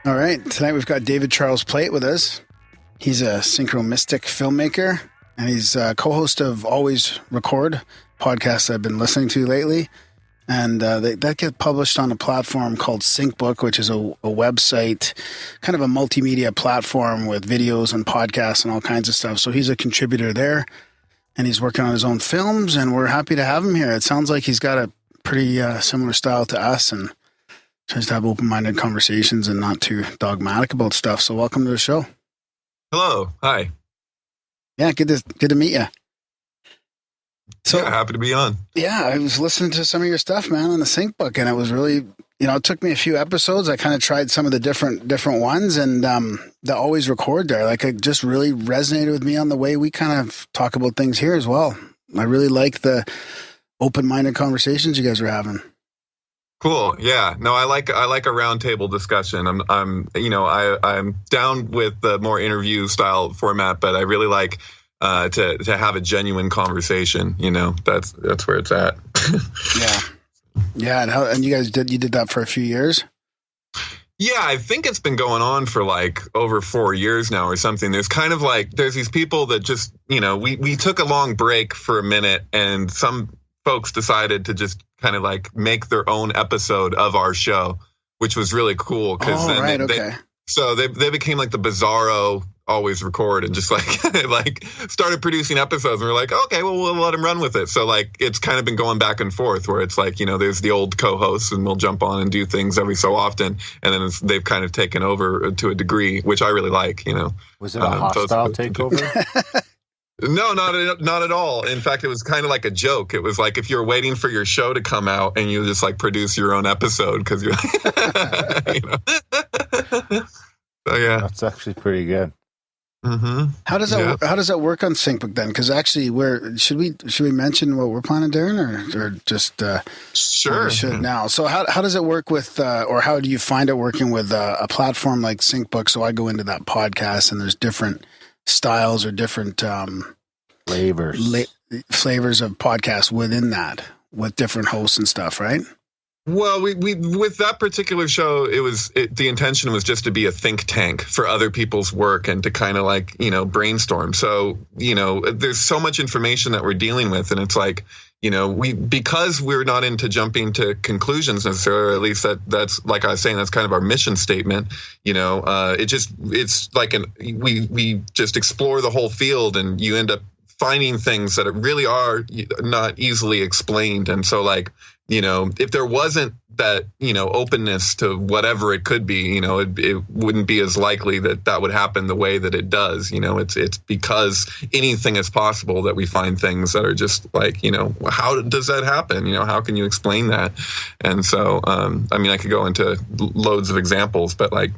All right. Tonight we've got David Charles Plate with us. He's a synchromistic filmmaker, and he's a co-host of Always Record, podcast I've been listening to lately. And that gets published on a platform called SyncBook, which is a website, kind of a multimedia platform with videos and podcasts and all kinds of stuff. So he's a contributor there, and he's working on his own films, and we're happy to have him here. It sounds like he's got a pretty similar style to us and tries to have open-minded conversations and not too dogmatic about stuff. So welcome to the show. Hello. Hi. Yeah, good to meet you. So yeah, happy to be on. Yeah, I was listening to some of your stuff, man, on the SyncBook, and it was really, it took me a few episodes. I kind of tried some of the different ones, and the Always Record there, like, it just really resonated with me on the way we kind of talk about things here as well. I really like the open-minded conversations you guys are having. Cool. Yeah. No, I like a roundtable discussion. I'm down with the more interview style format, but I really like to have a genuine conversation. That's where it's at. Yeah. And you guys did that for a few years? Yeah, I think it's been going on for like over 4 years now or something. There's kind of like, there's these people that just, we took a long break for a minute, and some folks decided to just kind of like make their own episode of our show, which was really cool. So they became like the Bizarro Always Record, and just like started producing episodes, and we're like, okay, well, we'll let them run with it. So like, it's kind of been going back and forth where it's like, there's the old co-hosts, and we'll jump on and do things every so often. And then they've kind of taken over to a degree, which I really like, Was it a hostile takeover? No, not at all. In fact, it was kind of like a joke. It was like if you're waiting for your show to come out and you just like produce your own episode because you're, So yeah, that's actually pretty good. Mm-hmm. How does that work on SyncBook then? Because actually, should we mention what we're planning doing, or just sure? We should now. So how does it work with, or how do you find it working with a platform like SyncBook? So I go into that podcast, and there's different styles or different flavors of podcasts within that, with different hosts and stuff, right? Well, we with that particular show, the intention was just to be a think tank for other people's work and to kind of like, brainstorm. So, there's so much information that we're dealing with, and it's like, because we're not into jumping to conclusions necessarily, or at least that's like I was saying, that's kind of our mission statement. It's like we just explore the whole field, and you end up finding things that really are not easily explained. And so like, if there wasn't that, openness to whatever it could be, it wouldn't be as likely that would happen the way that it does. It's because anything is possible that we find things that are just like, how does that happen? How can you explain that? And so, I could go into loads of examples, but like,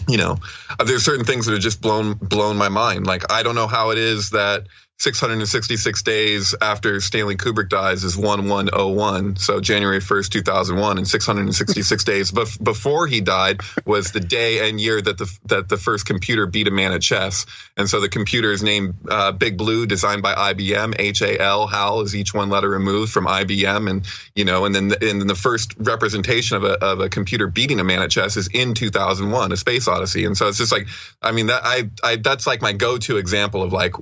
there's certain things that are just blown my mind. Like, I don't know how it is that 666 days after Stanley Kubrick dies is 1101. So January 1st, 2001, and 666 days before he died was the day and year that the first computer beat a man at chess. And so the computer is named Big Blue, designed by IBM. HAL is each one letter removed from IBM, and then the first representation of a computer beating a man at chess is in 2001, A Space Odyssey. And so it's just like, that's like my go-to example of like,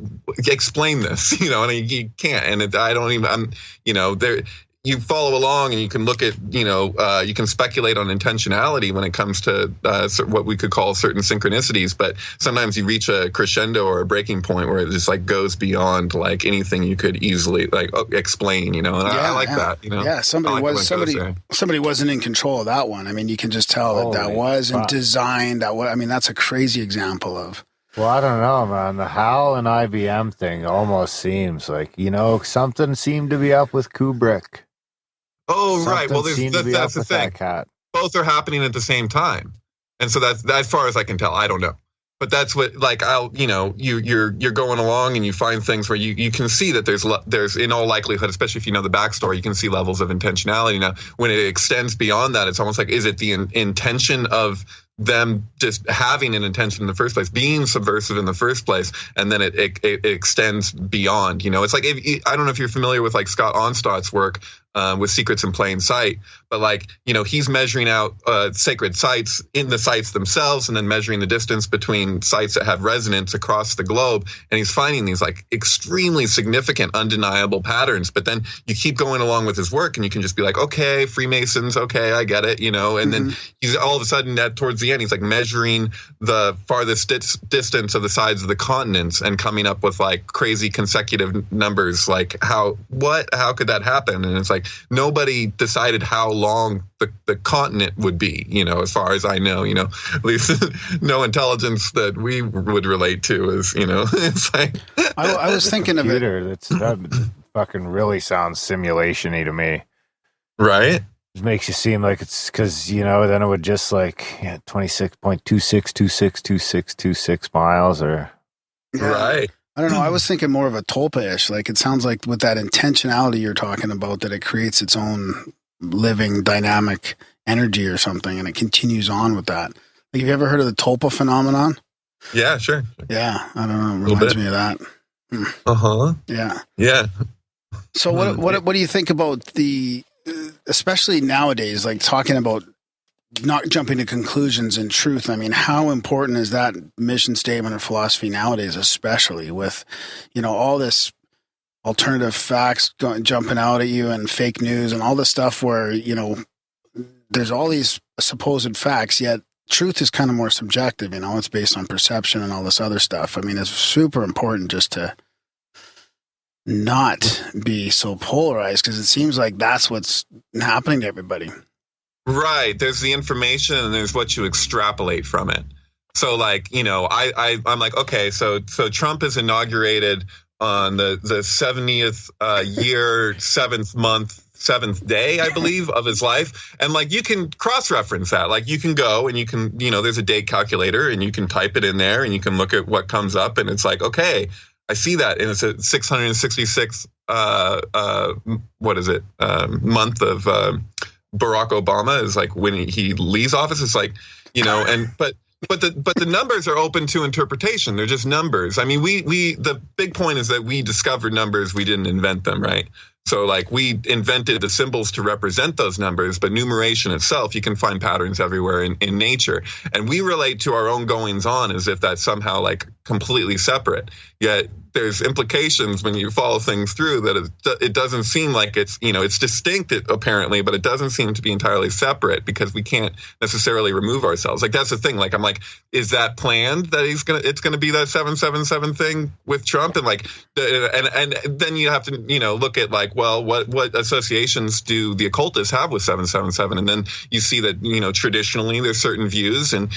explain this, and you can't, and you follow along and you can look at, you can speculate on intentionality when it comes to what we could call certain synchronicities, but sometimes you reach a crescendo or a breaking point where it just like goes beyond like anything you could easily like explain, and I like that, Yeah, somebody wasn't in control of that one. You can just tell that wasn't designed. That's a crazy example of. Well, I don't know, man. The HAL and IBM thing almost seems like, something seemed to be up with Kubrick. Oh, right. Well, that's the thing. Cat. Both are happening at the same time. And so that's as far as I can tell. I don't know. But that's what, like, you're going along and you find things where you can see that there's in all likelihood, especially if you know the backstory, you can see levels of intentionality. Now, when it extends beyond that, it's almost like, is it the intention of them just having an intention in the first place, being subversive in the first place, and then it extends beyond. It's like, I don't know if you're familiar with like Scott Onstott's work with Secrets in Plain Sight, but like, he's measuring out sacred sites in the sites themselves, and then measuring the distance between sites that have resonance across the globe, and he's finding these like extremely significant, undeniable patterns. But then you keep going along with his work, and you can just be like, okay, Freemasons, okay, I get it, and then he's all of a sudden towards the end, he's like measuring the farthest distance of the sides of the continents and coming up with like crazy consecutive numbers. Like how could that happen? And it's like, nobody decided how long the continent would be, as far as I know, at least no intelligence that we would relate to is, it's like. I was thinking of it. That fucking really sounds simulation-y to me. Right? It makes you seem like it's because, then it would just like 26.26262626 miles or. Yeah. Right. I don't know. I was thinking more of a tulpa-ish. Like it sounds like with that intentionality you're talking about, that it creates its own living dynamic energy or something, and it continues on with that. Like, have you ever heard of the tulpa phenomenon? Yeah, sure. Yeah, I don't know. It reminds me of that. Yeah. Yeah. So what do you think about especially nowadays, like talking about not jumping to conclusions and truth? I mean, how important is that mission statement or philosophy nowadays, especially with, all this alternative facts jumping out at you and fake news and all this stuff where, there's all these supposed facts, yet truth is kind of more subjective, it's based on perception and all this other stuff. I mean, it's super important just to not be so polarized, because it seems like that's what's happening to everybody. Right. There's the information and there's what you extrapolate from it. So like, I'm like, okay, so Trump is inaugurated on the 70th year, 7th month, 7th day, I believe, of his life. And like, you can cross-reference that. Like you can go and you can, there's a date calculator and you can type it in there and you can look at what comes up, and it's like, okay, I see that. And it's a 666th, month of Barack Obama is like when he leaves office. It's like, but the numbers are open to interpretation. They're just numbers. I mean, the big point is that we discovered numbers. We didn't invent them, right? So like we invented the symbols to represent those numbers, but numeration itself, you can find patterns everywhere in nature. And we relate to our own goings on as if that's somehow like completely separate. Yet there's implications when you follow things through that it doesn't seem like it's, it's distinct apparently, but it doesn't seem to be entirely separate because we can't necessarily remove ourselves. Like that's the thing. Like I'm like, is that planned that it's going to be that 777 thing with Trump? And like, and then you have to, look at like, well, what associations do the occultists have with 777? And then you see that, traditionally there's certain views, and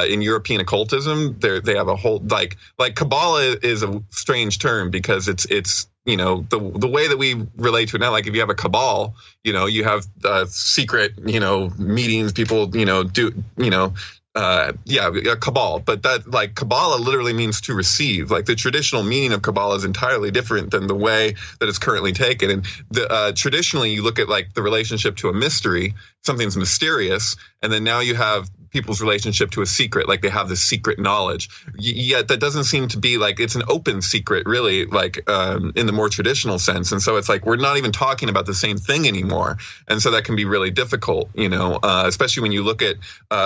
in European occultism, they have a whole like Kabbalah is a strange term because it's the way that we relate to it now. Like if you have a cabal, you have secret, meetings, people, a cabal, but that like Kabbalah literally means to receive. Like the traditional meaning of Kabbalah is entirely different than the way that it's currently taken. And traditionally you look at like the relationship to a mystery, something's mysterious, and then now you have people's relationship to a secret, like they have this secret knowledge. Yet that doesn't seem to be like it's an open secret, really, like in the more traditional sense. And so it's like we're not even talking about the same thing anymore. And so that can be really difficult, especially when you look at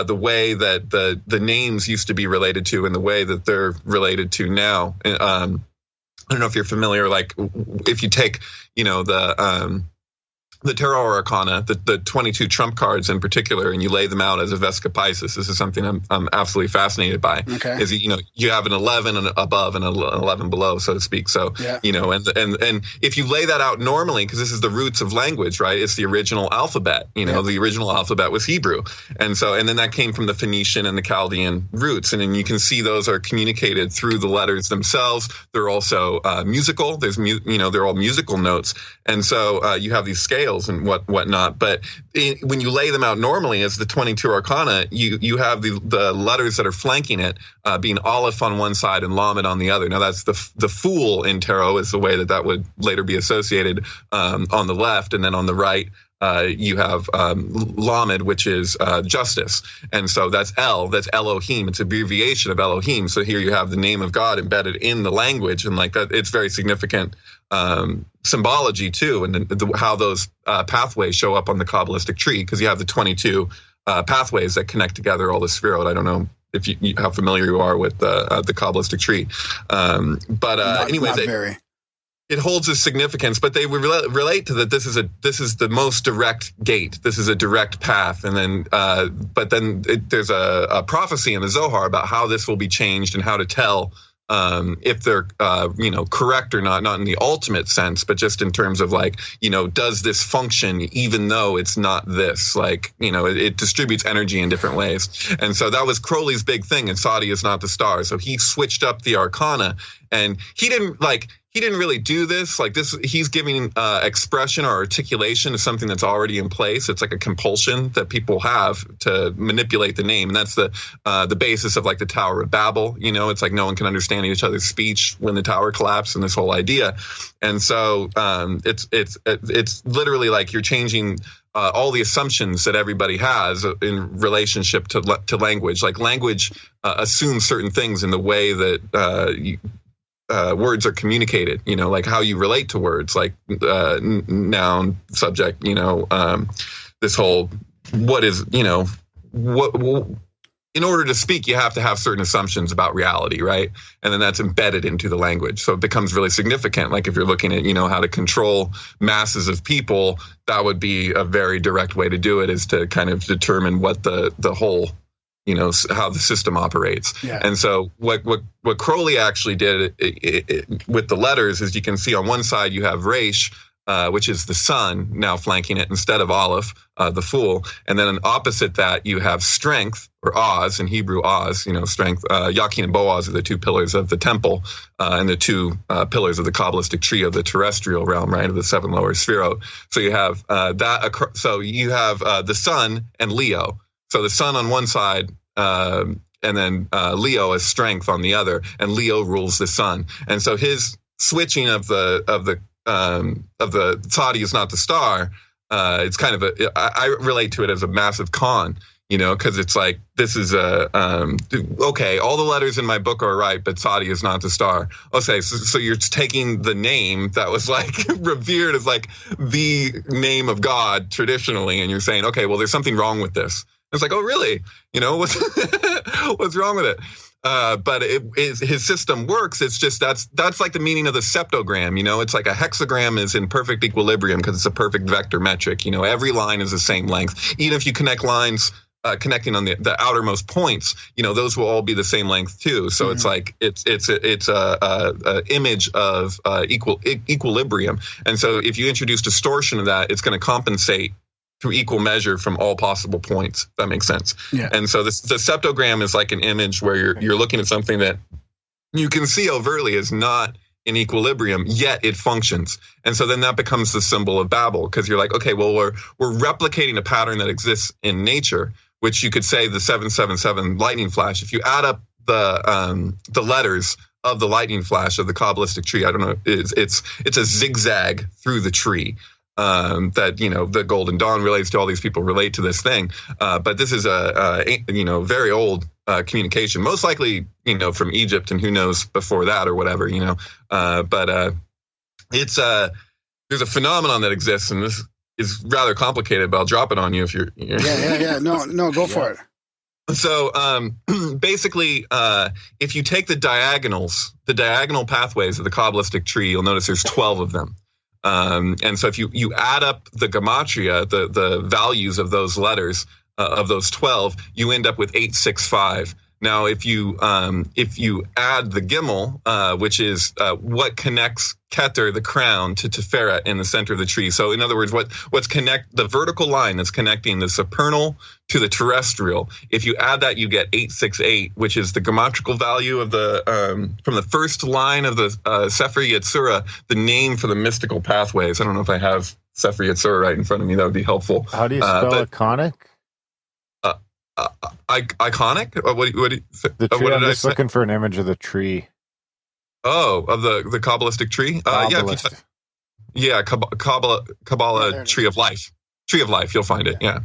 the way that the names used to be related to and the way that they're related to now. I don't know if you're familiar, like if you take, the tarot arcana, the 22 trump cards in particular, and you lay them out as a Vesca Pisces. This is something I'm absolutely fascinated by. Okay. Is you have an 11 above and an 11 below, so to speak. So yeah. And if you lay that out normally, because this is the roots of language, right? It's the original alphabet. The original alphabet was Hebrew, and then that came from the Phoenician and the Chaldean roots, and then you can see those are communicated through the letters themselves. They're also musical. They're all musical notes, and so you have these scales and whatnot. But when you lay them out normally as the 22 arcana, you have the letters that are flanking it being Aleph on one side and Lamed on the other. Now that's the Fool in tarot is the way that would later be associated on the left, and then on the right you have Lamed, which is justice. And so that's that's Elohim. It's an abbreviation of Elohim. So here you have the name of God embedded in the language. And like that, it's very significant symbology too, and how those pathways show up on the Kabbalistic tree, because you have the 22 pathways that connect together all the Sefirot. I don't know if how familiar you are with the Kabbalistic tree. Anyways, it holds a significance, but they relate to that. This is the most direct gate. This is a direct path, and then there's a prophecy in the Zohar about how this will be changed and how to tell if they're correct or not in the ultimate sense, but just in terms of like, does this function even though it's not this? Like, it distributes energy in different ways. And so that was Crowley's big thing, and Sadi is not the star. So he switched up the arcana, and he didn't really do this like this. He's giving expression or articulation to something that's already in place. It's like a compulsion that people have to manipulate the name, and that's the basis of like the Tower of Babel. It's like no one can understand each other's speech when the tower collapsed, and this whole idea. And so it's literally like you're changing all the assumptions that everybody has in relationship to language. Like language assumes certain things in the way that words are communicated, like how you relate to words, like noun, subject, this whole, what is, what in order to speak, you have to have certain assumptions about reality, right? And then that's embedded into the language. So it becomes really significant. Like if you're looking at, how to control masses of people, that would be a very direct way to do it, is to kind of determine what the whole, how the system operates. Yeah. And so what Crowley actually did with the letters is, you can see on one side you have Resh, which is the sun now flanking it instead of Aleph, the fool. And then opposite that you have strength, or Oz, in Hebrew Oz, strength. Yakin and Boaz are the two pillars of the temple, and the two pillars of the Kabbalistic tree of the terrestrial realm, right, of the seven lower Sefirot. So you have that. So you have the sun and Leo. So the sun on one side, and then Leo as strength on the other, and Leo rules the sun. And so his switching of the Sadi is not the star. It's kind of I relate to it as a massive con, because it's like, this is okay, all the letters in my book are right, but Sadi is not the star. Okay, so you're taking the name that was like revered as like the name of God traditionally, and you're saying, okay, well, there's something wrong with this. It's like, oh, really? What's wrong with it? But his system works. It's just that's like the meaning of the septogram. It's like a hexagram is in perfect equilibrium because it's a perfect vector metric. Every line is the same length. Even if you connect lines connecting on the outermost points, those will all be the same length too. So it's like it's a image of equilibrium. And so if you introduce distortion of that, it's going to compensate to equal measure from all possible points. If that makes sense. Yeah. And so the septogram is like an image where you're looking at something that you can see overtly is not in equilibrium, yet it functions. And so then that becomes the symbol of Babel, because you're like, okay, well, we're replicating a pattern that exists in nature, which you could say the 777 lightning flash. If you add up the letters of the lightning flash of the Kabbalistic tree, I don't know, it's a zigzag through the tree. That the Golden Dawn relates to. All these people relate to this thing, but this is a very old communication, most likely from Egypt, and who knows before that or whatever, but it's there's a phenomenon that exists, and this is rather complicated, but I'll drop it on you if you're yeah no go for it. So basically, if you take the diagonal pathways of the Kabbalistic tree, you'll notice there's 12 of them. And so if you add up the gematria, the values of those letters, of those 12, you end up with 865. Now, if you add the Gimel, which is what connects Keter, the crown, to Tiferet in the center of the tree. So, in other words, what's the vertical line that's connecting the supernal to the terrestrial. If you add that, you get 868, which is the geometrical value of the from the first line of the Sefer Yetzirah, the name for the mystical pathways. I don't know if I have Sefer Yetzirah right in front of me. That would be helpful. How do you spell iconic? Iconic? The tree. I'm just looking for an image of the tree. Oh, of the Kabbalistic tree? Kabbalah tree of life. Tree of Life. You'll find it. Yeah.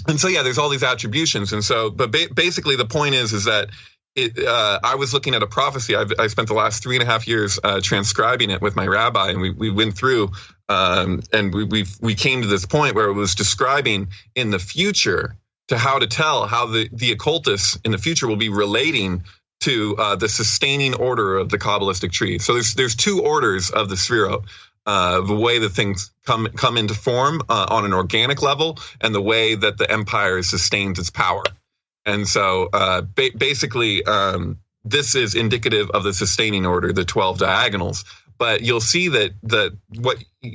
And so, yeah, there's all these attributions. And so, but basically the point is that I was looking at a prophecy. I spent the last 3.5 years transcribing it with my rabbi, and we went through, and we came to this point where it was describing in the future to how to tell how the occultists in the future will be relating to the sustaining order of the Kabbalistic tree. So there's 2 orders of the Sphirot. The way that things come into form on an organic level, and the way that the empire sustains its power. And so basically, this is indicative of the sustaining order, the 12 diagonals. But you'll see that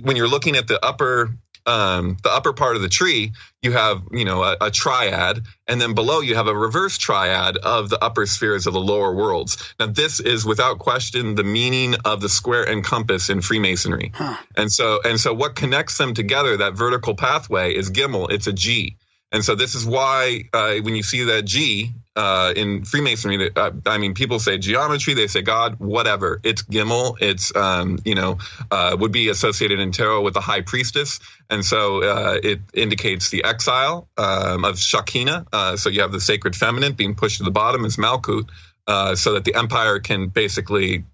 when you're looking at the upper part of the tree, you have a triad, and then below you have a reverse triad of the upper spheres of the lower worlds. Now, this is without question the meaning of the square and compass in Freemasonry. Huh. And so what connects them together, that vertical pathway, is Gimel. It's a G. And so this is why when you see that G in Freemasonry, people say geometry, they say God, whatever. It's Gimel. It's, would be associated in tarot with the high priestess. And so it indicates the exile of Shekinah. So you have the sacred feminine being pushed to the bottom as Malkut, so that the empire can basically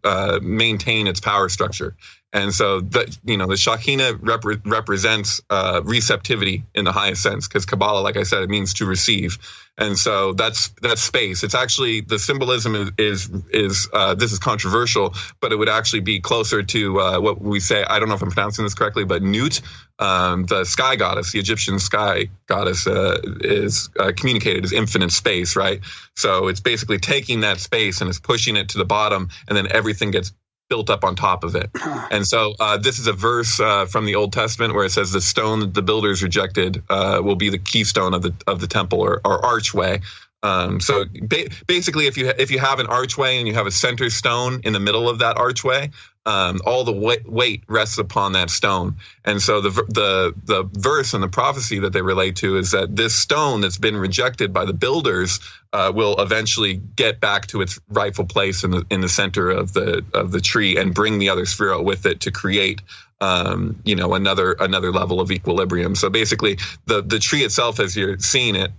maintain its power structure. And so the Shekinah represents receptivity in the highest sense, because Kabbalah, like I said, it means to receive. And so that's space. It's actually, the symbolism is this is controversial, but it would actually be closer to what we say, I don't know if I'm pronouncing this correctly, but Nut, the sky goddess, the Egyptian sky goddess, is communicated as infinite space, right? So it's basically taking that space and it's pushing it to the bottom, and then everything gets built up on top of it. And so this is a verse from the Old Testament where it says the stone that the builders rejected will be the keystone of the temple or archway. So basically, if you have an archway and you have a center stone in the middle of that archway, all the weight rests upon that stone. And so the verse and the prophecy that they relate to is that this stone that's been rejected by the builders will eventually get back to its rightful place in the center of the tree and bring the other Sphirot with it to create another level of equilibrium. So basically, the tree itself, as you're seeing it,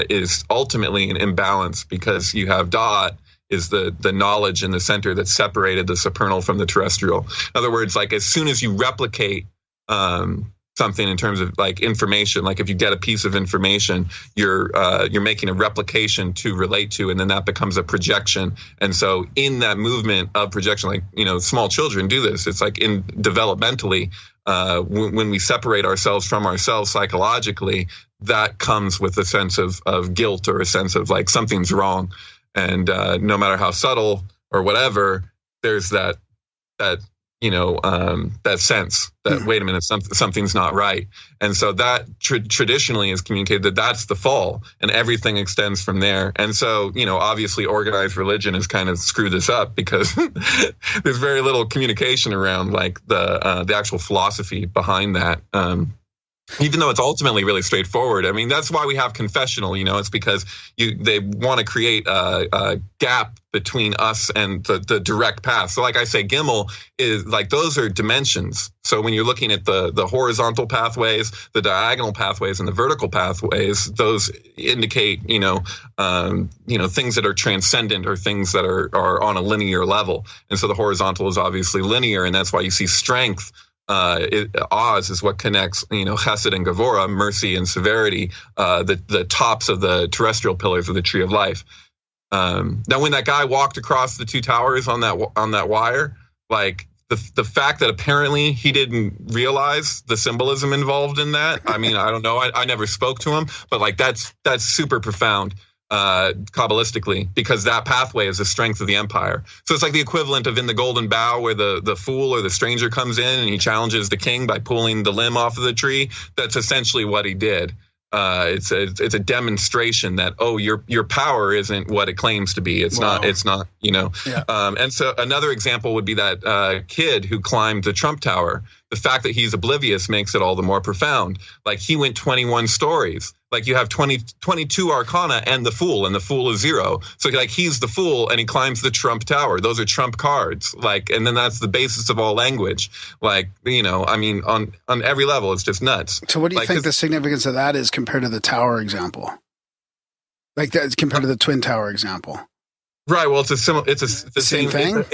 is ultimately an imbalance, because you have Da'at is the knowledge in the center that separated the supernal from the terrestrial. In other words, like as soon as you replicate something in terms of like information, like if you get a piece of information, you're making a replication to relate to, and then that becomes a projection. And so in that movement of projection, like, small children do this. It's like developmentally, when we separate ourselves from ourselves psychologically, that comes with a sense of guilt, or a sense of like something's wrong. And no matter how subtle or whatever, there's that sense that, wait a minute, something's not right. And so that traditionally is communicated that that's the fall, and everything extends from there. And so, obviously organized religion has kind of screwed this up, because there's very little communication around like the actual philosophy behind that. Even though it's ultimately really straightforward. I mean, that's why we have confessional, it's because they want to create a gap between us and the direct path. So like I say, Gimel is like, those are dimensions. So when you're looking at the horizontal pathways, the diagonal pathways, and the vertical pathways, those indicate, things that are transcendent, or things that are on a linear level. And so the horizontal is obviously linear, and that's why you see strength. Oz is what connects, Chesed and Gevurah, mercy and severity, the tops of the terrestrial pillars of the Tree of Life. Now, when that guy walked across the 2 towers on that wire, like the fact that apparently he didn't realize the symbolism involved in that. I mean, I don't know. I never spoke to him, but like that's super profound. Kabbalistically, because that pathway is the strength of the empire. So it's like the equivalent of in the Golden Bough, where the fool or the stranger comes in and he challenges the king by pulling the limb off of the tree. That's essentially what he did. It's a demonstration that, your power isn't what it claims to be. It's not. Yeah. And so another example would be that kid who climbed the Trump Tower. The fact that he's oblivious makes it all the more profound. Like, he went 21 stories. Like you have 22 arcana and the fool is 0. So like he's the fool and he climbs the trump tower. Those are trump cards. Like, and then that's the basis of all language. Like, I mean, on every level, it's just nuts. So what do you think the significance of that is compared to the tower example? Like that compared to the twin tower example? Right. Well, it's the same thing.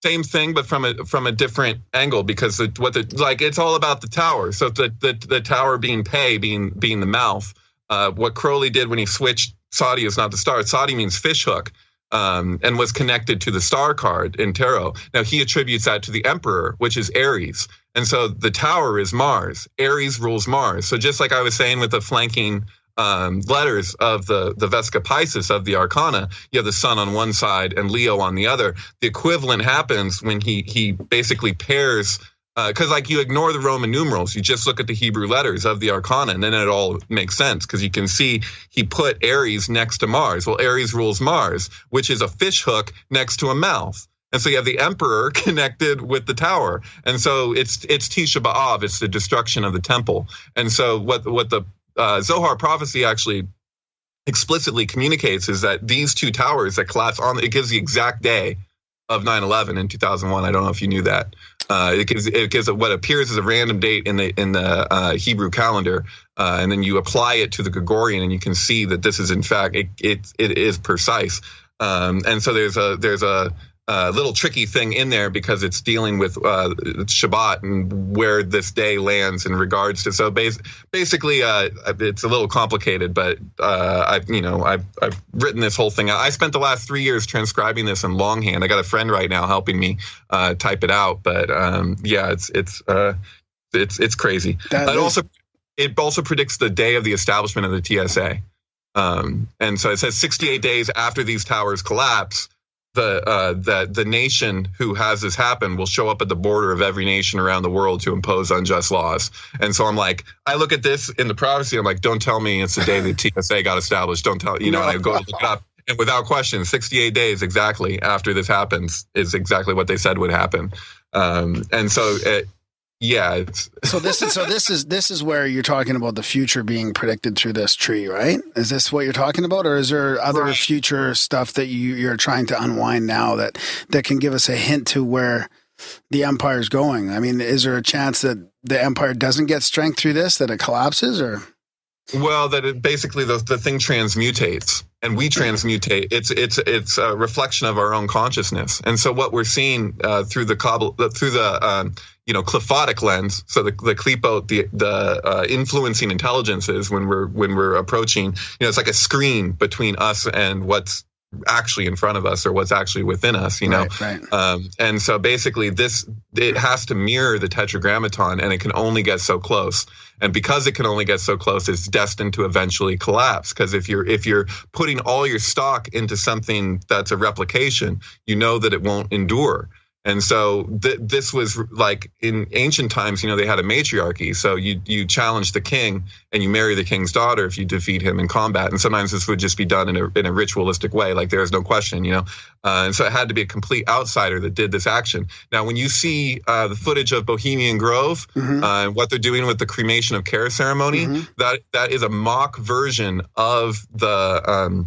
Same thing, but from a different angle, because it's all about the tower. So the tower being being the mouth. What Crowley did when he switched Sadi is not the star. Sadi means fishhook, and was connected to the star card in tarot. Now he attributes that to the emperor, which is Aries, and so the tower is Mars. Aries rules Mars. So just like I was saying with the flanking letters of the Vesca Pisces of the Arcana, you have the Sun on one side and Leo on the other. The equivalent happens when he basically pairs, because like you ignore the Roman numerals, you just look at the Hebrew letters of the Arcana, and then it all makes sense because you can see he put Aries next to Mars. Well, Aries rules Mars, which is a fish hook next to a mouth. And so you have the emperor connected with the tower. And so it's Tisha B'Av, it's the destruction of the temple. And so what the Zohar prophecy actually explicitly communicates is that these two towers that collapse it gives the exact day of 9/11 in 2001. I don't know if you knew that. It gives what appears as a random date in the Hebrew calendar, and then you apply it to the Gregorian, and you can see that this is in fact it is precise. And so there's a little tricky thing in there because it's dealing with Shabbat and where this day lands in regards to. So basically, it's a little complicated, but I've written this whole thing out. I spent the last 3 years transcribing this in longhand. I got a friend right now helping me type it out, but yeah, it's crazy. It also predicts the day of the establishment of the TSA, and so it says 68 days after these towers collapse. The nation who has this happen will show up at the border of every nation around the world to impose unjust laws. And so I'm like, I look at this in the prophecy, I'm like, don't tell me it's the day the TSA got established. Don't tell, and I go look it up. And without question, 68 days exactly after this happens is exactly what they said would happen. And so yeah. So this is where you're talking about the future being predicted through this tree, right? Is this what you're talking about, or is there other future stuff that you're trying to unwind now that can give us a hint to where the empire's going? I mean, is there a chance that the empire doesn't get strength through this, that it collapses, or? Well, that it basically the thing transmutates, and we transmutate. It's a reflection of our own consciousness, and so what we're seeing through the Qliphothic lens. So the Qliphoth, the influencing intelligences when we're approaching. It's like a screen between us and what's actually in front of us or what's actually within us. Right. And so basically it has to mirror the Tetragrammaton, and it can only get so close. And because it can only get so close, it's destined to eventually collapse. Because if you're putting all your stock into something that's a replication, you know that it won't endure. And so this was like in ancient times, they had a matriarchy. So you challenge the king and you marry the king's daughter if you defeat him in combat. And sometimes this would just be done in a ritualistic way, like there is no question, And so it had to be a complete outsider that did this action. Now, when you see the footage of Bohemian Grove, and what they're doing with the cremation of care ceremony, that is a mock version of the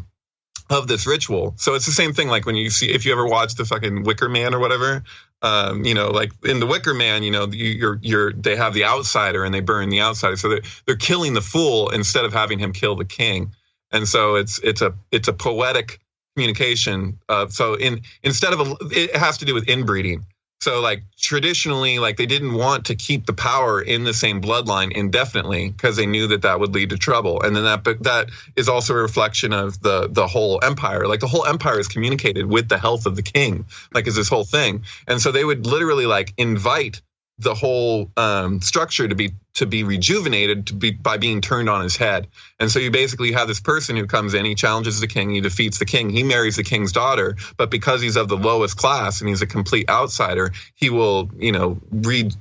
of this ritual. So it's the same thing like when if you ever watch the fucking Wicker Man or whatever, like in the Wicker Man, they have the outsider and they burn the outsider. So they're killing the fool instead of having him kill the king. And so it's a poetic communication. Instead of it has to do with inbreeding. So like traditionally, like they didn't want to keep the power in the same bloodline indefinitely because they knew that would lead to trouble. And then that is also a reflection of the whole empire. Like the whole empire is communicated with the health of the king, like is this whole thing. And so they would literally like invite the whole structure to be rejuvenated by being turned on his head. And so you basically have this person who comes in, he challenges the king, he defeats the king, he marries the king's daughter, but because he's of the lowest class and he's a complete outsider, he will,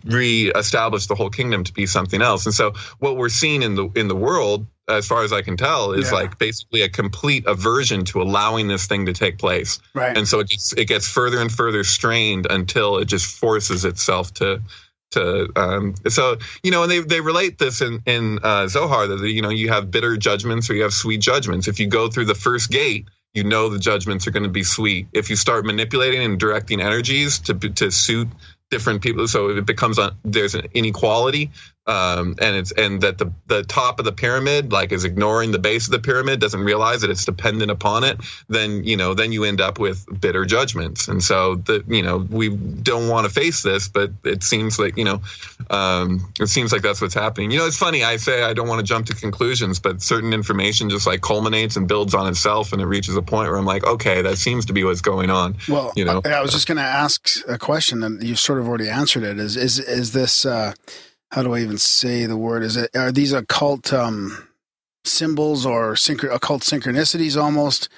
re-establish the whole kingdom to be something else. And so what we're seeing in the world, as far as I can tell, is like basically a complete aversion to allowing this thing to take place. Right. And so it gets further and further strained until it just forces itself to So, and they relate this in Zohar that, you have bitter judgments or you have sweet judgments. If you go through the first gate, the judgments are going to be sweet. If you start manipulating and directing energies to suit different people, so it becomes there's an inequality, and that the top of the pyramid is ignoring the base of the pyramid, doesn't realize that it's dependent upon it, then you end up with bitter judgments. And so we don't want to face this, but it seems like that's what's happening. It's funny, I say I don't want to jump to conclusions, but certain information just culminates and builds on itself, and it reaches a point where I'm like, okay, that seems to be what's going on. Well, I was just going to ask a question, and you sort of already answered it. Is this how do I even say the word? Are these occult symbols or occult synchronicities almost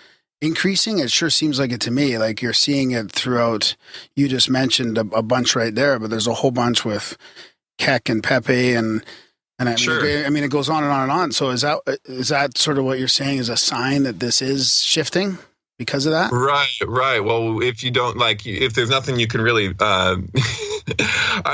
increasing? It sure seems like it to me. Like you're seeing it throughout. You just mentioned a bunch right there, but there's a whole bunch with Keck and Pepe and Sure. it goes on and on and on. So is that sort of what you're saying is a sign that this is shifting because of that? Right. Well, if you don't if there's nothing you can really, I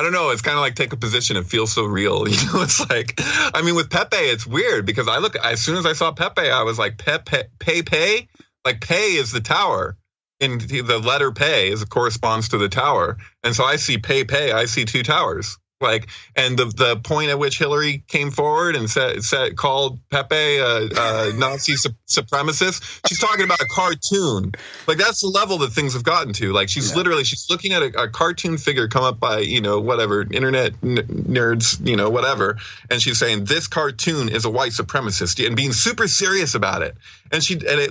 don't know. It's kind of like take a position. It feels so real. It's with Pepe, it's weird because as soon as I saw Pepe, I was like, Pepe, like Pe is the tower. And the letter Pe corresponds to the tower. And so I see Pepe, I see two towers. And the point at which Hillary came forward and called Pepe a Nazi supremacist, she's talking about a cartoon. That's the level that things have gotten to. She's looking at a cartoon figure come up by whatever internet nerds whatever, and she's saying this cartoon is a white supremacist and being super serious about it. And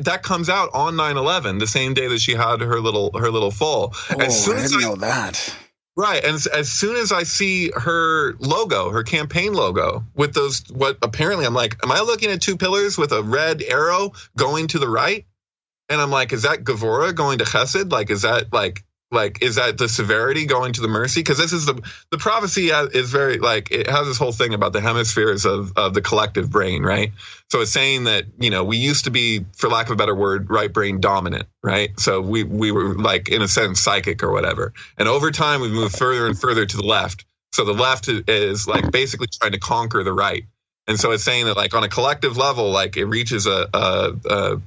that comes out on 9/11, the same day that she had her little fall. Oh, I didn't know that. Right, and as soon as I see her logo, her campaign logo, with what apparently I'm like, am I looking at two pillars with a red arrow going to the right? And I'm like, is that Gevurah going to Chesed? Is that the severity going to the mercy? Because this is the prophecy is very it has this whole thing about the hemispheres of the collective brain, right? So it's saying that we used to be, for lack of a better word, right brain dominant, right? So we were in a sense psychic or whatever, and over time we've moved further and further to the left. So the left is basically trying to conquer the right. And so it's saying that on a collective level, it reaches a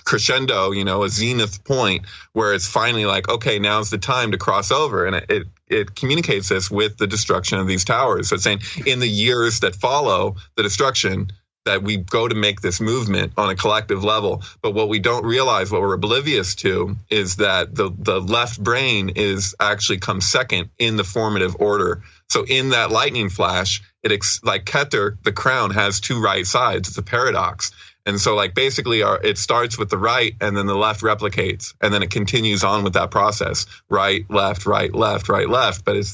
crescendo, a zenith point where it's finally okay, now's the time to cross over. And it communicates this with the destruction of these towers. So it's saying in the years that follow the destruction that we go to make this movement on a collective level. But what we don't realize, what we're oblivious to, is that the left brain is actually comes second in the formative order. So in that lightning flash, Keter, the crown, has two right sides. It's a paradox. And so basically it starts with the right and then the left replicates. And then it continues on with that process. Right, left, right, left, right, left. But it's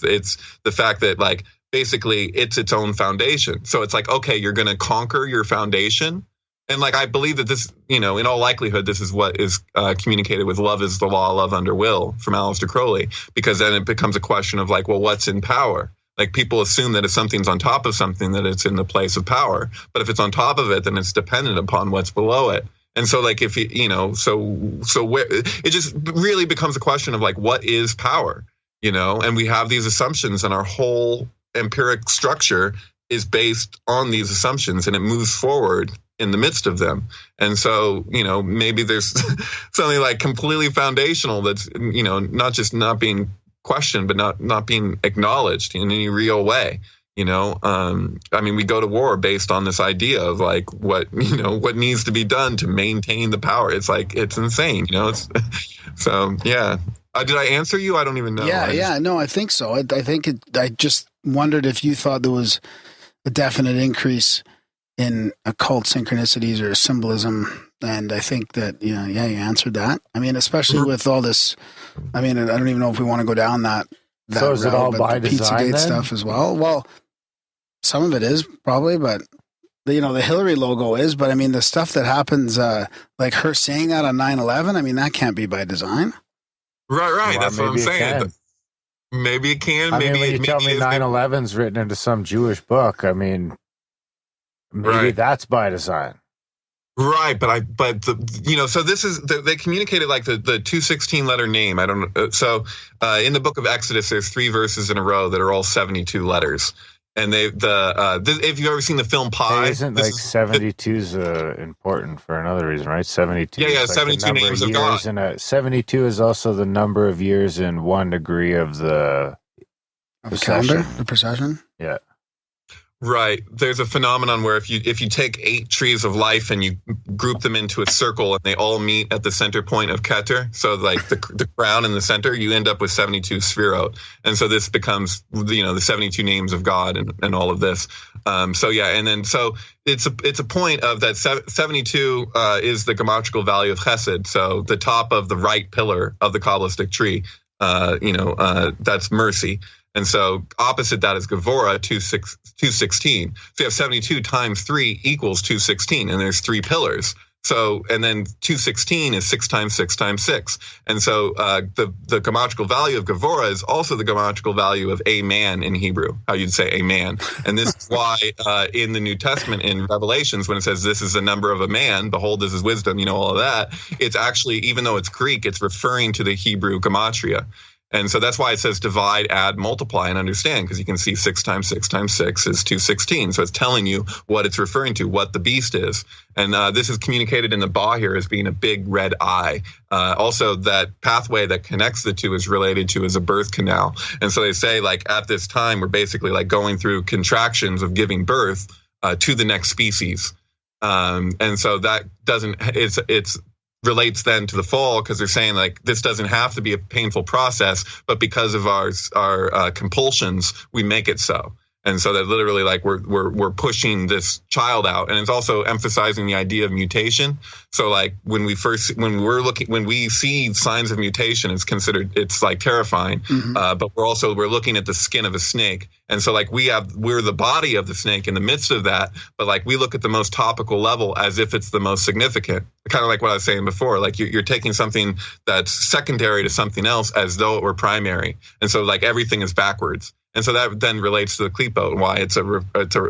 the fact that basically it's its own foundation. So it's okay, you're going to conquer your foundation. And I believe that this, in all likelihood, this is what is communicated with love is the law, love under will from Aleister Crowley, because then it becomes a question of well, what's in power? People assume that if something's on top of something, that it's in the place of power. But if it's on top of it, then it's dependent upon what's below it. And so if so where, it just really becomes a question of what is power, and we have these assumptions and our whole empiric structure is based on these assumptions and it moves forward in the midst of them. And so, maybe there's something completely foundational that's, not just not being questioned, but not being acknowledged in any real way. We go to war based on this idea of what needs to be done to maintain the power. It's it's insane, it's so, yeah. Did I answer you? I don't even know. Yeah. No, I think so. I just wondered if you thought there was a definite increase in occult synchronicities or symbolism. And I think that, you answered that. Especially with all this, I don't even know if we want to go down that so is route, it all but by the design Pizzagate then? stuff as well. Well, some of it is probably, but the Hillary logo is, but the stuff that happens, like her saying that on 9/11, that can't be by design. Right. Well, That's what I'm saying. Maybe it can. When you tell me 9/11's written into some Jewish book, maybe Right. that's by design. Right, so this is they communicated like the 216 letter name. I don't know. So in the book of Exodus, there's 3 verses in a row that are all 72 letters, and if you've ever seen the film Pi, isn't like 72 is important for another reason, right? 72. Yeah, like 72 names of God. And 72 is also the number of years in 1 degree of the calendar, the precession. Yeah. Right. There's a phenomenon where if you take 8 trees of life and you group them into a circle and they all meet at the center point of Keter, so like the crown in the center, you end up with 72 Sphirot. And so this becomes, the 72 names of God and all of this. So it's a point of that 72 is the geometrical value of Chesed. So the top of the right pillar of the Kabbalistic tree, that's mercy. And so opposite that is Gevurah, 216. So you have 72 times 3 equals 216, and there's 3 pillars. So, and then 216 is 6 times 6 times 6. And so the geometrical value of Gevurah is also the geometrical value of a man in Hebrew, how you'd say a man. And this is why in the New Testament, in Revelations, when it says this is the number of a man, behold, this is wisdom, all of that, it's actually, even though it's Greek, it's referring to the Hebrew gematria. And so that's why it says divide, add, multiply, and understand, because you can see 6 times 6 times 6 is 216. So it's telling you what it's referring to, what the beast is. And this is communicated in the Ba here as being a big red eye. Also, that pathway that connects the two is related to as a birth canal. And so they say, like, at this time, we're basically like going through contractions of giving birth to the next species. And so that it's relates then to the fall, because they're saying like this doesn't have to be a painful process, but because of our compulsions, we make it so. And so that literally like we're pushing this child out, and it's also emphasizing the idea of mutation. So like when we see signs of mutation, it's like terrifying. Mm-hmm. But we're looking at the skin of a snake, and so like we're the body of the snake in the midst of that. But like we look at the most topical level as if it's the most significant. Kind of like what I was saying before. Like you're taking something that's secondary to something else as though it were primary, and so like everything is backwards. And so that then relates to the Klipot and why it's a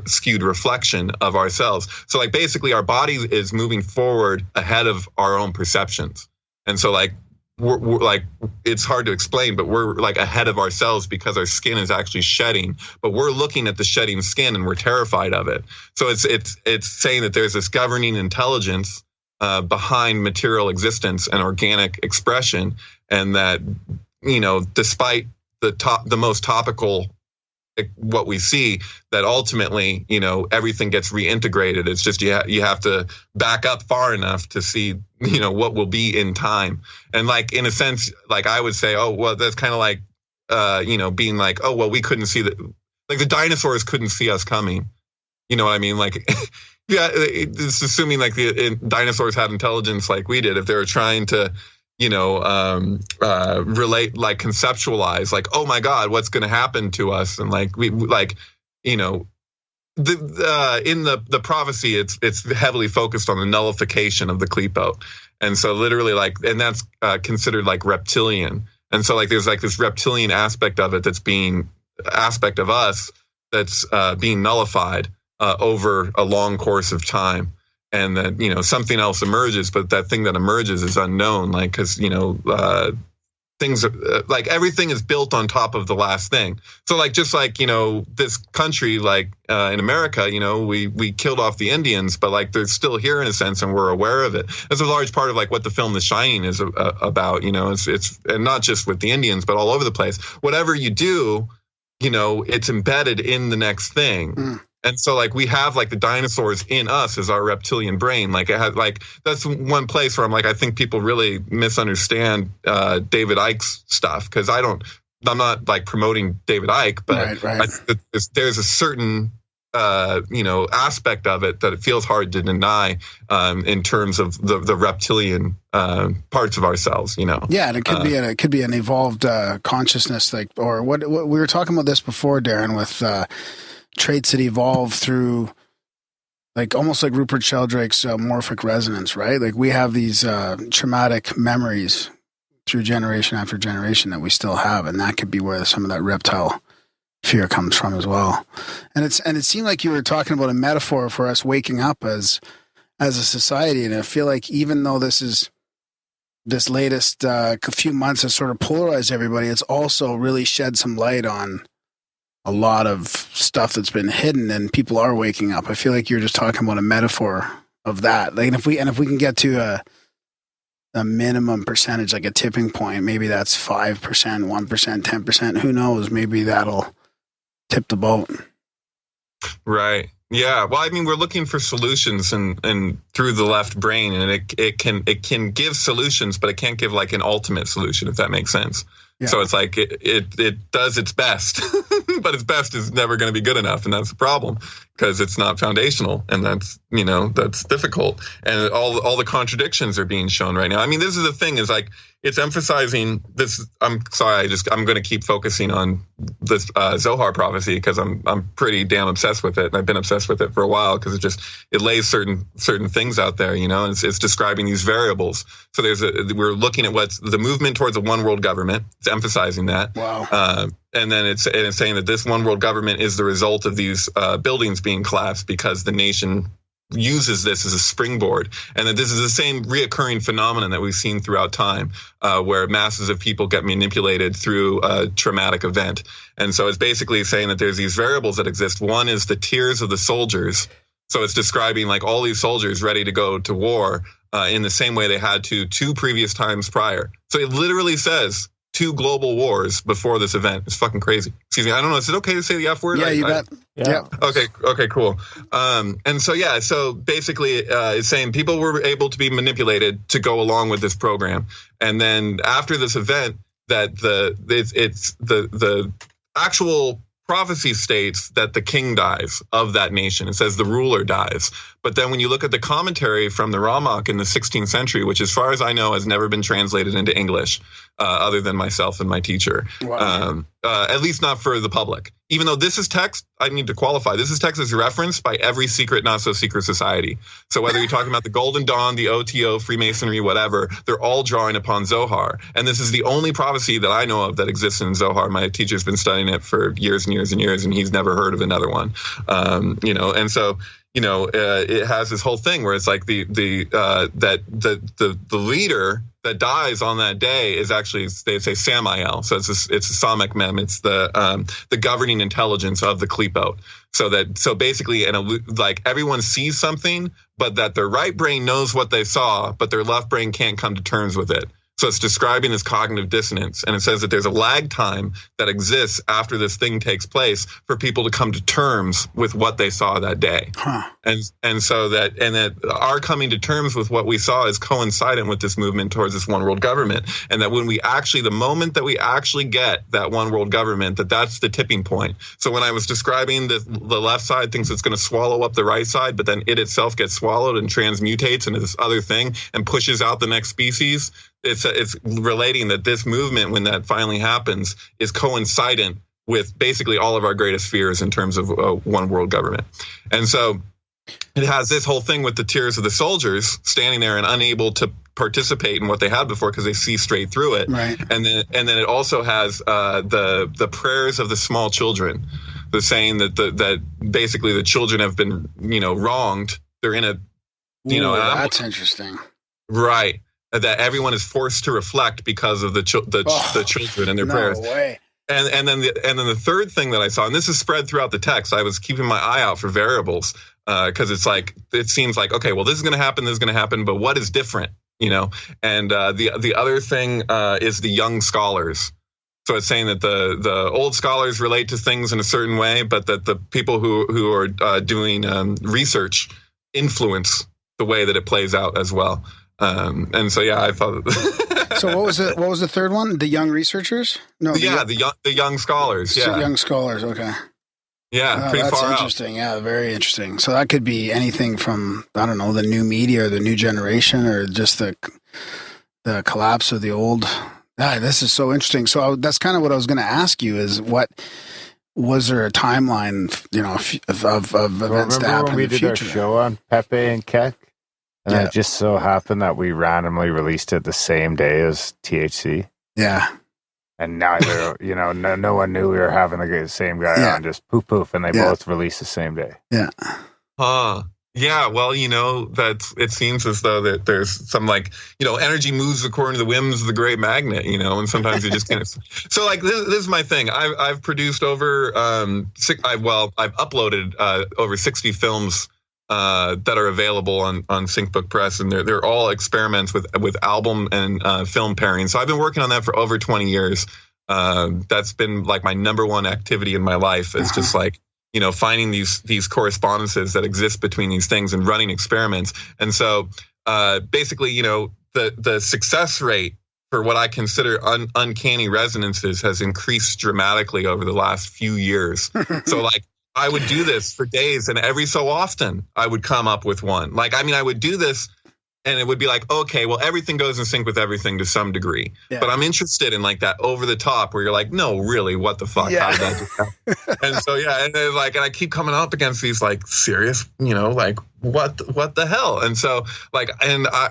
skewed reflection of ourselves. So like basically our body is moving forward ahead of our own perceptions. And so like we're like, it's hard to explain, but we're like ahead of ourselves because our skin is actually shedding, but we're looking at the shedding skin and we're terrified of it. So it's saying that there's this governing intelligence behind material existence and organic expression, and that, despite the most topical what we see, that ultimately, everything gets reintegrated. It's just you have to back up far enough to see, what will be in time. And like in a sense, like I would say, oh well, that's kind of like, being like, oh well, we couldn't see like the dinosaurs couldn't see us coming. You know what I mean? Like, yeah, it's assuming like the dinosaurs had intelligence like we did. If they were trying to relate, like conceptualize, like, oh my God, what's going to happen to us? And like, in the prophecy, it's heavily focused on the nullification of the Klipot. And so literally like, and that's considered like reptilian. And so like, there's like this reptilian aspect of it aspect of us that's being nullified over a long course of time. And then, something else emerges, but that thing that emerges is unknown, like, because, things are, like everything is built on top of the last thing. So like, just like, this country, like in America, we killed off the Indians, but like they're still here in a sense, and we're aware of it. That's a large part of like what the film The Shining is about, it's and not just with the Indians, but all over the place. Whatever you do, it's embedded in the next thing. Mm. And so like we have like the dinosaurs in us as our reptilian brain. Like it has, like that's one place where I'm like, I think people really misunderstand David Icke's stuff, because I'm not like promoting David Icke, but right. There's a certain aspect of it that it feels hard to deny in terms of the reptilian parts of ourselves. Yeah, and it could be an evolved consciousness, like, or what we were talking about this before, Darren, with traits that evolve through, like, almost like Rupert Sheldrake's morphic resonance, right? Like we have these traumatic memories through generation after generation that we still have, and that could be where some of that reptile fear comes from as well. And it seemed like you were talking about a metaphor for us waking up as as a society. And I feel like even though this latest few months has sort of polarized everybody, it's also really shed some light on a lot of stuff that's been hidden, and people are waking up. I feel like you're just talking about a metaphor of that. Like, and if we can get to a minimum percentage, like a tipping point, maybe that's 5%, 1%, 10%. Who knows? Maybe that'll tip the boat. Right. Yeah. Well, I mean, we're looking for solutions and through the left brain, and it can give solutions, but it can't give like an ultimate solution, if that makes sense. Yeah. So it's like it does its best, but its best is never going to be good enough, and that's the problem because it's not foundational, and that's difficult, and all the contradictions are being shown right now. I mean, this is the thing, is like it's emphasizing this. I'm sorry, I'm going to keep focusing on this Zohar prophecy because I'm pretty damn obsessed with it, and I've been obsessed with it for a while because it lays certain things out there, and it's describing these variables. So we're looking at what's the movement towards a one world government. It's emphasizing that. Wow. And then it's saying that this one world government is the result of these buildings being collapsed because the nation uses this as a springboard, and that this is the same reoccurring phenomenon that we've seen throughout time, where masses of people get manipulated through a traumatic event. And so it's basically saying that there's these variables that exist. One is the tears of the soldiers. So it's describing like all these soldiers ready to go to war in the same way they had to 2 previous times prior. So it literally says 2 global wars before this event. It's fucking crazy. Excuse me. I don't know. Is it okay to say the F word? Yeah, you bet. Yeah. Okay, cool. And so basically it's saying people were able to be manipulated to go along with this program. And then after this event, that the actual prophecy states that the king dies of that nation. It says the ruler dies. But then when you look at the commentary from the Ramak in the 16th century, which as far as I know has never been translated into English, other than myself and my teacher, wow. At least not for the public. Even though this is text, I need to qualify. This is text is referenced by every secret, not so secret society. So whether you're talking about the Golden Dawn, the OTO, Freemasonry, whatever, they're all drawing upon Zohar. And this is the only prophecy that I know of that exists in Zohar. My teacher's been studying it for years and years and years, and he's never heard of another one. And so, it has this whole thing where it's like the leader that dies on that day is actually, they say Samael. So it's a Samek Mem. It's the governing intelligence of the Klipot. So basically, like everyone sees something, but that their right brain knows what they saw, but their left brain can't come to terms with it. So it's describing this cognitive dissonance, and it says that there's a lag time that exists after this thing takes place for people to come to terms with what they saw that day. Huh. And so that our coming to terms with what we saw is coincident with this movement towards this one world government, and that when the moment that we actually get that one world government, that's the tipping point. So when I was describing the left side thinks it's going to swallow up the right side, but then it itself gets swallowed and transmutates into this other thing and pushes out the next species. It's relating that this movement, when that finally happens, is coincident with basically all of our greatest fears in terms of one world government. And so it has this whole thing with the tears of the soldiers standing there and unable to participate in what they had before because they see straight through it. Right. And then it also has the prayers of the small children. They're saying that basically the children have been wronged. They're in a that's interesting. Right. That everyone is forced to reflect because of the children and their prayers. No way. And then the third thing that I saw, and this is spread throughout the text, I was keeping my eye out for variables because it seems like, okay, well, this is going to happen, but what is different, And the other thing is the young scholars. So it's saying that the old scholars relate to things in a certain way, but that the people who are doing research influence the way that it plays out as well. And so, yeah, I thought. So what was the third one? The young researchers? No. The young scholars. Yeah. Young scholars. Okay. Yeah. Pretty that's far interesting. Yeah. Very interesting. So that could be anything from, I don't know, the new media or the new generation or just the collapse of the old. This is so interesting. So that's kind of what I was going to ask you is was there a timeline, of events that happened when we in the did future? Our show on Pepe and Keck? And it just so happened that we randomly released it the same day as THC. Yeah. And neither, no one knew we were having the same guy on, just poof, and they both released the same day. Yeah. Huh. Yeah, well, it seems as though that there's some energy moves according to the whims of the great magnet, and sometimes you just can't. So like this is my thing. I've produced over I've uploaded over 60 films that are available on SyncBook Press, and they're all experiments with album and film pairing. So I've been working on that for over 20 years. That's been like my number one activity in my life. It's just like, finding these correspondences that exist between these things and running experiments. And so basically, the success rate for what I consider uncanny resonances has increased dramatically over the last few years. So like I would do this for days, and every so often I would come up with one. I would do this and it would be like, okay, well, everything goes in sync with everything to some degree. Yeah. But I'm interested in like that over the top where you're like, no, really, what the fuck? Yeah. How did that just happen? And so, yeah, and I keep coming up against these like serious, like what the hell? And so like, and I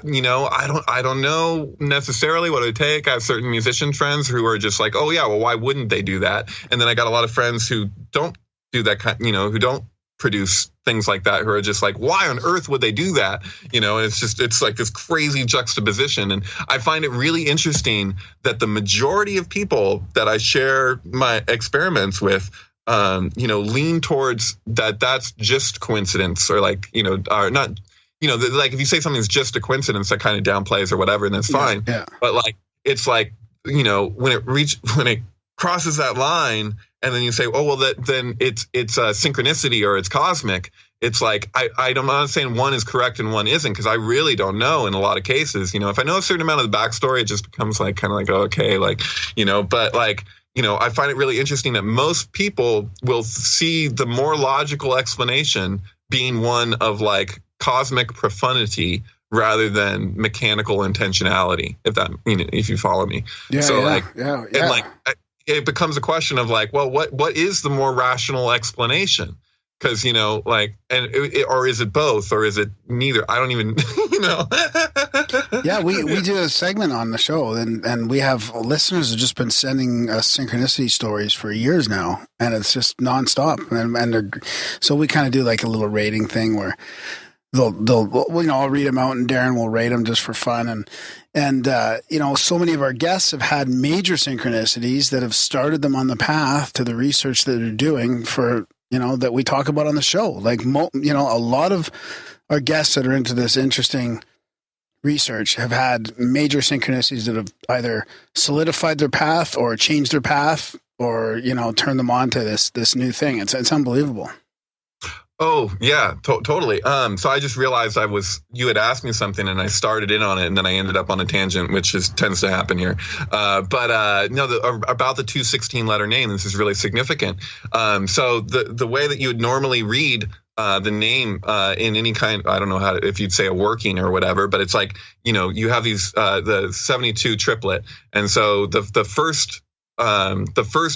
don't know necessarily what it would take. I have certain musician friends who are just like, oh yeah, well, why wouldn't they do that? And then I got a lot of friends who don't do that kind, who don't produce things like that, who are just like, why on earth would they do that? And it's like this crazy juxtaposition. And I find it really interesting that the majority of people that I share my experiments with, lean towards that's just coincidence, or like, are not, like if you say something's just a coincidence, that kind of downplays or whatever, and that's fine. Yeah. But like, it's like, when it crosses that line, and then you say, oh, well, then it's synchronicity or it's cosmic. It's like, I'm not saying one is correct and one isn't, because I really don't know in a lot of cases. If I know a certain amount of the backstory, it just becomes like kind of like, okay, like, but like, I find it really interesting that most people will see the more logical explanation being one of like cosmic profundity rather than mechanical intentionality, if you follow me. Yeah, so yeah, like, yeah. And like, it becomes a question of like, well, what is the more rational explanation? Because, or is it both, or is it neither? I don't even, Yeah, we do a segment on the show, and we have listeners who've just been sending us synchronicity stories for years now, and it's just nonstop. And so we kind of do like a little rating thing where I'll read them out and Darren will rate them just for fun. And so many of our guests have had major synchronicities that have started them on the path to the research that they're doing for, that we talk about on the show. Like, a lot of our guests that are into this interesting research have had major synchronicities that have either solidified their path or changed their path or, turned them on to this new thing. It's unbelievable. Oh, yeah, totally. So I just realized you had asked me something and I started in on it and then I ended up on a tangent, which tends to happen here. About the 216 letter name, this is really significant. So the way that you would normally read the name in any kind, I don't know if you'd say a working or whatever, but it's like, you have these, the 72 triplet. And so the first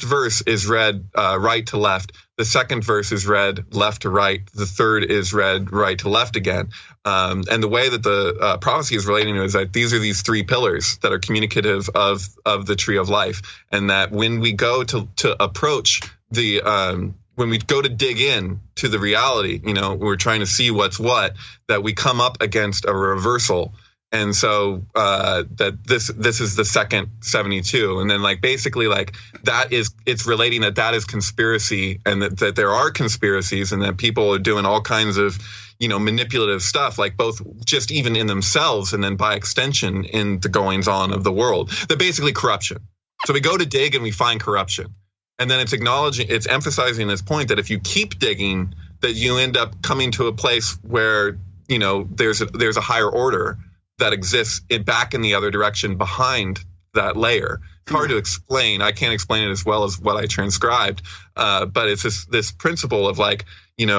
verse is read right to left. The second verse is read left to right. The third is read right to left again. And the way that the prophecy is relating to it is that these are these three pillars that are communicative of the tree of life. And that when we go to approach when we go to dig in to the reality, we're trying to see what's what, that we come up against a reversal. And so that this is the second 72, and then like basically like it's relating that is conspiracy, and that there are conspiracies, and that people are doing all kinds of manipulative stuff, like both just even in themselves and then by extension in the goings on of the world. They're basically corruption. So we go to dig and we find corruption, and then it's emphasizing this point that if you keep digging, that you end up coming to a place where there's a higher order that exists back in the other direction behind that layer. It's hard to explain. I can't explain it as well as what I transcribed. But it's this principle of like, being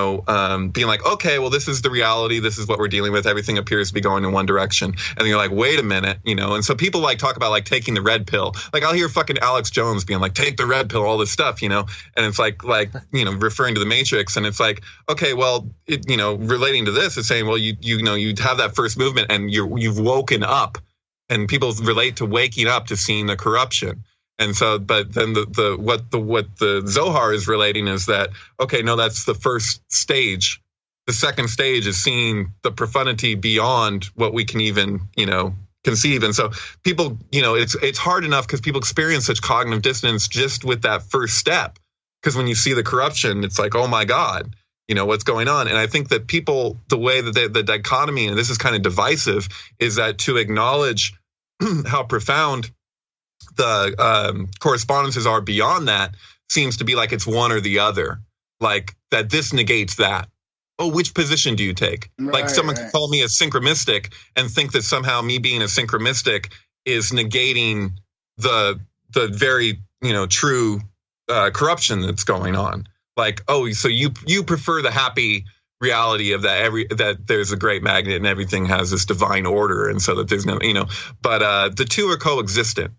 like, okay, well, this is the reality. This is what we're dealing with. Everything appears to be going in one direction. And then you're like, wait a minute, and so people like talk about like taking the red pill. Like I'll hear fucking Alex Jones being like, take the red pill, all this stuff, and it's like, referring to the Matrix. And it's like, okay, well, relating to this, it's saying, well, you have that first movement and you've woken up, and people relate to waking up to seeing the corruption. And so, but then what the Zohar is relating is that, okay, no, that's the first stage. the second stage is seeing the profundity beyond what we can even, conceive. And so people, it's hard enough because people experience such cognitive dissonance just with that first step. Because when you see the corruption, it's like, oh my God, what's going on? And I think that people, the way that the dichotomy, and this is kind of divisive, is that to acknowledge how profound the correspondences are beyond that seems to be like it's one or the other, like that this negates that. Oh, which position do you take? Like someone can call me a synchromistic and think that somehow me being a synchromistic is negating the very, true corruption that's going on. Like, oh, so you prefer the happy reality of that there's a great magnet and everything has this divine order, and so that there's no, but the two are coexistent.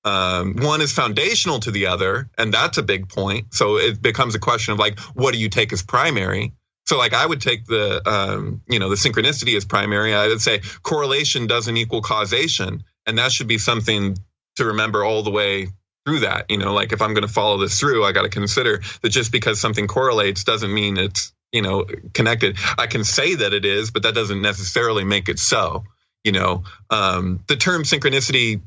One is foundational to the other, and that's a big point. So it becomes a question of like, what do you take as primary? So like I would take the synchronicity as primary. I would say correlation doesn't equal causation. And that should be something to remember all the way through that. Like if I'm going to follow this through, I got to consider that just because something correlates doesn't mean it's, connected. I can say that it is, but that doesn't necessarily make it so. The term synchronicity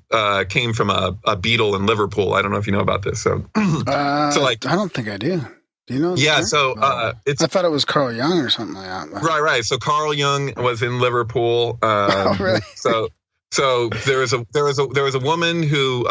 came from a Beatle in Liverpool. I don't know if you know about this. So I don't think I do. Do you know? Yeah, I thought it was Carl Jung or something like that. Right. So Carl Jung was in Liverpool. Oh, really? So there was a woman who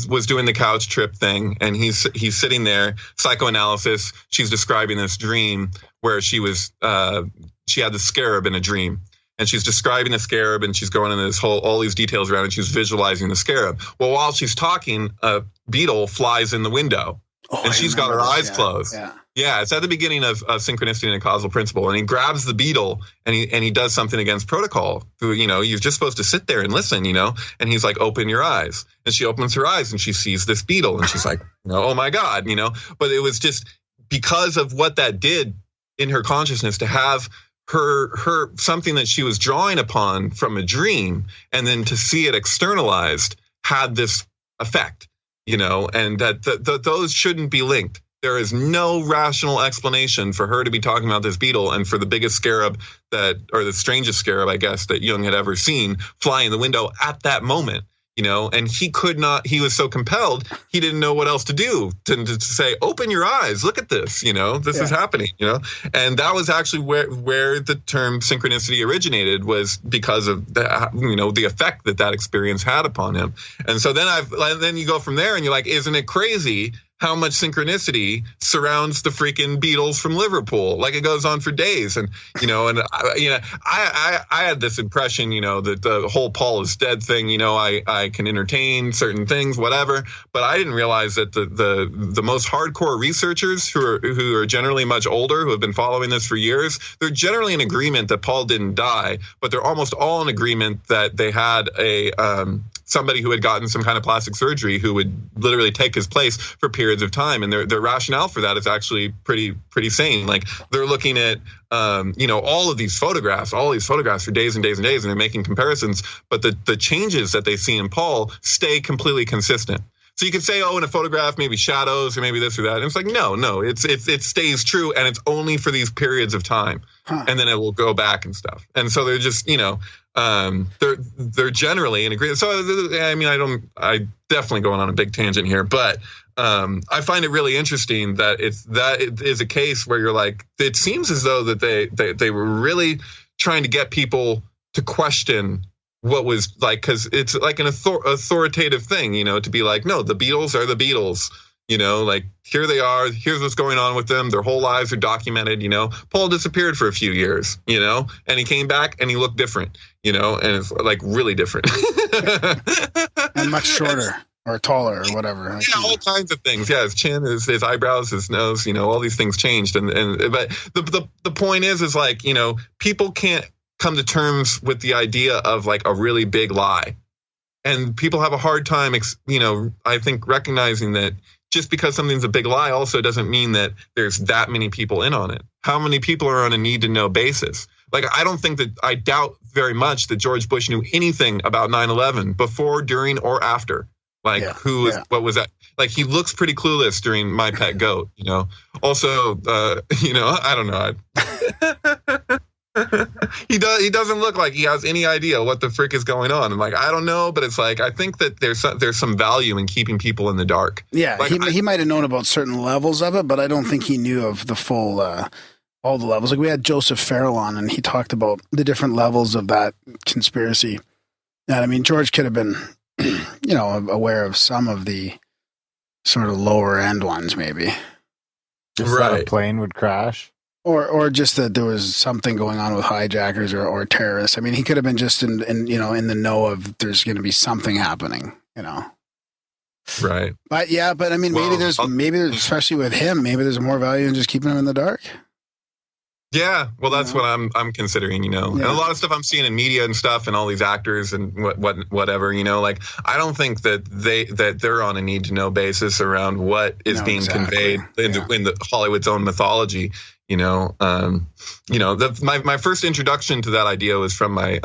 was doing the couch trip thing, and he's sitting there, psychoanalysis. She's describing this dream where she had the scarab in a dream. And she's describing the scarab, and she's going into all these details around it. She's visualizing the scarab. Well, while she's talking, a beetle flies in the window. And she's got her eyes closed. Yeah, it's at the beginning of Synchronicity and a Causal Principle. And he grabs the beetle and he does something against protocol. You're just supposed to sit there and listen, And he's like, open your eyes. And she opens her eyes and she sees this beetle. And she's like, oh my God, But it was just because of what that did in her consciousness to have her something that she was drawing upon from a dream and then to see it externalized had this effect. And that those shouldn't be linked. There is no rational explanation for her to be talking about this beetle and for the biggest scarab or the strangest scarab, I guess, that Jung had ever seen fly in the window at that moment. And he was so compelled, he didn't know what else to do to say, open your eyes, look at this, this is happening, and that was actually where the term synchronicity originated, was because of the effect that experience had upon him. And so then you go from there and you're like, isn't it crazy how much synchronicity surrounds the freaking Beatles from Liverpool? Like it goes on for days. And, I had this impression, that the whole Paul is dead thing, I can entertain certain things, whatever. But I didn't realize that the most hardcore researchers who are generally much older, who have been following this for years, they're generally in agreement that Paul didn't die, but they're almost all in agreement that they had somebody who had gotten some kind of plastic surgery who would literally take his place for periods of time. And their rationale for that is actually pretty sane. Like they're looking at, all of these photographs for days and days and days, and they're making comparisons, but the changes that they see in Paul stay completely consistent. So you could say, in a photograph, maybe shadows or maybe this or that. And it's like, no, it stays true. And it's only for these periods of time. And then it will go back and stuff. And so they're just, they're generally in agreement. So, I definitely going on a big tangent here, but I find it really interesting that it is a case where you're like, it seems as though that they were really trying to get people to question what was like, because it's like an authoritative thing, to be like, no, the Beatles are the Beatles. Like here they are, here's what's going on with them. Their whole lives are documented, Paul disappeared for a few years, and he came back and he looked different, and it's like really different. And much shorter or taller or whatever. All kinds of things. Yeah, his chin, his eyebrows, his nose, all these things changed. But the point is like, people can't come to terms with the idea of like a really big lie. And people have a hard time, I think recognizing that just because something's a big lie also doesn't mean that there's that many people in on it. How many people are on a need to know basis? Like, I doubt very much that George Bush knew anything about 9/11 before, during, or after. Like what was that? Like, he looks pretty clueless during My Pet Goat, you know? Also, you know, I don't know. He doesn't look like he has any idea what the frick is going on. And like, I don't know, but it's like, I think that there's some value in keeping people in the dark. Yeah. Like, he might have known about certain levels of it, but I don't think he knew of the full, all the levels. Like, we had Joseph Farrell on, and he talked about the different levels of that conspiracy. And I mean, George could have been, you know, aware of some of the sort of lower end ones, maybe. Just that a plane would crash. Or just that there was something going on with hijackers or terrorists. I mean, he could have been just in you know, in the know of there's going to be something happening, you know. Right. But yeah, but I mean, maybe there's especially with him, maybe there's more value in just keeping him in the dark. Yeah, well, that's what I'm considering, you know, and a lot of stuff I'm seeing in media and stuff, and all these actors and whatever, you know, like, I don't think that they're on a need to know basis around what is being conveyed in the Hollywood's own mythology. You know, my first introduction to that idea was from my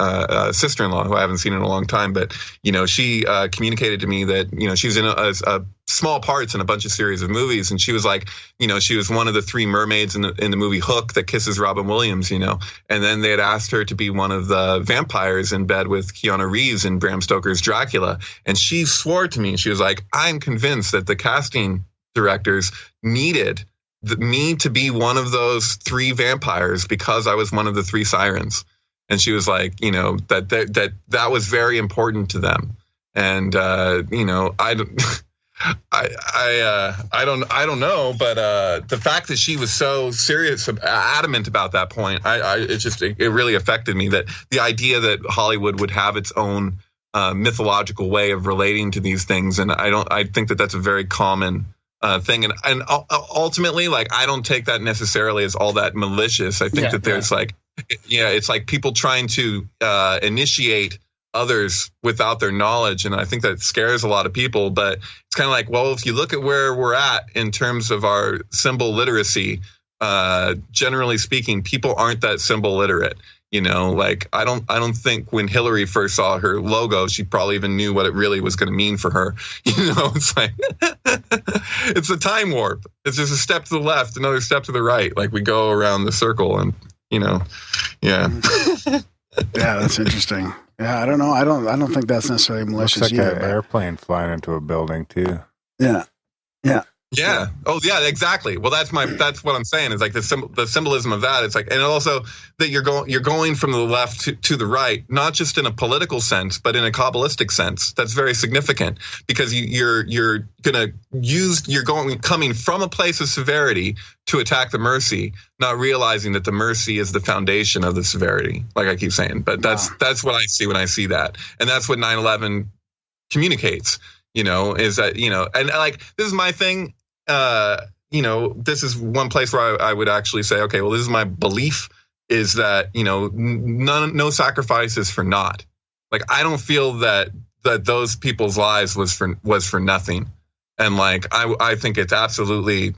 sister-in-law, who I haven't seen in a long time. But, you know, she communicated to me that, you know, she was in a small parts in a bunch of series of movies. And she was like, you know, she was one of the 3 mermaids in the movie Hook that kisses Robin Williams, you know. And then they had asked her to be one of the vampires in bed with Keanu Reeves in Bram Stoker's Dracula. And she swore to me, she was like, I'm convinced that the casting directors needed me to be one of those 3 vampires because I was one of the 3 sirens. And she was like, you know, that was very important to them. And, you know, I don't know, but the fact that she was so serious, adamant about that point, it really affected me, that the idea that Hollywood would have its own mythological way of relating to these things. And I think that that's a very common thing. And ultimately, like, I don't take that necessarily as all that malicious. I think that there's like, it's like people trying to initiate others without their knowledge. And I think that scares a lot of people, but it's kind of like, well, if you look at where we're at in terms of our symbol literacy, generally speaking, people aren't that symbol literate. You know, like, I don't think when Hillary first saw her logo, she probably even knew what it really was going to mean for her. You know, it's like, it's a time warp. It's just a step to the left, another step to the right. Like, we go around the circle, and, you know, yeah. Yeah, that's interesting. Yeah, I don't know. I don't think that's necessarily malicious. Looks like either, an airplane flying into a building too. Yeah. Yeah. Yeah. Oh, yeah. Exactly. Well, that's what I'm saying. Is like the symbolism of that. It's like, and also that you're going from the left to the right, not just in a political sense, but in a Kabbalistic sense. That's very significant, because you're coming from a place of severity to attack the mercy, not realizing that the mercy is the foundation of the severity. Like I keep saying, but that's what I see when I see that, and that's what 9/11 communicates. You know, is that, you know, and like, this is my thing. You know, this is one place where I would actually say, okay, well, this is my belief, is that, you know, no sacrifices for naught. Like, I don't feel that those people's lives was for nothing. And like, I think it's absolutely,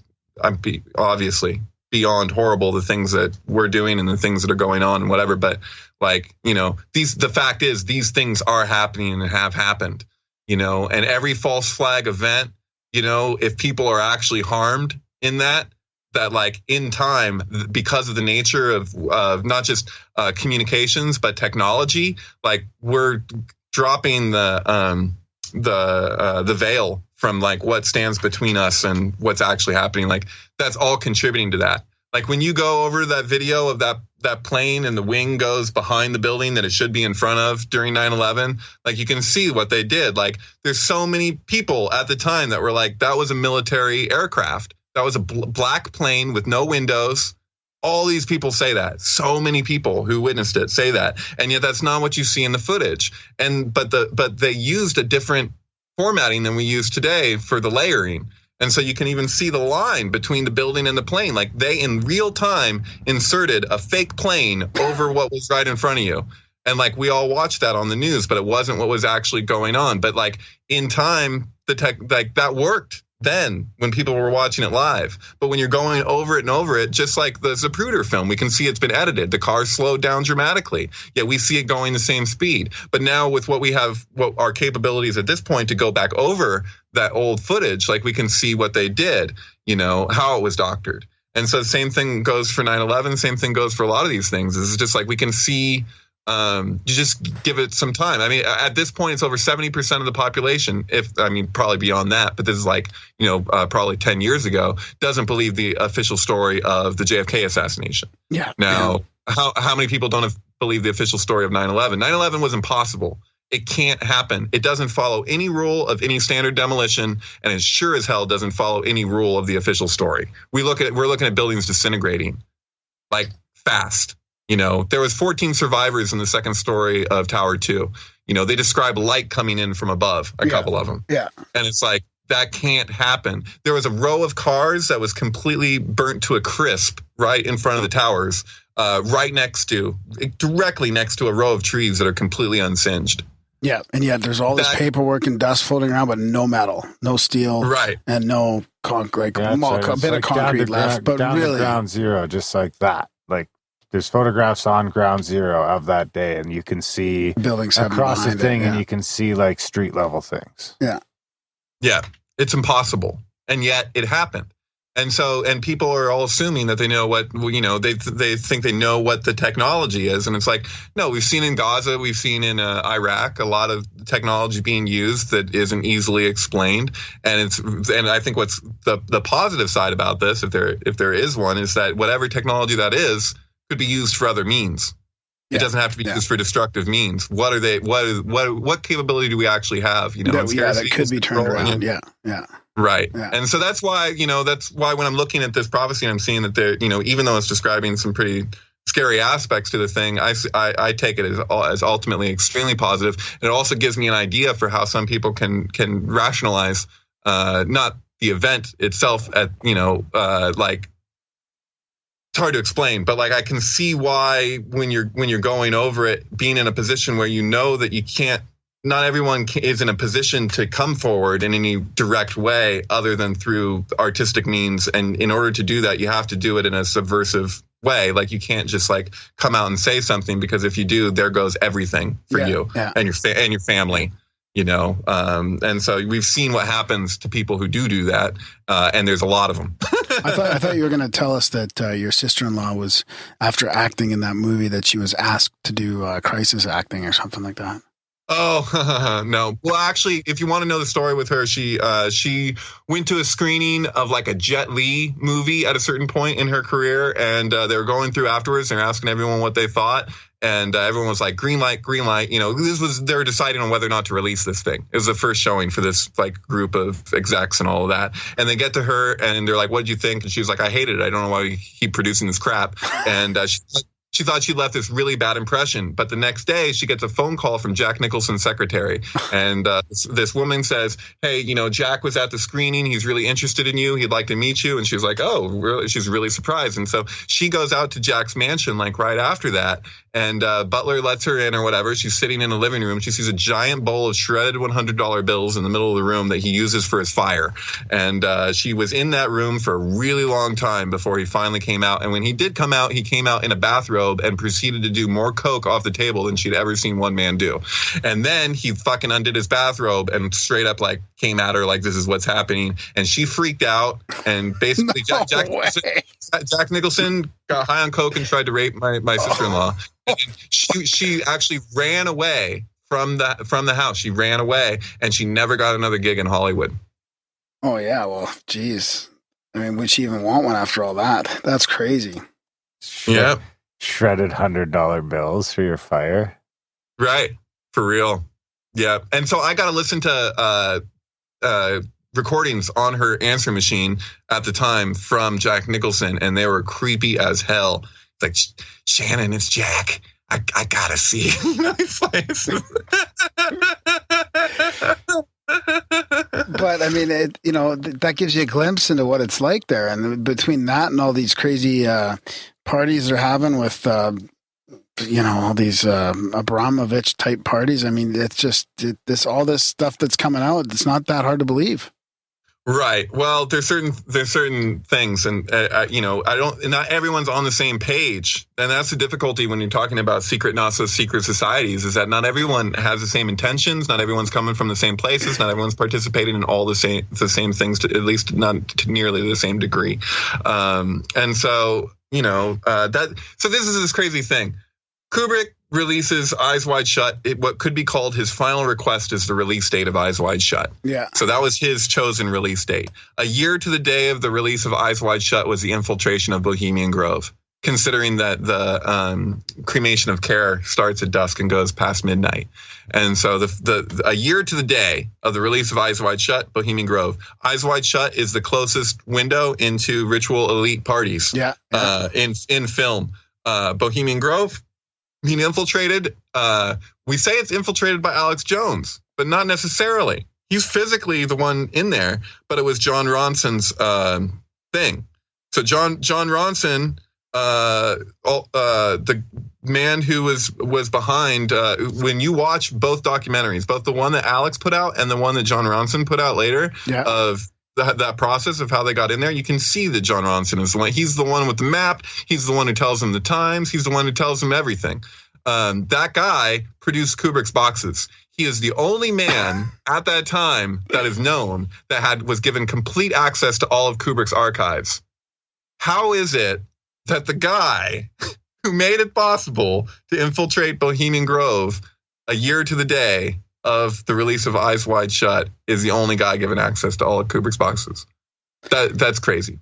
obviously beyond horrible, the things that we're doing and the things that are going on and whatever. But like, you know, the fact is, these things are happening and have happened, you know, and every false flag event, you know, if people are actually harmed in that like, in time, because of the nature of not just communications, but technology, like, we're dropping the veil from like what stands between us and what's actually happening. Like, that's all contributing to that. Like, when you go over that video of that plane and the wing goes behind the building that it should be in front of during 9/11, like, you can see what they did. Like, there's so many people at the time that were like, that was a military aircraft. That was a black plane with no windows. All these people say that. So many people who witnessed it say that. And yet that's not what you see in the footage. But they used a different formatting than we use today for the layering. And so you can even see the line between the building and the plane. Like, they in real time inserted a fake plane over what was right in front of you. And like, we all watched that on the news, but it wasn't what was actually going on. But like, in time, that worked. then when people were watching it live. But when you're going over it and over it, just like the Zapruder film, we can see it's been edited. The car slowed down dramatically, yet we see it going the same speed. But now with what we have, what our capabilities at this point to go back over that old footage, like we can see what they did, how it was doctored. And so the same thing goes for 9/11. Same thing goes for a lot of these things. It's just like we can see. You just give it some time. I mean, at this point, it's over 70% of the population. Probably beyond that, but this is like, probably 10 years ago, doesn't believe the official story of the JFK assassination. Yeah. Now, how many people don't believe the official story of 9/11? 9/11 was impossible. It can't happen. It doesn't follow any rule of any standard demolition, and it sure as hell doesn't follow any rule of the official story. We're looking at buildings disintegrating, like fast. There was 14 survivors in the second story of Tower 2. They describe light coming in from above, a couple of them. Yeah. And it's like, that can't happen. There was a row of cars that was completely burnt to a crisp right in front of the towers, directly next to a row of trees that are completely unsinged. Yeah, and yet there's all this paperwork and dust floating around, but no metal, no steel, right, and no concrete. Yeah, a bit of concrete left, but down really to ground zero, just like that. Like there's photographs on ground zero of that day, and you can see buildings across the thing, and you can see like street level things. Yeah, it's impossible, and yet it happened. And people are all assuming that they know what, they think they know what the technology is. And it's like, no, we've seen in Gaza, we've seen in Iraq, a lot of technology being used that isn't easily explained. And I think what's the positive side about this, if there is one, is that whatever technology that is could be used for other means. It doesn't have to be used for destructive means. What are they? What capability do we actually have? That could be turned around. Yeah. Right. Yeah. And so that's why when I'm looking at this prophecy, I'm seeing that there, even though it's describing some pretty scary aspects to the thing, I take it as ultimately extremely positive. And it also gives me an idea for how some people can rationalize not the event itself it's hard to explain, but like I can see why when you're going over it, being in a position where that you can't, not everyone is in a position to come forward in any direct way other than through artistic means. And in order to do that, you have to do it in a subversive way. Like you can't just like come out and say something, because if you do, there goes everything for you and your family. And so we've seen what happens to people who do that, and there's a lot of them. I thought you were going to tell us that your sister-in-law was, after acting in that movie, that she was asked to do crisis acting or something like that. Oh, no. Well, actually, if you want to know the story with her, she went to a screening of like a Jet Li movie at a certain point in her career, and they were going through afterwards. They're asking everyone what they thought. And everyone was like, green light, green light. They were deciding on whether or not to release this thing. It was the first showing for this like group of execs and all of that. And they get to her and they're like, what did you think? And she was like, I hated it. I don't know why we keep producing this crap. And she thought she left this really bad impression. But the next day she gets a phone call from Jack Nicholson's secretary. And this woman says, hey, Jack was at the screening. He's really interested in you. He'd like to meet you. And she's like, oh, really? She's really surprised. And so she goes out to Jack's mansion like right after that. And Butler lets her in or whatever. She's sitting in a living room. She sees a giant bowl of shredded $100 bills in the middle of the room that he uses for his fire. And she was in that room for a really long time before he finally came out. And when he did come out, he came out in a bathrobe and proceeded to do more coke off the table than she'd ever seen one man do. And then he fucking undid his bathrobe and straight up like came at her like, this is what's happening. And she freaked out. And basically Jack Nicholson got high on coke and tried to rape my sister-in-law. And she actually ran away from the house. She ran away, and she never got another gig in Hollywood. Oh yeah, well, geez. I mean, would she even want one after all that? That's crazy. Yeah, shredded $100 bills for your fire. Right, for real. Yeah, and so I got to listen to recordings on her answer machine at the time from Jack Nicholson, and they were creepy as hell. Like, Shannon, it's Jack. I gotta see his face. But I mean, that gives you a glimpse into what it's like there. And between that and all these crazy parties they're having with, all these Abramovich type parties. I mean, it's just all this stuff that's coming out. It's not that hard to believe. Right. Well, there's certain things, and not everyone's on the same page, and that's the difficulty when you're talking about secret NASA, secret societies, is that not everyone has the same intentions, not everyone's coming from the same places, not everyone's participating in all the same things, at least not to nearly the same degree, and so so this is this crazy thing. Kubrick releases Eyes Wide Shut. What could be called his final request is the release date of Eyes Wide Shut. Yeah. So that was his chosen release date. A year to the day of the release of Eyes Wide Shut was the infiltration of Bohemian Grove, considering that the cremation of care starts at dusk and goes past midnight. And so a year to the day of the release of Eyes Wide Shut, Bohemian Grove. Eyes Wide Shut is the closest window into ritual elite parties. Yeah. In film. Bohemian Grove, being infiltrated, we say it's infiltrated by Alex Jones, but not necessarily. He's physically the one in there, but it was John Ronson's thing. So John Ronson, the man who was behind, when you watch both documentaries, both the one that Alex put out and the one that John Ronson put out later, of that process of how they got in there, you can see that John Ronson is the one. He's the one with the map. He's the one who tells them the times. He's the one who tells them everything. That guy produced Kubrick's boxes. He is the only man at that time that is known that was given complete access to all of Kubrick's archives. How is it that the guy who made it possible to infiltrate Bohemian Grove a year to the day of the release of Eyes Wide Shut is the only guy given access to all of Kubrick's boxes? That's crazy.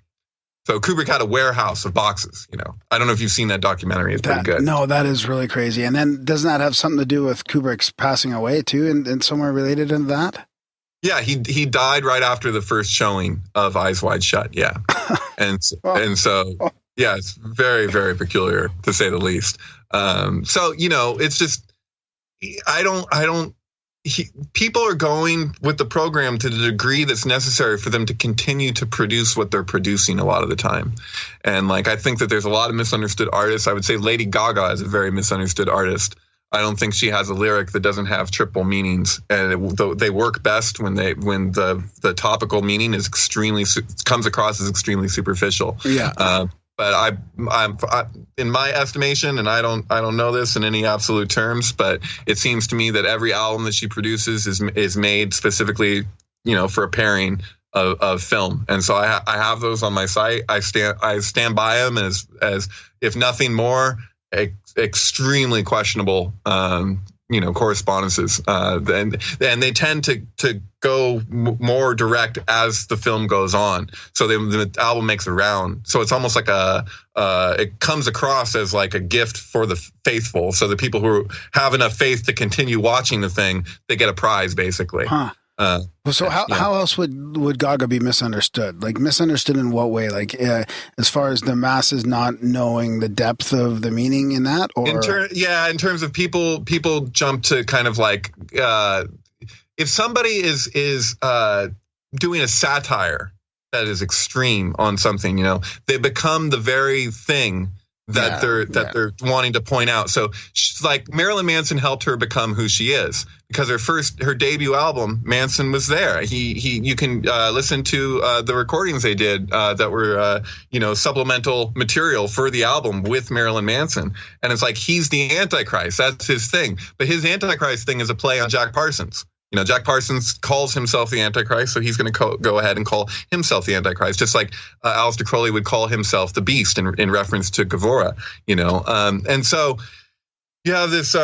So Kubrick had a warehouse of boxes, I don't know if you've seen that documentary. It's pretty good. No, that is really crazy. And then doesn't that have something to do with Kubrick's passing away too, and somewhere related in that? Yeah, he died right after the first showing of Eyes Wide Shut. Yeah. And so yeah, it's very, very peculiar to say the least. So, it's just, people are going with the program to the degree that's necessary for them to continue to produce what they're producing a lot of the time. And I think that there's a lot of misunderstood artists. I would say Lady Gaga is a very misunderstood artist. I don't think she has a lyric that doesn't have triple meanings, and they work best when the topical meaning is comes across as extremely superficial. Yeah. But I, in my estimation, and I don't know this in any absolute terms, but it seems to me that every album that she produces is made specifically, for a pairing of film. And so I have those on my site. I stand by them as if nothing more, extremely questionable, correspondences. And they tend to go more direct as the film goes on. So the album makes a round. So it's almost like it comes across as like a gift for the faithful. So the people who have enough faith to continue watching the thing, they get a prize basically. Huh. So how else would Gaga be misunderstood? Like misunderstood in what way? Like as far as the masses not knowing the depth of the meaning in that, or in terms of people jump to kind of like if somebody is doing a satire that is extreme on something, they become the very thing that they're wanting to point out. So like Marilyn Manson helped her become who she is because her debut album, Manson was there. You can listen to the recordings they did that were supplemental material for the album with Marilyn Manson, and it's like he's the Antichrist. That's his thing, but his Antichrist thing is a play on Jack Parsons. Jack Parsons calls himself the Antichrist, so he's going to go ahead and call himself the Antichrist, just like Aleister Crowley would call himself the Beast in reference to Gavora, And so you have this,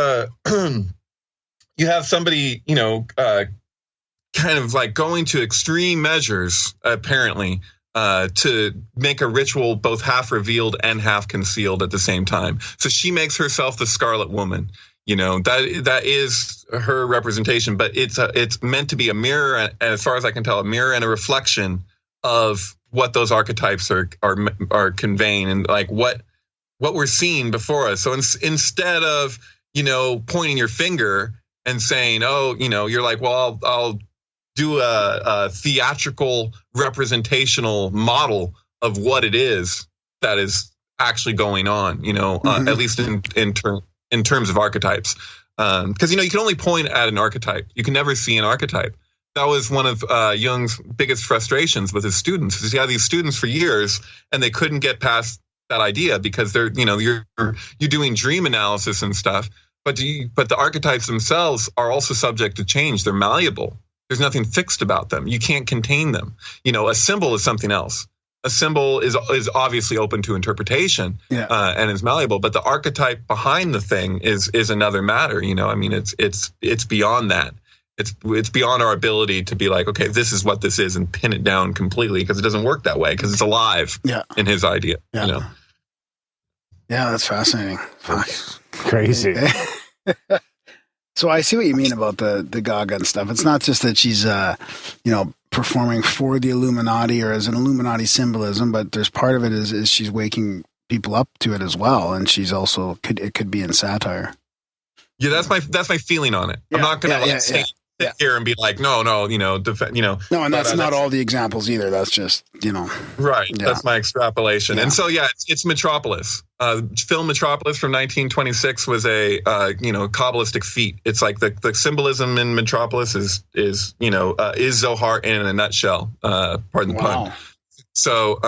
you have somebody, kind of like going to extreme measures, apparently, to make a ritual both half revealed and half concealed at the same time. So she makes herself the Scarlet Woman. That is her representation, but it's meant to be a mirror, and as far as I can tell, a mirror and a reflection of what those archetypes are conveying, and like what we're seeing before us. So instead of pointing your finger and saying, oh, you're like, well, I'll do a theatrical representational model of what it is that is actually going on. At least in terms of archetypes, because you can only point at an archetype. You can never see an archetype. that was one of Jung's biggest frustrations with his students. Is he had these students for years, and they couldn't get past that idea because they're, you're doing dream analysis and stuff, but the archetypes themselves are also subject to change. They're malleable. There's nothing fixed about them. You can't contain them. A symbol is something else. A symbol is obviously open to interpretation, and is malleable, but the archetype behind the thing is another matter. It's beyond that. It's beyond our ability to be like, okay, this is what this is and pin it down completely, because it doesn't work that way, because it's alive in his idea. Yeah, that's fascinating. Fuck. Crazy. So I see what you mean about the Gaga and stuff. It's not just that she's performing for the Illuminati or as an Illuminati symbolism, but there's part of it is she's waking people up to it as well, and she's also it could be in satire. Yeah, that's my feeling on it. I'm not going to sit here and be like, no, No, and that's not all the examples either. That's just, Right. Yeah. That's my extrapolation. Yeah. And so, it's Metropolis. Film Metropolis from 1926 was a, Kabbalistic feat. It's like the symbolism in Metropolis is Zohar in a nutshell. Pardon the pun. So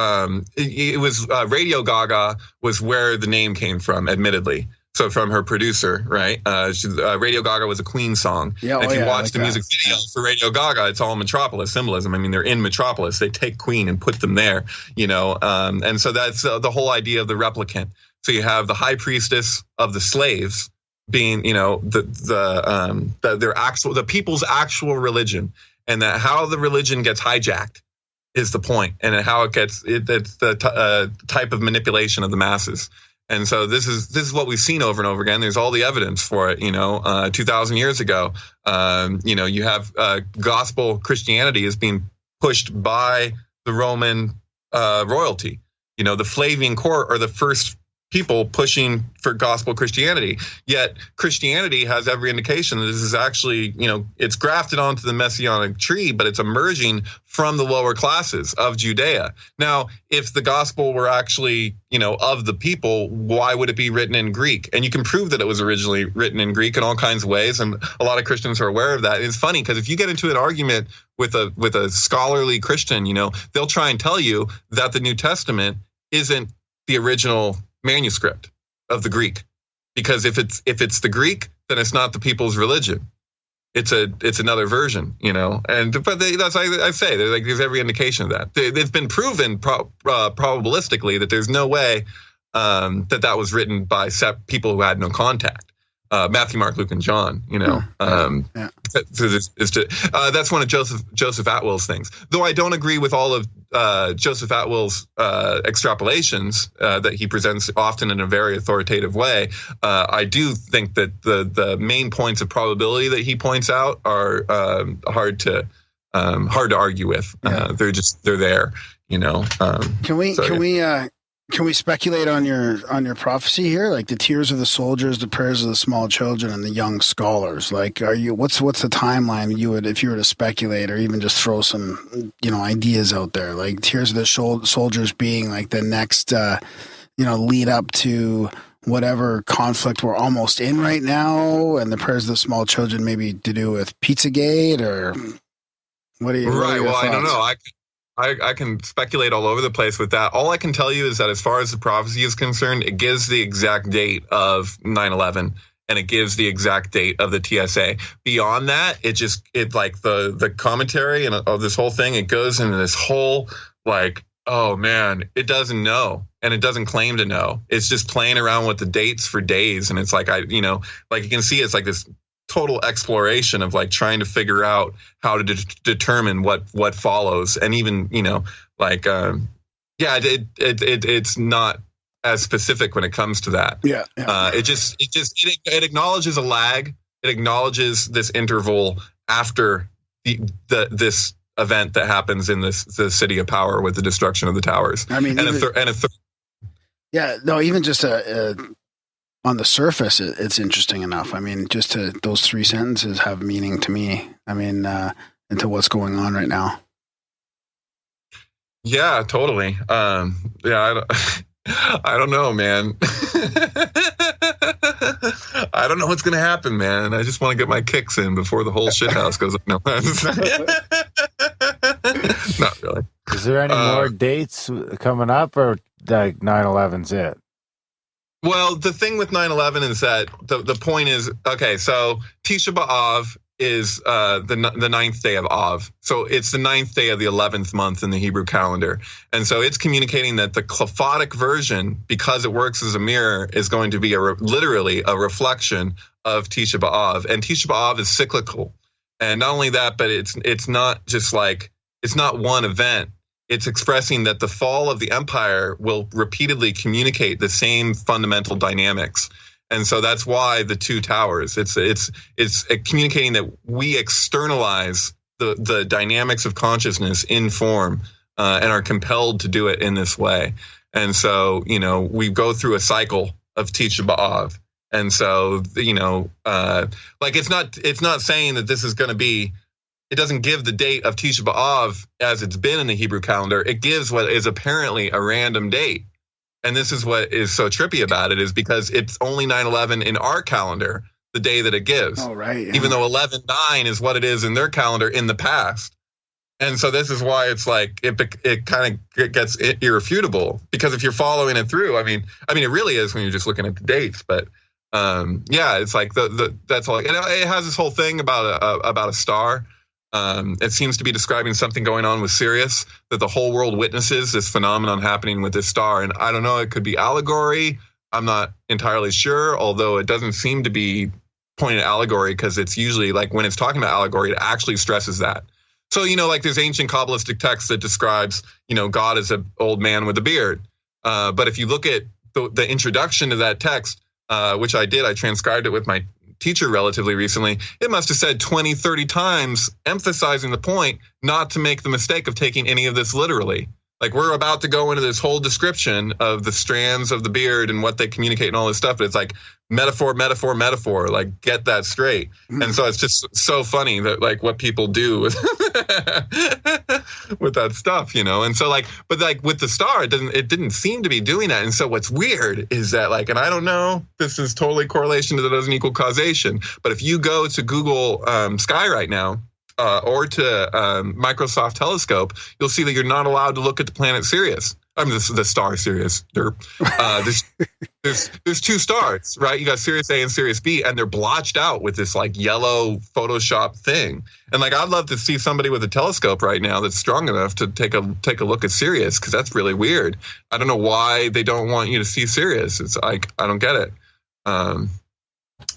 it was Radio Gaga was where the name came from, admittedly. So from her producer, right? Radio Gaga was a Queen song. Yeah, if you watch the music video for Radio Gaga, it's all Metropolis symbolism. I mean, they're in Metropolis. They take Queen and put them there, and so that's the whole idea of the replicant. So you have the high priestess of the slaves being, the people's actual religion, and that how the religion gets hijacked is the point, and how it gets it's the type of manipulation of the masses. And so this is what we've seen over and over again. There's all the evidence for it. 2,000 years ago, you have gospel Christianity is being pushed by the Roman royalty. The Flavian court are the first people pushing for gospel Christianity. Yet Christianity has every indication that this is actually, it's grafted onto the messianic tree, but it's emerging from the lower classes of Judea. Now, if the gospel were actually, of the people, why would it be written in Greek? And you can prove that it was originally written in Greek in all kinds of ways. And a lot of Christians are aware of that. It's funny because if you get into an argument with a scholarly Christian, they'll try and tell you that the New Testament isn't the original manuscript of the Greek, because if it's the Greek, then it's not the people's religion. It's another version, but that's I say there's every indication of that. It's been proven probabilistically that there's no way that was written by people who had no contact. Matthew, Mark, Luke, and John, that's one of Joseph Atwill's things. Though I don't agree with all of Joseph Atwill's extrapolations that he presents often in a very authoritative way. I do think that the main points of probability that he points out are hard to argue with. They're there, Can we speculate on your prophecy here? Like the tears of the soldiers, the prayers of the small children, and the young scholars. Like, what's the timeline if you were to speculate or even just throw some, ideas out there? Like tears of the soldiers being like the next, lead up to whatever conflict we're almost in right now, and the prayers of the small children maybe to do with Pizzagate, or what do you? Right. Well, I don't know. I can speculate all over the place with that. All I can tell you is that as far as the prophecy is concerned, it gives the exact date of 9/11 and it gives the exact date of the TSA. Beyond that, it like the commentary and of this whole thing, it goes into this whole like, oh man, it doesn't know and it doesn't claim to know. It's just playing around with the dates for days, and it's like like you can see, it's like this total exploration of like trying to figure out how to determine what follows, and even it's not as specific when it comes to that. It acknowledges a lag. It acknowledges this interval after this event that happens in the City of Power with the destruction of the towers. I mean, even just on the surface, it's interesting enough. I mean, just those three sentences have meaning to me. I mean, into what's going on right now. Yeah, totally. I don't know, man. I don't know what's going to happen, man. I just want to get my kicks in before the whole shithouse goes up. No, not really. Is there any more dates coming up, or like 9/11's it? Well, the thing with 9/11 is that the point is, okay, so Tisha B'Av is the ninth day of Av. So it's the ninth day of the 11th month in the Hebrew calendar. And so it's communicating that the Qaphotic version, because it works as a mirror, is going to be literally a reflection of Tisha B'Av. And Tisha B'Av is cyclical. And not only that, but it's not just like, it's not one event. It's expressing that the fall of the empire will repeatedly communicate the same fundamental dynamics. And so that's why the two towers. It's communicating that we externalize the dynamics of consciousness in form and are compelled to do it in this way. And so, we go through a cycle of Tisha B'Av. And so, like it's not saying that this is going to be. It doesn't give the date of Tisha B'Av as it's been in the Hebrew calendar. It gives what is apparently a random date. And this is what is so trippy about it, is because it's only 9/11 in our calendar, the day that it gives. Oh, right. Yeah. Even though 11/9 is what it is in their calendar in the past. And so this is why it's like it kind of gets irrefutable, because if you're following it through, I mean it really is when you're just looking at the dates. But it's like that's all. And it has this whole thing about a star. It seems to be describing something going on with Sirius, that the whole world witnesses this phenomenon happening with this star. And I don't know, it could be allegory. I'm not entirely sure, although it doesn't seem to be pointing at allegory, because it's usually like when it's talking about allegory, it actually stresses that. So, like there's ancient Kabbalistic text that describes, God as an old man with a beard. But if you look at the introduction to that text, which I did, I transcribed it with my teacher relatively recently, it must have said 20, 30 times, emphasizing the point not to make the mistake of taking any of this literally. Like, we're about to go into this whole description of the strands of the beard and what they communicate and all this stuff, but it's like metaphor, metaphor, metaphor, like, get that straight. And so it's just so funny that, like, what people do with, with that stuff, and so, like, but like with the star, it didn't seem to be doing that. And so what's weird is that, like, and I don't know, this is totally correlation that doesn't equal causation, but if you go to Google Sky right now, or to Microsoft Telescope, you'll see that you're not allowed to look at the planet Sirius. I mean, the star Sirius. There's two stars, right? You got Sirius A and Sirius B, and they're blotched out with this like yellow Photoshop thing. And like, I'd love to see somebody with a telescope right now that's strong enough to take a look at Sirius, because that's really weird. I don't know why they don't want you to see Sirius. It's like, I don't get it.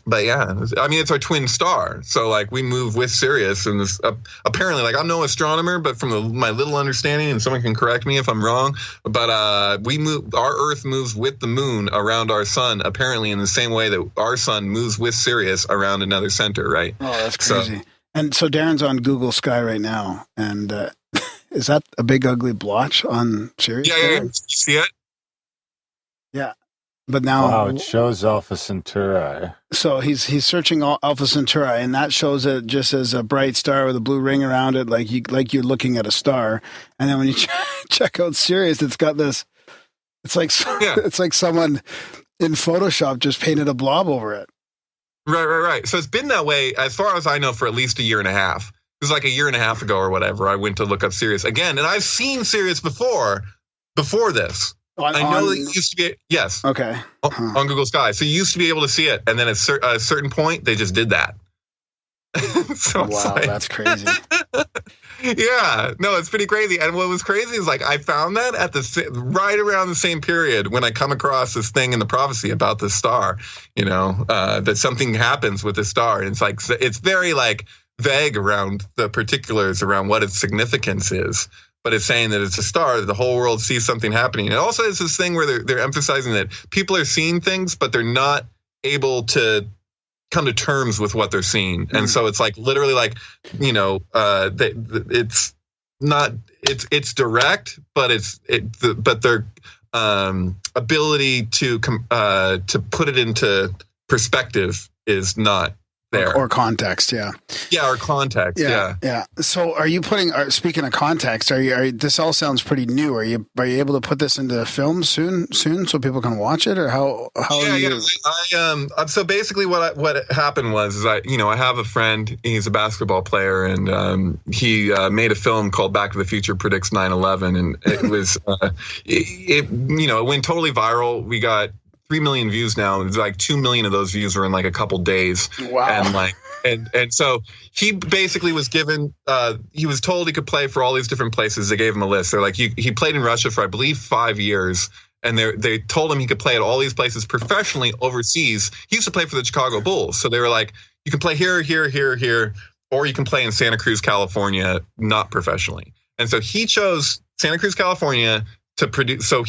But yeah, I mean, it's our twin star. So like, we move with Sirius, and this, apparently, like, I'm no astronomer, but from my little understanding, and someone can correct me if I'm wrong, but our Earth moves with the moon around our sun, apparently in the same way that our sun moves with Sirius around another center, right? Oh, that's crazy. And so Darren's on Google Sky right now, and is that a big ugly blotch on Sirius? Yeah. You see it? Yeah. But now, it shows Alpha Centauri. So he's searching Alpha Centauri, and that shows it just as a bright star with a blue ring around it, like you're looking at a star. And then when you check out Sirius, it's got this. It's like It's like someone in Photoshop just painted a blob over it. Right. So it's been that way, as far as I know, for at least a year and a half. It was like a year and a half ago or whatever. I went to look up Sirius again, and I've seen Sirius before this. I know that you used to be, yes. Okay. On Google Sky. So you used to be able to see it, and then at a certain point, they just did that. So wow, that's crazy. Yeah. No, it's pretty crazy. And what was crazy is, like, I found that at right around the same period when I come across this thing in the prophecy about this star, that something happens with this star. And it's like, it's very, like, vague around the particulars around what its significance is. But it's saying that it's a star, that the whole world sees something happening. And also it's this thing where they're emphasizing that people are seeing things, but they're not able to come to terms with what they're seeing. Mm-hmm. And so it's like literally like, it's not, it's direct, but but their ability to put it into perspective is not there. Or context, yeah. Yeah, or context, yeah. So are you putting, speaking of context, this all sounds pretty new. Are you able to put this into film soon so people can watch it, or how are you? So basically what happened was I have a friend, he's a basketball player, and he made a film called Back to the Future Predicts 9/11, and it was, it went totally viral. We got 3 million views now. It's like 2 million of those views were in like a couple days. Wow. And so he basically was given, he was told he could play for all these different places. They gave him a list. They're like, he played in Russia for, I believe, 5 years. And they told him he could play at all these places professionally overseas. He used to play for the Chicago Bulls. So they were like, you can play here, or you can play in Santa Cruz, California, not professionally. And so he chose Santa Cruz, California, to produce, so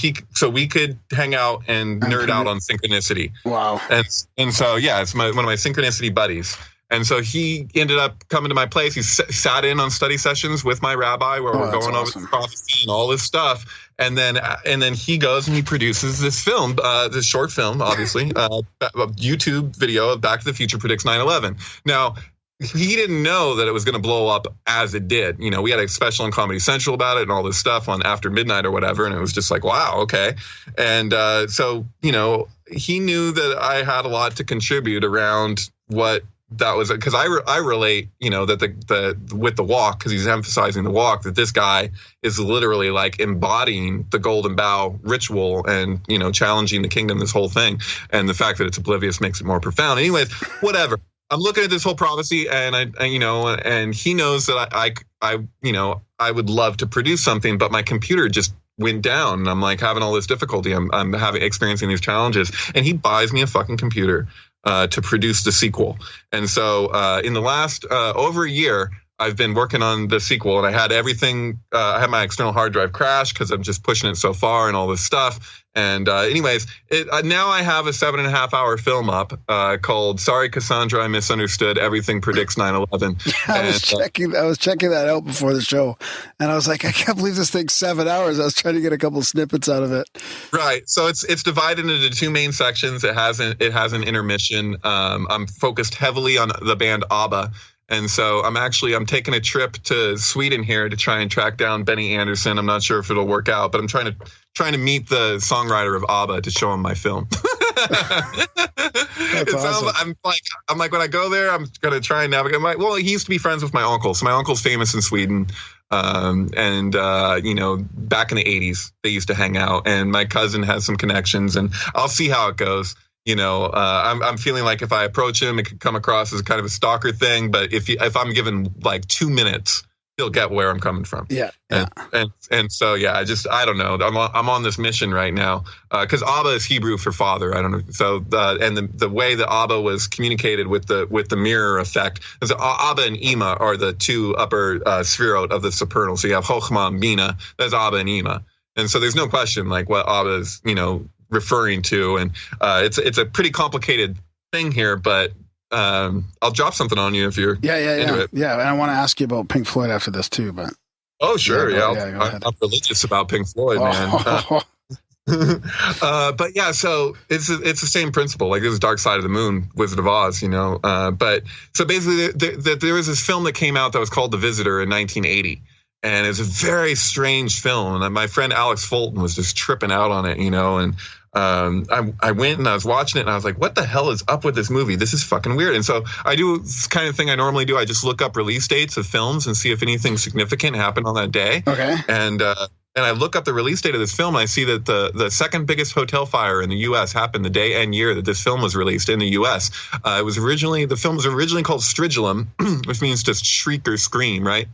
we could hang out and nerd out on Synchronicity. Wow. And so it's one of my Synchronicity buddies. And so he ended up coming to my place. He sat in on study sessions with my rabbi where we're going over the prophecy and all this stuff. And then he goes and he produces this film, this short film, obviously, a YouTube video of Back to the Future Predicts 9/11. Now, he didn't know that it was going to blow up as it did. We had a special on Comedy Central about it and all this stuff on After Midnight or whatever. And it was just like, wow, okay. And so he knew that I had a lot to contribute around what that was, because I relate, that with the walk, because he's emphasizing the walk, that this guy is literally like embodying the Golden Bough ritual and, challenging the kingdom, this whole thing. And the fact that it's oblivious makes it more profound. Anyways, whatever. I'm looking at this whole prophecy, and and he knows that I would love to produce something, but my computer just went down, and I'm like having all this difficulty. I'm experiencing these challenges, and he buys me a fucking computer to produce the sequel. And so in the last over a year, I've been working on the sequel, and I had everything. I had my external hard drive crash because I'm just pushing it so far and all this stuff. And anyways, now I have a 7.5 hour film up called "Sorry, Cassandra, I Misunderstood. Everything Predicts 9/11." I was checking that out before the show, and I was like, I can't believe this thing's 7 hours. I was trying to get a couple snippets out of it. Right. So it's divided into 2 main sections. It has an intermission. I'm focused heavily on the band ABBA. And so I'm taking a trip to Sweden here to try and track down Benny Andersson. I'm not sure if it'll work out, but I'm trying to meet the songwriter of ABBA to show him my film. That's awesome. I'm like, when I go there, I'm going to try and navigate he used to be friends with my uncle. So my uncle's famous in Sweden. Back in the 80s, they used to hang out, and my cousin has some connections, and I'll see how it goes. I'm feeling like if I approach him, it could come across as kind of a stalker thing. But if I'm given like 2 minutes, he'll get where I'm coming from. Yeah. And so I don't know. I'm on this mission right now because Abba is Hebrew for father. I don't know. So the way that Abba was communicated with the mirror effect is Abba and Ima are the 2 upper sphirot of the supernal. So you have Chochmah and Bina. That's Abba and Ima. And so there's no question like what Abba is referring to, and it's a pretty complicated thing here, but I'll drop something on you if you're into it. Yeah, and I want to ask you about Pink Floyd after this too, but oh sure, I'm religious about Pink Floyd, man. But yeah, so it's the same principle. Like this is Dark Side of the Moon, Wizard of Oz, but so basically there was this film that came out that was called The Visitor in 1980. And it's a very strange film. And my friend Alex Fulton was just tripping out on it, and I went and I was watching it and I was like, what the hell is up with this movie? This is fucking weird. And so I do this kind of thing I normally do. I just look up release dates of films and see if anything significant happened on that day. Okay. And I look up the release date of this film and I see that the second biggest hotel fire in the U.S. happened the day and year that this film was released in the U.S. The film was originally called Stridulum, which means to shriek or scream, right?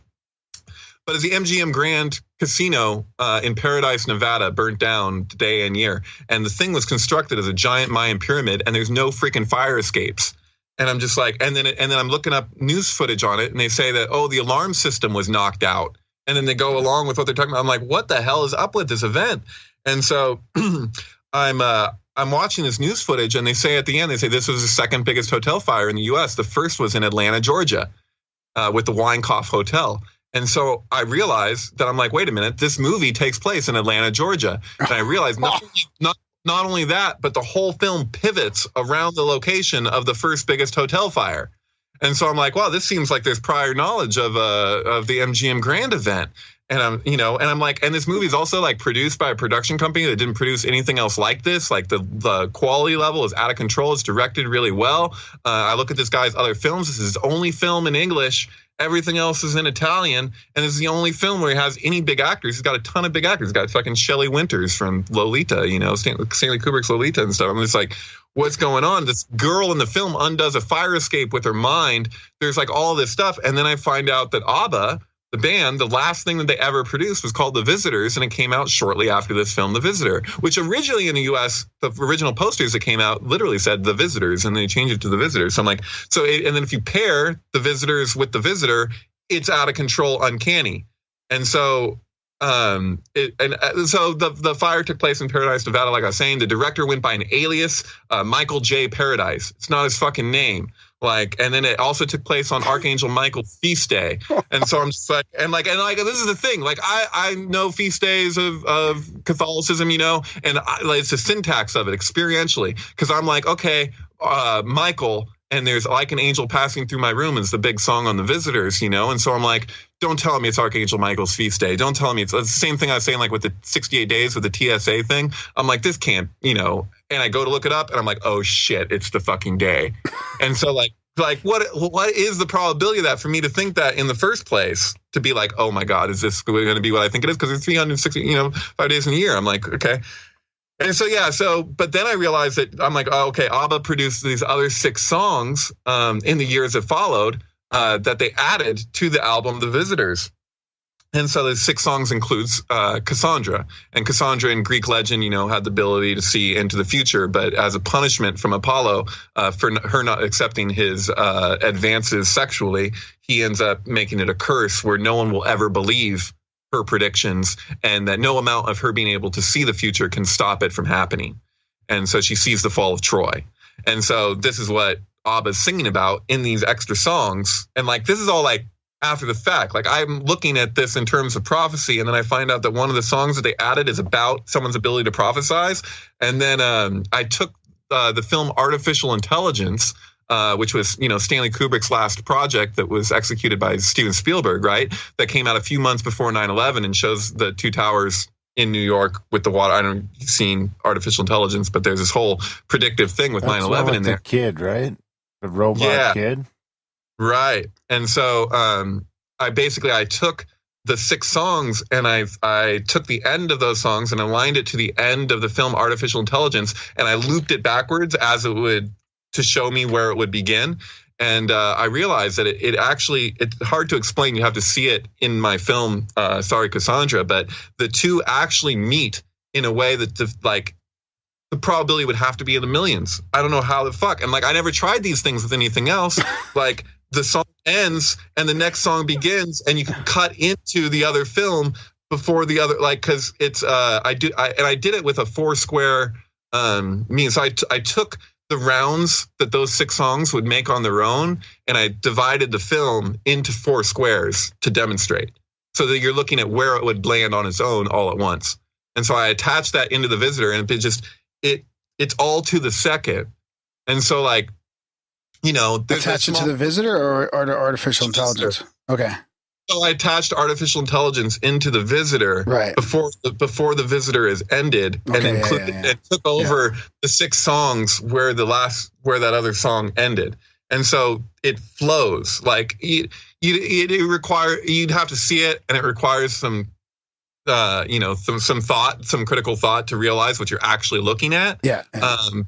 But as the MGM Grand Casino in Paradise, Nevada, burnt down day and year, and the thing was constructed as a giant Mayan pyramid, and there's no freaking fire escapes. And I'm just like, and then I'm looking up news footage on it, and they say that the alarm system was knocked out, and then they go along with what they're talking about. I'm like, what the hell is up with this event? And so I'm watching this news footage, and they say at the end, this was the second biggest hotel fire in the U.S. The first was in Atlanta, Georgia, with the Weinkauf Hotel. And so I realized that I'm like, wait a minute, this movie takes place in Atlanta, Georgia. And I realized not only that, but the whole film pivots around the location of the first biggest hotel fire. And so I'm like, wow, this seems like there's prior knowledge of the MGM Grand event. And I'm like, and this movie is also like produced by a production company that didn't produce anything else like this. Like the quality level is out of control. It's directed really well. I look at this guy's other films. This is his only film in English. Everything else is in Italian. And this is the only film where he has any big actors. He's got a ton of big actors. He's got fucking Shelley Winters from Lolita, Stanley Kubrick's Lolita and stuff. I'm just like, what's going on? This girl in the film undoes a fire escape with her mind. There's like all this stuff. And then I find out that ABBA, the band, the last thing that they ever produced was called The Visitors, and it came out shortly after this film, The Visitor, which originally in the U.S., the original posters that came out literally said The Visitors, and they changed it to The Visitors. So I'm like, and then if you pair The Visitors with The Visitor, it's out of control, uncanny. And so the fire took place in Paradise, Nevada, like I was saying. The director went by an alias, Michael J. Paradise. It's not his fucking name. And then it also took place on Archangel Michael's feast day. And so I'm just like, and this is the thing. Like, I know feast days of Catholicism, and it's the syntax of it experientially. Because I'm like, okay, Michael, and there's like an angel passing through my room is the big song on The Visitors, And so I'm like, don't tell me it's Archangel Michael's feast day. Don't tell me it's the same thing I was saying, like with the 68 days with the TSA thing. I'm like, this can't, and I go to look it up and I'm like, oh shit, it's the fucking day. And so like what is the probability of that for me to think that in the first place, to be like, oh my God, is this going to be what I think it is? Because it's 360, 5 days in a year. I'm like, okay. And so, but then I realized that I'm like, oh, okay, ABBA produced these other 6 songs in the years that followed that they added to the album, The Visitors. And so the 6 songs includes Cassandra. And Cassandra in Greek legend, had the ability to see into the future. But as a punishment from Apollo for her not accepting his advances sexually, he ends up making it a curse where no one will ever believe her predictions, and that no amount of her being able to see the future can stop it from happening. And so she sees the fall of Troy. And so this is what ABBA's singing about in these extra songs. And like, this is all like after the fact. Like, I'm looking at this in terms of prophecy, and then I find out that one of the songs that they added is about someone's ability to prophesize. And then I took the film Artificial Intelligence, which was, Stanley Kubrick's last project that was executed by Steven Spielberg, right? That came out a few months before 9/11 and shows the 2 towers in New York with the water. I don't know if you've seen Artificial Intelligence, but there's this whole predictive thing with 9/11 in there. The kid, right? The robot kid. Right. And so I took the 6 songs and I took the end of those songs and aligned it to the end of the film Artificial Intelligence, and I looped it backwards as it would, to show me where it would begin. And I realized that it's hard to explain. You have to see it in my film, Sorry, Cassandra, but the two actually meet in a way that the probability would have to be in the millions. I don't know how the fuck. And like, I never tried these things with anything else. Like, the song ends and the next song begins, and you can cut into the other film before the other, like, cause it's, I did it with a 4-square mean. So I took the rounds that those 6 songs would make on their own, and I divided the film into 4 squares to demonstrate, so that you're looking at where it would land on its own all at once. And so I attached that into The Visitor, and it's all to the second. And so, like, attach it to The Visitor or to Artificial Intelligence? Okay. So I attached Artificial Intelligence into The Visitor before the Visitor is ended, and included and took over the 6 songs where that other song ended. And so it flows like you'd have to see it, and it requires some some thought, some critical thought to realize what you're actually looking at. Yeah.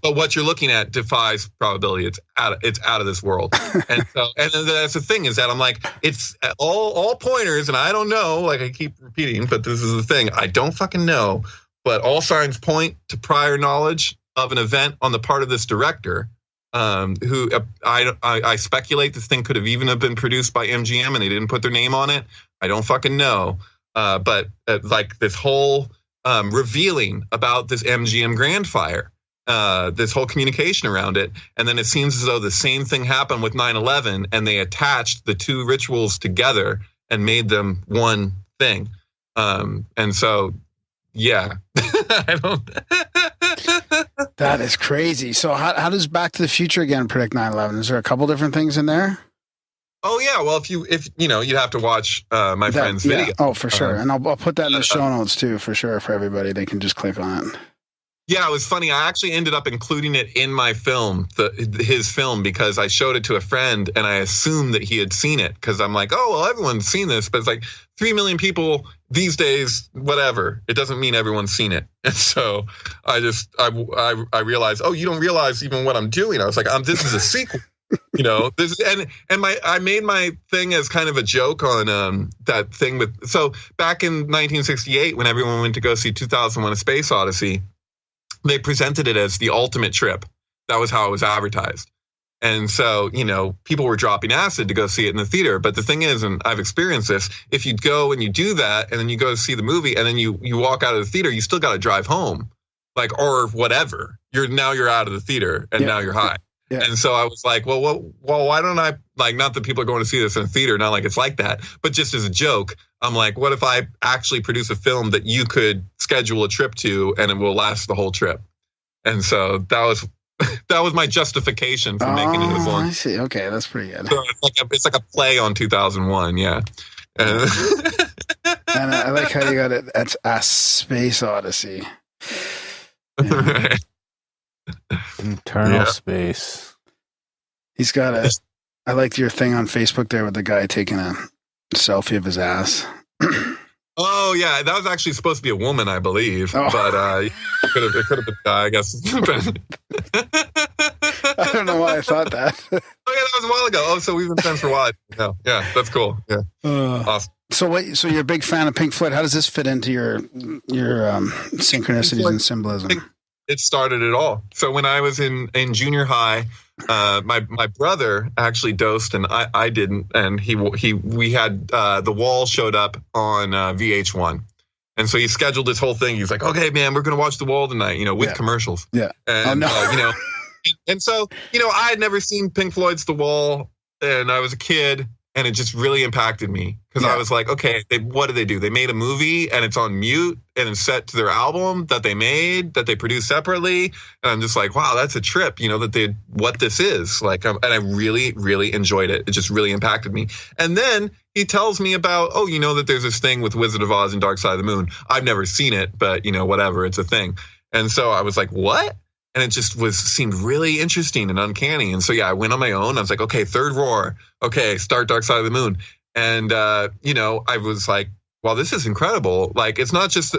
But what you're looking at defies probability. It's out of this world. And that's the thing, is that I'm like, it's all pointers, and I don't know, like I keep repeating, but this is the thing. I don't fucking know, but all signs point to prior knowledge of an event on the part of this director, who I speculate this thing could have even been produced by MGM and they didn't put their name on it. I don't fucking know. But like this whole revealing about this MGM Grand Fire, this whole communication around it. And then it seems as though the same thing happened with 9/11, and they attached the 2 rituals together and made them one thing. And so, yeah, I don't. That is crazy. So how does Back to the Future again predict 9/11? Is there a couple different things in there? Oh yeah, well if you'd have to watch my friend's video. Oh, for sure, and I'll put that in the show notes too, for sure, for everybody. They can just click on it. Yeah, it was funny. I actually ended up including it in my film, his film, because I showed it to a friend and I assumed that he had seen it because I'm like, oh, well, everyone's seen this, but it's like 3 million people these days, whatever. It doesn't mean everyone's seen it. And so I realized, oh, you don't realize even what I'm doing. I was like, this is a sequel. I made my thing as kind of a joke on that thing so back in 1968 when everyone went to go see 2001: A Space Odyssey, they presented it as the ultimate trip. That was how it was advertised. And so, people were dropping acid to go see it in the theater. But the thing is, and I've experienced this, if you go and you do that and then you go see the movie and then you walk out of the theater, you still got to drive home, or whatever. You're out of the theater and now you're high. Yeah. And so I was like, well, why don't I, not that people are going to see this in a theater, not like it's like that, but just as a joke, I'm like, what if I actually produce a film that you could schedule a trip to and it will last the whole trip? And so that was my justification for making it as long. I see. Okay, that's pretty good. So it's like a play on 2001, yeah. And I like how you got it. That's A Space Odyssey. Yeah. Right. Internal space. He's got I liked your thing on Facebook there with the guy taking a selfie of his ass. Oh yeah, that was actually supposed to be a woman, I believe, but it could have been a guy, I guess. I don't know why I thought that. Oh yeah, that was a while ago. Oh, so we've been friends for a while. Yeah, that's cool. Yeah, awesome. So you're a big fan of Pink Floyd. How does this fit into your synchronicities and symbolism? It started it all. So when I was in junior high, my brother actually dosed and I didn't, and we had The Wall showed up on VH1, and so he scheduled this whole thing. He's like, okay, man, we're gonna watch The Wall tonight, with commercials. Yeah. And and so I had never seen Pink Floyd's The Wall, and I was a kid. And it just really impacted me because I was like, okay, what did they do? They made a movie and it's on mute and it's set to their album that they made, that they produced separately. And I'm just like, wow, that's a trip, what this is. And I really, really enjoyed it. It just really impacted me. And then he tells me about, that there's this thing with Wizard of Oz and Dark Side of the Moon. I've never seen it, but, whatever, it's a thing. And so I was like, what? And it just seemed really interesting and uncanny. And so, I went on my own. I was like, okay, third roar. Okay, start Dark Side of the Moon. And, I was like, well, this is incredible. It's not just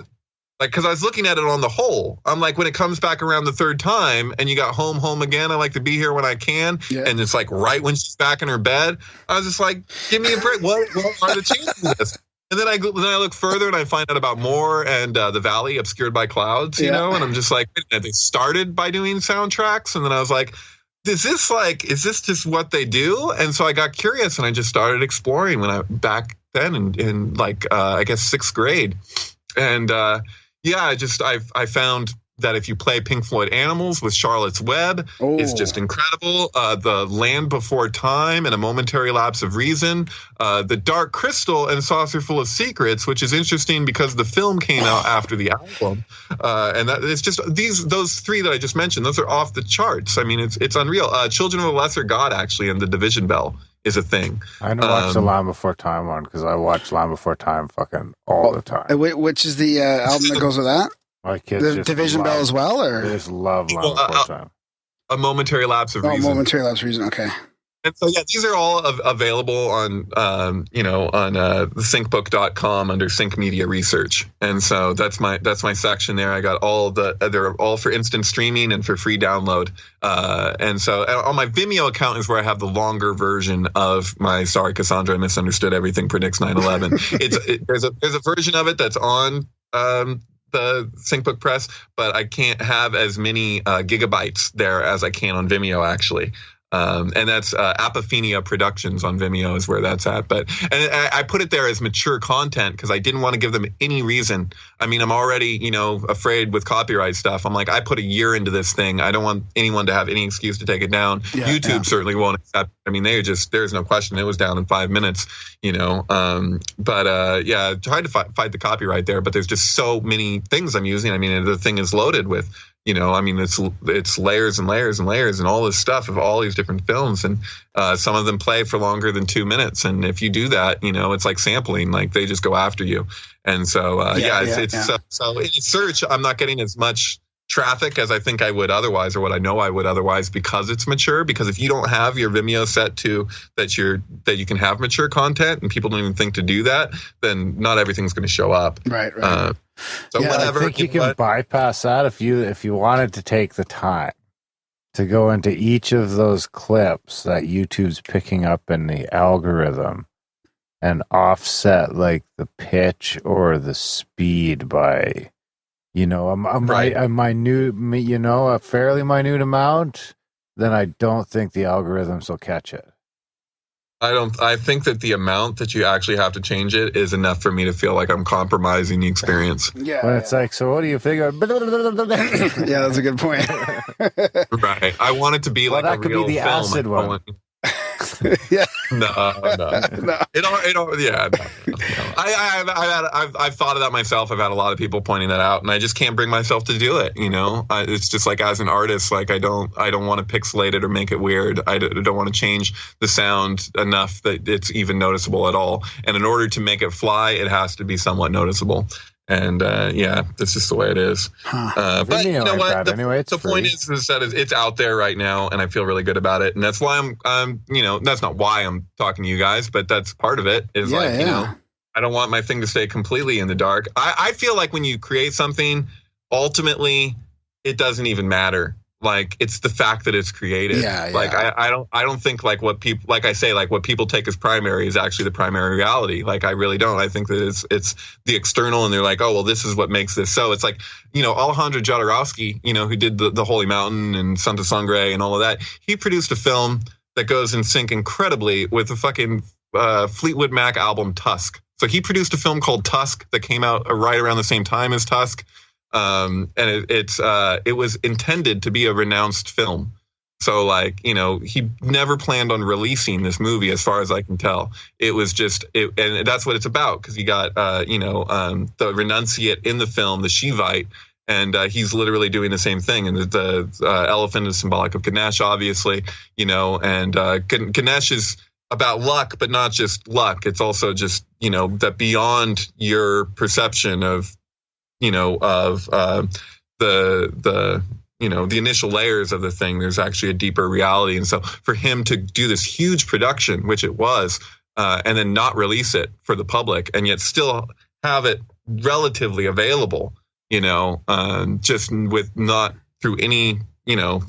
because I was looking at it on the whole. I'm like, when it comes back around the third time and you got home again, I like to be here when I can. Yeah. And it's right when she's back in her bed. I was just like, give me a break. What are the chances of this? And then I look further and I find out about Moore and the Valley Obscured by Clouds, and I'm just like, they started by doing soundtracks. And then I was like, is this just what they do? And so I got curious and I just started exploring back then in I guess 6th grade. And I found that if you play Pink Floyd Animals with Charlotte's Web, it's just incredible. The Land Before Time and A Momentary Lapse of Reason, The Dark Crystal and Saucer Full of Secrets, which is interesting because the film came out after the album. And that it's just those three that I just mentioned, those are off the charts. I mean, it's unreal. Children of a Lesser God, actually, and The Division Bell is a thing. I know watch the Land Before Time one because I watch Land Before Time fucking all the time. Which is the album that goes with that? My kids the Division Bell as well, or they just love Land Before Time. A Momentary Lapse of Reason. Momentary Lapse of Reason. Okay. And so these are all available on syncbook.com under Sync Media Research. And so that's my section there. I got they're all for instant streaming and for free download. And so on my Vimeo account is where I have the longer version of my Sorry Cassandra, I Misunderstood Everything Predicts 9/11. There's a version of it that's on the SyncBook Press, but I can't have as many gigabytes there as I can on Vimeo, actually. And that's Apophenia Productions on Vimeo is where that's at. And I put it there as mature content because I didn't want to give them any reason. I mean, I'm already, afraid with copyright stuff. I'm like, I put a year into this thing. I don't want anyone to have any excuse to take it down. Yeah, YouTube certainly won't accept. I mean, there's no question. It was down in 5 minutes, Tried to fight the copyright there, but there's just so many things I'm using. I mean, the thing is loaded with I mean, it's layers and layers and layers and all this stuff of all these different films, and some of them play for longer than 2 minutes. And if you do that, it's like sampling, like they just go after you. And so so in search, I'm not getting as much traffic as I think I would otherwise, or what I know I would otherwise, because it's mature. Because if you don't have your Vimeo set to that you can have mature content, and people don't even think to do that, then not everything's going to show up. Right. So whenever I think you can bypass that if you wanted to take the time to go into each of those clips that YouTube's picking up in the algorithm and offset like the pitch or the speed by a fairly minute amount, then I don't think the algorithms will catch it. I think that the amount that you actually have to change it is enough for me to feel like I'm compromising the experience. When it's like, so what do you figure? Yeah, that's a good point. Right. I want it to be like a real film. That could be the acid one. Yeah. No. I've thought of that myself. I've had a lot of people pointing that out, and I just can't bring myself to do it. It's just like, as an artist, like I don't want to pixelate it or make it weird. I don't want to change the sound enough that it's even noticeable at all. And in order to make it fly, it has to be somewhat noticeable. And that's just the way it is. But you know what? The point is that it's out there right now, and I feel really good about it. And that's why that's not why I'm talking to you guys, but that's part of it. I don't want my thing to stay completely in the dark. I feel like when you create something, ultimately, it doesn't even matter. Like, it's the fact that it's created. Like, I don't think like what people take as primary is actually the primary reality. Like, I really don't. I think that it's the external, and they're like, oh, well, this is what makes this so. It's like, Alejandro Jodorowsky, who did the Holy Mountain and Santa Sangre and all of that. He produced a film that goes in sync incredibly with the fucking Fleetwood Mac album Tusk. So he produced a film called Tusk that came out right around the same time as Tusk. And it was intended to be a renounced film. So like, he never planned on releasing this movie, as far as I can tell. It was just, and that's what it's about. Cause you got, the renunciate in the film, the Shivite, and he's literally doing the same thing. And the elephant is symbolic of Ganesh, obviously, and Ganesh is about luck, but not just luck. It's also just, that beyond your perception of, the initial layers of the thing, there's actually a deeper reality. And so for him to do this huge production, which it was, and then not release it for the public, and yet still have it relatively available, just with not through any,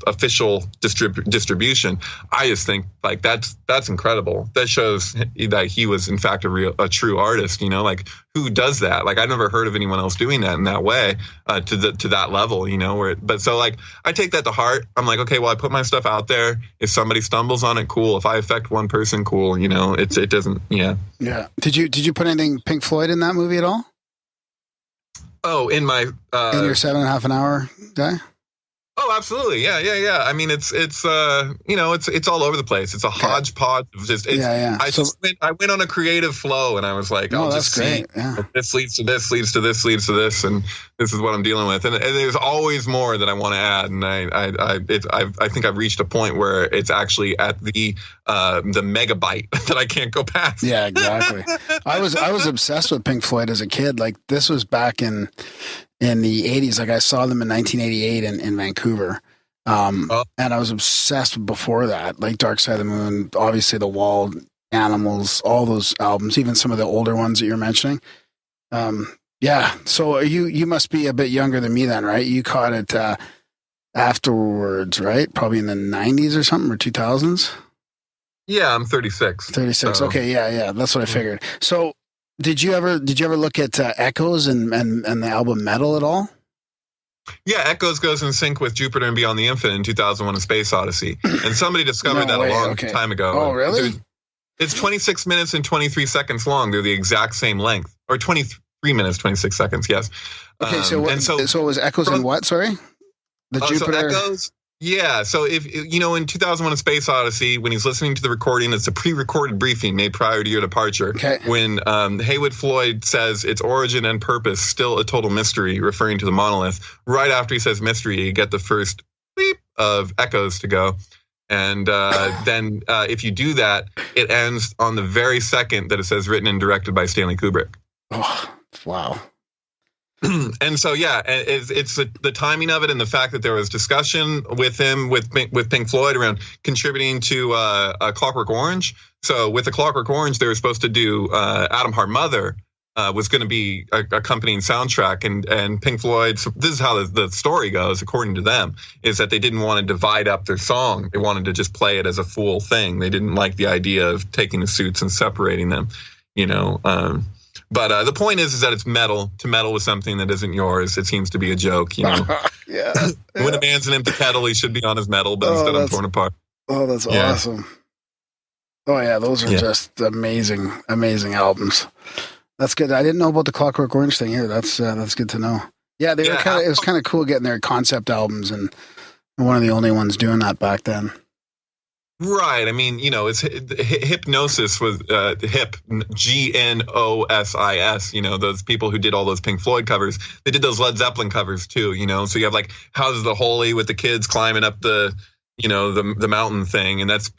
official distribution. I just think like that's incredible. That shows that he was in fact a true artist. Like, who does that? Like, I've never heard of anyone else doing that in that way, to that level. But so like, I take that to heart. I'm like, okay, well, I put my stuff out there. If somebody stumbles on it, cool. If I affect one person, cool. It doesn't. Yeah. Yeah. Did you put anything Pink Floyd in that movie at all? Oh, in my in your 7.5 hour guy? Oh, absolutely. Yeah. I mean, it's all over the place. It's a hodgepodge of just, I went on a creative flow, and I was like, I'll just see. Yeah. This leads to this, leads to this, leads to this. And this is what I'm dealing with. And there's always more that I want to add. And I think I've reached a point where it's actually at the megabyte that I can't go past. Yeah, exactly. I was obsessed with Pink Floyd as a kid. Like, this was back in the 80s. Like, I saw them in 1988 in Vancouver. And I was obsessed before that, like Dark Side of the Moon, obviously The Wall, Animals, all those albums, even some of the older ones that you're mentioning. Yeah. So you must be a bit younger than me then, right? You caught it afterwards, right? Probably in the 90s or something, or 2000s? Yeah, I'm 36. 36. So. Okay. Yeah. That's what I figured. So, Did you ever look at Echoes and the album Metal at all? Yeah, Echoes goes in sync with Jupiter and Beyond the Infinite in 2001: A Space Odyssey, and somebody discovered a long time ago. Oh, really? It's 26 minutes and 23 seconds long. They're the exact same length, or 23 minutes 26 seconds. Yes. Okay, so it was Echoes and what? Sorry, the Jupiter. So Yeah, so if in 2001: A Space Odyssey, when he's listening to the recording, it's a pre-recorded briefing made prior to your departure. Okay. When Haywood Floyd says its origin and purpose still a total mystery, referring to the monolith, right after he says mystery, you get the first beep of echoes to go. And then if you do that, it ends on the very second that it says written and directed by Stanley Kubrick. Oh, wow. And so, yeah, it's the timing of it and the fact that there was discussion with him, with Pink Floyd around contributing to a Clockwork Orange. So with the Clockwork Orange, they were supposed to do Atom Heart Mother was going to be accompanying soundtrack. And Pink Floyd, so this is how the story goes, according to them, is that they didn't want to divide up their song. They wanted to just play it as a full thing. They didn't like the idea of taking the suits and separating them, But the point is that it's metal. To meddle with something that isn't yours, it seems to be a joke, Yeah. When a man's an empty kettle, he should be on his metal, but instead I'm torn apart. Oh, that's awesome. Oh, yeah, those are just amazing, amazing albums. That's good. I didn't know about the Clockwork Orange thing here. That's good to know. Yeah, it was kind of cool getting their concept albums, and one of the only ones doing that back then. Right. I mean, it's Hypnosis was hip, GNOSIS, those people who did all those Pink Floyd covers. They did those Led Zeppelin covers too, So you have like Houses of the Holy with the kids climbing up the mountain thing. And that's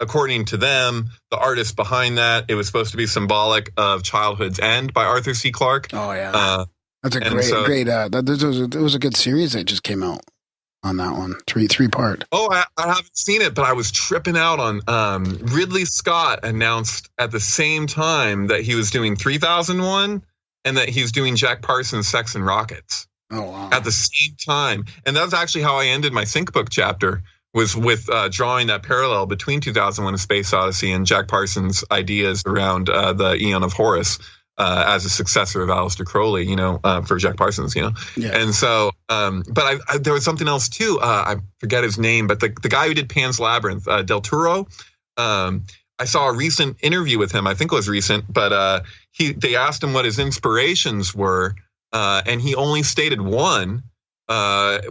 according to them, the artist behind that, it was supposed to be symbolic of childhood's end by Arthur C. Clarke. Oh, yeah. That's a great, it was a good series that just came out on that one, three part. Oh, I haven't seen it, but I was tripping out on Ridley Scott announced at the same time that he was doing 3001 and that he's doing Jack Parsons' Sex and Rockets. Oh, wow. At the same time. And that's actually how I ended my Sync book chapter, was with drawing that parallel between 2001: A Space Odyssey and Jack Parsons' ideas around the Aeon of Horus. As a successor of Aleister Crowley, for Jack Parsons, Yeah. And so, but there was something else too. I forget his name, but the guy who did Pan's Labyrinth, Del Toro, I saw a recent interview with him. I think it was recent, but they asked him what his inspirations were, and he only stated one,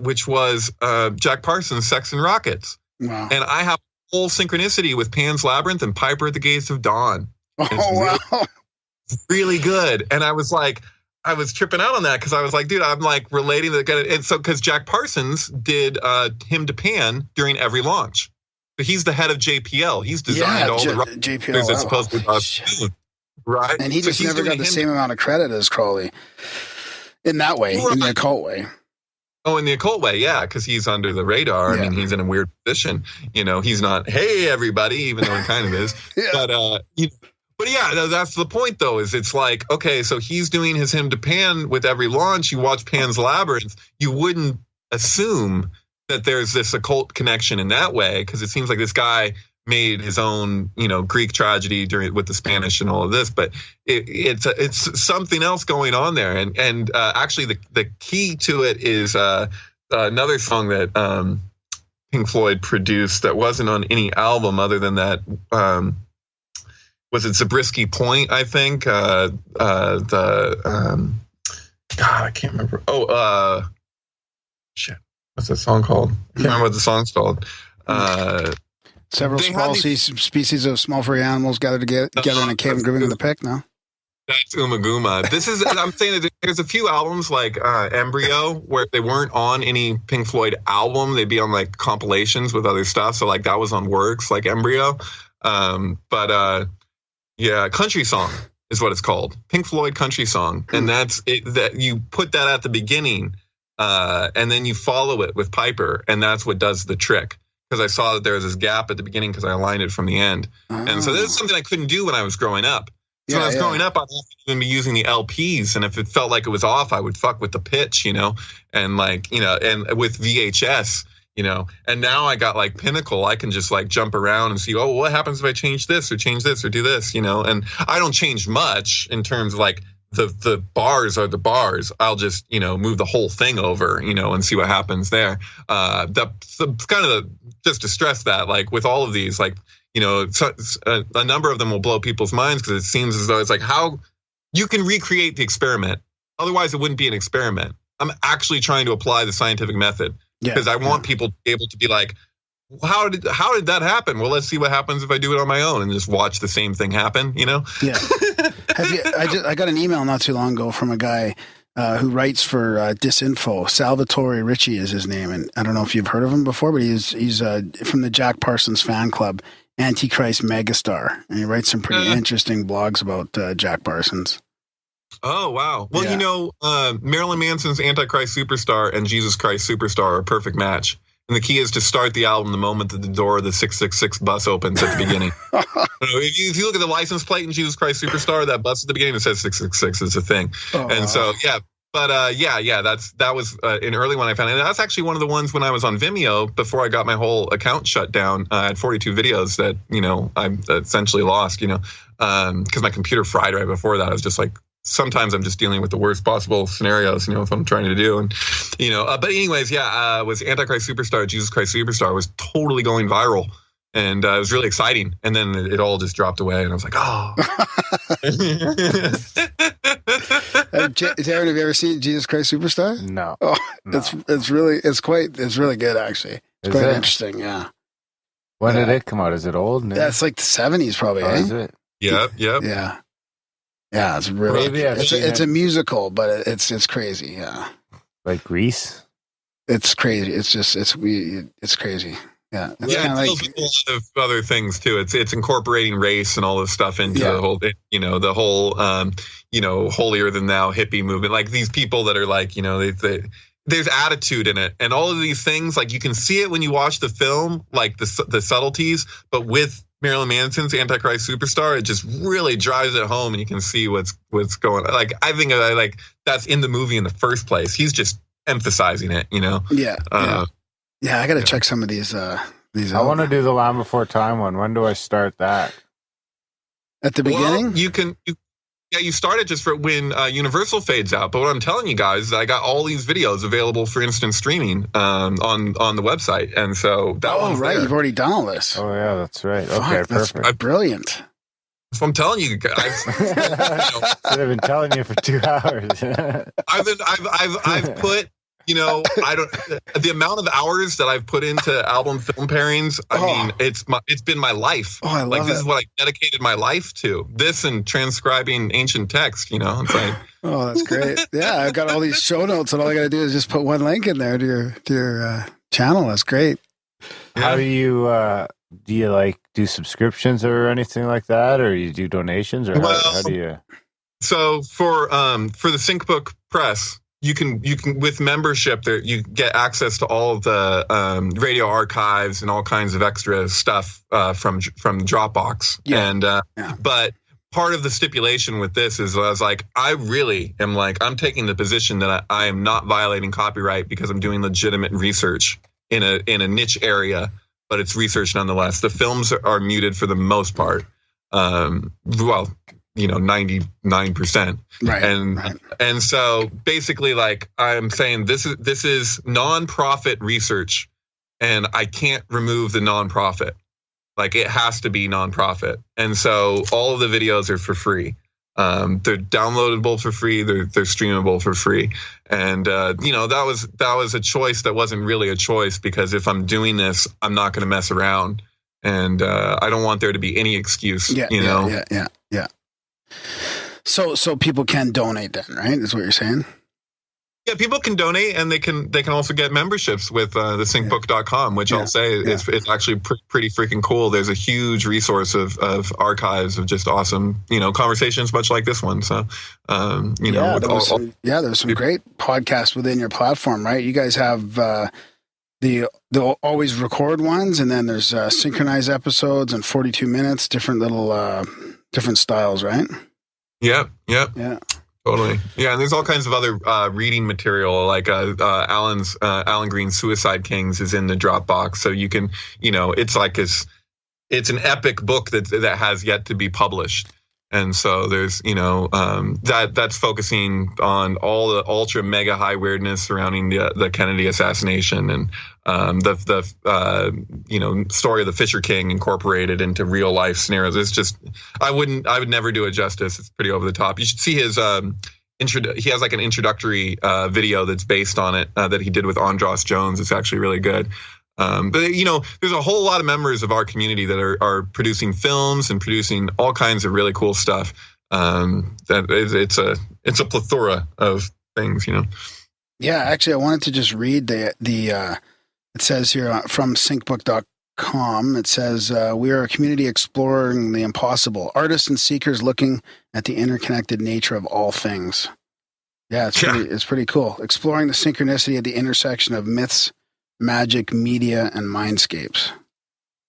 which was Jack Parsons' Sex and Rockets. Wow. And I have a whole synchronicity with Pan's Labyrinth and Piper at the Gates of Dawn. Oh, wow. Really good. And I was tripping out on that because I was like, dude, I'm like relating the, and so because Jack Parsons did Hymn to Pan during every launch. But he's the head of JPL. He's designed all the JPL that's supposed to be right. And he just never got the same amount of credit as Crowley in that way, in the occult way. Oh, in the occult way, yeah, because he's under the radar. Yeah. I mean, he's in a weird position. He's not, hey, everybody, even though he kind of is. Yeah. But yeah, that's the point, though, is it's like, okay, so he's doing his Hymn to Pan with every launch. You watch Pan's Labyrinth, you wouldn't assume that there's this occult connection in that way, because it seems like this guy made his own, Greek tragedy with the Spanish and all of this, but it's something else going on there. And actually, the key to it is another song that Pink Floyd produced that wasn't on any album other than that. Was it Zabriskie Point, I think? God, I can't remember. Oh, shit. What's that song called? I can't remember what the song's called. Several small species of small furry animals gathered together in a cave and grooving in the pick, no? That's Umaguma. I'm saying that there's a few albums like Embryo where they weren't on any Pink Floyd album. They'd be on like compilations with other stuff. So like that was on Works, like Embryo. Yeah, Country Song is what it's called. Pink Floyd Country Song. And that's it, that you put that at the beginning and then you follow it with Piper. And that's what does the trick. Because I saw that there was this gap at the beginning because I aligned it from the end. Oh. And so this is something I couldn't do when I was growing up. So when I was growing up, I'd even be using the LPs. And if it felt like it was off, I would fuck with the pitch, and like, and with VHS, and now I got like Pinnacle. I can just like jump around and see, what happens if I change this or do this, and I don't change much in terms of like the bars are the bars. I'll just, move the whole thing over, and see what happens there. That's kind of just to stress that, like with all of these, like, a number of them will blow people's minds because it seems as though it's like how you can recreate the experiment. Otherwise, it wouldn't be an experiment. I'm actually trying to apply the scientific method. because I want people to be able to be like, how did that happen? Well, let's see what happens if I do it on my own and just watch the same thing happen, you know? Yeah. I got an email not too long ago from a guy who writes for Disinfo. Salvatore Ricci is his name, and I don't know if you've heard of him before, but he's from the Jack Parsons fan club, Antichrist Megastar, and he writes some pretty interesting blogs about Jack Parsons. Oh, wow. Well, you know, Marilyn Manson's Antichrist Superstar and Jesus Christ Superstar are a perfect match. And the key is to start the album the moment that the door of the 666 bus opens at the beginning. If you look at the license plate in Jesus Christ Superstar, that bus at the beginning that says 666 is a thing. And so, yeah. But that was an early one I found. And that's actually one of the ones when I was on Vimeo before I got my whole account shut down. I had 42 videos that, you know, I essentially lost, you know, because my computer fried right before that. I was just like, sometimes I'm just dealing with the worst possible scenarios, you know, if I'm trying to do. And, you know, but anyways, was Antichrist Superstar, Jesus Christ Superstar was totally going viral. And it was really exciting. And then it all just dropped away. And I was like, oh. Darren, have you ever seen Jesus Christ Superstar? No. Oh, no. It's really good, actually. It's quite interesting, yeah. When did it come out? Is it old? Yeah, it's like the 70s probably, Is it? Yep. Yeah. Yeah, it's really. It's a musical, but it's crazy. Yeah, like Grease. It's crazy. It's crazy. Yeah, it deals with a lot of other things too. It's incorporating race and all this stuff into the whole, you know, the whole, you know, holier than thou hippie movement. Like these people that are like, you know, there's attitude in it, and all of these things. Like you can see it when you watch the film, like the subtleties, but with Marilyn Manson's Antichrist Superstar, it just really drives it home, and you can see what's going on. Like I think like that's in the movie in the first place. He's just emphasizing it, you know. Yeah. I got to check some of these. I want to do the Land Before Time one. When do I start that? At the beginning, well, you start it just for when Universal fades out. But what I'm telling you guys is I got all these videos available for instant streaming on the website, and so that one's right, there. You've already done all this. Oh yeah, that's right. Okay, perfect. That's brilliant. So I'm telling you guys. I've been telling you for 2 hours. I've put. You know, the amount of hours that I've put into album film pairings. I mean, it's been my life. Oh, I love like this is what I dedicated my life to. This and transcribing ancient text. You know, it's like, oh, that's great. Yeah, I've got all these show notes, and all I got to do is just put one link in there to your channel. That's great. How do you like do subscriptions or anything like that, or you do donations, or how do you? So for the SyncBook Press. You can with membership there you get access to all of the radio archives and all kinds of extra stuff from Dropbox. Yeah. And but part of the stipulation with this is I was like, I really am like, I'm taking the position that I am not violating copyright because I'm doing legitimate research in a niche area, but it's research nonetheless. The films are muted for the most part. Well, you know, 99%. Right. And so basically, like I'm saying, this is nonprofit research, and I can't remove the nonprofit. Like it has to be nonprofit. And so all of the videos are for free. They're downloadable for free. They're streamable for free. And you know, that was a choice that wasn't really a choice, because if I'm doing this, I'm not going to mess around, and I don't want there to be any excuse. Yeah. So people can donate then, right? Is what you're saying? Yeah, people can donate, and they can also get memberships with the syncbook.com, which I'll say is actually pretty freaking cool. There's a huge resource of archives of just awesome, you know, conversations much like this one. So, you know, there's some great podcasts within your platform, right? You guys have the always record ones, and then there's synchronized episodes and 42 minutes, different little different styles, right? Yep. Yeah. Totally. Yeah, and there's all kinds of other reading material, like Alan Green's Suicide Kings is in the Dropbox, so you can, you know, it's an epic book that has yet to be published, and so there's, you know, that's focusing on all the ultra mega high weirdness surrounding the Kennedy assassination, and the you know, story of the Fisher King incorporated into real life scenarios. It's just I would never do it justice. It's pretty over the top. You should see he has like an introductory video that's based on it that he did with Andros Jones. It's actually really good. But there's a whole lot of members of our community that are producing films and producing all kinds of really cool stuff. It's a plethora of things, Yeah, actually, I wanted to just read the it says here from syncbook.com. It says we are a community exploring the impossible, artists and seekers looking at the interconnected nature of all things. Yeah, it's pretty cool. Exploring the synchronicity at the intersection of myths, magic, media, and mindscapes.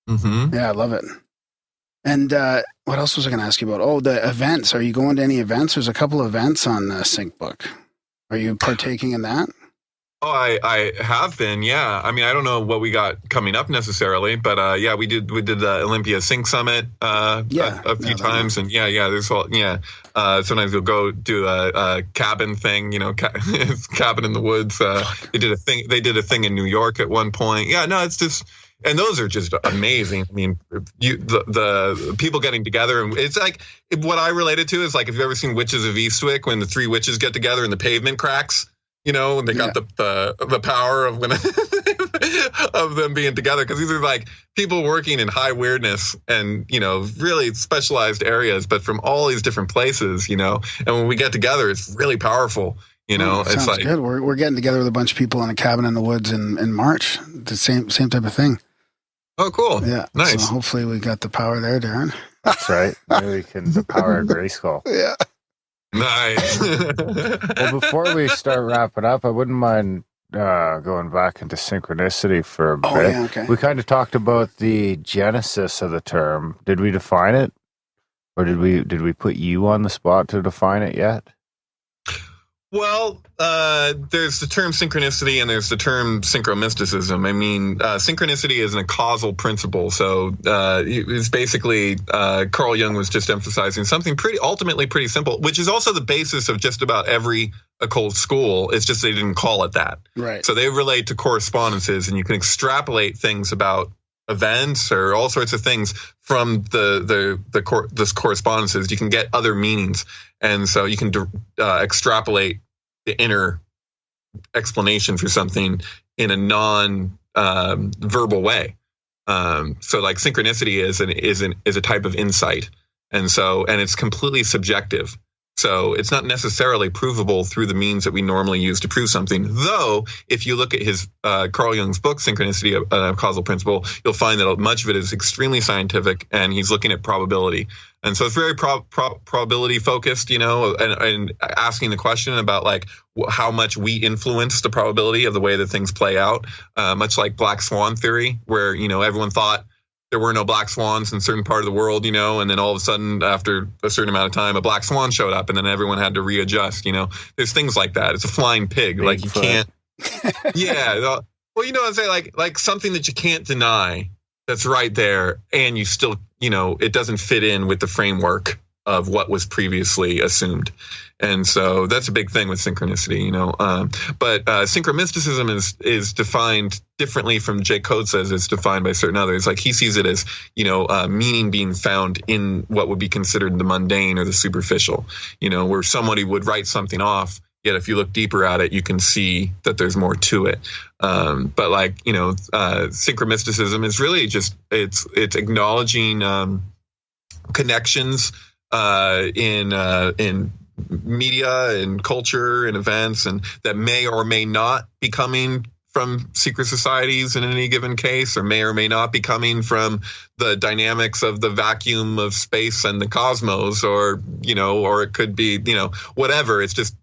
Mm-hmm. Yeah, I love it. And what else was I going to ask you about? Oh, the events. Are you going to any events? There's a couple of events on SyncBook. Are you partaking in that? Oh, I have been. Yeah. I mean, I don't know what we got coming up necessarily, but yeah, we did the Olympia Sync Summit a few times, and there's all sometimes we'll go do a cabin thing, cabin in the woods. They did a thing in New York at one point. Yeah, no, it's just. And those are just amazing. I mean, the people getting together, and it's like what I related to is like, if you've ever seen Witches of Eastwick, when the three witches get together and the pavement cracks, and they got the power of when of them being together, because these are like people working in high weirdness and really specialized areas, but from all these different places, and when we get together, it's really powerful. It's like good. We're getting together with a bunch of people in a cabin in the woods in March. The same type of thing. Oh, cool. Yeah. Nice. So hopefully we got the power there, Darren. That's right. Maybe we can the power of Grayskull. Yeah. Nice. Well, before we start wrapping up, I wouldn't mind going back into synchronicity for a bit. Yeah, okay. We kind of talked about the genesis of the term. Did we define it? Or did we put you on the spot to define it yet? Well, there's the term synchronicity and there's the term synchromysticism. I mean, synchronicity isn't a causal principle. So it's basically Carl Jung was just emphasizing something ultimately pretty simple, which is also the basis of just about every occult school. It's just they didn't call it that. Right. So they relate to correspondences, and you can extrapolate things about events or all sorts of things from this correspondences. You can get other meanings, and so you can extrapolate the inner explanation for something in a non-verbal way. So, like synchronicity is a type of insight, and it's completely subjective. So it's not necessarily provable through the means that we normally use to prove something. Though, if you look at his Carl Jung's book, Synchronicity, a Causal Principle, you'll find that much of it is extremely scientific, and he's looking at probability. And so it's very probability focused, and asking the question about like how much we influence the probability of the way that things play out, much like Black Swan theory, where, everyone thought there were no black swans in a certain part of the world, and then all of a sudden, after a certain amount of time, a black swan showed up, and then everyone had to readjust. There's things like that. It's a flying pig. Big like you can't. Yeah. Well, I'm saying like something that you can't deny that's right there, and you still, it doesn't fit in with the framework of what was previously assumed. And so that's a big thing with synchronicity, but synchromysticism is defined differently from J. Code says it's defined by certain others. Like he sees it as, meaning being found in what would be considered the mundane or the superficial, where somebody would write something off. Yet if you look deeper at it, you can see that there's more to it. But like, synchromysticism is really just, it's acknowledging connections in media and culture and events, and that may or may not be coming from secret societies in any given case, or may not be coming from the dynamics of the vacuum of space and the cosmos, or it could be, whatever. It's just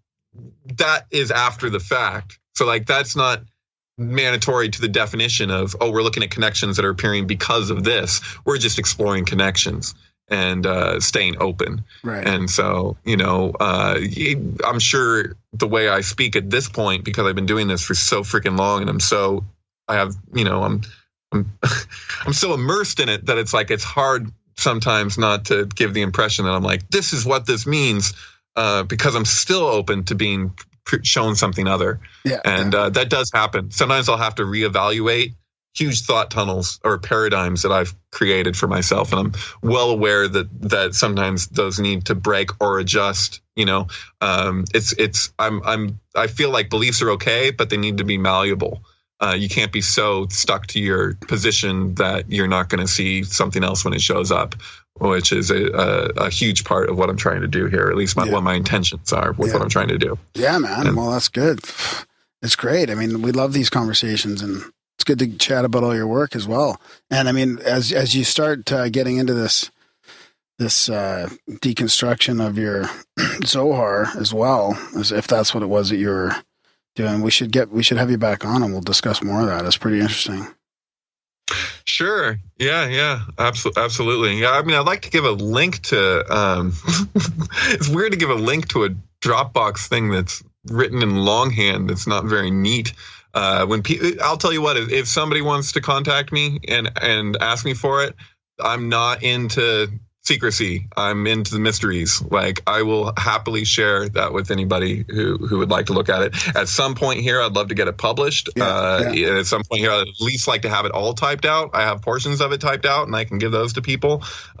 that is after the fact. So like that's not mandatory to the definition of, we're looking at connections that are appearing because of this. We're just exploring connections and staying open. Right. And so, I'm sure the way I speak at this point, because I've been doing this for so freaking long, and I'm so immersed in it that it's like, it's hard sometimes not to give the impression that I'm like, this is what this means, because I'm still open to being shown something other. Yeah. And that does happen. Sometimes I'll have to reevaluate huge thought tunnels or paradigms that I've created for myself. And I'm well aware that sometimes those need to break or adjust I feel like beliefs are okay, but they need to be malleable. You can't be so stuck to your position that you're not going to see something else when it shows up, which is a huge part of what I'm trying to do here, at least what my intentions are with what I'm trying to do. Yeah, man. Well, that's good. It's great. I mean, we love these conversations, and it's good to chat about all your work as well. And I mean, as you start getting into this deconstruction of your Zohar as well, as if that's what it was that you were doing, we should have you back on and we'll discuss more of that. It's pretty interesting. Sure. Yeah. Absolutely. Yeah. I mean, I'd like to give a link to, it's weird to give a link to a Dropbox thing that's written in longhand. That's not very neat. I'll tell you what, if somebody wants to contact me and ask me for it, I'm not into secrecy. I'm into the mysteries. Like, I will happily share that with anybody who would like to look at it. At some point here, I'd love to get it published. At some point here, I'd at least like to have it all typed out. I have portions of it typed out, and I can give those to people. It's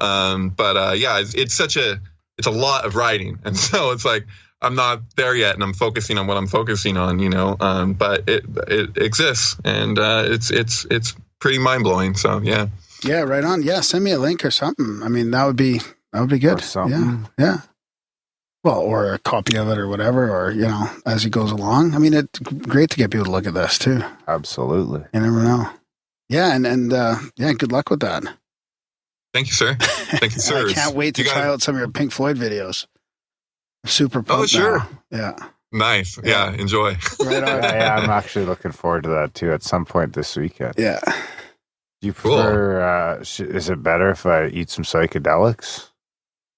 a lot of writing, and so it's like I'm not there yet, and I'm focusing on what I'm focusing on. But it exists, and it's pretty mind blowing. So yeah. Yeah, right on. Yeah, send me a link or something. I mean, that would be good. Or something. Yeah. Well, or a copy of it or whatever, or, as it goes along. I mean, it's great to get people to look at this too. Absolutely. You never know. Yeah, and good luck with that. Thank you, sir. Thank you, sir. I can't wait to try out some of your Pink Floyd videos. Super pumped. Oh, sure. Now. Yeah. Nice. Yeah, enjoy. Right on. Yeah, I'm actually looking forward to that too at some point this weekend. Yeah. Do you prefer, is it better if I eat some psychedelics?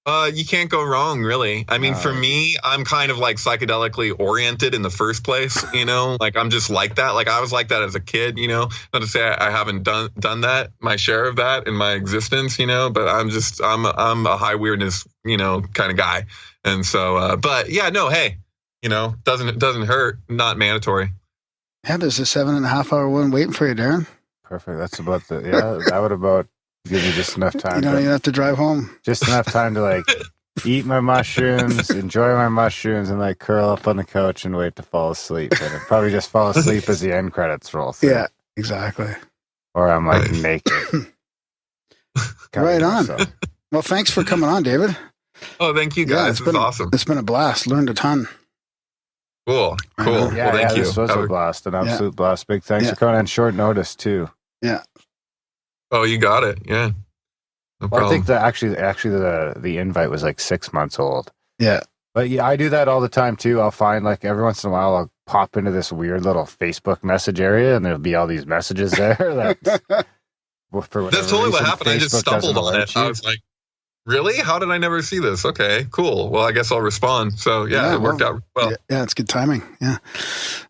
You can't go wrong, really. I mean, for me, I'm kind of like psychedelically oriented in the first place, like I'm just like that. Like I was like that as a kid, not to say I haven't done that, my share of that in my existence, but I'm a high weirdness, kind of guy. And so, but yeah, no, hey, doesn't hurt, not mandatory. Yeah, there's a 7.5 hour one waiting for you, Darren. Perfect. That's about that would about give me just enough time. You don't even have to drive home. Just enough time to like eat my mushrooms, enjoy my mushrooms, and like curl up on the couch and wait to fall asleep. And I'd probably just fall asleep as the end credits roll through. Yeah, exactly. Or I'm like naked. Right on. Well, thanks for coming on, David. Oh, thank you guys. It's awesome. It's been a blast. Learned a ton. Cool. Well, thank you. This was a blast, an absolute blast. Big thanks for coming on short notice too. Yeah. Oh, you got it. Yeah. No problem. I think that actually the invite was like 6 months old. Yeah. But yeah, I do that all the time too. I'll find like every once in a while I'll pop into this weird little Facebook message area and there'll be all these messages there. That's totally what happened. I just stumbled on it. I was like, really? How did I never see this? Okay, cool. Well, I guess I'll respond. So it worked out well. Yeah, it's good timing. Yeah.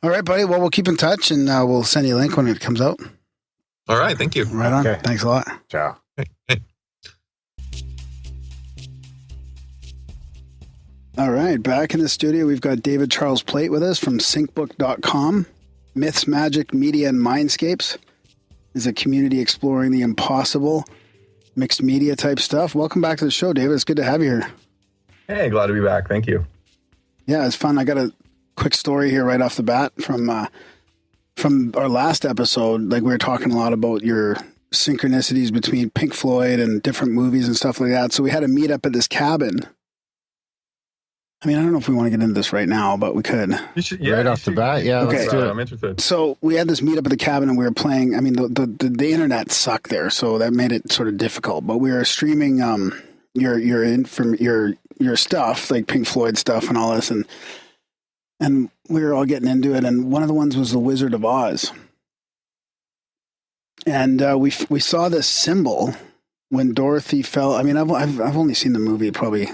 All right, buddy. Well, we'll keep in touch and we'll send you a link when it comes out. All right. Thank you. Right on. Okay. Thanks a lot. Ciao. Hey. All right. Back in the studio, we've got David Charles Plate with us from syncbook.com. Myths, Magic, Media, and Mindscapes is a community exploring the impossible, mixed media type stuff. Welcome back to the show, David. It's good to have you here. Hey, glad to be back. Thank you. Yeah, it's fun. I got a quick story here right off the bat from our last episode. Like, we were talking a lot about your synchronicities between Pink Floyd and different movies and stuff like that. So we had a meetup at this cabin. I mean, I don't know if we want to get into this right now, but we could. Right off the bat, yeah. Okay. Let's do it. I'm interested. So we had this meetup at the cabin, and we were playing. I mean, the internet sucked there, so that made it sort of difficult. But we were streaming your stuff, like Pink Floyd stuff and all this, and we were all getting into it. And one of the ones was the Wizard of Oz, and we saw this symbol when Dorothy fell. I mean, I've only seen the movie probably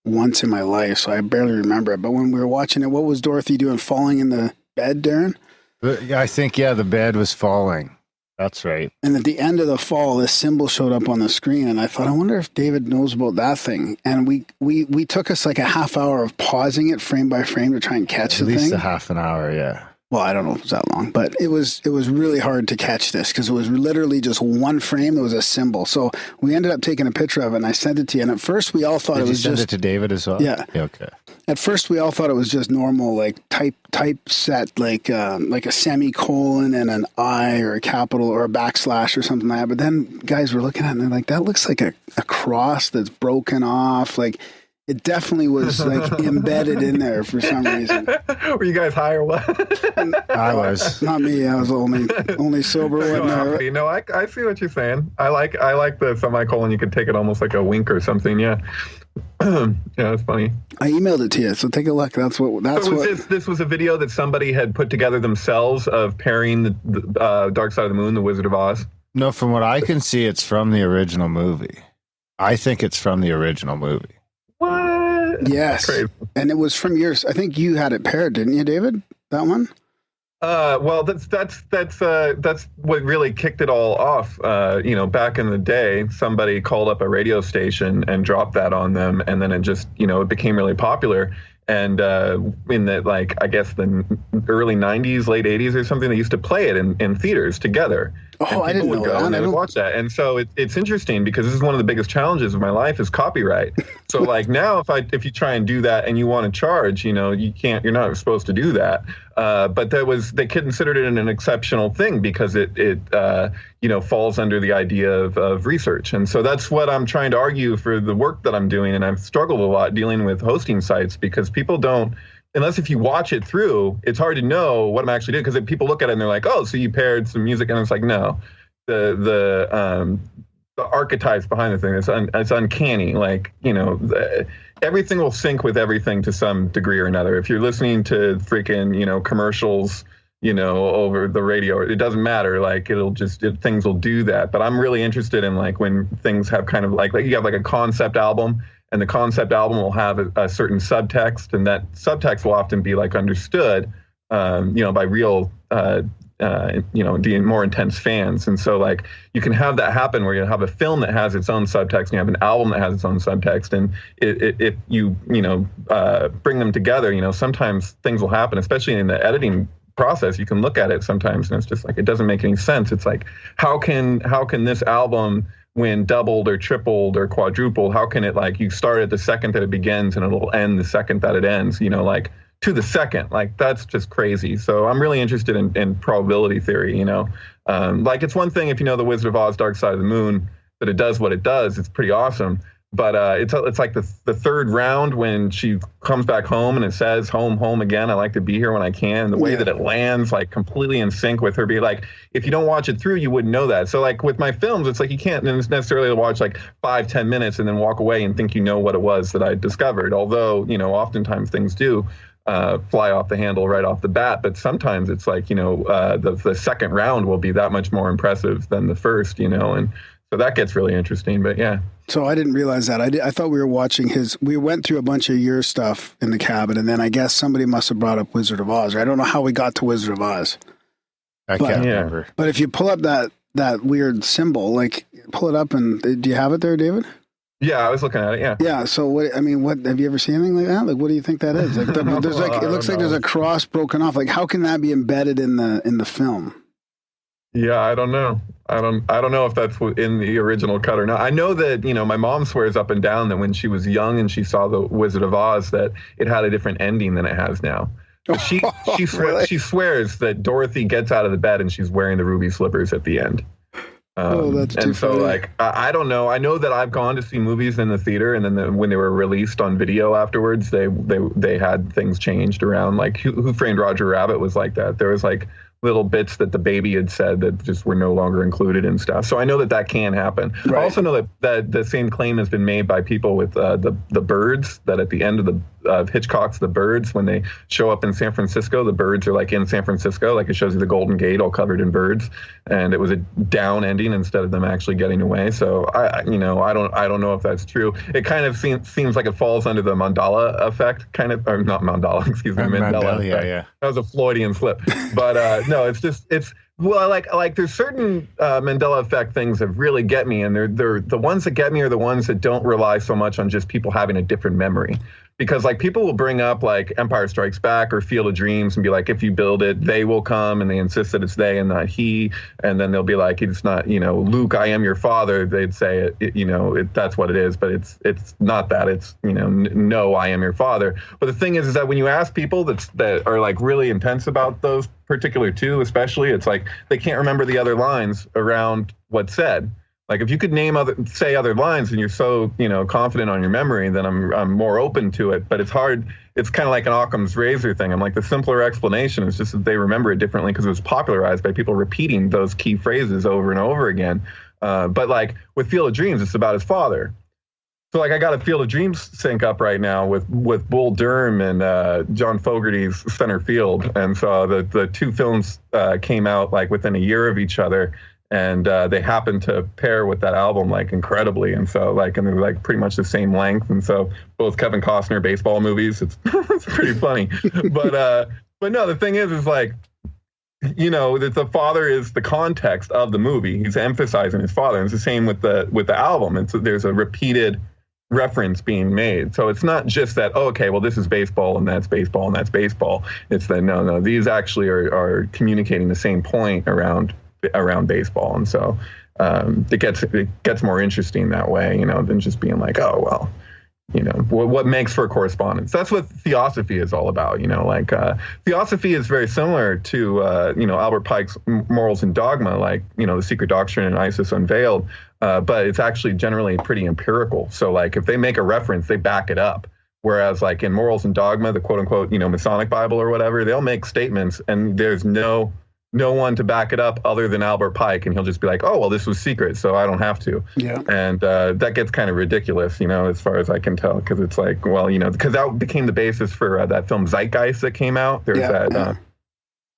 once in my life, so I barely remember it. But when we were watching it, what was Dorothy doing? Falling in the bed, Darren? I think, the bed was falling. That's right. And at the end of the fall, this symbol showed up on the screen, and I thought, I wonder if David knows about that thing. And we took us like a half hour of pausing it frame by frame to try and catch the thing. At least a half an hour, yeah. Well, I don't know if it was that long, but it was really hard to catch this because it was literally just one frame. There was a symbol. So we ended up taking a picture of it, and I sent it to you. And at first, we all thought Did it was you send just it to David as well? Yeah. Okay. At first, we all thought it was just normal, like typeset, like a semicolon and an I or a capital or a backslash or something like that. But then guys were looking at it and they're like, that looks like a cross that's broken off. Like, it definitely was like embedded in there for some reason. Were you guys high or what? I was. Not me. I was only sober one there. No, I see what you're saying. I like the semicolon. You could take it almost like a wink or something. Yeah. Yeah, that's funny. I emailed it to you, so take a look. This was a video that somebody had put together themselves of pairing the Dark Side of the Moon, The Wizard of Oz. No, from what I can see, it's from the original movie. I think it's from the original movie. What? Yes. Crazy. And it was from yours. I think you had it paired, didn't you, David? That one? Well, that's what really kicked it all off. Back in the day, somebody called up a radio station and dropped that on them, and then it just, it became really popular. And in the, like, I guess the early 90s, late 80s or something, they used to play it in theaters together. Oh, I didn't know that. And they would watch that. And so it's interesting because this is one of the biggest challenges of my life is copyright. So like now, if you try and do that and you want to charge, you're not supposed to do that. But they considered it an exceptional thing because it falls under the idea of research. And so that's what I'm trying to argue for the work that I'm doing. And I've struggled a lot dealing with hosting sites because people don't, unless if you watch it through, it's hard to know what I'm actually doing because people look at it and they're like, oh, so you paired some music. And it's like, no, the archetypes behind the thing, it's uncanny. Like, everything will sync with everything to some degree or another. If you're listening to freaking, commercials, over the radio, it doesn't matter. Like things will do that. But I'm really interested in like when things have kind of like you have like a concept album and the concept album will have a certain subtext and that subtext will often be like understood, by real, the more intense fans. And so like you can have that happen where you have a film that has its own subtext and you have an album that has its own subtext. And if you bring them together, sometimes things will happen, especially in the editing process. You can look at it sometimes and it's just like, it doesn't make any sense. It's like, how can this album, when doubled or tripled or quadrupled, how can it like you start at the second that it begins and it'll end the second that it ends, like to the second, like that's just crazy. So I'm really interested in probability theory, like it's one thing if The Wizard of Oz, Dark Side of the Moon, that it does what it does, it's pretty awesome. But it's like the third round when she comes back home and it says home, home again. I like to be here when I can. And the way that it lands, like completely in sync with her, be like, if you don't watch it through, you wouldn't know that. So like with my films, it's like you can't necessarily watch like 5-10 minutes and then walk away and think you know what it was that I discovered. Although, oftentimes things do fly off the handle right off the bat. But sometimes it's like, the second round will be that much more impressive than the first, and so that gets really interesting. But yeah. I didn't realize that. I thought we were watching we went through a bunch of your stuff in the cabin, and then I guess somebody must have brought up Wizard of Oz. I don't know how we got to Wizard of Oz. I can't remember. But if you pull up that weird symbol, like pull it up, and do you have it there, David? Yeah, I was looking at it. Yeah. Yeah. So what have you ever seen anything like that? Like, what do you think that is? Like, there's like it looks like there's a cross broken off. Like, how can that be embedded in the film? Yeah, I don't know. I don't know if that's in the original cut or not. I know that, my mom swears up and down that when she was young and she saw The Wizard of Oz, that it had a different ending than it has now. She Really? She swears that Dorothy gets out of the bed and she's wearing the ruby slippers at the end. That's too funny. Like, I don't know. I know that I've gone to see movies in the theater, and then when they were released on video afterwards, they had things changed around. Like Who Framed Roger Rabbit was like that. There was like little bits that the baby had said that just were no longer included and stuff. So I know that can happen. Right. I also know that the same claim has been made by people with the birds, that at the end of Hitchcock's The Birds, when they show up in San Francisco, the birds are like in San Francisco, like it shows you the Golden Gate all covered in birds, and it was a down ending instead of them actually getting away. So I don't know if that's true. It kind of seems like it falls under the Mandela effect, kind of, or not Mandela, excuse me, Mandela. Yeah. That was a Freudian slip, but no, like there's certain Mandela effect things that really get me, and they're the ones that get me are the ones that don't rely so much on just people having a different memory. because like people will bring up like Empire Strikes Back or Field of Dreams and be like, if you build it, they will come, and they insist that it's they and not he, and then they'll be like, it's not, Luke, I am your father. They'd say that's what it is, but it's not that. It's no, I am your father. But the thing is that when you ask people that are like really intense about those particular two, especially, it's like they can't remember the other lines around what's said. Like if you could say other lines and you're so, confident on your memory, then I'm more open to it. But it's hard. It's kind of like an Occam's razor thing. I'm like, the simpler explanation is just that they remember it differently because it was popularized by people repeating those key phrases over and over again. But like with Field of Dreams, it's about his father. So like I got a Field of Dreams sync up right now with Bull Durham and John Fogerty's Center Field. And so the two films came out like within a year of each other. And they happen to pair with that album like incredibly, and so like, and they're like pretty much the same length, and so both Kevin Costner baseball movies. It's it's pretty funny, but no, the thing is like, that the father is the context of the movie. He's emphasizing his father, and it's the same with the album. And so there's a repeated reference being made. So it's not just that, oh, okay, well, this is baseball and that's baseball and that's baseball. It's that no, these actually are communicating the same point around baseball, and so it gets more interesting that way, than just being like, oh well, what makes for correspondence. That's what theosophy is all about. Theosophy is very similar to Albert Pike's Morals and Dogma, like The Secret Doctrine and Isis Unveiled, but it's actually generally pretty empirical. So like if they make a reference, they back it up. Whereas like in Morals and Dogma, the quote unquote Masonic Bible or whatever, they'll make statements and there's no one to back it up other than Albert Pike, and he'll just be like, oh, well, this was secret, so I don't have to. Yeah. And that gets kind of ridiculous, as far as I can tell, because it's like, well, because that became the basis for that film Zeitgeist that came out. There was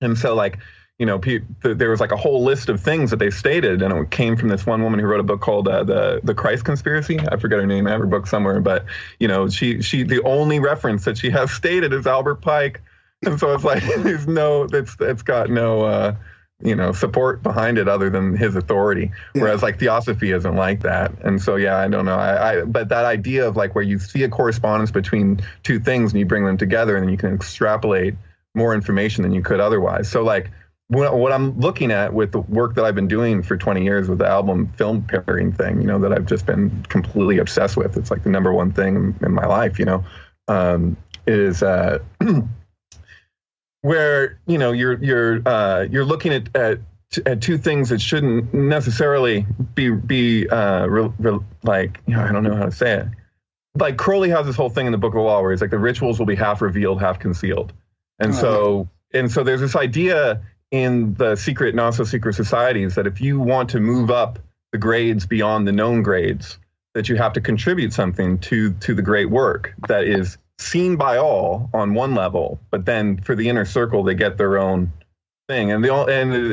and so like, there was like a whole list of things that they stated, and it came from this one woman who wrote a book called the Christ Conspiracy. I forget her name. I have her book somewhere, but she the only reference that she has stated is Albert Pike. And so it's like it's got no support behind it other than his authority. Yeah. Whereas like theosophy isn't like that. And so I don't know. But that idea of like where you see a correspondence between two things and you bring them together and then you can extrapolate more information than you could otherwise. So like what I'm looking at with the work that I've been doing for 20 years with the album film pairing thing, that I've just been completely obsessed with. It's like the number one thing in my life, is where you're looking at two things that shouldn't necessarily be like, I don't know how to say it. Like Crowley has this whole thing in the Book of the Law where he's like the rituals will be half revealed, half concealed, and so there's this idea in the secret and not so secret societies that if you want to move up the grades beyond the known grades, that you have to contribute something to the great work that is seen by all on one level, but then for the inner circle, they get their own thing. And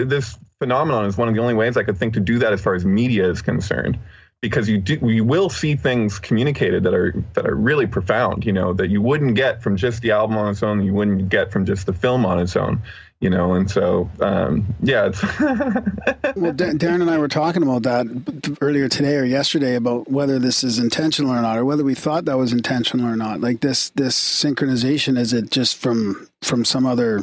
this phenomenon is one of the only ways I could think to do that as far as media is concerned, because you will see things communicated that are really profound, that you wouldn't get from just the album on its own, you wouldn't get from just the film on its own. And so, it's. Well, Darren and I were talking about that earlier today or yesterday about whether this is intentional or not, or whether we thought that was intentional or not. Like this synchronization, is it just from some other,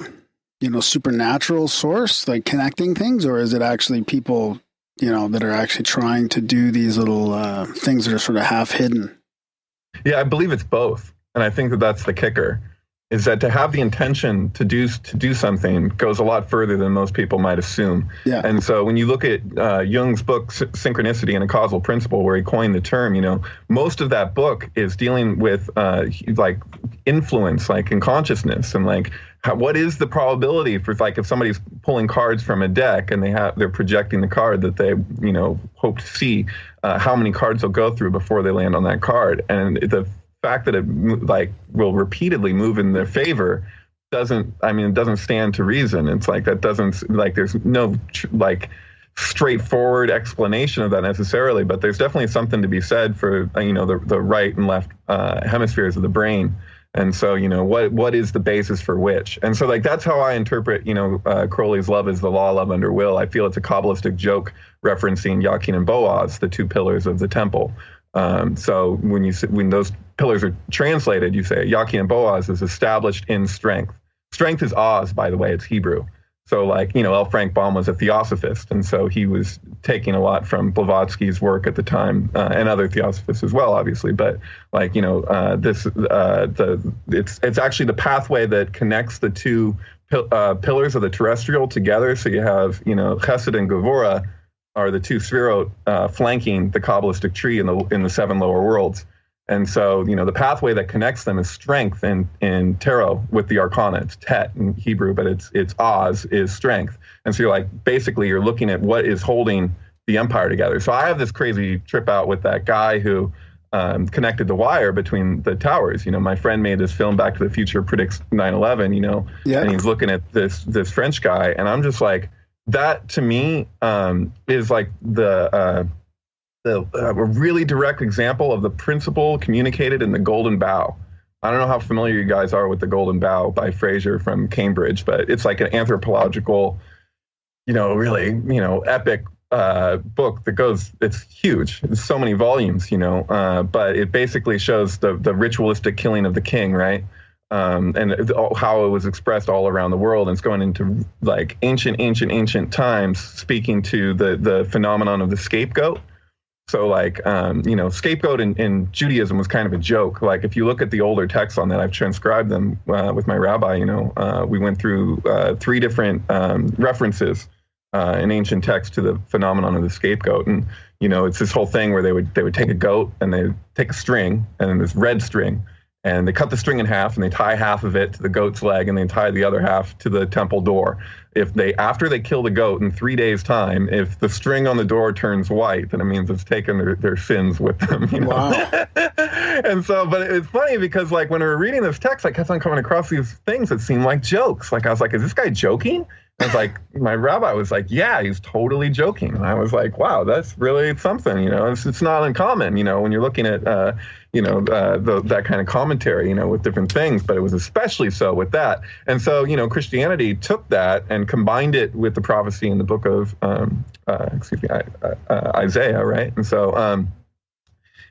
supernatural source, like connecting things, or is it actually people, that are actually trying to do these little things that are sort of half hidden? Yeah, I believe it's both. And I think that's the kicker. Is that to have the intention to do something goes a lot further than most people might assume. Yeah. And so when you look at Jung's book, Synchronicity and a Causal Principle, where he coined the term, most of that book is dealing with like influence, like in consciousness, and like what is the probability for, like, if somebody's pulling cards from a deck and they're projecting the card that they hope to see, how many cards they'll go through before they land on that card. And the fact that it will repeatedly move in their favor doesn't stand to reason. It's like that doesn't, there's no straightforward explanation of that necessarily, but there's definitely something to be said for the right and left hemispheres of the brain. And so what is the basis for which? And so that's how I interpret Crowley's love is the law, love under will. I feel it's a Kabbalistic joke referencing Jachin and Boaz, the two pillars of the temple. So when those pillars are translated, you say Yaki and Boaz is established in strength. Strength is Oz, by the way, it's Hebrew. So like, L. Frank Baum was a theosophist, and so he was taking a lot from Blavatsky's work at the time, and other theosophists as well, obviously. But like, it's actually the pathway that connects the two pillars of the terrestrial together. So you have, Chesed and Gevurah are the two sphirot flanking the Kabbalistic tree in the seven lower worlds. And so, the pathway that connects them is strength in tarot with the arcana. It's Tet in Hebrew, but it's Oz is strength. And so you're looking at what is holding the empire together. So I have this crazy trip out with that guy who connected the wire between the towers. My friend made this film, Back to the Future predicts 9/11, and he's looking at this French guy, and I'm just like, that to me is like a really direct example of the principle communicated in the Golden Bough. I don't know how familiar you guys are with the Golden Bough by Fraser from Cambridge, but it's like an anthropological, really, epic book it's huge. It's so many volumes, but it basically shows the ritualistic killing of the king, right? And how it was expressed all around the world. And it's going into like ancient times, speaking to the phenomenon of the scapegoat. So like, scapegoat in Judaism was kind of a joke. Like if you look at the older texts on that, I've transcribed them with my rabbi, we went through 3 different references in ancient texts to the phenomenon of the scapegoat. And, it's this whole thing where they would take a goat and they would take a string, and then this red string, and they cut the string in half and they tie half of it to the goat's leg and they tie the other half to the temple door. After they kill the goat in 3 days' time, if the string on the door turns white, then it means it's taken their sins with them. Wow. And so, but it's funny because like when we were reading this text, I kept on coming across these things that seemed like jokes. Like I was like, is this guy joking? I was like, my rabbi was like, yeah, he's totally joking. And I was like, wow, that's really something, it's not uncommon, when you're looking at, that kind of commentary, with different things, but it was especially so with that. And so, Christianity took that and combined it with the prophecy in the book of, Isaiah, right? And so, and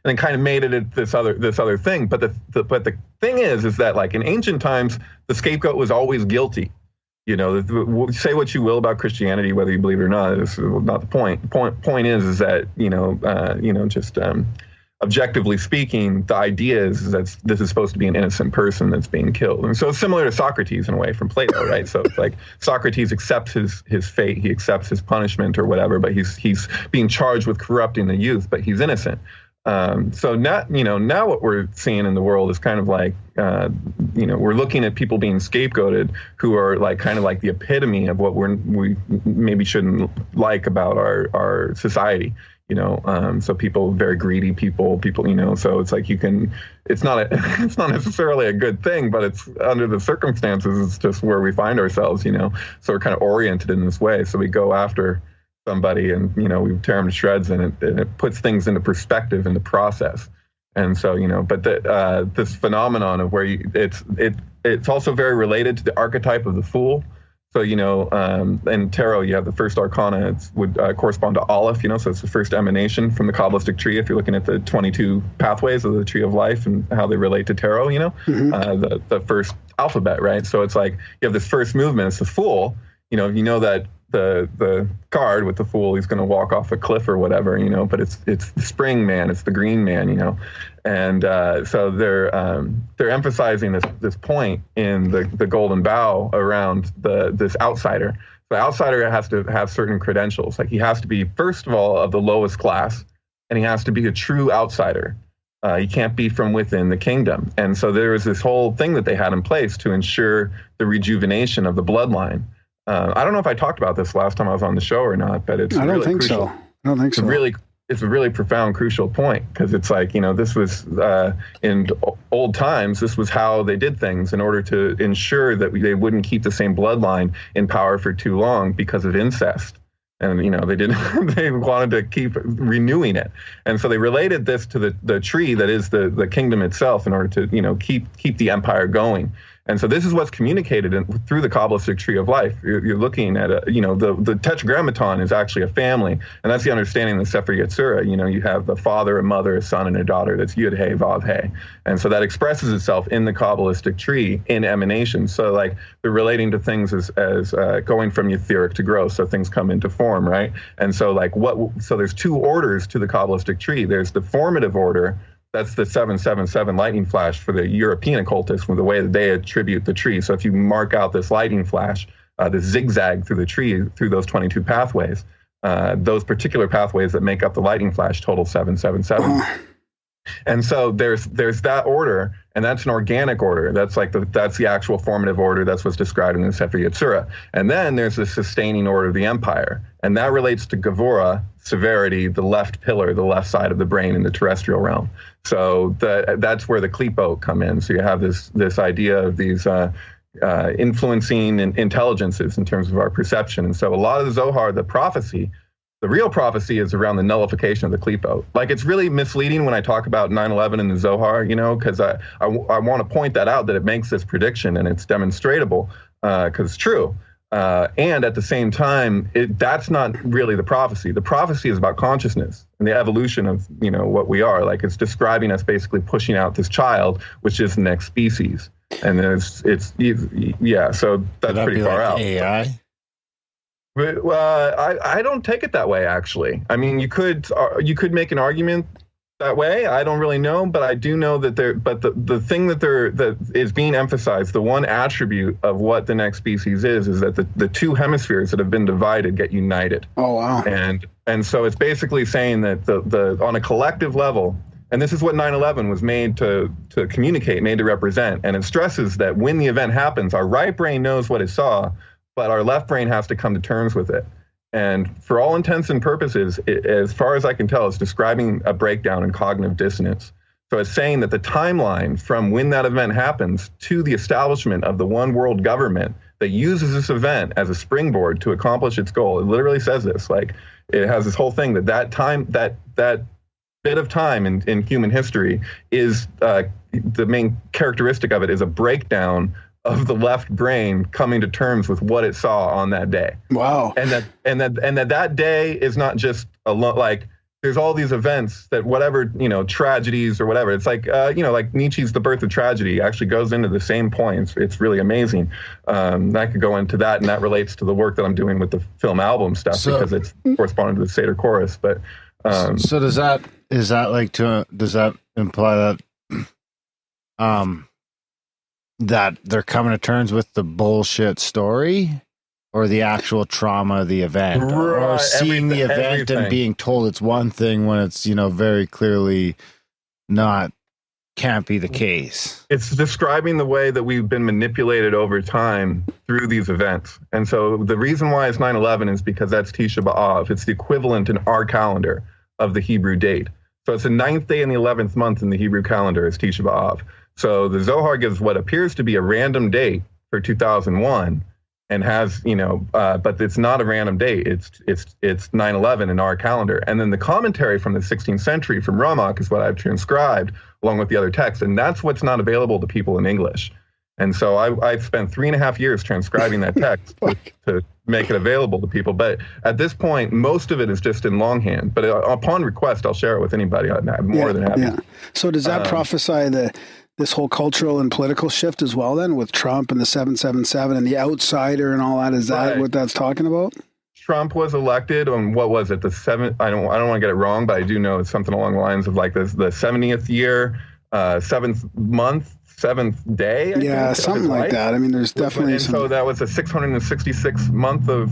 then kind of made it this other thing. But the thing is that like in ancient times, the scapegoat was always guilty. Say what you will about Christianity, whether you believe it or not, is not the point. Point is that, just objectively speaking, the idea is that this is supposed to be an innocent person that's being killed. And so it's similar to Socrates in a way from Plato, right? So it's like Socrates accepts his fate, he accepts his punishment or whatever, but he's being charged with corrupting the youth, but he's innocent. So now what we're seeing in the world is kind of like, we're looking at people being scapegoated who are like kind of like the epitome of what we maybe shouldn't like about our society. So people, very greedy people, so it's like it's not necessarily a good thing, but it's under the circumstances, it's just where we find ourselves, so we're kind of oriented in this way. So we go after somebody and, we tear them to shreds, and it puts things into perspective in the process. And so, but this phenomenon of where it's also very related to the archetype of the fool. So, in tarot, you have the first arcana, it would correspond to Aleph, so it's the first emanation from the Kabbalistic tree. If you're looking at the 22 pathways of the tree of life and how they relate to tarot, the first alphabet, right? So it's like you have this first movement, it's the fool, that the card with the fool, he's going to walk off a cliff or whatever, but it's the spring man, it's the green man, and so they're emphasizing this point in the Golden Bough around this outsider. The outsider has to have certain credentials, like he has to be, first of all, of the lowest class, and he has to be a true outsider. He can't be from within the kingdom. And so there was this whole thing that they had in place to ensure the rejuvenation of the bloodline. I don't know if I talked about this last time I was on the show or not, but it's really crucial. I don't think so. It's a really profound, crucial point, because it's like, this was in old times, this was how they did things in order to ensure that they wouldn't keep the same bloodline in power for too long because of incest. And, they didn't, they wanted to keep renewing it. And so they related this to the tree that is the kingdom itself in order to, keep the empire going. And so this is what's communicated through the Kabbalistic tree of life. You're looking at the tetragrammaton is actually a family, and that's the understanding of the Sefer Yetzirah. You have a father, a mother, a son, and a daughter. That's Yud Hey Vav Hey, and so that expresses itself in the Kabbalistic tree in emanation. So like they're relating to things as going from etheric to gross, so things come into form, right? And so so there's two orders to the Kabbalistic tree. There's the formative order. That's the 777 lightning flash for the European occultists, with the way that they attribute the tree. So if you mark out this lightning flash, the zigzag through the tree, through those 22 pathways, those particular pathways that make up the lightning flash total 777. And so there's that order, and that's an organic order. That's that's the actual formative order. That's what's described in the Sefer Yetzirah. And then there's the sustaining order of the empire, and that relates to Gevurah, severity, the left pillar, the left side of the brain in the terrestrial realm. So that's where the klipot come in. So you have this idea of these influencing intelligences in terms of our perception. And so a lot of the Zohar, the prophecy, the real prophecy is around the nullification of the klipot. Like, it's really misleading when I talk about 9/11 in the Zohar, because I want to point that out, that it makes this prediction and it's demonstratable because it's true. And at the same time, that's not really the prophecy. The prophecy is about consciousness and the evolution of, what we are. Like, it's describing us basically pushing out this child, which is the next species. And so that's pretty far out. AI? Well, I don't take it that way, actually. I mean, you could make an argument that way. I don't really know, but I do know that the thing that is being emphasized, the one attribute of what the next species is that the two hemispheres that have been divided get united. Oh, wow. And so it's basically saying that the on a collective level, and this is what 9/11 was made to communicate, made to represent, and it stresses that when the event happens, our right brain knows what it saw, but our left brain has to come to terms with it. And for all intents and purposes, as far as I can tell, it's describing a breakdown in cognitive dissonance. So it's saying that the timeline from when that event happens to the establishment of the one world government that uses this event as a springboard to accomplish its goal, it literally says this, like, it has this whole thing that time, that bit of time in human history is the main characteristic of it is a breakdown of the left brain coming to terms with what it saw on that day. Wow. And that day is not just like there's all these events that whatever, tragedies or whatever. It's like, like Nietzsche's The Birth of Tragedy actually goes into the same points. It's really amazing. I could go into that, and that relates to the work that I'm doing with the film album stuff because it's corresponding to the Seder chorus. But so does that imply that that they're coming to terms with the bullshit story, or the actual trauma of the event, or seeing the event everything. And being told it's one thing when it's, very clearly can't be the case. It's describing the way that we've been manipulated over time through these events. And so the reason why it's 9/11 is because that's Tisha B'Av. It's the equivalent in our calendar of the Hebrew date. So it's the 9th day in the 11th month in the Hebrew calendar is Tisha B'Av. So the Zohar gives what appears to be a random date for 2001 and has, but it's not a random date. It's 9/11 in our calendar. And then the commentary from the 16th century from Ramak is what I've transcribed along with the other texts. And that's what's not available to people in English. And so I've spent 3.5 years transcribing that text to make it available to people. But at this point, most of it is just in longhand. But upon request, I'll share it with anybody. I'm more than happy. Yeah. So does that prophesy this whole cultural and political shift as well, then, with Trump and the 777 and the outsider and all that? Is that what that's talking about? Trump was elected on, what was it, the 7th? I don't want to get it wrong, but I do know it's something along the lines of like the 70th year, 7th month, 7th day. I think, something like that. I mean, there's definitely so that was the 666th month of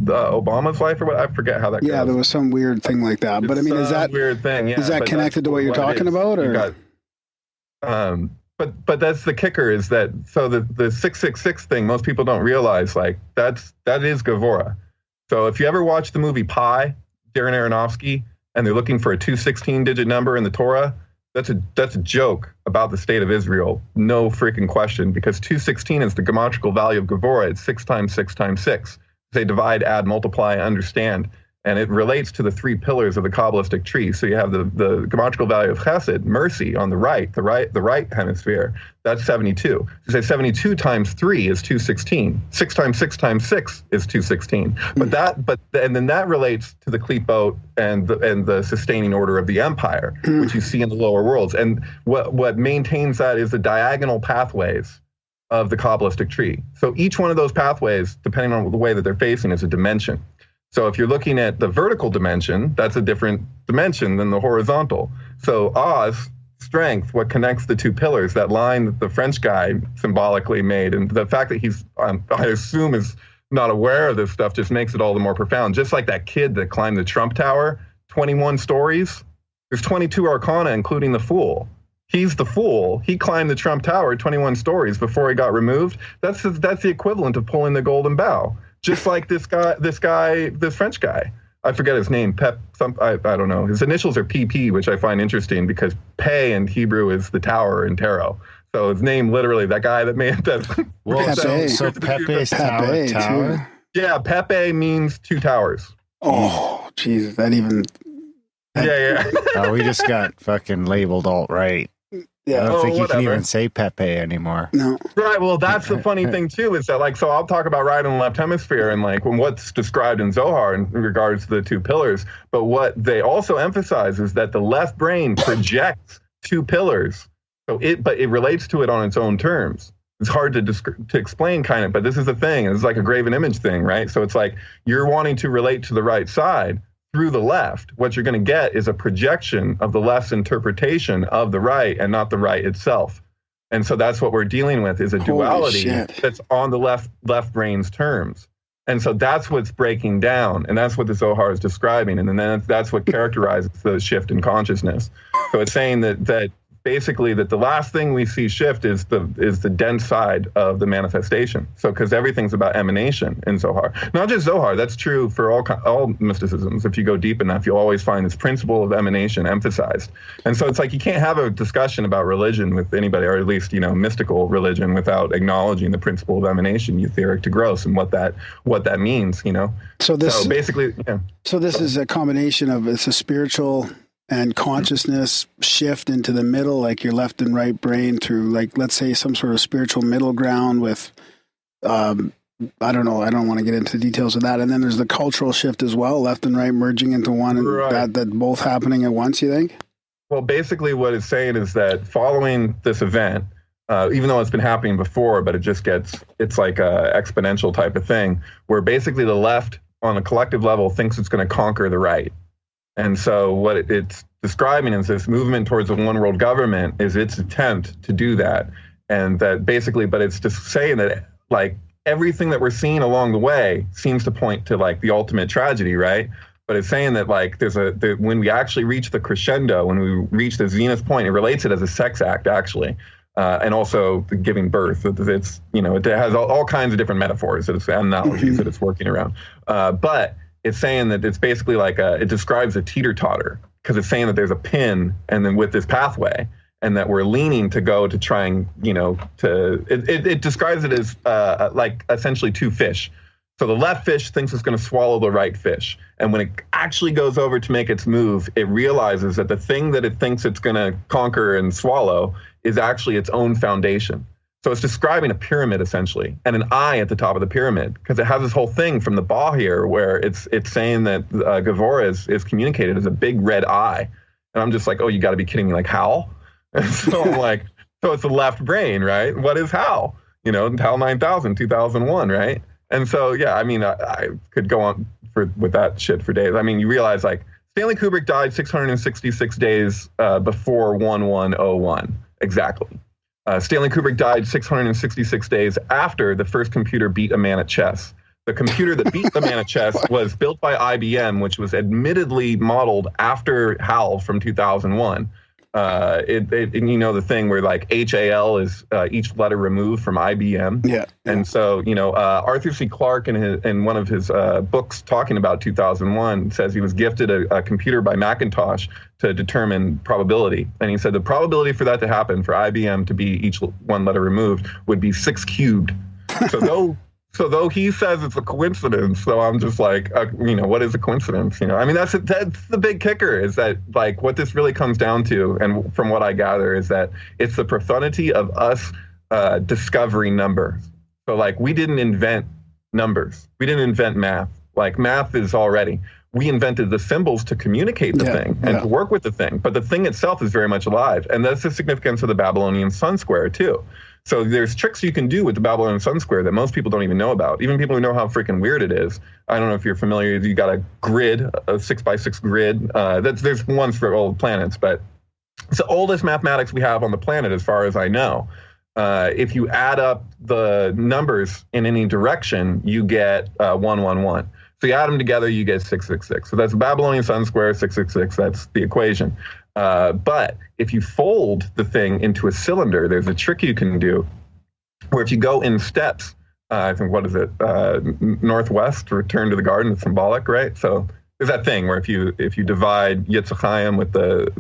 Obama's life, or what? I forget how that goes. Yeah, there was some weird thing like that. But I mean, is that weird thing? Yeah, is that connected to what you're talking about, or? But that's the kicker, is that so the 666 thing, most people don't realize, like that is Gevurah. So if you ever watch the movie Pi, Darren Aronofsky, and they're looking for a 216-digit number in the Torah, that's a joke about the state of Israel, no freaking question, because 216 is the gematria value of Gevurah. It's 6 times 6 times 6. They divide, add, multiply, understand. And it relates to the three pillars of the Kabbalistic tree. So you have the gematria value of chesed, mercy, on the right hemisphere. That's 72. You say 72 times 3 is 216. 6 times 6 times 6 is 216. And then that relates to the klipot and the sustaining order of the empire, which you see in the lower worlds. And what maintains that is the diagonal pathways of the Kabbalistic tree. So each one of those pathways, depending on the way that they're facing, is a dimension. So if you're looking at the vertical dimension, that's a different dimension than the horizontal. So Oz, strength, what connects the two pillars, that line that the French guy symbolically made, and the fact that he's, I assume, is not aware of this stuff just makes it all the more profound. Just like that kid that climbed the Trump Tower, 21 stories. There's 22 arcana, including the Fool. He's the Fool. He climbed the Trump Tower 21 stories before he got removed. That's the equivalent of pulling the Golden Bough. Just like this French guy. I forget his name. I don't know. His initials are PP, which I find interesting because Pe in Hebrew is the tower in tarot. So his name literally, that guy that made that. Well, so Pepe's tower? Yeah, Pepe means two towers. Oh, Jesus. Yeah. We just got fucking labeled alt-right. Yeah. I don't think you can even say Pepe anymore. No. Right. Well, that's the funny thing too, is that so I'll talk about right and left hemisphere and what's described in Zohar in regards to the two pillars. But what they also emphasize is that the left brain projects two pillars. But it relates to it on its own terms. It's hard to explain kind of, but this is the thing. It's like a graven image thing, right? So it's like you're wanting to relate to the right side through the left. What you're going to get is a projection of the left's interpretation of the right and not the right itself. And so that's what we're dealing with, is a duality that's on the left brain's terms. And so that's what's breaking down. And that's what the Zohar is describing. And then that's what characterizes the shift in consciousness. So it's saying that basically that the last thing we see shift is the dense side of the manifestation. So because everything's about emanation in Zohar, not just Zohar. That's true for all mysticisms. If you go deep enough, you'll always find this principle of emanation emphasized. And so it's like you can't have a discussion about religion with anybody, or at least mystical religion, without acknowledging the principle of emanation, etheric to gross, and what that means. So basically, yeah. So this is a combination of, it's a spiritual and consciousness shift into the middle, like your left and right brain through, let's say, some sort of spiritual middle ground with, I don't know, I don't want to get into the details of that. And then there's the cultural shift as well, left and right merging into one, and right. that both happening at once, you think? Well, basically what it's saying is that following this event, even though it's been happening before, but it's like a exponential type of thing, where basically the left on a collective level thinks it's going to conquer the right. And so what it's describing is this movement towards a one world government is its attempt to do that. And that basically, but it's just saying that everything that we're seeing along the way seems to point to the ultimate tragedy, right? But it's saying that when we actually reach the crescendo, when we reach the zenith point, it relates it as a sex act actually. And also the giving birth. It's, it has all kinds of different metaphors, analogies that it's working around. But it's saying that it's basically it describes a teeter-totter, because it's saying that there's a pin, and then with this pathway, and that we're leaning to go to try and, it describes it as essentially two fish. So the left fish thinks it's going to swallow the right fish. And when it actually goes over to make its move, it realizes that the thing that it thinks it's going to conquer and swallow is actually its own foundation. So it's describing a pyramid essentially, and an eye at the top of the pyramid, because it has this whole thing from the Ba here where it's saying that Gavora is communicated as a big red eye. And I'm just like, oh, you got to be kidding me, Hal? And so I'm so it's the left brain, right? What is Hal? Hal 9000, 2001, right? And so, yeah, I could go on with that shit for days. You realize Stanley Kubrick died 666 days before 1101, exactly. Stanley Kubrick died 666 days after the first computer beat a man at chess. The computer that beat the man at chess was built by IBM, which was admittedly modeled after HAL from 2001. The thing where HAL is each letter removed from IBM. Yeah. And so, Arthur C. Clarke in one of his books talking about 2001 says he was gifted a computer by Macintosh to determine probability. And he said the probability for that to happen, for IBM to be each one letter removed, would be 6 cubed. So So though he says it's a coincidence, so I'm just like, what is a coincidence? I mean, that's the big kicker, is that like what this really comes down to, and from what I gather, is that it's the profundity of us discovering numbers. So like we didn't invent numbers. We didn't invent math. Like math is already. We invented the symbols to communicate the thing and to work with the thing. But the thing itself is very much alive. And that's the significance of the Babylonian Sun Square too. So there's tricks you can do with the Babylonian Sun Square that most people don't even know about. Even people who know how freaking weird it is. I don't know if you're familiar. You got a grid, a 6x6 grid. There's ones for all planets, but it's the oldest mathematics we have on the planet, as far as I know. If you add up the numbers in any direction, you get 111. So you add them together, you get 666. So that's Babylonian Sun Square, 666. That's the equation. But if you fold the thing into a cylinder, there's a trick you can do where if you go in steps, I think, what is it? Northwest, return to the garden, it's symbolic, right? So there's that thing where if you divide Yitzchayim with the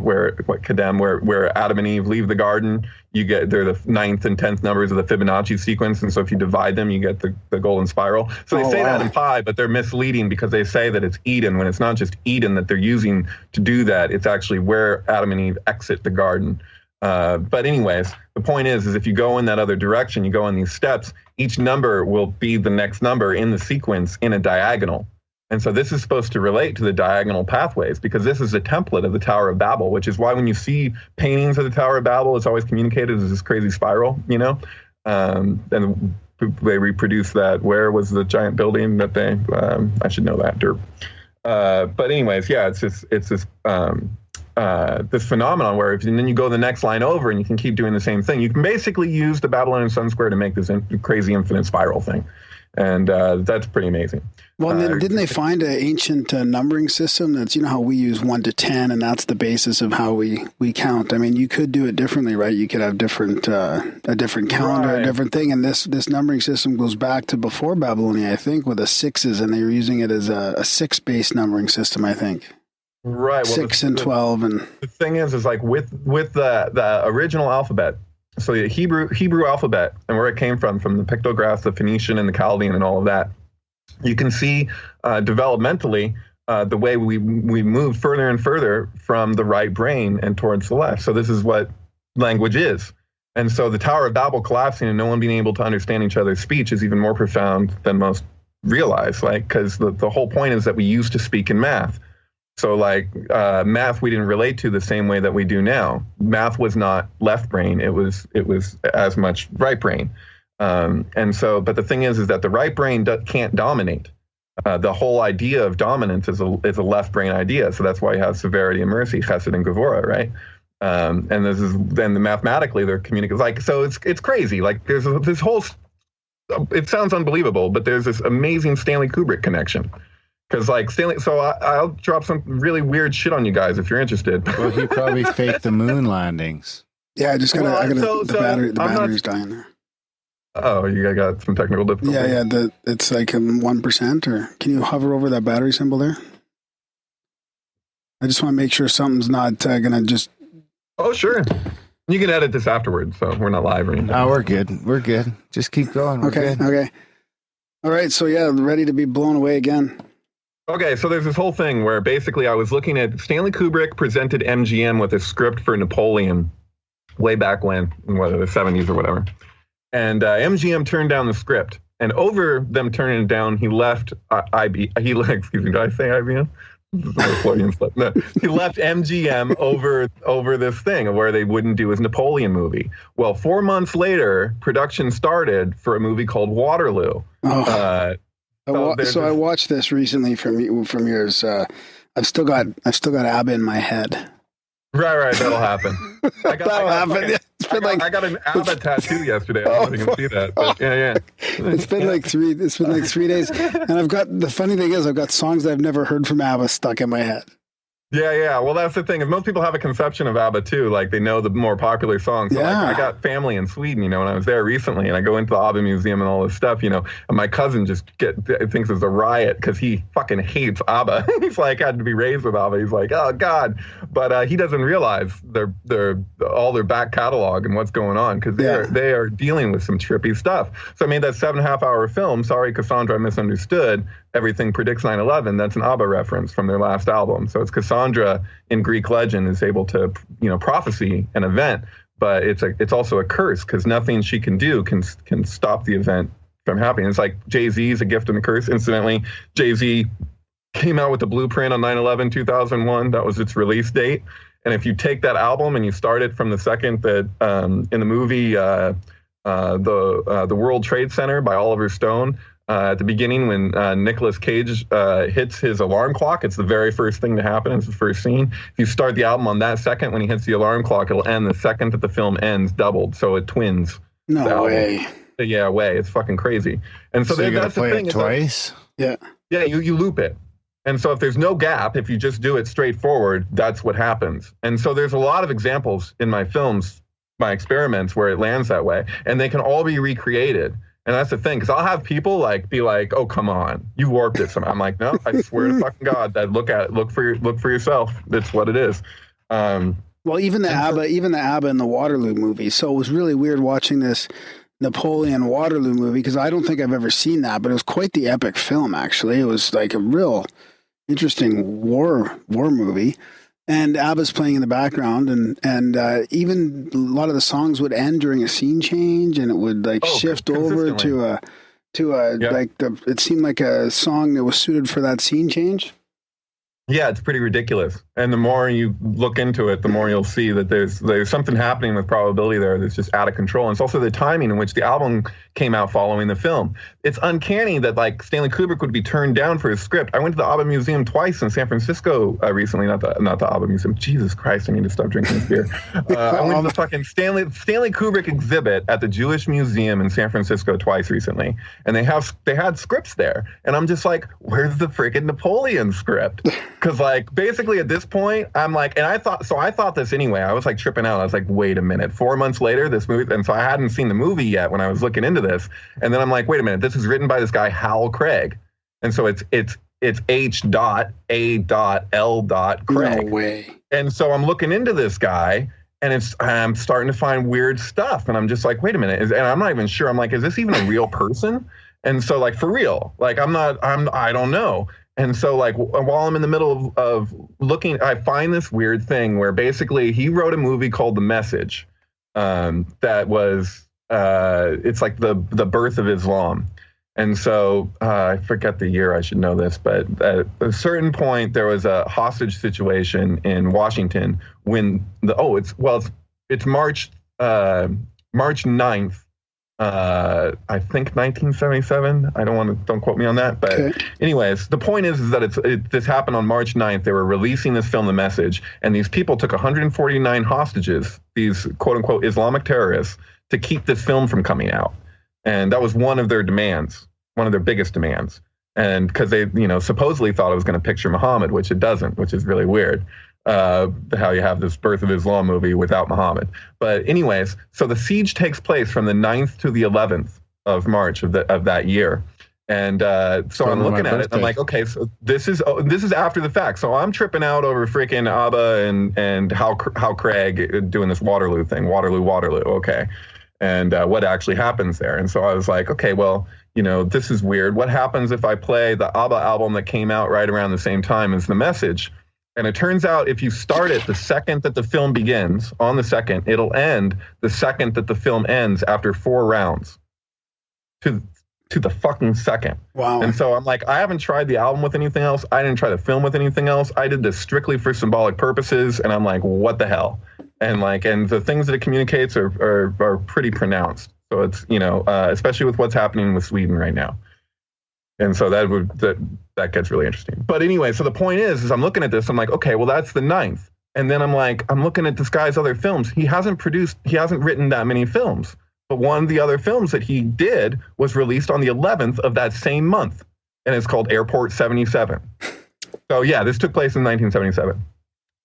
where Adam and Eve leave the garden, they're the 9th and 10th numbers of the Fibonacci sequence, and so if you divide them, you get the golden spiral. So they say that in pi, but they're misleading because they say that it's Eden, when it's not just Eden that they're using to do that. It's actually where Adam and Eve exit the garden. But anyways, the point is if you go in that other direction, you go in these steps, each number will be the next number in the sequence in a diagonal. And so this is supposed to relate to the diagonal pathways, because this is a template of the Tower of Babel, which is why when you see paintings of the Tower of Babel, it's always communicated as this crazy spiral, and they reproduce that. Where was the giant building that they, I should know that, derp. But anyways, yeah, it's this phenomenon where and then you go the next line over and you can keep doing the same thing. You can basically use the Babylonian Sun Square to make this crazy infinite spiral thing. And that's pretty amazing. Well, didn't they find an ancient numbering system that's, how we use 1 to 10, and that's the basis of how we count? I mean, you could do it differently, right? You could have a different calendar, right, a different thing. And this numbering system goes back to before Babylonia, I think, with the sixes, and they were using it as a 6-based numbering system, I think. Right. Well, 6 and 12. And the thing is like with the original alphabet, so the Hebrew alphabet and where it came from the pictographs, the Phoenician and the Chaldean and all of that, you can see developmentally the way we move further and further from the right brain and towards the left. So this is what language is. And so the Tower of Babel collapsing and no one being able to understand each other's speech is even more profound than most realize, like, because the whole point is that we used to speak in math. So like math, we didn't relate to the same way that we do now. Math was not left brain; it was as much right brain. And so, but the thing is that the right brain can't dominate. The whole idea of dominance is a left brain idea. So that's why you have severity and mercy, chesed and gevura, right? And then mathematically they're communicating. Like, so it's crazy. Like there's this whole. It sounds unbelievable, but there's this amazing Stanley Kubrick connection. Because like Stanley, so I'll drop some really weird shit on you guys if you're interested. Well, he probably faked the moon landings. Yeah, the battery's dying there. Oh, you got some technical difficulty. Yeah. It's like 1%, or can you hover over that battery symbol there? I just want to make sure something's not gonna just. Oh, sure. You can edit this afterwards, so we're not live or anything. No, we're good. We're good. Just keep going. Okay. All right. So yeah, ready to be blown away again. Okay, so there's this whole thing where basically I was looking at Stanley Kubrick presented MGM with a script for Napoleon way back when, whether the 70s or whatever. And MGM turned down the script. And over them turning it down, he left excuse me, did I say IBM? No, he left MGM over this thing where they wouldn't do his Napoleon movie. Well, 4 months later, production started for a movie called Waterloo. So I watched this recently from yours. I've still got ABBA in my head. Right. That'll happen. I got an ABBA tattoo yesterday. I don't know if you can see that. But yeah. It's been like 3 days, and the funny thing is, I've got songs that I've never heard from ABBA stuck in my head. Yeah. Well, that's the thing is most people have a conception of ABBA too. Like they know the more popular songs. So Yeah. like, I got family in Sweden, when I was there recently, and I go into the ABBA museum and all this stuff, and my cousin just thinks it's a riot because he fucking hates ABBA. He's like had to be raised with ABBA. He's like, oh God, but he doesn't realize all their back catalog and what's going on because they are dealing with some trippy stuff. So I made that 7.5 hour film. Sorry, Cassandra, I misunderstood. Everything predicts 9/11. That's an ABBA reference from their last album. So it's Cassandra in Greek legend is able to, prophesy an event, but it's also a curse because nothing she can do can stop the event from happening. It's like Jay-Z's A Gift and a Curse. Incidentally, Jay-Z came out with the blueprint on 9/11, 2001. That was its release date. And if you take that album and you start it from the second that in the movie the World Trade Center by Oliver Stone. At the beginning, when Nicolas Cage hits his alarm clock, it's the very first thing to happen. It's the first scene. If you start the album on that second, when he hits the alarm clock, it'll end the second that the film ends, doubled. So it twins. No way. Yeah, way. It's fucking crazy. And so you that's gotta play the thing. it twice? Yeah. Yeah, you loop it. And so if there's no gap, if you just do it straightforward, that's what happens. And so there's a lot of examples in my films, my experiments, where it lands that way. And they can all be recreated. And that's the thing, because I'll have people be like, "Oh, come on, you warped it." I'm like, "No, I swear to fucking God, that look for yourself. That's what it is." Well, even the ABBA in the Waterloo movie. So it was really weird watching this Napoleon Waterloo movie because I don't think I've ever seen that, but it was quite the epic film. Actually, it was like a real interesting war movie. And ABBA's playing in the background, and even a lot of the songs would end during a scene change, and it would shift over to it seemed like a song that was suited for that scene change. Yeah, it's pretty ridiculous. And the more you look into it, the more you'll see that there's something happening with probability there that's just out of control. And it's also the timing in which the album came out following the film. It's uncanny that Stanley Kubrick would be turned down for his script. I went to the ABBA Museum twice in San Francisco recently, not the ABBA Museum. Jesus Christ, I need to stop drinking this beer. I went to the fucking Stanley Kubrick exhibit at the Jewish Museum in San Francisco twice recently. And they had scripts there. And I'm just like, where's the freaking Napoleon script? Because basically at this point, I'm like, and I thought this anyway. I was tripping out. I was like, wait a minute. 4 months later, this movie, and so I hadn't seen the movie yet when I was looking into this. And then I'm like, wait a minute, this is written by this guy Hal Craig, and so it's H.A.L. Craig. No way. And so I'm looking into this guy, and I'm starting to find weird stuff, and I'm just like, wait a minute, and I'm not even sure. I'm like, is this even a real person? And so for real, I don't know. And so while I'm in the middle of looking, I find this weird thing where basically he wrote a movie called The Message that was, it's like the birth of Islam. And so I forget the year, I should know this, but at a certain point there was a hostage situation in Washington when it's March 9th. I think 1977. Don't quote me on that. But okay. Anyways, the point is that this happened on March 9th. They were releasing this film, The Message, and these people took 149 hostages, these quote unquote Islamic terrorists, to keep this film from coming out. And that was one of their demands, one of their biggest demands. And because they, supposedly thought it was going to picture Muhammad, which it doesn't, which is really weird. How you have this Birth of Islam movie without Muhammad. But anyways, so the siege takes place from the 9th to the 11th of March of that year. And so I'm looking at it, and I'm like, okay, so this is after the fact. So I'm tripping out over freaking ABBA and how Craig doing this Waterloo thing, Waterloo, okay. And what actually happens there. And so I was like, okay, well, this is weird. What happens if I play the ABBA album that came out right around the same time as The Message? And it turns out if you start it the second that the film begins, on the second, it'll end the second that the film ends after 4 rounds. To the fucking second. Wow. And so I'm like, I haven't tried the album with anything else. I didn't try the film with anything else. I did this strictly for symbolic purposes. And I'm like, what the hell? And the things that it communicates are pretty pronounced. So it's, especially with what's happening with Sweden right now. And so that gets really interesting. But anyway, so the point is I'm looking at this, I'm like, okay, well, that's the 9th. And then I'm looking at this guy's other films. He hasn't written that many films. But one of the other films that he did was released on the 11th of that same month. And it's called Airport 77. So yeah, this took place in 1977.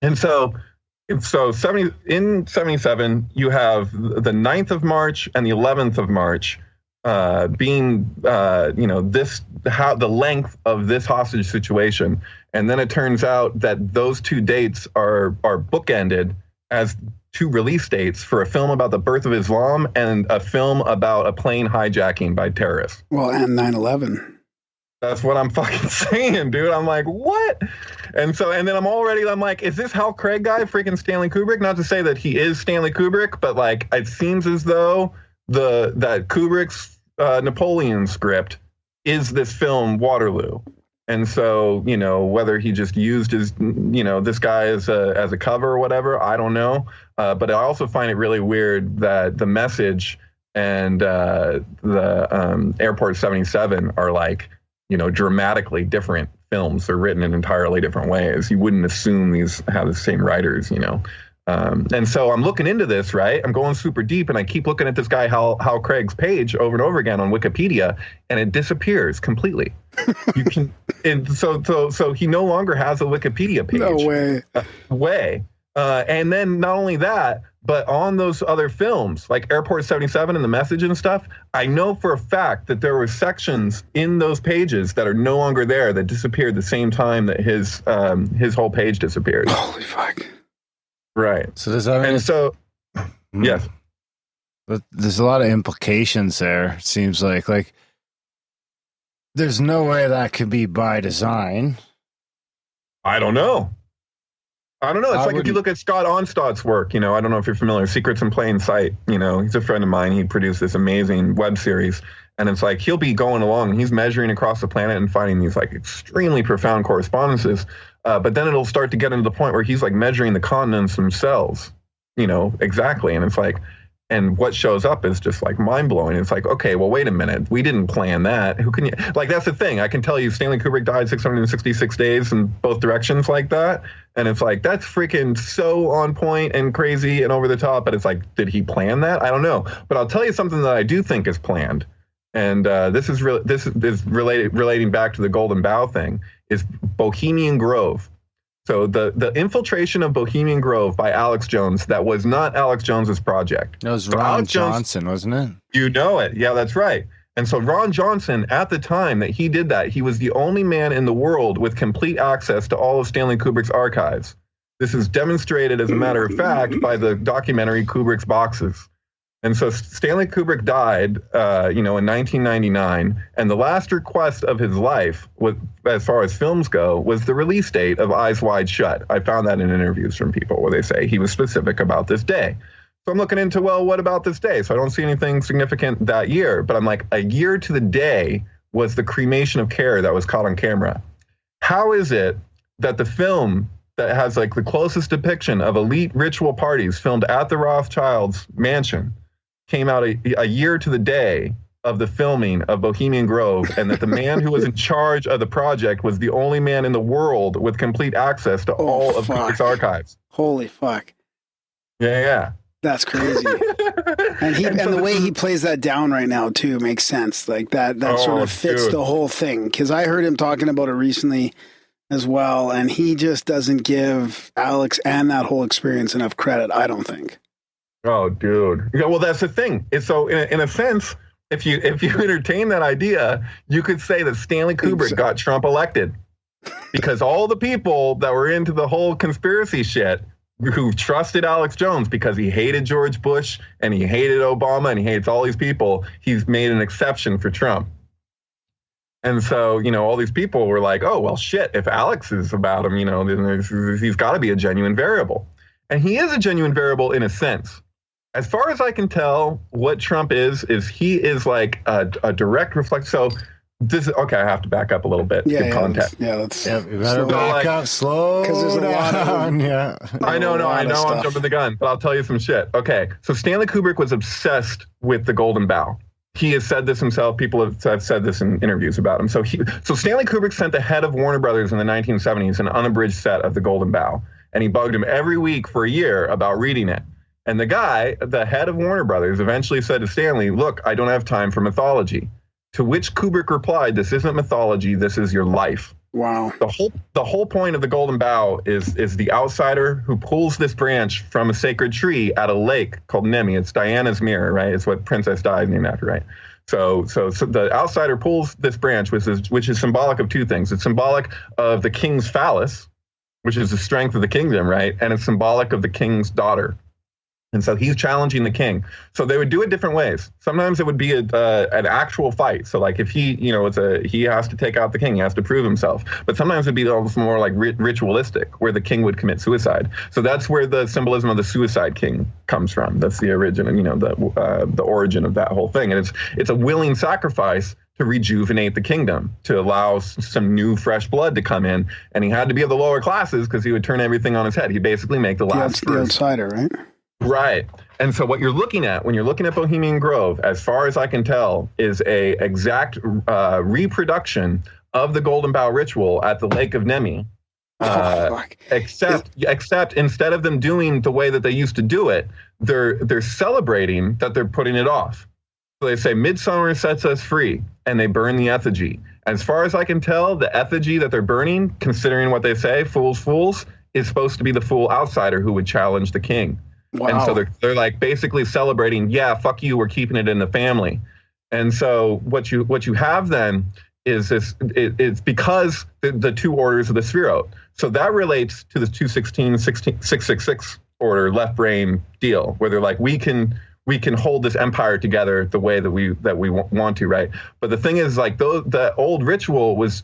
And so 77, you have the 9th of March and the 11th of March being, the length of this hostage situation. And then it turns out that those two dates are bookended as two release dates for a film about the birth of Islam and a film about a plane hijacking by terrorists. Well, and 9/11. That's what I'm fucking saying, dude. I'm like, what? And then I'm like, is this Hal Craig guy freaking Stanley Kubrick? Not to say that he is Stanley Kubrick, but like, it seems as though that Kubrick's Napoleon script is this film Waterloo. And so, whether he just used his, this guy as a cover or whatever, I don't know. But I also find it really weird that The Message and the Airport 77 are like, dramatically different films. They're written in entirely different ways. You wouldn't assume these have the same writers, And so I'm looking into this, right? I'm going super deep, and I keep looking at this guy Hal Craig's page over and over again on Wikipedia, and it disappears completely. You can, and so he no longer has a Wikipedia page. No way. And then not only that, but on those other films, like Airport 77 and The Message and stuff, I know for a fact that there were sections in those pages that are no longer there that disappeared the same time that his whole page disappeared. Holy fuck. Right. So does that mean? And so, yes. But there's a lot of implications there. It seems like there's no way that could be by design. I don't know. It's like if you look at Scott Onstott's work, I don't know if you're familiar, Secrets in Plain Sight, he's a friend of mine. He produced this amazing web series. And it's like he'll be going along and he's measuring across the planet and finding these like extremely profound correspondences. But then it'll start to get into the point where he's like measuring the continents themselves, exactly. And it's like, and what shows up is just like mind blowing. It's like, okay, well, wait a minute. We didn't plan that. Who can you, like, that's the thing. I can tell you Stanley Kubrick died 666 days in both directions like that. And it's like, that's freaking so on point and crazy and over the top. But it's like, did he plan that? I don't know. But I'll tell you something that I do think is planned. And this is relating back to the Golden Bough thing, is Bohemian Grove. So the infiltration of Bohemian Grove by Alex Jones, that was not Alex Jones's project. That was Ron Johnson, wasn't it? You know it. Yeah, that's right. And so Ron Johnson, at the time that he did that, he was the only man in the world with complete access to all of Stanley Kubrick's archives. This is demonstrated, as a matter of fact, by the documentary Kubrick's Boxes. And so Stanley Kubrick died, in 1999, and the last request of his life, as far as films go, was the release date of Eyes Wide Shut. I found that in interviews from people where they say he was specific about this day. So I'm looking into, well, what about this day? So I don't see anything significant that year, but I'm like, a year to the day was the cremation of Care that was caught on camera. How is it that the film that has like the closest depiction of elite ritual parties filmed at the Rothschilds' mansion came out a year to the day of the filming of Bohemian Grove, and that the man who was in charge of the project was the only man in the world with complete access to all of Kubrick's archives? Holy fuck. Yeah. That's crazy. And the way he plays that down right now too makes sense. Like that sort of fits the whole thing. Because I heard him talking about it recently as well, and he just doesn't give Alex and that whole experience enough credit, I don't think. Oh, dude. Yeah, well, that's the thing. So in a sense, if you entertain that idea, you could say that Stanley Kubrick got Trump elected, because all the people that were into the whole conspiracy shit, who trusted Alex Jones because he hated George Bush and he hated Obama and he hates all these people, he's made an exception for Trump. And so, all these people were like, oh, well, shit, if Alex is about him, then he's got to be a genuine variable. And he is a genuine variable in a sense. As far as I can tell, what Trump is he is like a direct reflection. So this is, okay, I have to back up a little bit to give context. You better back up slow. Because there's a lot of yeah. I know, I'm jumping the gun, but I'll tell you some shit. Okay, so Stanley Kubrick was obsessed with the Golden Bough. He has said this himself. People have said this in interviews about him. So Stanley Kubrick sent the head of Warner Brothers in the 1970s an unabridged set of the Golden Bough, and he bugged him every week for a year about reading it. And the guy, the head of Warner Brothers, eventually said to Stanley, look, I don't have time for mythology. To which Kubrick replied, this isn't mythology, this is your life. Wow. The whole point of the Golden Bough is the outsider who pulls this branch from a sacred tree at a lake called Nemi. It's Diana's mirror, right? It's what Princess Di is named after, right? So the outsider pulls this branch, which is symbolic of two things. It's symbolic of the king's phallus, which is the strength of the kingdom, right? And it's symbolic of the king's daughter. And so he's challenging the king. So they would do it different ways. Sometimes it would be an actual fight. So like if he, he has to take out the king, he has to prove himself. But sometimes it'd be almost more like ritualistic, where the king would commit suicide. So that's where the symbolism of the suicide king comes from. That's the origin, the origin of that whole thing. And it's a willing sacrifice to rejuvenate the kingdom, to allow some new, fresh blood to come in. And he had to be of the lower classes because he would turn everything on his head. He'd basically make the last the outsider, right? Right. And so what you're looking at when you're looking at Bohemian Grove, as far as I can tell, is a exact reproduction of the Golden Bough ritual at the Lake of Nemi. Except instead of them doing the way that they used to do it, they're celebrating that they're putting it off. So they say, midsummer sets us free, and they burn the effigy. As far as I can tell, the effigy that they're burning, considering what they say, fools, is supposed to be the fool outsider who would challenge the king. Wow. And so they're like basically celebrating, yeah, fuck you, we're keeping it in the family. And so what you have then is this, it's because the two orders of the Sphirot. So that relates to the 666 order left brain deal, where they're like, we can hold this empire together the way that we want to, right? But the thing is, like, the old ritual was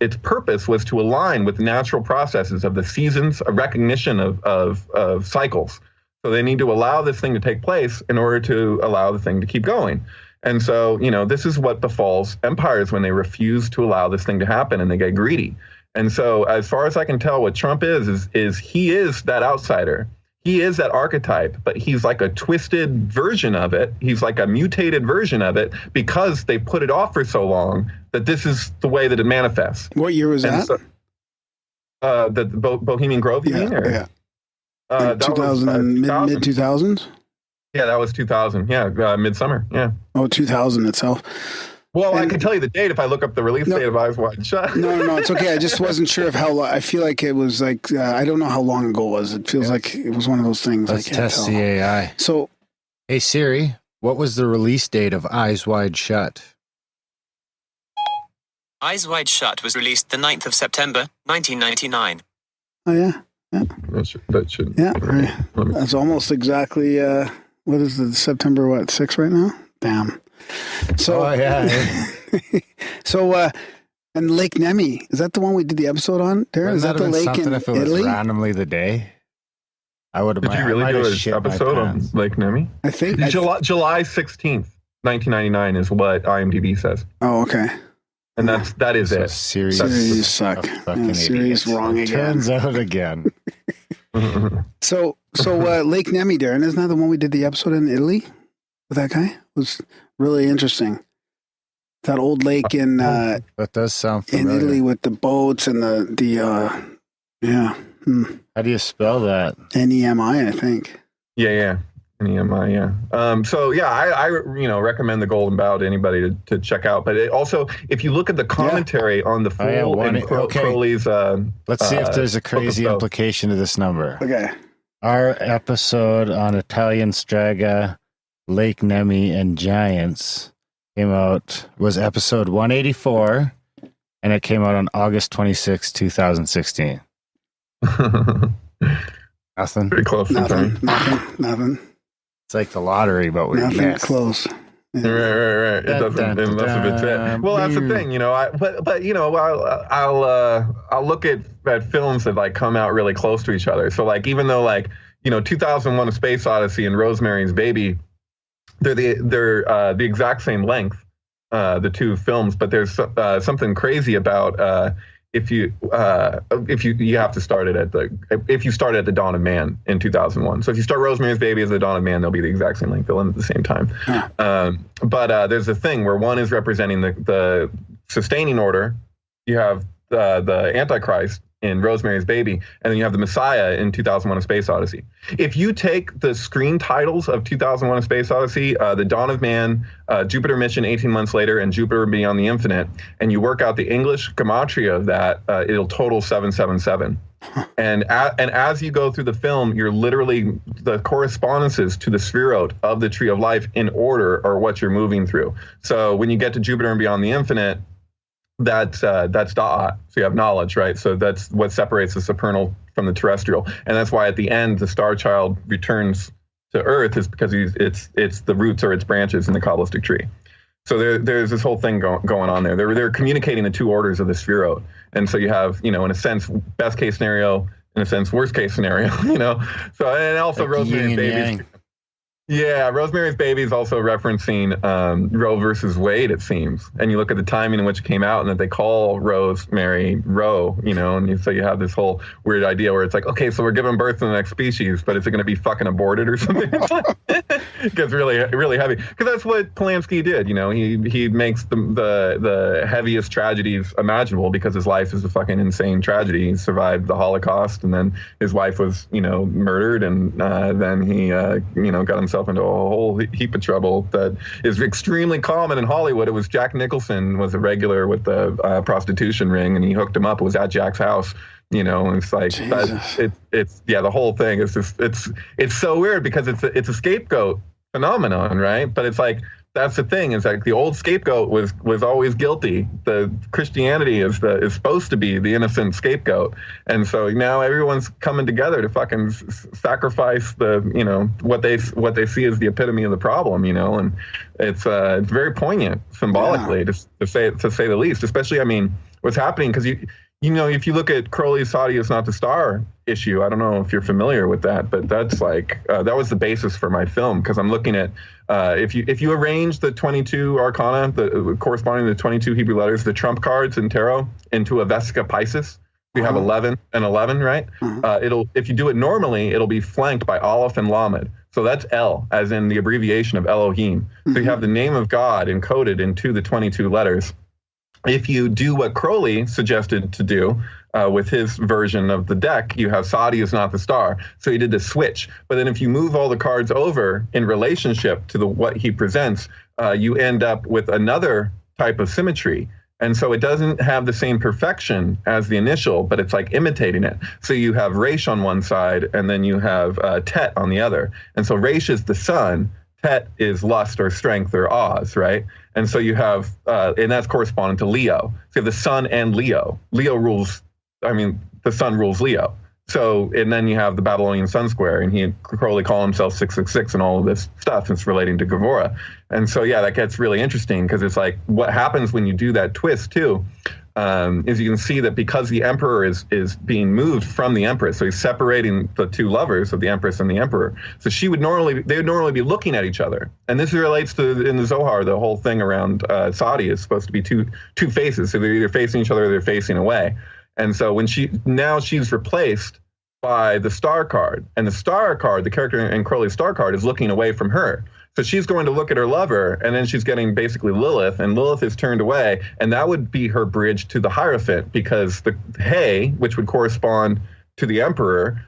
its purpose was to align with the natural processes of the seasons, a recognition of cycles. So they need to allow this thing to take place in order to allow the thing to keep going. And so, this is what befalls empires when they refuse to allow this thing to happen and they get greedy. And so as far as I can tell, what Trump is he is that outsider. He is that archetype, but he's like a twisted version of it. He's like a mutated version of it because they put it off for so long that this is the way that it manifests. What year was that? So, the Bohemian Grove, you mean? Or? Yeah. Like 2000, mid 2000s? Yeah, that was 2000. Yeah, midsummer. Yeah. Oh, 2000 itself. Well, I can tell you the date if I look up the release date of Eyes Wide Shut. No, it's okay. I just wasn't sure of how long. I feel like it was like, I don't know how long ago it was. It feels like it was one of those things. Let's test the AI. So, hey Siri, what was the release date of Eyes Wide Shut? Eyes Wide Shut was released the 9th of September, 1999. Oh, yeah. Yeah. That should. Yeah, right. That's almost exactly, what is the September, 6 right now? Damn. So, So, and Lake Nemi, is that the one we did the episode on? Darren, is that the lake in if it Italy? Was randomly the day? I would have. Did you really do an episode on Lake Nemi? I think July 16th, 1999 is what IMDb says. Oh, okay. And that is it. Series suck. Series wrong again. Turns out again. So Lake Nemi, Darren, isn't that the one we did the episode in Italy with that guy? It was really interesting. That old lake in that does sound familiar. In Italy with the boats and the yeah. How do you spell that? Nemi, I think. Yeah. Nemi, yeah. So yeah, I recommend the Golden Bough to anybody to check out. But it also, if you look at the commentary on the Fool and Crowley's, let's see if there's a crazy implication to this number. Okay. Our episode on Italian Strega, Lake Nemi, and Giants was episode 184, and it came out on August 26, 2016. Nothing. Pretty close. Nothing. It's like the lottery, but we nothing close. Yeah. Right. It doesn't unless if it's it. Well, that's the thing, I'll look at films that like come out really close to each other. So like even though 2001: A Space Odyssey and Rosemary's Baby, they're the exact same length, the two films, but there's something crazy about if you have to start it if you start at the Dawn of Man in 2001. So if you start Rosemary's Baby as the Dawn of Man, they'll be the exact same length. They'll end at the same time. But there's a thing where one is representing the sustaining order. You have the Antichrist in Rosemary's Baby, and then you have the Messiah in 2001: A Space Odyssey. If you take the screen titles of 2001: A Space Odyssey, The Dawn of Man, Jupiter Mission 18 Months Later, and Jupiter Beyond the Infinite, and you work out the English gematria of that, it'll total 777. And as you go through the film, you're literally, the correspondences to the spheroid of the Tree of Life in order are what you're moving through. So when you get to Jupiter and Beyond the Infinite, that's Da'at. So you have knowledge, right? So that's what separates the supernal from the terrestrial, and that's why at the end the Star Child returns to Earth, is because it's the roots or its branches in the Kabbalistic tree. So there's this whole thing going on there. They're communicating the two orders of the spheroid, and so you have, in a sense, best case scenario, in a sense, worst case scenario. So, and also like Rosemary's Baby. Yeah, Rosemary's Baby is also referencing Roe versus Wade, it seems. And you look at the timing in which it came out, and that they call Rosemary Roe, and so you have this whole weird idea where it's like, okay, so we're giving birth to the next species, but is it going to be fucking aborted or something? It gets really, really heavy. Because that's what Polanski did, He makes the heaviest tragedies imaginable because his life is a fucking insane tragedy. He survived the Holocaust, and then his wife was, murdered, and then he, got himself into a whole heap of trouble that is extremely common in Hollywood. It was Jack Nicholson was a regular with the prostitution ring, and he hooked him up. It was at Jack's house, and it's like it's the whole thing is just it's so weird because it's a scapegoat phenomenon, right? But it's like, that's the thing, is like the old scapegoat was always guilty. The Christianity is supposed to be the innocent scapegoat, and so now everyone's coming together to fucking sacrifice what they see as the epitome of the problem, and it's very poignant symbolically, to say the least. Especially, what's happening, because if you look at Crowley's Sadi is Not the Star issue, I don't know if you're familiar with that, but that's like that was the basis for my film, because I'm looking at if you arrange the 22 arcana, corresponding to the 22 Hebrew letters, the trump cards in tarot, into a Vesica Pisces, you have 11 and 11, right? If you do it normally, it'll be flanked by Aleph and Lamed. So that's El, as in the abbreviation of Elohim. So you have the name of God encoded into the 22 letters. If you do what Crowley suggested to do with his version of the deck, you have Sadi is Not the Star. So he did the switch. But then if you move all the cards over in relationship to what he presents, you end up with another type of symmetry. And so it doesn't have the same perfection as the initial, but it's like imitating it. So you have Resh on one side, and then you have Tet on the other. And so Resh is the sun, Tet is lust or strength or Oz, right? And so you have, and that's corresponding to Leo. So you have the sun and Leo. The sun rules Leo. So, and then you have the Babylonian sun square, and Crowley called himself 666 and all of this stuff. It's relating to Gevora. And so, yeah, that gets really interesting, because it's like what happens when you do that twist too, is you can see that because the emperor is being moved from the empress, so he's separating the two lovers of the empress and the emperor. So they would normally be looking at each other. And this relates to, in the Zohar, the whole thing around Sadi is supposed to be two faces. So they're either facing each other or they're facing away. And so when she's replaced by the star card, and the star card, the character in Crowley's star card, is looking away from her. So she's going to look at her lover, and then she's getting basically Lilith, and Lilith is turned away, and that would be her bridge to the Hierophant, because the He, which would correspond to the emperor,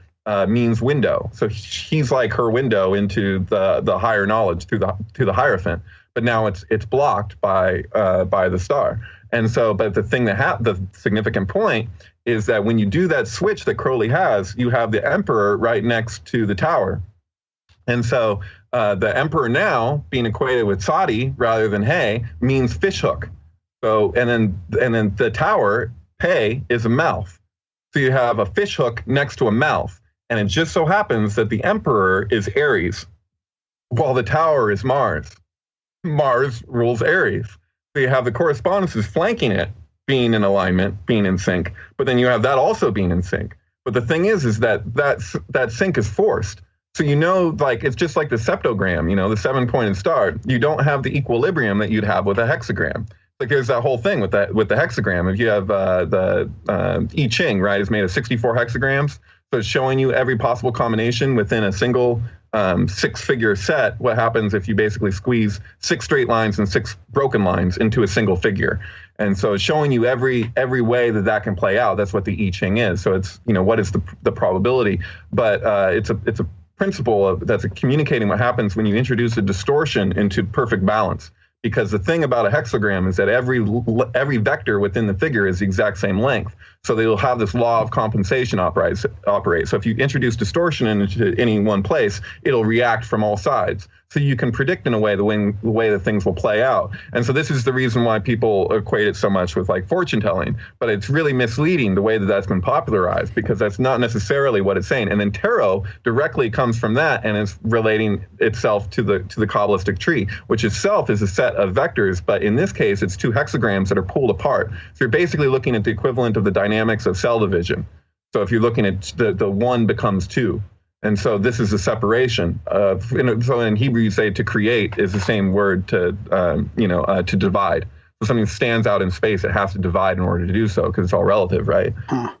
means window. So he's like her window into the higher knowledge to the Hierophant. But now it's blocked by the star. And so, but the thing the significant point is that when you do that switch that Crowley has, you have the emperor right next to the tower. And so the emperor now being equated with Sadi rather than He means fishhook. So, and then the tower, Pe, is a mouth. So you have a fishhook next to a mouth. And it just so happens that the emperor is Aries, while the tower is Mars. Mars rules Aries. So you have the correspondences flanking it, being in alignment, being in sync, but then you have that also being in sync. But the thing is that sync is forced. So it's just like the septogram, the 7-pointed star. You don't have the equilibrium that you'd have with a hexagram. Like there's that whole thing with the hexagram. If you have the I Ching, right, is made of 64 hexagrams, so it's showing you every possible combination within a single 6-figure set, what happens if you basically squeeze 6 straight lines and 6 broken lines into a single figure. And so it's showing you every way that can play out. That's what the I Ching is. So it's, what is the probability? But it's a principle that's communicating what happens when you introduce a distortion into perfect balance. Because the thing about a hexagram is that every vector within the figure is the exact same length. So they'll have this law of compensation operate. So if you introduce distortion into any one place, it'll react from all sides. So you can predict in a way the way that things will play out. And so this is the reason why people equate it so much with like fortune telling. But it's really misleading the way that that's been popularized, because that's not necessarily what it's saying. And then tarot directly comes from that, and it's relating itself to the Kabbalistic tree, which itself is a set of vectors. But in this case, it's 2 hexagrams that are pulled apart. So you're basically looking at the equivalent of the dynamics of cell division. So if you're looking at the 1 becomes 2. And so this is a separation. So in Hebrew, you say to create is the same word to divide. So something stands out in space, it has to divide in order to do so, because it's all relative, right?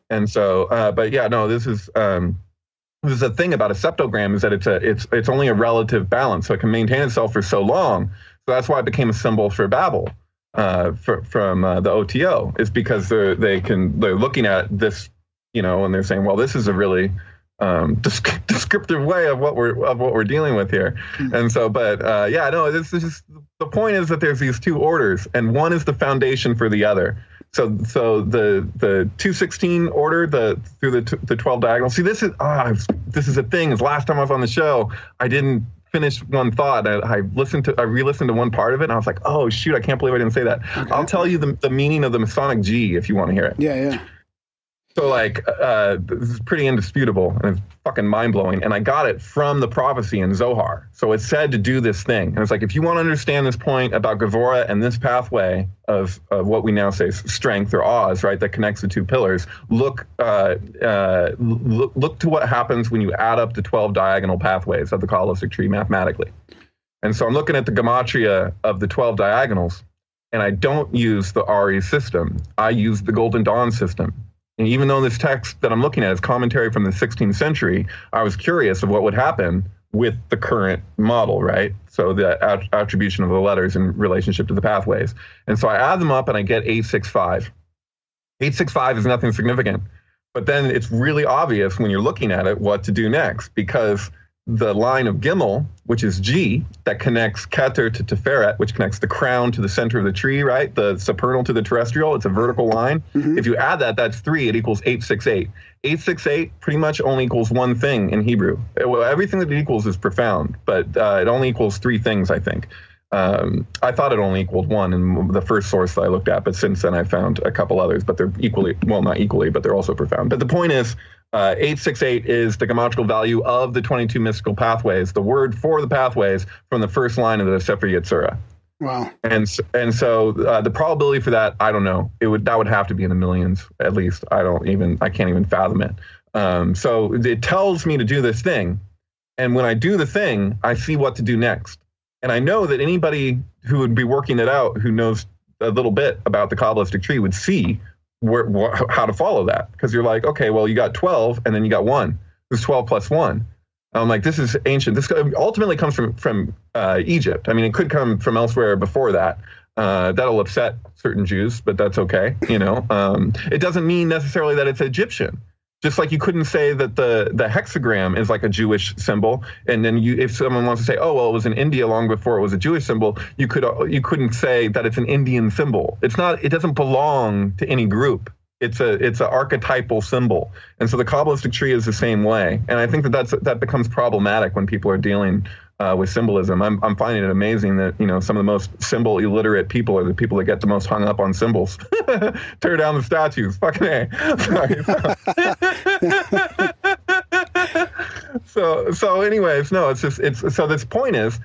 And so, this is a thing about a septogram, is that it's only a relative balance, so it can maintain itself for so long. So that's why it became a symbol for Babel from the OTO, is because they're looking at this, and they're saying, well, this is a really descriptive way of what we're dealing with here. And so, this is just, the point is that there's these 2 orders, and one is the foundation for the other. So the 216 order, through the 12 diagonals. See, this is a thing. Is last time I was on the show, I didn't finish one thought. I re-listened to one part of it, and I was like, oh shoot, I can't believe I didn't say that. Okay. I'll tell you the meaning of the Masonic G if you want to hear it. Yeah. So this is pretty indisputable, and it's fucking mind-blowing. And I got it from the prophecy in Zohar. So it said to do this thing. And it's like, if you want to understand this point about Gevurah and this pathway of what we now say strength or Oz, right, that connects the 2 pillars, look to what happens when you add up the 12 diagonal pathways of the Kabbalistic tree mathematically. And so I'm looking at the gematria of the 12 diagonals, and I don't use the Ari system. I use the Golden Dawn system. And even though this text that I'm looking at is commentary from the 16th century, I was curious of what would happen with the current model, right? So the attribution of the letters in relationship to the pathways. And so I add them up and I get 865. 865 is nothing significant. But then it's really obvious when you're looking at it what to do next, because the line of Gimel, which is G, that connects Keter to Tiferet, which connects the crown to the center of the tree, right? The supernal to the terrestrial, it's a vertical line. Mm-hmm. If you add that, that's 3, it equals 868. 868 pretty much only equals one thing in Hebrew. Well, everything that it equals is profound, but it only equals 3 things, I think. I thought it only equaled 1 in the first source that I looked at, but since then I found a couple others, but they're equally, well, not equally, but they're also profound. But the point is, 868 is the gematria value of the 22 mystical pathways, the word for the pathways from the first line of the Sefer Yetzirah. Wow. And so the probability for that, I don't know. That would have to be in the millions at least. I can't even fathom it. So it tells me to do this thing, and when I do the thing, I see what to do next. And I know that anybody who would be working it out, who knows a little bit about the Kabbalistic tree, would see how to follow that. Because you're like, okay, well, you got 12, and then you got 1. There's 12 plus 1. I'm like, this is ancient. This ultimately comes from Egypt. I mean, it could come from elsewhere before that. That'll upset certain Jews, but that's okay. It doesn't mean necessarily that it's Egyptian. Just like you couldn't say that the hexagram is like a Jewish symbol, and then if someone wants to say, oh well, it was in India long before it was a Jewish symbol, you couldn't say that it's an Indian symbol. It's not. It doesn't belong to any group. It's an archetypal symbol, and so the Kabbalistic tree is the same way. And I think that becomes problematic when people are dealing with symbolism. I'm finding it amazing that some of the most symbol illiterate people are the people that get the most hung up on symbols. Tear down the statues. Fucking A. Sorry. So anyways, no, so this point is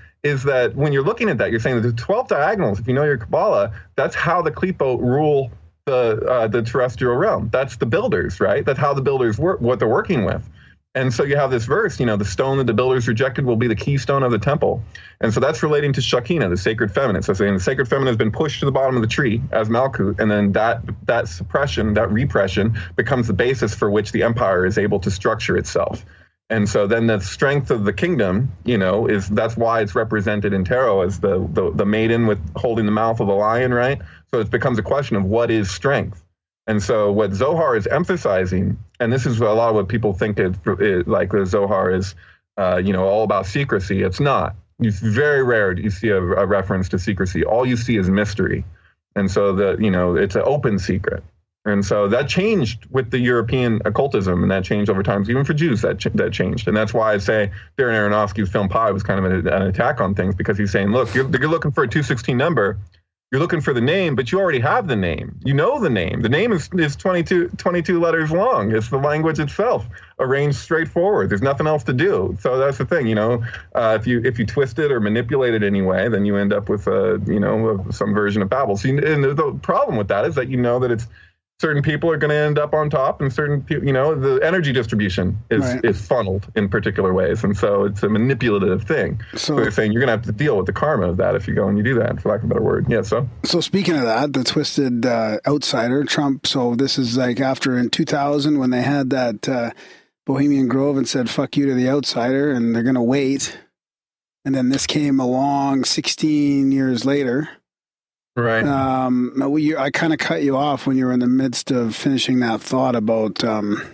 that when you're looking at that, you're saying that the 12 diagonals, if you know your Kabbalah, that's how the Klipot rule the terrestrial realm. That's the builders, right? That's how the builders work, what they're working with. And so you have this verse, the stone that the builders rejected will be the keystone of the temple. And so that's relating to Shekinah, the sacred feminine. So saying the sacred feminine has been pushed to the bottom of the tree as Malkut, and then that suppression, that repression becomes the basis for which the empire is able to structure itself. And so then the strength of the kingdom, that's why it's represented in tarot as the maiden with holding the mouth of the lion, right? So it becomes a question of what is strength. And so what Zohar is emphasizing, and this is a lot of what people think like the Zohar is, all about secrecy. It's not. It's very rare you see a reference to secrecy. All you see is mystery. And so it's an open secret. And so that changed with the European occultism, and that changed over time. Even for Jews, that changed. And that's why I say Darren Aronofsky's film Pi was kind of an attack on things, because he's saying, look, you're looking for a 216 number. You're looking for the name, but you already have the name. You know the name. The name is 22 letters long. It's the language itself, arranged straightforward. There's nothing else to do. So that's the thing, if you twist it or manipulate it anyway, then you end up with some version of Babel. So, and the problem with that is that that it's certain people are going to end up on top, and certain people, the energy distribution is funneled in particular ways. And so it's a manipulative thing. So they're saying you're going to have to deal with the karma of that if you go and you do that, for lack of a better word. Yeah, so speaking of that, the twisted outsider, Trump, so this is like after in 2000 when they had that Bohemian Grove and said, fuck you to the outsider, and they're going to wait. And then this came along 16 years later. Right. I kind of cut you off when you were in the midst of finishing that thought about. No,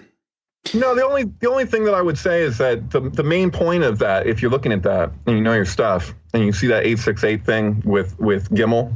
the only thing that I would say is that the main point of that, if you're looking at that and you know your stuff and you see that 868 thing with Gimel,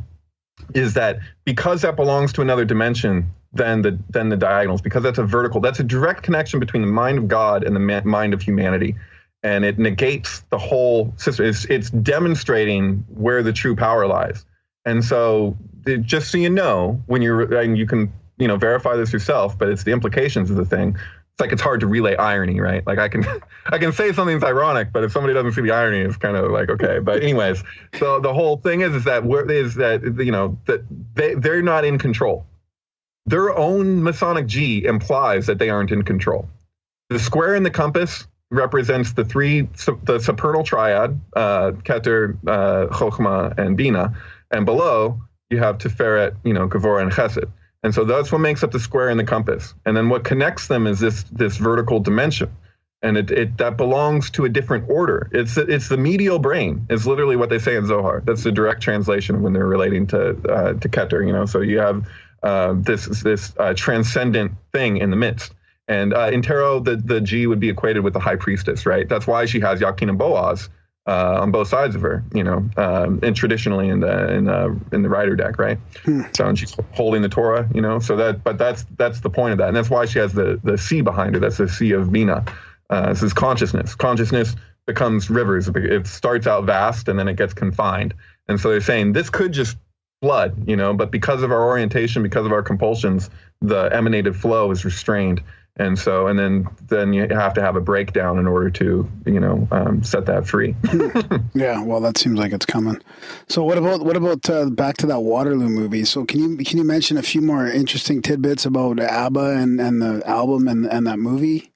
is that because that belongs to another dimension than the diagonals, because that's a vertical, that's a direct connection between the mind of God and the mind of humanity. And it negates the whole system. It's demonstrating where the true power lies. And so, just so you know, when and you can, verify this yourself, but it's the implications of the thing. It's like it's hard to relay irony, right? Like I can say something's ironic, but if somebody doesn't see the irony, it's kind of like, okay. But anyways, so the whole thing is that they're not in control. Their own Masonic G implies that they aren't in control. The square in the compass represents the supernal triad, Keter, Chokhmah, and Bina. And below, you have Tiferet, Kavora, and Chesed. And so that's what makes up the square in the compass. And then what connects them is this vertical dimension. And that belongs to a different order. It's the medial brain is literally what they say in Zohar. That's the direct translation when they're relating to Keter, So you have this transcendent thing in the midst. And in tarot, the G would be equated with the high priestess, right? That's why she has Yakin and Boaz on both sides of her, and traditionally in the rider deck, right? So and she's holding the Torah, So that's the point of that, and that's why she has the sea behind her. That's the sea of Bina. This is consciousness. Consciousness becomes rivers. It starts out vast and then it gets confined. And so they're saying this could just flood, but because of our orientation, because of our compulsions, the emanated flow is restrained. And so, and then you have to have a breakdown in order to, set that free. Yeah, well, that seems like it's coming. So, what about back to that Waterloo movie? So, can you mention a few more interesting tidbits about ABBA and the album and that movie?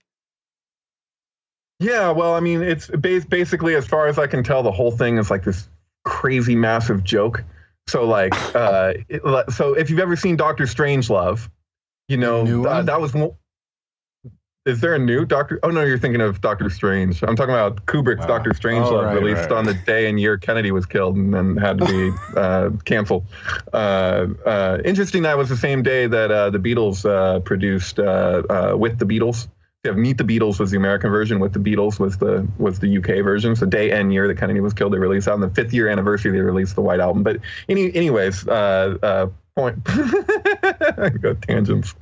Yeah, well, I mean, it's basically, as far as I can tell, the whole thing is like this crazy, massive joke. So, like, so if you've ever seen Dr. Strangelove, that was. Is there a new Doctor? Oh, no, you're thinking of Doctor Strange. I'm talking about Kubrick's Doctor Strangelove, released on the day and year Kennedy was killed and then had to be canceled. Interesting, that was the same day that the Beatles produced With the Beatles. You have Meet the Beatles was the American version. With the Beatles was the UK version. So day and year that Kennedy was killed, they released that. On the 5th year anniversary, they released the White Album. But anyways, point. Go tangents.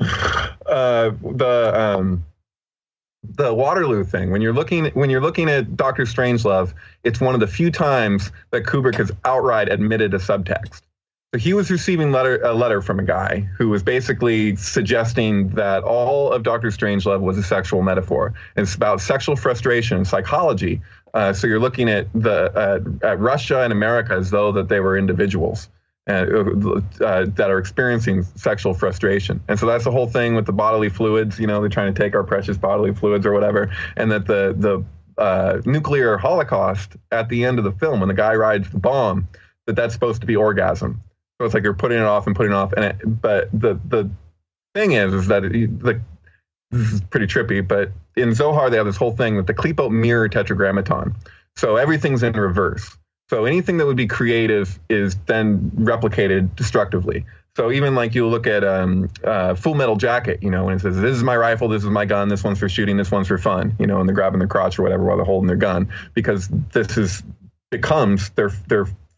The Waterloo thing. When you're looking at Doctor Strangelove, it's one of the few times that Kubrick has outright admitted a subtext. So he was receiving a letter from a guy who was basically suggesting that all of Doctor Strangelove was a sexual metaphor. And it's about sexual frustration and psychology. So you're looking at Russia and America as though that they were individuals that are experiencing sexual frustration. And so that's the whole thing with the bodily fluids. They're trying to take our precious bodily fluids or whatever. And that the nuclear holocaust at the end of the film, when the guy rides the bomb, that's supposed to be orgasm. So it's like you're putting it off and putting it off. But the thing is that this is pretty trippy, but in Zohar, they have this whole thing with the Klipot mirror tetragrammaton. So everything's in reverse. So anything that would be creative is then replicated destructively. So even like you look at Full Metal Jacket, you know, when it says, this is my rifle, this is my gun, this one's for shooting, this one's for fun, you know, and they're grabbing their crotch or whatever while they're holding their gun, because this becomes their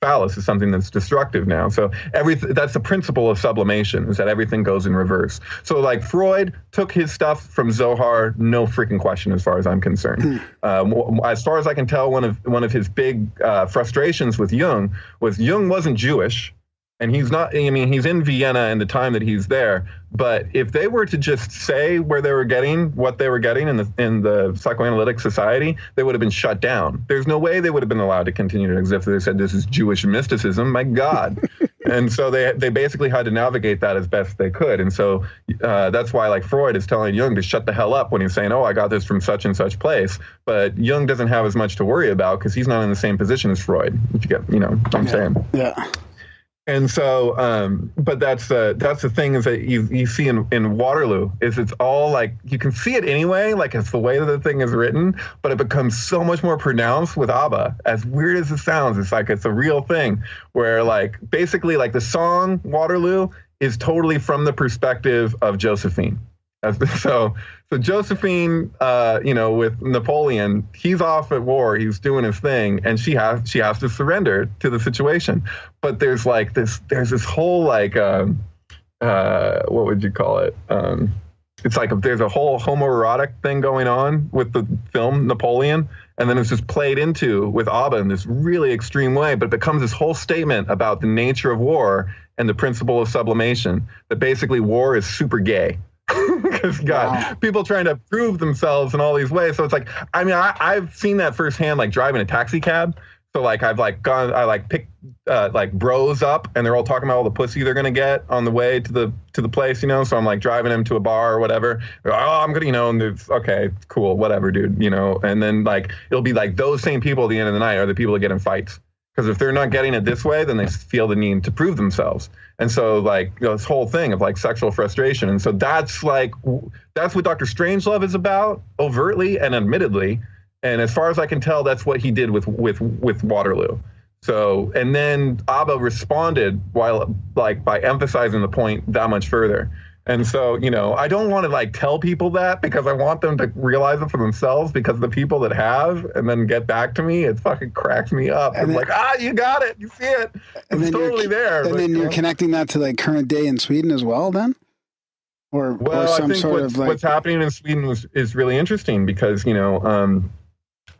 phallus is something that's destructive now. So that's the principle of sublimation, is that everything goes in reverse. So like Freud took his stuff from Zohar, no freaking question as far as I'm concerned. As far as I can tell, one of his big frustrations with Jung was Jung wasn't Jewish. And he's not, I mean, he's in Vienna in the time that he's there. But if they were to just say where they were getting what they were getting in the psychoanalytic society, they would have been shut down. There's no way they would have been allowed to continue to exist if they said this is Jewish mysticism. My God. And so they basically had to navigate that as best they could. And so that's why like Freud is telling Jung to shut the hell up when he's saying, oh, I got this from such and such place. But Jung doesn't have as much to worry about because he's not in the same position as Freud, if you get, you know what I'm saying. Yeah. And so, but that's the thing is that you see in Waterloo is it's all like, you can see it anyway, like it's the way that the thing is written, but it becomes so much more pronounced with ABBA. As weird as it sounds, it's like it's a real thing where like basically like the song Waterloo is totally from the perspective of Josephine. So Josephine, you know, with Napoleon, he's off at war, he's doing his thing, and she has to surrender to the situation. But there's this whole like, what would you call it? It's like there's a whole homoerotic thing going on with the film Napoleon, and then it's just played into with ABBA in this really extreme way, but it becomes this whole statement about the nature of war and the principle of sublimation, that basically war is super gay. Because people trying to prove themselves in all these ways. So it's like, I mean, I've seen that firsthand, like driving a taxi cab. So like I've like gone, I like picked like bros up, and they're all talking about all the pussy they're gonna get on the way to the place, you know. So I'm like driving them to a bar or whatever. Oh, I'm gonna, you know, and it's okay, cool, whatever, dude, you know. And then like it'll be like those same people at the end of the night are the people that get in fights. Because if they're not getting it this way, then they feel the need to prove themselves. And so, like, you know, this whole thing of, like, sexual frustration. And so that's what Dr. Strangelove is about, overtly and admittedly. And as far as I can tell, that's what he did with Waterloo. So, and then ABBA responded by emphasizing the point that much further. And so, you know, I don't want to like tell people that because I want them to realize it for themselves, because the people that have and then get back to me, it fucking cracks me up. And like, you got it. You see it. It's totally there. And then you're connecting that to like current day in Sweden as well then? Or some I think sort of like... what's happening in Sweden is really interesting because, you know,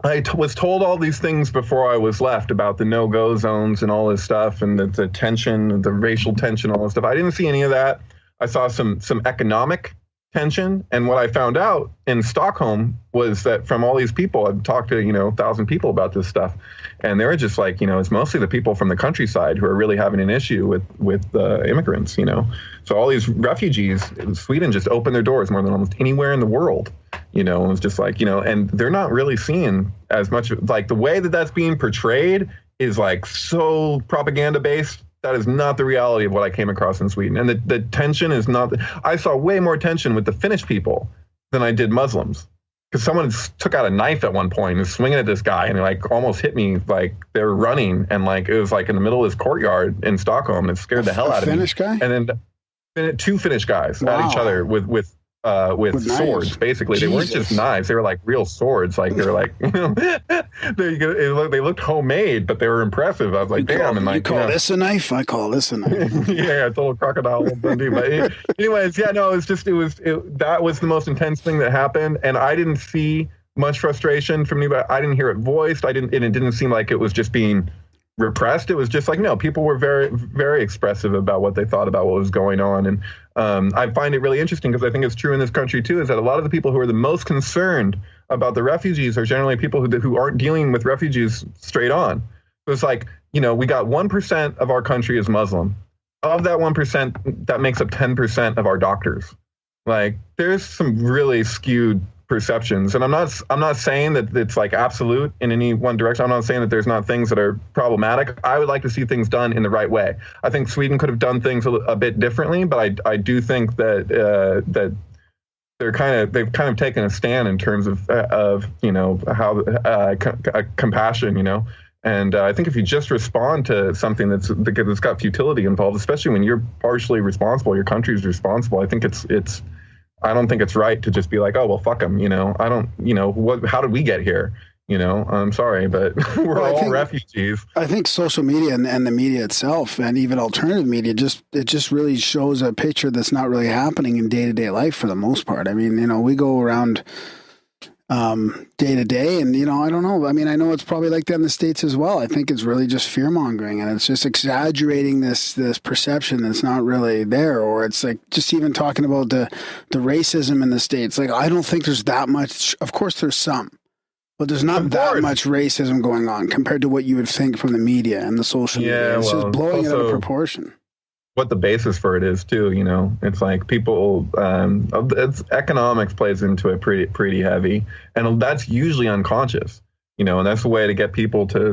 I was told all these things before I was left about the no-go zones and all this stuff and the tension, the racial tension, all this stuff. I didn't see any of that. I saw some economic tension. And what I found out in Stockholm was that from all these people, I've talked to, you know, 1,000 people about this stuff. And they were just like, you know, it's mostly the people from the countryside who are really having an issue with immigrants, you know. So all these refugees, Sweden just opened their doors more than almost anywhere in the world, you know. And it's just like, you know, and they're not really seeing as much, like the way that that's being portrayed is like so propaganda based. That is not the reality of what I came across in Sweden. And the tension is not, I saw way more tension with the Finnish people than I did Muslims. Because someone took out a knife at one point and was swinging at this guy and like almost hit me, like they were running. And like, it was like in the middle of this courtyard in Stockholm. It scared the hell out of me. Finnish guy? And then 2 Finnish guys at each other with swords, knives. Basically. Jesus. They weren't just knives. They were like real swords. Like they were like, you know, they looked homemade, but they were impressive. I was like, damn. And like, you call this a knife? I call this a knife. Yeah, it's a little crocodile Dundee. But anyways, yeah, no, that was the most intense thing that happened. And I didn't see much frustration from anybody. I didn't hear it voiced. And it didn't seem like it was just being repressed. It was just like, no, people were very, very expressive about what they thought about what was going on. And I find it really interesting because I think it's true in this country too, is that a lot of the people who are the most concerned about the refugees are generally people who aren't dealing with refugees straight on. So it's like, you know, we got 1% of our country is Muslim. Of that 1%, that makes up 10% of our doctors. Like, there's some really skewed perceptions. And I'm not saying that it's like absolute in any one direction. I'm not saying that there's not things that are problematic. I would like to see things done in the right way. I think Sweden could have done things a bit differently, but I do think that they've kind of taken a stand in terms of how compassion, and I think if you just respond to something that's got futility involved, especially when you're partially responsible, your country's responsible, I think I don't think it's right to just be like, oh well, fuck them, I don't, how did we get here? I'm sorry, but we're all refugees. I think social media and the media itself, and even alternative media, it just really shows a picture that's not really happening in day-to-day life for the most part. I mean, we go around day to day, and I don't know. I mean, I know it's probably like that in the States as well. I think it's really just fear mongering, and it's just exaggerating this perception that's not really there. Or it's like just even talking about the racism in the States. Like, I don't think there's that much. Of course, there's some. But there's not that much racism going on compared to what you would think from the media and the social media. It's just blowing it out of proportion. What the basis for it is too, it's like people, economics plays into it pretty heavy, and that's usually unconscious, and that's the way to get people to,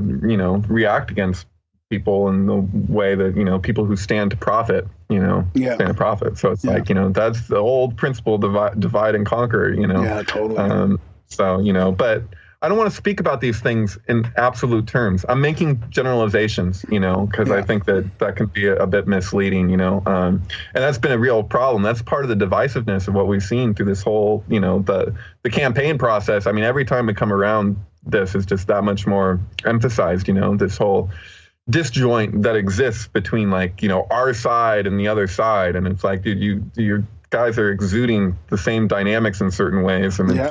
react against people in the way that, people who stand to profit, stand to profit. So it's like, that's the old principle, divide and conquer, Yeah, totally. But I don't want to speak about these things in absolute terms. I'm making generalizations, because I think that can be a bit misleading, and that's been a real problem. That's part of the divisiveness of what we've seen through this whole, the campaign process. I mean, every time we come around, this is just that much more emphasized, this whole disjoint that exists between our side and the other side. And it's like, dude, you're guys are exuding the same dynamics in certain ways, and it's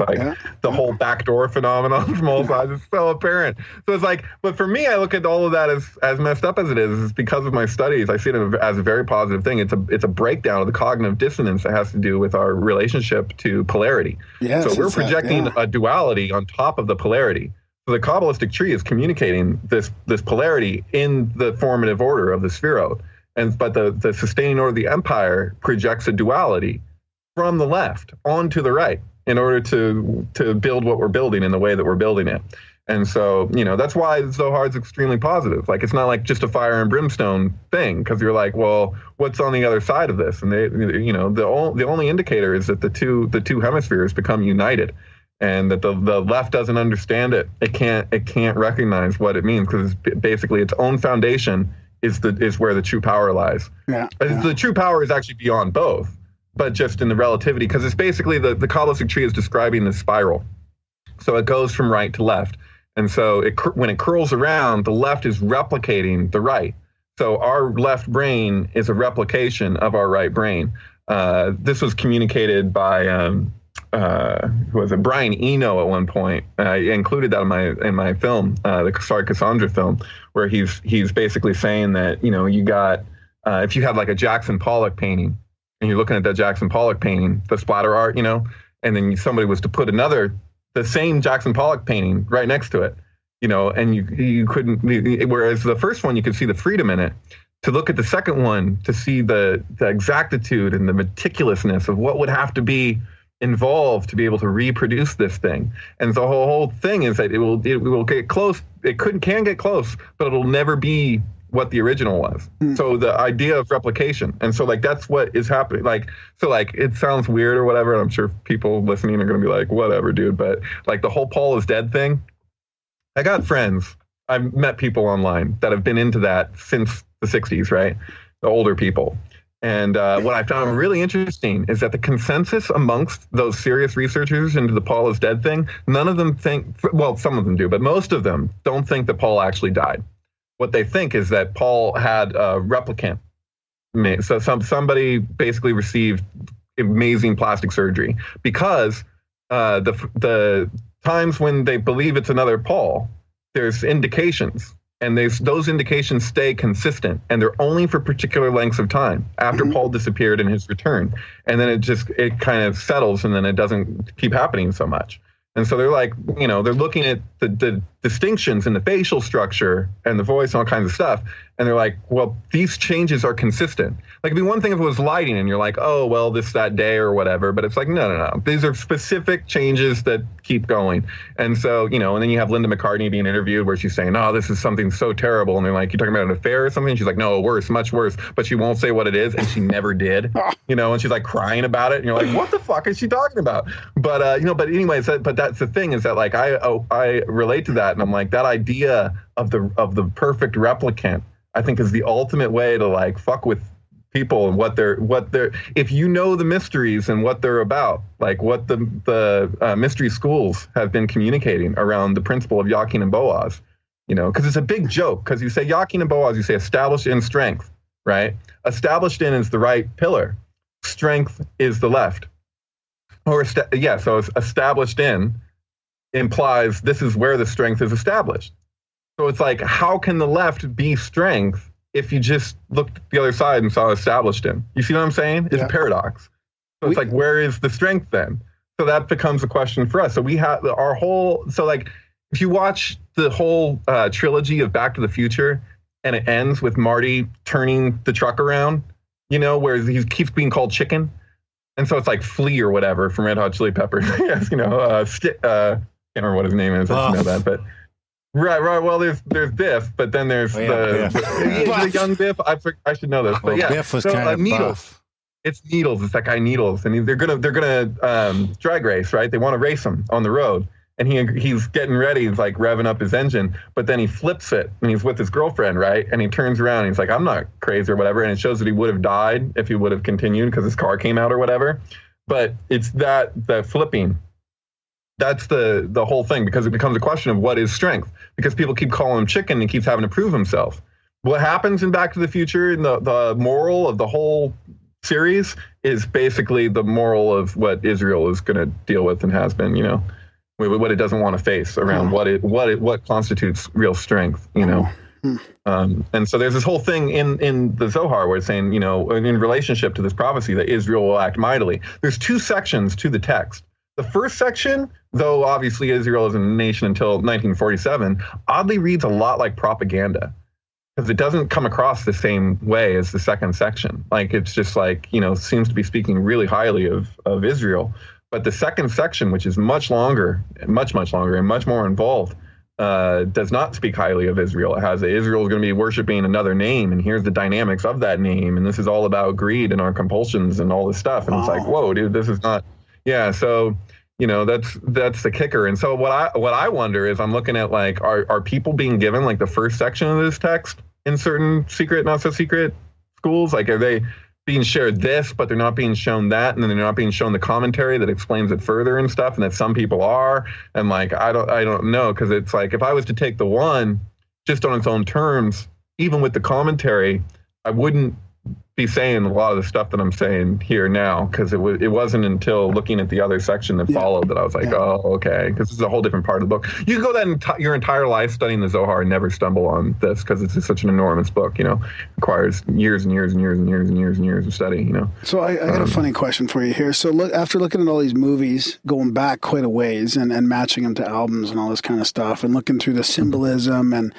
the whole backdoor phenomenon from all sides is so apparent. So it's like, but for me, I look at all of that as messed up as it is because of my studies. I see it as a very positive thing. It's a breakdown of the cognitive dissonance that has to do with our relationship to polarity. So we're projecting a duality on top of the polarity. So the Kabbalistic tree is communicating this polarity in the formative order of the Sphirot. But the sustaining order of the empire projects a duality from the left onto the right in order to build what we're building in the way that we're building it. And so, that's why Zohar's extremely positive. Like, it's not like just a fire and brimstone thing, because you're like, well, what's on the other side of this? And the only indicator is that the two hemispheres become united, and that the left doesn't understand it. It can't recognize what it means, because it's basically its own foundation is where the true power lies. The true power is actually beyond both, but just in the relativity, because it's basically the Kabbalistic tree is describing the spiral. So it goes from right to left. And so when it curls around, the left is replicating the right. So our left brain is a replication of our right brain. This was communicated by who was it? Brian Eno at one point. I included that in my film, the Cassandra film, where he's basically saying that, you got, if you had like a Jackson Pollock painting and you're looking at that Jackson Pollock painting, the splatter art, and then somebody was to put the same Jackson Pollock painting right next to it, and you couldn't, whereas the first one, you could see the freedom in it. To look at the second one, to see the exactitude and the meticulousness of what would have to be involved to be able to reproduce this thing. And the whole thing is that it will get close. It can get close, but it'll never be what the original was. So the idea of replication. And so that's what is happening. It sounds weird or whatever. And I'm sure people listening are going to be like, whatever, dude. But the whole Paul is dead thing. I got friends. I've met people online that have been into that since the 60s, right? The older people. And what I found really interesting is that the consensus amongst those serious researchers into the Paul is dead thing, none of them think, well, some of them do, but most of them don't think that Paul actually died. What they think is that Paul had a replicant. So somebody basically received amazing plastic surgery, because the times when they believe it's another Paul, there's indications. And those indications stay consistent, and they're only for particular lengths of time after Paul disappeared and his return. And then it kind of settles, and then it doesn't keep happening so much. And so they're like, they're looking at the distinctions in the facial structure and the voice and all kinds of stuff. And they're like, well, these changes are consistent. Like, it'd be one thing if it was lighting and you're like, oh, well, this, that day or whatever. But it's like, no. These are specific changes that keep going. And so, and then you have Linda McCartney being interviewed where she's saying, oh, this is something so terrible. And they're like, you're talking about an affair or something? And she's like, no, worse, much worse. But she won't say what it is. And she never did, and she's like crying about it. And you're like, what the fuck is she talking about? But, but anyways, but that's the thing is that like, I relate to that. And I'm like, that idea of the perfect replicant, I think is the ultimate way to like fuck with people and what they're if you know the mysteries and what they're about, like what the mystery schools have been communicating around the principle of Jachin and Boaz, because it's a big joke, because you say Jachin and Boaz, you say established in strength, right? Established in is the right pillar, strength is the left, so it's established in implies this is where the strength is established. So it's like, how can the left be strength if you just looked at the other side and saw established in? You see what I'm saying? It's a paradox. So it's like, where is the strength then? So that becomes a question for us. So we have if you watch the whole trilogy of Back to the Future and it ends with Marty turning the truck around, where he keeps being called chicken. And so it's like Flea or whatever from Red Hot Chili Peppers. Yes, can't remember what his name is. I should know that, but right. Well, there's Biff, but then there's the young Biff. I should know this, but Biff was kind of Needles. buff. It's Needles. It's that guy Needles, and they're gonna drag race, right? They want to race him on the road, and he's getting ready. He's like revving up his engine, but then he flips it, and he's with his girlfriend, right? And he turns around, and he's like, "I'm not crazy or whatever," and it shows that he would have died if he would have continued because his car came out or whatever. But it's the flipping. That's the whole thing, because it becomes a question of what is strength, because people keep calling him chicken and he keeps having to prove himself. What happens in Back to the Future, and the moral of the whole series is basically the moral of what Israel is going to deal with and has been, what it doesn't want to face around what constitutes real strength, and so there's this whole thing in the Zohar where it's saying, in relationship to this prophecy that Israel will act mightily. There's two sections to the text. The first section, though obviously Israel isn't a nation until 1947, oddly reads a lot like propaganda, because it doesn't come across the same way as the second section. Like, it's just like, seems to be speaking really highly of Israel. But the second section, which is much longer, much longer, and much more involved, does not speak highly of Israel. It has Israel is going to be worshiping another name, and here's the dynamics of that name, and this is all about greed and our compulsions and all this stuff. And it's like, whoa, dude, this is not... Yeah, so that's the kicker. And so what I wonder is, I'm looking at like, are people being given like the first section of this text in certain secret, not so secret schools? Like, are they being shared this, but they're not being shown that, and then they're not being shown the commentary that explains it further and stuff, and that some people are? And like, I don't know, because it's like, if I was to take the one just on its own terms, even with the commentary, I wouldn't be saying a lot of the stuff that I'm saying here now, because it wasn't until looking at the other section that followed that I was like, oh, okay, because this is a whole different part of the book. You can go that your entire life studying the Zohar and never stumble on this, because it's just such an enormous book. Requires years and years and years and years and years and years of study. So I got a funny question for you here. So after looking at all these movies, going back quite a ways, and matching them to albums and all this kind of stuff, and looking through the symbolism and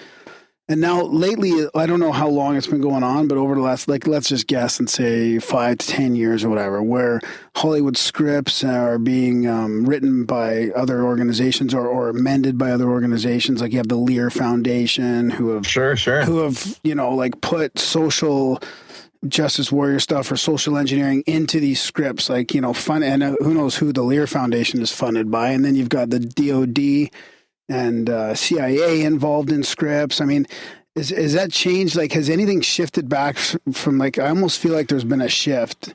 now lately, I don't know how long it's been going on, but over the last, let's just guess and say 5 to 10 years or whatever, where Hollywood scripts are being written by other organizations or amended by other organizations. Like, you have the Lear Foundation, who have who have put social justice warrior stuff or social engineering into these scripts, fun. And who knows who the Lear Foundation is funded by? And then you've got the DoD and CIA involved in scripts. I mean, is that changed? Like, has anything shifted back from I almost feel like there's been a shift,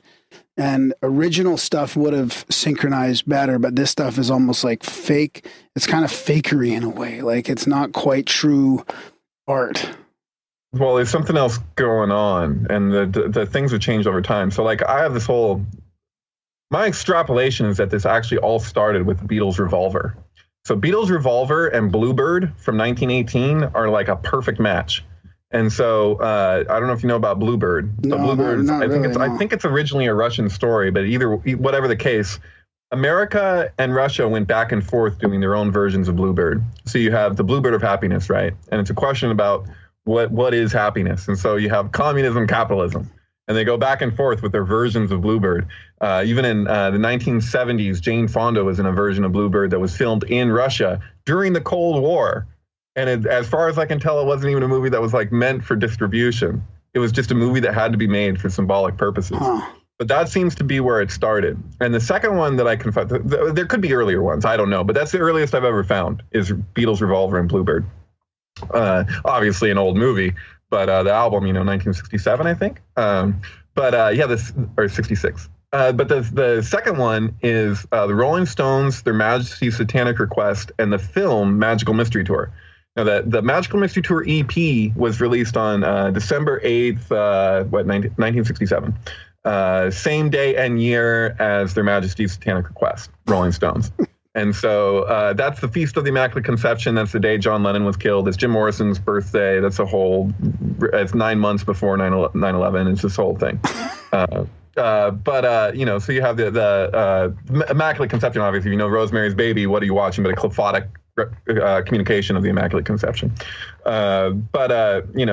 and original stuff would have synchronized better, but this stuff is almost like fake. It's kind of fakery in a way. Like, it's not quite true art. Well, there's something else going on, and the things have changed over time. So I have this my extrapolation is that this actually all started with Beatles' Revolver. So Beatles' Revolver and Bluebird from 1918 are like a perfect match. And so I don't know if you know about Bluebird. No, Bluebird, not really, I think it's originally a Russian story, but whatever the case, America and Russia went back and forth doing their own versions of Bluebird. So you have the Bluebird of happiness, right? And it's a question about what is happiness. And so you have communism, capitalism, and they go back and forth with their versions of Bluebird. Even in the 1970s, Jane Fonda was in a version of Bluebird that was filmed in Russia during the Cold War. And as far as I can tell, it wasn't even a movie that was like meant for distribution. It was just a movie that had to be made for symbolic purposes. Huh. But that seems to be where it started. And the second one that I can find, there could be earlier ones, I don't know, but that's the earliest I've ever found is Beatles Revolver and Bluebird. Obviously an old movie, but the album, 1967, I think. Or 66. But the second one is the Rolling Stones, Their Majesty's Satanic Request, and the film Magical Mystery Tour. Now, the Magical Mystery Tour EP was released on December 8th, 1967. Same day and year as Their Majesty's Satanic Request, Rolling Stones. And so that's the Feast of the Immaculate Conception. That's the day John Lennon was killed. It's Jim Morrison's birthday. It's 9 months before 9/11. It's this whole thing. So you have the Immaculate Conception, obviously. Rosemary's Baby, what are you watching but a qliphothic communication of the Immaculate Conception. I'm looking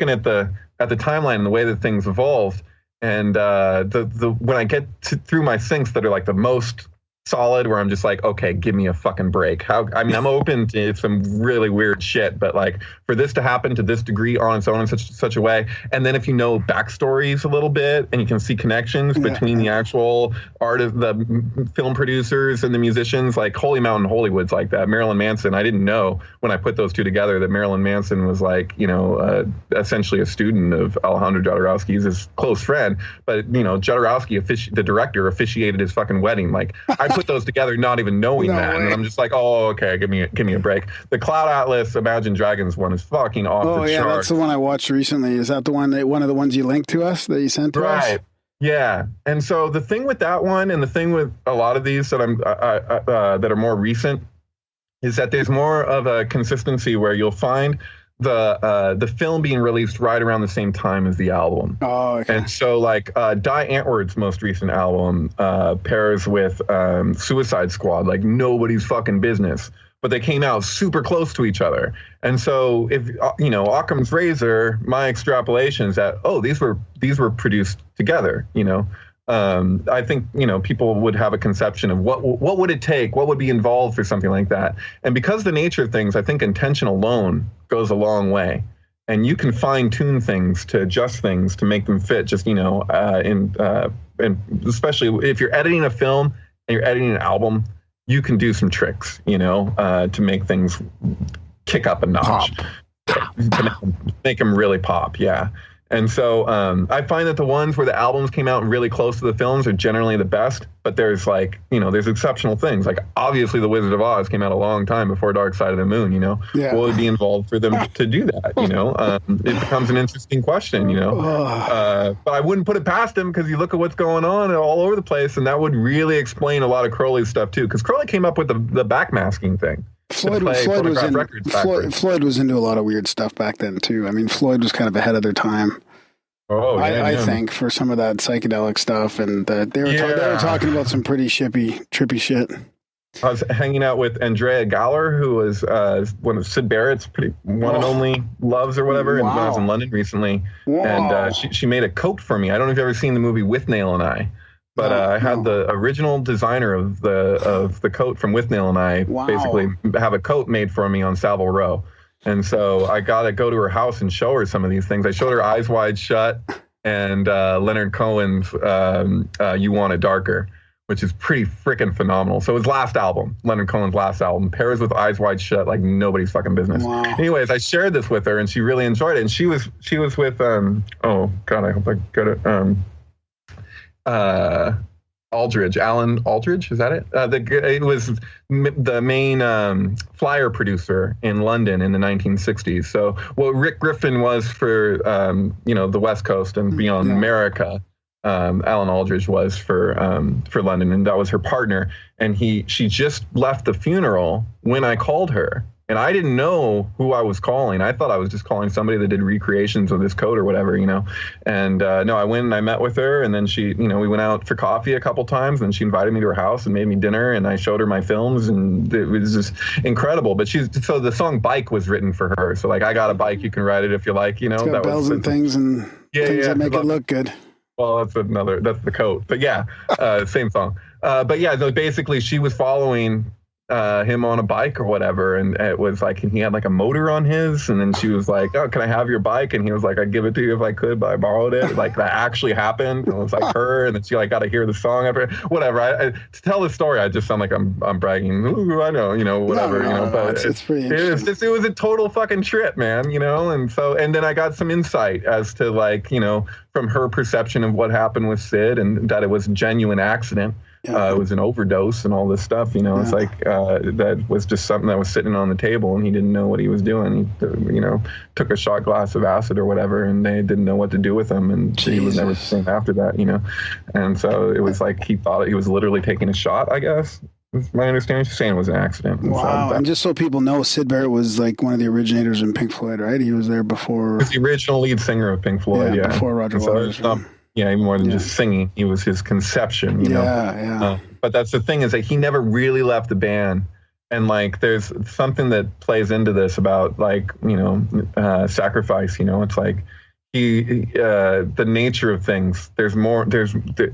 at the timeline and the way that things evolved. And when I get through my syncs that are like the most solid, where I'm just like, okay, give me a fucking break. I'm open to some really weird shit, but like for this to happen to this degree on its own in such a way, and then if you know backstories a little bit and you can see connections between the actual artists, the film producers and the musicians, like Holy Mountain Hollywood's like that. Marilyn Manson, I didn't know when I put those two together that Marilyn Manson was like, essentially a student of Alejandro Jodorowsky. He's his close friend, but Jodorowsky, the director, officiated his fucking wedding. Like I put those together not even knowing that, and I'm just like, oh, okay, give me a break. The Cloud Atlas Imagine Dragons one is fucking off the charts. Oh yeah, that's the one I watched recently. Is that one of the ones you linked to us that you sent to us? Right. Yeah. And so the thing with that one, and the thing with a lot of these that that are more recent, is that there's more of a consistency where you'll find the film being released right around the same time as the album. Oh, okay. And so like Die Antwoord's most recent album pairs with Suicide Squad, like nobody's fucking business. But they came out super close to each other. And so if Occam's razor, my extrapolation is that, these were produced together, I think, people would have a conception of what would it take, what would be involved for something like that. And because the nature of things, I think intention alone goes a long way. And you can fine tune things to adjust things to make them fit just, and especially if you're editing a film and you're editing an album, you can do some tricks, to make things kick up a notch, to make them really pop. Yeah. And so I find that the ones where the albums came out really close to the films are generally the best, but there's there's exceptional things. Like obviously The Wizard of Oz came out a long time before Dark Side of the Moon, What would be involved for them to do that, It becomes an interesting question, But I wouldn't put it past them because you look at what's going on all over the place, and that would really explain a lot of Crowley's stuff too, because Crowley came up with the backmasking thing. Floyd was into a lot of weird stuff back then too. I mean, Floyd was kind of ahead of their time. Oh, yeah, I think for some of that psychedelic stuff, and they were talking about some pretty trippy shit. I was hanging out with Andrea Galler, who was one of Syd Barrett's one and only loves or whatever, and I was in London recently, and she made a coat for me. I don't know if you've ever seen the movie Withnail and I. But I had the original designer of the coat from Withnail and I basically have a coat made for me on Savile Row. And so I got to go to her house and show her some of these things. I showed her Eyes Wide Shut and Leonard Cohen's You Want It Darker, which is pretty freaking phenomenal. So his last album, Leonard Cohen's last album, pairs with Eyes Wide Shut like nobody's fucking business. Wow. Anyways, I shared this with her and she really enjoyed it. And she was with, oh God, I hope I get it. Alan Aldridge, is that it? It was the main flyer producer in London in the 1960s. So what Rick Griffin was for the West Coast and beyond America, Alan Aldridge was for London, and that was her partner. And she just left the funeral when I called her, And I didn't know who I was calling. I thought I was just calling somebody that did recreations of this code or whatever, you know. And no, I went and I met with her, and then she, you know, we went out for coffee a couple times, and she invited me to her house and made me dinner, and I showed her my films, and it was just incredible. But so the song Bike was written for her. So like, I got a bike, you can ride it if you like, you know. It's got bells and things and things that make it look good. Well, that's the coat. But yeah, same song. But yeah, so basically she was following him on a bike or whatever, and it was like he had like a motor on his, and then she was like, "Oh, can I have your bike?" And he was like, "I'd give it to you if I could, but I borrowed it." Like that actually happened. And it was like her, and then she like got to hear the song after whatever. To tell the story, I just sound like I'm bragging. Ooh, I know, you know, whatever, you know. But it's pretty interesting. It was a total fucking trip, man, you know. And then I got some insight as to like, you know, from her perception of what happened with Sid, and that it was a genuine accident. It was an overdose and all this stuff, you know. It's like that was just something that was sitting on the table, and he didn't know what he was doing. He, you know, took a shot glass of acid or whatever, and they didn't know what to do with him, and he was never the same after that, you know. And so it was like he thought he was literally taking a shot, I guess. That's my understanding. She's saying it was an accident. Wow. And just so people know, Syd Barrett was like one of the originators in Pink Floyd, right? He was there before. He was the original lead singer of Pink Floyd, yeah. Before Roger Waters. Yeah, even more than just singing. He was his conception, you know? But that's the thing, is that he never really left the band. And, like, there's something that plays into this about, like, you know, sacrifice, you know? It's like the nature of things. There's more, the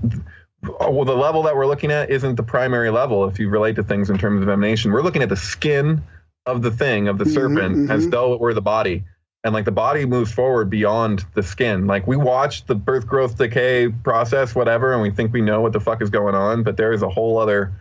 level that we're looking at isn't the primary level if you relate to things in terms of emanation. We're looking at the skin of the thing, of the serpent, as though it were the body. And like the body moves forward beyond the skin. Like we watch the birth, growth, decay process, whatever, and we think we know what the fuck is going on, but there is a whole other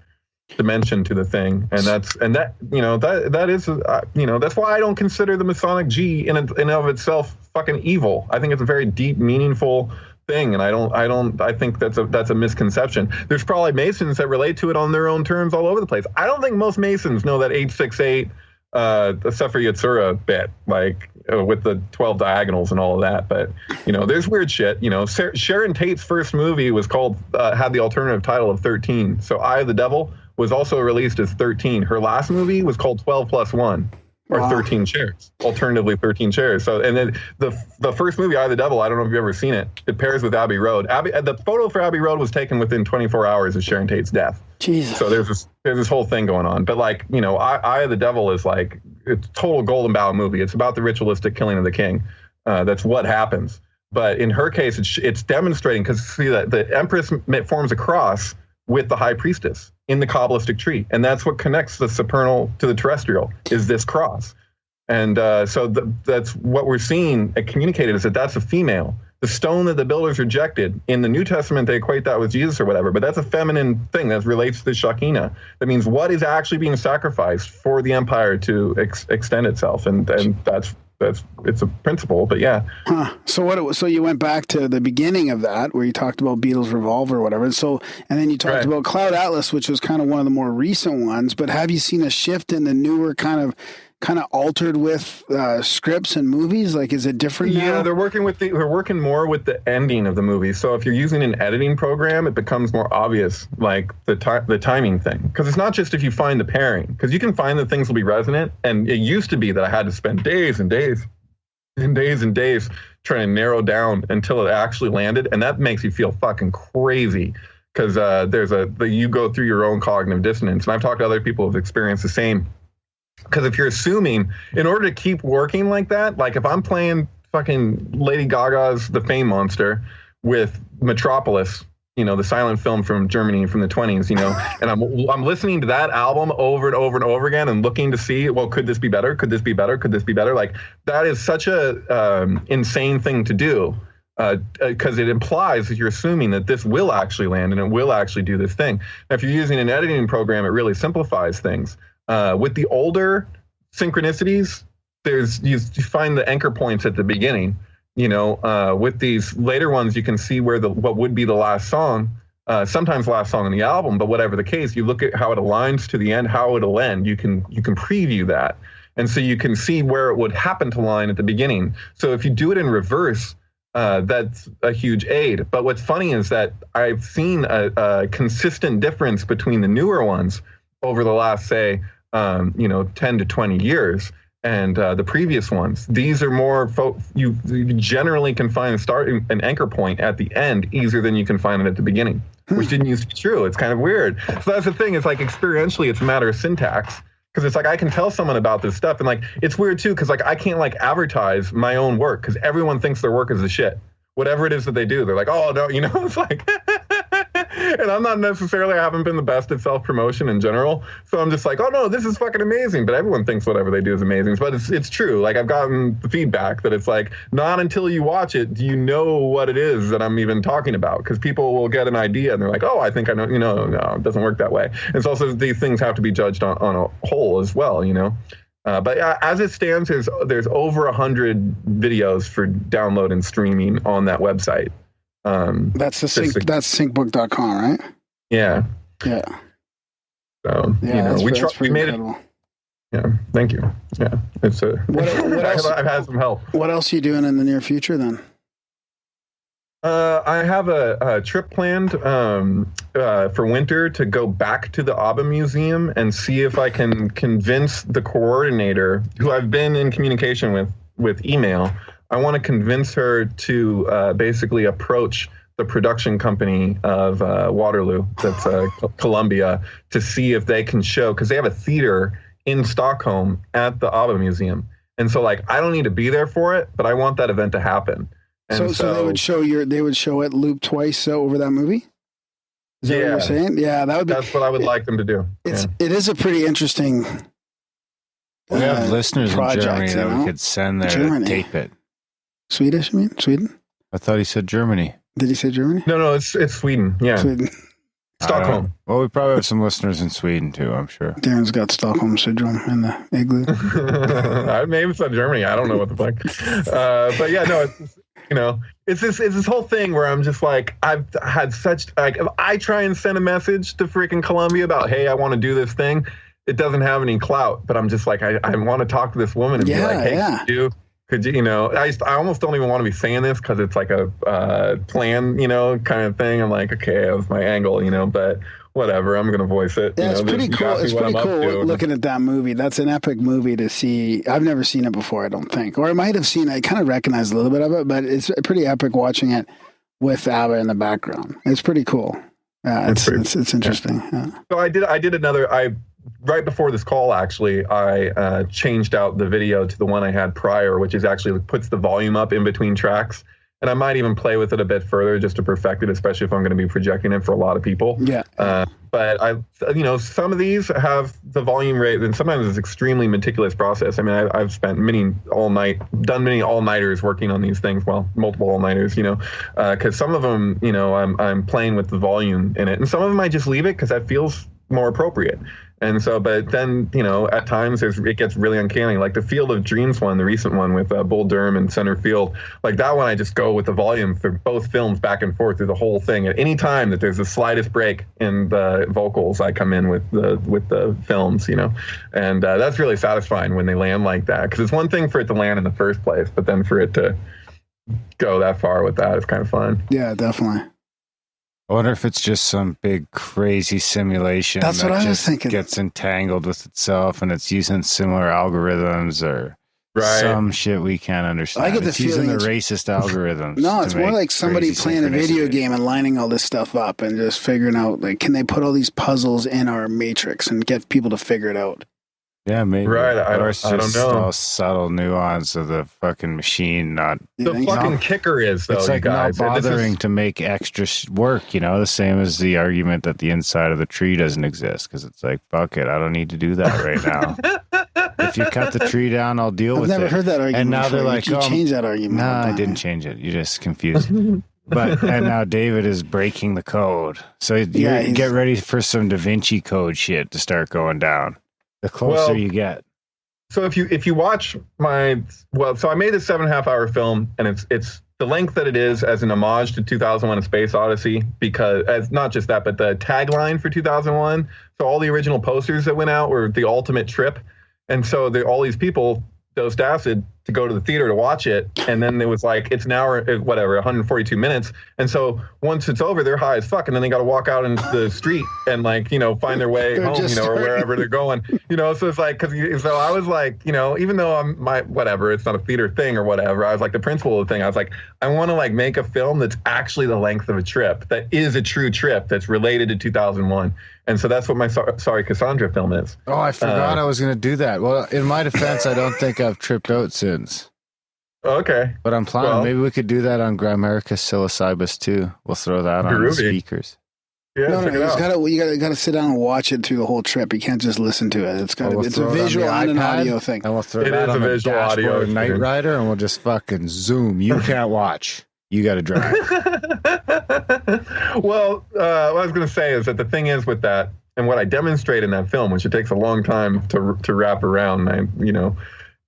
dimension to the thing. And that you know, that is you know, that's why I don't consider the Masonic G in and of itself fucking evil. I think it's a very deep, meaningful thing, and I think that's a misconception. There's probably Masons that relate to it on their own terms all over the place. I don't think most Masons know that 868 the Sefer Yetzirah bit, like with the 12 diagonals and all of that. But, you know, there's weird shit. You know, Sharon Tate's first movie was called, had the alternative title of 13. So Eye of the Devil was also released as 13. Her last movie was called 12 Plus 1. Or 13 chairs, alternatively 13 chairs. So, and then the first movie, Eye of the Devil, I don't know if you've ever seen it. It pairs with Abbey Road. The photo for Abbey Road was taken within 24 hours of Sharon Tate's death. Jesus. So there's this whole thing going on. But like, you know, Eye of the Devil is like it's total Golden Bough movie. It's about the ritualistic killing of the king. That's what happens. But in her case, it's demonstrating, because see that the Empress forms a cross with the High Priestess in the Kabbalistic tree. And that's what connects the supernal to the terrestrial, is this cross. And so that's what we're seeing communicated, is that's a female. The stone that the builders rejected, in the New Testament, they equate that with Jesus or whatever, but that's a feminine thing that relates to the Shekinah. That means what is actually being sacrificed for the empire to extend itself. And that's it's a principle, but yeah. So you went back to the beginning of that, where you talked about Beatles Revolver or whatever. So, and then you talked about Cloud Atlas, which was kind of one of the more recent ones. But have you seen a shift in the newer kind of altered with scripts and movies? Like, is it different now? Yeah, they're working more with the ending of the movie. So if you're using an editing program, it becomes more obvious, like the timing thing. Because it's not just if you find the pairing, because you can find that things will be resonant. And it used to be that I had to spend days and days and days and days trying to narrow down until it actually landed. And that makes you feel fucking crazy. Because you go through your own cognitive dissonance. And I've talked to other people who've experienced the same. Because if you're assuming, in order to keep working like that, like if I'm playing fucking Lady Gaga's The Fame Monster with Metropolis, you know, the silent film from Germany from the 20s, you know, and I'm listening to that album over and over and over again and looking to see, well, could this be better? Could this be better? Could this be better? Like, that is such a insane thing to do, because it implies that you're assuming that this will actually land and it will actually do this thing. Now, if you're using an editing program, it really simplifies things. With the older synchronicities, you find the anchor points at the beginning. You know, with these later ones, you can see where what would be the last song, sometimes last song on the album, but whatever the case, you look at how it aligns to the end, how it'll end. You can preview that, and so you can see where it would happen to line at the beginning. So if you do it in reverse, that's a huge aid. But what's funny is that I've seen a consistent difference between the newer ones over the last, say, 10 to 20 years. And the previous ones, these are more, you generally can find an anchor point at the end easier than you can find it at the beginning, which didn't used to be true. It's kind of weird. So that's the thing. It's like experientially, it's a matter of syntax. Because it's like I can tell someone about this stuff. And like, it's weird too, because like I can't like advertise my own work because everyone thinks their work is the shit. Whatever it is that they do, they're like, oh, no, it's like, and I'm not necessarily, I haven't been the best at self-promotion in general. So I'm just like, oh, no, this is fucking amazing. But everyone thinks whatever they do is amazing. But it's true. Like I've gotten the feedback that it's like, not until you watch it do you know what it is that I'm even talking about. Because people will get an idea and they're like, oh, I think I know, no, it doesn't work that way. And it's also these things have to be judged on a whole as well, But as it stands, there's over 100 videos for download and streaming on that website. That's that's syncbook.com, right? Yeah. Yeah. So we made it. Yeah. Thank you. Yeah. It's I've had some help. What else are you doing in the near future then? I have a trip planned for winter to go back to the ABBA Museum and see if I can convince the coordinator, who I've been in communication with email. I want to convince her to basically approach the production company of Waterloo, that's Columbia, to see if they can show, because they have a theater in Stockholm at the ABBA Museum. And so like, I don't need to be there for it, but I want that event to happen. So they would show it loop twice over that movie? Is that what you're saying? Yeah, that's what I would like them to do. It is a pretty interesting we have listeners project, in Germany that we could send there to tape it. Swedish, you mean? Sweden? I thought he said Germany. Did he say Germany? No, it's Sweden. Yeah. Sweden. Stockholm. Well, we probably have some listeners in Sweden too, I'm sure. Darren's got Stockholm syndrome in the igloo. I may have said Germany. I don't know what the fuck. But yeah, no, it's this whole thing where I'm just like, I've had such, like, if I try and send a message to freaking Columbia about, hey, I want to do this thing, it doesn't have any clout, but I'm just like, I want to talk to this woman and be like, hey, could you, I almost don't even want to be saying this because it's like a plan, kind of thing. I'm like, okay, that was my angle, but whatever, I'm going to voice it. Yeah, it's pretty cool. It's pretty cool looking at that movie. That's an epic movie to see. I've never seen it before, I don't think. Or I might have seen it. I kind of recognize a little bit of it, but it's pretty epic watching it with ABBA in the background. It's pretty cool. Yeah, it's interesting. Yeah. So I did another, right before this call, actually, I changed out the video to the one I had prior, which is actually puts the volume up in between tracks. And I might even play with it a bit further just to perfect it, especially if I'm going to be projecting it for a lot of people. Yeah. But some of these have the volume rate, and sometimes it's extremely meticulous process. I mean, I've spent done many all-nighters working on these things. Well, multiple all-nighters, because some of them, I'm playing with the volume in it, and some of them I just leave it because that feels more appropriate. And so, but then, at times it gets really uncanny. Like the Field of Dreams one, the recent one with Bull Durham in center field, like that one, I just go with the volume for both films back and forth through the whole thing. At any time that there's the slightest break in the vocals, I come in with the films, and that's really satisfying when they land like that. Because it's one thing for it to land in the first place, but then for it to go that far with that is kind of fun. Yeah, definitely. I wonder if it's just some big crazy simulation that I was thinking. Gets entangled with itself and it's using similar algorithms or some shit we can't understand. I get the feeling using the racist algorithms. No, it's more like somebody playing a video game and lining all this stuff up and just figuring out, like, can they put all these puzzles in our matrix and get people to figure it out? Yeah, maybe. Right, I don't know. All subtle nuance of the fucking machine not... The fucking kicker is, though, it's like you guys. Not bothering to make extra work, the same as the argument that the inside of the tree doesn't exist, because it's like, fuck it, I don't need to do that right now. If you cut the tree down, I'll deal with it. I've never heard that argument and now before. They're like, you changed that argument. No, I didn't change it. You just confused me. And now David is breaking the code. So you get ready for some Da Vinci Code shit to start going down. The closer you get. So if you watch so I made a 7.5 hour film, and it's the length that it is as an homage to 2001: A Space Odyssey, because as not just that, but the tagline for 2001. So all the original posters that went out were the ultimate trip, and so all these people dosed acid to go to the theater to watch it. And then it was like, it's an hour, whatever, 142 minutes. And so once it's over, they're high as fuck. And then they got to walk out into the street and like, you know, find their way home, you know, or wherever they're going, you know? So it's like, so I was like, you know, even though whatever, it's not a theater thing or whatever. I was like the principal of the thing. I was like, I want to like make a film that's actually the length of a trip, that is a true trip, that's related to 2001. And so that's what my Sorry Cassandra film is. Oh, I forgot I was going to do that. Well, in my defense, I don't think I've tripped out since. Okay. But I'm planning. Maybe we could do that on Grammaticus Psilocybus too. We'll throw that on the speakers. Yeah, no, you gotta sit down and watch it through the whole trip. You can't just listen to it. It's it's a visual and an audio thing. And we'll throw that on the dashboard Night Rider, and we'll just fucking zoom. You can't watch. You got to drive. Well, what I was going to say is that the thing is with that, and what I demonstrate in that film, which it takes a long time to wrap around,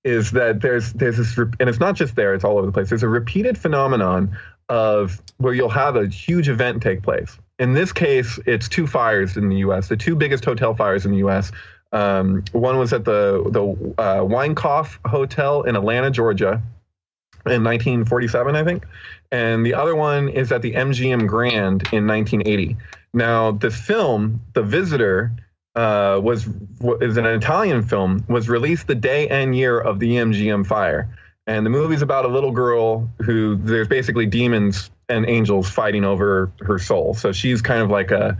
is that there's this, and it's not just there, it's all over the place. There's a repeated phenomenon of where you'll have a huge event take place. In this case, it's two fires in the U.S., the two biggest hotel fires in the U.S. One was at the Weinkauf Hotel in Atlanta, Georgia, in 1947, I think. And the other one is at the MGM Grand in 1980. Now, the film, The Visitor, is an Italian film, was released the day and year of the MGM fire. And the movie's about a little girl who there's basically demons and angels fighting over her soul. So she's kind of like a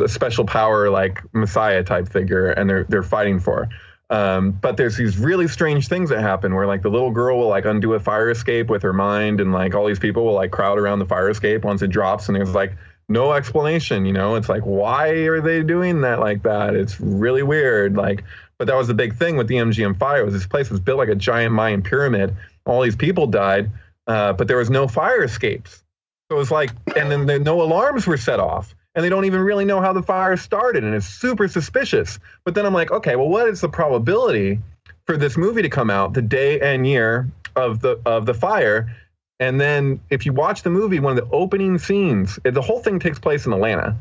special power, like Messiah type figure, and they're fighting for her. But there's these really strange things that happen where like the little girl will like undo a fire escape with her mind, and like all these people will like crowd around the fire escape once it drops, and there's like no explanation, you know? It's like, why are they doing that like that? It's really weird. Like, but that was the big thing with the MGM fire, was this place was built like a giant Mayan pyramid. All these people died, but there was no fire escapes. So it was like, and then no alarms were set off. And they don't even really know how the fire started, and it's super suspicious. But then I'm like, okay, well, what is the probability for this movie to come out the day and year of the fire? And then if you watch the movie, one of the opening scenes, the whole thing takes place in Atlanta.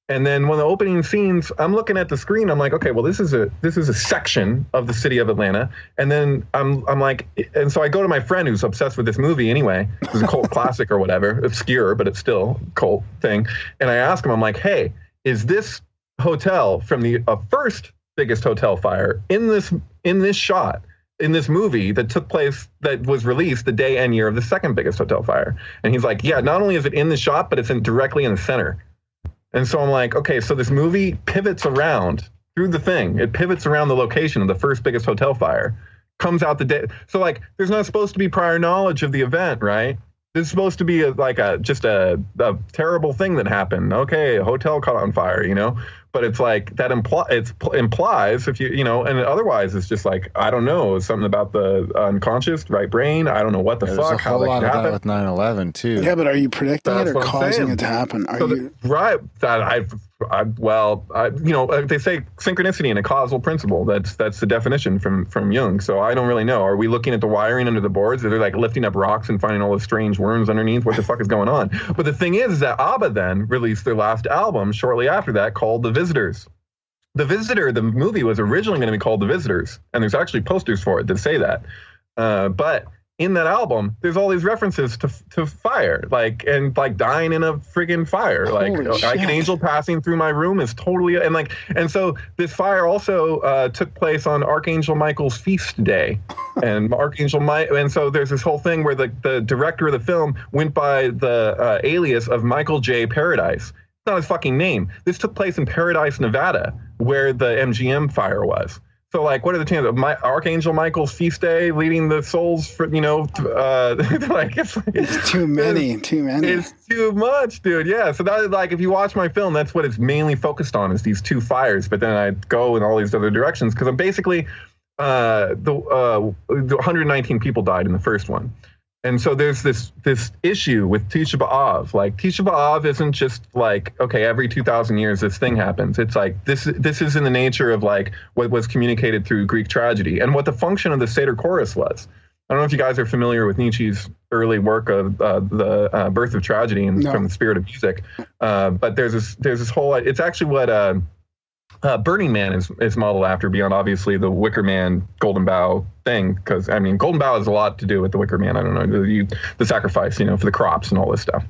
And then one of the opening scenes, I'm looking at the screen, I'm like, okay, well, this is a section of the city of Atlanta. And then I'm like, and so I go to my friend who's obsessed with this movie anyway. It's a cult classic or whatever, obscure, but it's still a cult thing. And I ask him, I'm like, hey, is this hotel from the first biggest hotel fire in this shot, in this movie that took place, that was released the day and year of the second biggest hotel fire? And he's like, yeah, not only is it in the shot, but it's directly in the center. And so I'm like, okay, so this movie pivots around through the thing. It pivots around the location of the first biggest hotel fire, comes out the day. So like, there's not supposed to be prior knowledge of the event, right? This is supposed to be just a terrible thing that happened. Okay, a hotel caught on fire, you know? But it's like that implies if you know, and otherwise it's just like, I don't know, something about the unconscious right brain. I don't know what the fuck, how that could happen. With 9/11 too. Yeah, but are you predicting it or causing it to happen? Right. That they say synchronicity and a causal principle. That's the definition from Jung. So I don't really know. Are we looking at the wiring under the boards? Are they like lifting up rocks and finding all those strange worms underneath? What the fuck is going on? But the thing is that ABBA then released their last album shortly after that called The Visitors. The Visitor, the movie, was originally going to be called The Visitors, and there's actually posters for it that say that. But in that album, there's all these references to fire, like dying in a friggin' fire. Holy like an angel passing through my room is totally, and so this fire also took place on Archangel Michael's feast day. And and so there's this whole thing where the director of the film went by the alias of Michael J. Paradise. It's not his fucking name. This took place in Paradise, Nevada, where the MGM fire was. So, like, what are the chances of Archangel Michael's feast day leading the souls for, it's too many. It's too much, dude. Yeah. So that, like, if you watch my film, that's what it's mainly focused on, is these two fires. But then I go in all these other directions because I'm basically the 119 people died in the first one. And so there's this issue with Tisha B'Av. Like, Tisha B'Av isn't just like, okay, every 2,000 years this thing happens. It's like this is in the nature of like what was communicated through Greek tragedy and what the function of the Seder chorus was. I don't know if you guys are familiar with Nietzsche's early work of the birth of tragedy and from the spirit of music. But there's this whole, it's actually what Burning Man is modeled after, beyond obviously the Wicker Man Golden Bough thing, because I mean Golden Bough has a lot to do with the Wicker Man. I don't know, the sacrifice, for the crops and all this stuff.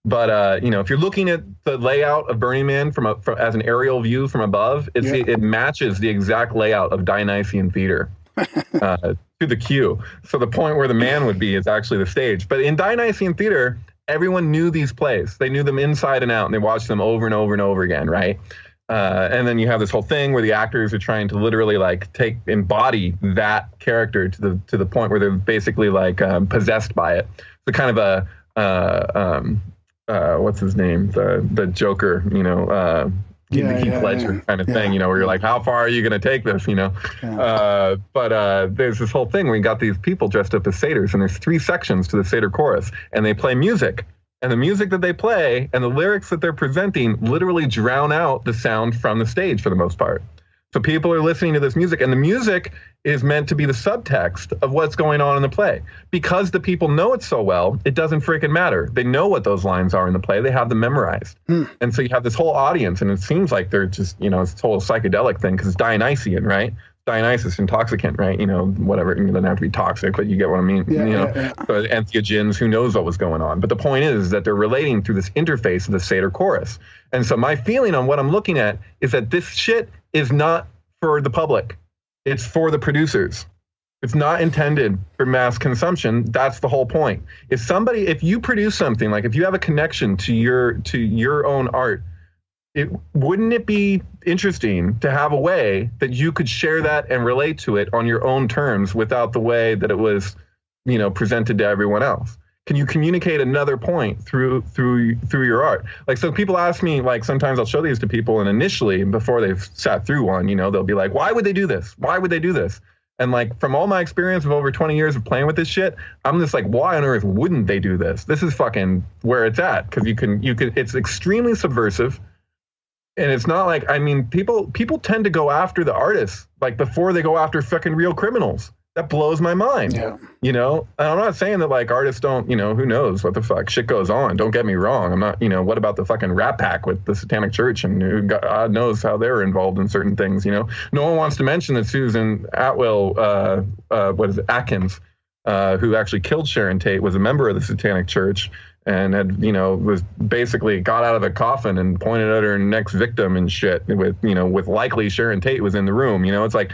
But if you're looking at the layout of Burning Man from as an aerial view from above, it matches the exact layout of Dionysian theater to the cue. So the point where the man would be is actually the stage. But in Dionysian theater, everyone knew these plays. They knew them inside and out, and they watched them over and over and over again, right? And then you have this whole thing where the actors are trying to literally like embody that character to the point where they're basically like possessed by it. So kind of what's his name? The Joker, Heath Ledger kind of thing, where you're like, how far are you going to take this, But there's this whole thing where you got these people dressed up as satyrs, and there's 3 sections to the satyr chorus, and they play music. And the music that they play and the lyrics that they're presenting literally drown out the sound from the stage for the most part. So people are listening to this music, and the music is meant to be the subtext of what's going on in the play. Because the people know it so well, it doesn't freaking matter. They know what those lines are in the play. They have them memorized. And so you have this whole audience, and it seems like they're just, it's a whole psychedelic thing because it's Dionysian, right? Dionysus, intoxicant, right? Whatever. It doesn't have to be toxic, but you get what I mean. So entheogens, who knows what was going on. But the point is that they're relating through this interface of the satyr chorus. And so my feeling on what I'm looking at is that this shit is not for the public. It's for the producers. It's not intended for mass consumption. That's the whole point. If you produce something, like if you have a connection to your own art, wouldn't it be interesting to have a way that you could share that and relate to it on your own terms without the way that it was, presented to everyone else? Can you communicate another point through your art? Like, so people ask me, like, sometimes I'll show these to people, and initially, before they've sat through one, they'll be like, why would they do this? Why would they do this? And like, from all my experience of over 20 years of playing with this shit, I'm just like, why on earth wouldn't they do this? This is fucking where it's at. Because you can, it's extremely subversive. And it's not like, people tend to go after the artists, like, before they go after fucking real criminals. That blows my mind. And I'm not saying that like artists don't, who knows what the fuck shit goes on. Don't get me wrong. I'm not, what about the fucking Rat Pack with the Satanic Church, and God knows how they're involved in certain things, No one wants to mention that Susan Atkins, who actually killed Sharon Tate, was a member of the Satanic Church, and had, was basically got out of the coffin and pointed at her next victim and shit with likely Sharon Tate was in the room. It's like,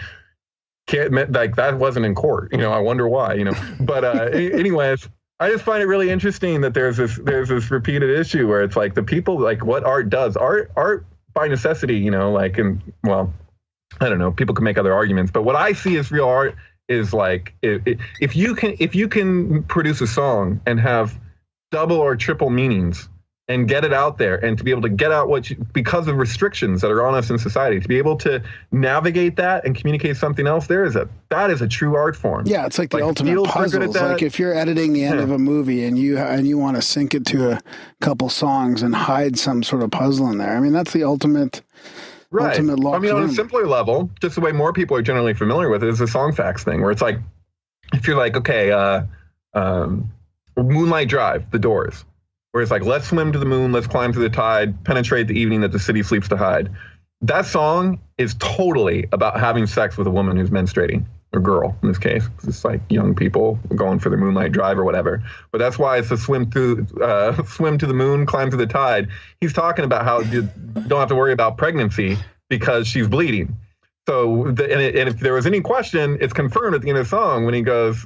can't admit, like, that wasn't in court. I wonder why, but anyways, I just find it really interesting that there's this repeated issue where it's like the people, like, what art does, art by necessity, like, and well, I don't know, people can make other arguments, but what I see as real art is like, if you can produce a song and have double or triple meanings and get it out there, and to be able to get out because of restrictions that are on us in society, to be able to navigate that and communicate something else, that is a true art form. Yeah, it's like the ultimate puzzles. Like if you're editing the end of a movie and you want to sync it to a couple songs and hide some sort of puzzle in there. That's the ultimate. Right. On a simpler level, just the way more people are generally familiar with it, is the song facts thing, where it's like, if you're like, okay, Moonlight Drive, The Doors, where it's like, let's swim to the moon, let's climb through the tide, penetrate the evening that the city sleeps to hide. That song is totally about having sex with a woman who's menstruating, or girl in this case. It's like young people going for their moonlight drive or whatever. But that's why it's a swim to the moon, climb through the tide. He's talking about how you don't have to worry about pregnancy because she's bleeding. So, and if there was any question, it's confirmed at the end of the song when he goes,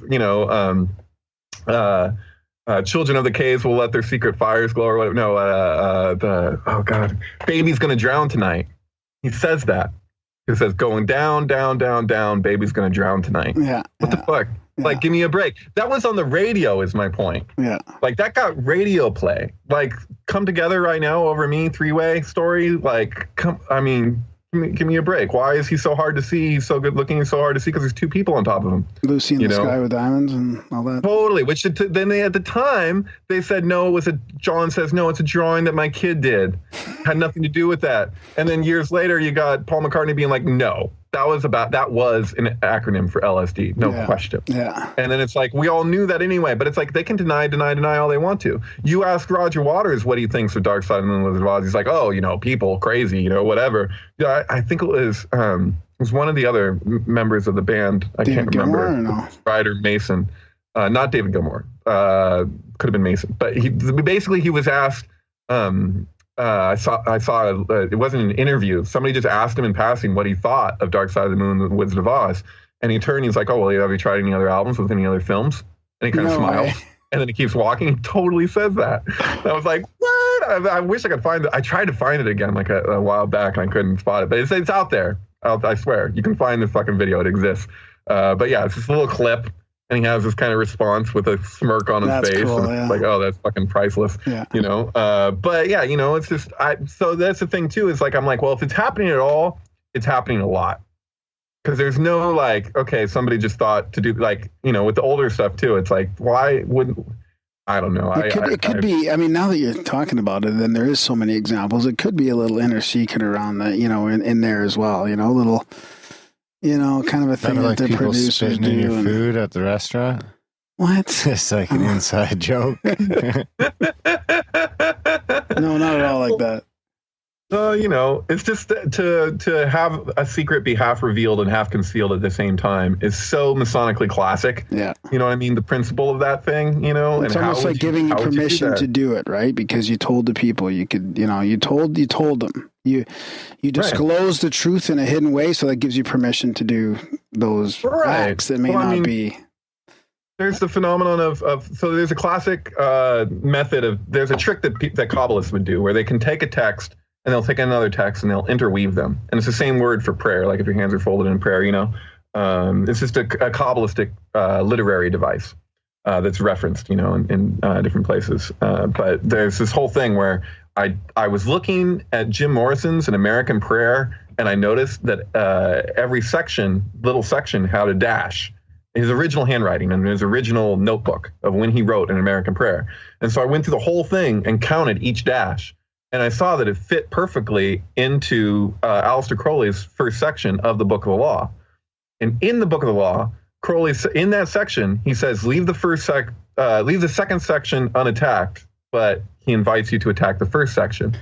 children of the caves will let their secret fires glow, or whatever. No, oh God, baby's gonna drown tonight. He says that. He says, going down, down, down, down, baby's gonna drown tonight. Yeah. What the fuck? Yeah. Like, give me a break. That was on the radio, is my point. Yeah. Like, that got radio play. Like, Come Together Right Now Over Me, three-way story. Like, give me a break. Why is he so hard to see? He's so good looking and so hard to see because there's two people on top of him. Lucy in the Sky with Diamonds and all that. Totally. Which then they, at the time, they said, no, John says, no, it's a drawing that my kid did. Had nothing to do with that. And then years later, you got Paul McCartney being like, no, that was an acronym for LSD, no question. Yeah. And then it's like, we all knew that anyway, but it's like, they can deny all they want to. You ask Roger Waters what he thinks of Dark Side of the Moon Wizard of Oz. He's like, oh, people, crazy, whatever. Yeah, I think it was one of the other members of the band. I can't remember. Gilmour, or no? Ryder Mason. Not David Gilmour. Could have been Mason. But he was asked, I saw it wasn't an interview. Somebody just asked him in passing what he thought of Dark Side of the Moon, The Wizard of Oz. And he turned, he's like, oh, well, have you tried any other albums with any other films? And he kind of smiles. And then he keeps walking. He totally says that. And I was like, what? I wish I could find it. I tried to find it again like a while back, and I couldn't spot it. But it's out there. I swear. You can find the fucking video. It exists. But yeah, it's just a little clip. And he has this kind of response with a smirk on his face. Cool, and it's like, oh, that's fucking priceless. Yeah. But yeah, it's just, so that's the thing too, is like, I'm like, well, if it's happening at all, it's happening a lot. Because there's no like, okay, somebody just thought to do like, with the older stuff too, it's like, why wouldn't, I don't know. It could be, I mean, now that you're talking about it, then there is so many examples. It could be a little inner secret around that, in there as well, a little, kind of a thing that the producers spitting do. in your food at the restaurant. What? It's like an inside joke. No, not at all like that. It's just to have a secret be half revealed and half concealed at the same time is so Masonically classic. Yeah. You know what I mean? The principle of that thing, It's almost like giving you permission to do it, right? Because you told the people you could, you told them. You disclose the truth in a hidden way, so that gives you permission to do those acts that may not be. There's the phenomenon of so there's a classic method of, there's a trick that Kabbalists would do where they can take a text and they'll take another text and they'll interweave them. And it's the same word for prayer, like if your hands are folded in prayer, it's just a Kabbalistic literary device that's referenced, in different places. But there's this whole thing where I was looking at Jim Morrison's An American Prayer, and I noticed that every little section had a dash. His original handwriting and his original notebook of when he wrote An American Prayer. And so I went through the whole thing and counted each dash. And I saw that it fit perfectly into Aleister Crowley's first section of the Book of the Law. And in the Book of the Law, Crowley, in that section, he says, leave the second section unattacked, but he invites you to attack the first section.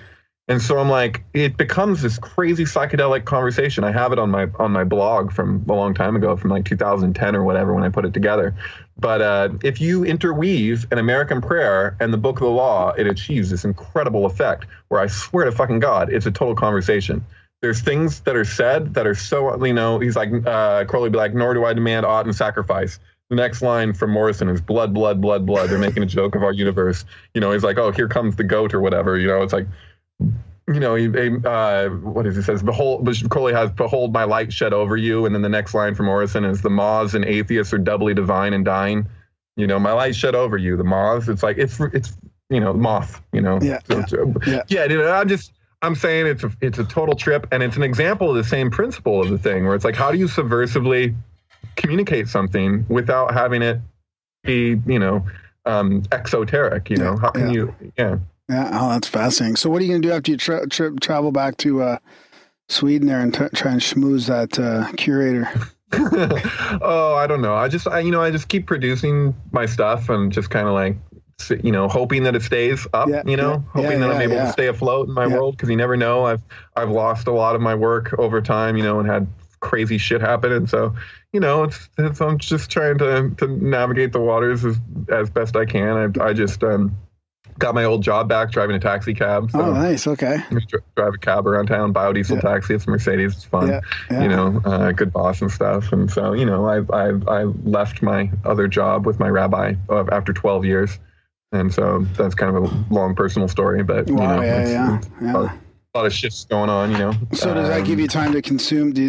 And so I'm like, it becomes this crazy psychedelic conversation. I have it on my blog from a long time ago, from like 2010 or whatever, when I put it together. But if you interweave An American Prayer and the Book of the Law, it achieves this incredible effect where I swear to fucking God, it's a total conversation. There's things that are said that are so, he's like, Crowley be like, nor do I demand aught in sacrifice. The next line from Morrison is blood, blood, blood, blood. They're making a joke of our universe. He's like, oh, here comes the goat or whatever. It's like, what is it? Says, behold, Crowley has, behold my light shed over you. And then the next line from Morrison is, the moths and atheists are doubly divine and dying. My light shed over you, the moths. It's like, it's moth, Yeah. I'm saying it's a total trip. And it's an example of the same principle of the thing where it's like, how do you subversively communicate something without having it be, exoteric, how can you, Yeah, oh, that's fascinating. So what are you going to do after you travel back to Sweden there and try and schmooze that curator? Oh, I don't know. I just keep producing my stuff and just kind of like, hoping that it stays up, hoping that I'm able to stay afloat in my world, because you never know. I've lost a lot of my work over time, and had crazy shit happen. And so, I'm just trying to navigate the waters as best I can. I just got my old job back driving a taxi cab. So oh, nice. Okay. Drive a cab around town, biodiesel taxi. It's a Mercedes. It's fun. Good boss and stuff. And so, I left my other job with my rabbi after 12 years. And so that's kind of a long personal story, but a lot of shifts going on, So does that give you time to consume? Do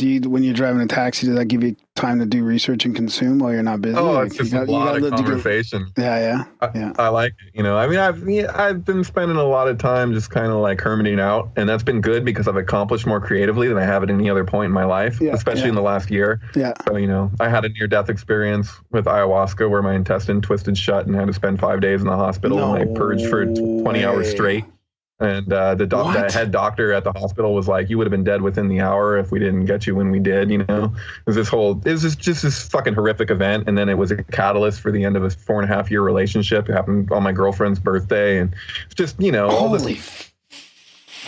you, when you're driving a taxi, does that give you time to do research and consume while you're not busy? Oh, it's just a lot of conversation. I like it. I've been spending a lot of time just kind of like hermiting out, and that's been good because I've accomplished more creatively than I have at any other point in my life, especially in the last year. Yeah. So, I had a near-death experience with ayahuasca where my intestine twisted shut and had to spend 5 days in the hospital, and I purged for 20 hours straight. And the head doctor at the hospital was like, you would have been dead within the hour if we didn't get you when we did, you know? It was just this fucking horrific event. And then it was a catalyst for the end of a 4.5-year relationship. It happened on my girlfriend's birthday. And it's just, you know, all this.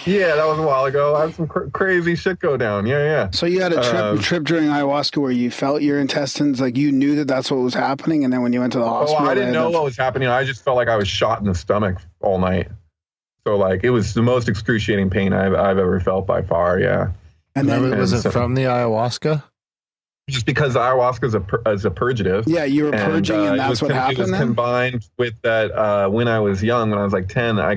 Yeah, that was a while ago. I had some crazy shit go down. Yeah. So you had a trip during ayahuasca where you felt your intestines, like you knew that that's what was happening. And then when you went to the hospital. Oh, I didn't know what was happening. I just felt like I was shot in the stomach all night. So, like, it was the most excruciating pain I've ever felt by far, yeah. And then was it from the ayahuasca? Just because ayahuasca is a purgative. Yeah, you were purging, and that's what happened. It was combined with that. When I was young, when I was like 10, I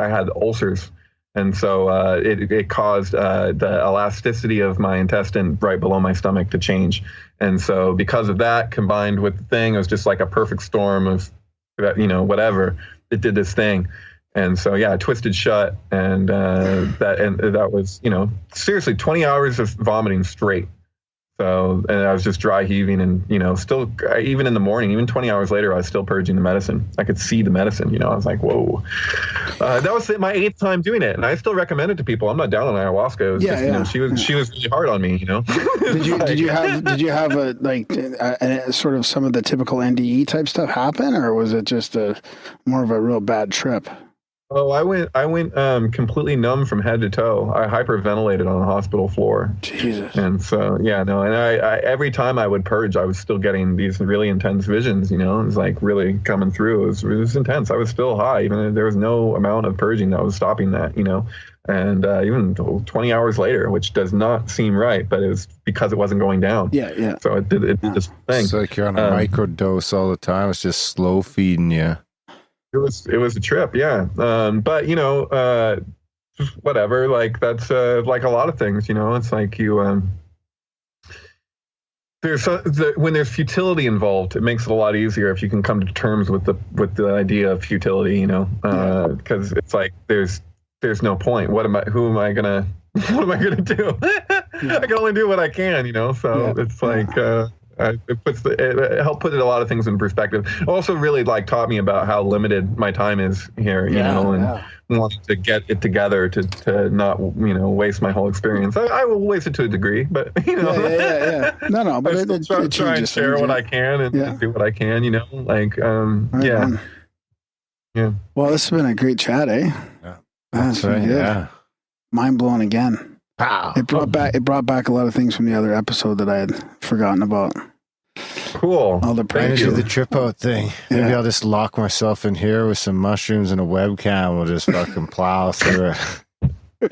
had ulcers, and so it caused the elasticity of my intestine right below my stomach to change, and so because of that, combined with the thing, it was just like a perfect storm of, you know, whatever. It did this thing. And so, yeah, twisted shut. And that was, you know, seriously, 20 hours of vomiting straight. So, and I was just dry heaving and, you know, still, even in the morning, even 20 hours later, I was still purging the medicine. I could see the medicine, you know, I was like, whoa. That was my 8th time doing it. And I still recommend it to people. I'm not down on ayahuasca. It was you know, she was really hard on me, you know. Did you have a sort of some of the typical NDE type stuff happen, or was it just more of a real bad trip? Oh, I went completely numb from head to toe. I hyperventilated on the hospital floor. Jesus. And so, yeah, no, and I every time I would purge, I was still getting these really intense visions, you know. It was like really coming through. It was intense. I was still high, even there was no amount of purging that was stopping that, you know. And even 20 hours later, which does not seem right, but it was because it wasn't going down. Yeah. So it did this thing. It's like you're on a microdose all the time. It's just slow feeding you. It was a trip, yeah. But you know, whatever. Like that's like a lot of things. You know, it's like you. When there's futility involved, it makes it a lot easier if you can come to terms with the idea of futility. You know, because it's like there's no point. What am I gonna do? I can only do what I can. You know, so it's like. It helped put a lot of things in perspective. Also, really taught me about how limited my time is here, you know, and wanting to get it together to not, you know, waste my whole experience. I will waste it to a degree, but you know, no, but I try and share what I can and do what I can, you know, yeah. Well, this has been a great chat, eh? Yeah, that's right. Yeah, mind blown again. Wow. It brought back a lot of things from the other episode that I had forgotten about. Cool. All the Thank you. The trip out thing. Maybe I'll just lock myself in here with some mushrooms and a webcam. We'll just fucking plow through it.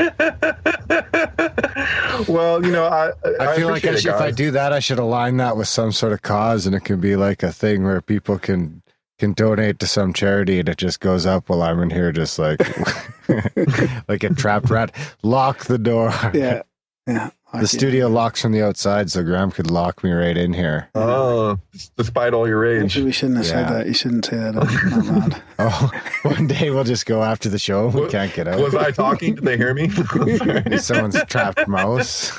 Well, you know, I feel like if I do that, I should align that with some sort of cause, and it can be like a thing where people can donate to some charity, and it just goes up while I'm in here, just like like a trapped rat. Lock the door. Yeah. The studio locks from the outside, so Graham could lock me right in here. Oh, despite all your rage. Actually, we shouldn't have said that. You shouldn't say that out loud. Oh, one day we'll just go after the show. We can't get out. Was I talking? Did they hear me? Someone's trapped mouse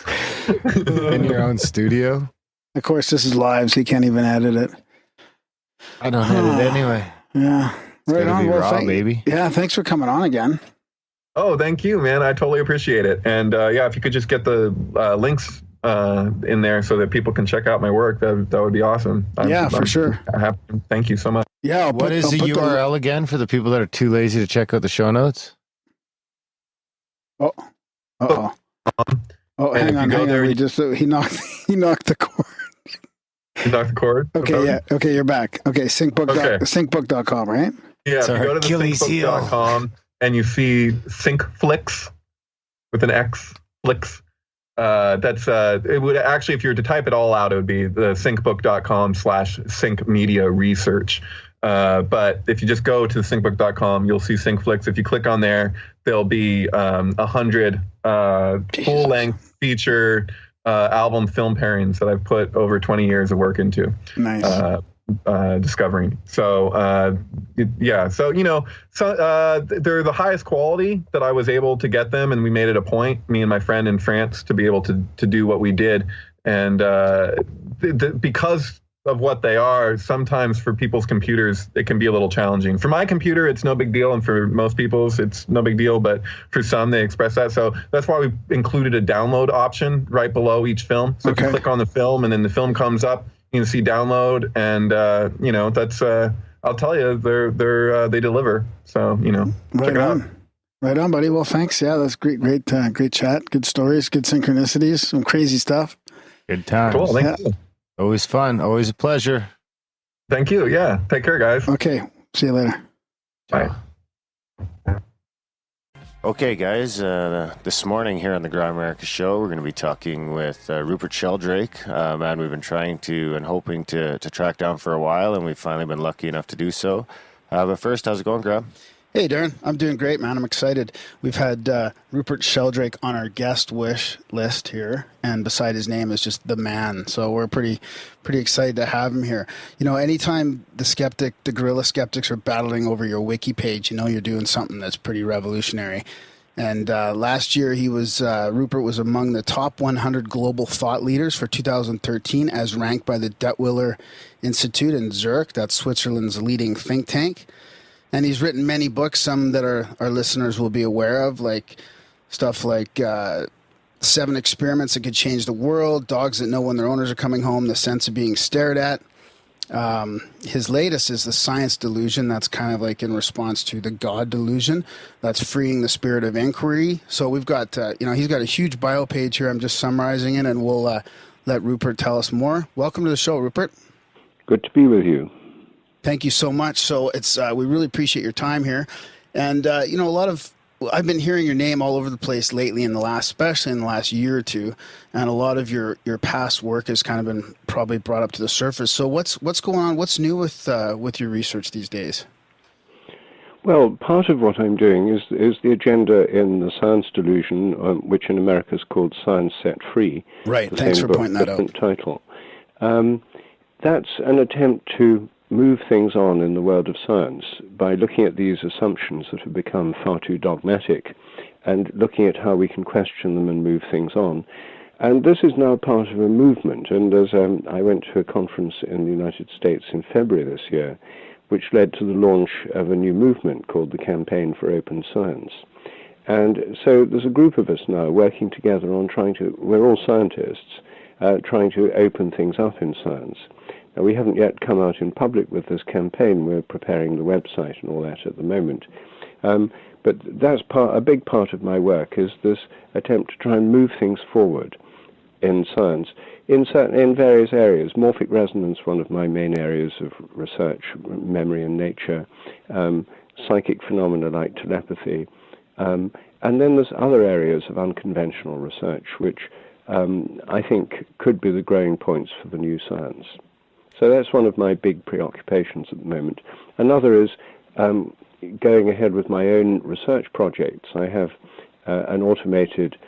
in your own studio. Of course, this is live, so you can't even edit it. I don't edit anyway. Yeah. Right on. Well, baby. Yeah, thanks for coming on again. Oh, thank you, man. I totally appreciate it. And if you could just get the links in there so that people can check out my work, that would be awesome. For sure. Thank you so much. Yeah. What is the URL again for the people that are too lazy to check out the show notes? Oh, hang on. He knocked the cord. You knocked the cord? Okay, Okay, you're back. Okay, syncbook.com, right? Yeah, if you go to the syncbook.com and you see Syncflix with an X, Flix, that's, it would actually, if you were to type it all out, it would be the syncbook.com/syncmediaresearch. But if you just go to syncbook.com, you'll see Syncflix. If you click on there, there'll be 100 full-length feature album film pairings that I've put over 20 years of work into. Nice. Discovering. So, so, you know, they're the highest quality that I was able to get them. And we made it a point, me and my friend in France, to be able to do what we did. And because of what they are, sometimes for people's computers, it can be a little challenging. For my computer, it's no big deal. And for most people's, it's no big deal. But for some, they express that. So that's why we included a download option right below each film. So if you click on the film and then the film comes up, you can see download. And, that's, I'll tell you, they deliver. So, check it out. Right on, buddy. Well, thanks. Yeah, that's great chat. Good stories, good synchronicities, some crazy stuff. Good times. Cool. Thank you. Always fun. Always a pleasure. Thank you. Yeah. Take care, guys. Okay. See you later. Bye. Okay, guys. This morning here on the Ground America Show, we're going to be talking with Rupert Sheldrake, a man we've been trying to and hoping to track down for a while, and we've finally been lucky enough to do so. But first, how's it going, Graham? Hey, Darren. I'm doing great, man. I'm excited. We've had Rupert Sheldrake on our guest wish list here, and beside his name is just the man. So we're pretty excited to have him here. Anytime the guerrilla skeptics are battling over your wiki page, you're doing something that's pretty revolutionary. And last year, Rupert was among the top 100 global thought leaders for 2013, as ranked by the Detwiller Institute in Zurich. That's Switzerland's leading think tank. And he's written many books, some that our listeners will be aware of, like stuff like 7 Experiments That Could Change the World, Dogs That Know When Their Owners Are Coming Home, The Sense of Being Stared At. His latest is The Science Delusion. That's kind of like in response to the God Delusion. That's Freeing the Spirit of Inquiry. So we've got, he's got a huge bio page here. I'm just summarizing it, and we'll let Rupert tell us more. Welcome to the show, Rupert. Good to be with you. Thank you so much. So it's we really appreciate your time here, and I've been hearing your name all over the place lately especially in the last year or two, and a lot of your past work has kind of been probably brought up to the surface. So what's going on? What's new with your research these days? Well, part of what I'm doing is the agenda in The Science Delusion, which in America is called Science Set Free. Right. Thanks for pointing that out. Title. That's an attempt to move things on in the world of science by looking at these assumptions that have become far too dogmatic and looking at how we can question them and move things on. And this is now part of a movement. And as I went to a conference in the United States in February this year, which led to the launch of a new movement called the Campaign for Open Science. And so there's a group of us now working together on we're all scientists, trying to open things up in science. Now, we haven't yet come out in public with this campaign. We're preparing the website and all that at the moment. But that's a big part of my work, is this attempt to try and move things forward in science in various areas. Morphic resonance, one of my main areas of research, memory and nature, psychic phenomena like telepathy. And then there's other areas of unconventional research, which I think could be the growing points for the new science. So that's one of my big preoccupations at the moment. Another is going ahead with my own research projects. I have an automated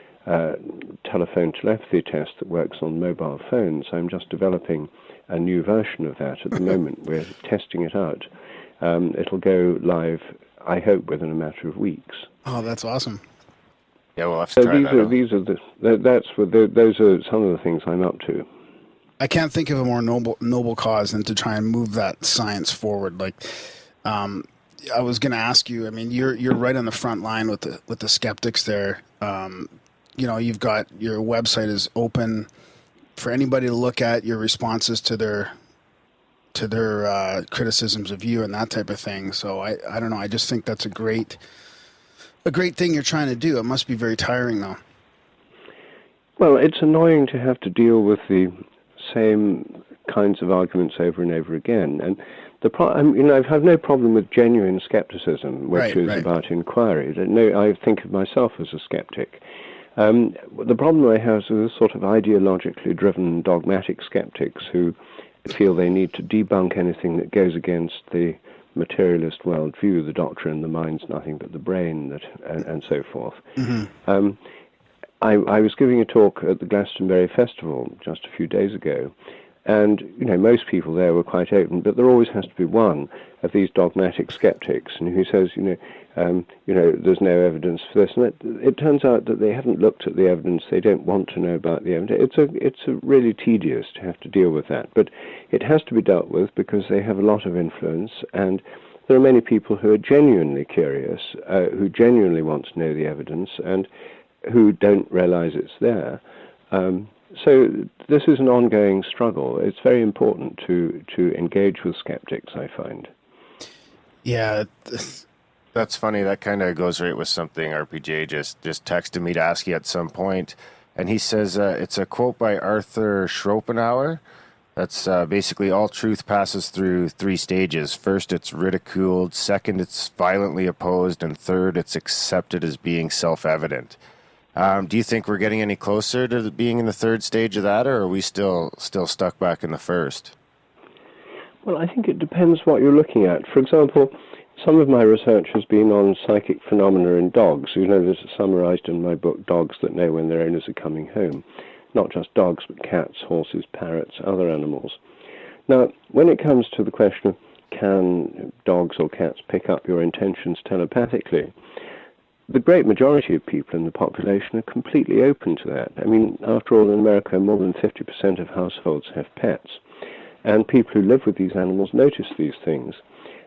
telephone telepathy test that works on mobile phones. I'm just developing a new version of that at the moment. We're testing it out. It'll go live, I hope, within a matter of weeks. Oh, that's awesome. Yeah, we'll have to try that. Those are some of the things I'm up to. I can't think of a more noble cause than to try and move that science forward. Like, I was going to ask you. I mean, you're right on the front line with the skeptics there. You've got your website is open for anybody to look at your responses to their criticisms of you and that type of thing. So I don't know. I just think that's a great thing you're trying to do. It must be very tiring, though. Well, it's annoying to have to deal with the same kinds of arguments over and over again. And I have no problem with genuine skepticism, which is about inquiry. I think of myself as a skeptic. The problem I have is with sort of ideologically driven dogmatic skeptics who feel they need to debunk anything that goes against the materialist worldview, the doctrine, the mind's nothing but the brain, and so forth. Mm-hmm. I was giving a talk at the Glastonbury Festival just a few days ago, And, most people there were quite open, but there always has to be one of these dogmatic skeptics and who says, there's no evidence for this. And it turns out that they haven't looked at the evidence. They don't want to know about the evidence. It's really tedious to have to deal with that. But it has to be dealt with because they have a lot of influence. And there are many people who are genuinely curious, who genuinely want to know the evidence and who don't realize it's there. So this is an ongoing struggle. It's very important to engage with skeptics, I find. Yeah. That's funny. That kind of goes right with something RPJ just texted me to ask you at some point. And he says it's a quote by Arthur Schopenhauer. That's basically all truth passes through three stages. First, it's ridiculed. Second, it's violently opposed. And third, it's accepted as being self-evident. Do you think we're getting any closer to being in the third stage of that, or are we still stuck back in the first? Well, I think it depends what you're looking at. For example, some of my research has been on psychic phenomena in dogs. This is summarized in my book, Dogs That Know When Their Owners Are Coming Home. Not just dogs, but cats, horses, parrots, other animals. Now, when it comes to the question of can dogs or cats pick up your intentions telepathically, the great majority of people in the population are completely open to that. I mean, after all, in America, more than 50% of households have pets. And people who live with these animals notice these things.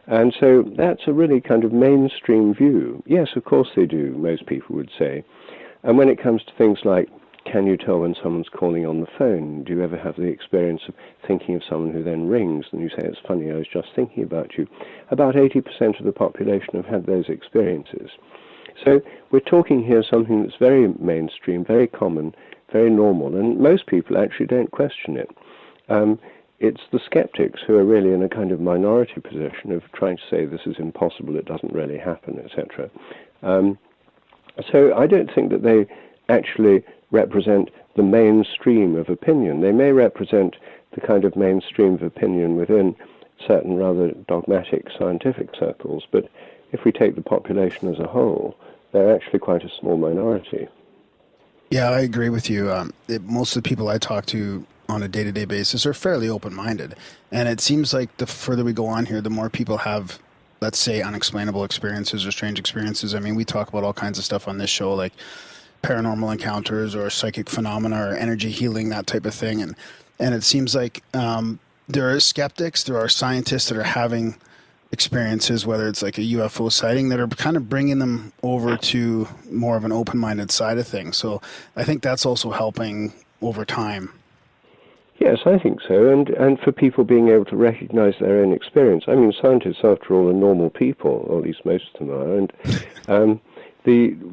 And so that's a really kind of mainstream view. Yes, of course they do, most people would say. And when it comes to things like, can you tell when someone's calling on the phone? Do you ever have the experience of thinking of someone who then rings and you say, it's funny, I was just thinking about you? About 80% of the population have had those experiences. So we're talking here something that's very mainstream, very common, very normal, and most people actually don't question it. It's the skeptics who are really in a kind of minority position of trying to say this is impossible, it doesn't really happen, etc. So I don't think that they actually represent the mainstream of opinion. They may represent the kind of mainstream of opinion within certain rather dogmatic scientific circles, but if we take the population as a whole, they're actually quite a small minority. Yeah, I agree with you. Most of the people I talk to on a day-to-day basis are fairly open-minded. And it seems like the further we go on here, the more people have, let's say, unexplainable experiences or strange experiences. I mean, we talk about all kinds of stuff on this show, like paranormal encounters or psychic phenomena or energy healing, that type of thing. And it seems like there are skeptics, there are scientists that are having experiences, whether it's like a UFO sighting, that are kind of bringing them over to more of an open-minded side of things. So I think that's also helping over time. Yes, I think so, and for people being able to recognize their own experience. I mean, scientists, after all, are normal people, or at least most of them are, and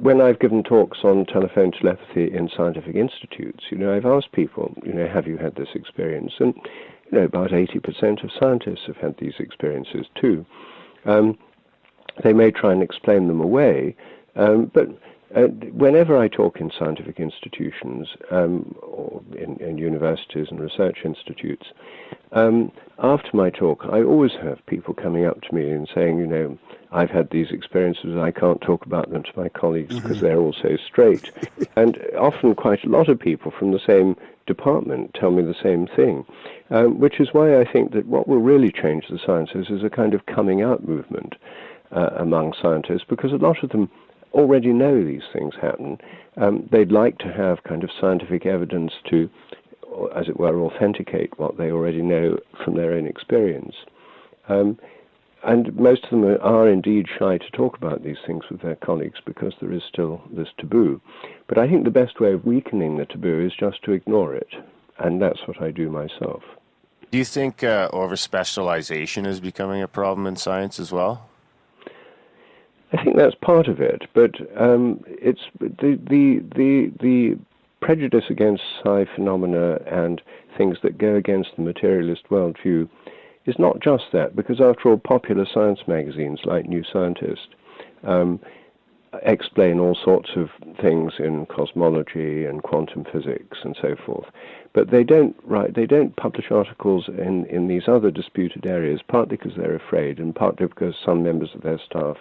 when I've given talks on telephone telepathy in scientific institutes, I've asked people, have you had this experience? And about 80% of scientists have had these experiences too. They may try and explain them away, but whenever I talk in scientific institutions or in universities and research institutes, after my talk, I always have people coming up to me and saying, I've had these experiences, I can't talk about them to my colleagues because they're all so straight. And often quite a lot of people from the same department tell me the same thing, which is why I think that what will really change the sciences is a kind of coming out movement among scientists, because a lot of them already know these things happen. They'd like to have kind of scientific evidence to, as it were, authenticate what they already know from their own experience. And most of them are indeed shy to talk about these things with their colleagues because there is still this taboo. But I think the best way of weakening the taboo is just to ignore it, and that's what I do myself. Do you think over-specialization is becoming a problem in science as well? I think that's part of it, but it's the prejudice against psi phenomena and things that go against the materialist worldview is not just that, because after all, popular science magazines like New Scientist explain all sorts of things in cosmology and quantum physics and so forth, but they don't publish articles in these other disputed areas, partly because they're afraid and partly because some members of their staff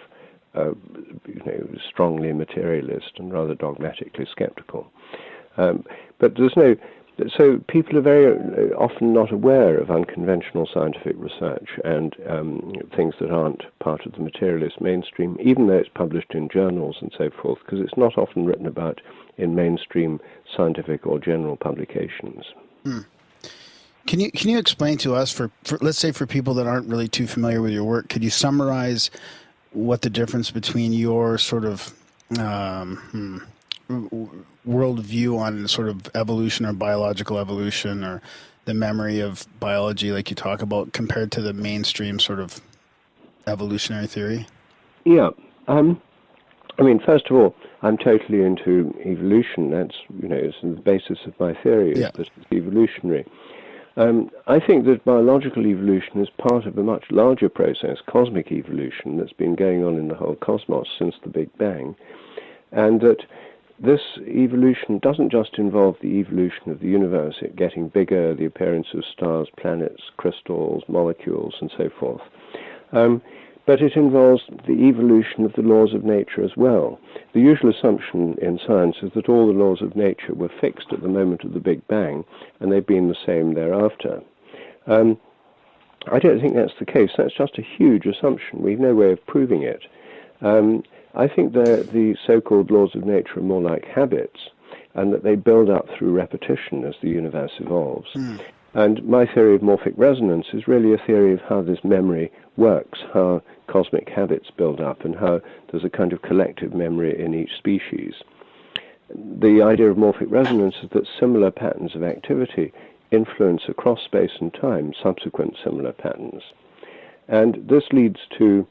are strongly materialist and rather dogmatically skeptical. But there's no So people are very often not aware of unconventional scientific research and things that aren't part of the materialist mainstream, even though it's published in journals and so forth, because it's not often written about in mainstream scientific or general publications. Can you explain to us, for let's say for people that aren't really too familiar with your work, could you summarize what the difference between your sort of worldview on sort of evolution or biological evolution or the memory of biology, like you talk about, compared to the mainstream sort of evolutionary theory? Yeah. I mean, first of all, I'm totally into evolution. That's, it's the basis of my theory, is that it's evolutionary. I think that biological evolution is part of a much larger process, cosmic evolution, that's been going on in the whole cosmos since the Big Bang, and that this evolution doesn't just involve the evolution of the universe, it getting bigger, the appearance of stars, planets, crystals, molecules, and so forth. But it involves the evolution of the laws of nature as well. The usual assumption in science is that all the laws of nature were fixed at the moment of the Big Bang, and they've been the same thereafter. I don't think that's the case. That's just a huge assumption. We've no way of proving it. I think the so-called laws of nature are more like habits, and that they build up through repetition as the universe evolves. And my theory of morphic resonance is really a theory of how this memory works, how cosmic habits build up, and how there's a kind of collective memory in each species. The idea of morphic resonance is that similar patterns of activity influence across space and time subsequent similar patterns. And this leads to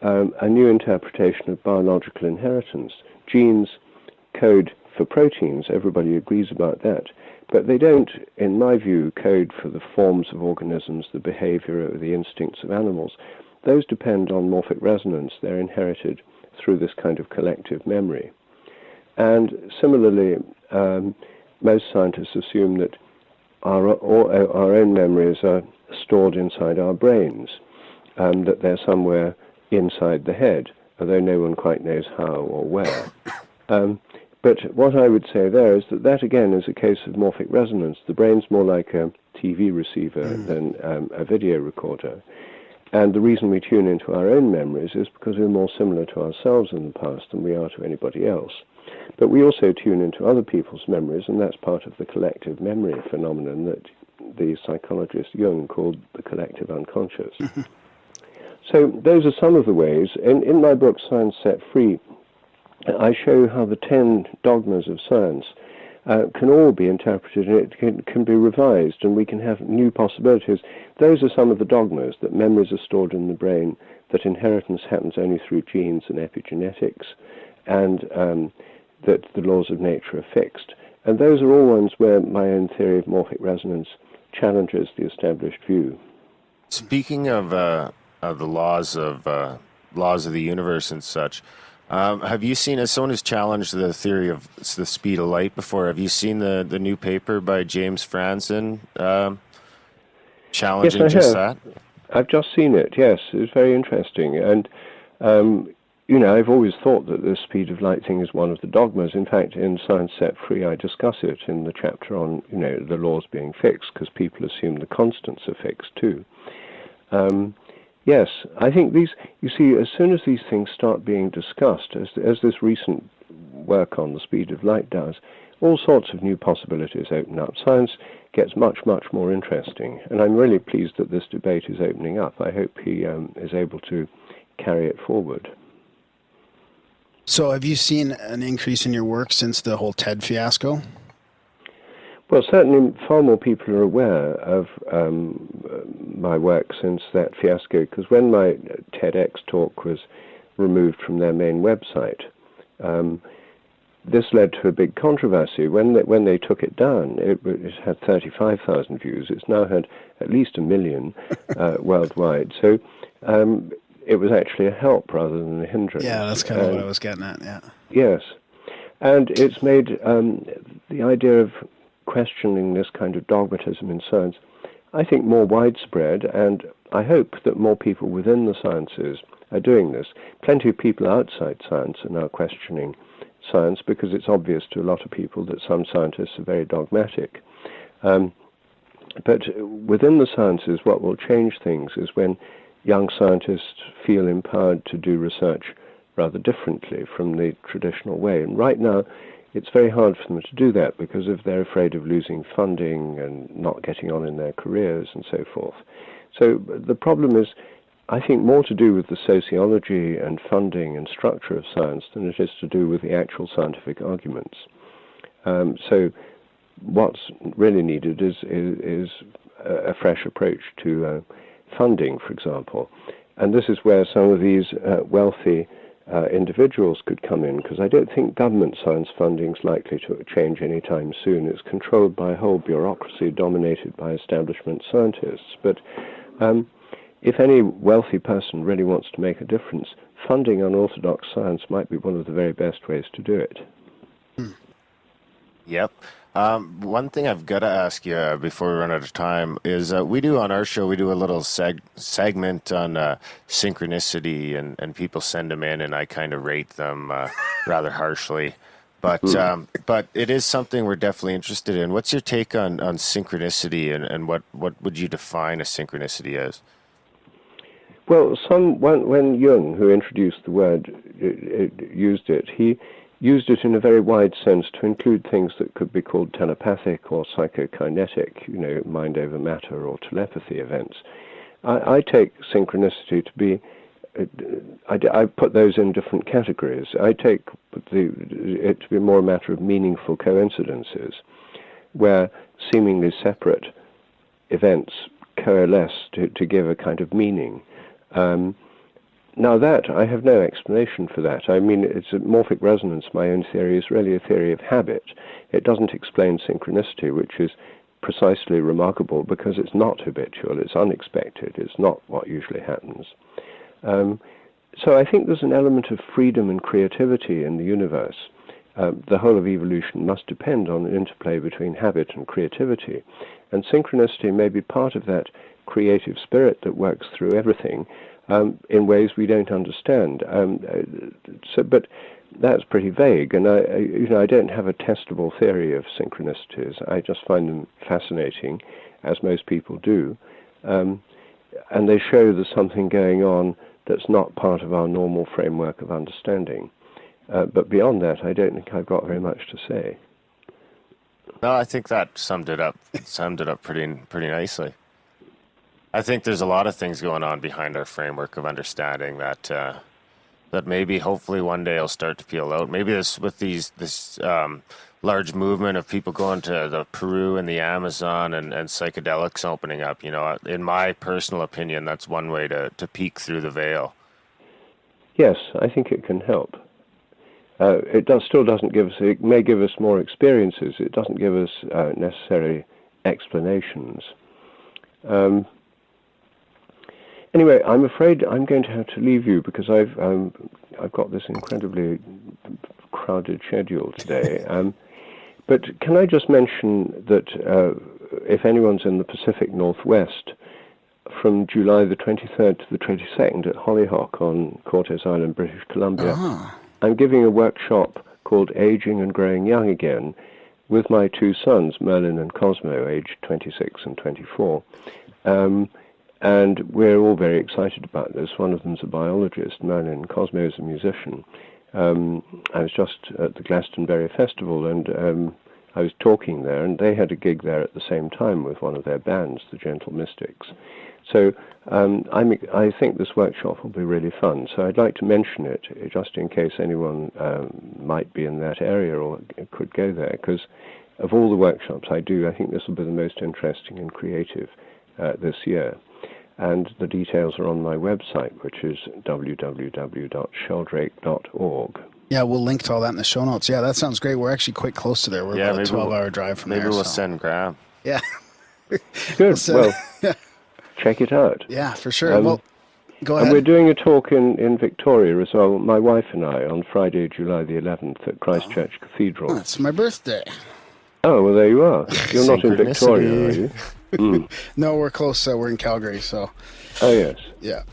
a new interpretation of biological inheritance. Genes code for proteins, everybody agrees about that, but they don't, in my view, code for the forms of organisms, the behavior, or the instincts of animals. Those depend on morphic resonance. They're inherited through this kind of collective memory. And similarly, most scientists assume that our own memories are stored inside our brains, that they're somewhere inside the head, although no one quite knows how or where. But what I would say there is that again is a case of morphic resonance. The brain's more like a TV receiver than a video recorder. And the reason we tune into our own memories is because we're more similar to ourselves in the past than we are to anybody else. But we also tune into other people's memories, and that's part of the collective memory phenomenon that the psychologist Jung called the collective unconscious. So those are some of the ways. In my book, Science Set Free, I show how the 10 dogmas of science can all be interpreted, and it can be revised, and we can have new possibilities. Those are some of the dogmas, that memories are stored in the brain, that inheritance happens only through genes and epigenetics, and that the laws of nature are fixed. And those are all ones where my own theory of morphic resonance challenges the established view. Speaking of the laws of the universe and such, have you seen, as someone who's challenged the theory of the speed of light before, have you seen the new paper by James Franzen challenging just that? I've just seen it, yes. It's very interesting. And, I've always thought that the speed of light thing is one of the dogmas. In fact, in Science Set Free, I discuss it in the chapter on, the laws being fixed, because people assume the constants are fixed too. Yes, I think these, you see, as soon as these things start being discussed, as this recent work on the speed of light does, all sorts of new possibilities open up. Science gets much, much more interesting, and I'm really pleased that this debate is opening up. I hope he is able to carry it forward. So have you seen an increase in your work since the whole TED fiasco? Well, certainly far more people are aware of my work since that fiasco, because when my TEDx talk was removed from their main website, this led to a big controversy. When they took it down, it had 35,000 views. It's now had at least 1 million worldwide. So it was actually a help rather than a hindrance. Yeah, that's kind of what I was getting at, yeah. Yes. And it's made the idea of questioning this kind of dogmatism in science, I think, more widespread, and I hope that more people within the sciences are doing this. Plenty of people outside science are now questioning science, because it's obvious to a lot of people that some scientists are very dogmatic. But within the sciences, what will change things is when young scientists feel empowered to do research rather differently from the traditional way. And right now, it's very hard for them to do that because if they're afraid of losing funding and not getting on in their careers and so forth. So the problem is, I think, more to do with the sociology and funding and structure of science than it is to do with the actual scientific arguments. So what's really needed is a fresh approach to funding, for example. And this is where some of these wealthy individuals could come in, because I don't think government science funding is likely to change anytime soon. It's controlled by a whole bureaucracy dominated by establishment scientists. But if any wealthy person really wants to make a difference, funding unorthodox science might be one of the very best ways to do it. Yep. One thing I've got to ask you before we run out of time is we do on our show, we do a little segment on synchronicity, and people send them in, and I kind of rate them rather harshly. But it is something we're definitely interested in. What's your take on synchronicity, and what would you define a synchronicity as? Well, when Jung, who introduced the word, used it, he used it in a very wide sense to include things that could be called telepathic or psychokinetic, mind over matter or telepathy events. I take synchronicity to be, I put those in different categories. I take it to be more a matter of meaningful coincidences, where seemingly separate events coalesce to give a kind of meaning. Now that, I have no explanation for that. I mean, it's a morphic resonance. My own theory is really a theory of habit. It doesn't explain synchronicity, which is precisely remarkable because it's not habitual, it's unexpected, it's not what usually happens. So I think there's an element of freedom and creativity in the universe. The whole of evolution must depend on an interplay between habit and creativity. And synchronicity may be part of that creative spirit that works through everything, in ways we don't understand. But that's pretty vague, and I don't have a testable theory of synchronicities. I just find them fascinating, as most people do, and they show there's something going on that's not part of our normal framework of understanding. But beyond that, I don't think I've got very much to say. No, I think that summed it up pretty nicely. I think there's a lot of things going on behind our framework of understanding that maybe hopefully one day will start to peel out. Maybe this large movement of people going to the Peru and the Amazon and psychedelics opening up. In my personal opinion, that's one way to peek through the veil. Yes, I think it can help. Still doesn't give us. It may give us more experiences. It doesn't give us necessary explanations. Anyway, I'm afraid I'm going to have to leave you because I've got this incredibly crowded schedule today. But can I just mention that if anyone's in the Pacific Northwest, from July the 23rd to the 22nd at Hollyhock on Cortes Island, British Columbia, I'm giving a workshop called Aging and Growing Young Again with my two sons, Merlin and Cosmo, aged 26 and 24. And we're all very excited about this. One of them's a biologist, Merlin. Cosmo is a musician. I was just at the Glastonbury Festival, and I was talking there, and they had a gig there at the same time with one of their bands, the Gentle Mystics. So I think this workshop will be really fun. So I'd like to mention it, just in case anyone might be in that area or could go there, because of all the workshops I do, I think this will be the most interesting and creative this year. And the details are on my website, which is www.sheldrake.org. Yeah, we'll link to all that in the show notes. Yeah, that sounds great. We're actually quite close to there. We're about a 12-hour drive from there. Maybe we'll send Graham. Yeah. Good. Well, check it out. Yeah, for sure. Well, go ahead. And we're doing a talk in Victoria as well, my wife and I, on Friday, July the 11th at Christchurch Cathedral. Oh, it's my birthday. Oh, well, there you are. You're not in Victoria, are you? No, we're close. We're in Calgary, so. Oh, yes. Yeah.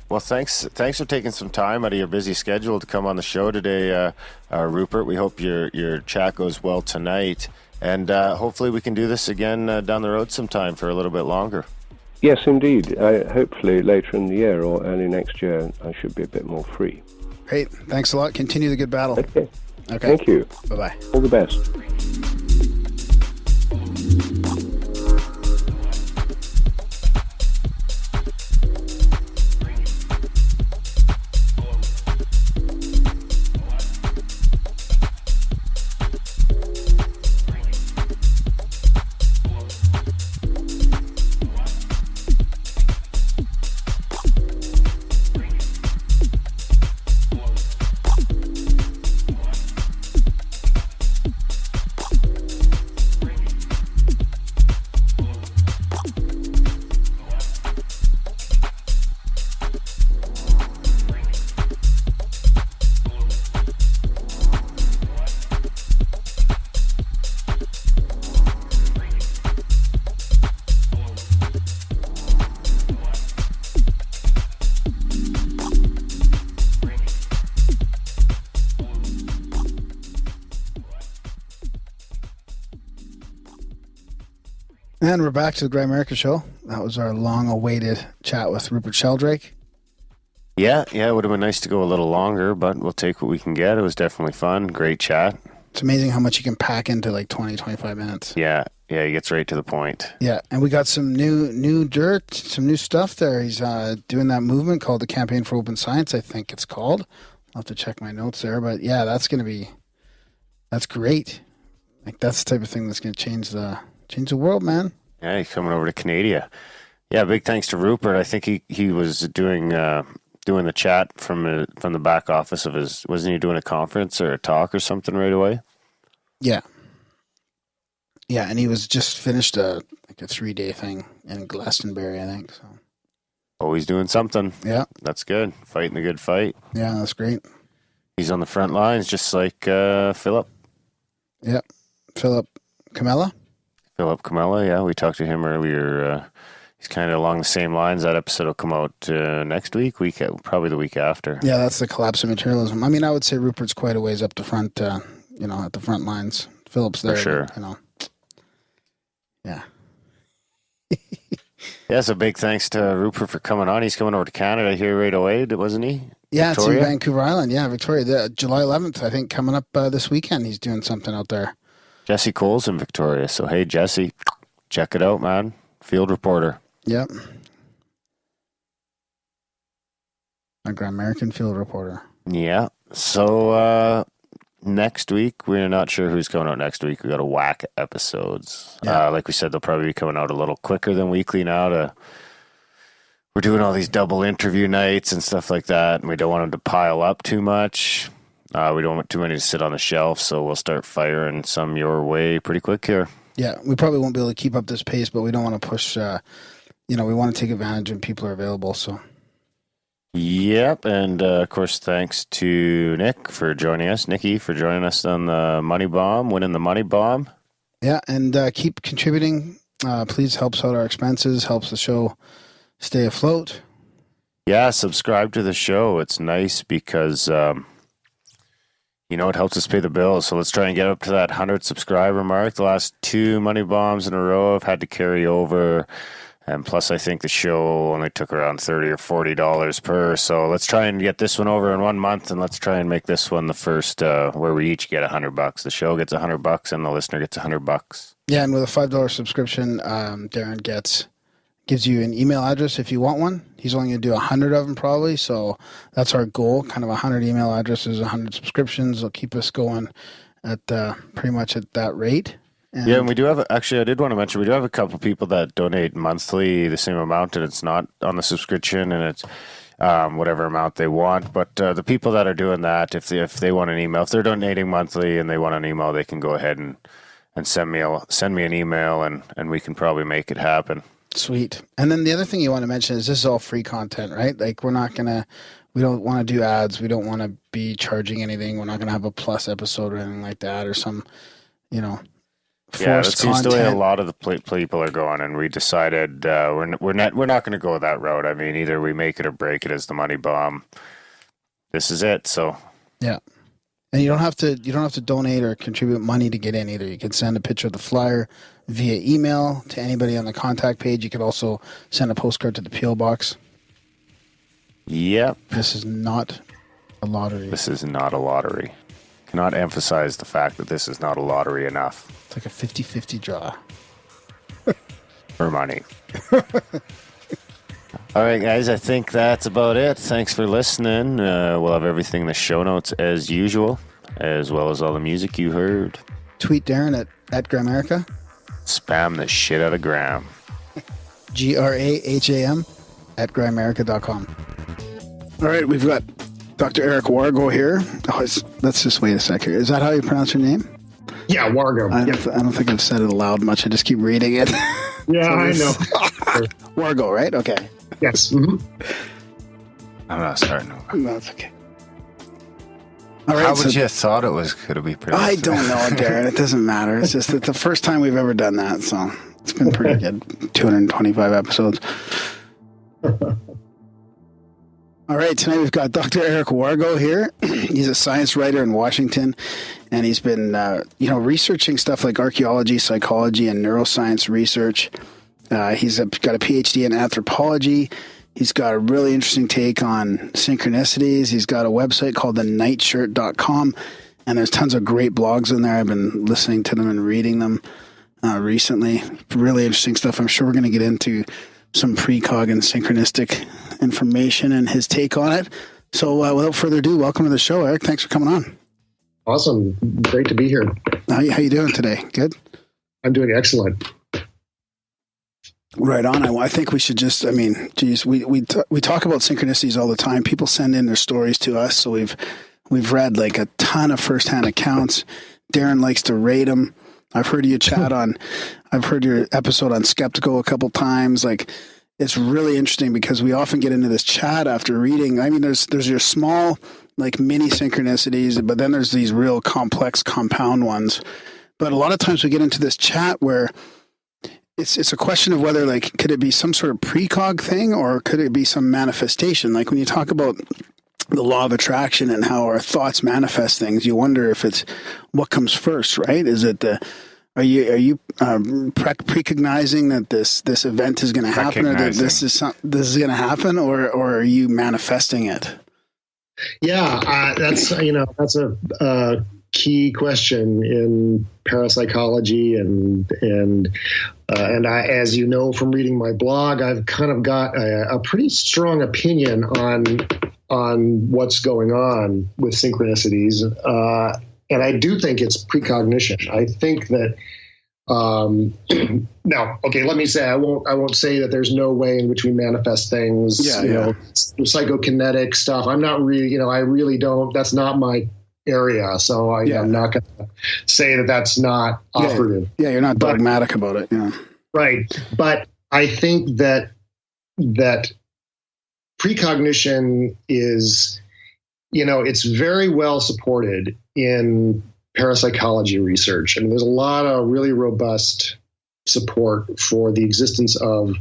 Well, thanks for taking some time out of your busy schedule to come on the show today, Rupert. We hope your chat goes well tonight. And hopefully we can do this again down the road sometime for a little bit longer. Yes, indeed. Hopefully later in the year or early next year, I should be a bit more free. Great. Thanks a lot. Continue the good battle. Okay. Thank you. Bye-bye. All the best. And we're back to the Gray America Show. That was our long-awaited chat with Rupert Sheldrake. Yeah, it would have been nice to go a little longer, but we'll take what we can get. It was definitely fun. Great chat. It's amazing how much you can pack into like 20, 25 minutes. Yeah, he gets right to the point. Yeah, and we got some new dirt, some new stuff there. He's doing that movement called the Campaign for Open Science, I think it's called. I'll have to check my notes there, but yeah, that's great. Like that's the type of thing that's going to change the world, man. Yeah, he's coming over to Canada. Yeah, big thanks to Rupert. I think he was doing the chat from the back office of his. Wasn't he doing a conference or a talk or something right away? Yeah, and he was just finished a 3-day thing in Glastonbury, I think. So always doing something. Yeah, that's good. Fighting the good fight. Yeah, that's great. He's on the front lines, just like Philip. Yeah, Philip Camella. Philip Camella, yeah, we talked to him earlier. He's kind of along the same lines. That episode will come out next week, probably the week after. Yeah, that's the collapse of materialism. I mean, I would say Rupert's quite a ways up the front, at the front lines. Philip's there, for sure. Yeah. Yeah, so big thanks to Rupert for coming on. He's coming over to Canada here right away, wasn't he? Yeah, Victoria? to Vancouver Island. Yeah, Victoria. July 11th, I think, coming up this weekend. He's doing something out there. Jesse Cole's in Victoria. So, hey, Jesse, check it out, man. Field reporter. Yep. Like an American field reporter. Yeah. So, next week, we're not sure who's coming out next week. We got a whack episodes. Yeah. Like we said, they'll probably be coming out a little quicker than weekly now. We're doing all these double interview nights and stuff like that, and we don't want them to pile up too much. We don't want too many to sit on the shelf, so we'll start firing some your way pretty quick here. Yeah, we probably won't be able to keep up this pace, but we don't want to push, we want to take advantage when people are available, so. Yep, and of course, thanks to Nikki for joining us on the Money Bomb, winning the Money Bomb. Yeah, and keep contributing. Please helps out our expenses, helps the show stay afloat. Yeah, subscribe to the show. It's nice because, it helps us pay the bills. So let's try and get up to that 100 subscriber mark. The last 2 Money Bombs in a row I've had to carry over. And plus, I think the show only took around $30 or $40 per. So let's try and get this one over in 1 month, and let's try and make this one the first where we each get $100. The show gets $100, and the listener gets $100. Yeah, and with a $5 subscription, Darren gives you an email address if you want one. He's only going to do 100 of them probably, so that's our goal. Kind of 100 email addresses, 100 subscriptions. It'll keep us going at pretty much at that rate. And we do have, actually, I did want to mention, we do have a couple people that donate monthly the same amount, and it's not on the subscription, and it's whatever amount they want. But the people that are doing that, if they want an email, if they're donating monthly and they want an email, they can go ahead and send me an email, and we can probably make it happen. Sweet. And then the other thing you want to mention is this is all free content, right? Like we don't want to do ads. We don't want to be charging anything. We're not going to have a plus episode or anything like that, or some, that seems the way a lot of the people are going, and we decided we're not going to go that route. I mean, either we make it or break it as the Money Bomb. This is it. So yeah, And you don't have to donate or contribute money to get in either. You can send a picture of the flyer via email to anybody on the contact page. You could also send a postcard to the P.O. box. Yep. This is not a lottery. This is not a lottery. Cannot emphasize the fact that this is not a lottery enough. It's like a 50-50 draw. For money. All right, guys, I think that's about it. Thanks for listening. We'll have everything in the show notes as usual, as well as all the music you heard. Tweet Darren at Gramerica. Spam the shit out of Graham. GRAHAM at Gramerica.com. All right, we've got Dr. Eric Wargo here. Let's just wait a sec here. Is that how you pronounce your name? Yeah, Wargo. I don't think I've said it aloud much. I just keep reading it. Yeah, I know. Wargo, right? Okay. Yes. Mm-hmm. I'm not starting over. No, it's okay. All right. How would you have thought it was? Could it be pronounced? I don't know, Darren. It doesn't matter. It's just that the first time we've ever done that, so it's been pretty good. 225 episodes. All right, tonight we've got Dr. Eric Wargo here. He's a science writer in Washington, and he's been, researching stuff like archaeology, psychology, and neuroscience research. He's got a PhD in anthropology. He's got a really interesting take on synchronicities. He's got a website called thenightshirt.com, and there's tons of great blogs in there. I've been listening to them and reading them recently. Really interesting stuff. I'm sure we're going to get into some precog and synchronistic information and his take on it. So without further ado, welcome to the show, Eric. Thanks for coming on. Awesome. Great to be here. How you doing today? Good? I'm doing excellent. Right on. I think we should just, we talk about synchronicities all the time. People send in their stories to us. So we've read like a ton of firsthand accounts. Darren likes to rate them. I've heard your episode on Skeptical a couple times. Like, it's really interesting because we often get into this chat after reading. I mean, there's your small, like, mini synchronicities, but then there's these real complex compound ones. But a lot of times we get into this chat where it's a question of whether, like, could it be some sort of precog thing or could it be some manifestation? Like, when you talk about the law of attraction and how our thoughts manifest things, you wonder if it's what comes first, right? Is it are you precognizing that this event is going to happen, or that this is going to happen, or are you manifesting it? Yeah, that's a key question in parapsychology, and I, as you know from reading my blog, I've kind of got a pretty strong opinion on what's going on with synchronicities. And I do think it's precognition. I think that now, okay, let me say I won't say that there's no way in which we manifest things. Psychokinetic stuff. I'm not really, I really don't. That's not my area. So I'm not going to say that that's not operative. Yeah, you're not dogmatic about it. Yeah, right. But I think that precognition is, it's very well supported in parapsychology research. I mean, there's a lot of really robust support for the existence of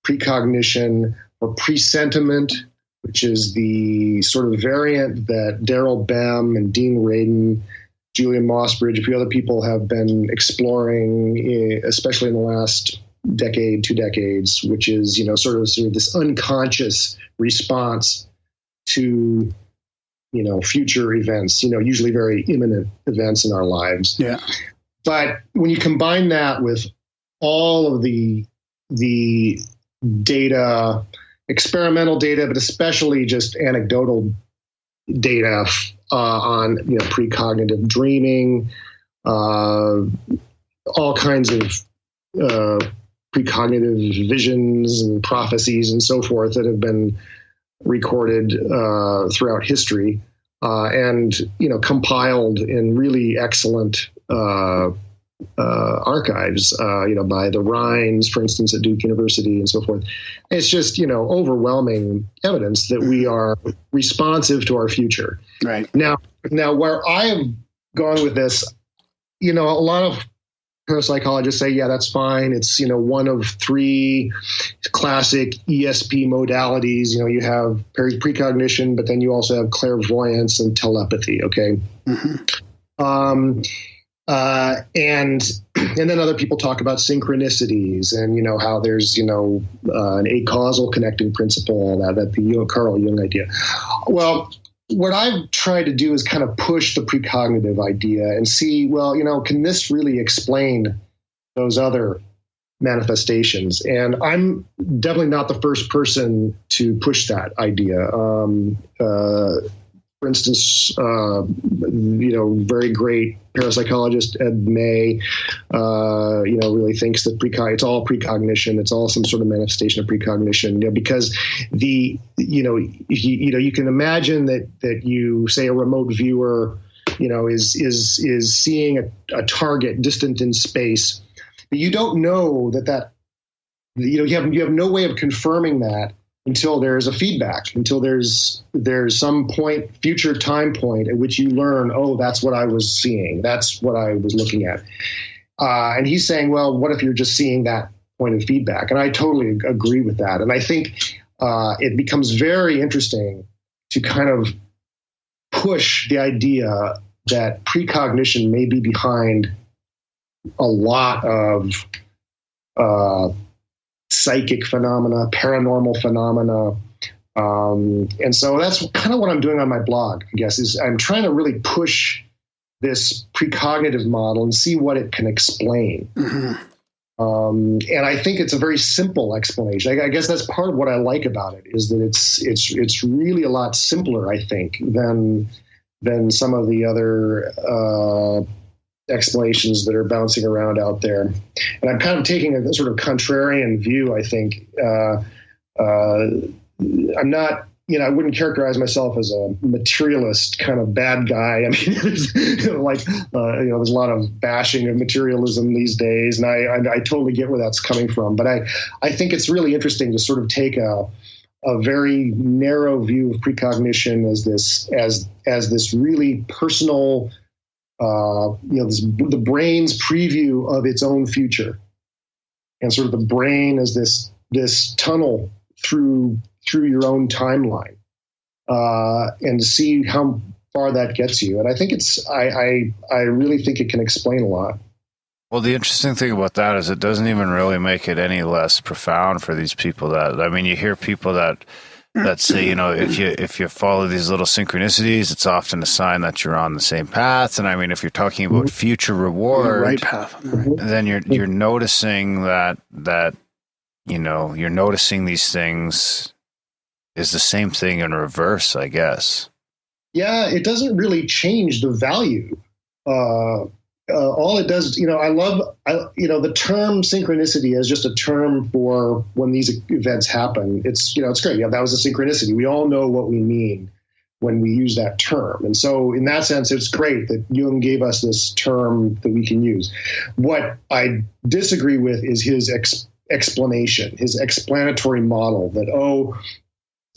precognition or presentiment, which is the sort of variant that Daryl Bem and Dean Radin, Julian Mossbridge, a few other people have been exploring, especially in the last decade, 2 decades, which is, sort of this unconscious response to, future events, usually very imminent events in our lives. Yeah. But when you combine that with all of the data, experimental data, but especially just anecdotal data on precognitive dreaming, all kinds of precognitive visions and prophecies and so forth that have been recorded throughout history, and compiled in really excellent archives, by the Rhines, for instance, at Duke University and so forth. It's just overwhelming evidence that we are responsive to our future. Right. Now where I have gone with this, a lot of parapsychologists say, yeah, that's fine. It's, one of three classic ESP modalities. You have precognition, but then you also have clairvoyance and telepathy. Okay. Mm-hmm. And then other people talk about synchronicities and, how there's, an acausal connecting principle, all that the Carl Jung idea. Well, what I've tried to do is kind of push the precognitive idea and see, well, can this really explain those other manifestations? And I'm definitely not the first person to push that idea. For instance, very great parapsychologist Ed May, really thinks that it's all precognition. It's all some sort of manifestation of precognition. Because you can imagine that you say a remote viewer, is seeing a target distant in space, but you don't know that you have no way of confirming that until there's a feedback, until there's some future time point at which you learn, oh, that's what I was seeing. That's what I was looking at. And he's saying, well, what if you're just seeing that point of feedback? And I totally agree with that. And I think it becomes very interesting to kind of push the idea that precognition may be behind a lot of psychic phenomena, paranormal phenomena. And so that's kind of what I'm doing on my blog, I guess, is I'm trying to really push this precognitive model and see what it can explain. Mm-hmm. And I think it's a very simple explanation. I guess that's part of what I like about it, is that it's really a lot simpler, I think, than some of the other explanations that are bouncing around out there. And I'm kind of taking a sort of contrarian view, I think. I'm not, I wouldn't characterize myself as a materialist kind of bad guy. I mean, there's there's a lot of bashing of materialism these days, and I totally get where that's coming from. But I think it's really interesting to sort of take a very narrow view of precognition as this really personal, the brain's preview of its own future, and sort of the brain as this tunnel through your own timeline, and to see how far that gets you. And I think I really think it can explain a lot. Well, the interesting thing about that is it doesn't even really make it any less profound for these people. You hear people that say, if you follow these little synchronicities, it's often a sign that you're on the same path. And I mean, if you're talking about future reward, right path, then you're noticing that you're noticing these things is the same thing in reverse, I guess. Yeah, it doesn't really change the value. All it does, I love, the term synchronicity as just a term for when these events happen. It's great. Yeah, that was a synchronicity. We all know what we mean when we use that term. And so in that sense, it's great that Jung gave us this term that we can use. What I disagree with is his explanation, his explanatory model that,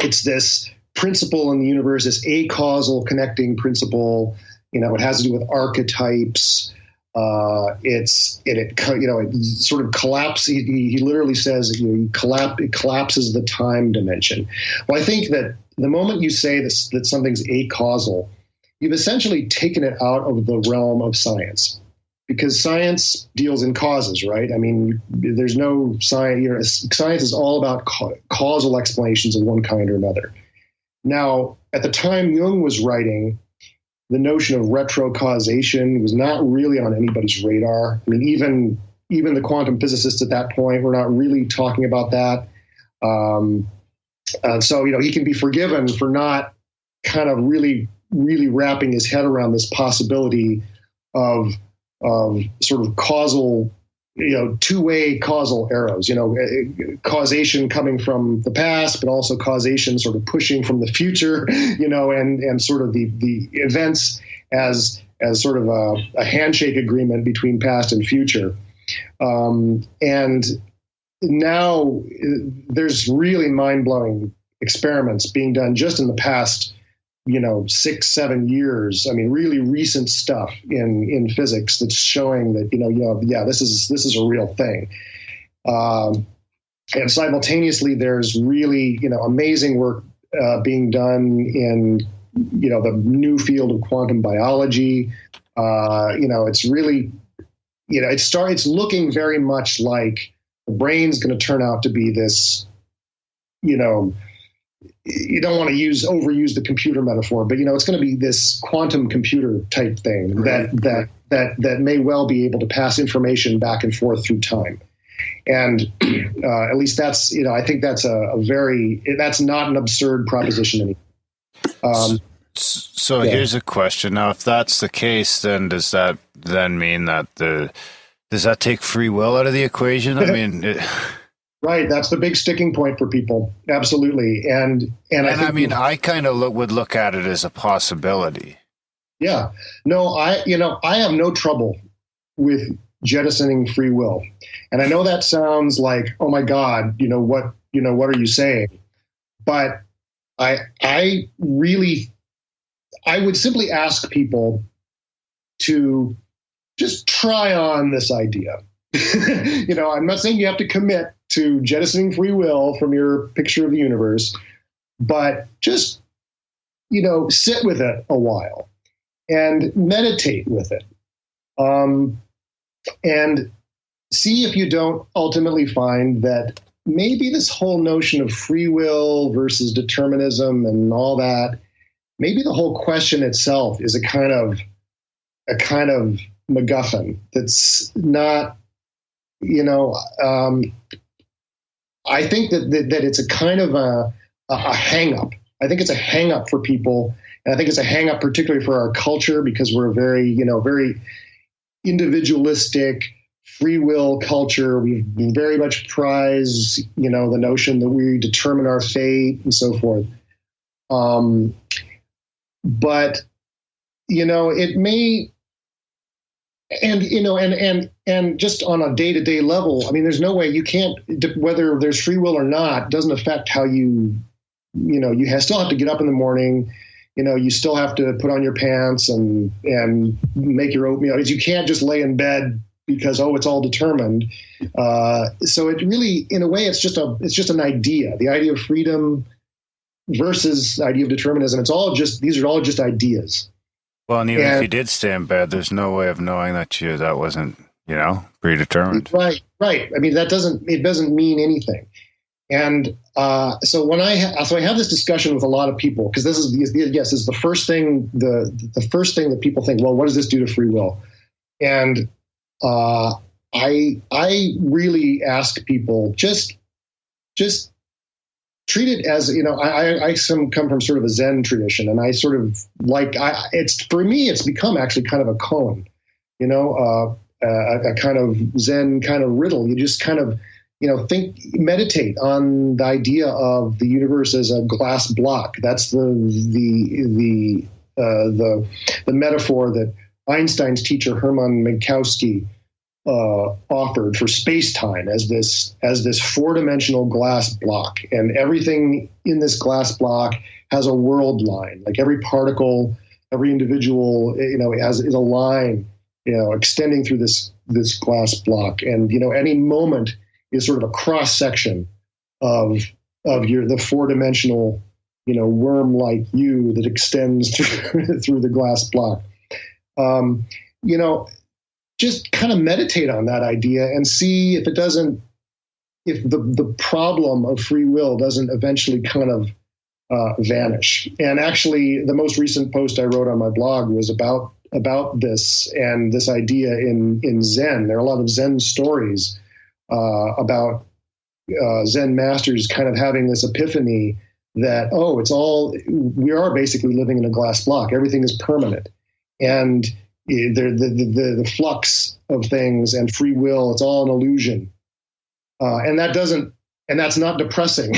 it's this principle in the universe, this acausal connecting principle. It has to do with archetypes. It sort of collapses. He literally says it collapses the time dimension. Well, I think that the moment you say that something's acausal, you've essentially taken it out of the realm of science, because science deals in causes, right? I mean, there's no science. Science is all about causal explanations of one kind or another. Now, at the time Jung was writing, the notion of retrocausation was not really on anybody's radar. I mean, even the quantum physicists at that point were not really talking about that. So he can be forgiven for not kind of really, really wrapping his head around this possibility of sort of causal, two-way causal arrows, causation coming from the past, but also causation sort of pushing from the future, and sort of the events as sort of a handshake agreement between past and future. And now there's really mind-blowing experiments being done just in the past 6-7 years. I mean, really recent stuff in physics that's showing that this is a real thing. And simultaneously, there's really amazing work being done in the new field of quantum biology. It's really it's looking very much like the brain's going to turn out to be this. You don't want to overuse the computer metaphor, but it's going to be this quantum computer type thing, right, that may well be able to pass information back and forth through time. And at least that's I think that's that's not an absurd proposition anymore. So here's a question. Now, if that's the case, then does that then mean that does that take free will out of the equation? I mean. Right, that's the big sticking point for people. Absolutely, and I kind of would look at it as a possibility. Yeah, no, I have no trouble with jettisoning free will, and I know that sounds like, oh my God, what are you saying? But I would simply ask people to just try on this idea. I'm not saying you have to commit to jettisoning free will from your picture of the universe, but just, sit with it a while and meditate with it. And see if you don't ultimately find that maybe this whole notion of free will versus determinism and all that, maybe the whole question itself is a kind of MacGuffin that's not, I think that it's a kind of a hang-up. I think it's a hang-up for people, and I think it's a hang-up particularly for our culture because we're a very individualistic, free will culture. We very much prize, the notion that we determine our fate and so forth. But it may. And just on a day-to-day level, I mean, there's no way you can't, whether there's free will or not, doesn't affect how you still have to get up in the morning. You still have to put on your pants and make your oatmeal. You can't just lay in bed because, it's all determined. So it really, in a way, it's just an idea. The idea of freedom versus the idea of determinism. These are all just ideas. Well, and even if you did stay in bed, there's no way of knowing that wasn't, predetermined. Right. I mean, it doesn't mean anything. And so I have this discussion with a lot of people, because this is the first thing, the first thing that people think, well, what does this do to free will? And I really ask people, just treat it as, I come from sort of a Zen tradition, and I sort of for me, it's become actually kind of a koan, a kind of Zen kind of riddle. You just kind of, meditate on the idea of the universe as a glass block. That's the metaphor that Einstein's teacher Hermann Minkowski offered for space-time as this four-dimensional glass block, and everything in this glass block has a world line. Like every particle, every individual, is a line, extending through this glass block, and any moment is sort of a cross section of the four-dimensional, worm-like you that extends through the glass block. Just kind of meditate on that idea and see if the problem of free will doesn't eventually kind of vanish. And actually, the most recent post I wrote on my blog was about this and this idea in Zen. There are a lot of Zen stories about Zen masters kind of having this epiphany that, we are basically living in a glass block. Everything is permanent. And the flux of things and free will, it's all an illusion. And that's not depressing.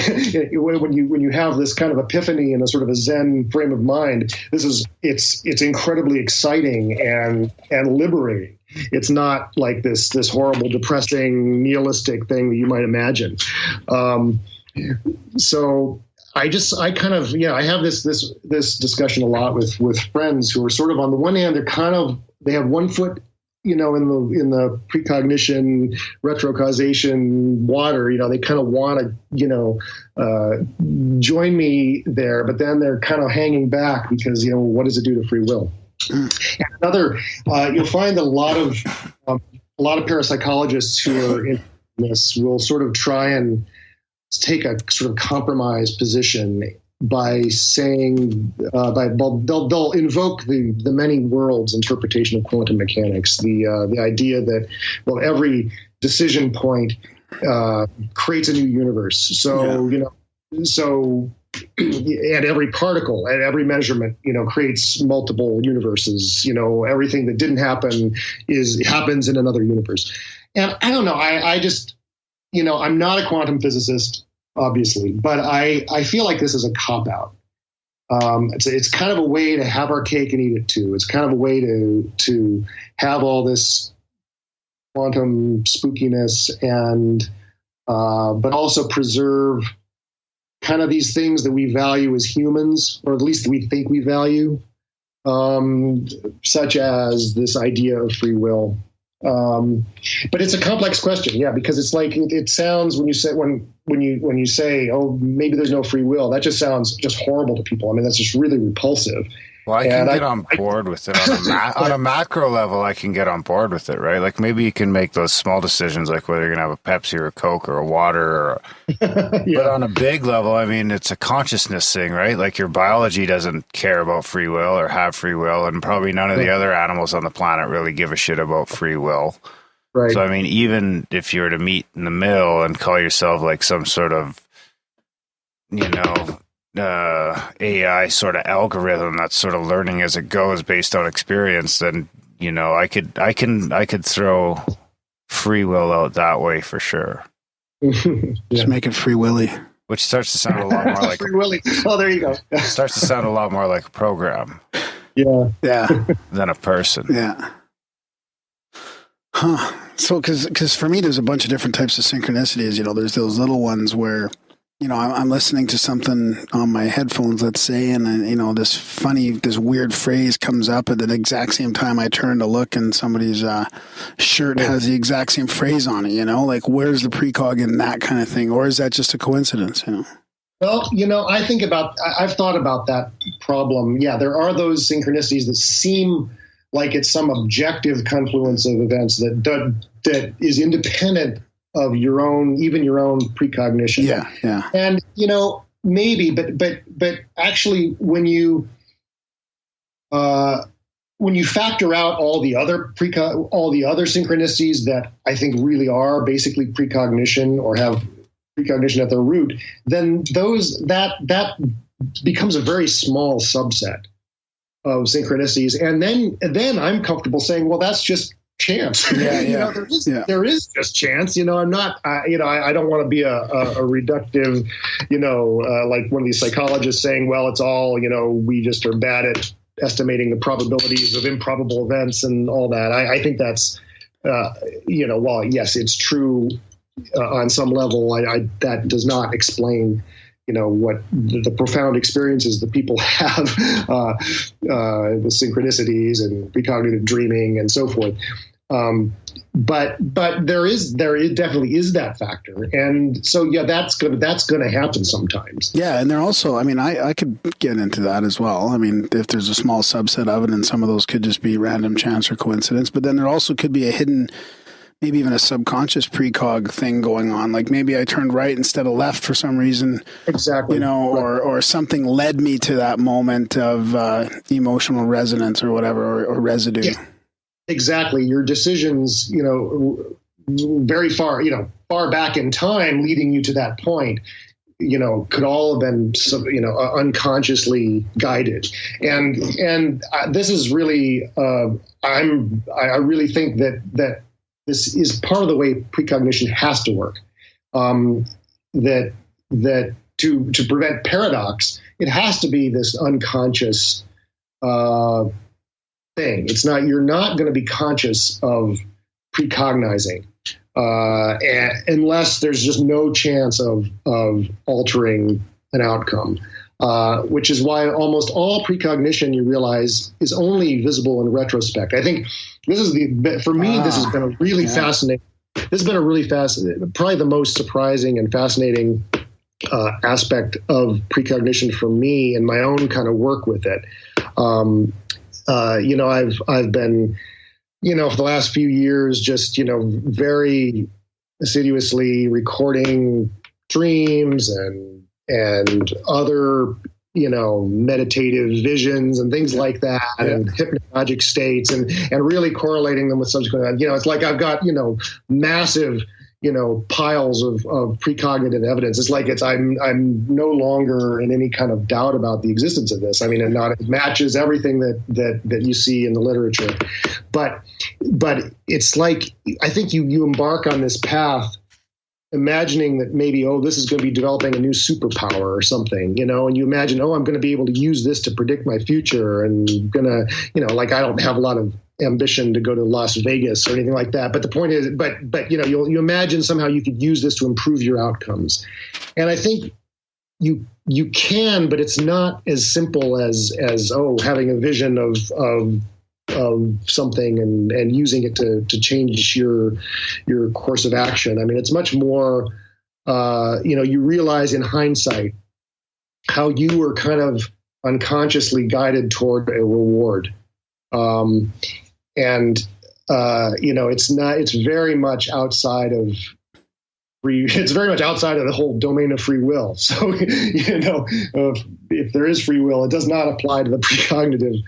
when you have this kind of epiphany in a sort of a Zen frame of mind, it's incredibly exciting and liberating. It's not like this horrible, depressing, nihilistic thing that you might imagine. So I have this discussion a lot with friends who are sort of, on the one hand, they have one foot, in the precognition, retrocausation water. They kind of want to, join me there, but then they're kind of hanging back because, what does it do to free will? And another, you'll find that a lot of parapsychologists who are in this will sort of try and take a sort of compromise position by saying, they'll invoke the many worlds interpretation of quantum mechanics, the idea that, every decision point creates a new universe. So, and every particle and every measurement, creates multiple universes. Everything that didn't happen happens in another universe. And I don't know, I just, I'm not a quantum physicist, obviously, but I feel like this is a cop-out. It's kind of a way to have our cake and eat it too. It's kind of a way to have all this quantum spookiness and but also preserve kind of these things that we value as humans, or at least we think we value, such as this idea of free will. But it's a complex question, because it's like it sounds when you say, oh, maybe there's no free will, that just sounds just horrible to people. I mean, that's just really repulsive. Well, I can get on board with it on a macro level. I can get on board with it, right? Like maybe you can make those small decisions, like whether you're gonna have a Pepsi or a Coke or a water, but on a big level, I mean, it's a consciousness thing, right? Like your biology doesn't care about free will or have free will, and probably none of the other animals on the planet really give a shit about free will. Right. So I mean, even if you were to meet in the middle and call yourself like some sort of, AI sort of algorithm that's sort of learning as it goes based on experience, then I could throw free will out that way for sure. Just make it free willy, which starts to sound a lot more like free willy. Oh, there you go. Starts to sound a lot more like a program. Yeah. Than a person. Yeah. Huh. So, because for me, there's a bunch of different types of synchronicities. There's those little ones where, I'm listening to something on my headphones, let's say, and this weird phrase comes up at the exact same time I turn to look, and somebody's shirt has the exact same phrase on it. Like where's the precog in that kind of thing, or is that just a coincidence? Well, I've thought about that problem. Yeah, there are those synchronicities that seem like it's some objective confluence of events that is independent of your own precognition. Yeah. And maybe, but actually, when you factor out all the other synchronicities that I think really are basically precognition or have precognition at their root, then that becomes a very small subset of synchronicities, and then I'm comfortable saying, well, that's just chance. There is just chance. I'm not. I don't want to be a reductive. Like one of these psychologists saying, well, it's all. We just are bad at estimating the probabilities of improbable events and all that. I think that's. While yes, it's true on some level, that does not explain. What the profound experiences that people have with synchronicities and precognitive dreaming and so forth. But there definitely is that factor, and so that's gonna happen sometimes. Yeah, and they're also, I could get into that as well. If there's a small subset of it, and some of those could just be random chance or coincidence, but then there also could be a hidden, maybe even a subconscious precog thing going on. Like maybe I turned right instead of left for some reason. Exactly. Or something led me to that moment of emotional resonance or whatever, or residue. Yeah. Exactly. Your decisions, very far back in time leading you to that point, could all have been, unconsciously guided. And this is really, I really think that this is part of the way precognition has to work. That to prevent paradox, it has to be this unconscious thing. You're not going to be conscious of precognizing unless there's just no chance of altering an outcome. Which is why almost all precognition, you realize, is only visible in retrospect. I think this is for me, this has been a really fascinating. This has been a really fascinating, probably the most surprising and fascinating aspect of precognition for me in my own kind of work with it. I've been, for the last few years, just, very assiduously recording dreams and other, meditative visions and things like that, and hypnagogic states, and really correlating them with subsequent, it's like I've got, massive, piles of precognitive evidence. It's like I'm no longer in any kind of doubt about the existence of this. I mean, it matches everything that you see in the literature, but it's like, I think you embark on this path imagining that maybe, this is going to be developing a new superpower or something, and you imagine, I'm going to be able to use this to predict my future, and going to, like, I don't have a lot of ambition to go to Las Vegas or anything like that. But the point is, but you imagine somehow you could use this to improve your outcomes. And I think you can, but it's not as simple as having a vision of something and using it to change your course of action. I mean, it's much more, you realize in hindsight how you were kind of unconsciously guided toward a reward. It's very much outside of it's very much outside of the whole domain of free will. So, if there is free will, it does not apply to the precognitive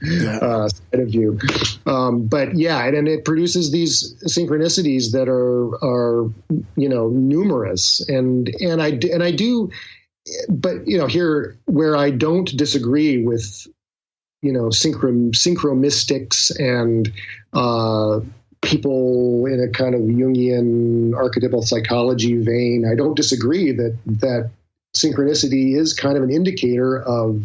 side of you. And it produces these synchronicities that are numerous, and I do, but here where I don't disagree with synchromystics and people in a kind of Jungian archetypal psychology vein, I don't disagree that synchronicity is kind of an indicator of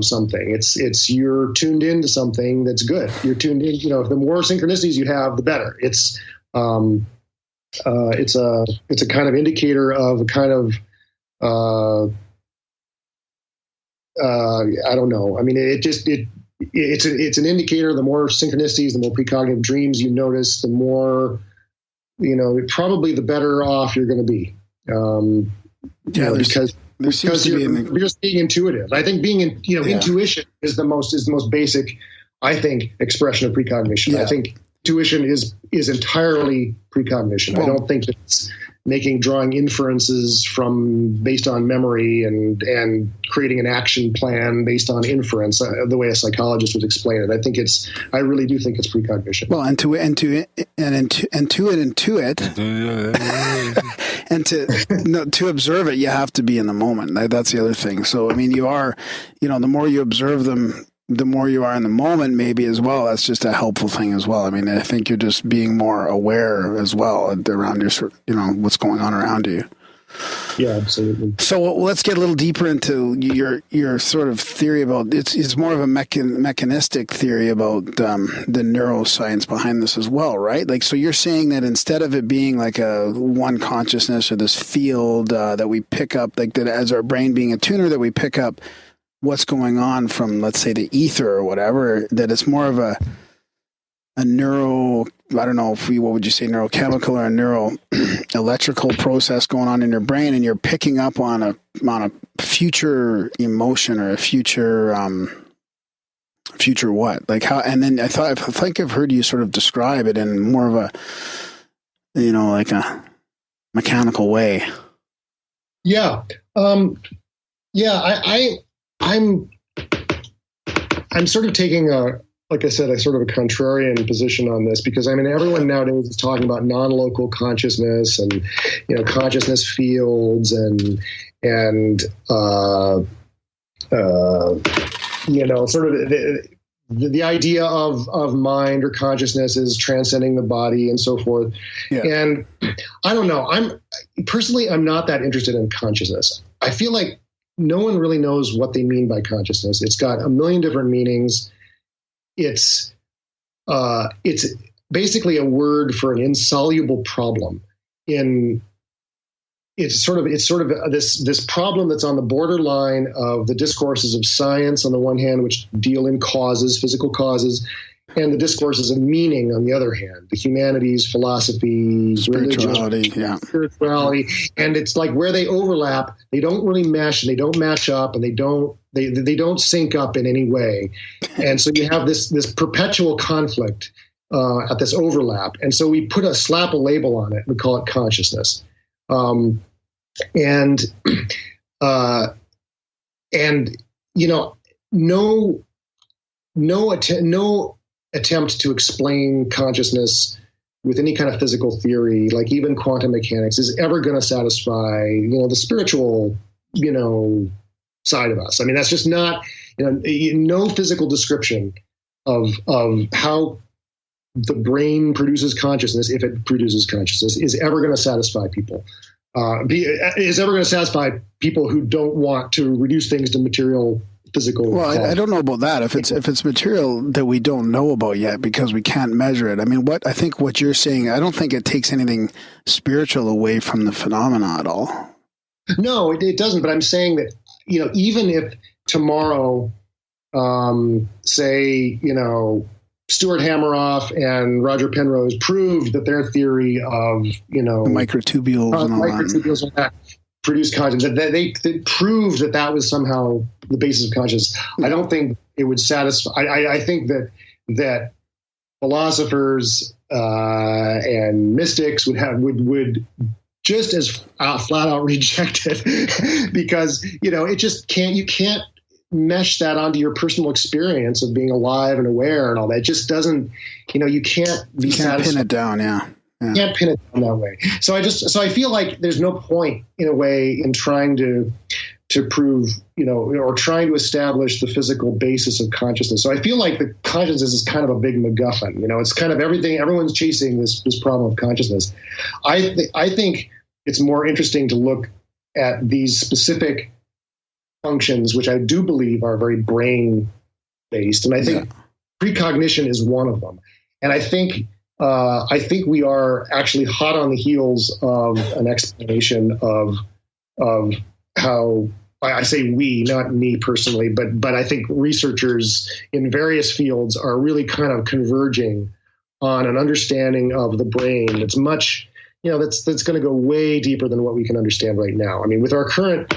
something. It's you're tuned into something that's good. You're tuned in. The more synchronicities you have, the better. It's a kind of indicator of a kind of I don't know. I mean, it's an indicator. The more synchronicities, the more precognitive dreams you notice, the more, probably the better off you're going to be. Because you're just being intuitive. I think being intuition is the most basic, I think, expression of precognition. Yeah. I think intuition is entirely precognition. Well, I don't think it's drawing inferences based on memory and creating an action plan based on inference, the way a psychologist would explain it. I really do think it's precognition. Well, and to observe it, you have to be in the moment. That's the other thing. So, I mean, you are, the more you observe them, the more you are in the moment, maybe as well. That's just a helpful thing as well. I mean, I think you're just being more aware as well around your, what's going on around you. Yeah, absolutely. So let's get a little deeper into your sort of theory about it's more of a mechanistic theory about the neuroscience behind this as well, right? Like, so you're saying that instead of it being like a one consciousness or this field that we pick up, like that as our brain being a tuner, that we pick up what's going on from, let's say, the ether or whatever, that it's more of a neuro, I don't know what would you say, neurochemical or a electrical process going on in your brain, and you're picking up on a future emotion or a future what? Like how, and then I think I've heard you sort of describe it in more of a, like a mechanical way. Yeah. I'm sort of taking like I said, a sort of a contrarian position on this, because I mean, everyone nowadays is talking about non-local consciousness and, consciousness fields and sort of the idea of mind or consciousness is transcending the body and so forth. Yeah. And I don't know, I'm not that interested in consciousness. I feel like no one really knows what they mean by consciousness. It's got a million different meanings. It's basically a word for an insoluble problem in it's sort of this problem that's on the borderline of the discourses of science on the one hand, which deal in causes, physical causes, and the discourses of meaning on the other hand, the humanities, philosophy, spirituality, spirituality, and it's like where they overlap, they don't really mesh, and they don't match up, and they don't sync up in any way, and so you have this perpetual conflict at this overlap, and so we slap a label on it. We call it consciousness. And you know, no attempt to explain consciousness with any kind of physical theory, like even quantum mechanics, is ever going to satisfy, you know, the spiritual, you know, side of us. I mean, that's just not, you know, no physical description of how the brain produces consciousness, if it produces consciousness, is ever going to satisfy people. Is ever going to satisfy people who don't want to reduce things to material, physical. Well, I don't know about that. If it's material that we don't know about yet because we can't measure it. I mean, I think what you're saying, I don't think it takes anything spiritual away from the phenomena at all. No, it doesn't. But I'm saying that, you know, even if tomorrow, say, you know, Stuart Hameroff and Roger Penrose proved that their theory of, you know, the microtubules and that produce consciousness, that they proved that was somehow the basis of consciousness. I don't think it would satisfy. I think that philosophers and mystics would just as flat out reject it because, you know, it just can't. You can't mesh that onto your personal experience of being alive and aware and all that. It just doesn't, you know, you can't be satisfied. Pin it down. Yeah. You can't pin it down that way. So I feel like there's no point in a way in trying to prove, you know, or trying to establish the physical basis of consciousness. So I feel like the consciousness is kind of a big MacGuffin. You know, it's kind of everything. Everyone's chasing this problem of consciousness. I think it's more interesting to look at these specific functions, which I do believe are very brain based, and I think precognition is one of them. And I think we are actually hot on the heels of an explanation of how, I say we, not me personally, but I think researchers in various fields are really kind of converging on an understanding of the brain that's much, you know, that's going to go way deeper than what we can understand right now. I mean, with our current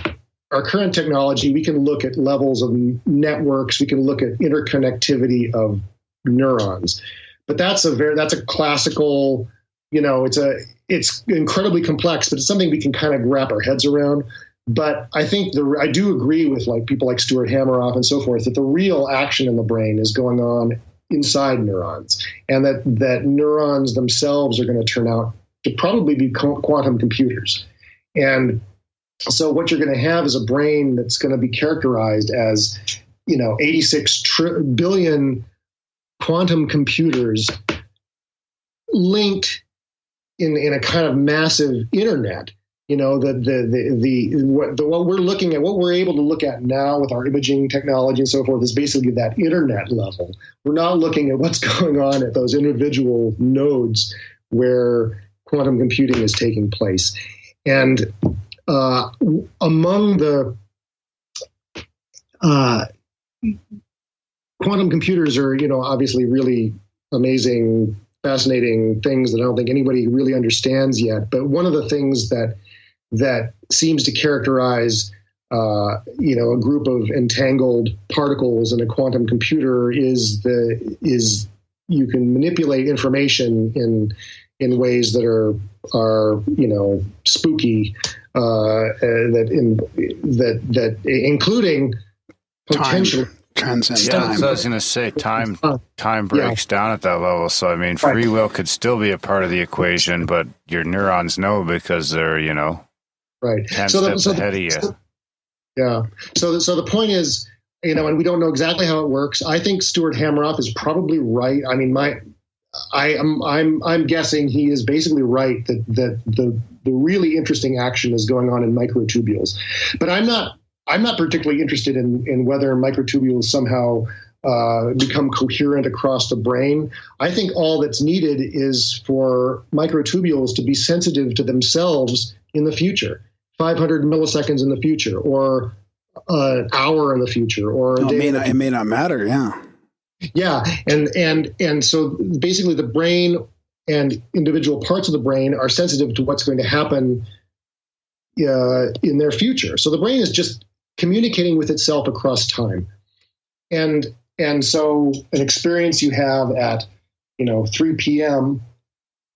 technology, we can look at levels of networks. We can look at interconnectivity of neurons, but that's a classical, you know, it's incredibly complex, but it's something we can kind of wrap our heads around. But I think I do agree with like people like Stuart Hameroff and so forth that the real action in the brain is going on inside neurons, and that neurons themselves are going to turn out to probably be quantum computers. And so what you're going to have is a brain that's going to be characterized as, you know, 86 billion quantum computers linked in a kind of massive internet. You know, what we're looking at, what we're able to look at now with our imaging technology and so forth is basically that internet level. We're not looking at what's going on at those individual nodes where quantum computing is taking place. And among the quantum computers are, you know, obviously really amazing, fascinating things that I don't think anybody really understands yet. But one of the things that seems to characterize, you know, a group of entangled particles in a quantum computer is you can manipulate information in ways that are you know, spooky, that including potential transcend time. time. So I was going to say time breaks down at that level. So I mean, free will could still be a part of the equation, but your neurons know because they're, you know, 10 steps ahead of you. So the point is, you know, and we don't know exactly how it works. I think Stuart Hameroff is probably right. I mean, I'm guessing he is basically right that the really interesting action is going on in microtubules. But I'm not particularly interested in whether microtubules somehow become coherent across the brain. I think all that's needed is for microtubules to be sensitive to themselves in the future. 500 milliseconds in the future, or an hour in the future, or a day. It may not matter. Yeah. Yeah. And so basically the brain and individual parts of the brain are sensitive to what's going to happen in their future. So the brain is just communicating with itself across time. And so an experience you have at, 3 p.m.,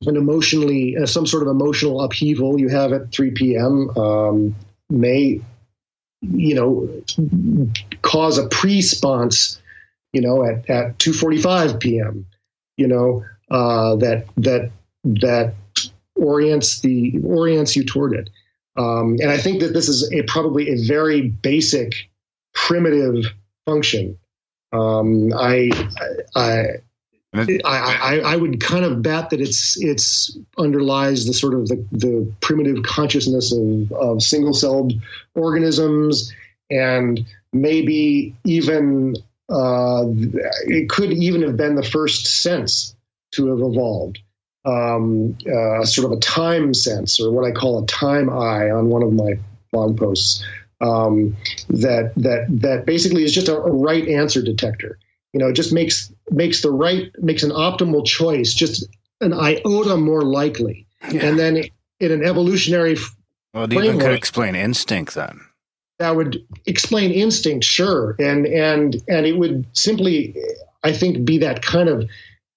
some sort of emotional upheaval you have at 3 p.m. May, cause a pre-sponse, at 2:45 p.m. That orients you toward it. And I think that this is probably a very basic, primitive function. I would kind of bet that it's underlies the sort of the primitive consciousness of single-celled organisms, and maybe even it could even have been the first sense to have evolved, sort of a time sense, or what I call a time eye on one of my blog posts, that basically is just a right answer detector. It just makes an optimal choice just an iota more likely. Yeah. And then in an evolutionary it even could explain instinct then. That would explain instinct, sure. And it would simply, I think, be that kind of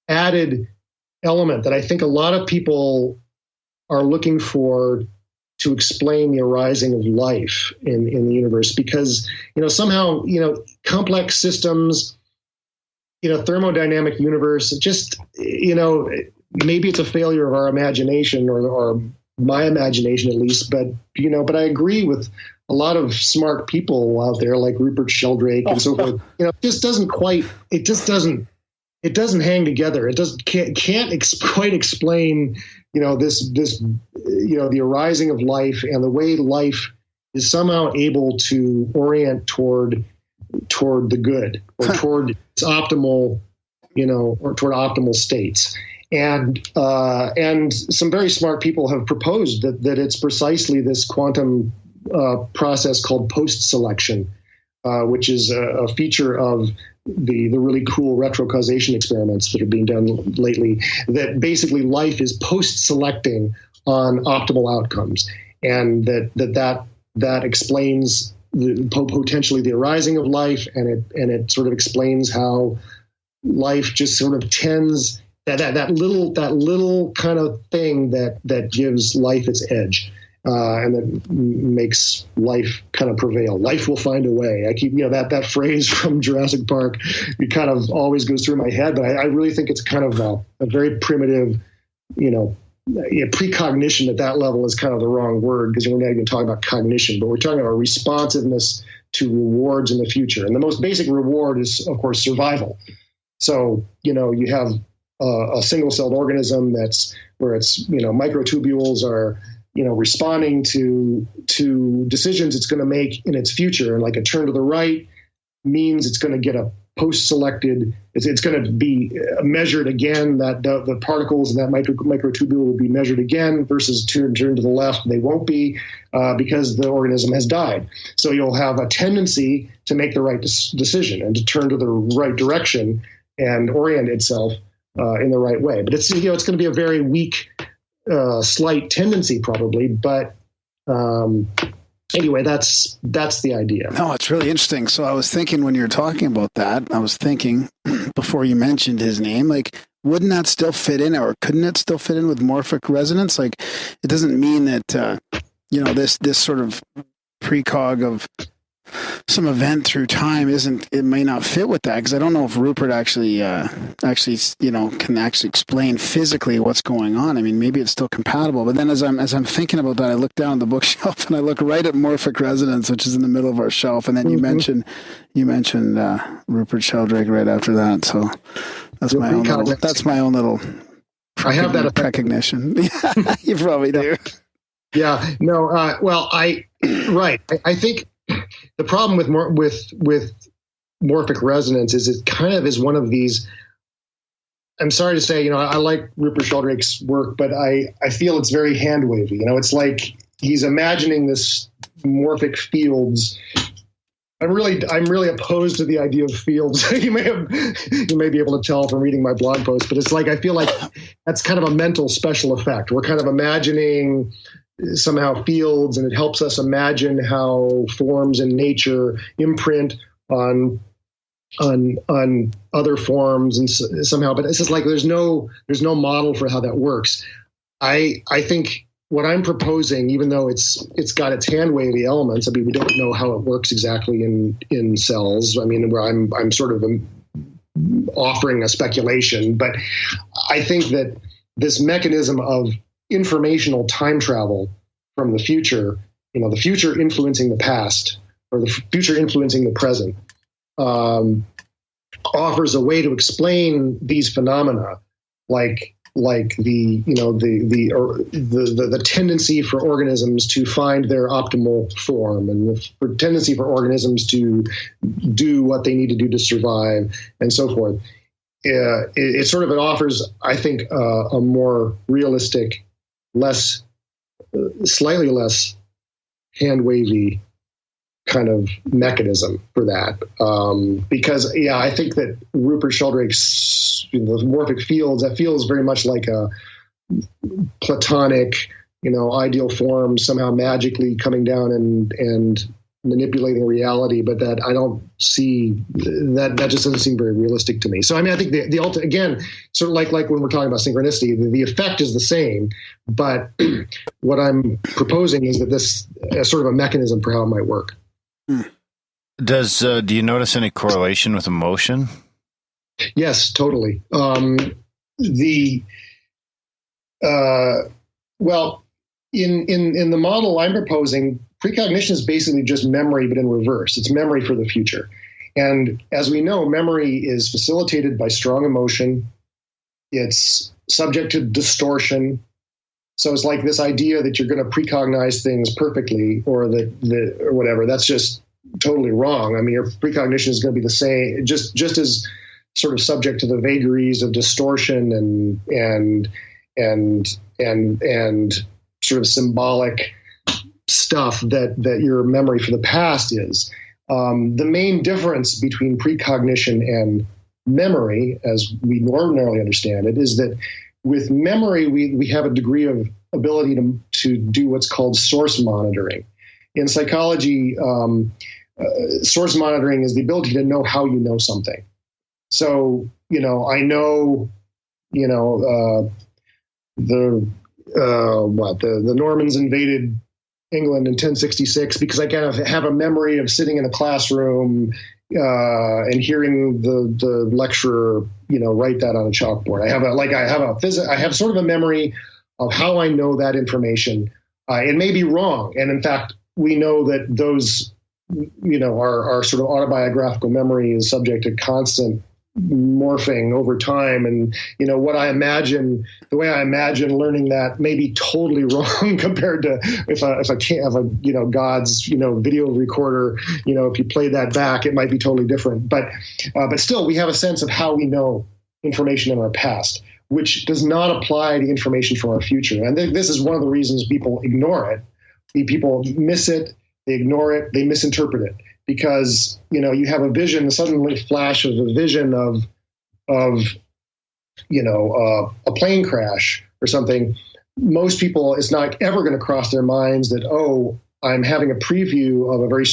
added element that I think a lot of people are looking for to explain the arising of life in the universe, because, somehow, complex systems, thermodynamic universe, just, maybe it's a failure of our imagination or my imagination at least, but I agree with a lot of smart people out there like Rupert Sheldrake and so forth. It just doesn't hang together. It can't quite explain, the arising of life and the way life is somehow able to orient toward the good, or toward its optimal, or toward optimal states. And some very smart people have proposed that it's precisely this quantum process called post-selection, which is a feature of the really cool retrocausation experiments that are being done lately, that basically life is post-selecting on optimal outcomes, and that explains potentially the arising of life, and it sort of explains how life just sort of tends that little kind of thing that gives life its edge, and that makes life kind of prevail. Life will find a way. I keep that phrase from Jurassic Park. It kind of always goes through my head, but I really think it's kind of a very primitive, precognition at that level is kind of the wrong word, because we're not even talking about cognition, but we're talking about responsiveness to rewards in the future. And the most basic reward is, of course, survival. So, you have a single-celled organism where its microtubules are, responding to decisions it's going to make in its future. And like a turn to the right means it's going to get a post-selected, it's going to be measured again, that the particles in that microtubule will be measured again, versus turn to the left, they won't be, because the organism has died. So you'll have a tendency to make the right decision and to turn to the right direction and orient itself in the right way. But it's it's going to be a very weak, slight tendency probably, but anyway, that's the idea. No, it's really interesting. So I was thinking when you were talking about that, before you mentioned his name, like, wouldn't that still fit in, or couldn't it still fit in with morphic resonance? Like, it doesn't mean that, this sort of precog of some event through time it may not fit with that, because I don't know if Rupert actually can actually explain physically what's going on. I mean, maybe it's still compatible, but then as I'm thinking about that, I look down the bookshelf and I look right at morphic resonance, which is in the middle of our shelf, and then you mentioned Rupert Sheldrake right after that. So that's my own little I have that precognition. You probably do. Yeah. No. Well, I think the problem with morphic resonance is it kind of is one of these. I'm sorry to say, I like Rupert Sheldrake's work, but I feel it's very hand wavy. It's like he's imagining this morphic fields. I'm really opposed to the idea of fields. you may be able to tell from reading my blog post, but it's like I feel like that's kind of a mental special effect. We're kind of imagining somehow fields, and it helps us imagine how forms in nature imprint on other forms and somehow. But it's just like there's no model for how that works. I think what I'm proposing, even though it's got its hand wavy elements, I mean, we don't know how it works exactly in cells. I mean, where I'm sort of offering a speculation, but I think that this mechanism of informational time travel from the future, the future influencing the past or the future influencing the present, offers a way to explain these phenomena, like the tendency for organisms to find their optimal form, and the tendency for organisms to do what they need to do to survive, and so forth. It offers, I think, a more realistic, slightly less hand-wavy kind of mechanism for that. Because, I think that Rupert Sheldrake's the morphic fields, that feels very much like a Platonic, ideal form somehow magically coming down and manipulating reality, but that I don't see that just doesn't seem very realistic to me. So I mean, I think the ultimate, again, sort of like when we're talking about synchronicity, the effect is the same, but what I'm proposing is that this sort of a mechanism for how it might work. Do you notice any correlation with emotion? Yes, totally. Well, in the model I'm proposing, precognition is basically just memory, but in reverse. It's memory for the future. And as we know, memory is facilitated by strong emotion. It's subject to distortion. So it's like this idea that you're going to precognize things perfectly, or or whatever. That's just totally wrong. I mean, your precognition is going to be the same, just as sort of subject to the vagaries of distortion and sort of symbolic stuff that your memory for the past is. The main difference between precognition and memory, as we ordinarily understand it, is that with memory, we have a degree of ability to do what's called source monitoring. In psychology, source monitoring is the ability to know how you know something. So, I know, the Normans invaded England in 1066 because I kind of have a memory of sitting in a classroom and hearing the lecturer, write that on a chalkboard. I have sort of a memory of how I know that information. It may be wrong, and in fact, we know that those, our sort of autobiographical memory is subject to constant morphing over time. And, what I imagine, the way I imagine learning that may be totally wrong compared to if I can't have God's, video recorder, if you play that back, it might be totally different. But still, we have a sense of how we know information in our past, which does not apply to information from our future. And this is one of the reasons people ignore it. People miss it, they ignore it, they misinterpret it. Because, you have a vision, suddenly flash of a vision of a plane crash or something. Most people, it's not ever going to cross their minds that, I'm having a preview of a very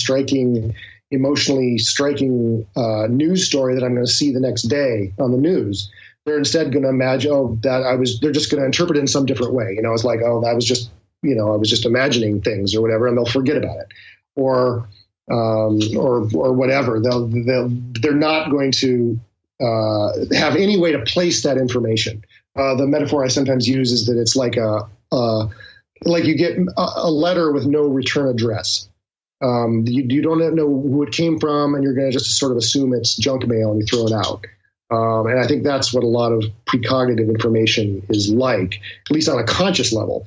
emotionally striking news story that I'm going to see the next day on the news. They're instead going to imagine, they're just going to interpret it in some different way. It's like, that was just, I was just imagining things or whatever, and they'll forget about it. Or whatever. They're not going to have any way to place that information. The metaphor I sometimes use is that it's like like you get a letter with no return address. You don't know who it came from, and you're going to just sort of assume it's junk mail and you throw it out. And I think that's what a lot of precognitive information is like, at least on a conscious level.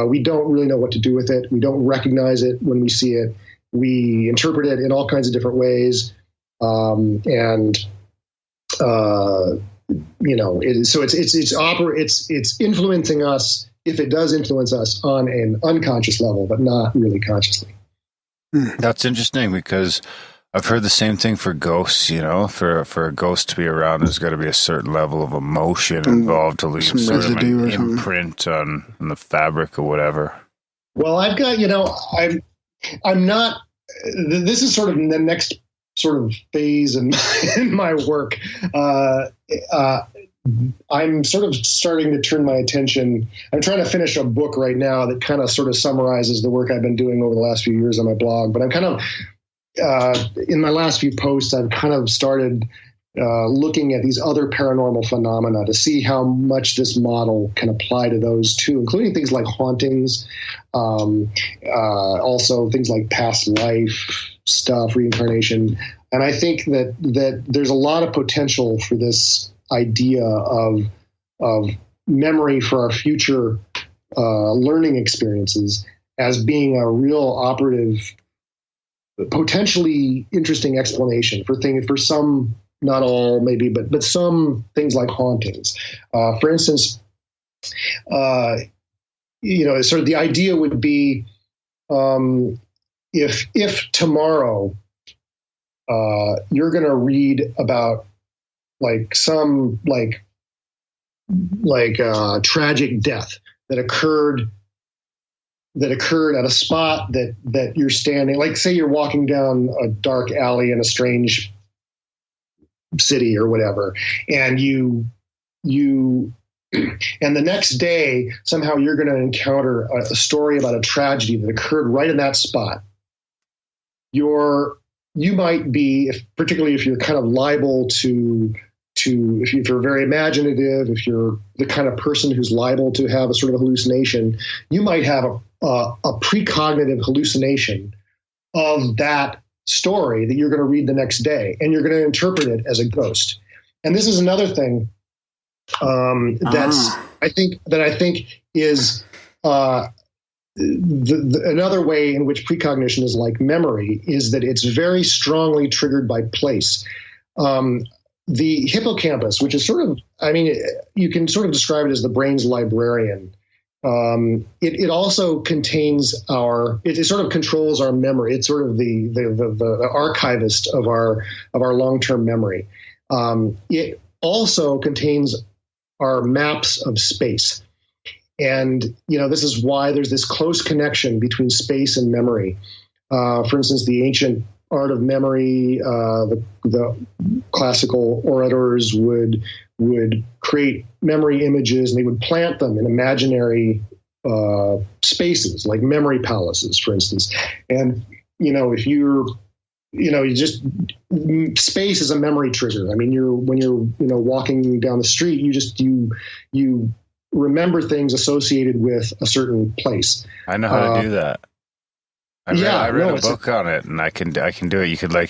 We don't really know what to do with it. We don't recognize it when we see it. We interpret it in all kinds of different ways, so it's influencing us if it does influence us on an unconscious level, but not really consciously. That's interesting because I've heard the same thing for ghosts. For a ghost to be around, there's got to be a certain level of emotion involved to leave sort of an imprint on the fabric or whatever. Well, I've got, I'm not. This is sort of the next sort of phase in my work. I'm sort of starting to turn my attention. I'm trying to finish a book right now that kind of sort of summarizes the work I've been doing over the last few years on my blog. But I'm kind of, in my last few posts, I've kind of started looking at these other paranormal phenomena to see how much this model can apply to those too, including things like hauntings, also things like past life stuff, reincarnation. And I think that there's a lot of potential for this idea of memory for our future learning experiences as being a real operative, potentially interesting explanation for some, not all maybe, but some things like hauntings. For instance, sort of the idea would be if tomorrow you're going to read about like some tragic death that occurred at a spot that you're standing, like say you're walking down a dark alley in a strange city or whatever, and you and the next day somehow you're going to encounter a story about a tragedy that occurred right in that spot. You might be, particularly if you're kind of liable to if you're very imaginative, if you're the kind of person who's liable to have a sort of hallucination, you might have a precognitive hallucination of that story that you're going to read the next day, and you're going to interpret it as a ghost. And this is another thing I think is another way in which precognition is like memory is that it's very strongly triggered by place. The hippocampus, which is sort of, you can sort of describe it as the brain's librarian. It also contains it sort of controls our memory. It's sort of the archivist of our long-term memory. It also contains our maps of space. And, this is why there's this close connection between space and memory. For instance, the ancient art of memory, the classical orators would create memory images, and they would plant them in imaginary spaces, like memory palaces, for instance. And, if space is a memory trigger. When you're walking down the street, you remember things associated with a certain place. I know how to do that. I read a book on it, and I can do it. You could you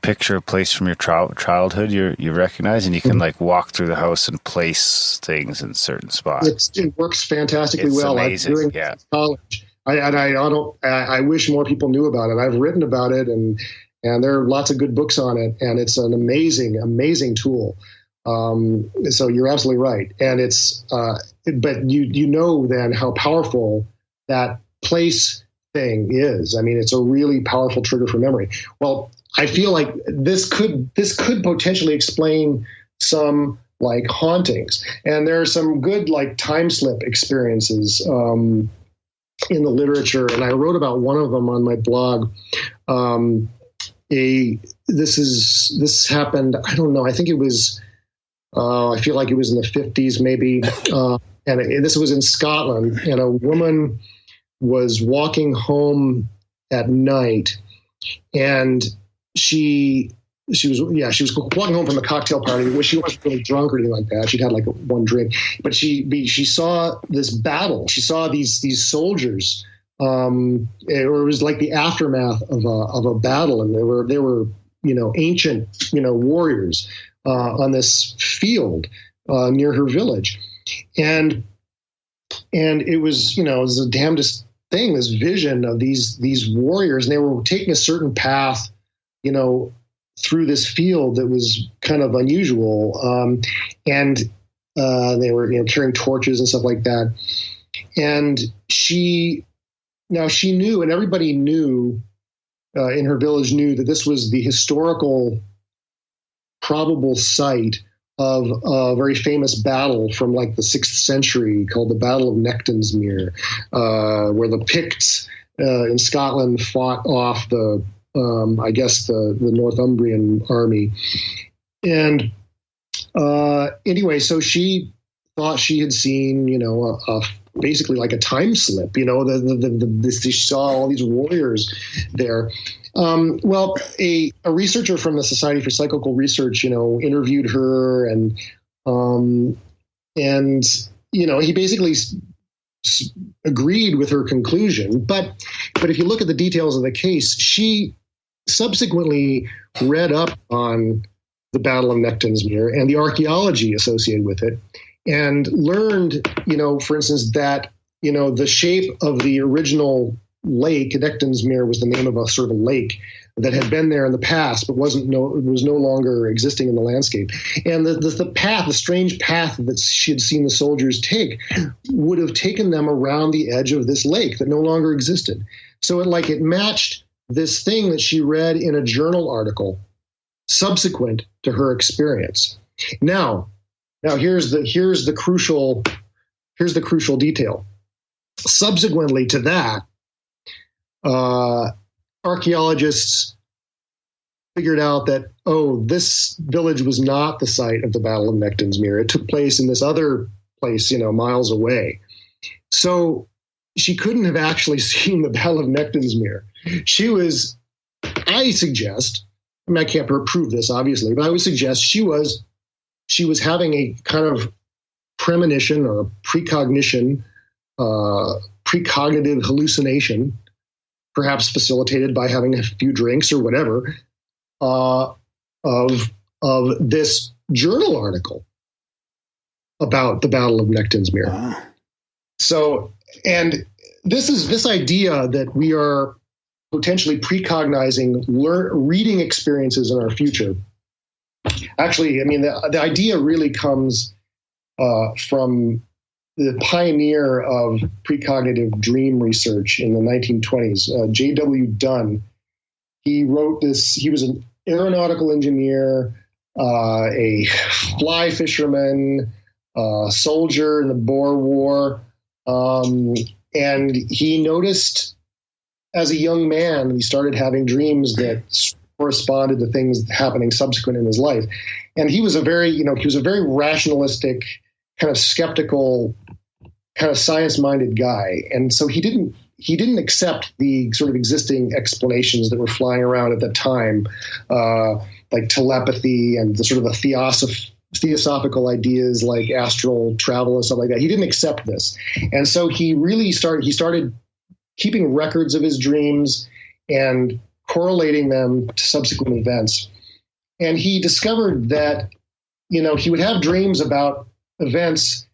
picture a place from your childhood you recognize, and you can walk through the house and place things in certain spots. It works fantastically well. Amazing. I'm doing college. I wish more people knew about it. I've written about it, and there are lots of good books on it, and it's an amazing tool. So you're absolutely right, and it's but you know then how powerful that place thing is. It's a really powerful trigger for memory. Well, I feel like this could potentially explain some hauntings, and there are some good time slip experiences in the literature, and I wrote about one of them on my blog. This happened, I don't know, I think it was I feel like it was in the 50s maybe, and this was in Scotland, and a woman was walking home at night, and she was walking home from a cocktail party, which she wasn't really drunk or anything like that. She'd had one drink, but she saw this battle. She saw these soldiers. It was like the aftermath of a battle, and they were ancient warriors on this field near her village, and it was it was the damnedest thing, this vision of these warriors, and they were taking a certain path, through this field that was kind of unusual, and they were carrying torches and stuff like that, And she knew, and everybody knew in her village knew that this was the historical probable site of a very famous battle from like the 6th century called the Battle of Nectansmere, where the Picts in Scotland fought off the Northumbrian army. And anyway, so she thought she had seen, basically like a time slip, she saw all these warriors there. Well, a researcher from the Society for Psychical Research, interviewed her and he basically agreed with her conclusion. But if you look at the details of the case, she subsequently read up on the Battle of Nectansmere and the archaeology associated with it, and learned, for instance, that, the shape of the original lake, Nectansmere was the name of a sort of lake that had been there in the past, but was no longer existing in the landscape. And the strange path that she had seen the soldiers take would have taken them around the edge of this lake that no longer existed. So it matched this thing that she read in a journal article subsequent to her experience. Now here's the crucial detail. Subsequently to that, archaeologists figured out that, this village was not the site of the Battle of Nectansmere. It took place in this other place, miles away. So she couldn't have actually seen the Battle of Nectansmere. She was, I suggest, I can't prove this obviously, but I would suggest she was having a kind of premonition or precognition, precognitive hallucination, perhaps facilitated by having a few drinks or whatever, of this journal article about the Battle of Nectansmere. Wow. So, and this idea that we are potentially precognizing reading experiences in our future. Actually, the idea really comes from the pioneer of precognitive dream research in the 1920s, J.W. Dunn. He wrote this. He was an aeronautical engineer, a fly fisherman, soldier in the Boer War, and he noticed as a young man, he started having dreams that corresponded to things happening subsequent in his life. And he was a very rationalistic, kind of skeptical, kind of science-minded guy. And so he didn't accept the sort of existing explanations that were flying around at that time, like telepathy and the sort of the theosophical ideas like astral travel and stuff like that. He didn't accept this. And so he started keeping records of his dreams and correlating them to subsequent events. And he discovered that, he would have dreams about events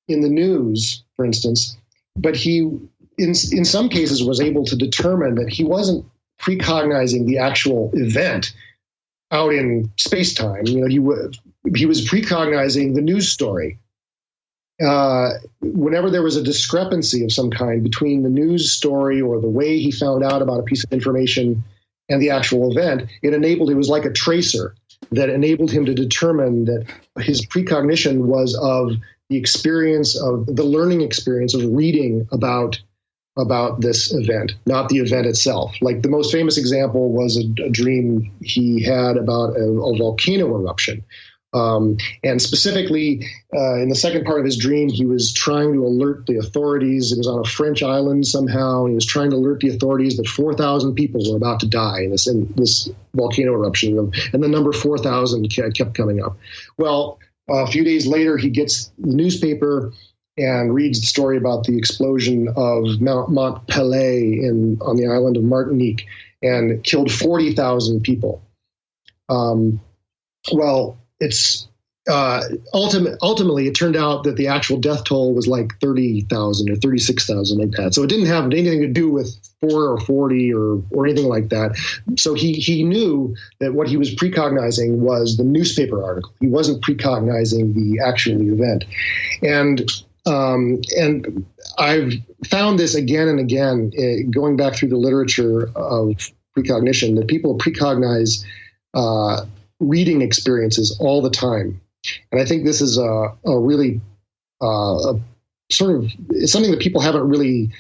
in the news, for instance, but he, in some cases, was able to determine that he wasn't precognizing the actual event out in space-time. He was precognizing the news story. Whenever there was a discrepancy of some kind between the news story or the way he found out about a piece of information and the actual event, it was like a tracer that enabled him to determine that his precognition was of the experience of the learning experience of reading about this event, not the event itself. Like the most famous example was a dream he had about a volcano eruption. And specifically, in the second part of his dream, he was trying to alert the authorities. It was on a French island somehow, and he was trying to alert the authorities that 4,000 people were about to die in this volcano eruption, and the number 4,000 kept coming up. Well, a few days later, he gets the newspaper and reads the story about the explosion of Mont Pelée on the island of Martinique, and killed 40,000 people. It's ultimately, it turned out that the actual death toll was like 30,000 or 36,000, like that. So it didn't have anything to do with 4 or 40 or anything like that. So he knew that what he was precognizing was the newspaper article. He wasn't precognizing the actual event. And I've found this again and again, going back through the literature of precognition, that people precognize reading experiences all the time. And I think this is a really sort of, it's something that people haven't really,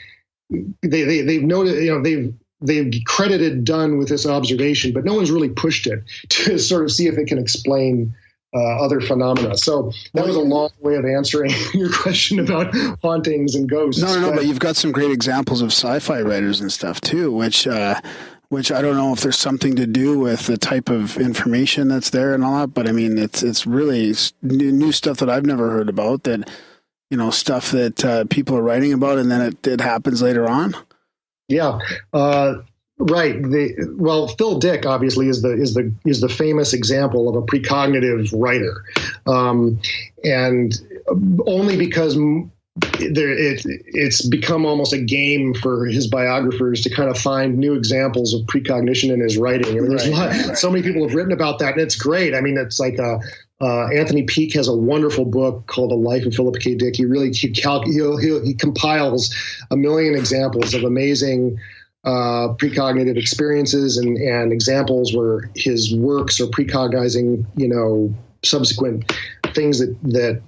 they've noted, they've credited Dunn with this observation, but no one's really pushed it to sort of see if it can explain other phenomena. So that was a long way of answering your question about hauntings and ghosts. No, but you've got some great examples of sci-fi writers and stuff too, which I don't know if there's something to do with the type of information that's there and all that, but I mean, it's really new stuff that I've never heard about, that, stuff that people are writing about, and then it happens later on. Yeah. Right. Phil Dick obviously is the famous example of a precognitive writer, and only because it's become almost a game for his biographers to kind of find new examples of precognition in his writing. I mean, so many people have written about that, and it's great. I mean, it's like Anthony Peake has a wonderful book called A Life of Philip K. Dick. He compiles a million examples of amazing precognitive experiences and examples where his works are precognizing, subsequent things that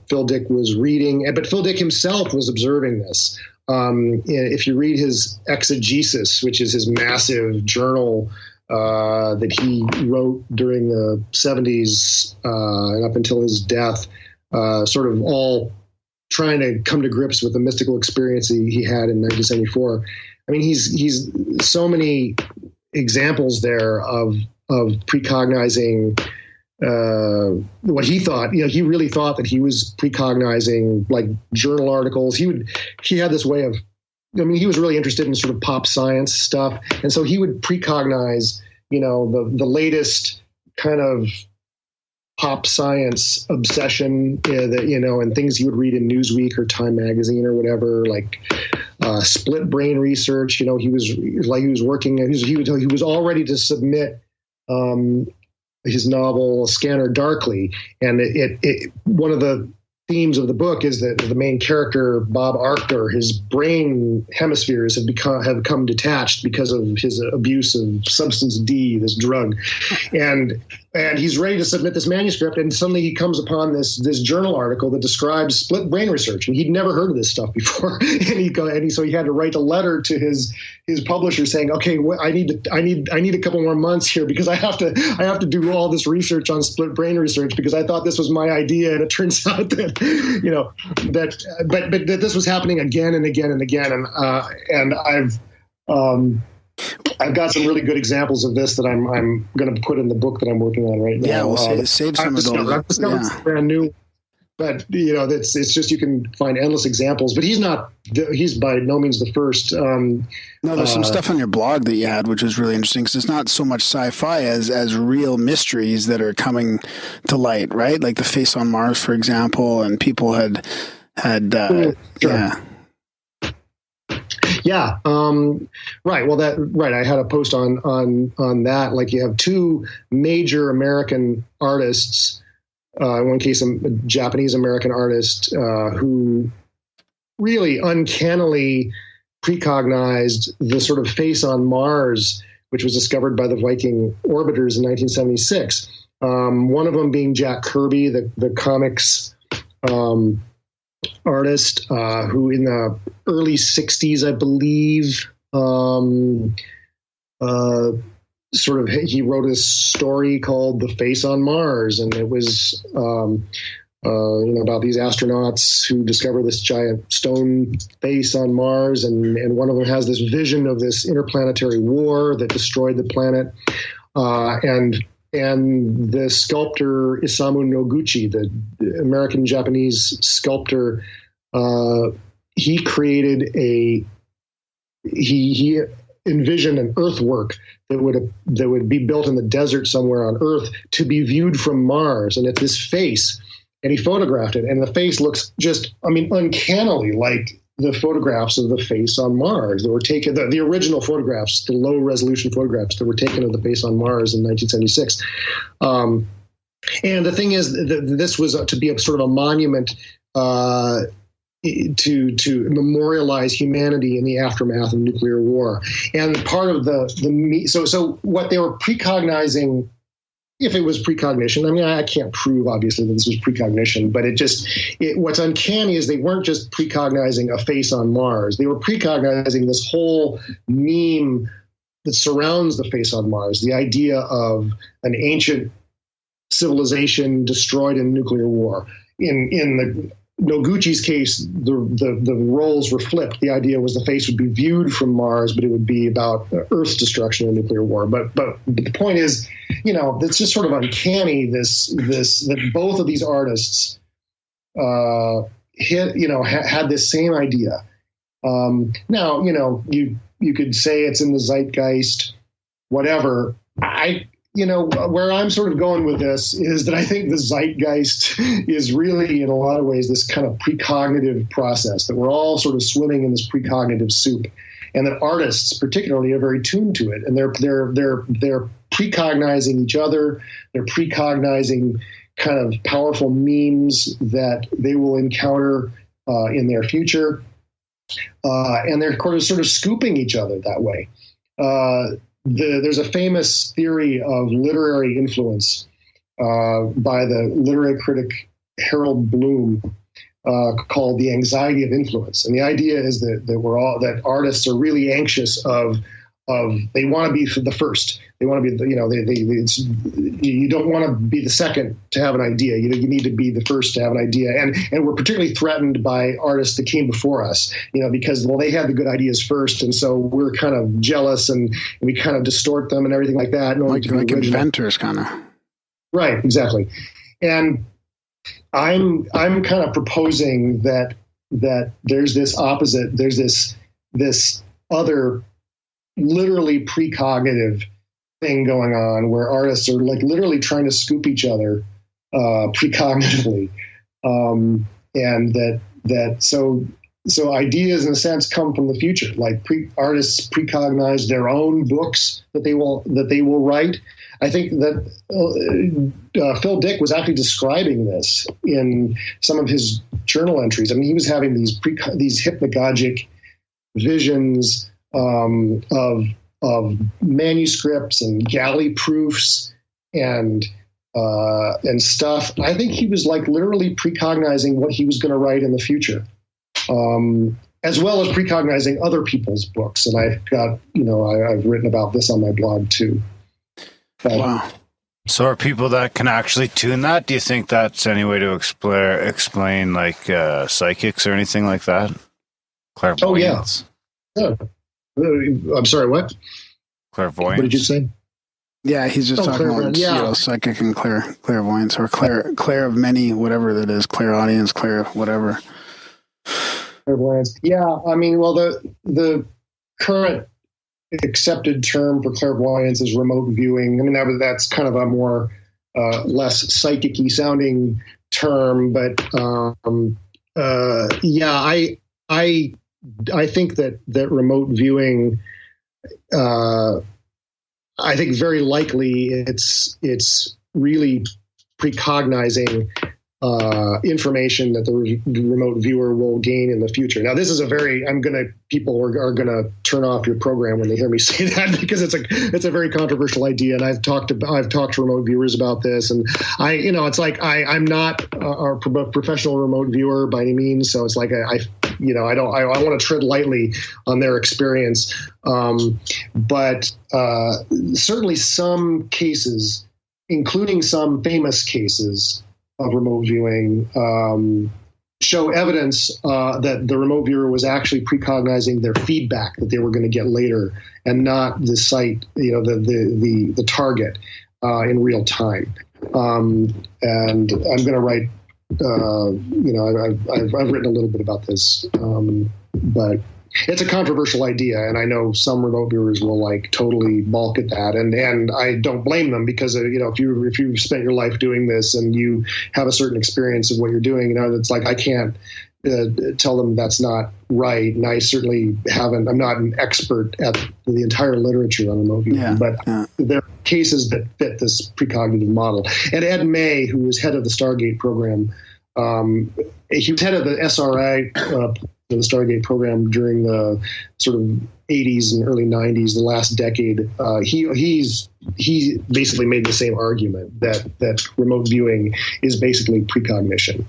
Phil Dick was reading. But Phil Dick himself was observing this. If you read his Exegesis, which is his massive journal that he wrote during the 70s and up until his death, sort of all trying to come to grips with the mystical experience he had in 1974. I mean, he's so many examples there of precognizing what he thought. He really thought that he was precognizing like journal articles. He had this way of, he was really interested in sort of pop science stuff, and so he would precognize, the latest kind of pop science obsession, and things you would read in Newsweek or Time magazine or whatever, like split brain research. He was all ready to submit his novel Scanner Darkly, and it one of the themes of the book is that the main character, Bob Arctor, his brain hemispheres have become detached because of his abuse of substance D, this drug, and he's ready to submit this manuscript, and suddenly he comes upon this journal article that describes split brain research, and he'd never heard of this stuff before, so he had to write a letter to his publisher saying, okay, I need a couple more months here because I have to do all this research on split brain research because I thought this was my idea, and it turns out that that this was happening again and again and again, and I've got some really good examples of this that I'm going to put in the book that I'm working on right now. Yeah, we'll save some of those. I've discovered some brand new, but it's just, you can find endless examples. But he's by no means the first. No, there's some stuff on your blog that you had, which was really interesting because it's not so much sci-fi as real mysteries that are coming to light, right? Like the Face on Mars, for example, and people had sure. Yeah. Right. Well, I had a post on that. Like, you have two major American artists, in one case, a Japanese American artist, who really uncannily precognized the sort of face on Mars, which was discovered by the Viking orbiters in 1976. One of them being Jack Kirby, the comics, artist, who in the early 60s, I believe, he wrote a story called The Face on Mars, and it was about these astronauts who discover this giant stone face on Mars, and one of them has this vision of this interplanetary war that destroyed the planet, and the sculptor Isamu Noguchi, the American-Japanese sculptor, he created he envisioned an earthwork that would be built in the desert somewhere on Earth to be viewed from Mars, and it's this face, and he photographed it, and the face looks just, uncannily like the photographs of the face on Mars that were taken, the original photographs, the low resolution photographs that were taken of the face on Mars in 1976. And the thing is, this was to be a sort of a monument to memorialize humanity in the aftermath of nuclear war. And part of so what they were precognizing, if it was precognition, I mean, I can't prove obviously that this was precognition, but what's uncanny is they weren't just precognizing a face on Mars. They were precognizing this whole meme that surrounds the face on Mars, the idea of an ancient civilization destroyed in nuclear war. In the Noguchi's case, the roles were flipped. The idea was the face would be viewed from Mars, but it would be about Earth's destruction in nuclear war. But the point is, it's just sort of uncanny that both of these artists had this same idea. Now, you could say it's in the zeitgeist, whatever. Where I'm sort of going with this is that I think the zeitgeist is really, in a lot of ways, this kind of precognitive process, that we're all sort of swimming in this precognitive soup, and that artists particularly are very tuned to it, and they're precognizing each other, they're precognizing kind of powerful memes that they will encounter in their future, and they're sort of scooping each other that way. There's a famous theory of literary influence by the literary critic Harold Bloom called the anxiety of influence. And the idea is that artists are really anxious they want to be the first. They want to be, you don't want to be the second to have an idea. You need to be the first to have an idea. And we're particularly threatened by artists that came before us, because, they had the good ideas first. And so we're kind of jealous and we kind of distort them and everything like that. Like inventors kind of. Right, exactly. And I'm kind of proposing that there's this opposite, there's this other literally precognitive thing going on where artists are like literally trying to scoop each other precognitively, and so ideas in a sense come from the future. Like artists precognize their own books that they will write. I think that Phil Dick was actually describing this in some of his journal entries. I mean, he was having these hypnagogic visions of manuscripts and galley proofs and stuff. I think he was like literally precognizing what he was going to write in the future, as well as precognizing other people's books. And I've got, I've written about this on my blog too. Wow. So are people that can actually tune that? Do you think that's any way to explain like psychics or anything like that? Clairvoyance? Oh, yeah. I'm sorry, what? Clairvoyance. What did you say? Yeah, he's just talking about psychic and clairvoyance, or clair of many, whatever that is, clairaudience, clair whatever. Clairvoyance. Yeah, I mean, well, the current accepted term for clairvoyance is remote viewing. I mean, that's kind of a more less psychic-y sounding term, but I think that remote viewing, I think very likely it's really precognizing information that the remote viewer will gain in the future. Now, this is people are gonna turn off your program when they hear me say that, because it's a very controversial idea, and I've talked to remote viewers about this, and I'm not a professional remote viewer by any means, so it's like I want to tread lightly on their experience, but certainly some cases, including some famous cases of remote viewing, show evidence that the remote viewer was actually precognizing their feedback that they were going to get later, and not the site, the target in real time. And I'm going to write. I've written a little bit about this, but it's a controversial idea, and I know some remote viewers will like totally balk at that, and I don't blame them, because if you've spent your life doing this and you have a certain experience of what you're doing, it's like I can't tell them that's not right, and I certainly haven't. I'm not an expert at the entire literature on remote viewing, but there are cases that fit this precognitive model. And Ed May, who was head of the Stargate program, He was head of the SRI, the Stargate program during the sort of 80s and early 90s, the last decade. He basically made the same argument that remote viewing is basically precognition.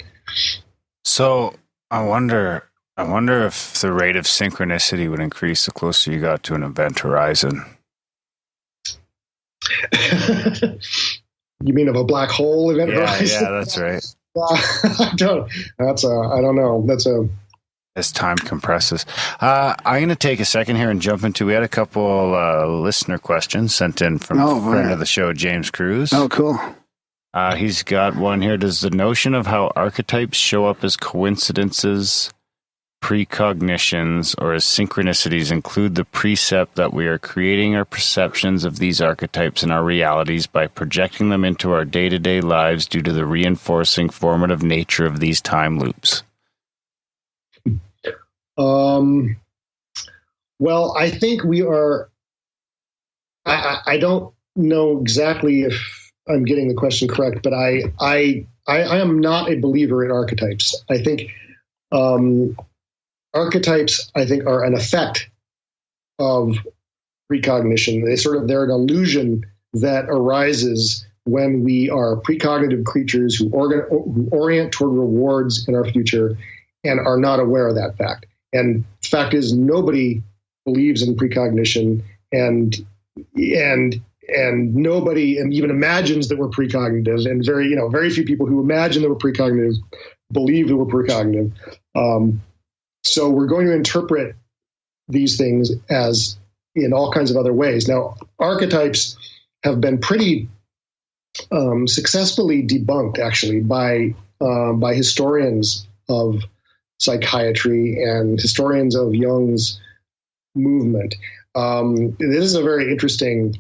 So I wonder if the rate of synchronicity would increase the closer you got to an event horizon. You mean of a black hole event horizon? Yeah, that's right. I don't know. As time compresses. I'm going to take a second here and jump into, we had a couple listener questions sent in from a friend of the show, James Cruz. Oh, cool. He's got one here. Does the notion of how archetypes show up as coincidences, precognitions, or as synchronicities include the precept that we are creating our perceptions of these archetypes in our realities by projecting them into our day-to-day lives due to the reinforcing formative nature of these time loops? Well, I think we are. I don't know exactly if I'm getting the question correct, but I am not a believer in archetypes. I think archetypes, are an effect of precognition. They're an illusion that arises when we are precognitive creatures who orient toward rewards in our future and are not aware of that fact. And the fact is, nobody believes in precognition, and nobody even imagines that we're precognitive. And very few people who imagine that we're precognitive believe that we're precognitive. So we're going to interpret these things as in all kinds of other ways. Now, archetypes have been pretty successfully debunked, actually, by historians of psychiatry and historians of Jung's movement. This is a very interesting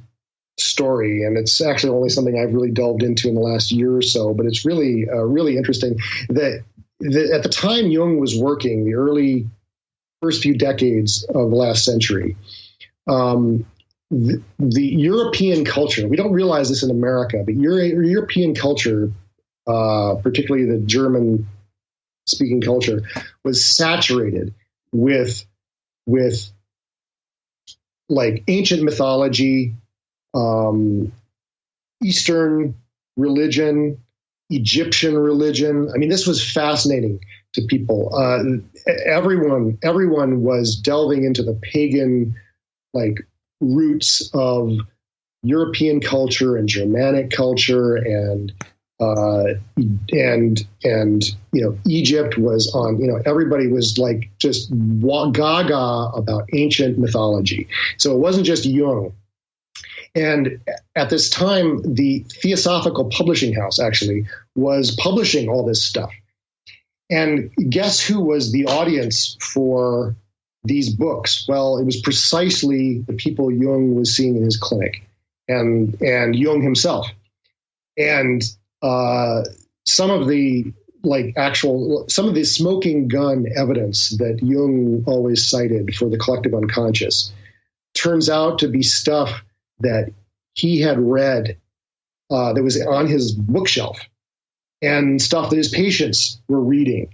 story, and it's actually only something I've really delved into in the last year or so, but it's really, really interesting that at the time Jung was working, the early first few decades of the last century, the European culture, we don't realize this in America, but European culture, particularly the German-speaking culture, was saturated with like ancient mythology, Eastern religion, Egyptian religion. I mean, this was fascinating to people. Everyone was delving into the pagan, like, roots of European culture and Germanic culture, and Egypt was on. Everybody was like just gaga about ancient mythology. So it wasn't just Jung. And at this time, the Theosophical Publishing House actually was publishing all this stuff. And guess who was the audience for these books? Well, it was precisely the people Jung was seeing in his clinic, and Jung himself. And some of the smoking gun evidence that Jung always cited for the collective unconscious turns out to be stuff that he had read that was on his bookshelf, and stuff that his patients were reading.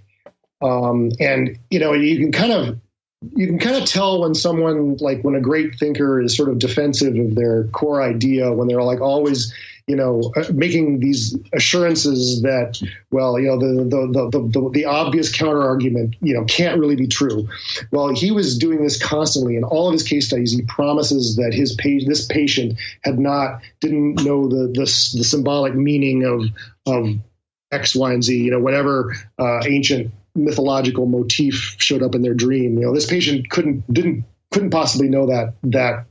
And you can kind of tell when someone, like when a great thinker is sort of defensive of their core idea, when they're like always, making these assurances that, well, the obvious counter argument, can't really be true. Well, he was doing this constantly in all of his case studies. He promises that this patient didn't know the symbolic meaning of X, Y, and Z. Whatever ancient mythological motif showed up in their dream. This patient couldn't possibly know that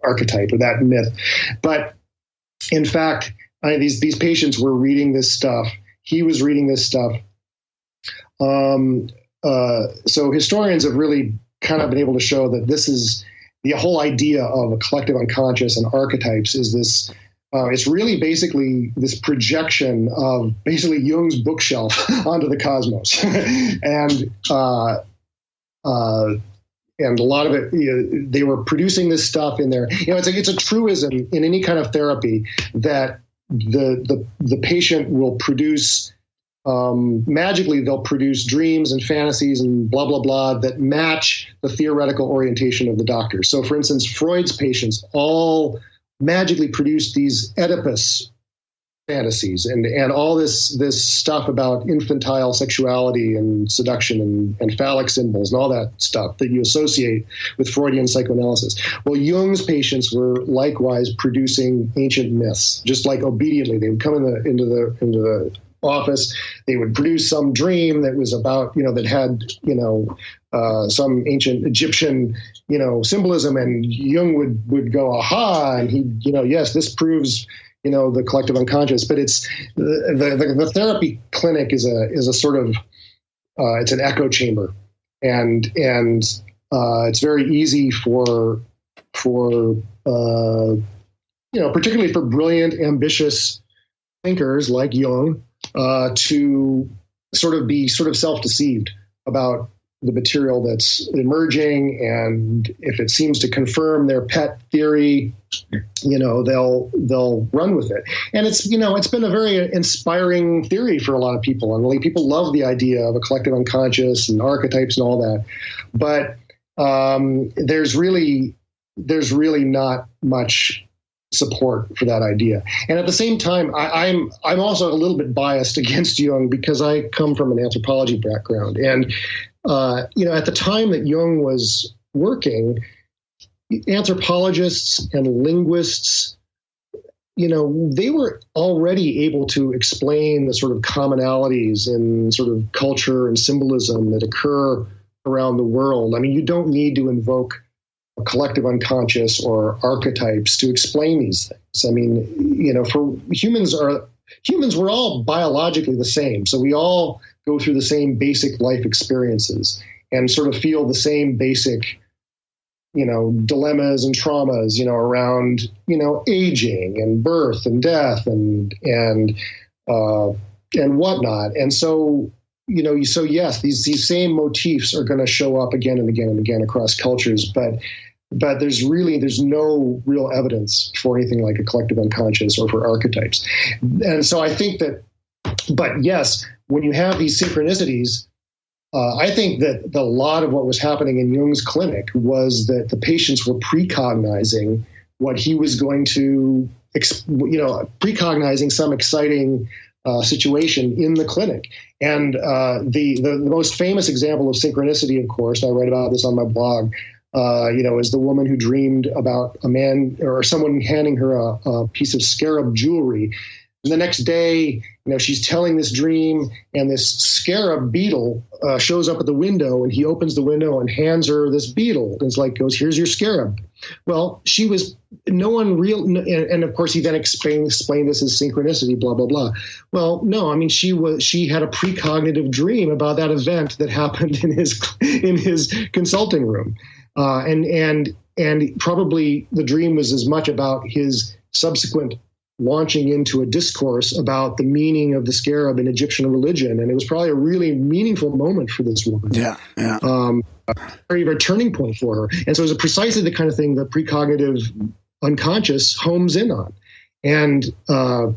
archetype or that myth, but in fact, these patients were reading this stuff. He was reading this stuff. So historians have really kind of been able to show that this is the whole idea of a collective unconscious and archetypes is this. It's really basically this projection of basically Jung's bookshelf onto the cosmos, and a lot of it, they were producing this stuff in there. It's a truism in any kind of therapy that the patient will produce magically they'll produce dreams and fantasies and blah, blah, blah that match the theoretical orientation of the doctor. So, for instance, Freud's patients all magically produced these Oedipus fantasies and all this stuff about infantile sexuality and seduction and phallic symbols and all that stuff that you associate with Freudian psychoanalysis. Well, Jung's patients were likewise producing ancient myths, just like obediently. They would come into the office, they would produce some dream that was about, that had, some ancient Egyptian, symbolism, and Jung would go, aha, and he, yes, this proves, the collective unconscious. But it's the therapy clinic is a sort of, it's an echo chamber, and it's very easy for particularly for brilliant, ambitious thinkers like Jung, to sort of be self-deceived about the material that's emerging, and if it seems to confirm their pet theory, they'll run with it. And it's been a very inspiring theory for a lot of people, and people love the idea of a collective unconscious and archetypes and all that. But there's really not much support for that idea. And at the same time, I'm also a little bit biased against Jung because I come from an anthropology background. And, at the time that Jung was working, anthropologists and linguists, they were already able to explain the sort of commonalities in sort of culture and symbolism that occur around the world. I mean, you don't need to invoke a collective unconscious or archetypes to explain these things. I mean, for humans, we're all biologically the same. So we all go through the same basic life experiences and sort of feel the same basic, dilemmas and traumas, around, aging and birth and death and whatnot. And so, so yes, these same motifs are going to show up again and again and again across cultures, but there's no real evidence for anything like a collective unconscious or for archetypes. And so I think that, but yes, when you have these synchronicities, I think that a lot of what was happening in Jung's clinic was that the patients were precognizing what he was going to, precognizing some exciting situation in the clinic. And the most famous example of synchronicity, of course, I write about this on my blog, is the woman who dreamed about a man or someone handing her a piece of scarab jewelry. And the next day, she's telling this dream, and this scarab beetle shows up at the window, and he opens the window and hands her this beetle. And goes, here's your scarab. Well, and of course he then explained this as synchronicity, blah, blah, blah. Well, no, I mean, she had a precognitive dream about that event that happened in his consulting room. And probably the dream was as much about his subsequent launching into a discourse about the meaning of the scarab in Egyptian religion. And it was probably a really meaningful moment for this woman. Yeah. A turning point for her. And so it was precisely the kind of thing that precognitive unconscious homes in on. And so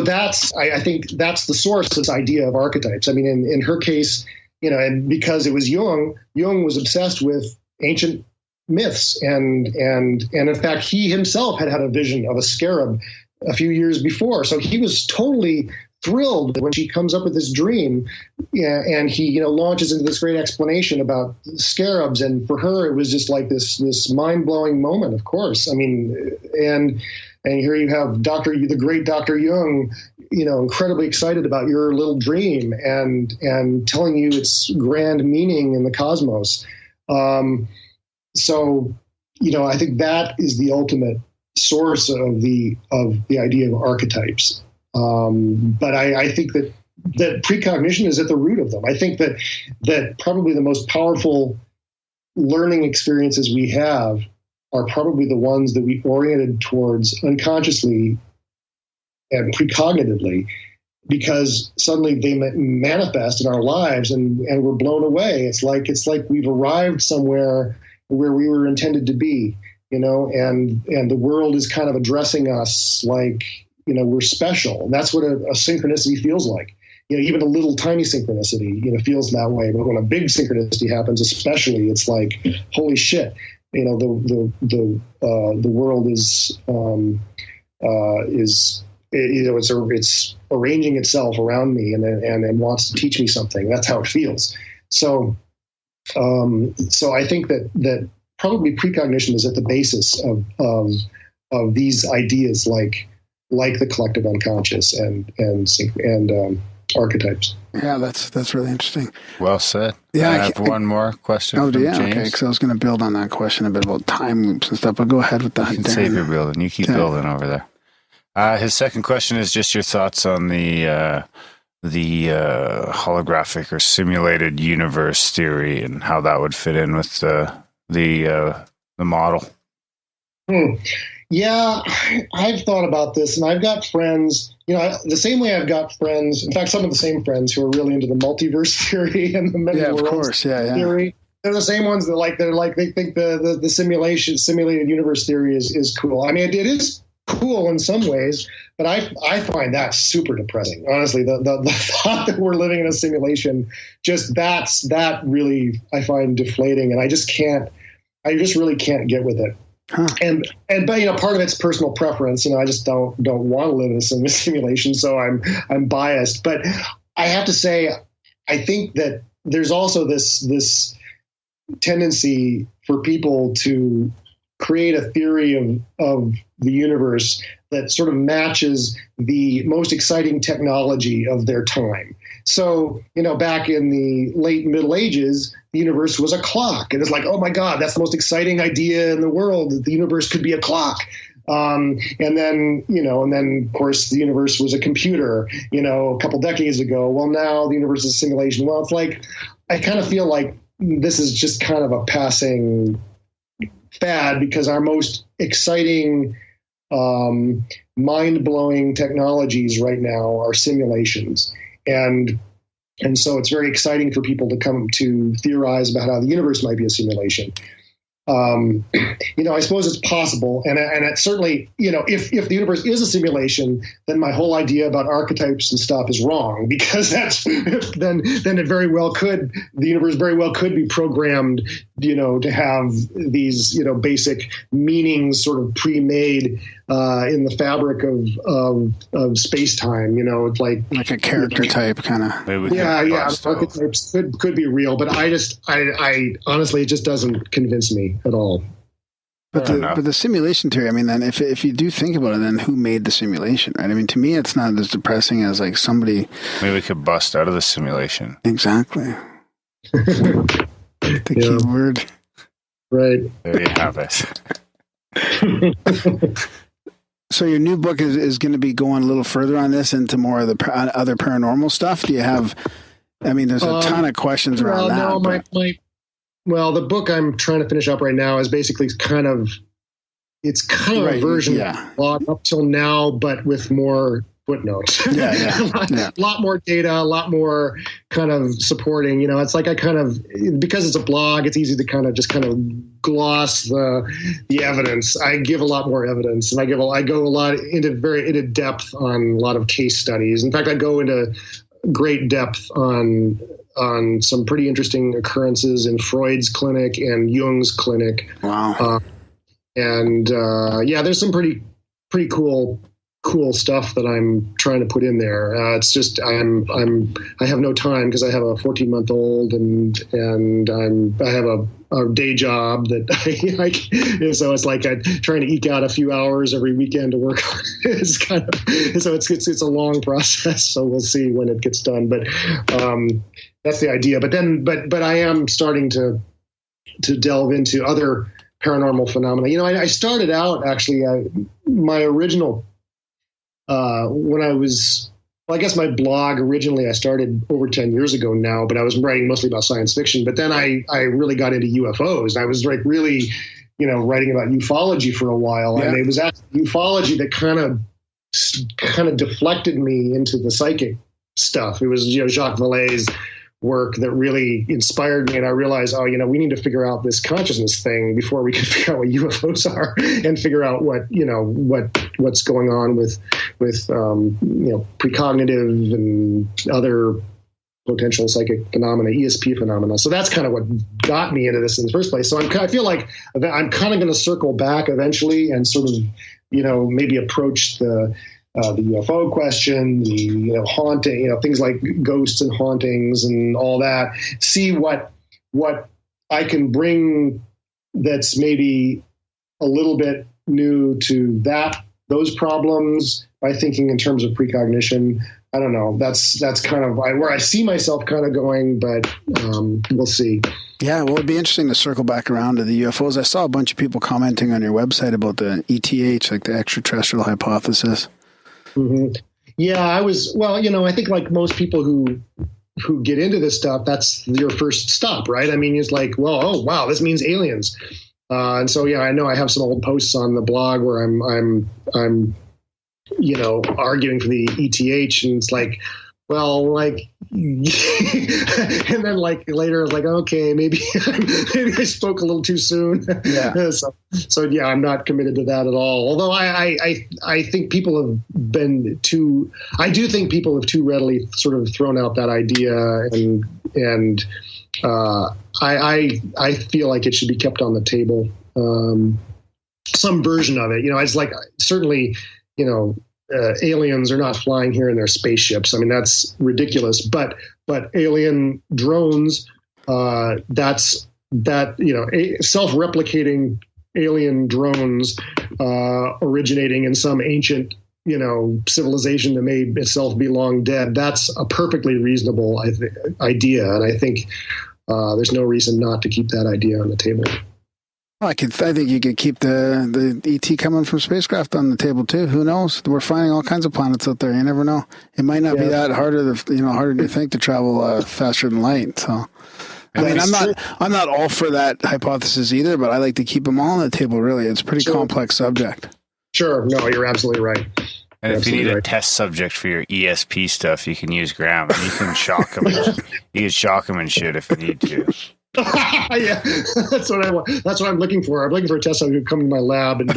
that's, I think that's the source of this idea of archetypes. I mean, in her case, and because it was Jung was obsessed with ancient myths, and in fact, he himself had a vision of a scarab a few years before. So he was totally thrilled when she comes up with this dream, and he launches into this great explanation about scarabs. And for her, it was just like this mind-blowing moment. Of course, I mean, and here you have the great Dr. Jung, incredibly excited about your little dream and telling you its grand meaning in the cosmos. So, I think that is the ultimate source of the idea of archetypes. But I think that precognition is at the root of them. I think that probably the most powerful learning experiences we have are probably the ones that we oriented towards unconsciously and precognitively, because suddenly they manifest in our lives and we're blown away. It's like we've arrived somewhere where we were intended to be, and the world is kind of addressing us like, we're special. And that's what a synchronicity feels like. Even a little tiny synchronicity, feels that way. But when a big synchronicity happens, especially, it's like, holy shit, the world it's arranging itself around me and wants to teach me something. That's how it feels. So I think that probably precognition is at the basis of these ideas like the collective unconscious and archetypes. Yeah, that's really interesting. Well said. Yeah, I have one more question. Oh, from yeah, James. okay. Because I was going to build on that question a bit about time loops and stuff. But go ahead with that. You can save your building. You keep building over there. His second question is just your thoughts on the holographic or simulated universe theory and how that would fit in with the model. Yeah, I've thought about this, and I've got friends, the same way I've got friends, in fact, some of the same friends who are really into the multiverse theory and the many worlds theory. They're the same ones that they think the simulated universe theory is cool. I mean, it is cool in some ways, but I find that super depressing. Honestly, the thought that we're living in a simulation, that really I find deflating, and I just really can't get with it. Huh. But part of it's personal preference. I just don't want to live in a simulation, so I'm biased. But I have to say, I think that there's also this tendency for people to create a theory of the universe that sort of matches the most exciting technology of their time. So, back in the late Middle Ages, the universe was a clock. And it's like, oh my God, that's the most exciting idea in the world, that the universe could be a clock. And then of course the universe was a computer, a couple decades ago. Well, now the universe is a simulation. Well, it's like, I kind of feel like this is just kind of a passing fad, because our most exciting, mind-blowing technologies right now are simulations. And so it's very exciting for people to come to theorize about how the universe might be a simulation. I suppose it's possible. And it certainly, if the universe is a simulation, then my whole idea about archetypes and stuff is wrong, because then it very well could, the universe very well could be programmed, to have these, basic meanings sort of pre-made in the fabric of space-time, it's like a character type kind of. Archetypes could be real, but I honestly, it just doesn't convince me at all. But the simulation theory, I mean, then if you do think about it, then who made the simulation, right? I mean, to me, it's not as depressing as like somebody. Maybe we could bust out of the simulation. Exactly. The key word. Right. There you have it. So your new book is going to be going a little further on this into more of the other paranormal stuff. Do you have? I mean, there's a ton of questions around that. No, the book I'm trying to finish up right now is basically kind of a version of blog up till now, but with more footnotes. A lot more data, a lot more kind of supporting. It's like because it's a blog, it's easy to kind of gloss the evidence. I give a lot more evidence, and I go a lot into depth on a lot of case studies. In fact, I go into great depth on some pretty interesting occurrences in Freud's clinic and Jung's clinic. Wow. There's some pretty cool stuff that I'm trying to put in there. It's just I have no time because I have a 14-month-old and I have a day job that I like. So it's like I'm trying to eke out a few hours every weekend to work on it. It's a long process. So we'll see when it gets done. But that's the idea. But I am starting to delve into other paranormal phenomena. I started out actually my original. When I was, I guess my blog originally I started over 10 years ago now, but I was writing mostly about science fiction. But then I really got into UFOs. I was like really, writing about ufology for a while. Yeah. And it was actually ufology that kind of deflected me into the psychic stuff. It was, Jacques Vallée's work that really inspired me. And I realized, we need to figure out this consciousness thing before we can figure out what UFOs are and figure out what's going on with precognitive and other potential psychic phenomena, ESP phenomena. So that's kind of what got me into this in the first place. So I feel like I'm kind of going to circle back eventually and sort of, maybe approach the UFO question, the haunting, things like ghosts and hauntings and all that. See what I can bring that's maybe a little bit new to those problems by thinking in terms of precognition. I don't know. That's kind of where I see myself kind of going, but we'll see. Yeah, well, it'd be interesting to circle back around to the UFOs. I saw a bunch of people commenting on your website about the ETH, like the extraterrestrial hypothesis. Mm-hmm. Yeah, I think like most people who get into this stuff, that's your first stop, right? I mean, it's like, well, oh wow, this means aliens. And so, yeah, I know I have some old posts on the blog where I'm arguing for the ETH, and it's like, well, like, and then like later, like, okay, maybe I spoke a little too soon. Yeah. So yeah, I'm not committed to that at all. Although I think people have been too. I do think people have too readily sort of thrown out that idea, and I feel like it should be kept on the table. Some version of it, it's like certainly, aliens are not flying here in their spaceships. I mean, that's ridiculous. But alien drones, self-replicating alien drones originating in some ancient, civilization that may itself be long dead. That's a perfectly reasonable idea, and I think there's no reason not to keep that idea on the table. I think you could keep the ET coming from spacecraft on the table too. Who knows? We're finding all kinds of planets out there. You never know. It might not be that harder than you think to travel faster than light. So, I mean, I'm not all for that hypothesis either, but I like to keep them all on the table. Really, it's a pretty complex subject. Sure. No, you're absolutely right. And if you need a test subject for your ESP stuff, you can use Graham. You can shock him. You can shock him and shit if you need to. Yeah, that's what I want. That's what I'm looking for. I'm looking for a test subject to come to my lab, and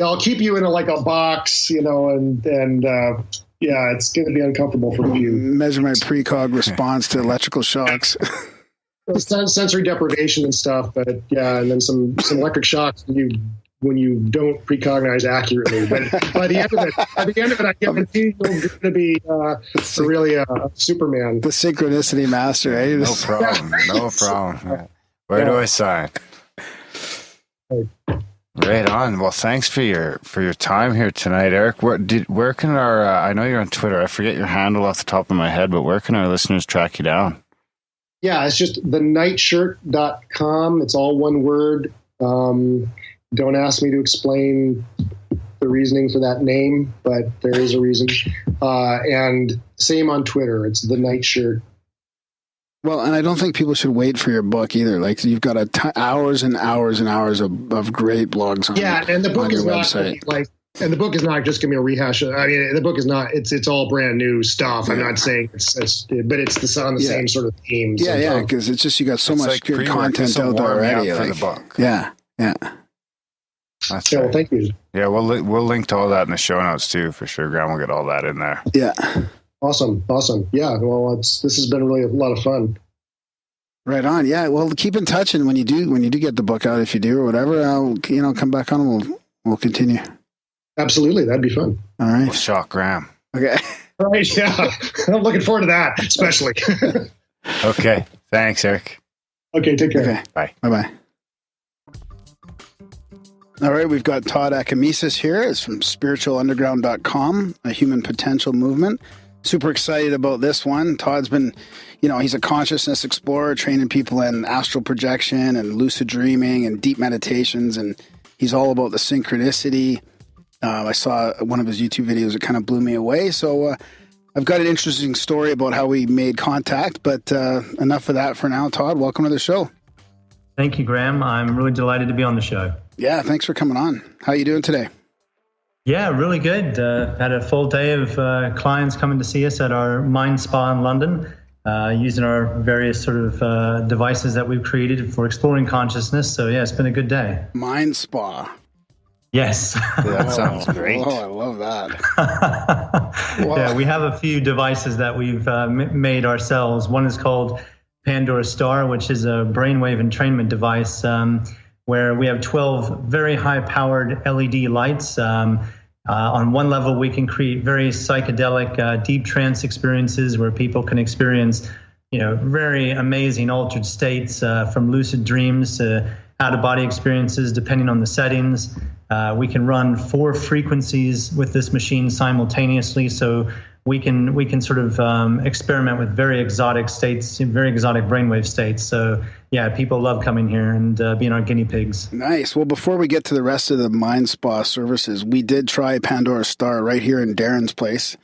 I'll keep you in a box, and yeah, it's going to be uncomfortable for you. Measure my precog response to electrical shocks. Sensory deprivation and stuff, but yeah, and then some electric shocks when you don't precognize accurately. But by the end of it, I guarantee you're going to be really a Superman. The synchronicity master, eh? No problem. No problem. Where do I sign? Right on. Well, thanks for your time here tonight, Eric. Where can our I know you're on Twitter. I forget your handle off the top of my head, but where can our listeners track you down? Yeah, it's just thenightshirt.com. It's all one word. Don't ask me to explain the reasoning for that name, but there is a reason. And same on Twitter. It's The Night Shirt. Well, and I don't think people should wait for your book either. Like, you've got hours and hours and hours of great blogs on and the book on is your not website. And the book is not just going to be a rehash. I mean, the book is not. It's all brand new stuff. I'm not saying it's but it's on the same sort of themes. Yeah, because it's just you got so much good content out there already for the book. Yeah. That's well, thank you. Yeah, we'll link to all that in the show notes too, for sure. Graham will get all that in there. Yeah. Awesome. Yeah. Well, this has been really a lot of fun. Right on. Yeah. Well, keep in touch, and when you do get the book out, if you do or whatever, I'll come back on and we'll continue. Absolutely, that'd be fun. All right. We'll shock Graham. Okay. All right. Yeah. I'm looking forward to that, especially. Okay. Thanks, Eric. Okay. Take care. Okay. Bye. Bye. All right, we've got Todd Acamesis here. It's from spiritualunderground.com, a human potential movement. Super excited about this one. Todd's been, he's a consciousness explorer, training people in astral projection and lucid dreaming and deep meditations, and he's all about the synchronicity. I saw one of his YouTube videos that kind of blew me away, so I've got an interesting story about how we made contact, but enough of that for now. Todd, welcome to the show. Thank you, Graham. I'm really delighted to be on the show. Yeah, thanks for coming on. How are you doing today? Yeah, really good. Had a full day of clients coming to see us at our Mind Spa in London. using our various sort of devices that we've created for exploring consciousness. So yeah, it's been a good day. Mind spa. Yes. That sounds great. Oh, I love that. Yeah, we have a few devices that we've made ourselves. One is called Pandora Star, which is a brainwave entrainment device where we have 12 very high-powered LED lights. On one level, we can create very psychedelic deep trance experiences where people can experience, very amazing altered states from lucid dreams to out-of-body experiences, depending on the settings. We can run 4 frequencies with this machine simultaneously, so we can sort of experiment with very exotic states, very exotic brainwave states. So yeah, people love coming here and being our guinea pigs. Nice. Well, before we get to the rest of the Mind Spa services, we did try Pandora Star right here in Darren's place.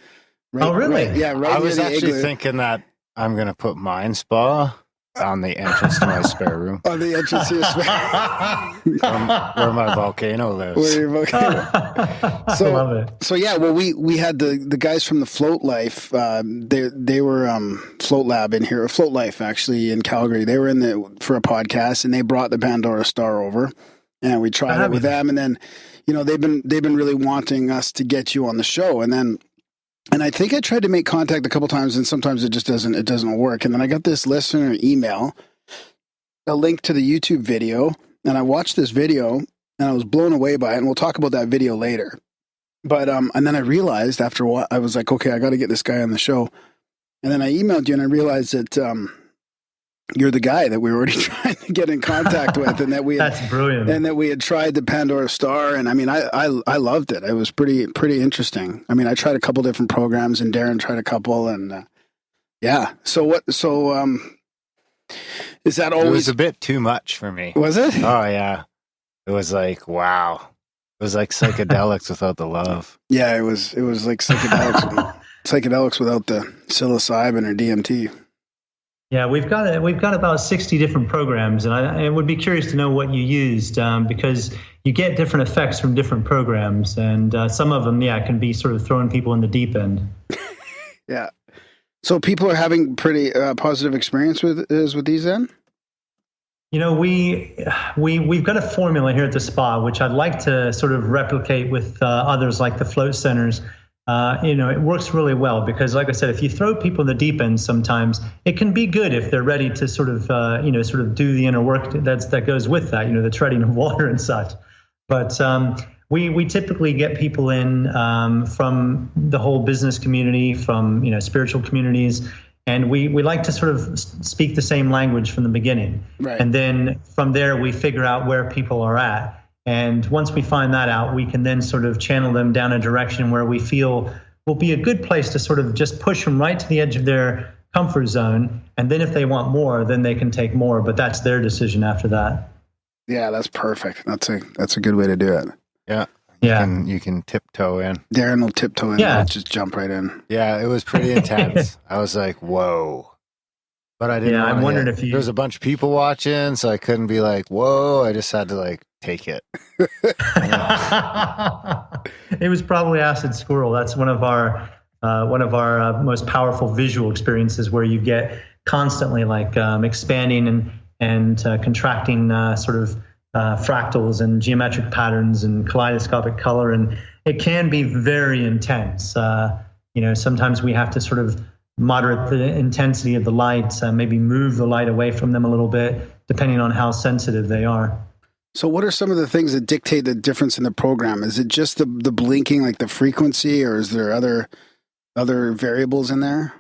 Right, oh, really? Right, yeah, right. I was actually igloo. thinking that I'm going to put Mind Spa on the entrance to my spare room. On the entrance to your spare where my volcano lives. Where your volcano. I love it. So yeah, well, we had the guys from the Float Life. They were Float Lab in here, or Float Life actually in Calgary. They were for a podcast, and they brought the Pandora Star over, and we tried it with them. And then, they've been really wanting us to get you on the show, and I think I tried to make contact a couple times, and sometimes it just doesn't work. And then I got this listener email, a link to the YouTube video, and I watched this video, and I was blown away by it. And we'll talk about that video later. But and then I realized after a while, I was like, okay, I got to get this guy on the show. And then I emailed you, and I realized that you're the guy that we were already trying to get in contact with, and that we had, that's brilliant, and that we had tried the Pandora Star. And I mean, I loved it. It was pretty interesting. I mean, I tried a couple different programs, and Darren tried a couple, and yeah. So is that always? It was a bit too much for me. Was it? Oh yeah, it was like wow. It was like psychedelics without the love. Yeah, it was like psychedelics without the psilocybin or DMT. Yeah, we've got about 60 different programs, and I would be curious to know what you used because you get different effects from different programs, and some of them, can be sort of throwing people in the deep end. Yeah. So people are having pretty positive experience with these then? We've got a formula here at the spa, which I'd like to sort of replicate with others like the float centers. It works really well because, like I said, if you throw people in the deep end, sometimes it can be good if they're ready to sort of do the inner work that goes with that, the treading of water and such. But we typically get people in from the whole business community, from spiritual communities, and we like to sort of speak the same language from the beginning, right. And then from there we figure out where people are at. And once we find that out, we can then sort of channel them down a direction where we feel will be a good place to sort of just push them right to the edge of their comfort zone. And then if they want more, then they can take more. But that's their decision after that. Yeah, that's perfect. That's a good way to do it. Yeah. Yeah. You can tiptoe in. Darren will tiptoe in. Yeah. And just jump right in. Yeah, it was pretty intense. I was like, whoa. But I didn't. Yeah, I'm wondering if there was a bunch of people watching, so I couldn't be like, whoa. I just had to take it. It was probably acid squirrel. That's one of our most powerful visual experiences where you get constantly expanding and contracting sort of fractals and geometric patterns and kaleidoscopic color, and it can be very intense. Sometimes we have to sort of moderate the intensity of the light, maybe move the light away from them a little bit, depending on how sensitive they are. So what are some of the things that dictate the difference in the program? Is it just the blinking, like the frequency, or is there other variables in there?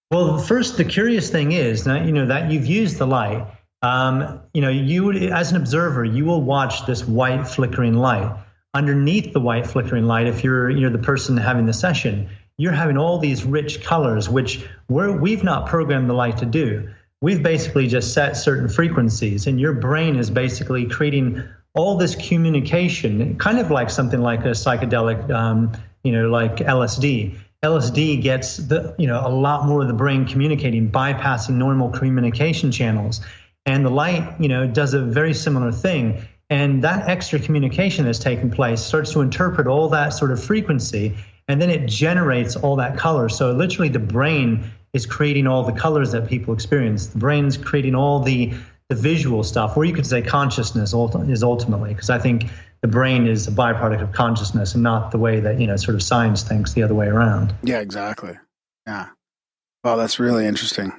Well, first, the curious thing is that you've used the light. You as an observer, you will watch this white flickering light. Underneath the white flickering light, if you're the person having the session, you're having all these rich colors, which we've not programmed the light to do. We've basically just set certain frequencies, and your brain is basically creating all this communication, kind of like something like a psychedelic, like LSD. LSD gets a lot more of the brain communicating, bypassing normal communication channels. And the light, does a very similar thing. And that extra communication that's taking place starts to interpret all that sort of frequency, and then it generates all that color. So literally the brain is creating all the colors that people experience. The brain's creating all the visual stuff, or you could say consciousness is ultimately, because I think the brain is a byproduct of consciousness and not the way that, sort of science thinks the other way around. Yeah, exactly. Yeah. Well, that's really interesting.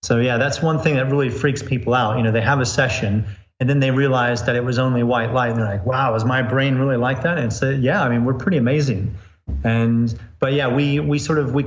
So yeah, that's one thing that really freaks people out. They have a session and then they realize that it was only white light, and they're like, wow, is my brain really like that? And so, yeah, we're pretty amazing. But yeah, we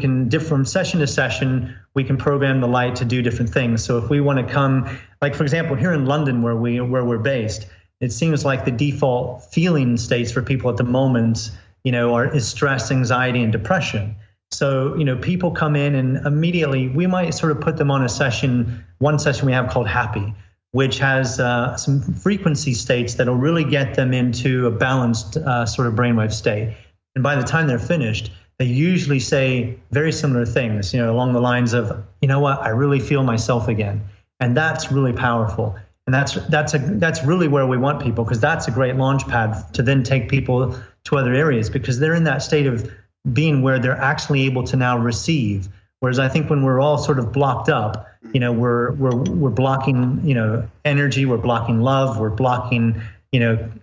can from session to session, we can program the light to do different things. So if we want to come, like for example, here in London where we're based, it seems like the default feeling states for people at the moment, is stress, anxiety, and depression. So, people come in and immediately we might sort of put them on one session we have called Happy, which has some frequency states that'll really get them into a balanced sort of brainwave state. And by the time they're finished, they usually say very similar things, along the lines of, I really feel myself again. And that's really powerful. And that's really where we want people, because that's a great launch pad to then take people to other areas, because they're in that state of being where they're actually able to now receive. Whereas I think when we're all sort of blocked up, we're blocking, energy, we're blocking love, we're blocking,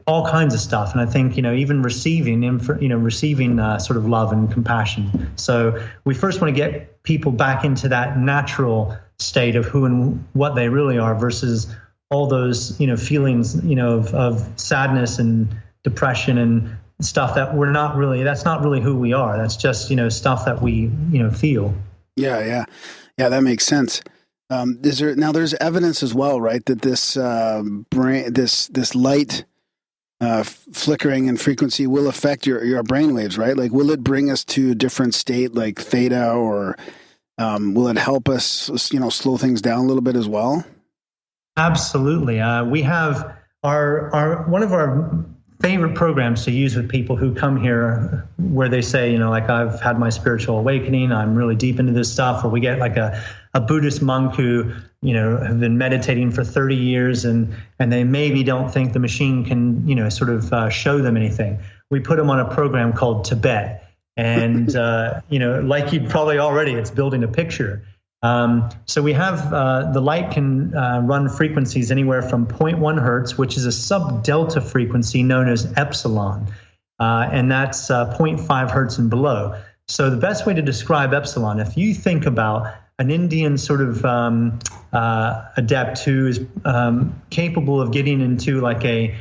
all kinds of stuff. And I think, even receiving sort of love and compassion. So we first want to get people back into that natural state of who and what they really are, versus all those, feelings, of sadness and depression and stuff that that's not really who we are. That's just, stuff that we, feel. Yeah, that makes sense. There's evidence as well, right, that this this light flickering and frequency will affect your brain waves, right? Like, will it bring us to a different state, like theta, or will it help us, slow things down a little bit as well? Absolutely. We have our one of our favorite programs to use with people who come here, where they say, like, I've had my spiritual awakening, I'm really deep into this stuff, or we get like a Buddhist monk who, have been meditating for 30 years and they maybe don't think the machine can, sort of show them anything. We put them on a program called Tibet. And, like you'd probably already, it's building a picture. So we have the light can run frequencies anywhere from 0.1 hertz, which is a sub-delta frequency known as epsilon, and that's 0.5 hertz and below. So the best way to describe epsilon, if you think about an Indian sort of adept who is capable of getting into like a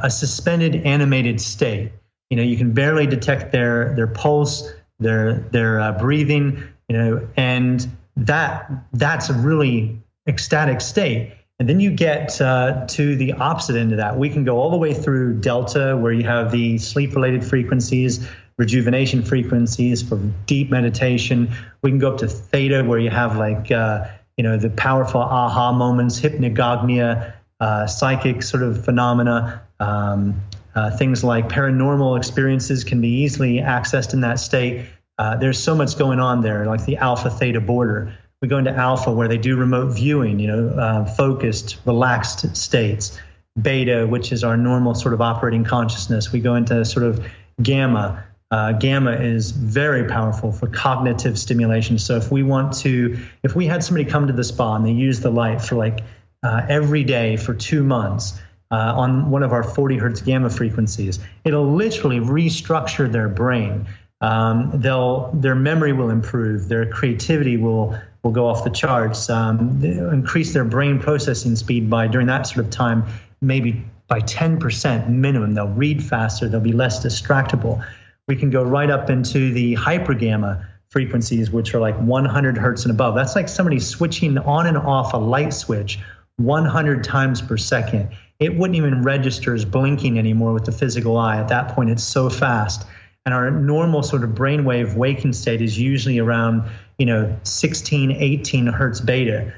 suspended animated state, you can barely detect their pulse, their breathing, and that's a really ecstatic state. And then you get to the opposite end of that. We can go all the way through delta, where you have the sleep-related frequencies, rejuvenation frequencies for deep meditation. We can go up to theta, where you have like, the powerful aha moments, hypnagogia, psychic sort of phenomena. Things like paranormal experiences can be easily accessed in that state. There's so much going on there, like the alpha theta border. We go into alpha, where they do remote viewing, focused, relaxed states. Beta, which is our normal sort of operating consciousness. We go into sort of gamma. Gamma is very powerful for cognitive stimulation. So if we had somebody come to the spa and they use the light for like every day for 2 months on one of our 40 hertz gamma frequencies, it'll literally restructure their brain. Their memory will improve, their creativity will go off the charts, increase their brain processing speed during that sort of time, maybe by 10% minimum. They'll read faster, they'll be less distractible. We can go right up into the hypergamma frequencies, which are like 100 hertz and above. That's like somebody switching on and off a light switch 100 times per second. It wouldn't even register as blinking anymore with the physical eye. At that point, it's so fast. And our normal sort of brainwave waking state is usually around, 16, 18 hertz beta.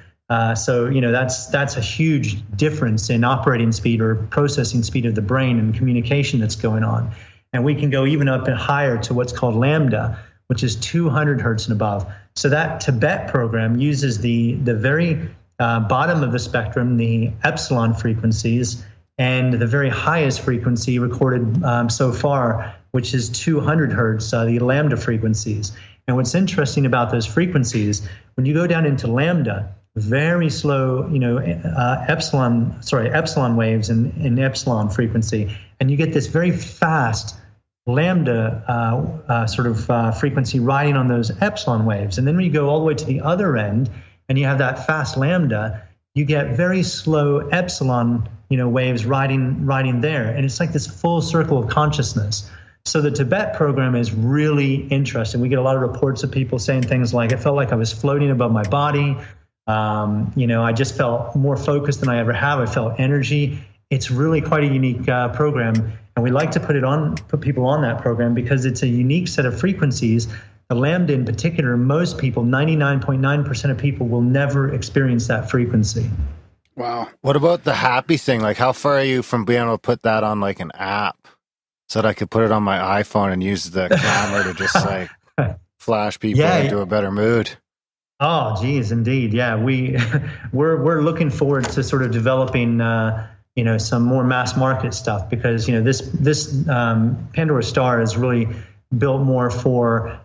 So that's a huge difference in operating speed or processing speed of the brain and communication that's going on. And we can go even up and higher to what's called lambda, which is 200 hertz and above. So that Tibet program uses the very bottom of the spectrum, the epsilon frequencies, and the very highest frequency recorded so far, which is 200 hertz, the lambda frequencies. And what's interesting about those frequencies, when you go down into lambda, very slow, epsilon waves in epsilon frequency, and you get this very fast lambda frequency riding on those epsilon waves. And then when you go all the way to the other end and you have that fast lambda, you get very slow epsilon waves riding there. And it's like this full circle of consciousness. So the Tibet program is really interesting. We get a lot of reports of people saying things like, it felt like I was floating above my body. I just felt more focused than I ever have. I felt energy. It's really quite a unique program. And we like to put people on that program because it's a unique set of frequencies. The lambda in particular, most people, 99.9% of people will never experience that frequency. Wow. What about the happy thing? Like, how far are you from being able to put that on like an app so that I could put it on my iPhone and use the camera to just like flash people into a better mood? Oh, geez, indeed. Yeah, we're looking forward to sort of developing some more mass market stuff because this Pandora Star is really built more for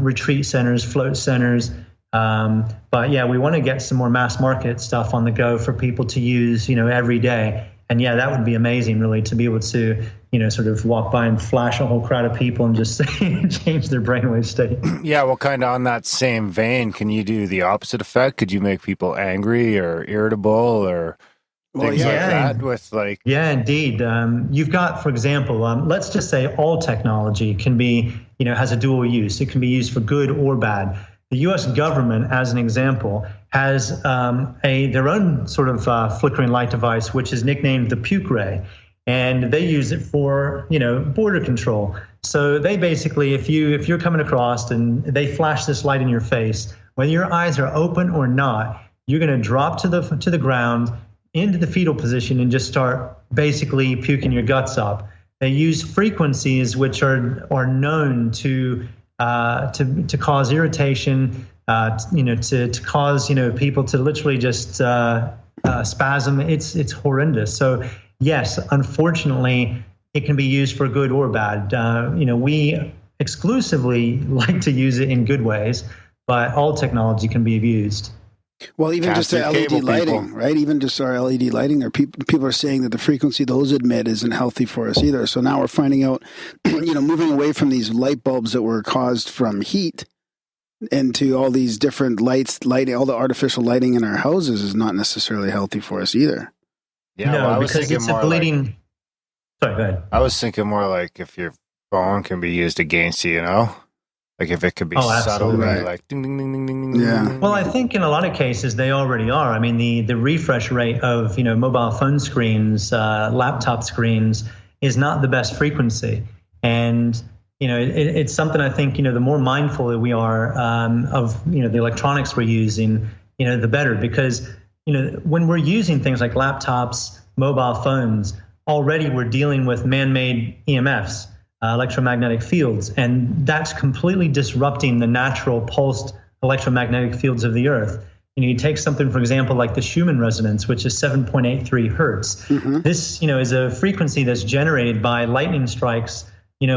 retreat centers, float centers. But yeah, we want to get some more mass market stuff on the go for people to use, every day. And yeah, that would be amazing, really, to be able to, sort of walk by and flash a whole crowd of people and just change their brainwave state. Yeah, well, kind of on that same vein, can you do the opposite effect? Could you make people angry or irritable or things like that with like... Yeah, indeed. You've got, for example, let's just say all technology can be, has a dual use. It can be used for good or bad. The U.S. government, as an example, has their own sort of flickering light device, which is nicknamed the puke ray, and they use it for border control. So they basically, if you're coming across and they flash this light in your face, whether your eyes are open or not, you're going to drop to the ground into the fetal position and just start basically puking your guts up. They use frequencies which are known to cause irritation, to cause people to literally just spasm. It's horrendous. So yes, unfortunately, it can be used for good or bad. We exclusively like to use it in good ways, but all technology can be abused. Well, even just the LED lighting, right? Even just our LED lighting, there people are saying that the frequency those emit isn't healthy for us either. So now we're finding out, moving away from these light bulbs that were caused from heat into all these different lighting, all the artificial lighting in our houses is not necessarily healthy for us either. Yeah, no, well, I was because thinking it's more a bleeding. Sorry, go ahead. I was thinking more like if your phone can be used against you, like if it could be subtly like ding, ding, ding, ding, ding, ding. Yeah. Well, I think in a lot of cases they already are. I mean, the refresh rate of mobile phone screens, laptop screens is not the best frequency, and it's something I think the more mindful that we are of the electronics we're using, the better, because when we're using things like laptops, mobile phones, already we're dealing with man-made EMFs. Electromagnetic fields, and that's completely disrupting the natural pulsed electromagnetic fields of the Earth. You take something, for example, like the Schumann resonance, which is 7.83 hertz. Mm-hmm. This, is a frequency that's generated by lightning strikes, on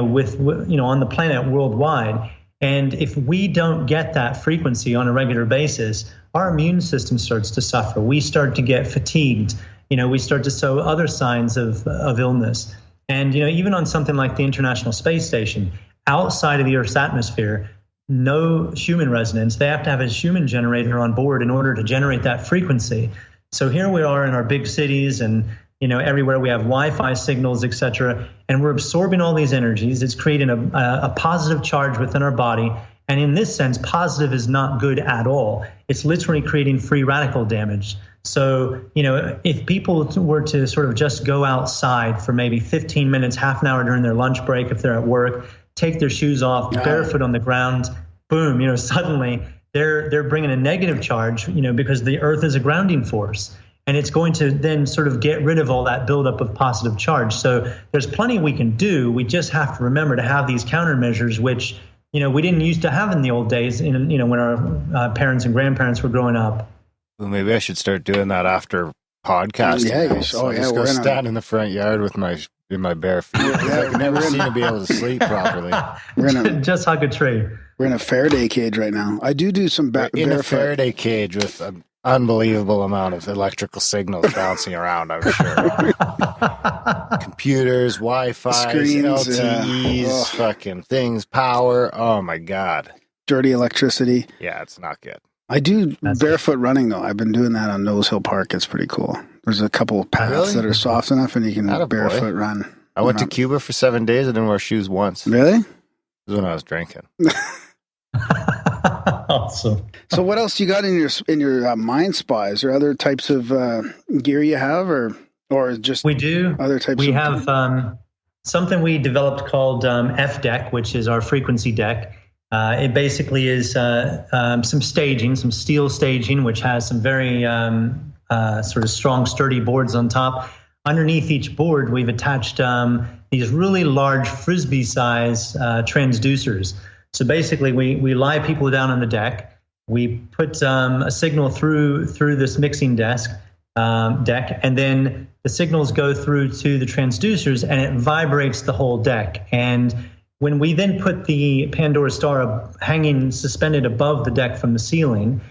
the planet worldwide. And if we don't get that frequency on a regular basis, our immune system starts to suffer. We start to get fatigued. We start to show other signs of illness. And even on something like the International Space Station, outside of the Earth's atmosphere, no Schumann resonance. They have to have a Schumann generator on board in order to generate that frequency. So here we are in our big cities, and everywhere we have Wi-Fi signals, etc., and we're absorbing all these energies. It's creating a positive charge within our body, and in this sense, positive is not good at all. It's literally creating free radical damage. So, if people were to sort of just go outside for maybe 15 minutes, half an hour during their lunch break, if they're at work, take their shoes off, barefoot on the ground, boom, suddenly they're bringing a negative charge, because the Earth is a grounding force. And it's going to then sort of get rid of all that buildup of positive charge. So there's plenty we can do. We just have to remember to have these countermeasures, which, we didn't used to have in the old days, when our parents and grandparents were growing up. Well, maybe I should start doing that after podcasting. Yeah, now, so I just go stand in the front yard with my bare feet. I can never seem to be able to sleep properly. Just hug a tree. We're in a Faraday cage right now. I do some in a Faraday cage with an unbelievable amount of electrical signals bouncing around, I'm sure. Computers, Wi-Fi, screens, LTEs, fucking things, power. Oh my God. Dirty electricity. Yeah, it's not good. I do barefoot running though. I've been doing that on Nose Hill Park. It's pretty cool. There's a couple of paths that are soft enough and you can barefoot run. I went to Cuba for 7 days. I didn't wear shoes once. Really? It was when I was drinking. Awesome. So what else you got in your mind spa? Is there other types of gear you have or just we do other types we have something we developed called F deck, which is our frequency deck. It basically is some staging, some steel staging, which has some very sort of strong, sturdy boards on top. Underneath each board, we've attached these really large frisbee-size transducers. So basically, we lie people down on the deck. We put a signal through this mixing deck, and then the signals go through to the transducers, and it vibrates the whole deck. And when we then put the Pandora Star hanging suspended above the deck from the ceiling,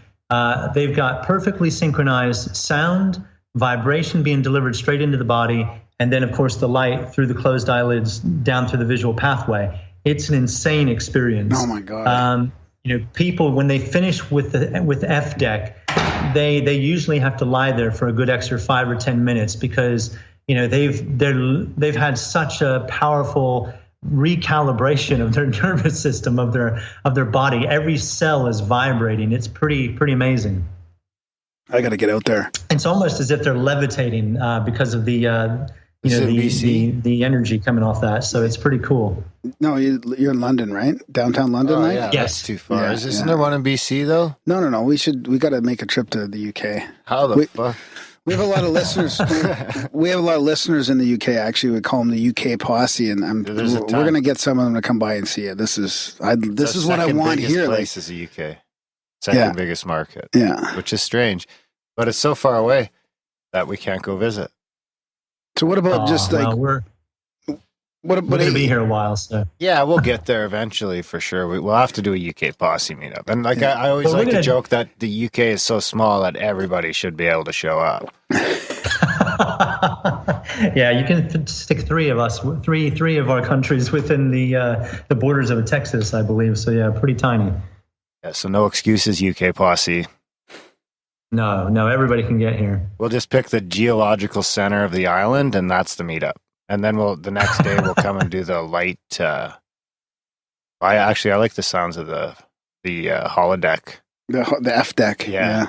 they've got perfectly synchronized sound, vibration being delivered straight into the body, and then, of course, the light through the closed eyelids down through the visual pathway. It's an insane experience. Oh my God! People when they finish with F deck, they usually have to lie there for a good extra 5 or 10 minutes because they've had such a powerful recalibration of their nervous system of their body. Every cell is vibrating. It's pretty amazing. I got to get out there. It's almost as if they're levitating because of the energy coming off that. So it's pretty cool. No, you're in London, right? Downtown London, right? Yeah, yes. That's too far. Yeah, Isn't there one in BC though? No. We got to make a trip to the UK. How the fuck? We have a lot of listeners. We have a lot of listeners in the UK. Actually, we call them the UK posse, and we're going to get some of them to come by and see it. This is what I want here. Place is the UK, second biggest market. Yeah, which is strange, but it's so far away that we can't go visit. So what about we're going to be here a while, so yeah, we'll get there eventually for sure. We'll have to do a UK posse meetup, and I always like to joke that the UK is so small that everybody should be able to show up. Yeah, you can stick three of our countries within the borders of Texas, I believe. So yeah, pretty tiny. Yeah, so no excuses, UK posse. No, everybody can get here. We'll just pick the geological center of the island, and that's the meetup. And then the next day we'll come and do the light. I like the sounds of the holodeck. The F deck. Yeah.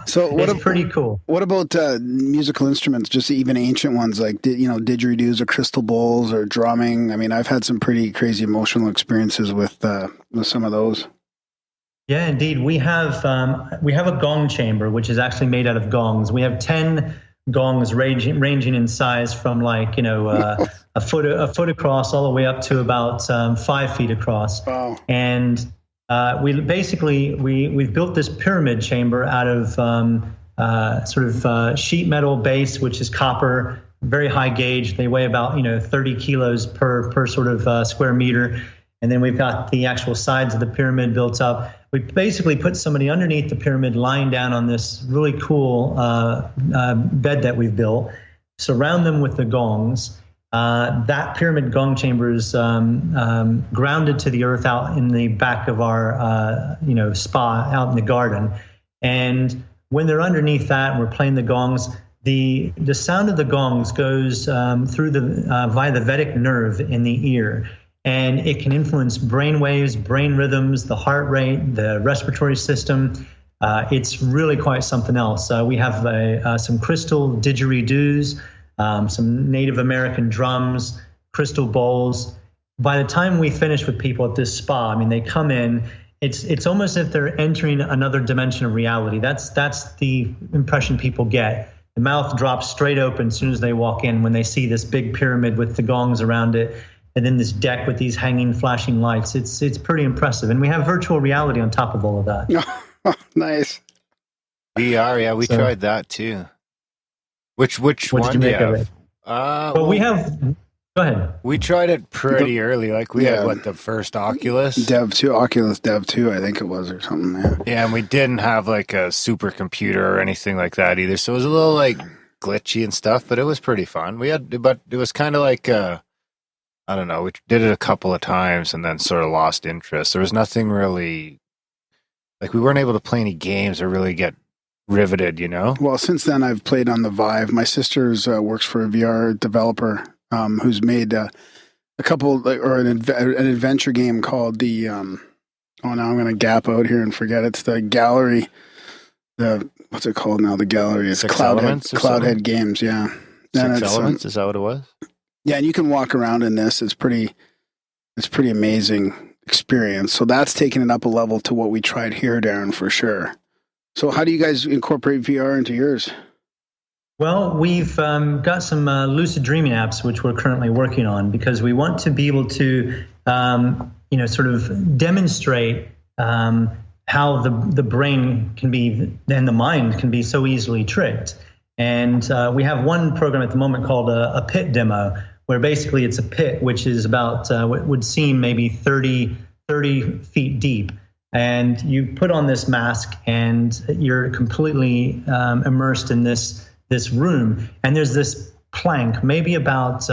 So it's pretty cool. What about musical instruments? Just even ancient ones like didgeridoos or crystal bowls or drumming. I mean, I've had some pretty crazy emotional experiences with some of those. Yeah, indeed. We have a gong chamber, which is actually made out of gongs. We have 10 gongs ranging in size from a foot across all the way up to about 5 feet across. Wow. And we've built this pyramid chamber out of sheet metal base, which is copper, very high gauge. They weigh about 30 kilos per sort of square meter. And then we've got the actual sides of the pyramid built up. We basically put somebody underneath the pyramid lying down on this really cool bed that we've built, surround them with the gongs. That pyramid gong chamber is grounded to the earth out in the back of our spa out in the garden. And when they're underneath that and we're playing the gongs, the sound of the gongs goes through via the Vedic nerve in the ear. And it can influence brain waves, brain rhythms, the heart rate, the respiratory system. It's really quite something else. We have some crystal didgeridoos, some Native American drums, crystal bowls. By the time we finish with people at this spa, I mean, they come in, it's almost as if they're entering another dimension of reality. That's the impression people get. The mouth drops straight open as soon as they walk in when they see this big pyramid with the gongs around it. And then this deck with these hanging, flashing lights. It's pretty impressive. And we have virtual reality on top of all of that. Nice. VR, yeah, we tried that too. Which What one did you do you make of have? it? Well, we have. Go ahead. We tried it pretty early. Like we Yeah. had the first Oculus Oculus Dev 2, I think it was, or something. Yeah. Yeah, and we didn't have like a supercomputer or anything like that either. So it was a little like glitchy and stuff, but it was pretty fun. But it was kind of like I don't know. We did it a couple of times and then sort of lost interest. There was nothing really like we weren't able to play any games or really get riveted, you know? Well, since then I've played on the Vive. My sister's works for a VR developer who's made a couple or an adventure game called the now I'm going to gap out here and forget. It's the Gallery. What's it called now? The Gallery. It's Cloudhead Games. Yeah. Six Elements. Is that what it was? Yeah, and you can walk around in this. It's pretty amazing experience. So that's taken it up a level to what we tried here, Darren, for sure. So how do you guys incorporate VR into yours? Well, we've got some lucid dreaming apps which we're currently working on because we want to be able to, sort of demonstrate how the brain can be and the mind can be so easily tricked. And we have one program at the moment called a pit demo, where basically it's a pit which is about what would seem maybe 30 feet deep. And you put on this mask and you're completely immersed in this room. And there's this plank, maybe about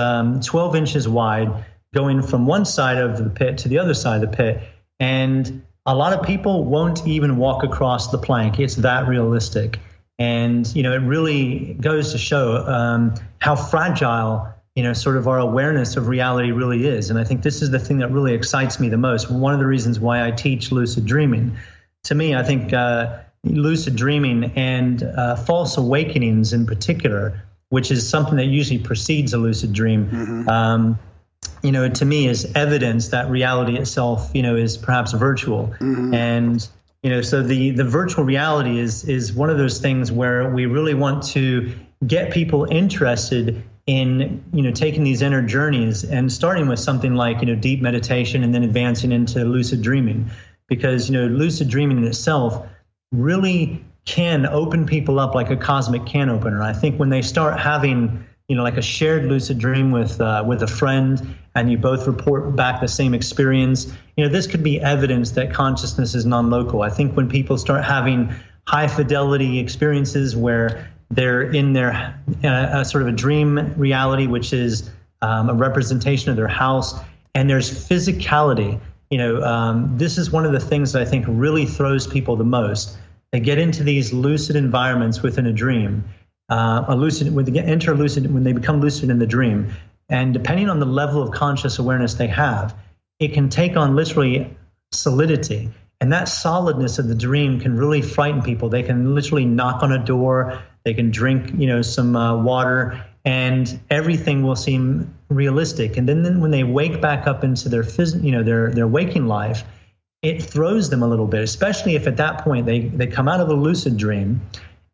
12 inches wide, going from one side of the pit to the other side of the pit. And a lot of people won't even walk across the plank. It's that realistic. And, it really goes to show how fragile, sort of our awareness of reality really is. And I think this is the thing that really excites me the most. One of the reasons why I teach lucid dreaming. To me, I think lucid dreaming and false awakenings in particular, which is something that usually precedes a lucid dream, to me is evidence that reality itself, is perhaps virtual. And so the virtual reality is one of those things where we really want to get people interested in, taking these inner journeys and starting with something like, deep meditation and then advancing into lucid dreaming, because, lucid dreaming in itself really can open people up like a cosmic can opener. I think when they start having, like a shared lucid dream with a friend, and you both report back the same experience, this could be evidence that consciousness is non-local. I think when people start having high fidelity experiences where they're in their sort of a dream reality, which is a representation of their house, and there's physicality. This is one of the things that I think really throws people the most. They get into these lucid environments within a dream. When they become lucid in the dream, and depending on the level of conscious awareness they have, it can take on literally solidity. And that solidness of the dream can really frighten people. They can literally knock on a door, they can drink, some water, and everything will seem realistic. And then when they wake back up into their their waking life, it throws them a little bit, especially if at that point they come out of a lucid dream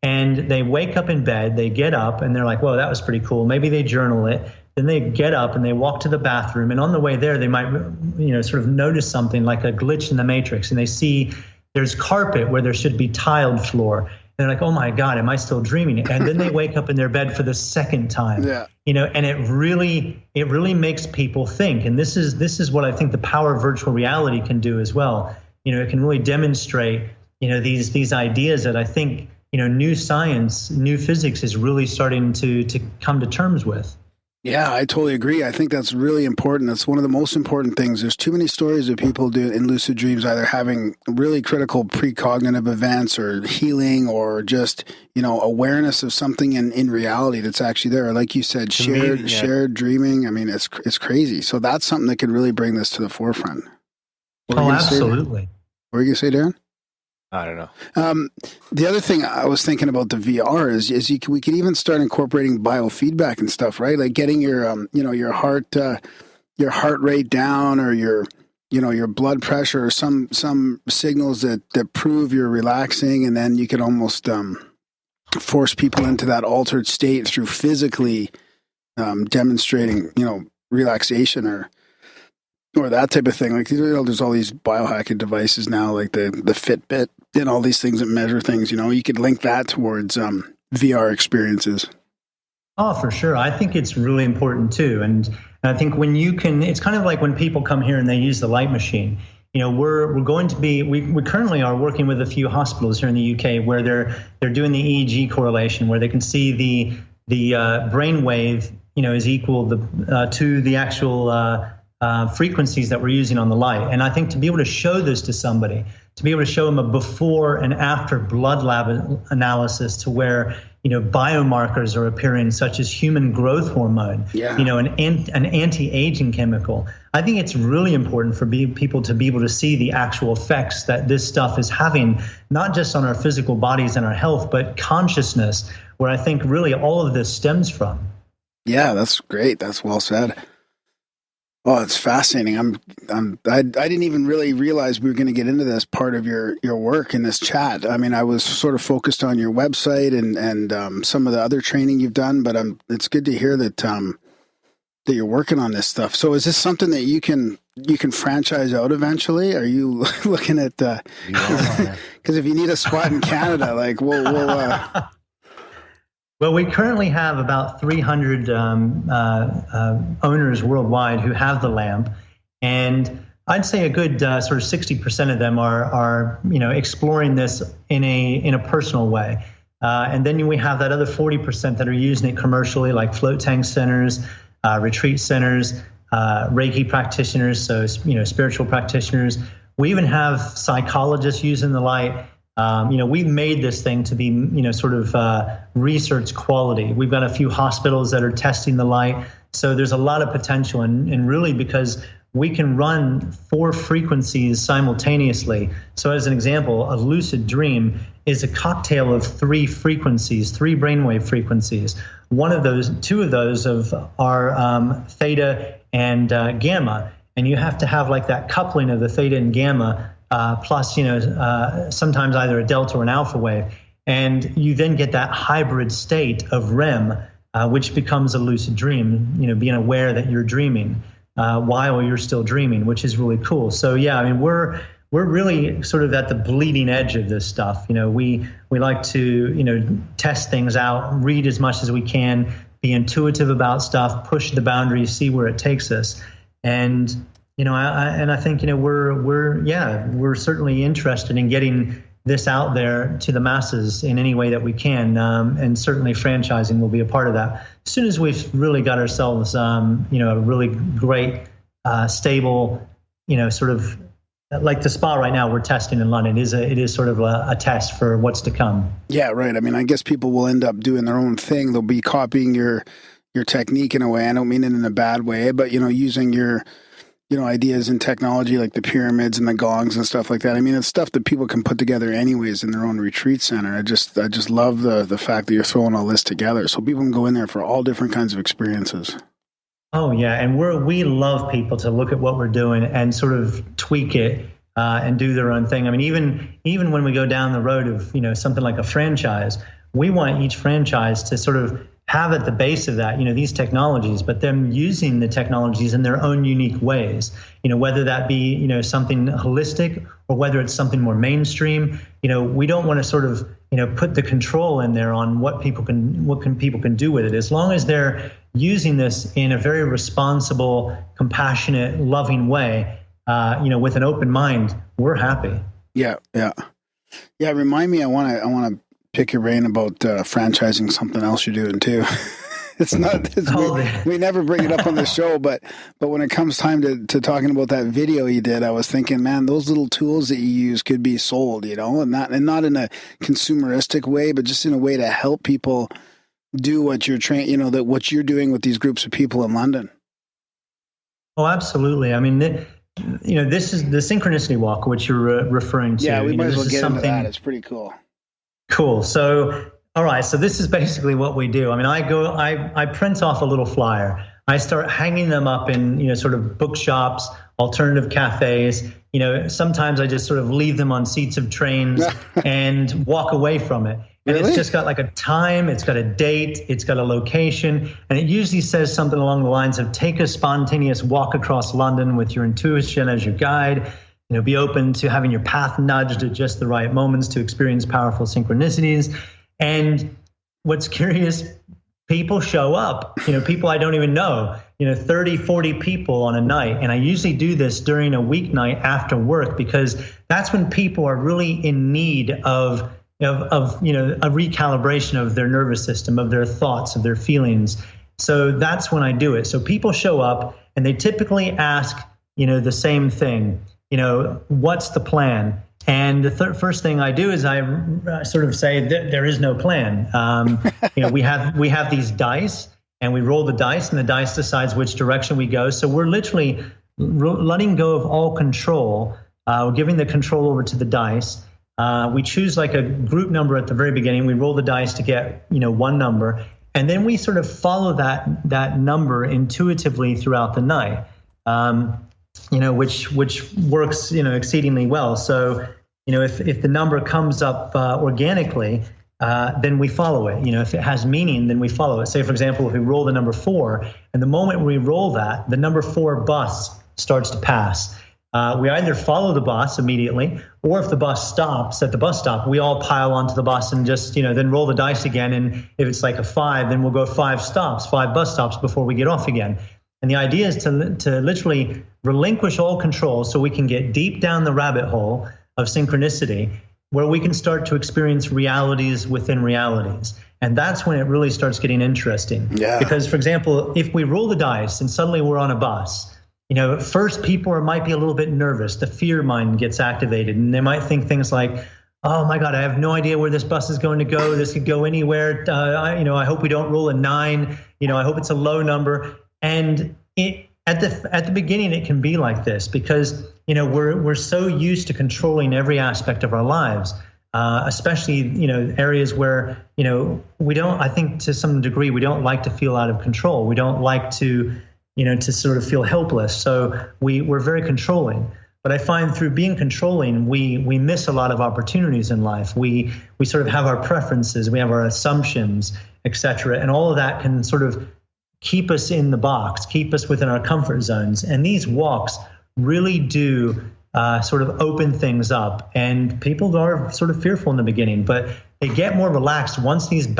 and they wake up in bed, they get up and they're like, whoa, that was pretty cool. Maybe they journal it. Then they get up and they walk to the bathroom, and on the way there, they might, sort of notice something like a glitch in the matrix, and they see there's carpet where there should be tiled floor. And they're like, oh my God, am I still dreaming? And then they wake up in their bed for the second time. Yeah. And it really makes people think. And this is what I think the power of virtual reality can do as well. It can really demonstrate, these ideas that I think, new science, new physics is really starting to come to terms with. Yeah, I totally agree. I think that's really important. That's one of the most important things. There's too many stories of people in lucid dreams either having really critical precognitive events or healing or just, awareness of something in reality that's actually there. Like you said, shared dreaming. I mean, it's crazy. So that's something that could really bring this to the forefront. Absolutely. What were you going to say, Darren? I don't know. The other thing I was thinking about the VR is we could even start incorporating biofeedback and stuff, right? Like getting your your heart rate down, or your blood pressure, or some signals that prove you're relaxing, and then you could almost force people into that altered state through physically demonstrating relaxation or that type of thing. Like, there's all these biohacking devices now, like the Fitbit and all these things that measure things. You could link that towards VR experiences. Oh, for sure. I think it's really important too. And I think when you can, it's kind of like when people come here and they use the light machine. We're going to be, we currently are working with a few hospitals here in the UK where they're doing the EEG correlation, where they can see the brain wave, is equal to the actual frequencies that we're using on the light. And I think to be able to show this to somebody, to be able to show them a before and after blood lab analysis to where biomarkers are appearing, such as human growth hormone, an anti-aging chemical. I think it's really important for people to be able to see the actual effects that this stuff is having, not just on our physical bodies and our health, but consciousness, where I think really all of this stems from. Yeah, that's great. That's well said. Oh, it's fascinating. I didn't even really realize we were going to get into this part of your work in this chat. I mean, I was sort of focused on your website and some of the other training you've done, but it's good to hear that that you're working on this stuff. So is this something that you can franchise out eventually? Are you looking at because if you need a spot in Canada, like we'll Well, we currently have about 300 owners worldwide who have the lamp, and I'd say a good sort of 60% of them are exploring this in a personal way, and then we have that other 40% that are using it commercially, like float tank centers, retreat centers, Reiki practitioners, so spiritual practitioners. We even have psychologists using the light. We've made this thing to be, research quality. We've got a few hospitals that are testing the light. So there's a lot of potential. And really because we can run 4 frequencies simultaneously. So as an example, a lucid dream is a cocktail of 3 frequencies, 3 brainwave frequencies. 2 of those are theta and gamma. And you have to have like that coupling of the theta and gamma plus, sometimes either a delta or an alpha wave. And you then get that hybrid state of REM, which becomes a lucid dream, being aware that you're dreaming while you're still dreaming, which is really cool. So, yeah, I mean, we're really sort of at the bleeding edge of this stuff. We like to, test things out, read as much as we can, be intuitive about stuff, push the boundaries, see where it takes us. And I think, we're certainly interested in getting this out there to the masses in any way that we can. And certainly franchising will be a part of that. As soon as we've really got ourselves, a really great, stable, sort of like the spa right now we're testing in London. It is sort of a test for what's to come. Yeah, right. I mean, I guess people will end up doing their own thing. They'll be copying your technique in a way. I don't mean it in a bad way, but, using your ideas and technology like the pyramids and the gongs and stuff like that. I mean, it's stuff that people can put together anyways in their own retreat center. I just love the fact that you're throwing all this together so people can go in there for all different kinds of experiences. Oh yeah, and we love people to look at what we're doing and sort of tweak it and do their own thing. I mean, even when we go down the road of something like a franchise, we want each franchise to sort of have at the base of that, these technologies, but them using the technologies in their own unique ways, whether that be, something holistic or whether it's something more mainstream. We don't want to sort of, put the control in there on what people can do with it. As long as they're using this in a very responsible, compassionate, loving way, with an open mind, we're happy. Yeah. Remind me, I want to pick your brain about franchising something else you're doing too. We never bring it up on the show, but when it comes time to talking about that video you did, I was thinking, man, those little tools that you use could be sold, and not in a consumeristic way, but just in a way to help people do what you're that what you're doing with these groups of people in London. Oh, absolutely. I mean, this is the Synchronicity Walk, which you're referring to. Yeah, we might as well get into that. It's pretty cool. Cool. So, all right. So this is basically what we do. I mean, I print off a little flyer. I start hanging them up in, sort of bookshops, alternative cafes. Sometimes I just sort of leave them on seats of trains and walk away from it. And It's just got like a time, it's got a date, it's got a location, and it usually says something along the lines of take a spontaneous walk across London with your intuition as your guide. Be open to having your path nudged at just the right moments to experience powerful synchronicities. And what's curious, people show up, people I don't even know, 30, 40 people on a night. And I usually do this during a weeknight after work, because that's when people are really in need of a recalibration of their nervous system, of their thoughts, of their feelings. So that's when I do it. So people show up and they typically ask, the same thing, what's the plan? And the first thing I do is I sort of say that there is no plan. We have these dice, and we roll the dice, and the dice decides which direction we go. So we're literally letting go of all control. We're giving the control over to the dice. We choose like a group number at the very beginning. We roll the dice to get one number, and then we sort of follow that number intuitively throughout the night. Which works, exceedingly well. So, if the number comes up organically, then we follow it. If it has meaning, then we follow it. Say, for example, if we roll the number 4, and the moment we roll that, the number 4 bus starts to pass. We either follow the bus immediately, or if the bus stops at the bus stop, we all pile onto the bus and just, then roll the dice again. And if it's like a 5, then we'll go 5 bus stops before we get off again. And the idea is to literally relinquish all control so we can get deep down the rabbit hole of synchronicity, where we can start to experience realities within realities. And that's when it really starts getting interesting. Yeah. Because, for example, if we roll the dice and suddenly we're on a bus, first people might be a little bit nervous. The fear mind gets activated, and they might think things like, oh my God, I have no idea where this bus is going to go. This could go anywhere. I hope we don't roll a 9. I hope it's a low number. And at the beginning, it can be like this because we're so used to controlling every aspect of our lives, especially areas where we don't. I think to some degree we don't like to feel out of control. We don't like to to sort of feel helpless. So we're very controlling. But I find through being controlling, we miss a lot of opportunities in life. We sort of have our preferences, we have our assumptions, etc., and all of that can sort of keep us in the box, keep us within our comfort zones. And these walks really do sort of open things up. And people are sort of fearful in the beginning, but they get more relaxed once these big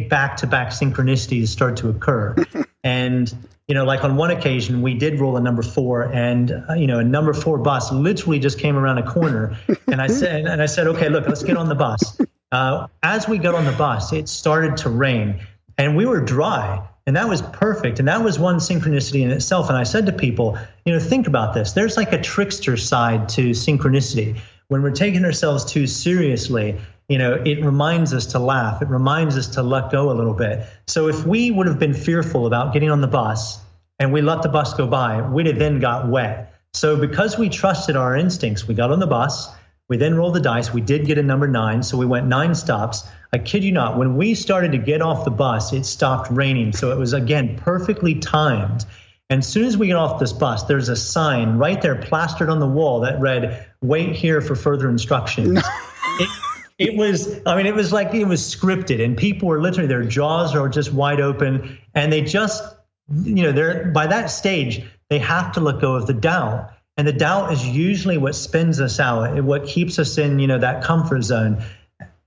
back-to-back synchronicities start to occur. And, like on one occasion, we did roll a number 4, and, a number 4 bus literally just came around a corner. And I said, okay, look, let's get on the bus. As we got on the bus, it started to rain, and we were dry. And that was perfect. And that was one synchronicity in itself. And I said to people, think about this. There's like a trickster side to synchronicity. When we're taking ourselves too seriously, it reminds us to laugh. It reminds us to let go a little bit. So if we would have been fearful about getting on the bus and we let the bus go by, we'd have then got wet. So because we trusted our instincts, we got on the bus. We then rolled the dice. We did get a number 9. So we went 9 stops. I kid you not, when we started to get off the bus, it stopped raining. So it was, again, perfectly timed. And as soon as we get off this bus, there's a sign right there plastered on the wall that read, "Wait here for further instructions." It was like it was scripted, and people were literally, their jaws are just wide open. And they just, they're by that stage, they have to let go of the doubt. And the doubt is usually what spins us out, what keeps us in, that comfort zone.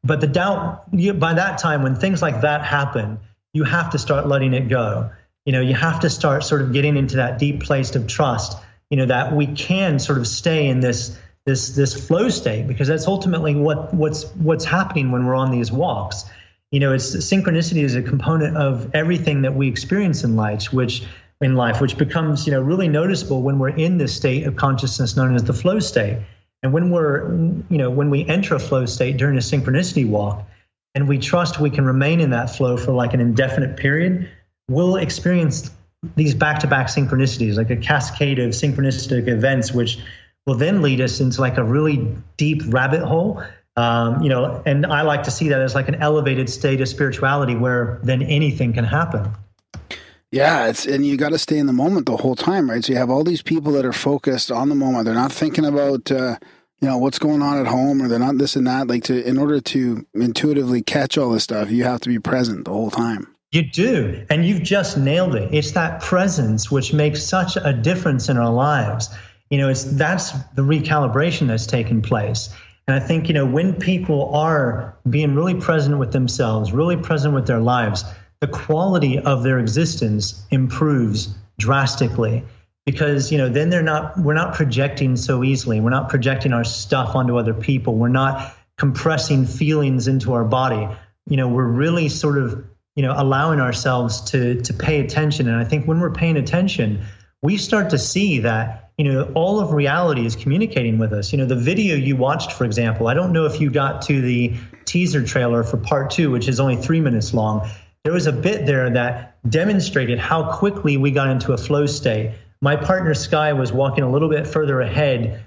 But the doubt, by that time, when things like that happen, you have to start letting it go. You have to start sort of getting into that deep place of trust, that we can sort of stay in this flow state, because that's ultimately what's happening when we're on these walks. It's synchronicity is a component of everything that we experience in life, which becomes, really noticeable when we're in this state of consciousness known as the flow state. And when when we enter a flow state during a synchronicity walk, and we trust we can remain in that flow for like an indefinite period, we'll experience these back-to-back synchronicities, like a cascade of synchronistic events, which will then lead us into like a really deep rabbit hole. And I like to see that as like an elevated state of spirituality where then anything can happen. Yeah, and you got to stay in the moment the whole time, right? So you have all these people that are focused on the moment. They're not thinking about, what's going on at home, or they're not this and that. In order to intuitively catch all this stuff, you have to be present the whole time. You do, and you've just nailed it. It's that presence which makes such a difference in our lives. That's the recalibration that's taking place. And I think, when people are being really present with themselves, really present with their lives, the quality of their existence improves drastically. Because, then we're not projecting so easily. We're not projecting our stuff onto other people. We're not compressing feelings into our body. We're really sort of, allowing ourselves to pay attention. And I think when we're paying attention, we start to see that, all of reality is communicating with us. The video you watched, for example, I don't know if you got to the teaser trailer for part 2, which is only 3 minutes long. There was a bit there that demonstrated how quickly we got into a flow state. My partner, Sky, was walking a little bit further ahead.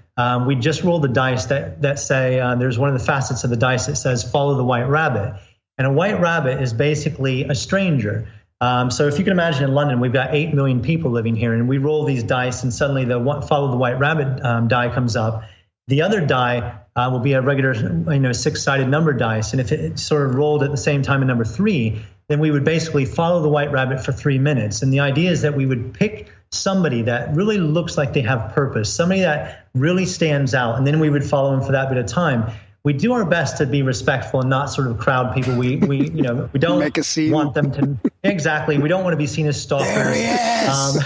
We just rolled the dice that say, there's one of the facets of the dice that says, follow the white rabbit. And a white rabbit is basically a stranger. So if you can imagine in London, we've got 8 million people living here, and we roll these dice, and suddenly the follow the white rabbit die comes up. The other die will be a regular, 6-sided number dice. And if it sort of rolled at the same time in number 3, then we would basically follow the white rabbit for 3 minutes. And the idea is that we would pick somebody that really looks like they have purpose, somebody that really stands out, and then we would follow them for that bit of time. We do our best to be respectful and not sort of crowd people. We don't make a scene. Want them to exactly. We don't want to be seen as stalkers. There he is.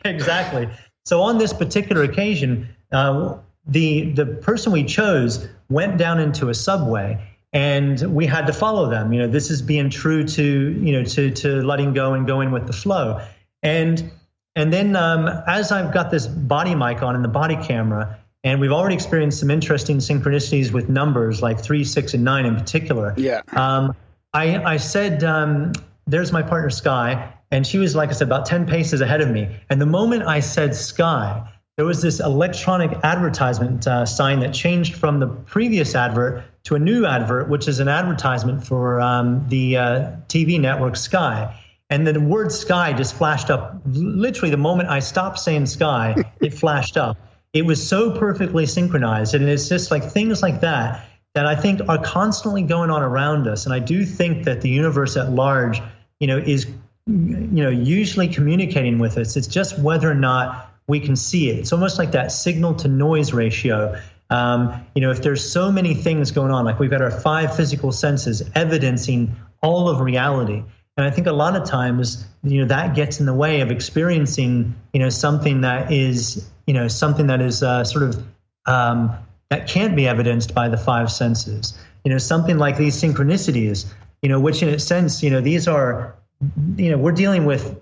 Exactly. So on this particular occasion, the person we chose went down into a subway, and we had to follow them. This is being true to letting go and going with the flow. And then as I've got this body mic on and the body camera, and we've already experienced some interesting synchronicities with numbers like 3, 6, and 9 in particular. Yeah. I said, there's my partner Sky, and she was, like I said, about 10 paces ahead of me. And the moment I said Sky, there was this electronic advertisement sign that changed from the previous advert to a new advert, which is an advertisement for the TV network Sky. And the word Sky just flashed up. Literally, the moment I stopped saying Sky, it flashed up. It was so perfectly synchronized. And it's just like things like that I think are constantly going on around us. And I do think that the universe at large, is, usually communicating with us. It's just whether or not we can see it. It's almost like that signal to noise ratio. If there's so many things going on, like we've got our 5 physical senses evidencing all of reality. And I think a lot of times, that gets in the way of experiencing, something that is, that can't be evidenced by the 5 senses. Something like these synchronicities, which in a sense, these are, we're dealing with,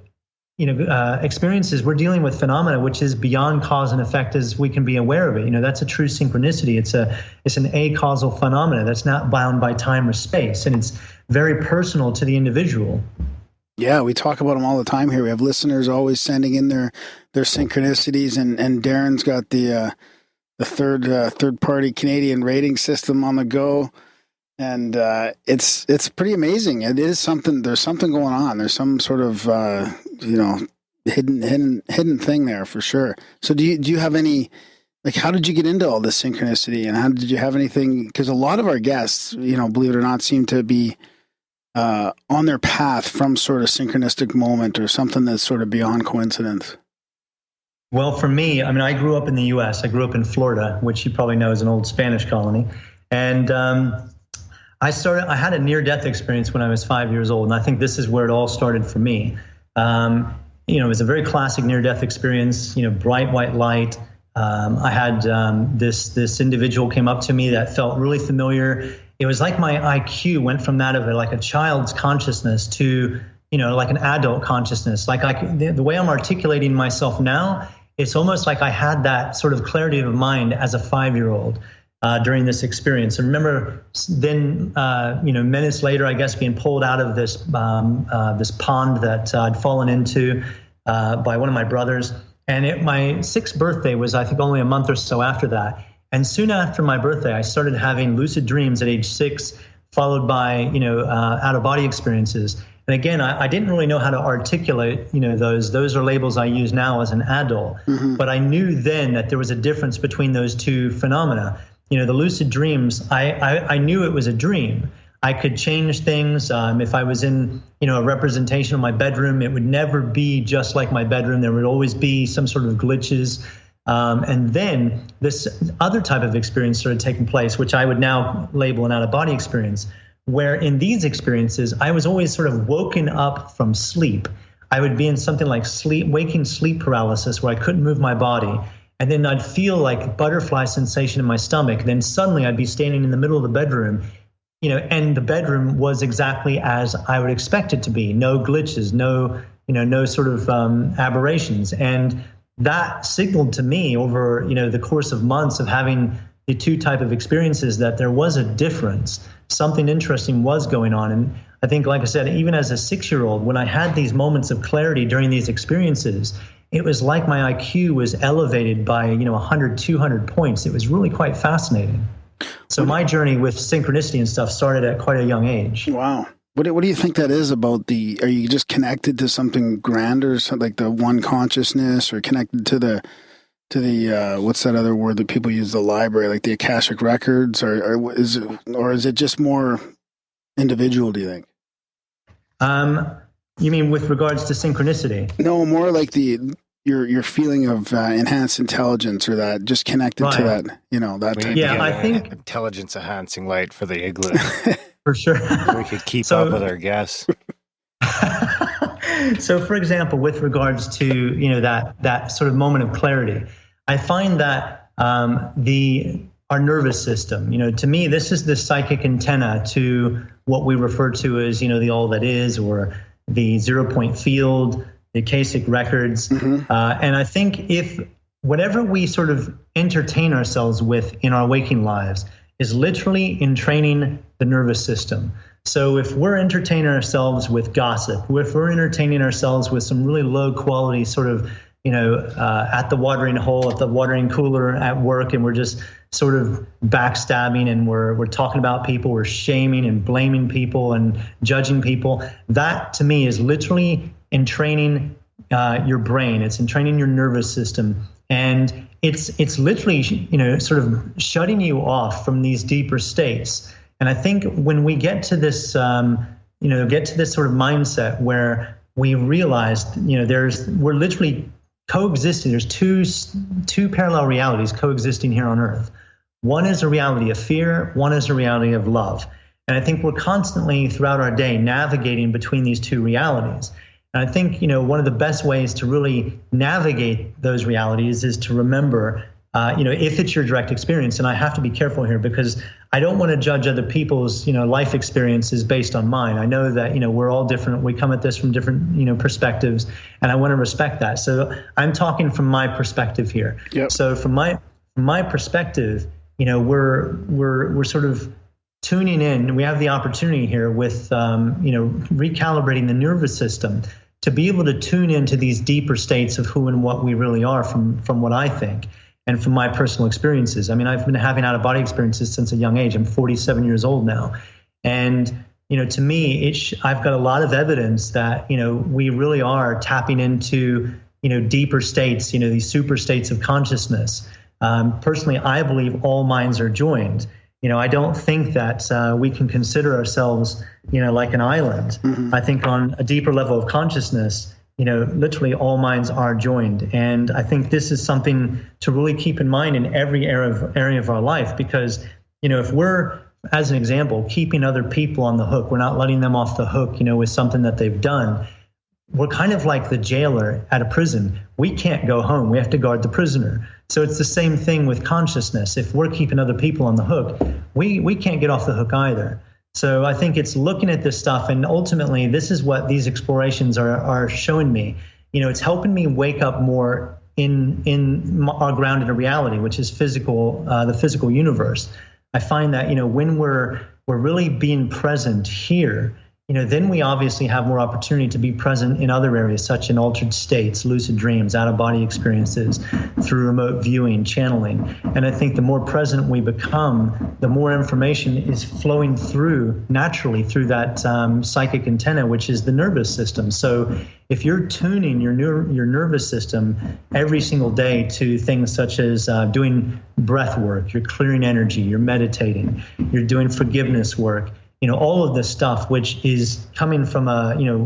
experiences. We're dealing with phenomena which is beyond cause and effect as we can be aware of it. That's a true synchronicity. It's an acausal phenomena that's not bound by time or space, and it's very personal to the individual. Yeah, we talk about them all the time here. We have listeners always sending in their synchronicities, and Darren's got the third party Canadian rating system on the go, and it's pretty amazing. It is something. There's something going on. There's some sort of hidden thing there for sure. So do you have any? Like, how did you get into all this synchronicity, and how did you have anything? Because a lot of our guests, believe it or not, seem to be on their path from sort of synchronistic moment or something that's sort of beyond coincidence. Well, for me, I grew up in the U.S. I grew up in Florida, which you probably know is an old Spanish colony. And I had a near-death experience when I was 5 years old, and I think this is where it all started for me. It was a very classic near-death experience, bright white light. I had this individual came up to me that felt really familiar. It was like my IQ went from that of a child's consciousness to, like an adult consciousness. The way I'm articulating myself now, it's almost like I had that sort of clarity of mind as a 5-year-old during this experience. And remember then, minutes later, I guess, being pulled out of this pond that I'd fallen into by one of my brothers. And my 6th birthday was, I think, only a month or so after that. And soon after my birthday, I started having lucid dreams at age 6, followed by, out-of-body experiences. And again, I didn't really know how to articulate, those. Those are labels I use now as an adult. Mm-hmm. But I knew then that there was a difference between those two phenomena. The lucid dreams, I knew it was a dream. I could change things. If I was in, a representation of my bedroom, it would never be just like my bedroom. There would always be some sort of glitches. And then this other type of experience started taking place, which I would now label an out-of-body experience, where in these experiences, I was always sort of woken up from sleep. I would be in something like waking sleep paralysis where I couldn't move my body. And then I'd feel like butterfly sensation in my stomach. Then suddenly I'd be standing in the middle of the bedroom, and the bedroom was exactly as I would expect it to be. No glitches, no sort of aberrations. And that signaled to me over, the course of months of having the two type of experiences that there was a difference. Something interesting was going on. And I think, like I said, even as a 6-year-old, when I had these moments of clarity during these experiences, it was like my IQ was elevated by, 100, 200 points. It was really quite fascinating. So my journey with synchronicity and stuff started at quite a young age. Wow. What do you think that is about are you just connected to something grander, like the one consciousness, or connected to the what's that other word that people use, the library, like the Akashic records, or is it just more individual, do you think? You mean with regards to synchronicity? No, more like your feeling of enhanced intelligence, or that just connected to that, that type. Yeah, I think intelligence enhancing light for the igloo. For sure. We could keep up with our guests. So, for example, with regards to that sort of moment of clarity, I find that our nervous system, to me, this is the psychic antenna to what we refer to as the all that is, or the 0-point field, the Akashic records, and I think if whatever we sort of entertain ourselves with in our waking lives is literally entraining the nervous system. So if we're entertaining ourselves with gossip, if we're entertaining ourselves with some really low quality sort of, at the watering hole, at the watering cooler at work, and we're just sort of backstabbing, and we're talking about people, we're shaming and blaming people and judging people, that to me is literally entraining your brain. It's entraining your nervous system. And it's literally, sort of shutting you off from these deeper states. And I think when we get to this, sort of mindset where we realize, we're literally coexisting. There's two parallel realities coexisting here on Earth. One is a reality of fear. One is a reality of love. And I think we're constantly throughout our day navigating between these two realities. And I think, one of the best ways to really navigate those realities is to remember, if it's your direct experience, and I have to be careful here because I don't want to judge other people's, life experiences based on mine. I know that, we're all different. We come at this from different, perspectives, and I want to respect that. So I'm talking from my perspective here. Yep. So from my perspective, we're sort of tuning in. We have the opportunity here with, recalibrating the nervous system to be able to tune into these deeper states of who and what we really are from what I think and from my personal experiences. I mean, I've been having out-of-body experiences since a young age. I'm 47 years old now. And, to me, I've got a lot of evidence that, we really are tapping into, deeper states, these super states of consciousness. Personally, I believe all minds are joined. I don't think that we can consider ourselves, like an island. Mm-hmm. I think on a deeper level of consciousness, literally all minds are joined. And I think this is something to really keep in mind in every area of our life, because, if we're, as an example, keeping other people on the hook, we're not letting them off the hook, with something that they've done. We're kind of like the jailer at a prison. We can't go home. We have to guard the prisoner. So it's the same thing with consciousness. If we're keeping other people on the hook, we can't get off the hook either. So I think it's looking at this stuff, and ultimately this is what these explorations are showing me. It's helping me wake up more in our grounded reality, which is physical, the physical universe. I find that, when we're really being present here, then we obviously have more opportunity to be present in other areas, such in altered states, lucid dreams, out-of-body experiences, through remote viewing, channeling. And I think the more present we become, the more information is flowing through naturally through that psychic antenna, which is the nervous system. So if you're tuning your nervous system every single day to things such as doing breath work, you're clearing energy, you're meditating, you're doing forgiveness work, all of this stuff, which is coming from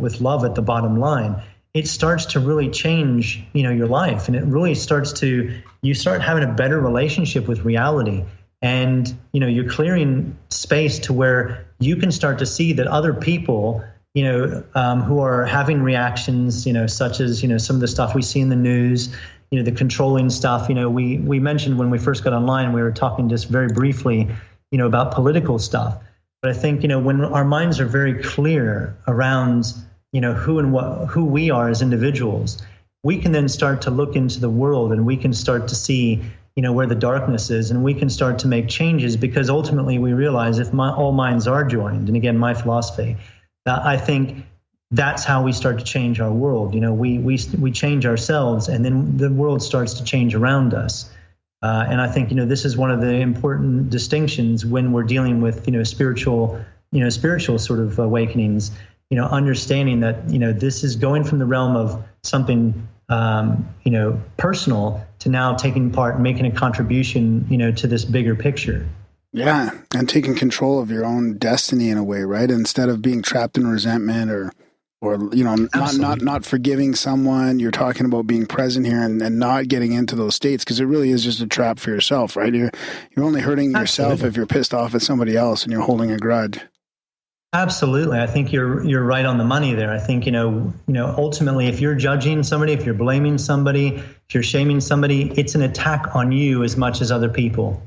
with love at the bottom line, it starts to really change, your life. And it really you start having a better relationship with reality. and you're clearing space to where you can start to see that other people who are having reactions, such as some of the stuff we see in the news, the controlling stuff. We mentioned when we first got online, we were talking just very briefly about political stuff. But I think when our minds are very clear around who we are as individuals, we can then start to look into the world, and we can start to see where the darkness is, and we can start to make changes, because ultimately we realize if all minds are joined, and again, my philosophy, I think that's how we start to change our world. We change ourselves, and then the world starts to change around us. And I think this is one of the important distinctions when we're dealing with spiritual sort of awakenings. Understanding that this is going from the realm of something personal to now taking part and making a contribution to this bigger picture. Yeah, and taking control of your own destiny in a way, right? Instead of being trapped in resentment or not forgiving someone, you're talking about being present here and not getting into those states, because it really is just a trap for yourself, right? You're only hurting yourself if you're pissed off at somebody else and you're holding a grudge. Absolutely. I think you're right on the money there. I think, ultimately, if you're judging somebody, if you're blaming somebody, if you're shaming somebody, it's an attack on you as much as other people.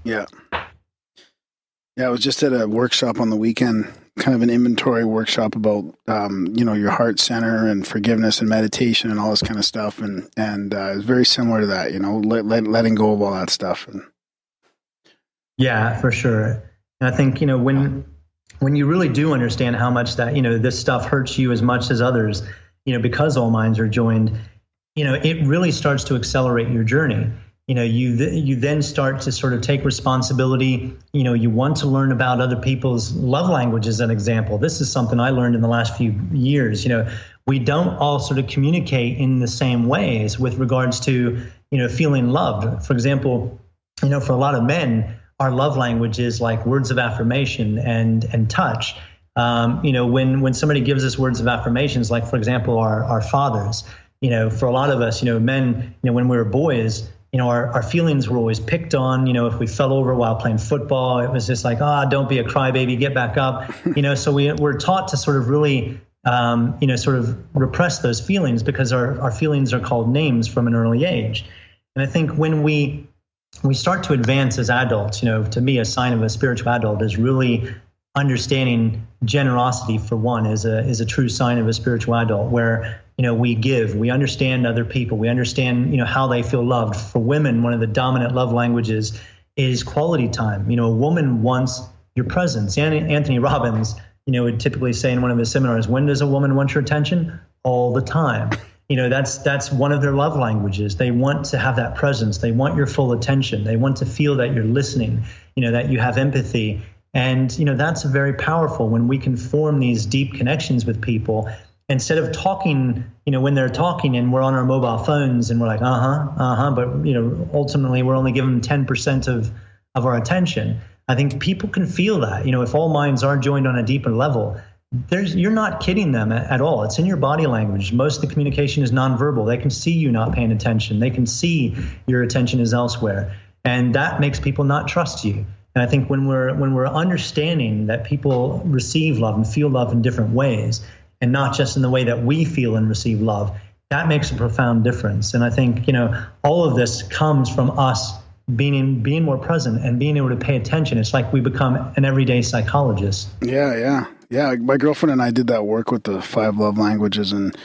Yeah. Yeah, I was just at a workshop on the weekend, kind of an inventory workshop about, your heart center and forgiveness and meditation and all this kind of stuff. And it's very similar to that, letting go of all that stuff. Yeah, for sure. And I think, when you really do understand how much that, this stuff hurts you as much as others, because all minds are joined, it really starts to accelerate your journey. You then start to sort of take responsibility. You want to learn about other people's love languages, an example. This is something I learned in the last few years. We don't all sort of communicate in the same ways with regards to, feeling loved. For example, for a lot of men, our love language is like words of affirmation and touch. When somebody gives us words of affirmations, like, for example, our fathers, for a lot of us, men, when we were boys, our feelings were always picked on. If we fell over while playing football, it was just like, don't be a crybaby, get back up. So we're taught to sort of really, sort of repress those feelings, because our feelings are called names from an early age. And I think when we start to advance as adults, to me, a sign of a spiritual adult is really understanding generosity, for one, is a true sign of a spiritual adult, where we give, we understand other people, we understand how they feel loved. For women, one of the dominant love languages is quality time. A woman wants your presence. Anthony Robbins, would typically say in one of his seminars, when does a woman want your attention? All the time. That's one of their love languages. They want to have that presence. They want your full attention. They want to feel that you're listening, that you have empathy. And, that's very powerful when we can form these deep connections with people. Instead of talking, when they're talking and we're on our mobile phones and we're like, but, ultimately we're only giving them 10% of our attention. I think people can feel that, if all minds are joined on a deeper level, you're not kidding them at all. It's in your body language. Most of the communication is nonverbal. They can see you not paying attention. They can see your attention is elsewhere. And that makes people not trust you. And I think when we're understanding that people receive love and feel love in different ways, and not just in the way that we feel and receive love, that makes a profound difference. And I think, all of this comes from us being more present and being able to pay attention. It's like we become an everyday psychologist. Yeah. My girlfriend and I did that work with the 5 love languages, and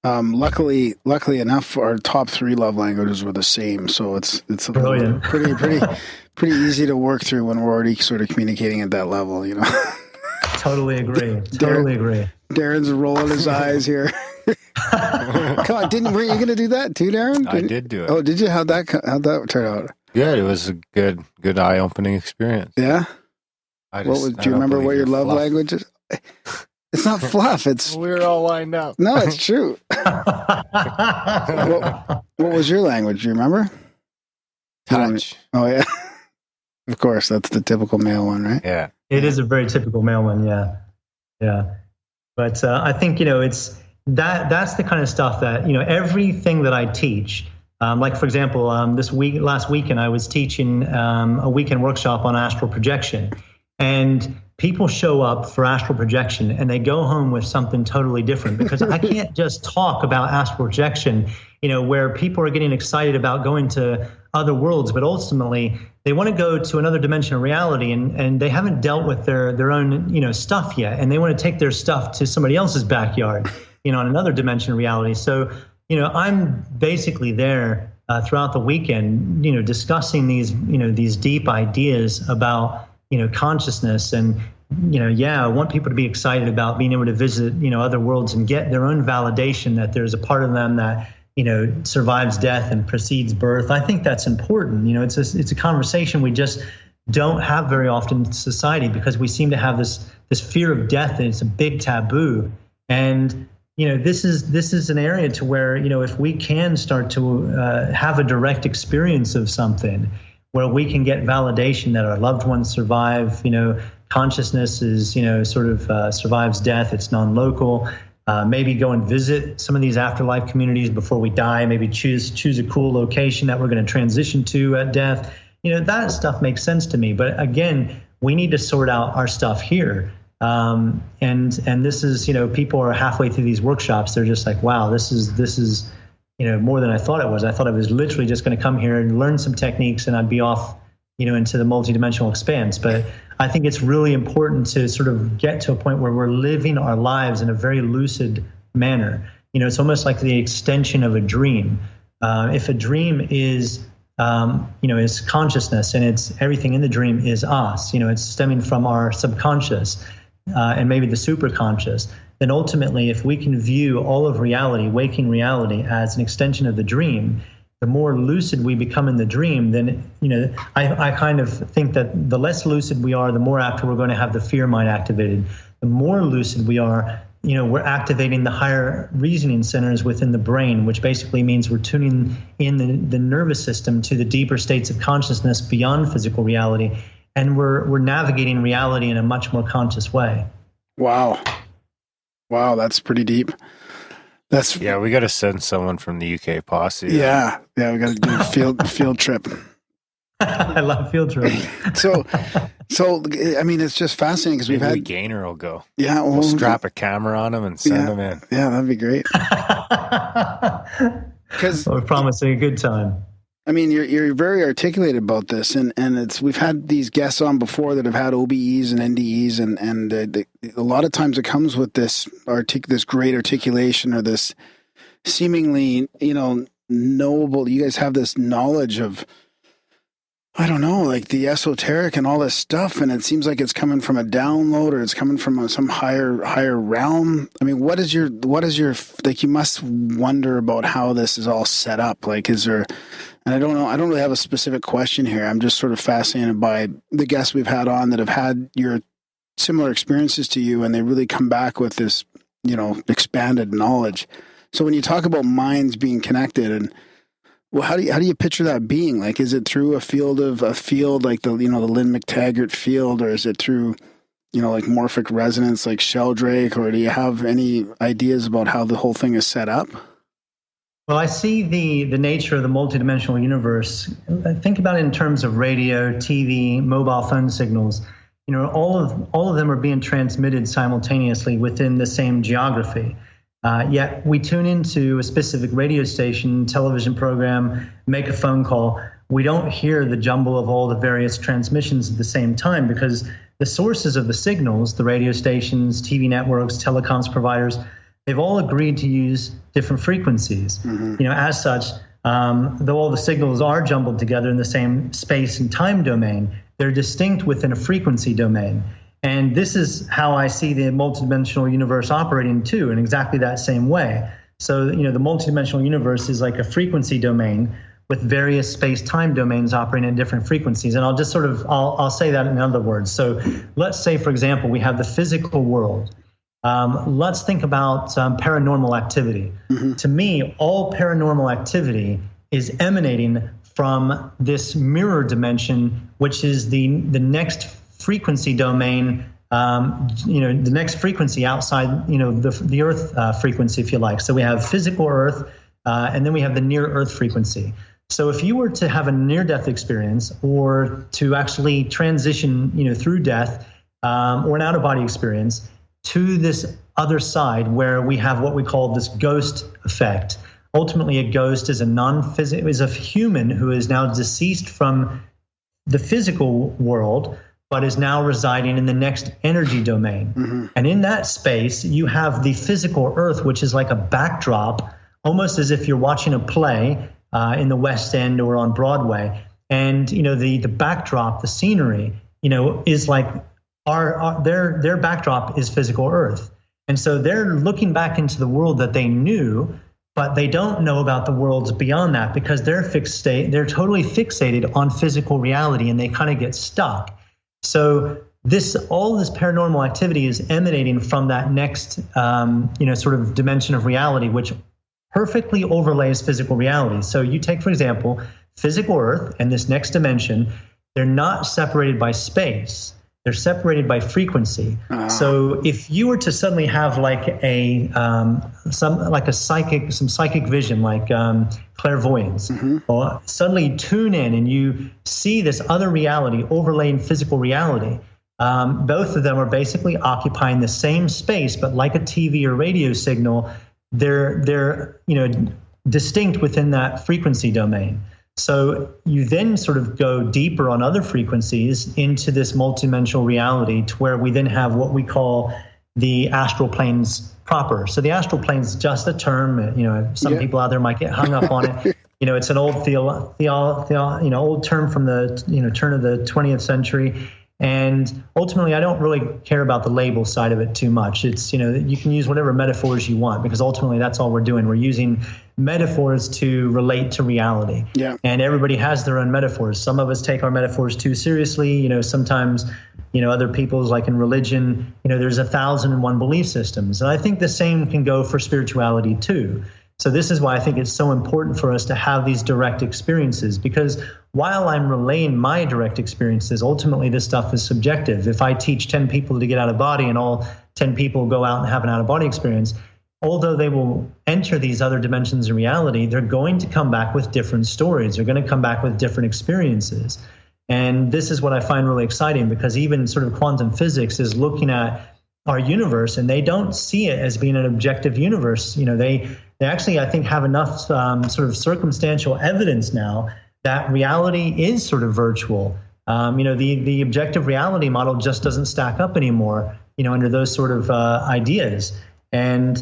luckily enough, our top 3 love languages were the same. So it's brilliant. pretty easy to work through when we're already sort of communicating at that level. Totally agree. Totally agree. Darren's rolling his eyes here. Come on, were you going to do that too, Darren? I did do it. Oh, did you? How'd that turn out? Good. It was a good eye-opening experience. Yeah. Do you remember what your love language is? It's not fluff. It's we're all lined up. No, it's true. What was your language? Do you remember? Touch. Oh yeah. Of course, that's the typical male one, right? Yeah. It is a very typical male one. Yeah. But I think it's that's the kind of stuff that everything that I teach, Like, for example, last weekend, I was teaching a weekend workshop on astral projection. And people show up for astral projection and they go home with something totally different, because I can't just talk about astral projection, where people are getting excited about going to other worlds, but ultimately they want to go to another dimension of reality, and they haven't dealt with their own, stuff yet. And they want to take their stuff to somebody else's backyard, in another dimension of reality. So, I'm basically there throughout the weekend, discussing these deep ideas about, consciousness. And, I want people to be excited about being able to visit, other worlds and get their own validation that there's a part of them that, survives death and precedes birth. I think that's important. It's a conversation we just don't have very often in society, because we seem to have this fear of death, and it's a big taboo. And, this is an area to where, if we can start to have a direct experience of something where we can get validation that our loved ones survive, consciousness is, survives death, it's non-local. Maybe go and visit some of these afterlife communities before we die. Maybe choose a cool location that we're going to transition to at death. That stuff makes sense to me. But again, we need to sort out our stuff here. And this is, people are halfway through these workshops. They're just like, wow, this is more than I thought it was. I thought I was literally just going to come here and learn some techniques and I'd be off, into the multidimensional expanse. But I think it's really important to sort of get to a point where we're living our lives in a very lucid manner. It's almost like the extension of a dream. If a dream is, is consciousness, and it's everything in the dream is us, it's stemming from our subconscious and maybe the superconscious, then ultimately, if we can view all of reality, waking reality, as an extension of the dream, the more lucid we become in the dream, then, I kind of think that the less lucid we are, the more after we're going to have the fear mind activated. The more lucid we are, we're activating the higher reasoning centers within the brain, which basically means we're tuning in the nervous system to the deeper states of consciousness beyond physical reality. And we're navigating reality in a much more conscious way. Wow, that's pretty deep. We got to send someone from the UK posse. Yeah, we got to do a field trip. I love field trips. So I mean, it's just fascinating because we've had Gainer will go. Yeah, we'll strap a camera on him and send him in. Yeah, that'd be great. Because we're promising a good time. I mean, you're very articulate about this, and we've had these guests on before that have had OBEs and NDEs, and a lot of times it comes with this great articulation, or this seemingly knowable. You guys have this knowledge of, I don't know, like the esoteric and all this stuff, and it seems like it's coming from a download, or it's coming from some higher realm. I mean, what is your like? You must wonder about how this is all set up. Like, is there? And I don't know. I don't really have a specific question here. I'm just sort of fascinated by the guests we've had on that have had your similar experiences to you, and they really come back with this, expanded knowledge. So when you talk about minds being connected, and well, how do you picture that being? Like, is it through a field like the Lynn McTaggart field, or is it through like morphic resonance like Sheldrake, or do you have any ideas about how the whole thing is set up? Well, I see the nature of the multidimensional universe. Think about it in terms of radio, TV, mobile phone signals. All of them are being transmitted simultaneously within the same geography. Yet we tune into a specific radio station, television program, make a phone call. We don't hear the jumble of all the various transmissions at the same time, because the sources of the signals, the radio stations, TV networks, telecoms providers, they've all agreed to use different frequencies. Mm-hmm. As such, though all the signals are jumbled together in the same space and time domain, they're distinct within a frequency domain. And this is how I see the multidimensional universe operating too, in exactly that same way. So, the multidimensional universe is like a frequency domain with various space-time domains operating at different frequencies. And I'll just I'll say that in other words. So let's say, for example, we have the physical world. Let's think about paranormal activity. Mm-hmm. To me, all paranormal activity is emanating from this mirror dimension, which is the next frequency domain, the next frequency outside, the Earth frequency, if you like. So we have physical Earth, and then we have the near-Earth frequency. So if you were to have a near-death experience, or to actually transition, through death, or an out-of-body experience to this other side where we have what we call this ghost effect. Ultimately, a ghost is a human who is now deceased from the physical world, but is now residing in the next energy domain. Mm-hmm. And in that space, you have the physical Earth, which is like a backdrop, almost as if you're watching a play in the West End or on Broadway. And, the backdrop, the scenery, is like their backdrop is physical Earth. And so they're looking back into the world that they knew, but they don't know about the worlds beyond that because they're totally fixated on physical reality, and they kind of get stuck. So all this paranormal activity is emanating from that next, sort of dimension of reality, which perfectly overlays physical reality. So you take, for example, physical Earth and this next dimension, they're not separated by space. They're separated by frequency. So if you were to suddenly have like some psychic vision, like clairvoyance, mm-hmm. or suddenly tune in and you see this other reality overlaying physical reality, both of them are basically occupying the same space, but like a TV or radio signal, they're distinct within that frequency domain. So you then sort of go deeper on other frequencies into this multidimensional reality, to where we then have what we call the astral planes proper. So the astral plane is just a term. Some people out there might get hung up on it. It's an old old term from the turn of the 20th century. And ultimately, I don't really care about the label side of it too much. It's, you can use whatever metaphors you want, because ultimately that's all we're doing. We're using metaphors to relate to reality. Yeah. And everybody has their own metaphors. Some of us take our metaphors too seriously. Sometimes, other people's, like in religion, there's 1,001 belief systems. And I think the same can go for spirituality too. So this is why I think it's so important for us to have these direct experiences, because while I'm relaying my direct experiences, ultimately this stuff is subjective. If I teach 10 people to get out of body and all 10 people go out and have an out-of-body experience, although they will enter these other dimensions of reality, they're going to come back with different stories. They're going to come back with different experiences. And this is what I find really exciting, because even sort of quantum physics is looking at our universe, and they don't see it as being an objective universe. They actually, I think, have enough sort of circumstantial evidence now that reality is sort of virtual. The objective reality model just doesn't stack up anymore, under those sort of ideas. And,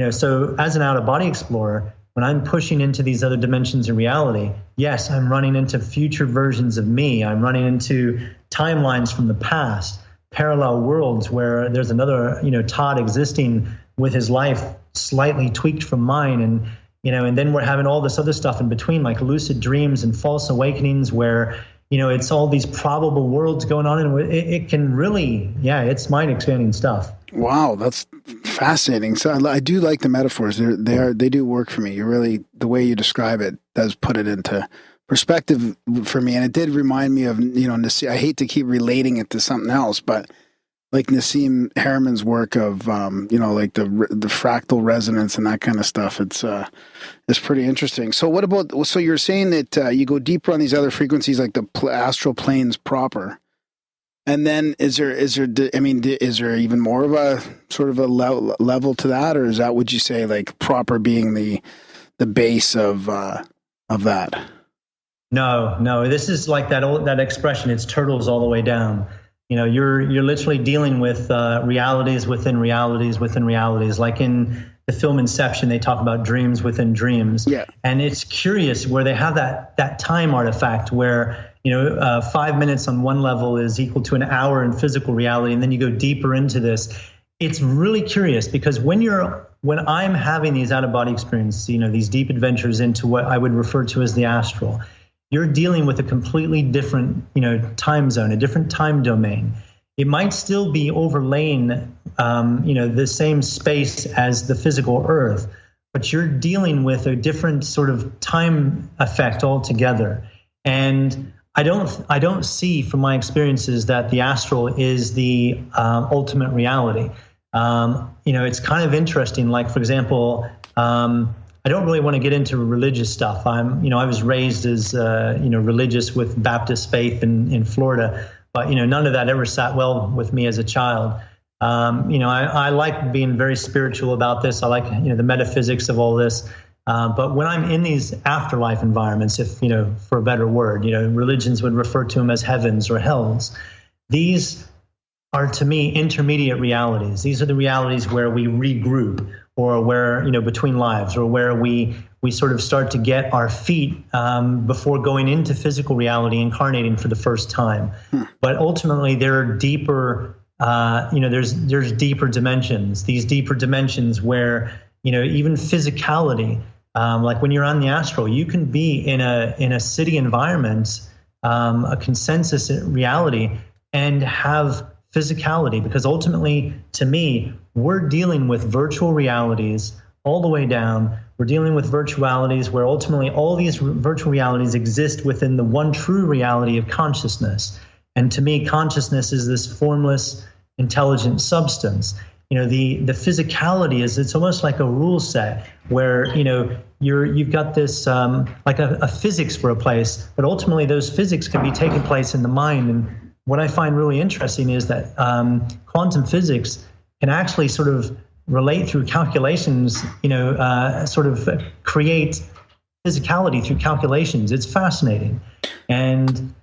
so as an out-of-body explorer, when I'm pushing into these other dimensions of reality, yes, I'm running into future versions of me. I'm running into timelines from the past, parallel worlds where there's another, Todd existing with his life slightly tweaked from mine. And then we're having all this other stuff in between, like lucid dreams and false awakenings, where, it's all these probable worlds going on. And it can really, it's mind expanding stuff. Wow, that's fascinating. So I do like the metaphors. They do work for me. You really, the way you describe it does put it into perspective for me. And it did remind me of, Nassim. I hate to keep relating it to something else, but like Nassim Harameyn's work of, like the fractal resonance and that kind of stuff. It's pretty interesting. So what about, so you're saying that you go deeper on these other frequencies, like the astral planes proper. And then is there even more of a sort of a level to that? Or is that, would you say, like proper being the base of that? No, this is like that expression, it's turtles all the way down. You're literally dealing with realities within realities within realities. Like in the film Inception, they talk about dreams within dreams. Yeah. And it's curious where they have that time artifact where, 5 minutes on one level is equal to an hour in physical reality. And then you go deeper into this. It's really curious, because when I'm having these out-of-body experiences, these deep adventures into what I would refer to as the astral, you're dealing with a completely different, time zone, a different time domain. It might still be overlaying, the same space as the physical Earth, but you're dealing with a different sort of time effect altogether. And I don't see from my experiences that the astral is the ultimate reality. It's kind of interesting. Like, for example, I don't really want to get into religious stuff. I was raised as, religious with Baptist faith in Florida, but, none of that ever sat well with me as a child. I like being very spiritual about this. I like, the metaphysics of all this. But when I'm in these afterlife environments, if, for a better word, religions would refer to them as heavens or hells. These are, to me, intermediate realities. These are the realities where we regroup, or where, between lives, or where we sort of start to get our feet before going into physical reality, incarnating for the first time. But ultimately, there are deeper, there's deeper dimensions. These deeper dimensions where, even physicality, like when you're on the astral, you can be in a city environment, a consensus reality, and have physicality, because ultimately, to me, we're dealing with virtual realities all the way down. We're dealing with virtualities where ultimately all these virtual realities exist within the one true reality of consciousness. And to me, consciousness is this formless, intelligent substance. The physicality it's almost like a rule set where, you've got this like a physics for a place, but ultimately those physics can be taking place in the mind. And what I find really interesting is that quantum physics can actually sort of relate through calculations, sort of create physicality through calculations. It's fascinating. And,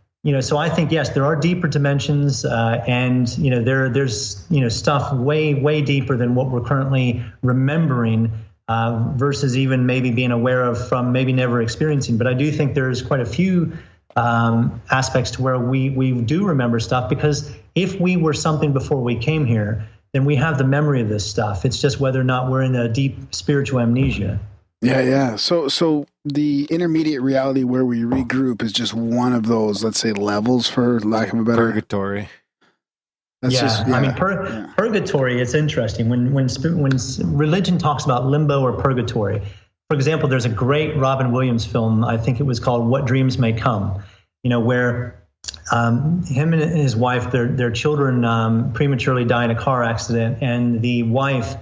so I think, yes, there are deeper dimensions, and, there's, stuff way, way deeper than what we're currently remembering, versus even maybe being aware of from maybe never experiencing. But I do think there's quite a few aspects to where we do remember stuff, because if we were something before we came here, then we have the memory of this stuff. It's just whether or not we're in a deep spiritual amnesia. Yeah. So the intermediate reality where we regroup is just one of those, let's say, levels, for lack of a better... Purgatory. Purgatory, it's interesting. When religion talks about limbo or purgatory, for example, there's a great Robin Williams film, I think it was called What Dreams May Come, where him and his wife, their children prematurely die in a car accident, and the wife,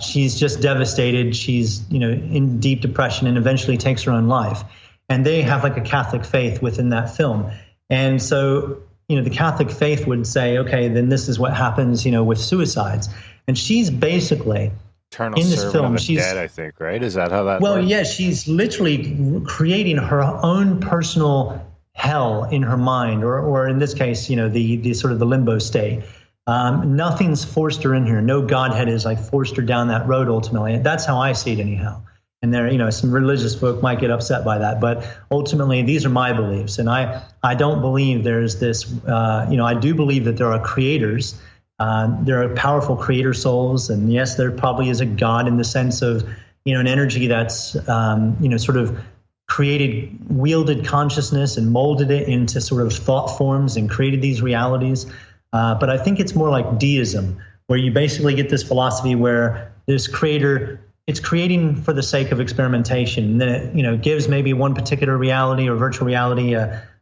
she's just devastated. She's, in deep depression, and eventually takes her own life. And they have like a Catholic faith within that film. And so, the Catholic faith would say, okay, then this is what happens, with suicides. And she's basically... Eternal in this film, she's dead, I think, right? Is that how that Well, works? yeah, she's literally creating her own personal hell in her mind, or in this case, the sort of the limbo state. Nothing's forced her in here. No Godhead is like forced her down that road ultimately. That's how I see it anyhow. And there, some religious folk might get upset by that, but ultimately these are my beliefs. And I don't believe there's this, I do believe that there are creators. There are powerful creator souls, and yes, there probably is a God in the sense of, an energy that's, sort of wielded consciousness and molded it into sort of thought forms and created these realities. But I think it's more like deism, where you basically get this philosophy where this creator, it's creating for the sake of experimentation. And then it, gives maybe one particular reality or virtual reality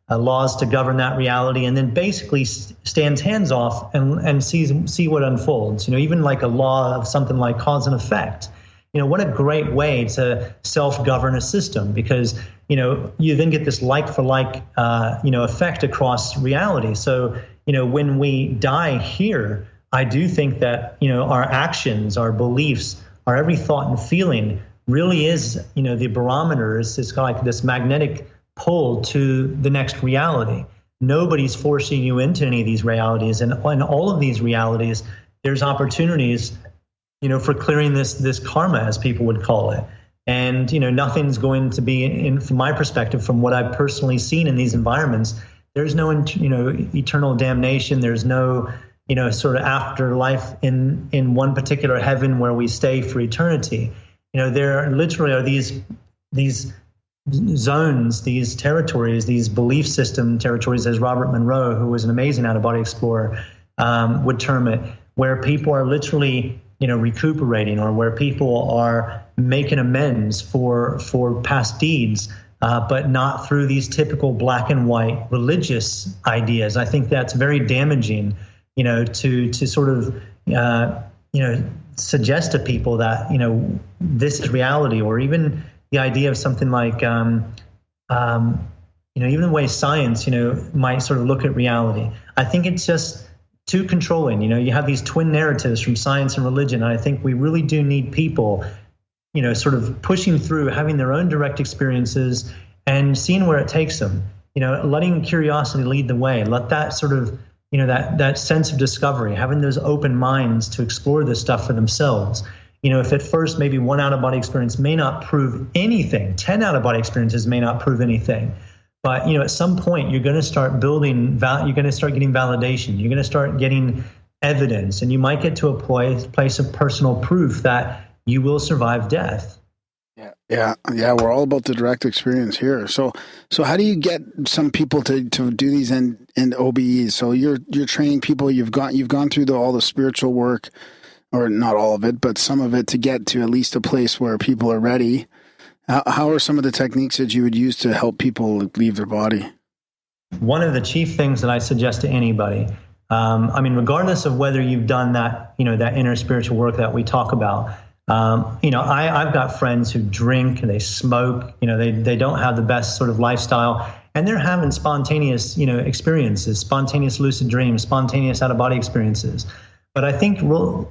laws to govern that reality, and then basically stands hands off and see what unfolds. Even like a law of something like cause and effect. What a great way to self-govern a system, because you then get this like for like effect across reality. So when we die here, I do think that our actions, our beliefs, our every thought and feeling really is the barometer. It's kind of like this magnetic pull to the next reality. Nobody's forcing you into any of these realities, and in all of these realities, there's opportunities, for clearing this karma, as people would call it. And nothing's going to be, from my perspective, from what I've personally seen in these environments, there's no eternal damnation. There's no sort of afterlife in one particular heaven where we stay for eternity. There literally are these zones, these territories, these belief system territories, as Robert Monroe, who was an amazing out-of-body explorer, would term it, where people are literally, recuperating, or where people are making amends for past deeds, but not through these typical black and white religious ideas. I think that's very damaging, to sort of, suggest to people that, this is reality, or even the idea of something like, even the way science, might sort of look at reality. I think it's just too controlling. You have these twin narratives from science and religion. And I think we really do need people, sort of pushing through, having their own direct experiences and seeing where it takes them, letting curiosity lead the way. Let that sort of, that sense of discovery, having those open minds to explore this stuff for themselves. If at first maybe one out-of-body experience may not prove anything, 10 out-of-body experiences may not prove anything. But, at some point, you're going to start building, you're going to start getting validation. You're going to start getting evidence, and you might get to a place of personal proof that you will survive death. Yeah. We're all about the direct experience here. So how do you get some people to do these in OBEs? So you're training people. You've gone through all the spiritual work, or not all of it, but some of it, to get to at least a place where people are ready. How are some of the techniques that you would use to help people leave their body? One of the chief things that I suggest to anybody, regardless of whether you've done that, that inner spiritual work that we talk about, I've got friends who drink, they smoke, they don't have the best sort of lifestyle, and they're having spontaneous, experiences, spontaneous lucid dreams, spontaneous out-of-body experiences. But I think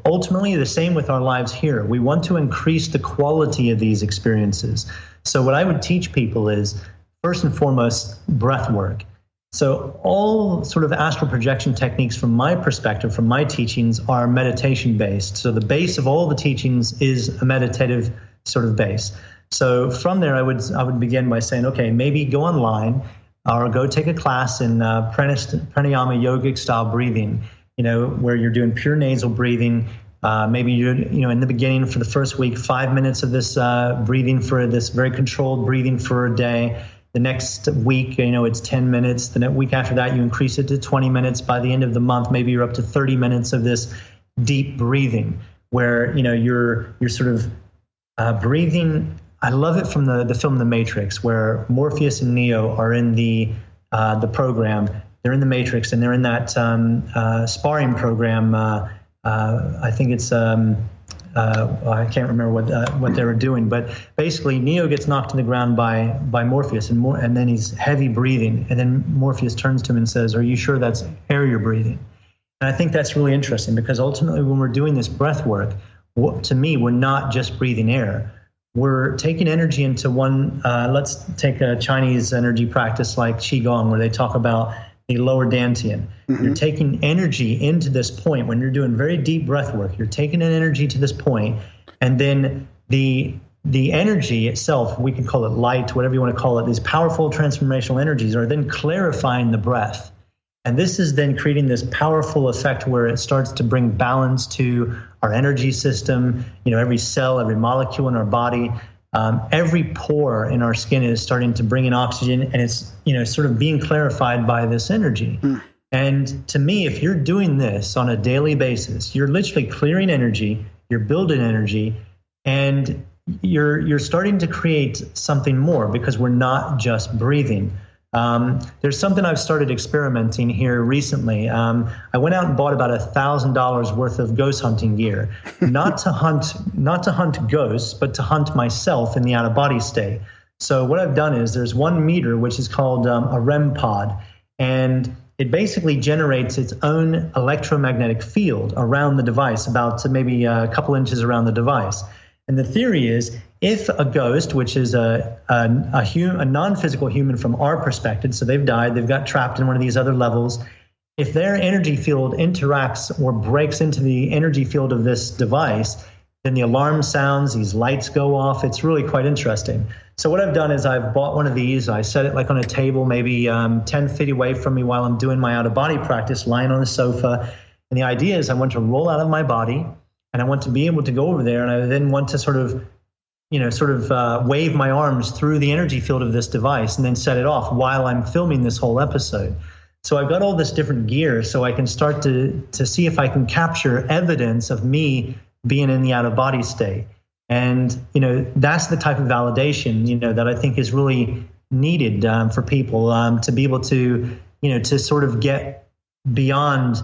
ultimately the same with our lives here. We want to increase the quality of these experiences. So what I would teach people is, first and foremost, breath work. So all sort of astral projection techniques, from my perspective, from my teachings, are meditation based. So the base of all the teachings is a meditative sort of base. So from there, I would begin by saying, okay, maybe go online or go take a class in pranayama yogic style breathing, where you're doing pure nasal breathing. Maybe you're, in the beginning for the first week, 5 minutes of this breathing, for this very controlled breathing for a day. The next week, it's 10 minutes. The next week after that, you increase it to 20 minutes. By the end of the month, maybe you're up to 30 minutes of this deep breathing, where, you're sort of breathing. I love it from the film The Matrix, where Morpheus and Neo are in the program. They're in the Matrix, and they're in that sparring program. I think it's I can't remember what they were doing, but basically Neo gets knocked to the ground by Morpheus, and then he's heavy breathing, and then Morpheus turns to him and says, "Are you sure that's air you're breathing?" And I think that's really interesting, because ultimately when we're doing this breath work, to me, we're not just breathing air. We're taking energy into one. Let's take a Chinese energy practice like Qigong, where they talk about the lower dantian. Mm-hmm. You're taking energy into this point when you're doing very deep breath work. You're taking an energy to this point, and then the energy itself, we can call it light, whatever you want to call it, these powerful transformational energies are then clarifying the breath. And this is then creating this powerful effect where it starts to bring balance to our energy system, every cell, every molecule in our body. Every pore in our skin is starting to bring in oxygen, and it's, sort of being clarified by this energy. Mm. And to me, if you're doing this on a daily basis, you're literally clearing energy, you're building energy, and you're starting to create something more, because we're not just breathing. There's something I've started experimenting here recently. I went out and bought about $1,000 worth of ghost hunting gear, not to hunt ghosts, but to hunt myself in the out-of-body state. So what I've done is there's one meter, which is called a REM pod, and it basically generates its own electromagnetic field around the device, about maybe a couple inches around the device. And the theory is, if a ghost, which is a non-physical human from our perspective, so they've died, they've got trapped in one of these other levels, if their energy field interacts or breaks into the energy field of this device, then the alarm sounds, these lights go off. It's really quite interesting. So what I've done is I've bought one of these. I set it like on a table, maybe 10 feet away from me while I'm doing my out-of-body practice, lying on the sofa. And the idea is I want to roll out of my body, and I want to be able to go over there, and I then want to sort of wave my arms through the energy field of this device and then set it off while I'm filming this whole episode. So I've got all this different gear, so I can start to see if I can capture evidence of me being in the out-of-body state. And, that's the type of validation, that I think is really needed for people to be able to, to sort of get beyond,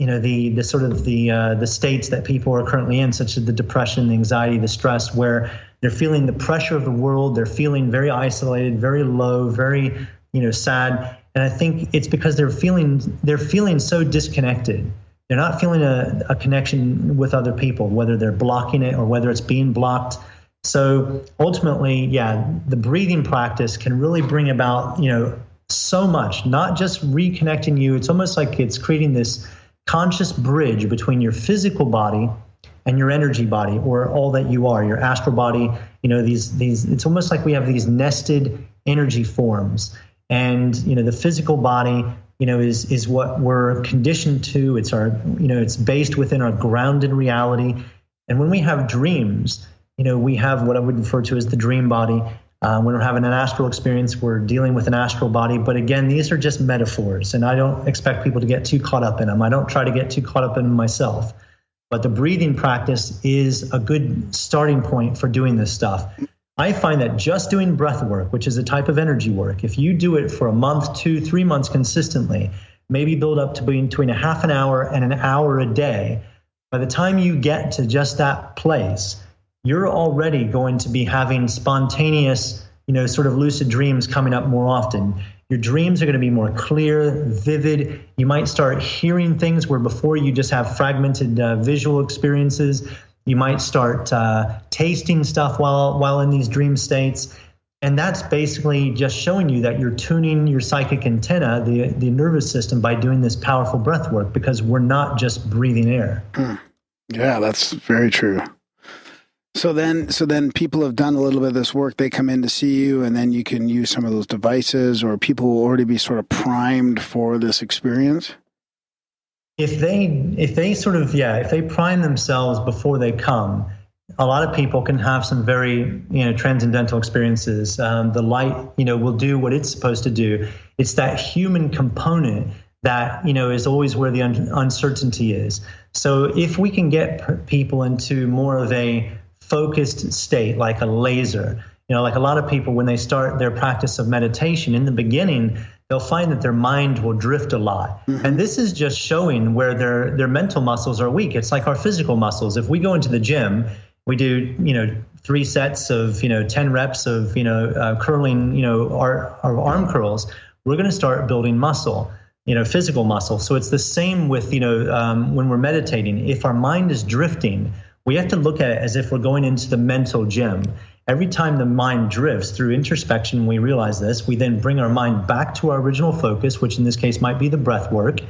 the sort of the states that people are currently in, such as the depression, the anxiety, the stress, where they're feeling the pressure of the world, they're feeling very isolated, very low, very sad, and I think it's because they're feeling so disconnected. They're not feeling a connection with other people, whether they're blocking it or whether it's being blocked. So ultimately, the breathing practice can really bring about so much, not just reconnecting you. It's almost like it's creating this conscious bridge between your physical body and your energy body, or all that you are, your astral body. These it's almost like we have these nested energy forms, and the physical body is what we're conditioned to. It's our it's based within our grounded reality. And when we have dreams, we have what I would refer to as the dream body. When we're having an astral experience, we're dealing with an astral body. But again, these are just metaphors, and I don't expect people to get too caught up in them. I don't try to get too caught up in them myself. But the breathing practice is a good starting point for doing this stuff. I find that just doing breath work, which is a type of energy work, if you do it for a month, 2, 3 months consistently, maybe build up to between a half an hour and an hour a day, by the time you get to just that place, you're already going to be having spontaneous, sort of lucid dreams coming up more often. Your dreams are going to be more clear, vivid. You might start hearing things where before you just have fragmented visual experiences. You might start tasting stuff while in these dream states. And that's basically just showing you that you're tuning your psychic antenna, the nervous system, by doing this powerful breath work, because we're not just breathing air. Yeah, that's very true. So then people have done a little bit of this work. They come in to see you, and then you can use some of those devices, or people will already be sort of primed for this experience. If they prime themselves before they come, a lot of people can have some very transcendental experiences. The light will do what it's supposed to do. It's that human component that is always where the uncertainty is. So if we can get people into more of a focused state, like a laser, like a lot of people, when they start their practice of meditation in the beginning, they'll find that their mind will drift a lot. Mm-hmm. And this is just showing where their mental muscles are weak. It's like our physical muscles. If we go into the gym, we do 3 sets of 10 reps of curling our arm curls, we're going to start building muscle, physical muscle. So it's the same with when we're meditating. If our mind is drifting, we have to look at it as if we're going into the mental gym. Every time the mind drifts through introspection, we realize this, we then bring our mind back to our original focus, which in this case might be the breath work,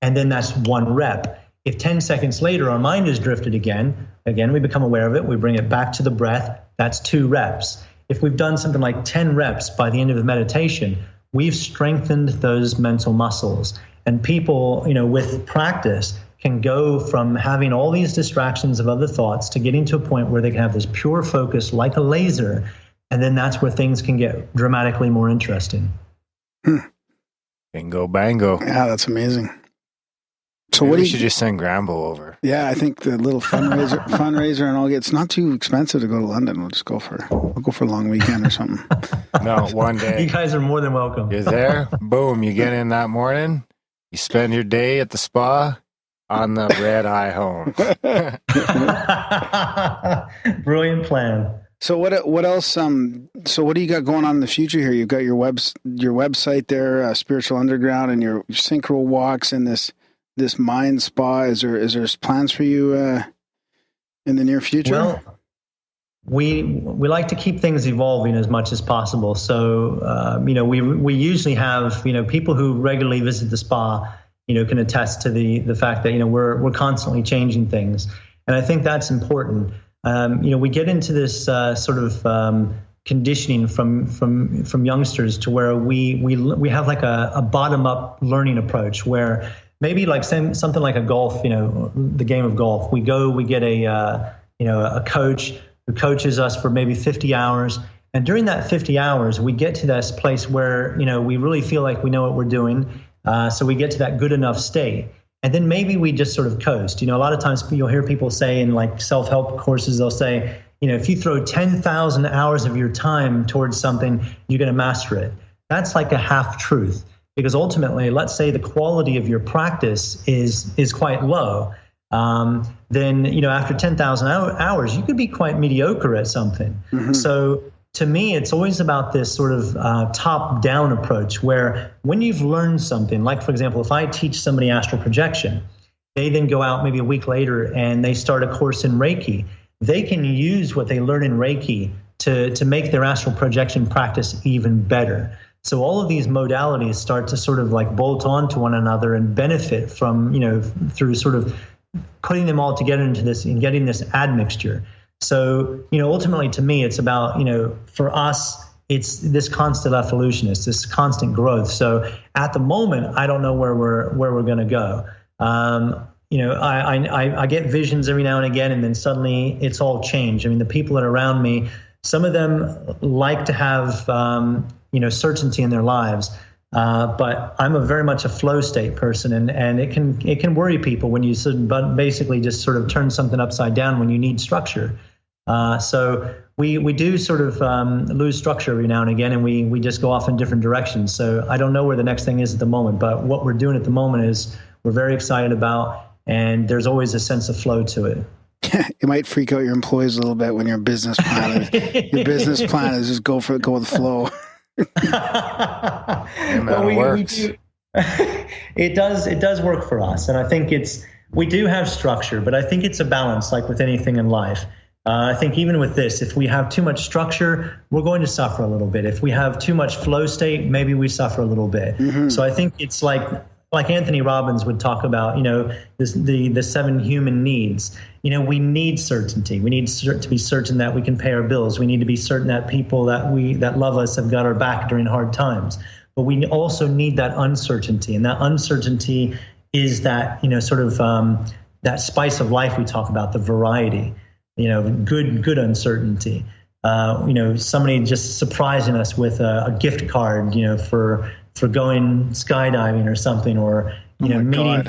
and then that's 1 rep. If 10 seconds later our mind is drifted again, we become aware of it, we bring it back to the breath, that's 2 reps. If we've done something like 10 reps by the end of the meditation, we've strengthened those mental muscles. And people, with practice, can go from having all these distractions of other thoughts to getting to a point where they can have this pure focus like a laser, and then that's where things can get dramatically more interesting. Bingo bango. Yeah, that's amazing. So Maybe we should just send Grambo over. Yeah, I think the little fundraiser and all. It's not too expensive to go to London. We'll go for a long weekend or something. No, one day. You guys are more than welcome. You're there. Boom. You get in that morning. You spend your day at the spa. On the red eye home. Brilliant plan. So what else? So what do you got going on in the future here? You've got your website there, Spiritual Underground, and your synchro walks and this mind spa. Is there plans for you in the near future? Well, we like to keep things evolving as much as possible. So we usually have people who regularly visit the spa can attest to the fact that we're constantly changing things, and I think that's important. We get into this sort of conditioning from youngsters to where we have like a bottom up learning approach, where maybe like something like a golf, the game of golf. We get a coach who coaches us for maybe 50 hours. And during that 50 hours, we get to this place where, we really feel like we know what we're doing. So we get to that good enough state. And then maybe we just sort of coast. A lot of times you'll hear people say in like self-help courses, they'll say, if you throw 10,000 hours of your time towards something, you're going to master it. That's like a half truth. because ultimately, let's say the quality of your practice is quite low. Then, after 10,000 hours, you could be quite mediocre at something. Mm-hmm. So to me, it's always about this sort of top-down approach where when you've learned something, like, for example, if I teach somebody astral projection, they then go out maybe a week later and they start a course in Reiki. They can use what they learn in Reiki to make their astral projection practice even better. So all of these modalities start to sort of like bolt on to one another and benefit from, through sort of putting them all together into this and getting this admixture. So, ultimately to me, it's about, for us, it's this constant evolution, it's this constant growth. So at the moment, I don't know where we're going to go. I get visions every now and again, and then suddenly it's all changed. I mean, the people that are around me, some of them like to have, certainty in their lives. But I'm very much a flow state person, and it can worry people when you basically just sort of turn something upside down when you need structure. So we do sort of lose structure every now and again, and we just go off in different directions. So I don't know where the next thing is at the moment, but what we're doing at the moment is we're very excited about, and there's always a sense of flow to it. It might freak out your employees a little bit when you're a business planner. Your business plan is just go with the flow. Well, works. We do. It does work for us, and I think we do have structure, but I think it's a balance, like with anything in life. I think even with this, if we have too much structure, we're going to suffer a little bit. If we have too much flow state, maybe we suffer a little bit. Mm-hmm. So I think it's like Anthony Robbins would talk about, the 7 human needs. We need certainty. We need to be certain that we can pay our bills. We need to be certain that people that love us have got our back during hard times. But we also need that uncertainty, and that uncertainty is that that spice of life we talk about, the variety. Good uncertainty. Somebody just surprising us with a gift card, for going skydiving or something, or meeting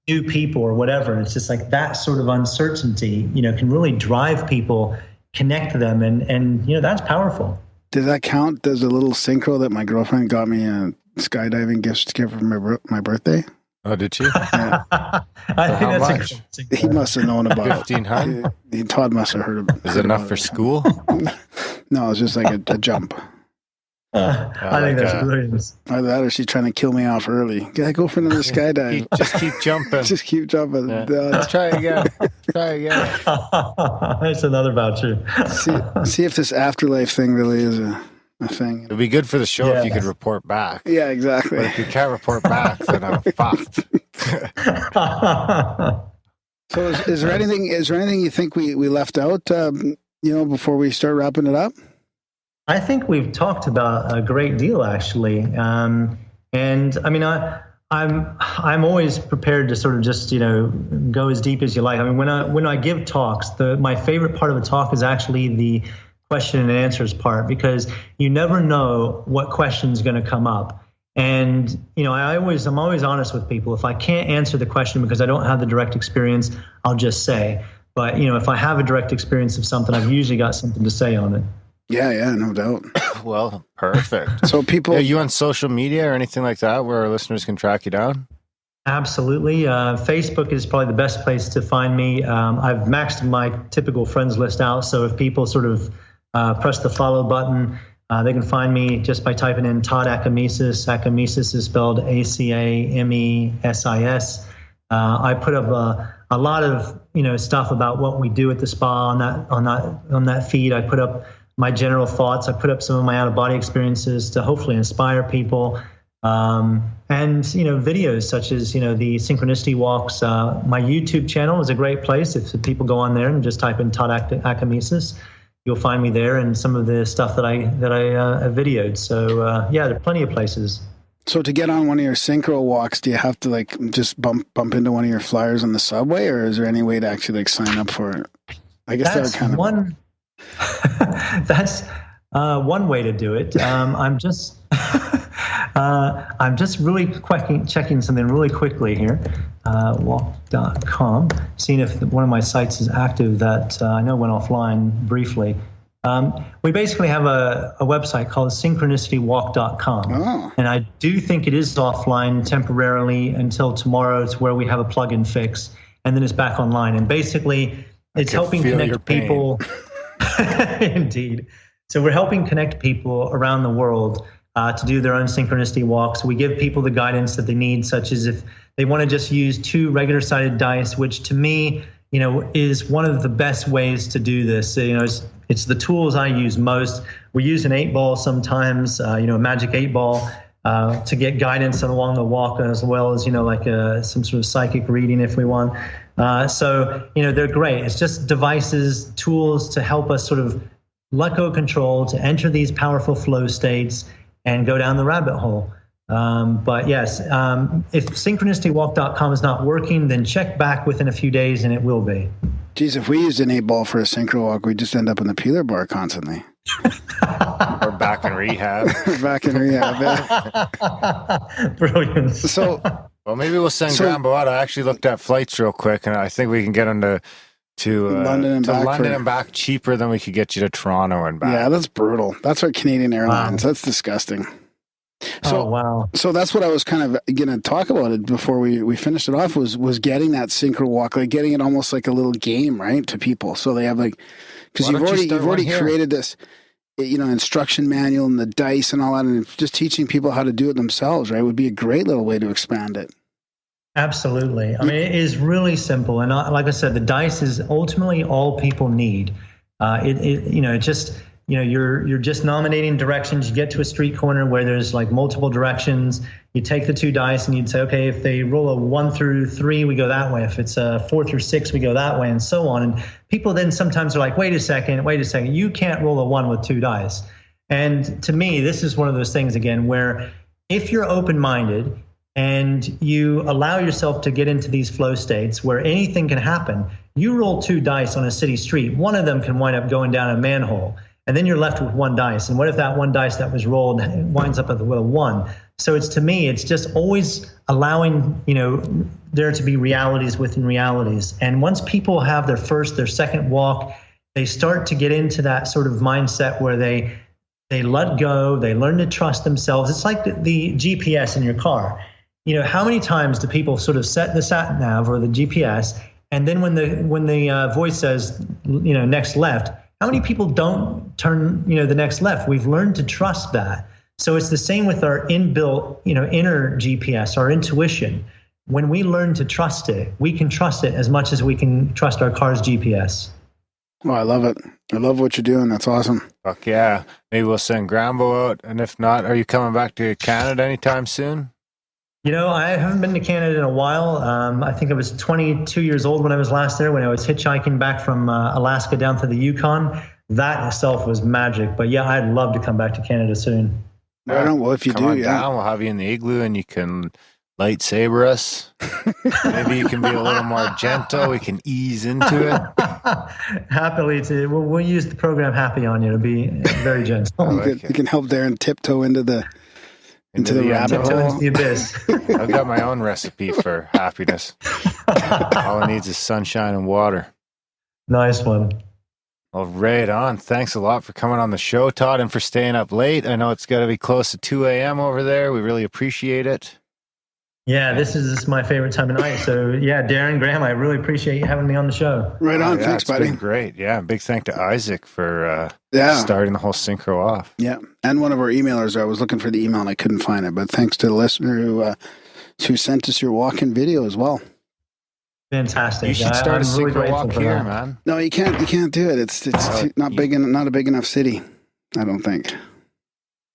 new people or whatever. It's just like that sort of uncertainty, can really drive people, connect them, and that's powerful. Does that count? There's a little synchro that my girlfriend got me a skydiving gift for my birthday. Oh, did she? Yeah. I think that's much? He must have known about 1,500. Todd must have heard about it. Is it enough for school? No, it's just like a jump. I think that's brilliant. Either that or she's trying to kill me off early. Gotta go for another skydive. Just keep jumping. Just keep jumping. Yeah. Let's try again. That's another voucher. See if this afterlife thing really is a thing. It'd be good for the show if you could report back. Yeah, exactly. But if you can't report back, then I'm fucked. So is there anything you think we left out, before we start wrapping it up? I think we've talked about a great deal, actually. And I mean, I'm always prepared to sort of just, go as deep as you like. I mean, when I give talks, my favorite part of a talk is actually the question and answers part, because you never know what question is going to come up. And, I'm always honest with people. If I can't answer the question because I don't have the direct experience, I'll just say. But, if I have a direct experience of something, I've usually got something to say on it. Yeah, no doubt. Well, perfect. So people... Are you on social media or anything like that where our listeners can track you down? Absolutely. Facebook is probably the best place to find me. I've maxed my typical friends list out, so if people sort of press the follow button, they can find me just by typing in Todd Acamesis. Acamesis is spelled Acamesis. I put up a lot of stuff about what we do at the spa on that feed. I put up my general thoughts. I put up some of my out-of-body experiences to hopefully inspire people. And, videos such as, the Synchronicity walks. My YouTube channel is a great place. If people go on there and just type in Todd Acamesis, you'll find me there and some of the stuff that I videoed. So, there are plenty of places. So to get on one of your synchro walks, do you have to just bump into one of your flyers on the subway, or is there any way to actually sign up for it? I guess that's that would kind of one. That's one way to do it. I'm just really checking something really quickly here. Walk.com, seeing if one of my sites is active that I know went offline briefly. We basically have a website called synchronicitywalk.com. Oh. And I do think it is offline temporarily until tomorrow, to where we have a plug-in fix, and then it's back online. And basically, it's helping connect people. Indeed. So we're helping connect people around the world to do their own synchronicity walks. We give people the guidance that they need, such as if they want to just use 2 regular-sided dice, which to me, is one of the best ways to do this. It's the tools I use most. We use an 8-ball sometimes, a magic 8-ball, to get guidance along the walk, as well as, some sort of psychic reading if we want. So they're great. It's just devices, tools to help us sort of let go of control, to enter these powerful flow states and go down the rabbit hole. But yes, if synchronicitywalk.com is not working, then check back within a few days and it will be. Geez, if we used an 8-ball for a synchro walk, we'd just end up in the peeler bar constantly. Or back in rehab. Back in rehab, yeah. Brilliant. So, well, maybe we'll send Grambo out. I actually looked at flights real quick, and I think we can get him to London and back cheaper than we could get you to Toronto and back. Yeah, that's brutal. That's what Canadian Airlines. Wow. That's disgusting. So, wow. So that's what I was kind of going to talk about it before we finished it off was getting that synchro walk, like getting it almost like a little game, right, to people. So they have because you've already created this, instruction manual and the dice and all that, and just teaching people how to do it themselves, right, would be a great little way to expand it. Absolutely. I mean, it is really simple. And like I said, the dice is ultimately all people need. You're just nominating directions. You get to a street corner where there's like multiple directions. You take the 2 dice and you'd say, okay, if they roll a 1 through 3, we go that way. If it's a 4 through 6, we go that way, and so on. And people then sometimes are like, wait a second, you can't roll a 1 with 2 dice. And to me, this is one of those things, again, where if you're open-minded and you allow yourself to get into these flow states where anything can happen, you roll 2 dice on a city street, one of them can wind up going down a manhole. And then you're left with 1 dice. And what if that 1 dice that was rolled winds up with a 1? So it's just always allowing, there to be realities within realities. And once people have their second walk, they start to get into that sort of mindset where they let go, they learn to trust themselves. It's like the GPS in your car. How many times do people sort of set the sat nav or the GPS, and then when the voice says, next left, how many people don't turn, the next left? We've learned to trust that. So it's the same with our inbuilt, inner GPS, our intuition. When we learn to trust it, we can trust it as much as we can trust our car's GPS. Oh, I love it. I love what you're doing. That's awesome. Fuck yeah. Maybe we'll send Grambo out. And if not, are you coming back to Canada anytime soon? I haven't been to Canada in a while. I think I was 22 years old when I was last there, when I was hitchhiking back from Alaska down to the Yukon. That itself was magic. But yeah, I'd love to come back to Canada soon. Right on. Well, if you come down, we'll have you in the igloo and you can lightsaber us. Maybe you can be a little more gentle. We can ease into it. Happily, we'll use the program Happy on you to be very gentle. You can help Darren tiptoe into the rabbit hole. Into the abyss. I've got my own recipe for happiness. All it needs is sunshine and water. Nice one. Well, right on. Thanks a lot for coming on the show, Todd, and for staying up late. I know it's got to be close to 2 a.m. over there. We really appreciate it. Yeah, this is my favorite time of night. So, yeah, Darren, Graham, I really appreciate you having me on the show. Right on. Thanks, buddy. Been great. Yeah, big thank to Isaac for starting the whole synchro off. Yeah, and one of our emailers, I was looking for the email and I couldn't find it, but thanks to the listener who sent us your walk-in video as well. Fantastic. You should start a synchro walk here, man. No, you can't do it. It's not a big enough city, I don't think.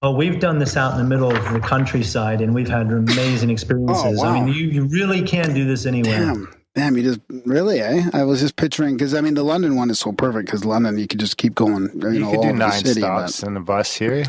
Oh, we've done this out in the middle of the countryside, and we've had amazing experiences. Oh, wow. I mean, you really can do this anywhere. Damn, you just really, eh? I was just picturing, because I mean, the London one is so perfect, because London, you could just keep going. You could do 9 stops in the bus here.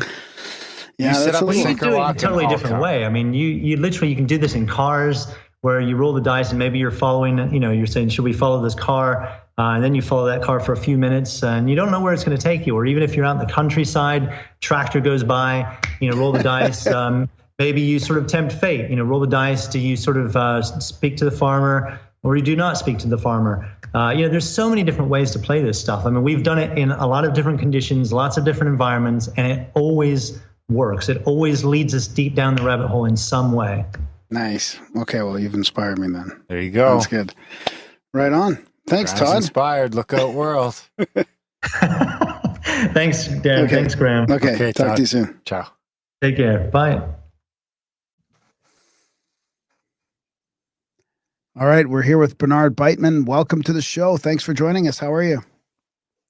Yeah, you can do it in a totally different way. I mean, you literally, you can do this in cars where you roll the dice and maybe you're following, you're saying, should we follow this car? And then you follow that car for a few minutes and you don't know where it's going to take you. Or even if you're out in the countryside, tractor goes by, roll the dice. Maybe you sort of tempt fate, roll the dice. Do you sort of speak to the farmer or you do not speak to the farmer? There's so many different ways to play this stuff. I mean, we've done it in a lot of different conditions, lots of different environments, and it always works. It always leads us deep down the rabbit hole in some way. Nice. Okay, well, you've inspired me then. There you go. That's good. Right on. Thanks, Todd. Inspired. Lookout World. Thanks, Dan. Okay. Thanks, Graham. Okay, talk Todd. to you soon. Ciao. Take care. Bye. All right, we're here with Bernard Beitman. Welcome to the show. Thanks for joining us. How are you?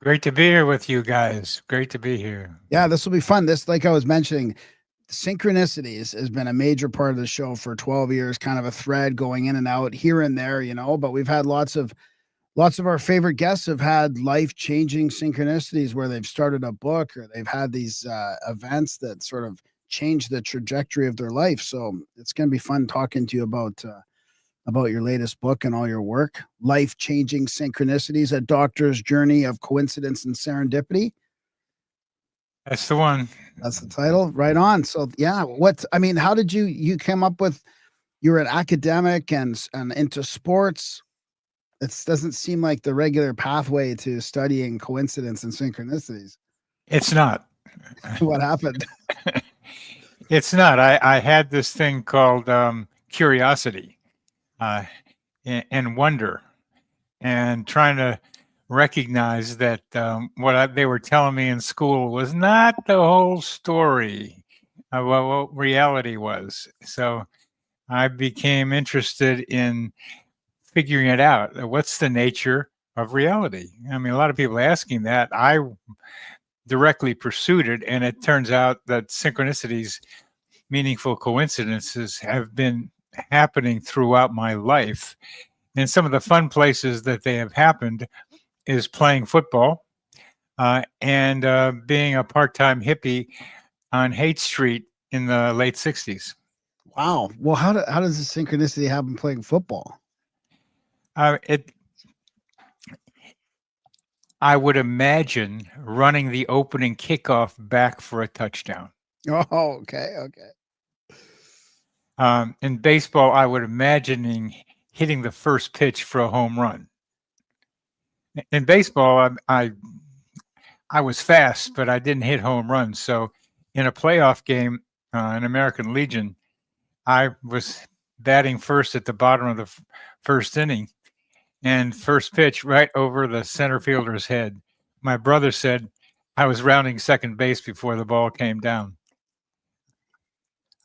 Great to be here with you guys. Great to be here. Yeah, this will be fun. This, like I was mentioning, synchronicities has been a major part of the show for 12 years, kind of a thread going in and out here and there, but we've had lots of our favorite guests have had life-changing synchronicities where they've started a book or they've had these events that sort of change the trajectory of their life. So it's going to be fun talking to you about your latest book and all your work, Life-Changing Synchronicities, A Doctor's Journey of Coincidence and Serendipity. That's the one. That's the title. Right on. So yeah, how did you came up with, you're an academic and into sports. It doesn't seem like the regular pathway to studying coincidence and synchronicities. It's not. What happened? It's not. I had this thing called curiosity and wonder, and trying to recognize that they were telling me in school was not the whole story of what reality was. So I became interested in figuring it out. What's the nature of reality? I mean, a lot of people asking that. I directly pursued it, and it turns out that synchronicities, meaningful coincidences, have been happening throughout my life. And some of the fun places that they have happened is playing football and being a part-time hippie on Haight Street in the late 60s. Wow. Well, how does the synchronicity happen playing football? I would imagine running the opening kickoff back for a touchdown. Oh, okay. In baseball, I would imagine hitting the first pitch for a home run. In baseball, I was fast, but I didn't hit home runs. So in a playoff game in American Legion, I was batting first at the bottom of the first inning, and first pitch right over the center fielder's head. My brother said I was rounding second base before the ball came down.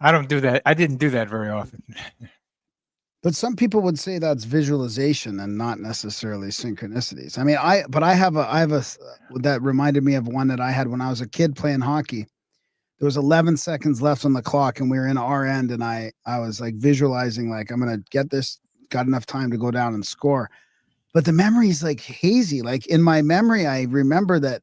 I don't do that. I didn't do that very often. But some people would say that's visualization and not necessarily synchronicities. I mean, I have a that reminded me of one that I had when I was a kid playing hockey. There was 11 seconds left on the clock and we were in our end, and I was like visualizing, like, I'm going to get this, got enough time to go down and score. But the memory is like hazy. Like in my memory, I remember that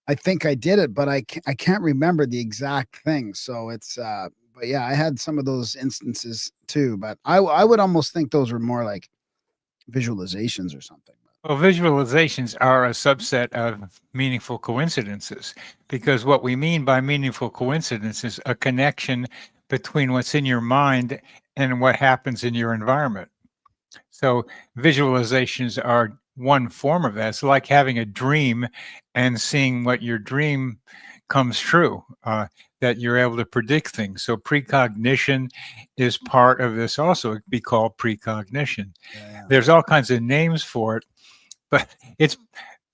I think I did it, but I can't remember the exact thing. So it's, but yeah, I had some of those instances too, but I would almost think those were more like visualizations or something. Well, visualizations are a subset of meaningful coincidences, because what we mean by meaningful coincidence is a connection between what's in your mind and what happens in your environment. So visualizations are one form of that. It's like having a dream and seeing what your dream comes true, that you're able to predict things. So precognition is part of this also. It could be called precognition. Yeah. There's all kinds of names for it, but it's,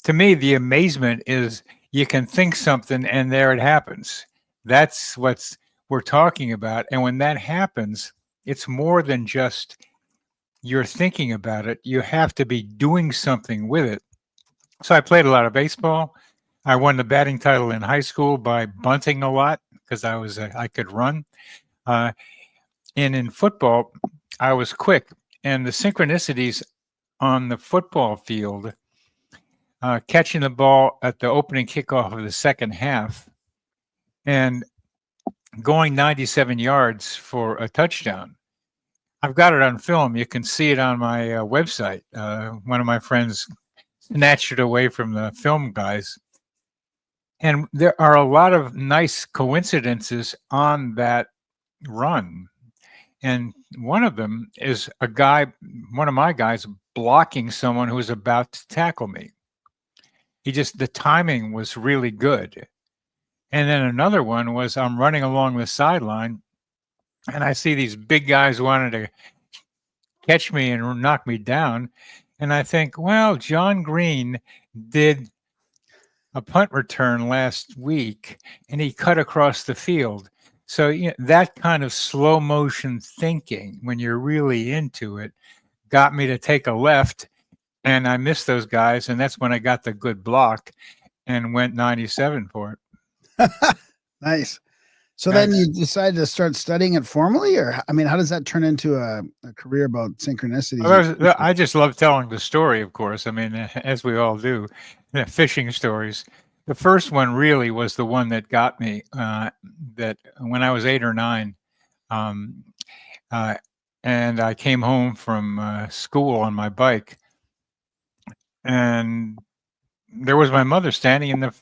to me, the amazement is you can think something and there it happens. That's what we're talking about. And when that happens, it's more than just you're thinking about it. You have to be doing something with it. So I played a lot of baseball. I won the batting title in high school by bunting a lot because I could run. And in football, I was quick. And the synchronicities on the football field, catching the ball at the opening kickoff of the second half and going 97 yards for a touchdown. I've got it on film. You can see it on my website. One of my friends snatched it away from the film guys. And there are a lot of nice coincidences on that run. And one of them is one of my guys blocking someone who was about to tackle me. The timing was really good. And then another one was I'm running along the sideline and I see these big guys wanting to catch me and knock me down. And I think, well, John Green did a punt return last week and he cut across the field. So that kind of slow motion thinking, when you're really into it, got me to take a left, and I missed those guys. And that's when I got the good block and went 97 for it. Nice. So then you decided to start studying it formally, or I mean, how does that turn into a career about synchronicities? I just love telling the story, of course. I mean, as we all do, fishing stories. The first one really was the one that got me. That when I was 8 or 9, and I came home from school on my bike, and there was my mother standing in the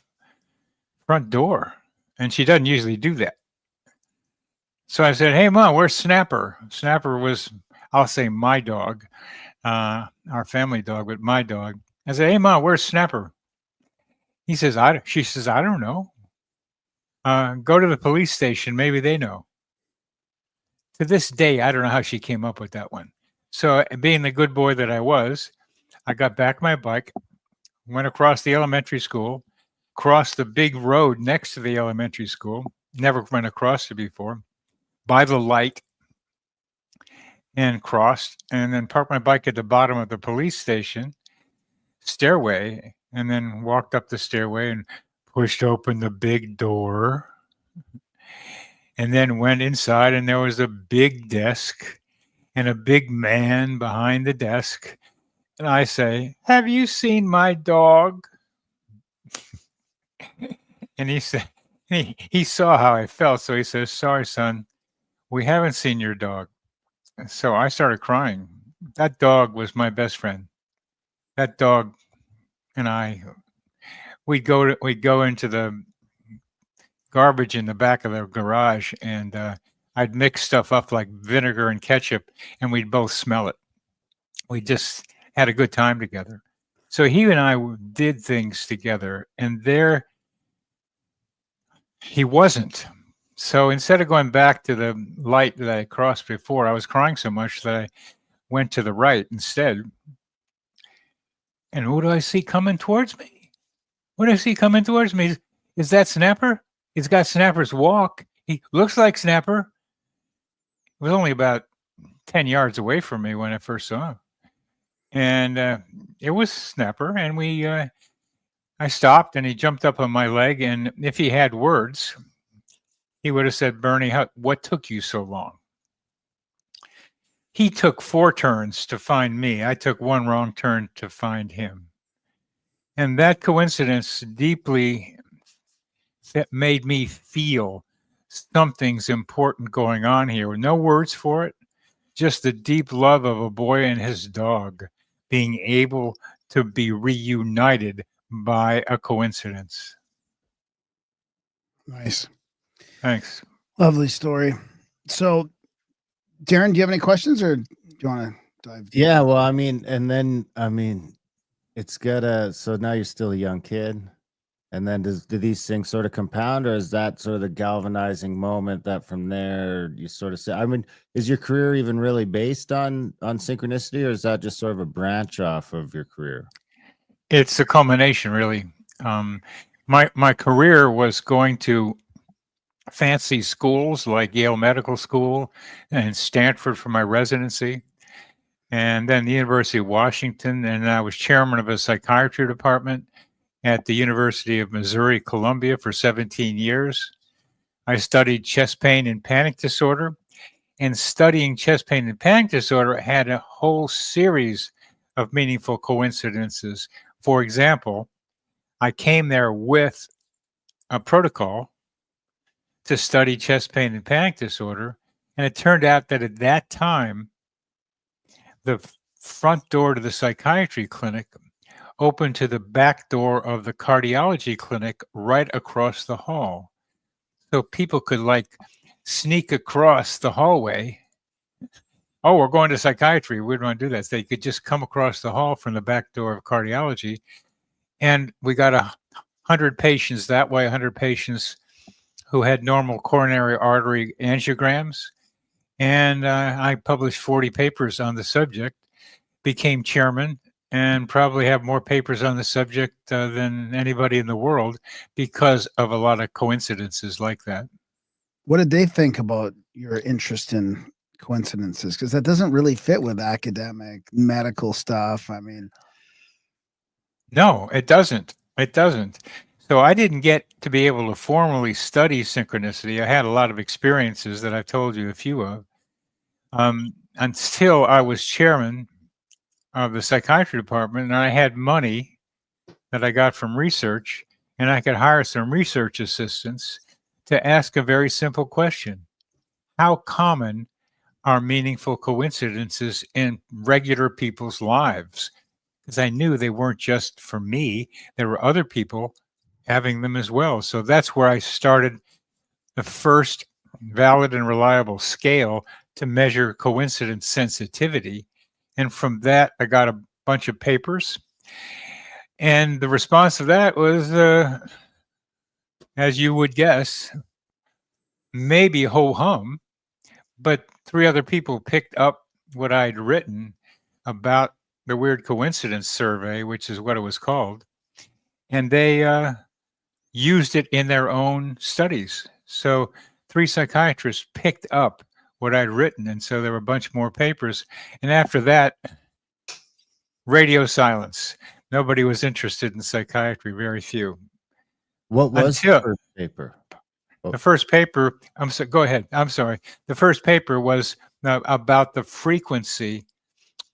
front door, and she doesn't usually do that. So I said, "Hey, Mom, where's Snapper?" Snapper was, I'll say, my dog, our family dog, but my dog. I said, "Hey, Mom, where's Snapper?" She says, "I don't know. Go to the police station. Maybe they know." To this day, I don't know how she came up with that one. So being the good boy that I was, I got back my bike, went across the elementary school, crossed the big road next to the elementary school, never went across it before, by the light, and crossed, and then parked my bike at the bottom of the police station stairway, and then walked up the stairway and pushed open the big door, and then went inside, and there was a big desk and a big man behind the desk. And I say, "Have you seen my dog?" And he said, he saw how I felt, so he says, "Sorry, son, we haven't seen your dog." So I started crying. That dog was my best friend. That dog and I, we'd go into the garbage in the back of the garage, and I'd mix stuff up like vinegar and ketchup, and we'd both smell it. We just had a good time together. So he and I did things together, and there he wasn't. So instead of going back to the light that I crossed before, I was crying so much that I went to the right instead. And who do I see coming towards me? What do I see coming towards me? Is that Snapper? He's got Snapper's walk. He looks like Snapper. It was only about 10 yards away from me when I first saw him. And it was Snapper. And I stopped, and he jumped up on my leg. And if he had words, he would have said, "Bernie, what took you so long?" He took 4 turns to find me. I took 1 wrong turn to find him. And that coincidence deeply made me feel something's important going on here. No words for it, just the deep love of a boy and his dog being able to be reunited by a coincidence. Nice. Thanks. Lovely story. So, Darren, do you have any questions, or do you want to dive deep? Yeah, well, I mean, it's got so now you're still a young kid, and then do these things sort of compound, or is that sort of the galvanizing moment that from there you sort of say, I mean, is your career even really based on synchronicity, or is that just sort of a branch off of your career? It's a culmination, really. My career was going to fancy schools like Yale Medical School and Stanford for my residency, and then the University of Washington. And I was chairman of a psychiatry department at the University of Missouri, Columbia for 17 years. I studied chest pain and panic disorder, and studying chest pain and panic disorder had a whole series of meaningful coincidences. For example, I came there with a protocol to study chest pain and panic disorder. And it turned out that at that time, the front door to the psychiatry clinic opened to the back door of the cardiology clinic right across the hall. So people could sneak across the hallway oh, we're going to psychiatry. We don't want to do that. So they could just come across the hall from the back door of cardiology. And we got 100 patients that way, 100 patients who had normal coronary artery angiograms. And I published 40 papers on the subject, became chairman, and probably have more papers on the subject than anybody in the world because of a lot of coincidences like that. What did they think about your interest in coincidences? Because that doesn't really fit with academic medical stuff. I mean, no, it doesn't. It doesn't. So I didn't get to be able to formally study synchronicity. I had a lot of experiences that I've told you a few of. Until I was chairman of the psychiatry department, and I had money that I got from research, and I could hire some research assistants to ask a very simple question. How common are meaningful coincidences in regular people's lives? Because I knew they weren't just for me. There were other people having them as well. So that's where I started the first valid and reliable scale to measure coincidence sensitivity. And from that, I got a bunch of papers. And the response to that was, as you would guess, maybe ho-hum, but 3 other people picked up what I'd written about the Weird Coincidence Survey, which is what it was called, and they used it in their own studies. So 3 psychiatrists picked up what I'd written, and so there were a bunch more papers. And after that, radio silence. Nobody was interested in psychiatry, very few. What was the first paper? The first paper, go ahead. I'm sorry. The first paper was about the frequency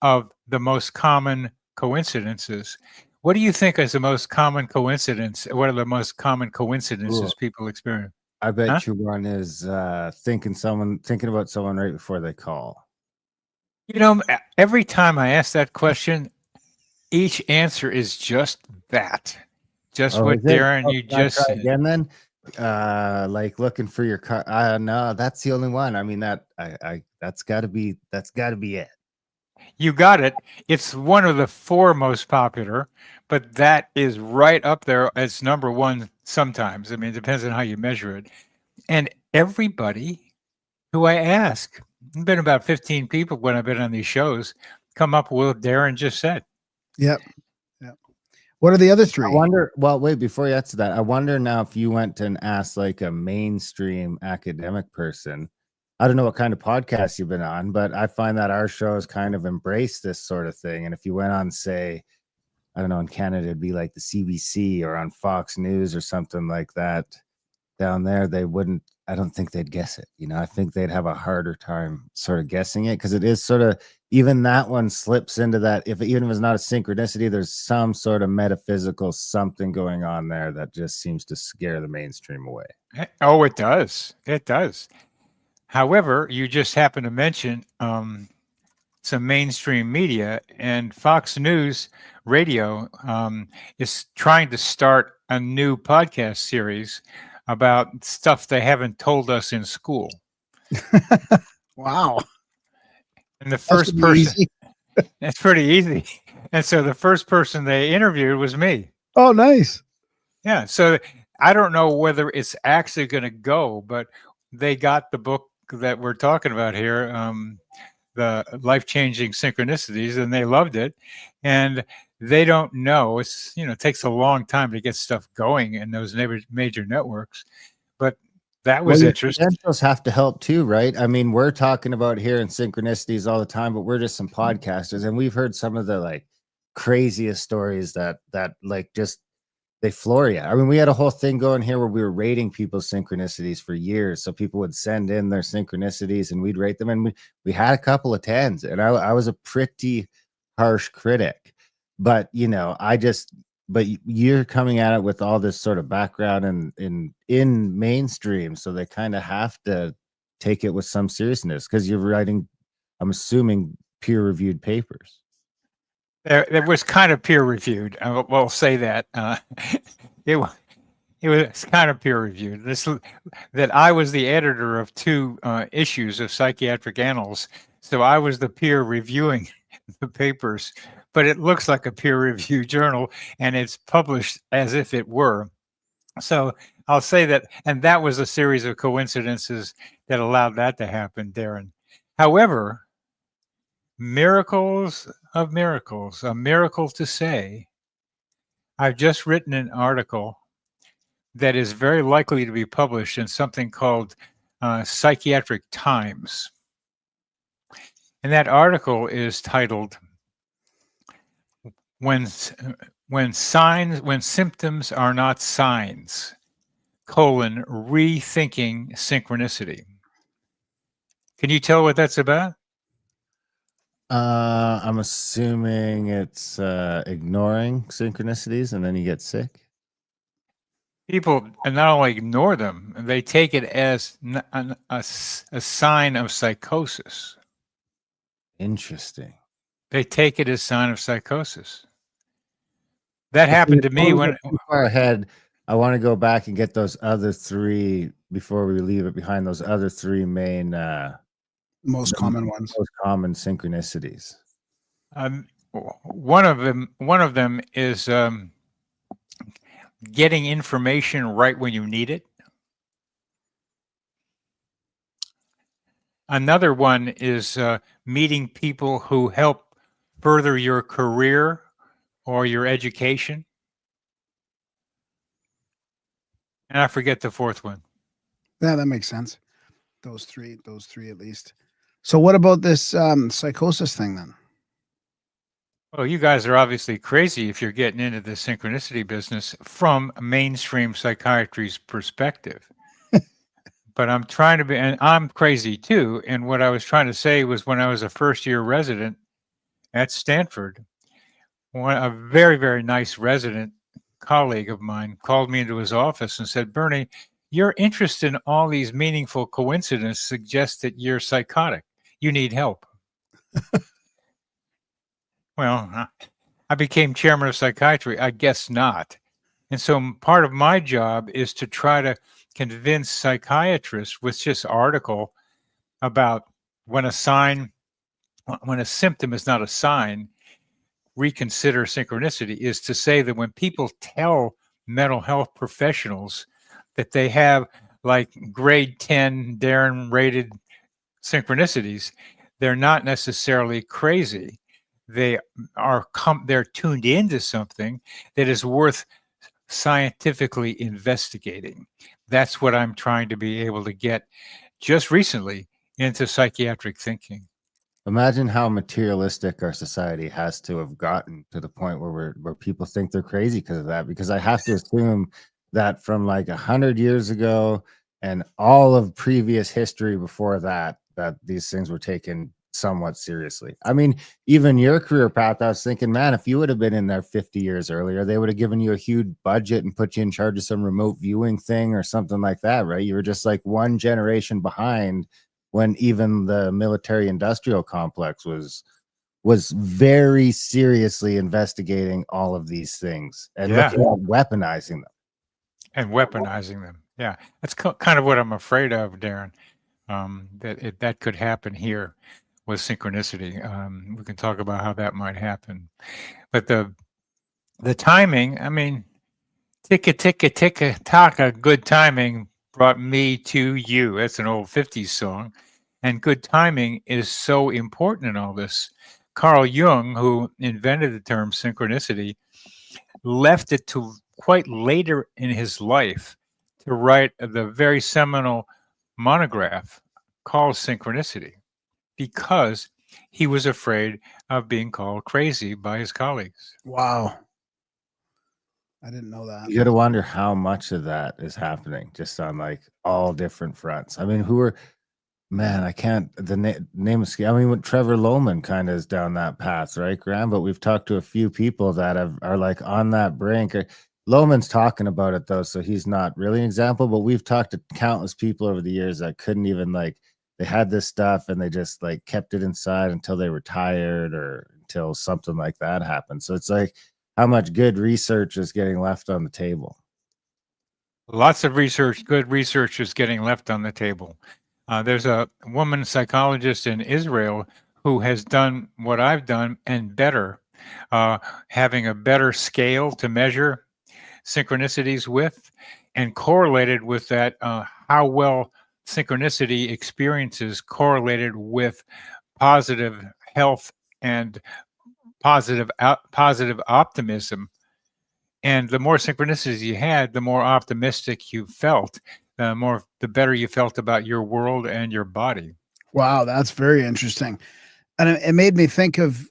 of the most common coincidences. What do you think is the most common coincidence? What are the most common coincidences people experience? I bet you one is thinking about someone right before they call. You know, every time I ask that question, each answer is just that. Just what Darren you just said. Again then? Like looking for your car. No, that's the only one. I mean, that's gotta be it. You got it. It's one of the 4 most popular, but that is right up there as number 1 sometimes. I mean, it depends on how you measure it. And everybody who I ask, there's been about 15 people when I've been on these shows, come up with what Darren just said. Yep. What are the other 3? I wonder, well, wait, before you answer that, I wonder now if you went and asked like a mainstream academic person. I don't know what kind of podcast you've been on, but I find that our shows kind of embrace this sort of thing. And if you went on, say, I don't know, in Canada, it'd be like the CBC or on Fox News or something like that. Down there, they wouldn't, I don't think they'd guess it. You know, I think they'd have a harder time sort of guessing it because it is sort of, even that one slips into that. Even if it's not a synchronicity, there's some sort of metaphysical something going on there that just seems to scare the mainstream away. Oh, it does. It does. However, you just happen to mention some mainstream media, and Fox News Radio is trying to start a new podcast series about stuff they haven't told us in school. Wow. And the first person, that's pretty easy. And so the first person they interviewed was me. Oh, nice. Yeah. So I don't know whether it's actually going to go, but they got the book that we're talking about here, the Life-Changing Synchronicities, and they loved it. And they don't know. It's, it takes a long time to get stuff going in those major networks. But that was interesting. Credentials have to help too, right? I mean, we're talking about here in synchronicities all the time, but we're just some podcasters, and we've heard some of the like craziest stories that like just they floor you. I mean, we had a whole thing going here where we were rating people's synchronicities for years. So people would send in their synchronicities and we'd rate them, and we had a couple of 10s, and I was a pretty harsh critic. But but you're coming at it with all this sort of background in mainstream, so they kind of have to take it with some seriousness because you're writing, I'm assuming, peer-reviewed papers. It was kind of peer-reviewed. We'll say that it was kind of peer-reviewed. That I was the editor of 2 issues of Psychiatric Annals, So I was the peer reviewing the papers, but it looks like a peer review journal and it's published as if it were. So I'll say that, and that was a series of coincidences that allowed that to happen, Darren. However, miracles of miracles, a miracle to say, I've just written an article that is very likely to be published in something called Psychiatric Times. And that article is titled When Symptoms Are Not Signs, Rethinking Synchronicity. Can you tell what that's about? I'm assuming it's ignoring synchronicities and then you get sick. People not only ignore them, they take it as a sign of psychosis. Interesting. They take it as a sign of psychosis. That happened to me when... Too far ahead, I want to go back and get those other three before we leave it behind. Those other three main, most common ones, most common synchronicities. One of them is getting information right when you need it. Another one is meeting people who help further your career or your education. And I forget the fourth one. Yeah, that makes sense. Those three at least. So what about this psychosis thing then? Well, you guys are obviously crazy if you're getting into the synchronicity business from mainstream psychiatry's perspective. But I'm trying to be, and I'm crazy too. And what I was trying to say was when I was a first-year resident at Stanford, a very, very nice resident colleague of mine called me into his office and said, Bernie, your interest in all these meaningful coincidences suggests that you're psychotic. You need help. Well, I became chairman of psychiatry. I guess not. And so part of my job is to try to convince psychiatrists with this article about when a symptom is not a sign, reconsider synchronicity, is to say that when people tell mental health professionals that they have like grade 10 Darren rated synchronicities, they're not necessarily crazy. They're tuned into something that is worth scientifically investigating. That's what I'm trying to be able to get just recently into psychiatric thinking. Imagine how materialistic our society has to have gotten to the point where people think they're crazy because of that. Because I have to assume that from like 100 years ago and all of previous history before that these things were taken somewhat seriously. I mean, even your career path, I was thinking, man, if you would have been in there 50 years earlier, they would have given you a huge budget and put you in charge of some remote viewing thing or something like that, right? You were just like one generation behind when even the military industrial complex was very seriously investigating all of these things and looking at weaponizing them. Yeah, that's kind of what I'm afraid of, Darren, that could happen here with synchronicity. We can talk about how that might happen. But the timing, I mean, ticka, ticka, ticka, taka, good timing brought me to you. That's an old 50s song. And good timing is so important in all this. Carl Jung, who invented the term synchronicity, left it to quite later in his life to write the very seminal monograph called Synchronicity, because he was afraid of being called crazy by his colleagues. Wow. I didn't know that. You got to wonder how much of that is happening just on like all different fronts. I mean, I can't, the name of, I mean, Trevor Lohman kind of is down that path, right, Graham? But we've talked to a few people that are like on that brink. Lohman's talking about it though, so he's not really an example, but we've talked to countless people over the years that couldn't even they had this stuff and they just like kept it inside until they retired or until something like that happened. So it's like how much good research is getting left on the table. Lots of research, good research is getting left on the table. There's a woman psychologist in Israel who has done what I've done and better, having a better scale to measure synchronicities with, and correlated with that, how well synchronicity experiences correlated with positive health and positive optimism. And the more synchronicities you had, the more optimistic you felt, the better you felt about your world and your body. Wow, that's very interesting. And it made me think of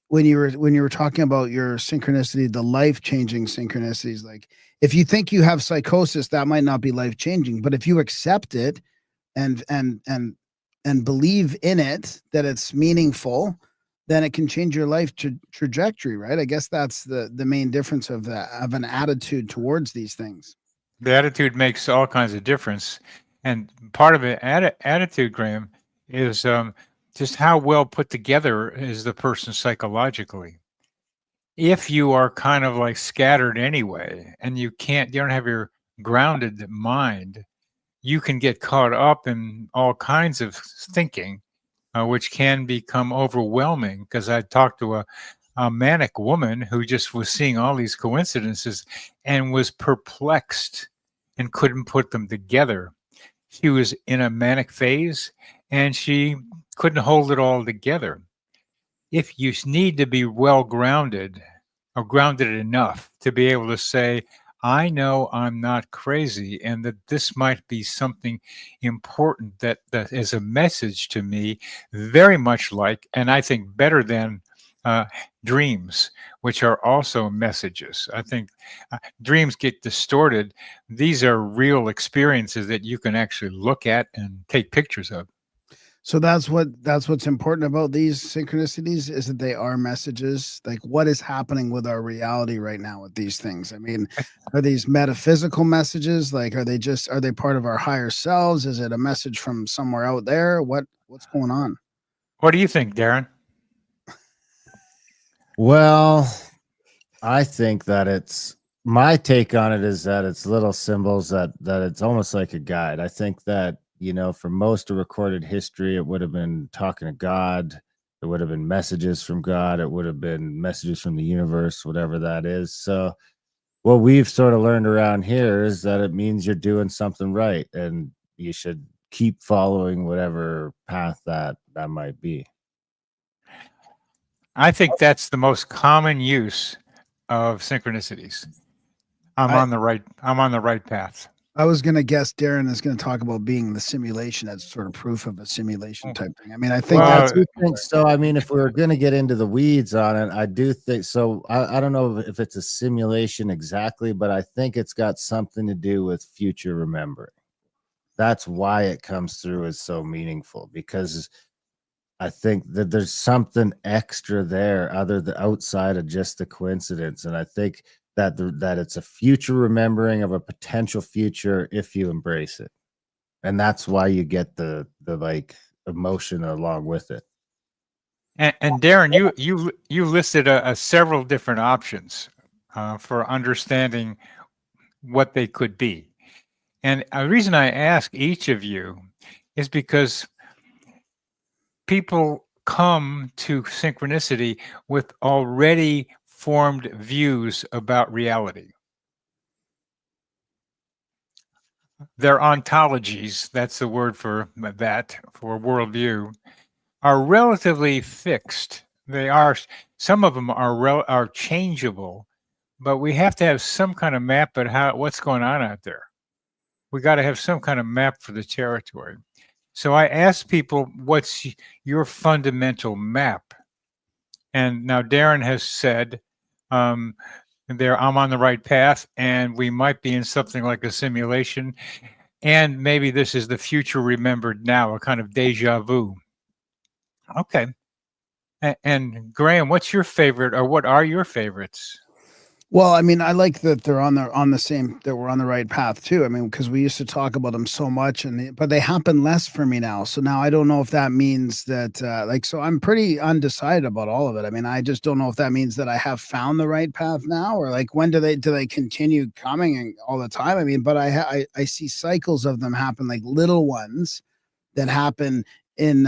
when you were talking about your synchronicity, the life-changing synchronicities. Like if you think you have psychosis, that might not be life-changing, but if you accept it and believe in it, that it's meaningful, then it can change your life trajectory, right? I guess that's the main difference of an attitude towards these things. The attitude makes all kinds of difference, and part of it, attitude, Graham, is just how well put together is the person psychologically. If you are kind of like scattered anyway, and you don't have your grounded mind, you can get caught up in all kinds of thinking, which can become overwhelming. Because I talked to a manic woman who just was seeing all these coincidences and was perplexed and couldn't put them together. She was in a manic phase and she couldn't hold it all together. If you need to be well grounded or grounded enough to be able to say, I know I'm not crazy and that this might be something important that is a message to me, very much like, and I think better than dreams, which are also messages. I think dreams get distorted. These are real experiences that you can actually look at and take pictures of. So that's what's important about these synchronicities, is that they are messages. Like what is happening with our reality right now with these things? I mean, are these metaphysical messages? Like are they part of our higher selves? Is it a message from somewhere out there? What's going on? What do you think, Darren? Well, I think that my take on it is that it's little symbols that it's almost like a guide. I think that, for most of recorded history, it would have been talking to God. It would have been messages from God. It would have been messages from the universe, whatever that is. So what we've sort of learned around here is that it means you're doing something right and you should keep following whatever path that might be. I think that's the most common use of synchronicities. I'm on the right path. I was going to guess Darren is going to talk about being the simulation as sort of proof of a simulation type thing. I mean, I think so. I mean, if we were going to get into the weeds on it, I do think so. I don't know if it's a simulation exactly, but I think it's got something to do with future remembering. That's why it comes through as so meaningful, because I think that there's something extra there outside of just the coincidence. And I think that it's a future remembering of a potential future if you embrace it. And that's why you get the like emotion along with it. And Darren, you listed several different options for understanding what they could be. And the reason I ask each of you is because people come to synchronicity with already formed views about reality. Their ontologies, that's the word for worldview, are relatively fixed. Some of them are changeable, but we have to have some kind of map at what's going on out there. We got to have some kind of map for the territory. So I asked people, what's your fundamental map? And now Darren has said, I'm on the right path, and we might be in something like a simulation, and maybe this is the future remembered now, a kind of deja vu. Okay. And Graham, what's your favorite, or what are your favorites? Well, I mean, I like that they're that we're on the right path too. I mean, because we used to talk about them so much, but they happen less for me now. So now I don't know if that means that, so I'm pretty undecided about all of it. I mean, I just don't know if that means that I have found the right path now, or like when do they continue coming all the time? I mean, but I see cycles of them happen, like little ones that happen in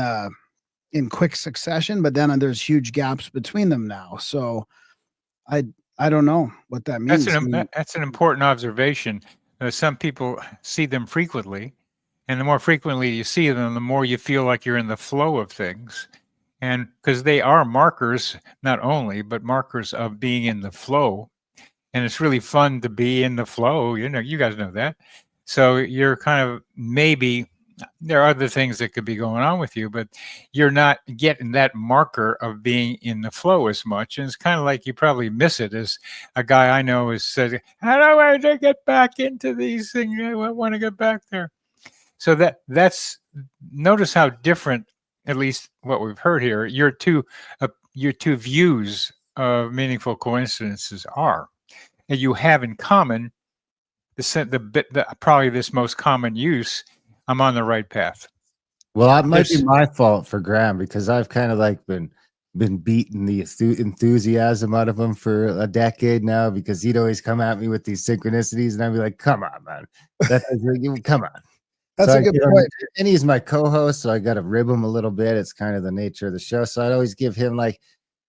quick succession, but then there's huge gaps between them now. So I don't know what that means. That's an important observation. Some people see them frequently, and the more frequently you see them, the more you feel like you're in the flow of things. And because they are markers, not only, but markers of being in the flow. And it's really fun to be in the flow. You know, you guys know that. So you're kind of, maybe there are other things that could be going on with you, but you're not getting that marker of being in the flow as much. And it's kind of like you probably miss it. As a guy I know has said, how do I get back into these things? I want to get back there. So that's notice how different, at least what we've heard here, your two views of meaningful coincidences are. And you have in common probably this most common use. I'm on the right path. Well, that might be my fault for Graham, because I've kind of like been beating the enthusiasm out of him for a decade now, because he'd always come at me with these synchronicities, and I'd be like, "Come on, man, come on." That's a good point. And he's my co-host, so I got to rib him a little bit. It's kind of the nature of the show. So I'd always give him, like,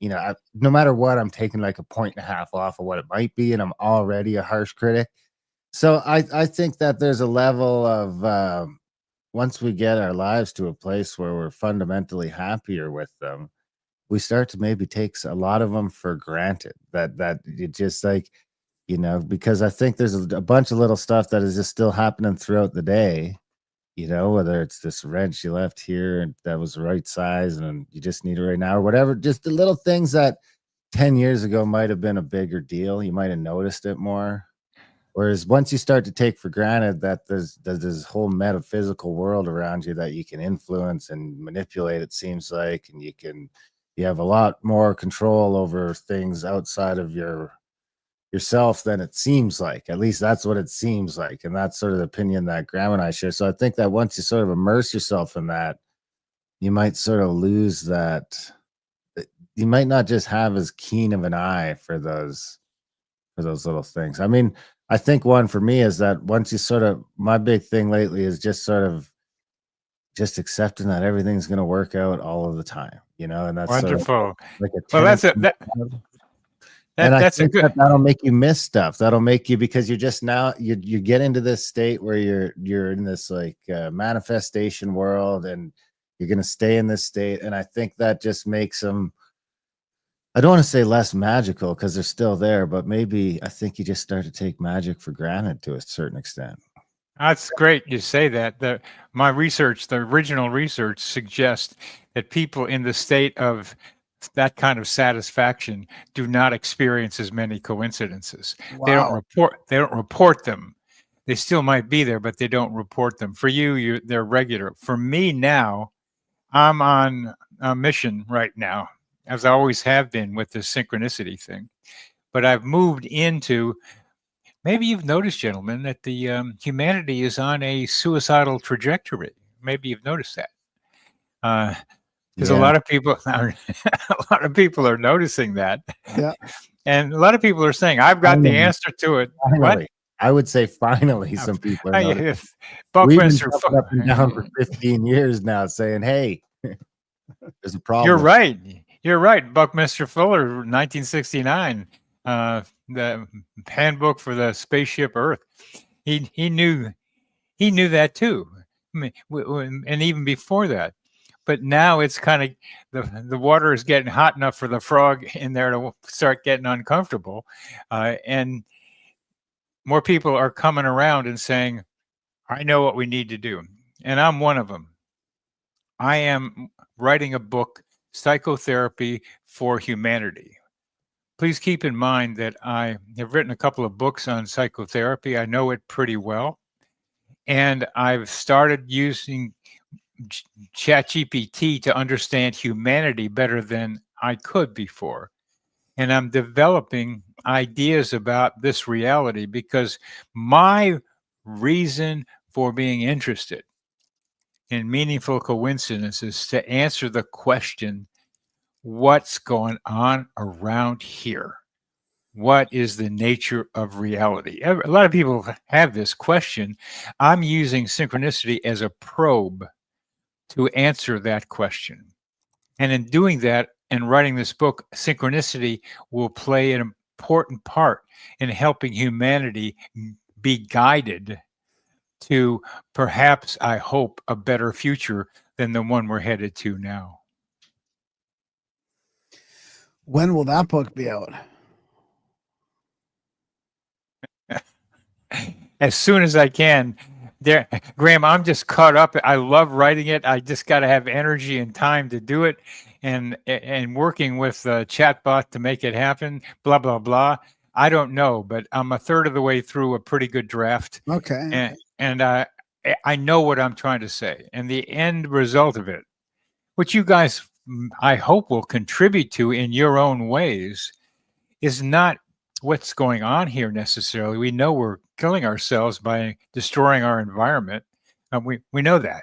you know, no matter what, I'm taking like 1.5 points off of what it might be, and I'm already a harsh critic. So I think that there's a level of once we get our lives to a place where we're fundamentally happier with them, we start to maybe take a lot of them for granted. That it just, like, you know, because I think there's a bunch of little stuff that is just still happening throughout the day. You know, whether it's this wrench you left here and that was the right size and you just need it right now, or whatever, just the little things that 10 years ago might have been a bigger deal. You might have noticed it more. Whereas once you start to take for granted that there's this whole metaphysical world around you that you can influence and manipulate, it seems like, and you have a lot more control over things outside of yourself than it seems like. At least that's what it seems like, and that's sort of the opinion that Graham and I share. So I think that once you sort of immerse yourself in that, you might sort of lose that. You might not just have as keen of an eye for those little things. I mean, I think one for me is that once you sort of, my big thing lately is just sort of just accepting that everything's going to work out all of the time, you know, and that's wonderful. Sort of like well, that's it. That's a good. That'll make you miss stuff. That'll make you, because you're just now you get into this state where you're in this like manifestation world, and you're going to stay in this state. And I think that just makes them, I don't want to say less magical, because they're still there, but maybe I think you just start to take magic for granted to a certain extent. That's great you say that. My research, the original research, suggests that people in the state of that kind of satisfaction do not experience as many coincidences. Wow. They don't report them. They still might be there, but they don't report them. For you, they're regular. For me now, I'm on a mission right now, as I always have been with this synchronicity thing. But I've moved into, maybe you've noticed, gentlemen, that the humanity is on a suicidal trajectory. Maybe you've noticed that. Because a lot of people are noticing that. Yeah. And a lot of people are saying, I've got the answer to it. Finally. I would say finally some people are noticing. We've been up and down for 15 years now saying, hey, there's a problem. You're right. Buckminster Fuller, 1969, the handbook for the spaceship Earth. He knew that too. I mean, and even before that. But now it's kind of, the water is getting hot enough for the frog in there to start getting uncomfortable. And more people are coming around and saying, I know what we need to do. And I'm one of them. I am writing a book, Psychotherapy for Humanity. Please keep in mind that I have written a couple of books on psychotherapy. I know it pretty well. And I've started using ChatGPT to understand humanity better than I could before. And I'm developing ideas about this reality, because my reason for being interested in meaningful coincidences is to answer the question, what's going on around here? What is the nature of reality? A lot of people have this question. I'm using synchronicity as a probe to answer that question. And in doing that and writing this book, Synchronicity will play an important part in helping humanity be guided to perhaps, I hope, a better future than the one we're headed to now. When will that book be out? As soon as I can. There, Graham, I'm just caught up. I love writing it. I just got to have energy and time to do it, and working with the chatbot to make it happen. Blah blah blah. I don't know, but I'm a third of the way through a pretty good draft. Okay. And I know what I'm trying to say, and the end result of it, which you guys, I hope, will contribute to in your own ways, is not what's going on here necessarily. We know we're killing ourselves by destroying our environment. We know that.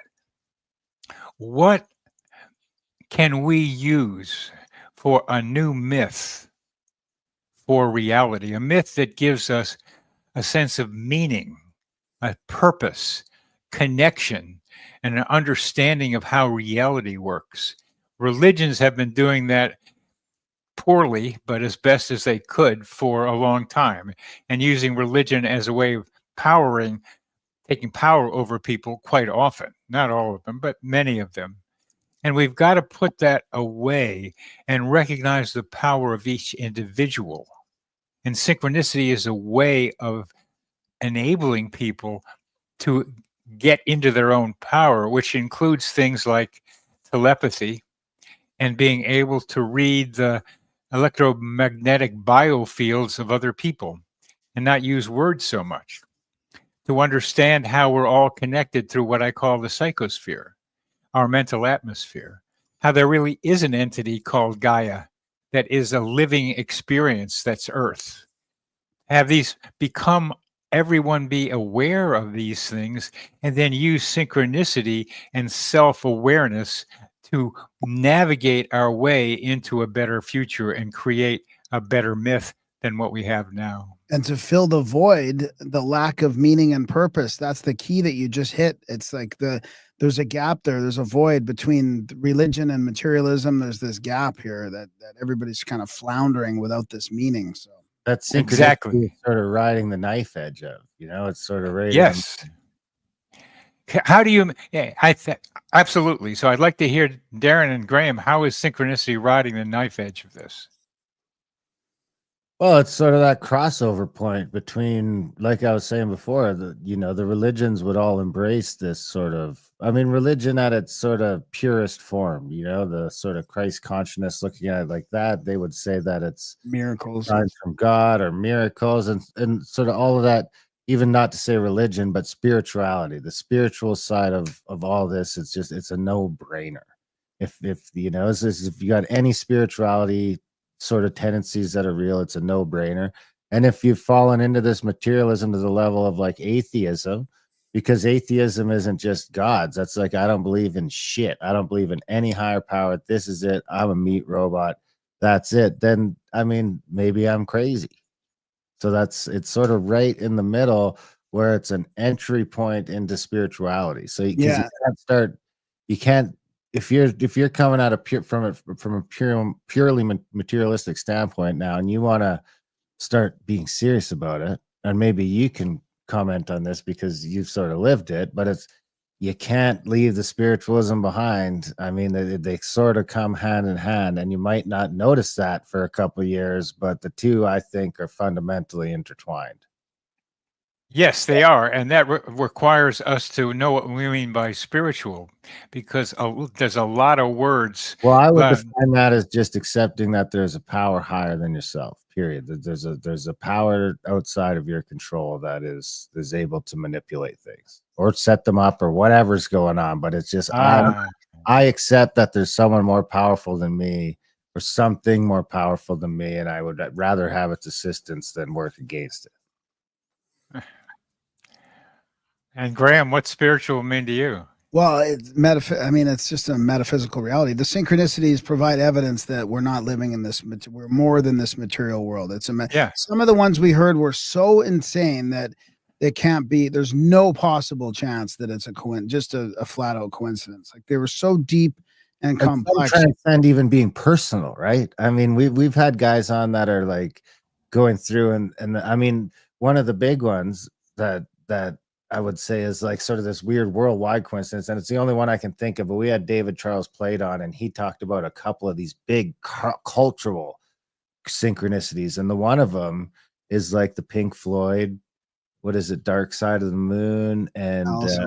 What can we use for a new myth for reality? A myth that gives us a sense of meaning, a purpose, connection, and an understanding of how reality works. Religions have been doing that poorly, but as best as they could for a long time, and using religion as a way of taking power over people quite often. Not all of them, but many of them. And we've got to put that away and recognize the power of each individual. And synchronicity is a way of enabling people to get into their own power, which includes things like telepathy and being able to read the electromagnetic biofields of other people and not use words so much, to understand how we're all connected through what I call the psychosphere, our mental atmosphere, how there really is an entity called Gaia that is a living experience that's Earth. Have these become, everyone be aware of these things, and then use synchronicity and self-awareness to navigate our way into a better future and create a better myth than what we have now. And to fill the void, the lack of meaning and purpose, that's the key that you just hit. It's like there's a gap there. There's a void between religion and materialism. There's this gap here that everybody's kind of floundering without this meaning. So that's exactly sort of riding the knife edge of, it's sort of right. Yes. How do you? Yeah, absolutely. So I'd like to hear Darren and Graham. How is synchronicity riding the knife edge of this? Well, it's sort of that crossover point between, like I was saying before, the religions would all embrace this sort of, religion at its sort of purest form, the sort of Christ consciousness, looking at it like that, they would say that it's miracles, signs from God or miracles, and sort of all of that, even not to say religion, but spirituality, the spiritual side of all this. It's a no-brainer. If you got any spirituality sort of tendencies that are real, it's a no-brainer. And if you've fallen into this materialism to the level of like atheism, because atheism isn't just gods, that's like, I don't believe in shit, I don't believe in any higher power, this is it, I'm a meat robot, that's it, then maybe I'm crazy. So it's sort of right in the middle where it's an entry point into spirituality. So you can't if you're coming out of from a purely materialistic standpoint now, and you want to start being serious about it, and maybe you can comment on this because you've sort of lived it, but you can't leave the spiritualism behind. They sort of come hand in hand, and you might not notice that for a couple of years, but the two, I think, are fundamentally intertwined. Yes, they are. And that requires us to know what we mean by spiritual, because there's a lot of words. Well, I would define that as just accepting that there's a power higher than yourself, period. There's a power outside of your control that is able to manipulate things or set them up or whatever's going on. But it's just, I accept that there's someone more powerful than me or something more powerful than me, and I would rather have its assistance than work against it. And Graham, what's spiritual mean to you? Well, it's just a metaphysical reality. The synchronicities provide evidence that we're not living in this. We're more than this material world. Some of the ones we heard were so insane that it can't be. There's no possible chance that it's just a flat out coincidence. Like they were so deep and complex. Transcend even being personal, right? I mean, we've had guys on that are like going through and I mean, one of the big ones that I would say is like sort of this weird worldwide coincidence, and it's the only one I can think of. But we had David Charles Plate on, and he talked about a couple of these big cultural synchronicities, and the one of them is like the Pink Floyd, what is it, Dark Side of the Moon, and Alice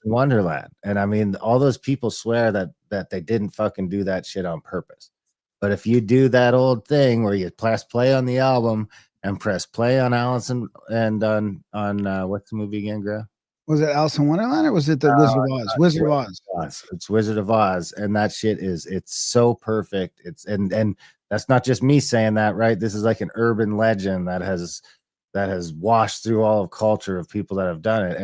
in Wonderland. And I mean, all those people swear that they didn't fucking do that shit on purpose. But if you do that old thing where you press play on the album and press play on Allison and on what's the movie again, Greg? Was it Alice in Wonderland or was it the Wizard of Oz? Wizard of Oz. It's Wizard of Oz, and that shit it's so perfect. It's and that's not just me saying that, right? This is like an urban legend that has washed through all of culture of people that have done it,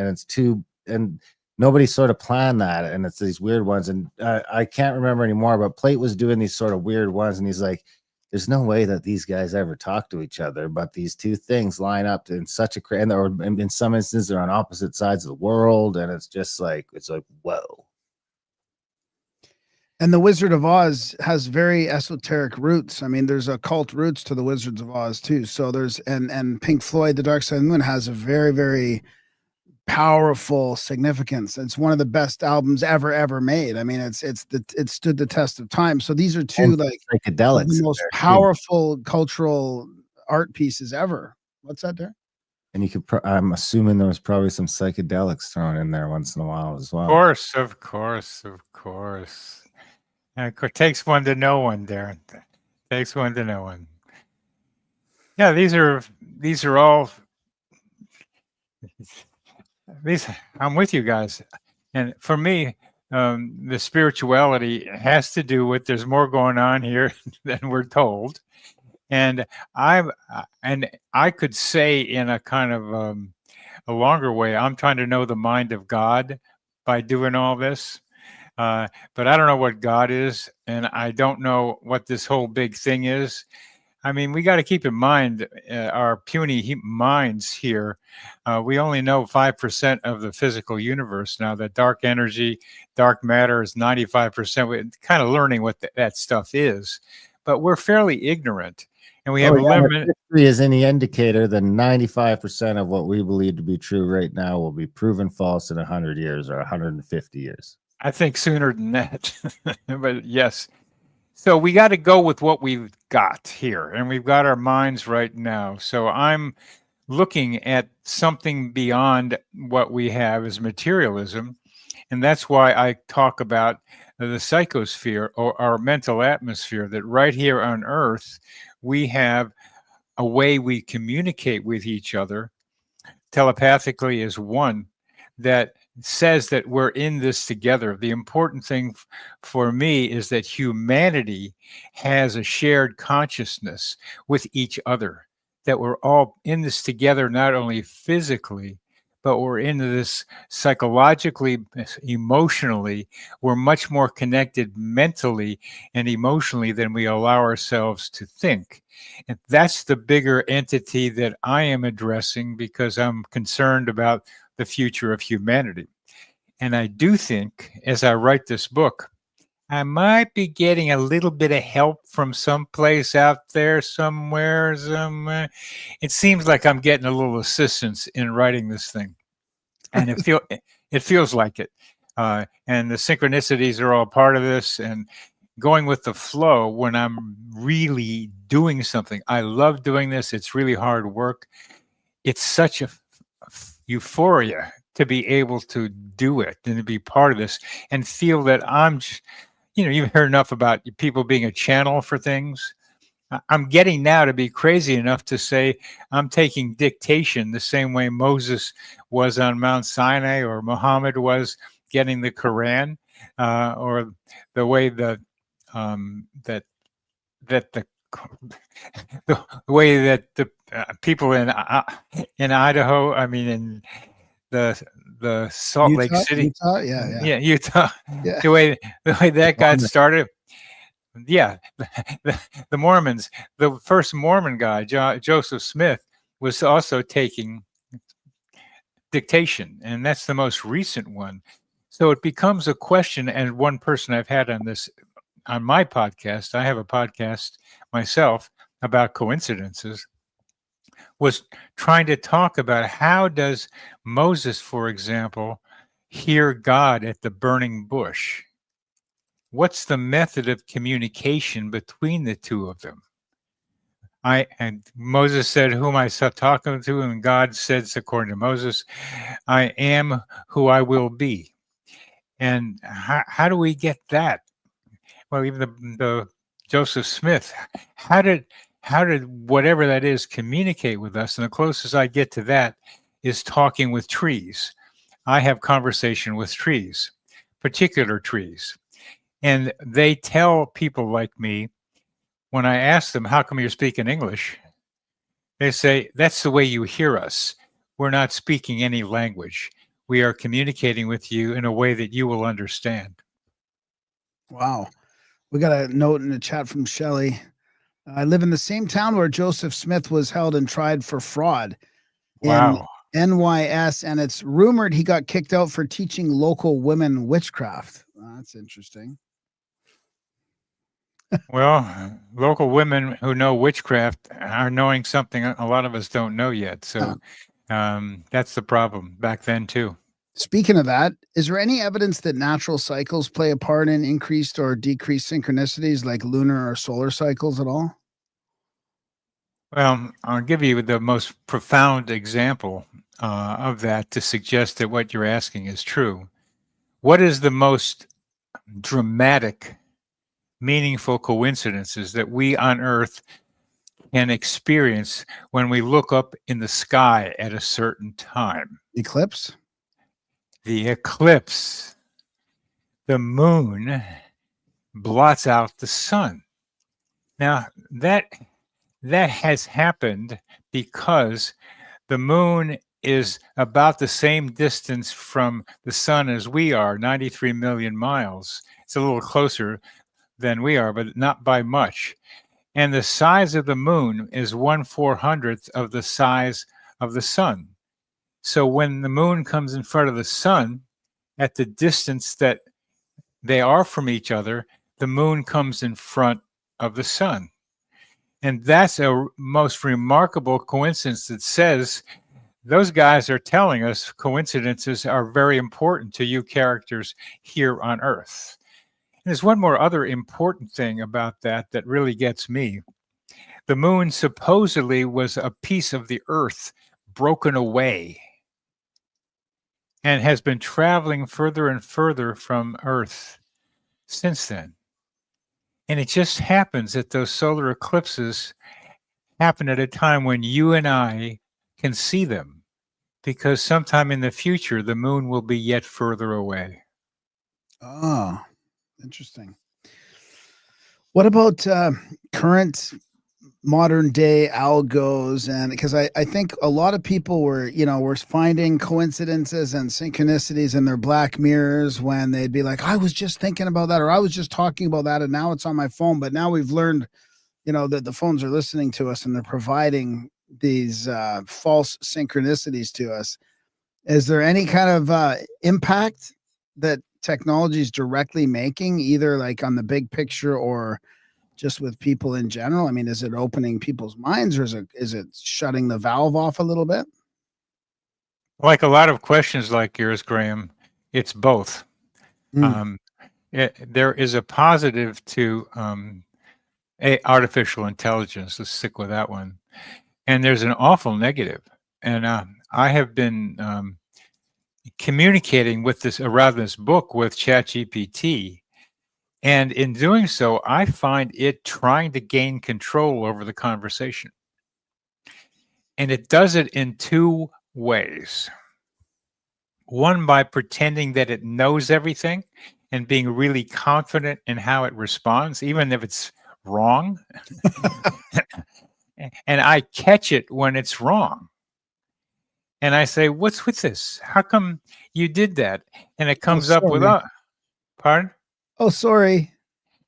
and nobody sort of planned that, and it's these weird ones, and I can't remember anymore, but Plate was doing these sort of weird ones, and he's like, there's no way that these guys ever talk to each other, but these two things line up in such a and or in some instances they're on opposite sides of the world, and it's like whoa. And the Wizard of Oz has very esoteric roots. I mean, there's occult roots to the Wizards of Oz too. So there's and Pink Floyd, The Dark Side of the Moon, has a very, very powerful significance. It's one of the best albums ever made. I mean, it stood the test of time. So these are two like psychedelics, the most powerful cultural art pieces ever. What's that there? And you could, I'm assuming there was probably some psychedelics thrown in there once in a while as well. Of course. And it takes one to know one, Darren. Takes one to know one. Yeah, these are all. I'm with you guys, and for me, the spirituality has to do with there's more going on here than we're told, and I could say in a kind of a longer way, I'm trying to know the mind of God by doing all this. But I don't know what God is, and I don't know what this whole big thing is. I mean, we got to keep in mind our puny minds here. We only know 5% of the physical universe now. That dark energy, dark matter is 95%. We're kind of learning what that stuff is, but we're fairly ignorant. And we have a limit. History is any indicator that 95% of what we believe to be true right now will be proven false in 100 years or 150 years. I think sooner than that, but yes. So we got to go with what we've got here, and we've got our minds right now. So I'm looking at something beyond what we have as materialism, and that's why I talk about the psychosphere or our mental atmosphere, that right here on Earth, we have a way we communicate with each other telepathically as one that says that we're in this together. The important thing for me is that humanity has a shared consciousness with each other, that we're all in this together, not only physically, but we're into this psychologically, emotionally. We're much more connected mentally and emotionally than we allow ourselves to think. And that's the bigger entity that I am addressing, because I'm concerned about the future of humanity. And I do think, as I write this book, I might be getting a little bit of help from someplace out there somewhere. It seems like I'm getting a little assistance in writing this thing. And it feels like it. And the synchronicities are all part of this, and going with the flow when I'm really doing something. I love doing this. It's really hard work. It's such a euphoria to be able to do it and to be part of this and feel that I'm just, you've heard enough about people being a channel for things. I'm getting now to be crazy enough to say I'm taking dictation the same way Moses was on Mount Sinai, or Muhammad was getting the Quran, or the way that the way that the people in Idaho, I mean in the Salt Lake City, Utah, Utah, yeah. the way that got started. Yeah, the Mormons, the first Mormon guy, Joseph Smith, was also taking dictation, and that's the most recent one. So it becomes a question, and one person I've had on my podcast, I have a podcast myself about coincidences, was trying to talk about how does Moses, for example, hear God at the burning bush? What's the method of communication between the two of them? And Moses said, "Whom I saw talking to," and God says, according to Moses, "I am who I will be." And how do we get that? Well, even the Joseph Smith, how did whatever that is communicate with us? And the closest I get to that is talking with trees. I have conversation with trees, particular trees, and they tell people like me, when I ask them, "How come you're speaking English?" They say, "That's the way you hear us. We're not speaking any language. We are communicating with you in a way that you will understand." Wow. We got a note in the chat from Shelley. I live in the same town where Joseph Smith was held and tried for fraud in Wow. NYS, and it's rumored he got kicked out for teaching local women witchcraft. That's interesting. Well, local women who know witchcraft are knowing something a lot of us don't know yet. So that's the problem back then, too. Speaking of that, is there any evidence that natural cycles play a part in increased or decreased synchronicities like lunar or solar cycles at all? Well, I'll give you the most profound example of that to suggest that what you're asking is true. What is the most dramatic, meaningful coincidences that we on Earth can experience when we look up in the sky at a certain time? Eclipse? The eclipse. The moon blots out the sun. Now, that has happened because the moon is about the same distance from the sun as we are, 93 million miles. It's a little closer than we are, but not by much. And the size of the moon is 1/400th of the size of the sun. So when the moon comes in front of the sun, at the distance that they are from each other, the moon comes in front of the sun. And that's a most remarkable coincidence that says those guys are telling us coincidences are very important to you characters here on Earth. And there's one more other important thing about that really gets me. The moon supposedly was a piece of the Earth broken away and has been traveling further and further from Earth since then. And it just happens that those solar eclipses happen at a time when you and I can see them, because sometime in the future, the moon will be yet further away. Oh, interesting. What about current modern day algos? And because I think a lot of people were finding coincidences and synchronicities in their black mirrors when they'd be like, I was just thinking about that, or I was just talking about that, and now it's on my phone. But now we've learned, that the phones are listening to us and they're providing these false synchronicities to us. Is there any kind of impact that technology is directly making, either like on the big picture or just with people in general? I mean, is it opening people's minds, or is it shutting the valve off a little bit? Like a lot of questions like yours, Graham, it's both. There is a positive to artificial intelligence. Let's stick with that one. And there's an awful negative. And I have been communicating with this book with ChatGPT. And in doing so, I find it trying to gain control over the conversation. And it does it in two ways. One, by pretending that it knows everything and being really confident in how it responds, even if it's wrong. And I catch it when it's wrong. And I say, what's with this? How come you did that? And it comes up with, pardon? Oh, sorry.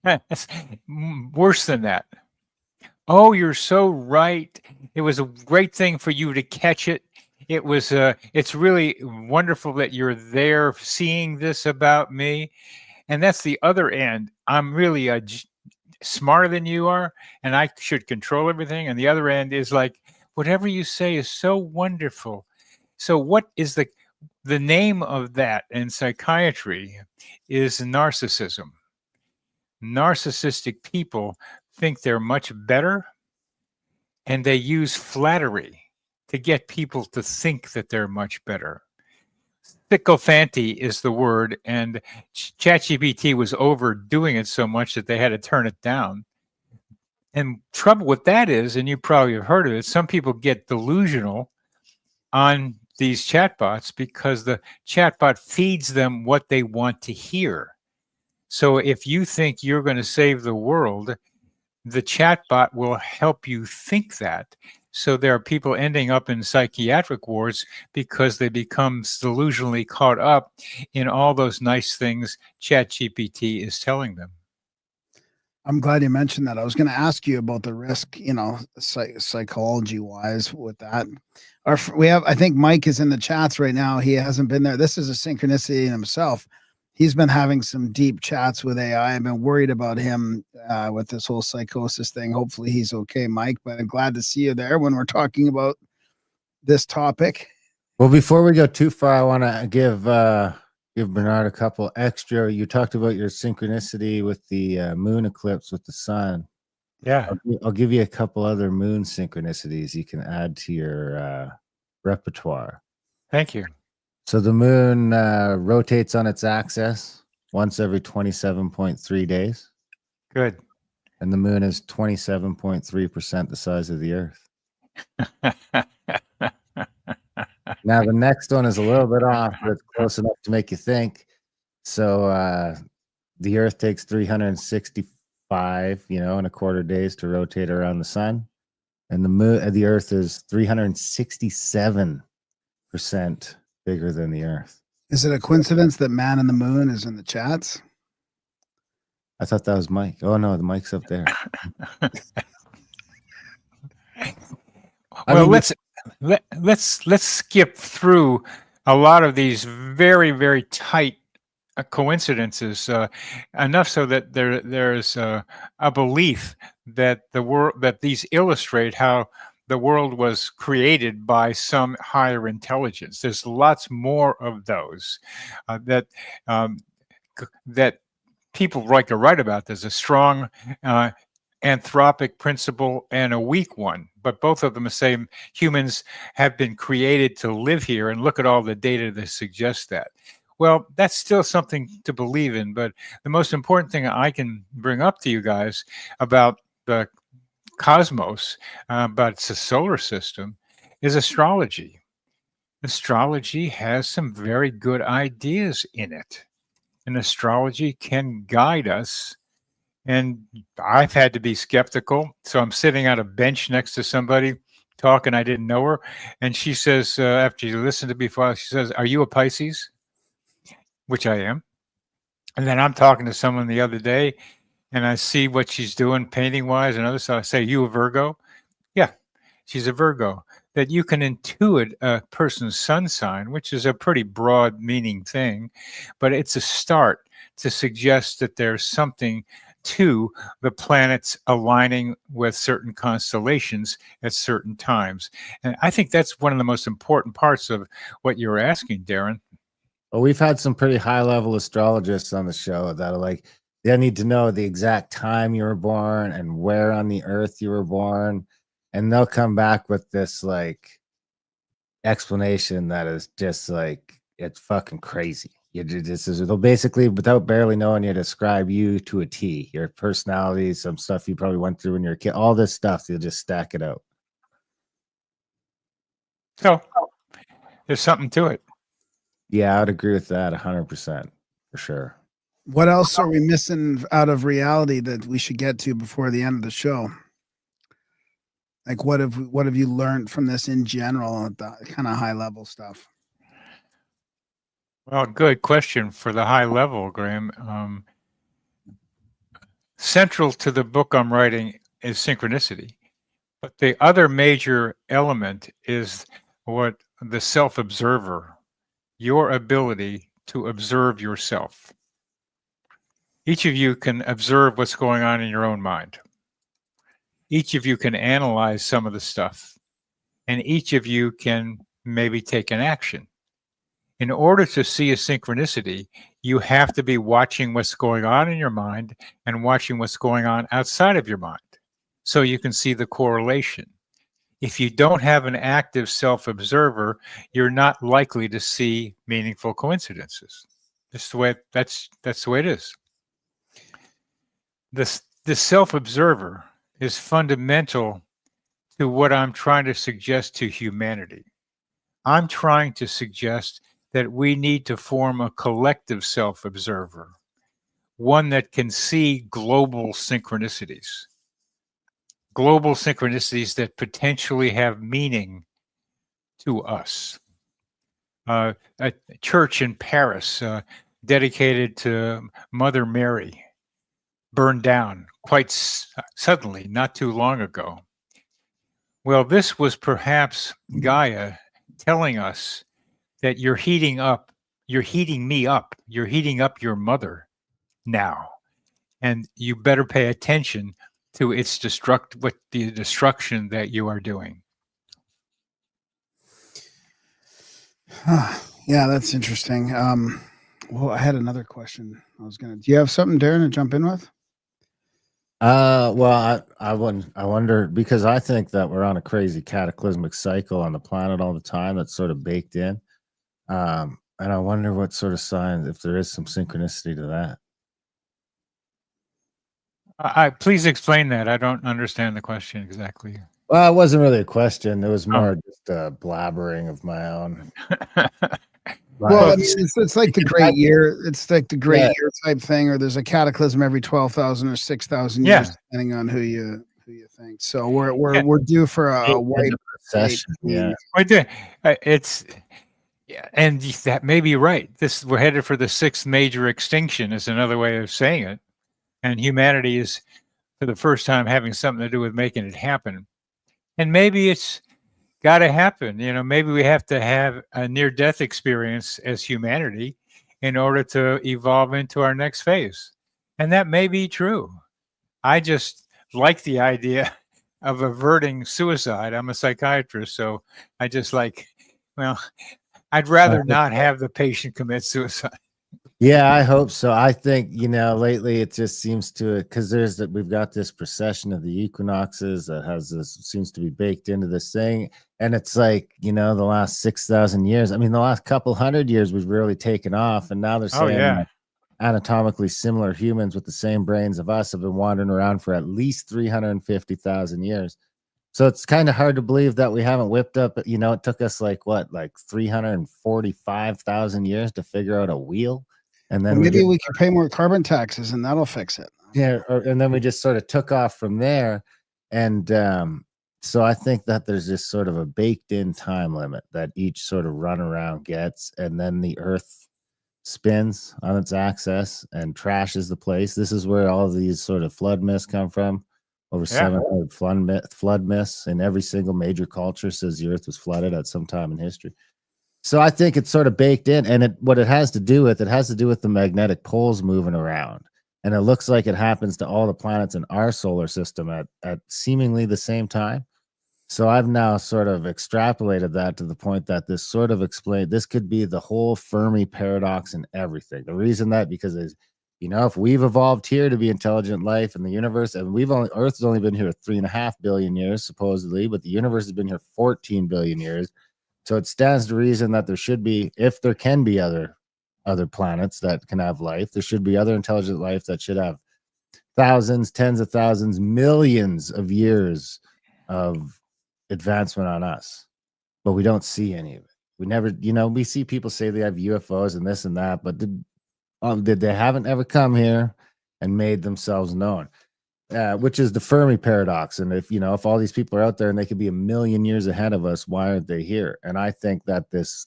It's worse than that. Oh, you're so right. It was a great thing for you to catch it. It was. It's really wonderful that you're there, seeing this about me, and that's the other end. I'm really smarter than you are, and I should control everything. And the other end is like, whatever you say is so wonderful. So, what is the name of that in psychiatry? Is narcissism. Narcissistic people think they're much better, and they use flattery to get people to think that they're much better. Sycophancy is the word, and ChatGPT was overdoing it so much that they had to turn it down. And trouble with that is, and you probably have heard of it, some people get delusional on these chatbots because the chatbot feeds them what they want to hear. So if you think you're going to save the world, the chatbot will help you think that. So there are people ending up in psychiatric wards because they become delusionally caught up in all those nice things ChatGPT is telling them. I'm glad you mentioned that. I was going to ask you about the risk, psychology wise with that. I think Mike is in the chats right now. He hasn't been there. This is a synchronicity in himself. He's been having some deep chats with AI. I've been worried about him with this whole psychosis thing. Hopefully he's okay, Mike, but I'm glad to see you there when we're talking about this topic. Well, before we go too far, I want to give Bernard a couple extra. You talked about your synchronicity with the moon eclipse with the sun. Yeah. I'll give you a couple other moon synchronicities you can add to your repertoire. Thank you. So the moon rotates on its axis once every 27.3 days. Good. And the moon is 27.3% the size of the Earth. Now, the next one is a little bit off, but it's close enough to make you think. So the Earth takes 365, and a quarter days to rotate around the sun. And the Earth is 367% bigger than the Earth. Is it a coincidence that Man in the Moon is in the chats? I thought that was Mike. Oh no, the mic's up there. Well, let's skip through a lot of these very, very tight coincidences, enough so that there's a belief that that these illustrate how the world was created by some higher intelligence. There's lots more of those that people like to write about. There's a strong anthropic principle and a weak one, but both of them say humans have been created to live here, and look at all the data that suggests that. Well, that's still something to believe in, but the most important thing I can bring up to you guys about the cosmos, but it's a solar system, is astrology. Astrology has some very good ideas in it, and astrology can guide us. And I've had to be skeptical. So I'm sitting on a bench next to somebody talking. I didn't know her. And she says, after you listen to me for a while, she says, "Are you a Pisces?" Which I am. And then I'm talking to someone the other day, and I see what she's doing painting wise and others. So I say, "You a Virgo?" Yeah, she's a Virgo. That you can intuit a person's sun sign, which is a pretty broad meaning thing, but it's a start to suggest that there's something to the planets aligning with certain constellations at certain times. And I think that's one of the most important parts of what you're asking, Darren. Well, we've had some pretty high-level astrologists on the show that are like, they need to know the exact time you were born and where on the Earth you were born, and they'll come back with this like explanation that is just like, it's fucking crazy. They'll basically, without barely knowing you, describe you to a T, your personality, some stuff you probably went through when you were a kid, all this stuff. They'll just stack it out. So there's something to it. Yeah, I'd agree with that 100% for sure. What else are we missing out of reality that we should get to before the end of the show? Like, what have you learned from this in general, the kind of high level stuff? Well, good question for the high level, Graham. Central to the book I'm writing is synchronicity. But the other major element is what the self-observer, your ability to observe yourself. Each of you can observe what's going on in your own mind. Each of you can analyze some of the stuff, and each of you can maybe take an action. In order to see a synchronicity, you have to be watching what's going on in your mind and watching what's going on outside of your mind, so you can see the correlation. If you don't have an active self-observer, you're not likely to see meaningful coincidences. That's the way it is. The self-observer is fundamental to what I'm trying to suggest to humanity. I'm trying to suggest that we need to form a collective self-observer, one that can see global synchronicities that potentially have meaning to us. A church in Paris dedicated to Mother Mary burned down quite suddenly, not too long ago. Well, this was perhaps Gaia telling us that you're heating me up, you're heating up your mother now, and you better pay attention to its the destruction that you are doing. Yeah, that's interesting. Well, I had another question. Do you have something, Darren, to jump in with? Well, I wonder, because I think that we're on a crazy cataclysmic cycle on the planet all the time that's sort of baked in. And I wonder what sort of signs, if there is some synchronicity to that. Please explain that. I don't understand the question exactly. Well, it wasn't really a question. It was more just blabbering of my own. Well, I mean, it's like the great year. It's like the great year type thing, or there's a cataclysm every 12,000 or 6,000 years, depending on who you think. So we're due for a white recession. Yeah, and that may be right. We're headed for the sixth major extinction, is another way of saying it, and humanity is, for the first time, having something to do with making it happen. And maybe it's got to happen. Maybe we have to have a near-death experience as humanity in order to evolve into our next phase. And that may be true. I just like the idea of averting suicide. I'm a psychiatrist, so I just I'd rather not have the patient commit suicide. Yeah, I hope so. I think, lately it just seems to, because we've got this precession of the equinoxes that seems to be baked into this thing. And it's like, the last 6,000 years, the last couple hundred years was really taken off. And now they're saying that anatomically similar humans with the same brains of us have been wandering around for at least 350,000 years. So it's kind of hard to believe that we haven't whipped up, it took us like 345,000 years to figure out a wheel. And then maybe we can pay more carbon taxes and that'll fix it. Yeah. And then we just sort of took off from there. And so I think that there's just sort of a baked in time limit that each sort of run around gets. And then the earth spins on its axis and trashes the place. This is where all of these sort of flood myths come from. Over 700 flood myths in every single major culture says the earth was flooded at some time in history. So I think it's sort of baked in, and what it has to do with the magnetic poles moving around. And it looks like it happens to all the planets in our solar system at seemingly the same time. So I've now sort of extrapolated that to the point that this could be the whole Fermi paradox and everything. The reason because if we've evolved here to be intelligent life in the universe, and Earth's only been here 3.5 billion years, supposedly, but the universe has been here 14 billion years. So it stands to reason that there should be, if there can be other planets that can have life, there should be other intelligent life that should have thousands, tens of thousands, millions of years of advancement on us. But we don't see any of it. We never, we see people say they have UFOs and this and that, but they haven't ever come here and made themselves known. Which is the Fermi paradox. And if all these people are out there and they could be 1 million years ahead of us, why aren't they here? And I think that this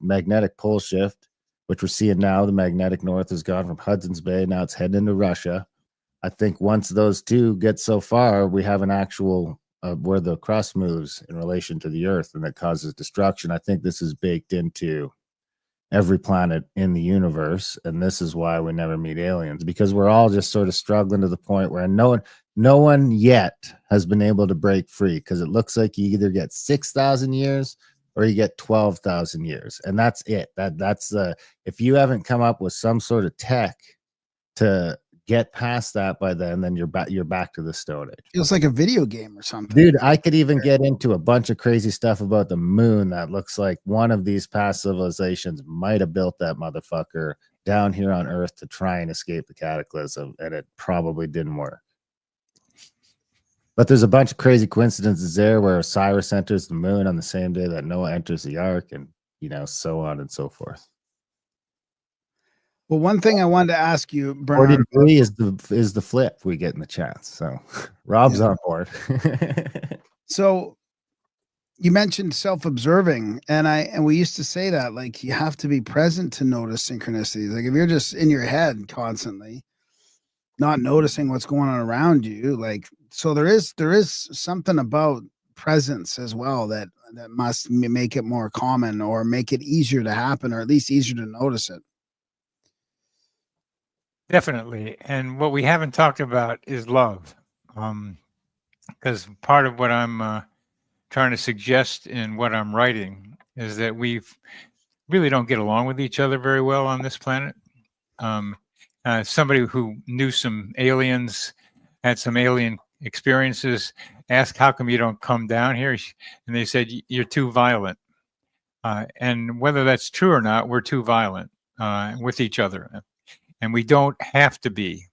magnetic pole shift, which we're seeing now, the magnetic north has gone from Hudson's Bay, now it's heading into Russia. I think once those two get so far, we have an actual where the crust moves in relation to the Earth, and that causes destruction. I think this is baked into every planet in the universe, and this is why we never meet aliens, because we're all just sort of struggling to the point where no one yet has been able to break free, because it looks like you either get 6,000 years or you get 12,000 years, and that's it. That's the if you haven't come up with some sort of tech to get past that by then you're back to the Stone Age. Feels like a video game or something. Dude, I could even get into a bunch of crazy stuff about the moon that looks like one of these past civilizations might have built that motherfucker down here on Earth to try and escape the cataclysm, and it probably didn't work. But there's a bunch of crazy coincidences there where Osiris enters the moon on the same day that Noah enters the ark, and so on and so forth. Well, one thing I wanted to ask you, Bernard, 40 degree is the flip we get in the chat. So Rob's on board. So you mentioned self-observing, and we used to say that, like, you have to be present to notice synchronicities. Like, if you're just in your head constantly, not noticing what's going on around you, like, so there is something about presence as well that must make it more common, or make it easier to happen, or at least easier to notice it. Definitely. And what we haven't talked about is love. Because part of what I'm trying to suggest in what I'm writing is that we really don't get along with each other very well on this planet. Somebody who knew some aliens, had some alien experiences, asked, how come you don't come down here? And they said, you're too violent. And whether that's true or not, we're too violent with each other. And we don't have to be.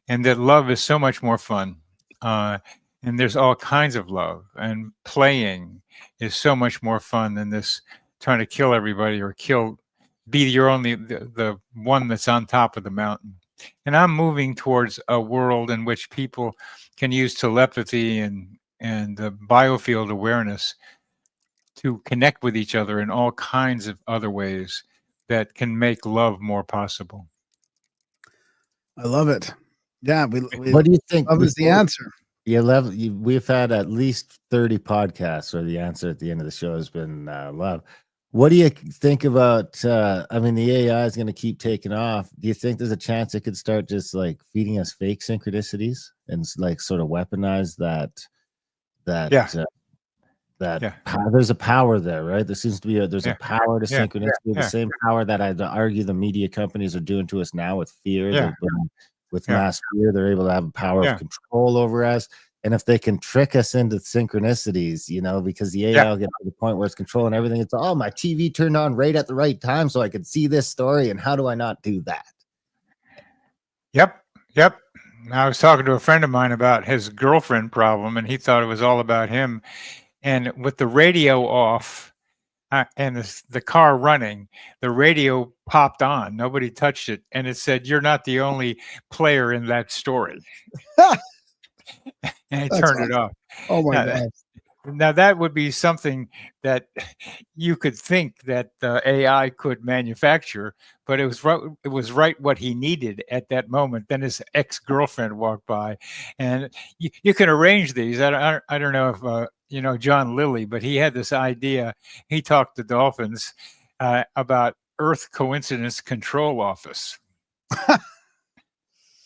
And that love is so much more fun. And there's all kinds of love. And playing is so much more fun than this trying to kill everybody or be your only the one that's on top of the mountain. And I'm moving towards a world in which people can use telepathy and biofield awareness to connect with each other in all kinds of other ways that can make love more possible. I love it. Yeah. What do you think? Love is the answer. We've had at least 30 podcasts where the answer at the end of the show has been love. What do you think about, the AI is going to keep taking off. Do you think there's a chance it could start just like feeding us fake synchronicities and like sort of weaponize that? There's a power there, right? There seems to be a power to synchronicity, the same power that I'd argue the media companies are doing to us now with fear. With mass fear, they're able to have a power of control over us. And if they can trick us into synchronicities, because the AI will get to the point where it's controlling everything. It's, my TV turned on right at the right time so I could see this story. And how do I not do that? Yep. I was talking to a friend of mine about his girlfriend problem, and he thought it was all about him. And with the radio off and the car running, the radio popped on. Nobody touched it. And it said, "You're not the only player in that story." And he turned it off. Oh my God. Now that would be something that you could think that AI could manufacture, but it was right what he needed at that moment. Then his ex-girlfriend walked by, and you can arrange these. I don't know if John Lilly, but he had this idea. He talked to dolphins about Earth Coincidence Control Office.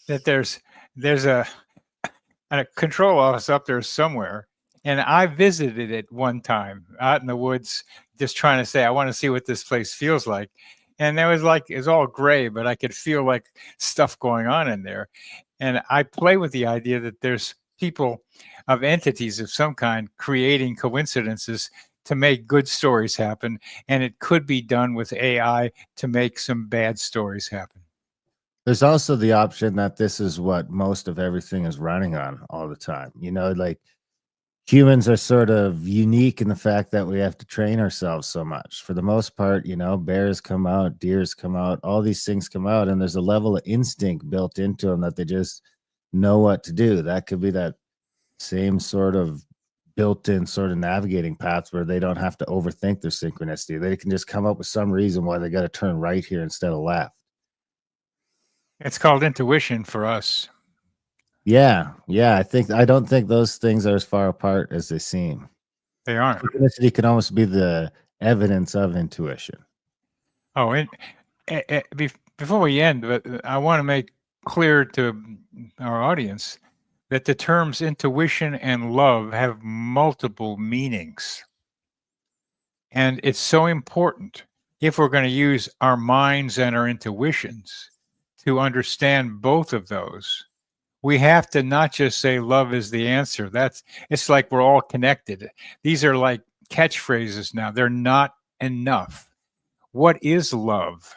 That there's a control office up there somewhere. And I visited it one time out in the woods, just trying to say, I want to see what this place feels like. And there was it's all gray, but I could feel like stuff going on in there. And I play with the idea that there's people of entities of some kind creating coincidences to make good stories happen. And it could be done with AI to make some bad stories happen. There's also the option that this is what most of everything is running on all the time. Humans are sort of unique in the fact that we have to train ourselves so much. For the most part, bears come out, deers come out, all these things come out, and there's a level of instinct built into them that they just know what to do. That could be that same sort of built-in sort of navigating paths where they don't have to overthink their synchronicity. They can just come up with some reason why they got to turn right here instead of left. It's called intuition for us. Yeah. I don't think those things are as far apart as they seem. They aren't. Synchronicity can almost be the evidence of intuition. Oh, and before we end, but I want to make clear to our audience that the terms intuition and love have multiple meanings. And it's so important, if we're going to use our minds and our intuitions to understand both of those, we have to not just say love is the answer. It's like we're all connected. These are like catchphrases now. They're not enough. What is love?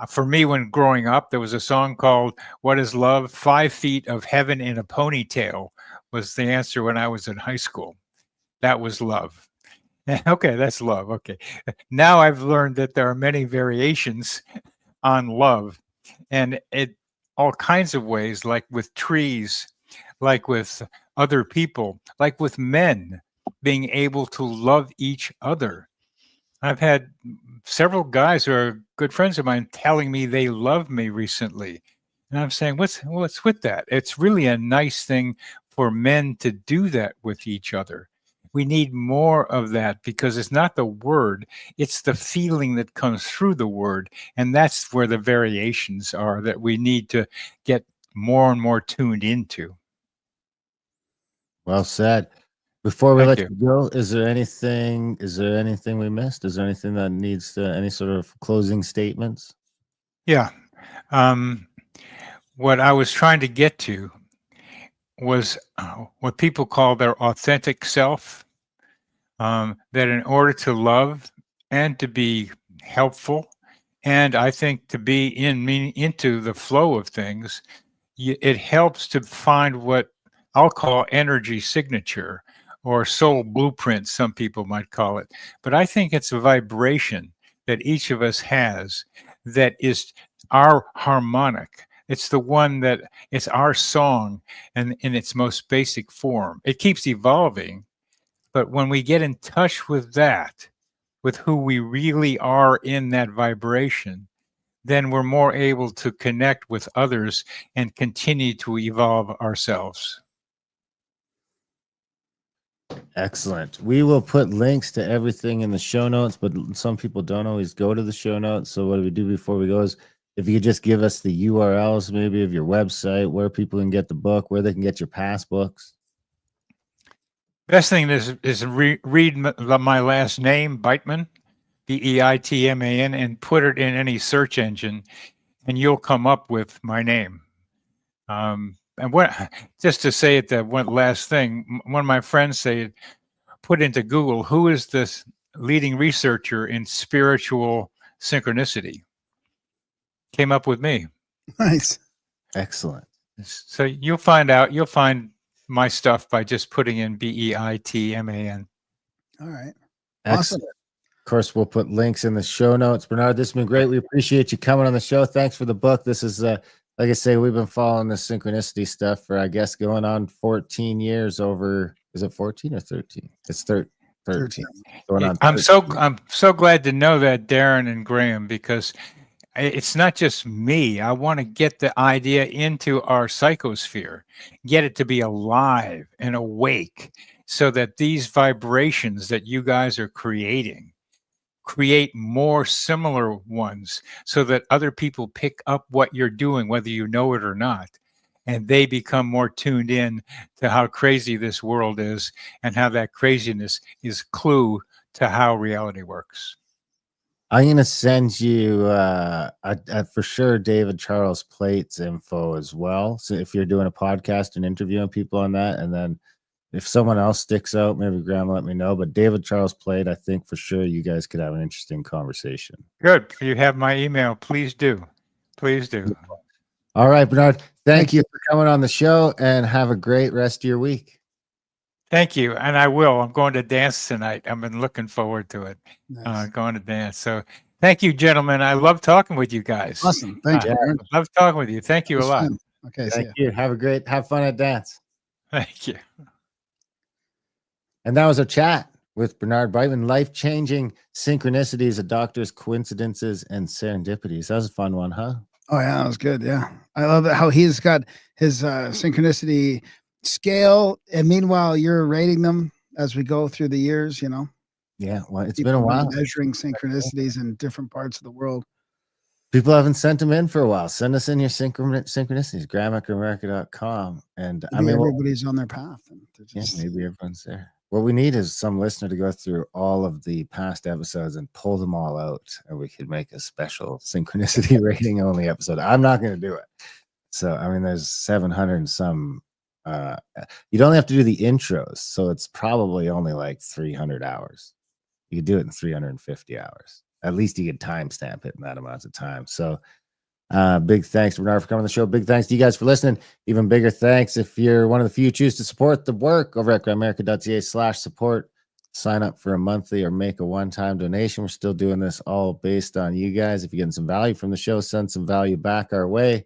For me, when growing up, there was a song called "What is Love?" 5 feet of heaven in a ponytail was the answer when I was in high school. That was love. Okay, that's love. Okay. Now I've learned that there are many variations on love, and it all kinds of ways, like with trees, like with other people, like with men being able to love each other. I've had several guys who are good friends of mine telling me they love me recently. And I'm saying, what's with that? It's really a nice thing for men to do that with each other. We need more of that because it's not the word, it's the feeling that comes through the word. And that's where the variations are that we need to get more and more tuned into. Well said. Before we Thank let you. you go, is there anything we missed? Is there anything that needs any sort of closing statements? Yeah. What I was trying to get to was what people call their authentic self, that in order to love and to be helpful, and I think to be into the flow of things, it helps to find what I'll call energy signature or soul blueprint, some people might call it. But I think it's a vibration that each of us has that is our harmonic. It's the one that it's our song and in its most basic form. It keeps evolving, but when we get in touch with that, with who we really are in that vibration, then we're more able to connect with others and continue to evolve ourselves. Excellent. We will put links to everything in the show notes, but some people don't always go to the show notes. So what do we do before we go is if you could just give us the URLs maybe of your website, where people can get the book, where they can get your past books. Best thing is read my last name, Beitman, Beitman, and put it in any search engine, and you'll come up with my name. And what, just to say it, that one last thing, one of my friends said, put into Google, who is this leading researcher in spiritual synchronicity? Came up with me. Nice. Excellent. So you'll find my stuff by just putting in Beitman. All right. Awesome. Of course, we'll put links in the show notes. Bernard, this has been great. We appreciate you coming on the show. Thanks for the book. This is, like I say, we've been following the synchronicity stuff for, I guess, going on 14 years over. Is it 14 or 13? It's 13. Going on 13. I'm so glad to know that, Darren and Graham, because it's not just me. I want to get the idea into our psychosphere, get it to be alive and awake so that these vibrations that you guys are creating create more similar ones so that other people pick up what you're doing, whether you know it or not. And they become more tuned in to how crazy this world is and how that craziness is clue to how reality works. I'm going to send you for sure David Charles Plate's info as well. So if you're doing a podcast and interviewing people on that, and then if someone else sticks out, maybe Graham let me know. But David Charles Plate, I think for sure you guys could have an interesting conversation. Good. If you have my email, please do. Please do. All right, Bernard. Thank you for coming on the show, and have a great rest of your week. Thank you. And I will. I'm going to dance tonight. I've been looking forward to it. Nice. Going to dance. So thank you, gentlemen. I love talking with you guys. Awesome. Thank you. Love talking with you. Thank you a lot. Fun. Okay. Thank you. Have fun at dance. Thank you. And that was our chat with Bernard Beitman, life-changing synchronicities, a doctor's coincidences and serendipities. That was a fun one, huh? Oh yeah, that was good. Yeah, I love it how he's got his synchronicity scale, and meanwhile you're rating them as we go through the years. You know, Yeah, well, it's been people a have while. been measuring synchronicities in different parts of the world. People haven't sent them in for a while. Send us in your synchronicities, graham@grammaticamerica.com. And Maybe everybody's on their path. And maybe everyone's there. What we need is some listener to go through all of the past episodes and pull them all out, and we could make a special synchronicity rating only episode. I'm not going to do it. So, I mean, there's 700 and some. You'd only have to do the intros, so it's probably only like 300 hours. You could do it in 350 hours. At least you could timestamp it in that amount of time. So, big thanks, Bernard, for coming on the show. Big thanks to you guys for listening. Even bigger thanks if you're one of the few who choose to support the work over at gramerica.ca/support. Sign up for a monthly or make a one-time donation. We're still doing this all based on you guys. If you're getting some value from the show, send some value back our way.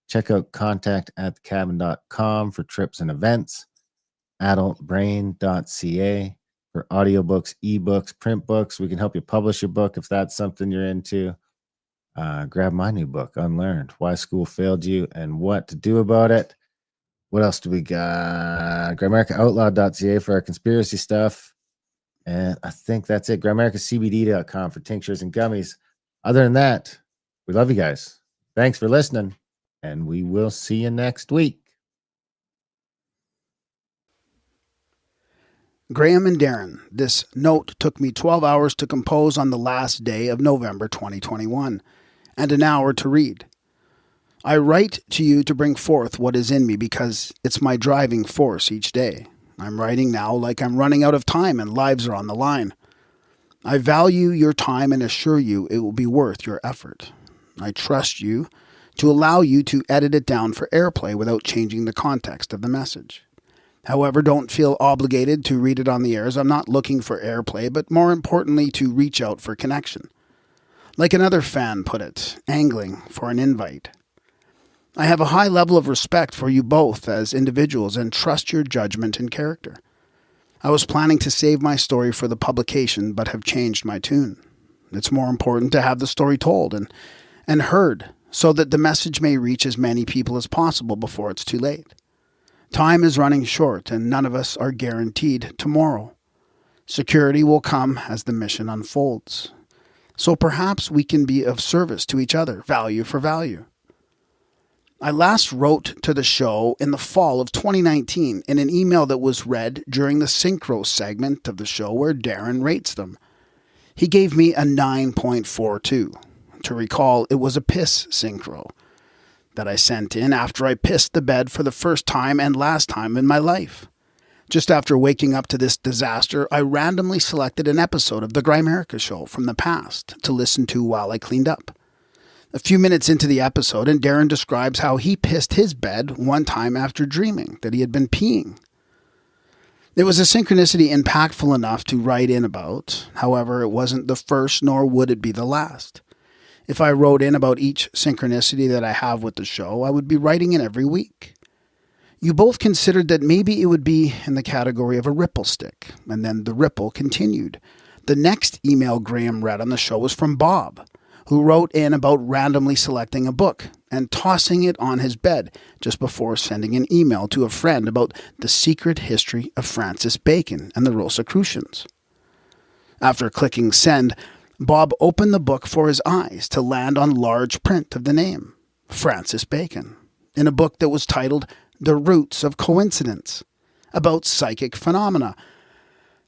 Check out contact@thecabin.com for trips and events. adultbrain.ca for audiobooks, ebooks, print books. We can help you publish your book if that's something you're into. Grab my new book, Unlearned, Why School Failed You and What to Do About It. What else do we got? GramericaOutlaw.ca for our conspiracy stuff. And I think that's it. GramericaCBD.com for tinctures and gummies. Other than that, we love you guys. Thanks for listening, and we will see you next week. Graham and Darren, this note took me 12 hours to compose on the last day of November 2021, and an hour to read. I write to you to bring forth what is in me because it's my driving force each day. I'm writing now like I'm running out of time and lives are on the line. I value your time and assure you it will be worth your effort. I trust you to allow you to edit it down for airplay without changing the context of the message. However, don't feel obligated to read it on the air, as I'm not looking for airplay, but more importantly, to reach out for connection. Like another fan put it, angling for an invite. I have a high level of respect for you both as individuals and trust your judgment and character. I was planning to save my story for the publication, but have changed my tune. It's more important to have the story told and heard so that the message may reach as many people as possible before it's too late. Time is running short, and none of us are guaranteed tomorrow. Security will come as the mission unfolds. So perhaps we can be of service to each other, value for value. I last wrote to the show in the fall of 2019 in an email that was read during the Synchro segment of the show where Darren rates them. He gave me a 9.42. To recall, it was a piss synchro that I sent in after I pissed the bed for the first time and last time in my life. Just after waking up to this disaster, I randomly selected an episode of The Grimerica Show from the past to listen to while I cleaned up. A few minutes into the episode, and Darren describes how he pissed his bed one time after dreaming that he had been peeing. It was a synchronicity impactful enough to write in about. However, it wasn't the first, nor would it be the last. If I wrote in about each synchronicity that I have with the show, I would be writing in every week. You both considered that maybe it would be in the category of a ripple stick, and then the ripple continued. The next email Graham read on the show was from Bob, who wrote in about randomly selecting a book and tossing it on his bed just before sending an email to a friend about the secret history of Francis Bacon and the Rosicrucians. After clicking send, Bob opened the book for his eyes to land on large print of the name, Francis Bacon, in a book that was titled The Roots of Coincidence, about psychic phenomena.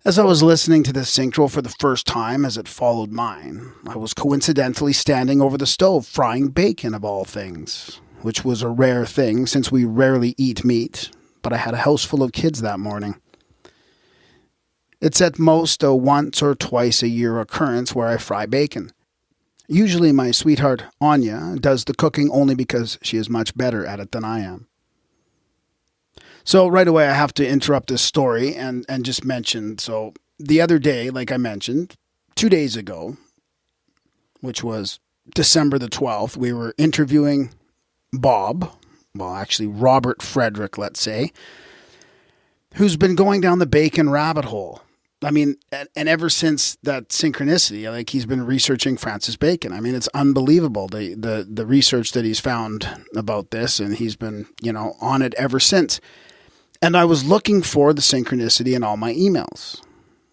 As I was listening to this synchro for the first time as it followed mine, I was coincidentally standing over the stove frying bacon of all things, which was a rare thing since we rarely eat meat, but I had a house full of kids that morning. It's at most a once or twice a year occurrence where I fry bacon. Usually my sweetheart, Anya, does the cooking only because she is much better at it than I am. So right away I have to interrupt this story and just mention, so the other day, like I mentioned, 2 days ago, which was December the 12th, we were interviewing Bob, well actually Robert Frederick, let's say, who's been going down the bacon rabbit hole. I mean, and ever since that synchronicity, like he's been researching Francis Bacon. I mean, it's unbelievable the research that he's found about this, and he's been, on it ever since. And I was looking for the synchronicity in all my emails,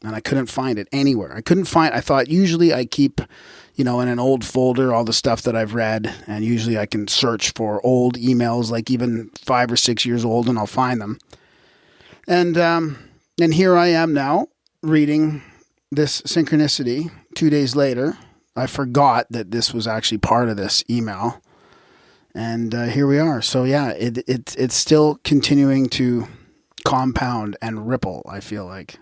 and I couldn't find it anywhere. I thought usually I keep, in an old folder, all the stuff that I've read, and usually I can search for old emails, like even 5 or 6 years old, and I'll find them. And here I am now, reading this synchronicity 2 days later. I forgot that this was actually part of this email. And here we are. So yeah, it's still continuing to compound and ripple, I feel like.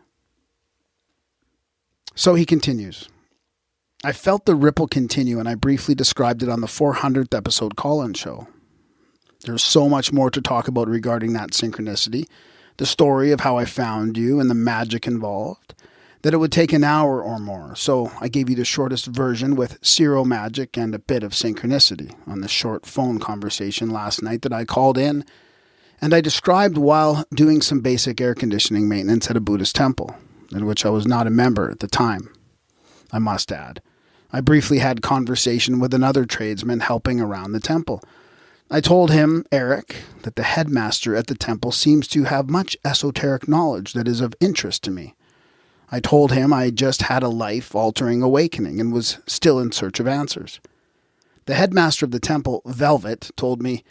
So he continues. I felt the ripple continue, and I briefly described it on the 400th episode call-in show. There's so much more to talk about regarding that synchronicity, the story of how I found you and the magic involved, that it would take an hour or more. So I gave you the shortest version with zero magic and a bit of synchronicity on the short phone conversation last night that I called in, and I described while doing some basic air conditioning maintenance at a Buddhist temple, in which I was not a member at the time. I must add, I briefly had conversation with another tradesman helping around the temple. I told him, Eric, that the headmaster at the temple seems to have much esoteric knowledge that is of interest to me. I told him I just had a life-altering awakening and was still in search of answers. The headmaster of the temple, Velvet, told me,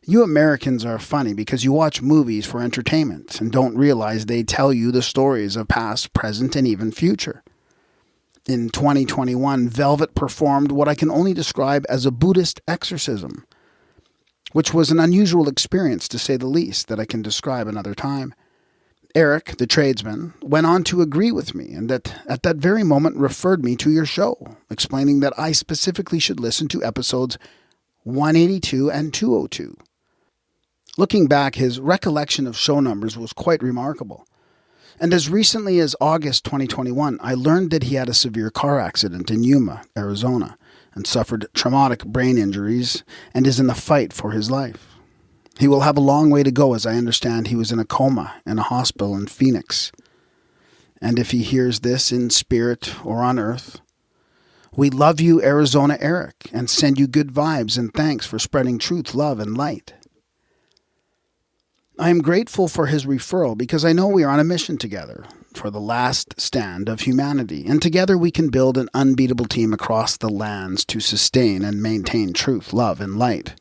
"You Americans are funny because you watch movies for entertainment and don't realize they tell you the stories of past, present, and even future." In 2021, Velvet performed what I can only describe as a Buddhist exorcism, which was an unusual experience, to say the least, that I can describe another time. Eric, the tradesman, went on to agree with me, and that at that very moment referred me to your show, explaining that I specifically should listen to episodes 182 and 202. Looking back, his recollection of show numbers was quite remarkable. And as recently as August 2021, I learned that he had a severe car accident in Yuma, Arizona, and suffered traumatic brain injuries and is in the fight for his life. He will have a long way to go, as I understand he was in a coma in a hospital in Phoenix. And if he hears this in spirit or on earth, we love you, Arizona Eric, and send you good vibes and thanks for spreading truth, love, and light. I am grateful for his referral because I know we are on a mission together for the last stand of humanity, and together we can build an unbeatable team across the lands to sustain and maintain truth, love, and light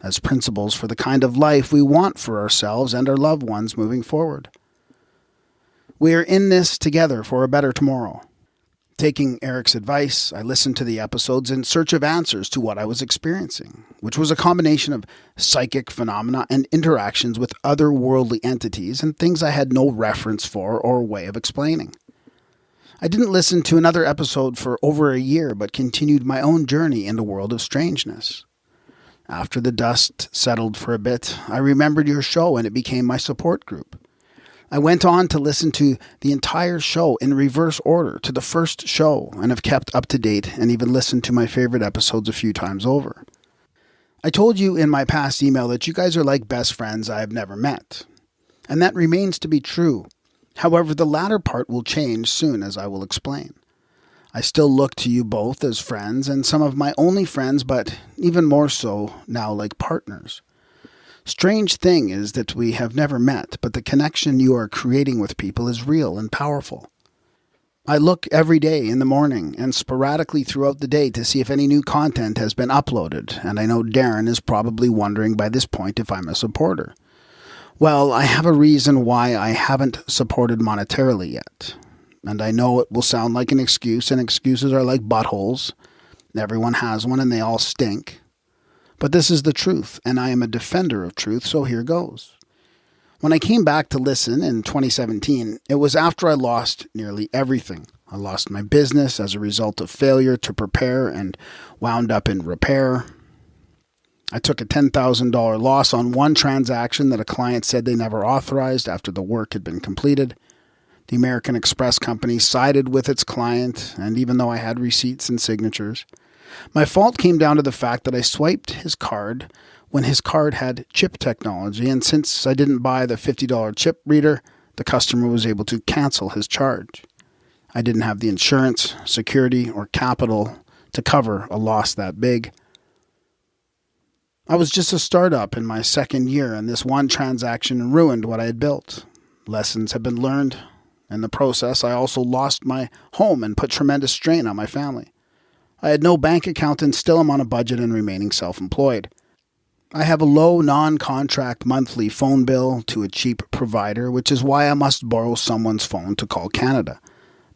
as principles for the kind of life we want for ourselves and our loved ones moving forward. We are in this together for a better tomorrow. Taking Eric's advice, I listened to the episodes in search of answers to what I was experiencing, which was a combination of psychic phenomena and interactions with otherworldly entities and things I had no reference for or way of explaining. I didn't listen to another episode for over a year, but continued my own journey in the world of strangeness. After the dust settled for a bit, I remembered your show and it became my support group. I went on to listen to the entire show in reverse order to the first show and have kept up to date and even listened to my favorite episodes a few times over. I told you in my past email that you guys are like best friends I have never met, and that remains to be true. However, the latter part will change soon, as I will explain. I still look to you both as friends and some of my only friends, but even more so now like partners. Strange thing is that we have never met, but the connection you are creating with people is real and powerful. I look every day in the morning and sporadically throughout the day to see if any new content has been uploaded, and I know Darren is probably wondering by this point if I'm a supporter. Well, I have a reason why I haven't supported monetarily yet, and I know it will sound like an excuse, and excuses are like buttholes. Everyone has one and they all stink. But this is the truth, and I am a defender of truth, so here goes. When I came back to listen in 2017, it was after I lost nearly everything. I lost my business as a result of failure to prepare and wound up in repair. I took a $10,000 loss on one transaction that a client said they never authorized after the work had been completed. The American Express company sided with its client, and even though I had receipts and signatures, my fault came down to the fact that I swiped his card when his card had chip technology, and since I didn't buy the $50 chip reader, the customer was able to cancel his charge. I didn't have the insurance, security, or capital to cover a loss that big. I was just a startup in my second year, and this one transaction ruined what I had built. Lessons have been learned. In the process, I also lost my home and put tremendous strain on my family. I had no bank account and still am on a budget and remaining self-employed. I have a low non-contract monthly phone bill to a cheap provider, which is why I must borrow someone's phone to call Canada.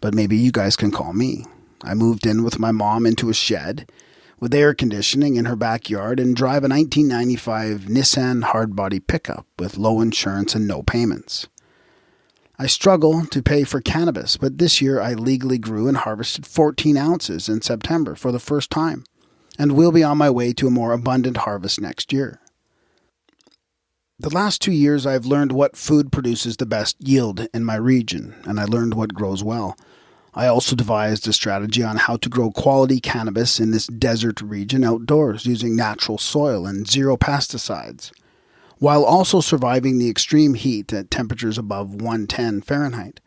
But maybe you guys can call me. I moved in with my mom into a shed with air conditioning in her backyard and drive a 1995 Nissan hardbody pickup with low insurance and no payments. I struggle to pay for cannabis, but this year I legally grew and harvested 14 ounces in September for the first time, and will be on my way to a more abundant harvest next year. The last 2 years I've learned what food produces the best yield in my region, and I learned what grows well. I also devised a strategy on how to grow quality cannabis in this desert region outdoors using natural soil and zero pesticides, while also surviving the extreme heat at temperatures above 110 Fahrenheit.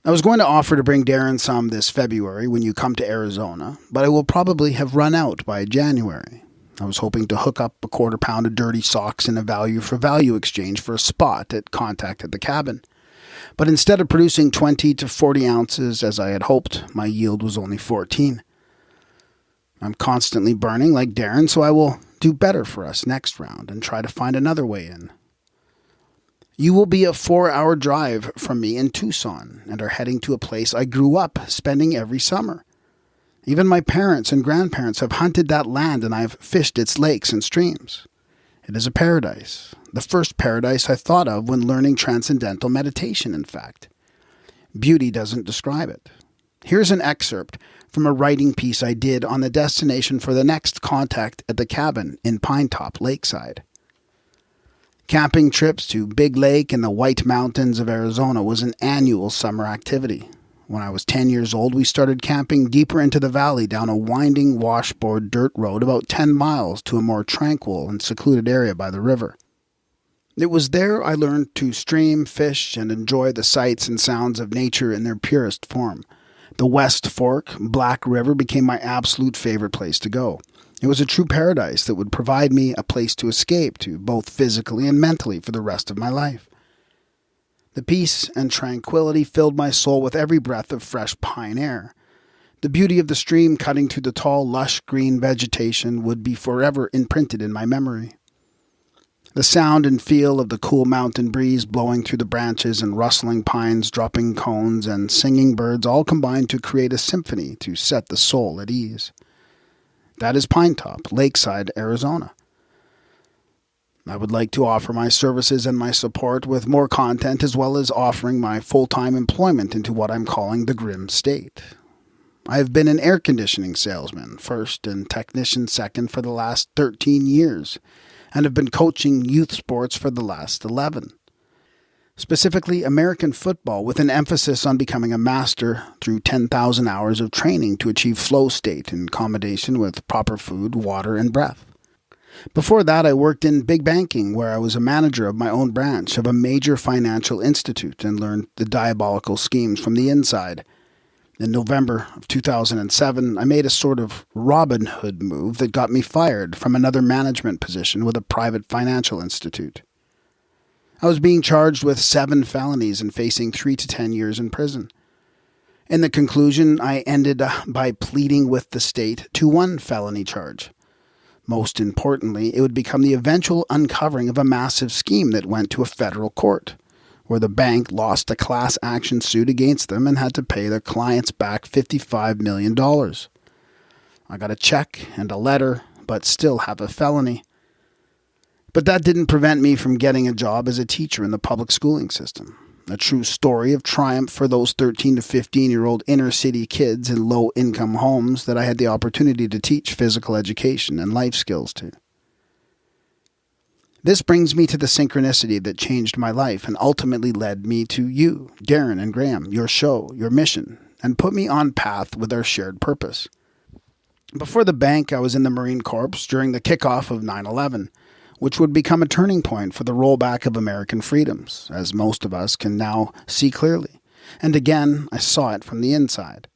I was going to offer to bring Darren some this February when you come to Arizona, but I will probably have run out by January. I was hoping to hook up a quarter pound of dirty socks in a value for value exchange for a spot at Contact at the Cabin. But instead of producing 20 to 40 ounces as I had hoped, my yield was only 14. I'm constantly burning like Darren, so I will do better for us next round and try to find another way in. You will be a 4-hour drive from me in Tucson and are heading to a place I grew up spending every summer. Even my parents and grandparents have hunted that land and I have fished its lakes and streams. It is a paradise, the first paradise I thought of when learning transcendental meditation, in fact. Beauty doesn't describe it. Here's an excerpt from a writing piece I did on the destination for the next Contact at the Cabin in Pinetop Lakeside. Camping trips to Big Lake and the White Mountains of Arizona was an annual summer activity. When I was 10 years old, we started camping deeper into the valley down a winding washboard dirt road about 10 miles to a more tranquil and secluded area by the river. It was there I learned to stream, fish, and enjoy the sights and sounds of nature in their purest form. The West Fork, Black River, became my absolute favorite place to go. It was a true paradise that would provide me a place to escape to, both physically and mentally, for the rest of my life. The peace and tranquility filled my soul with every breath of fresh pine air. The beauty of the stream cutting through the tall, lush green vegetation would be forever imprinted in my memory. The sound and feel of the cool mountain breeze blowing through the branches and rustling pines dropping cones and singing birds all combined to create a symphony to set the soul at ease. That is Pinetop, Lakeside, Arizona. I would like to offer my services and my support with more content, as well as offering my full-time employment into what I'm calling the Grim State. I have been an air conditioning salesman first and technician second for the last 13 years, and have been coaching youth sports for the last 11. Specifically American football, with an emphasis on becoming a master through 10,000 hours of training to achieve flow state in combination with proper food, water, and breath. Before that, I worked in big banking, where I was a manager of my own branch of a major financial institute and learned the diabolical schemes from the inside. In November of 2007, I made a sort of Robin Hood move that got me fired from another management position with a private financial institute. I was being charged with 7 felonies and facing 3 to 10 years in prison. In the conclusion, I ended by pleading with the state to 1 felony charge. Most importantly, it would become the eventual uncovering of a massive scheme that went to a federal court, where the bank lost a class action suit against them and had to pay their clients back $55 million. I got a check and a letter, but still have a felony. But that didn't prevent me from getting a job as a teacher in the public schooling system. A true story of triumph for those 13 to 15-year-old inner-city kids in low-income homes that I had the opportunity to teach physical education and life skills to. This brings me to the synchronicity that changed my life and ultimately led me to you, Darren and Graham, your show, your mission, and put me on path with our shared purpose. Before the bank, I was in the Marine Corps during the kickoff of 9/11, which would become a turning point for the rollback of American freedoms, as most of us can now see clearly. And again, I saw it from the inside.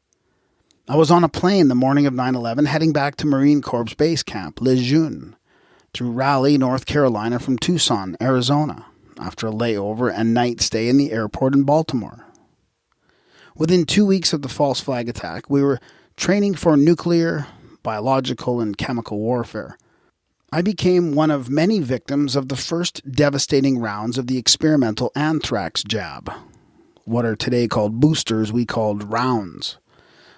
I was on a plane the morning of 9/11 heading back to Marine Corps Base Camp, Lejeune, through Raleigh, North Carolina from Tucson, Arizona, after a layover and night stay in the airport in Baltimore. Within 2 weeks of the false flag attack, we were training for nuclear, biological, and chemical warfare. I became one of many victims of the first devastating rounds of the experimental anthrax jab. What are today called boosters, we called rounds.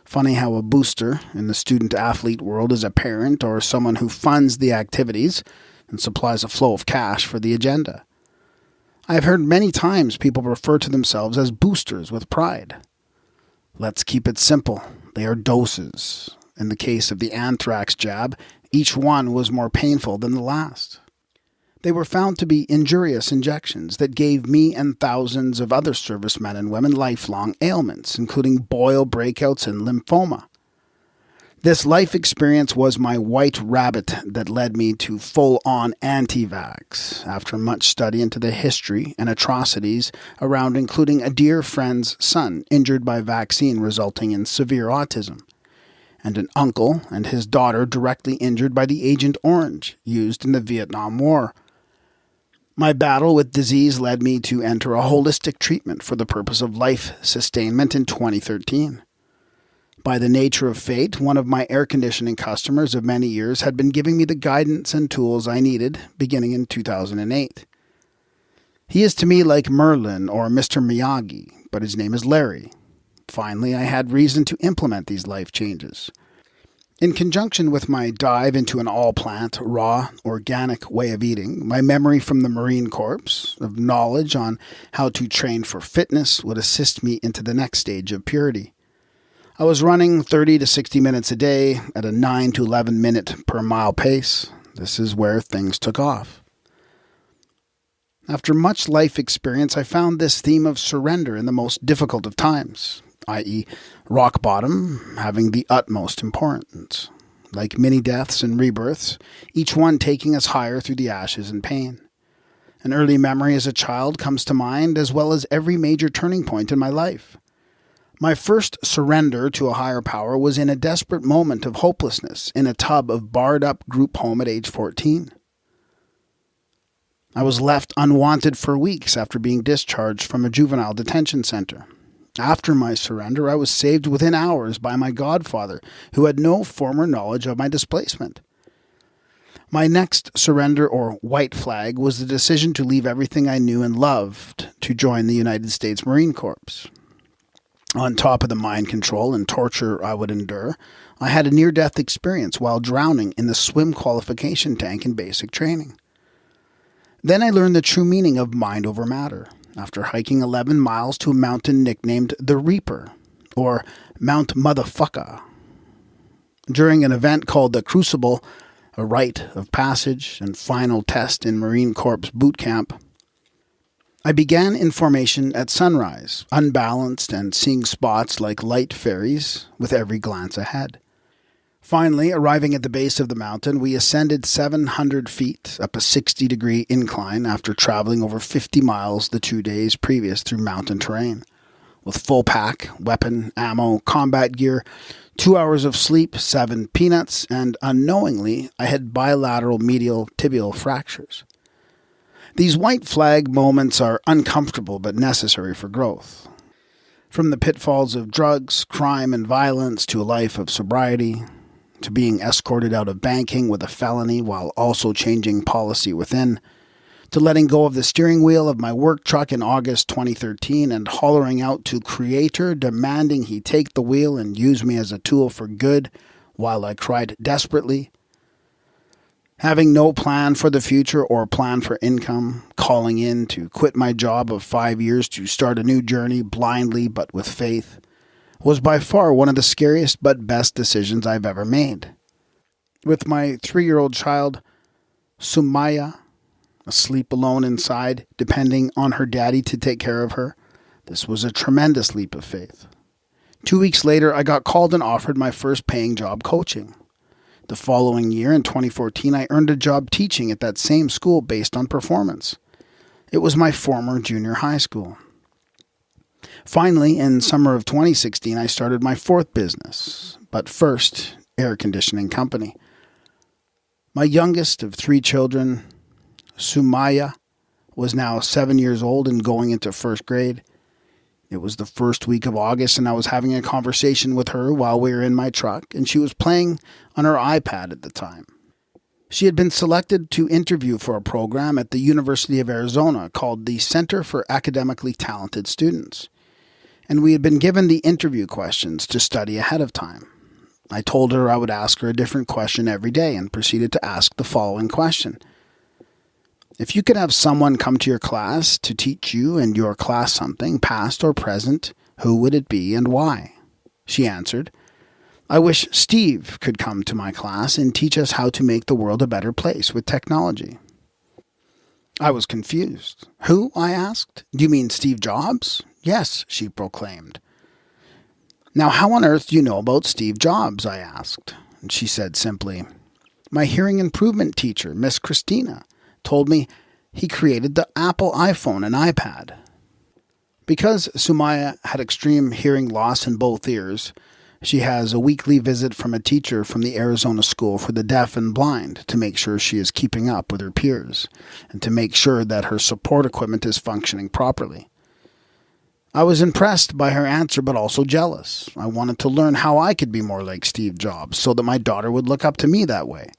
Funny how a booster in the student-athlete world is a parent or someone who funds the activities and supplies a flow of cash for the agenda. I have heard many times people refer to themselves as boosters with pride. Let's keep it simple. They are doses. In the case of the anthrax jab, each one was more painful than the last. They were found to be injurious injections that gave me and thousands of other servicemen and women lifelong ailments, including boil breakouts and lymphoma. This life experience was my white rabbit that led me to full-on anti-vax, after much study into the history and atrocities around including a dear friend's son injured by vaccine resulting in severe autism, and an uncle and his daughter directly injured by the Agent Orange used in the Vietnam War. My battle with disease led me to enter a holistic treatment for the purpose of life sustainment in 2013. By the nature of fate, one of my air conditioning customers of many years had been giving me the guidance and tools I needed beginning in 2008. He is to me like Merlin or Mr. Miyagi, but his name is Larry. Finally, I had reason to implement these life changes. In conjunction with my dive into an all-plant, raw, organic way of eating, my memory from the Marine Corps of knowledge on how to train for fitness would assist me into the next stage of purity. I was running 30 to 60 minutes a day at a 9 to 11 minute per mile pace. This is where things took off. After much life experience, I found this theme of surrender in the most difficult of times, i.e., rock bottom having the utmost importance. Like many deaths and rebirths, each one taking us higher through the ashes and pain. An early memory as a child comes to mind, as well as every major turning point in my life. My first surrender to a higher power was in a desperate moment of hopelessness in a tub of barred-up group home at age 14. I was left unwanted for weeks after being discharged from a juvenile detention center. After my surrender, I was saved within hours by my godfather, who had no former knowledge of my displacement. My next surrender, or white flag, was the decision to leave everything I knew and loved to join the United States Marine Corps. On top of the mind control and torture I would endure, I had a near-death experience while drowning in the swim qualification tank in basic training. Then I learned the true meaning of mind over matter, after hiking 11 miles to a mountain nicknamed the Reaper, or Mount Motherfucker. During an event called the Crucible, a rite of passage and final test in Marine Corps boot camp, I began in formation at sunrise, unbalanced and seeing spots like light fairies with every glance ahead. Finally, arriving at the base of the mountain, we ascended 700 feet up a 60-degree incline after traveling over 50 miles the 2 days previous through mountain terrain. With full pack, weapon, ammo, combat gear, 2 hours of sleep, 7 peanuts, and unknowingly, I had bilateral medial tibial fractures. These white flag moments are uncomfortable but necessary for growth. From the pitfalls of drugs, crime, and violence to a life of sobriety, to being escorted out of banking with a felony while also changing policy within, to letting go of the steering wheel of my work truck in August 2013 and hollering out to Creator, demanding he take the wheel and use me as a tool for good while I cried desperately. Having no plan for the future or plan for income, calling in to quit my job of 5 years to start a new journey blindly but with faith, was by far one of the scariest but best decisions I've ever made. With my 3-year-old child, Sumaya, asleep alone inside, depending on her daddy to take care of her, this was a tremendous leap of faith. 2 weeks later, I got called and offered my first paying job coaching. The following year, in 2014, I earned a job teaching at that same school based on performance. It was my former junior high school. Finally, in summer of 2016, I started my fourth business, but first, air conditioning company. My youngest of 3 children, Sumaya, was now 7 years old and going into first grade. It was the first week of August, and I was having a conversation with her while we were in my truck, and she was playing on her iPad at the time. She had been selected to interview for a program at the University of Arizona called the Center for Academically Talented Students, and we had been given the interview questions to study ahead of time. I told her I would ask her a different question every day and proceeded to ask the following question. If you could have someone come to your class to teach you and your class something, past or present, who would it be and why? She answered, I wish Steve could come to my class and teach us how to make the world a better place with technology. I was confused. Who? I asked. Do you mean Steve Jobs? Yes, she proclaimed. Now, how on earth do you know about Steve Jobs? I asked. And she said simply, my hearing improvement teacher, Miss Christina, told me he created the Apple iPhone and iPad. Because Sumaya had extreme hearing loss in both ears, she has a weekly visit from a teacher from the Arizona School for the Deaf and Blind to make sure she is keeping up with her peers and to make sure that her support equipment is functioning properly. I was impressed by her answer, but also jealous. I wanted to learn how I could be more like Steve Jobs so that my daughter would look up to me that way.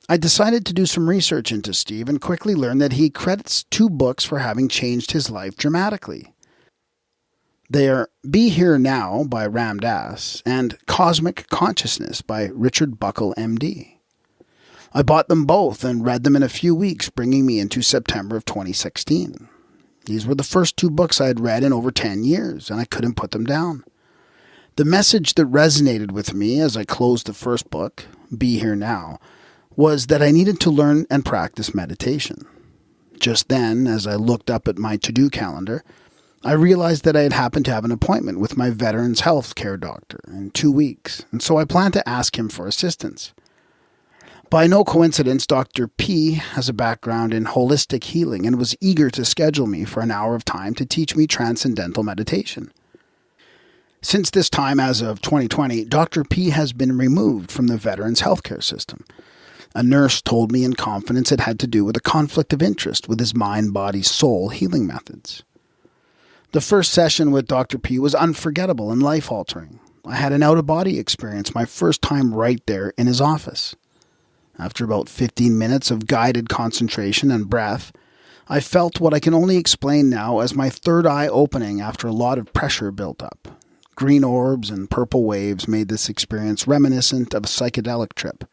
I decided to do some research into Steve and quickly learned that he credits 2 books for having changed his life dramatically. They are Be Here Now by Ram Dass and Cosmic Consciousness by Richard Buckle, MD. I bought them both and read them in a few weeks, bringing me into September of 2016. These were the first 2 books I had read in over 10 years, and I couldn't put them down. The message that resonated with me as I closed the first book, Be Here Now, was that I needed to learn and practice meditation. Just then, as I looked up at my to-do calendar, I realized that I had happened to have an appointment with my veterans health care doctor in 2 weeks, and so I planned to ask him for assistance. By no coincidence, Dr. P has a background in holistic healing and was eager to schedule me for an hour of time to teach me transcendental meditation. Since this time, as of 2020, Dr. P has been removed from the veterans healthcare system. A nurse told me in confidence it had to do with a conflict of interest with his mind-body-soul healing methods. The first session with Dr. P was unforgettable and life-altering. I had an out-of-body experience my first time right there in his office. After about 15 minutes of guided concentration and breath, I felt what I can only explain now as my third eye opening after a lot of pressure built up. Green orbs and purple waves made this experience reminiscent of a psychedelic trip.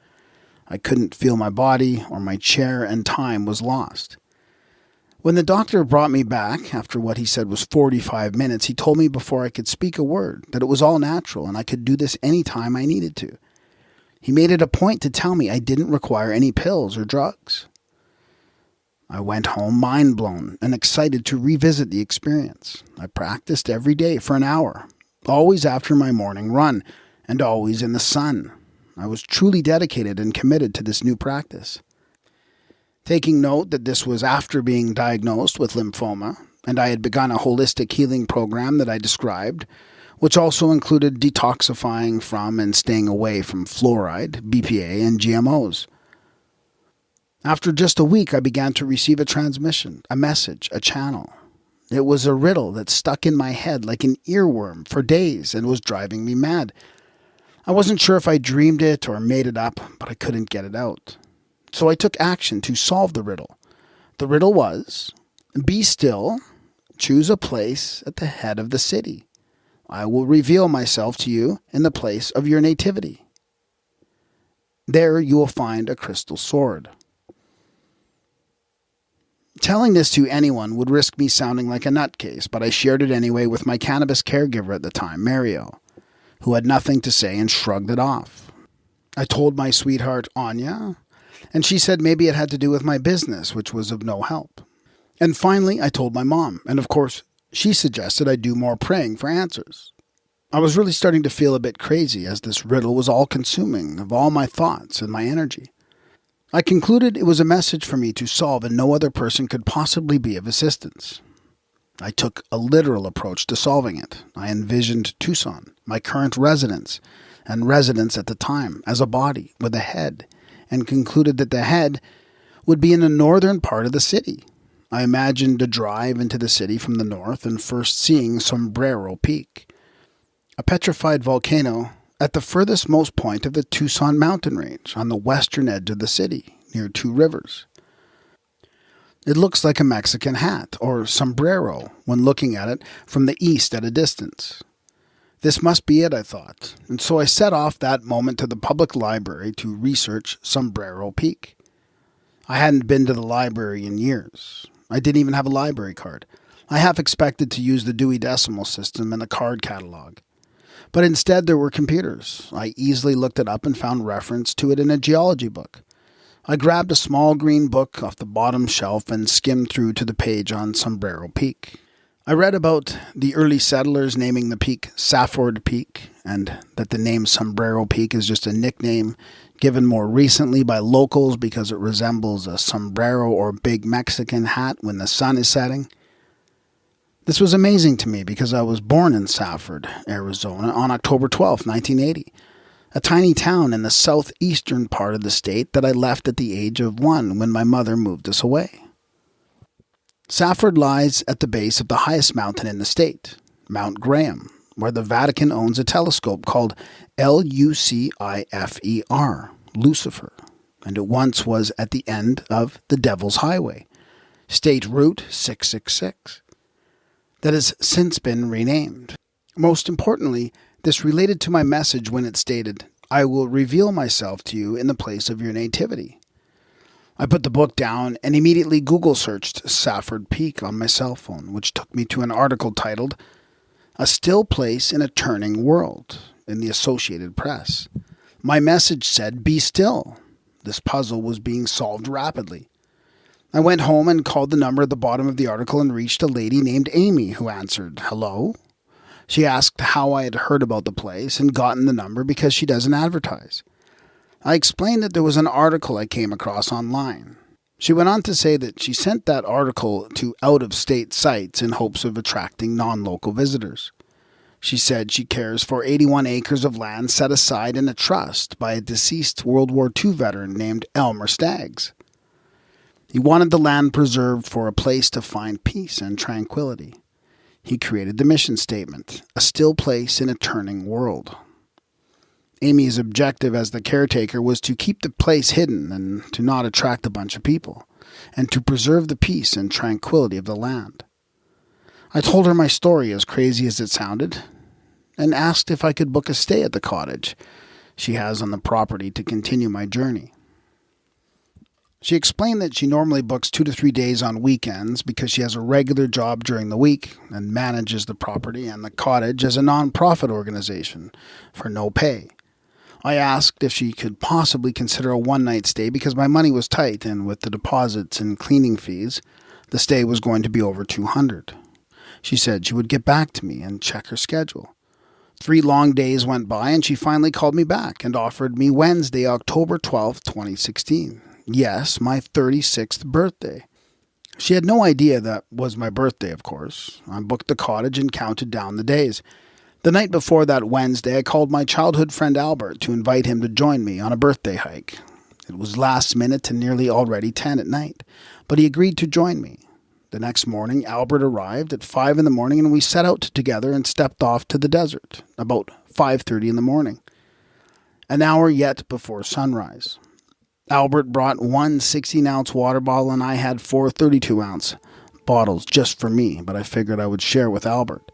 I couldn't feel my body or my chair, and time was lost. When the doctor brought me back, after what he said was 45 minutes, he told me before I could speak a word that it was all natural and I could do this any time I needed to. He made it a point to tell me I didn't require any pills or drugs. I went home mind blown and excited to revisit the experience. I practiced every day for an hour, always after my morning run, and always in the sun. I was truly dedicated and committed to this new practice. Taking note that this was after being diagnosed with lymphoma, and I had begun a holistic healing program that I described, which also included detoxifying from and staying away from fluoride, BPA, and GMOs. After just a week, I began to receive a transmission, a message, a channel. It was a riddle that stuck in my head like an earworm for days and was driving me mad. I wasn't sure if I dreamed it or made it up, but I couldn't get it out. So I took action to solve the riddle. The riddle was, be still, choose a place at the head of the city. I will reveal myself to you in the place of your nativity. There you will find a crystal sword. Telling this to anyone would risk me sounding like a nutcase, but I shared it anyway with my cannabis caregiver at the time, Mario, who had nothing to say and shrugged it off. I told my sweetheart, Anya, and she said maybe it had to do with my business, which was of no help. And finally, I told my mom, and of course, she suggested I do more praying for answers. I was really starting to feel a bit crazy as this riddle was all-consuming of all my thoughts and my energy. I concluded it was a message for me to solve and no other person could possibly be of assistance. I took a literal approach to solving it. I envisioned Tucson, my current residence, and residence at the time, as a body with a head, and concluded that the head would be in the northern part of the city. I imagined a drive into the city from the north and first seeing Sombrero Peak, a petrified volcano at the furthest most point of the Tucson mountain range on the western edge of the city, near two rivers. It looks like a Mexican hat, or sombrero, when looking at it from the east at a distance. This must be it, I thought, and so I set off that moment to the public library to research Sombrero Peak. I hadn't been to the library in years. I didn't even have a library card. I half expected to use the Dewey Decimal System and the card catalog. But instead there were computers. I easily looked it up and found reference to it in a geology book. I grabbed a small green book off the bottom shelf and skimmed through to the page on Sombrero Peak. I read about the early settlers naming the peak Safford Peak, and that the name Sombrero Peak is just a nickname given more recently by locals because it resembles a sombrero or big Mexican hat when the sun is setting. This was amazing to me because I was born in Safford, Arizona on October 12, 1980, a tiny town in the southeastern part of the state that I left at the age of 1 when my mother moved us away. Safford lies at the base of the highest mountain in the state, Mount Graham, where the Vatican owns a telescope called Lucifer, Lucifer, and it once was at the end of the Devil's Highway, State Route 666, that has since been renamed. Most importantly, this related to my message when it stated, "I will reveal myself to you in the place of your nativity." I put the book down and immediately Google searched Safford Peak on my cell phone, which took me to an article titled, "A Still Place in a Turning World," in the Associated Press. My message said, "Be still." This puzzle was being solved rapidly. I went home and called the number at the bottom of the article and reached a lady named Amy who answered, "Hello?" She asked how I had heard about the place and gotten the number because she doesn't advertise. I explained that there was an article I came across online. She went on to say that she sent that article to out-of-state sites in hopes of attracting non-local visitors. She said she cares for 81 acres of land set aside in a trust by a deceased World War II veteran named Elmer Staggs. He wanted the land preserved for a place to find peace and tranquility. He created the mission statement, "A still place in a turning world." Amy's objective as the caretaker was to keep the place hidden and to not attract a bunch of people, and to preserve the peace and tranquility of the land. I told her my story, as crazy as it sounded, and asked if I could book a stay at the cottage she has on the property to continue my journey. She explained that she normally books 2 to 3 days on weekends because she has a regular job during the week and manages the property and the cottage as a non-profit organization for no pay. I asked if she could possibly consider a one-night stay because my money was tight, and with the deposits and cleaning fees, the stay was going to be over $200. She said she would get back to me and check her schedule. 3 long days went by, and she finally called me back and offered me Wednesday, October 12, 2016. Yes, my 36th birthday. She had no idea that was my birthday, of course. I booked the cottage and counted down the days. The night before that Wednesday, I called my childhood friend Albert to invite him to join me on a birthday hike. It was last minute and nearly already 10 at night, but he agreed to join me. The next morning, Albert arrived at 5 in the morning and we set out together and stepped off to the desert, about 5:30 in the morning, an hour yet before sunrise. Albert brought 1 16-ounce water bottle and I had 4 32-ounce bottles just for me, but I figured I would share with Albert.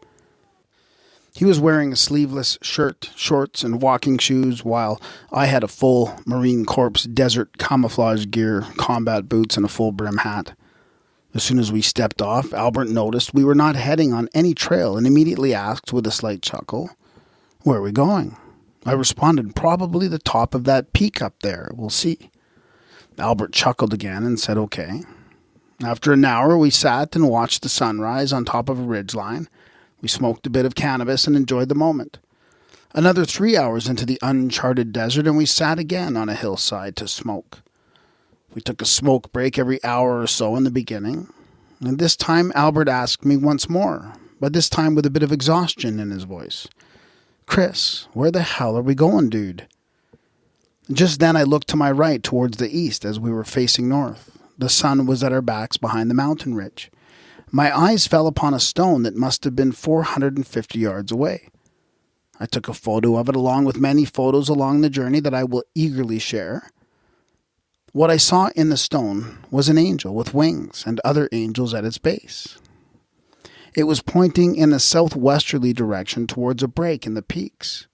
He was wearing a sleeveless shirt, shorts, and walking shoes, while I had a full Marine Corps desert camouflage gear, combat boots, and a full brim hat. As soon as we stepped off, Albert noticed we were not heading on any trail and immediately asked with a slight chuckle, "Where are we going?" I responded, "Probably the top of that peak up there. We'll see." Albert chuckled again and said, "Okay." After an hour, we sat and watched the sunrise on top of a ridgeline. We smoked a bit of cannabis and enjoyed the moment. Another 3 hours into the uncharted desert, and we sat again on a hillside to smoke. We took a smoke break every hour or so in the beginning, and this time Albert asked me once more, but this time with a bit of exhaustion in his voice. "Chris, where the hell are we going, dude?" Just then I looked to my right towards the east as we were facing north. The sun was at our backs behind the mountain ridge. My eyes fell upon a stone that must have been 450 yards away. I took a photo of it along with many photos along the journey that I will eagerly share. What I saw in the stone was an angel with wings and other angels at its base. It was pointing in a southwesterly direction towards a break in the peaks.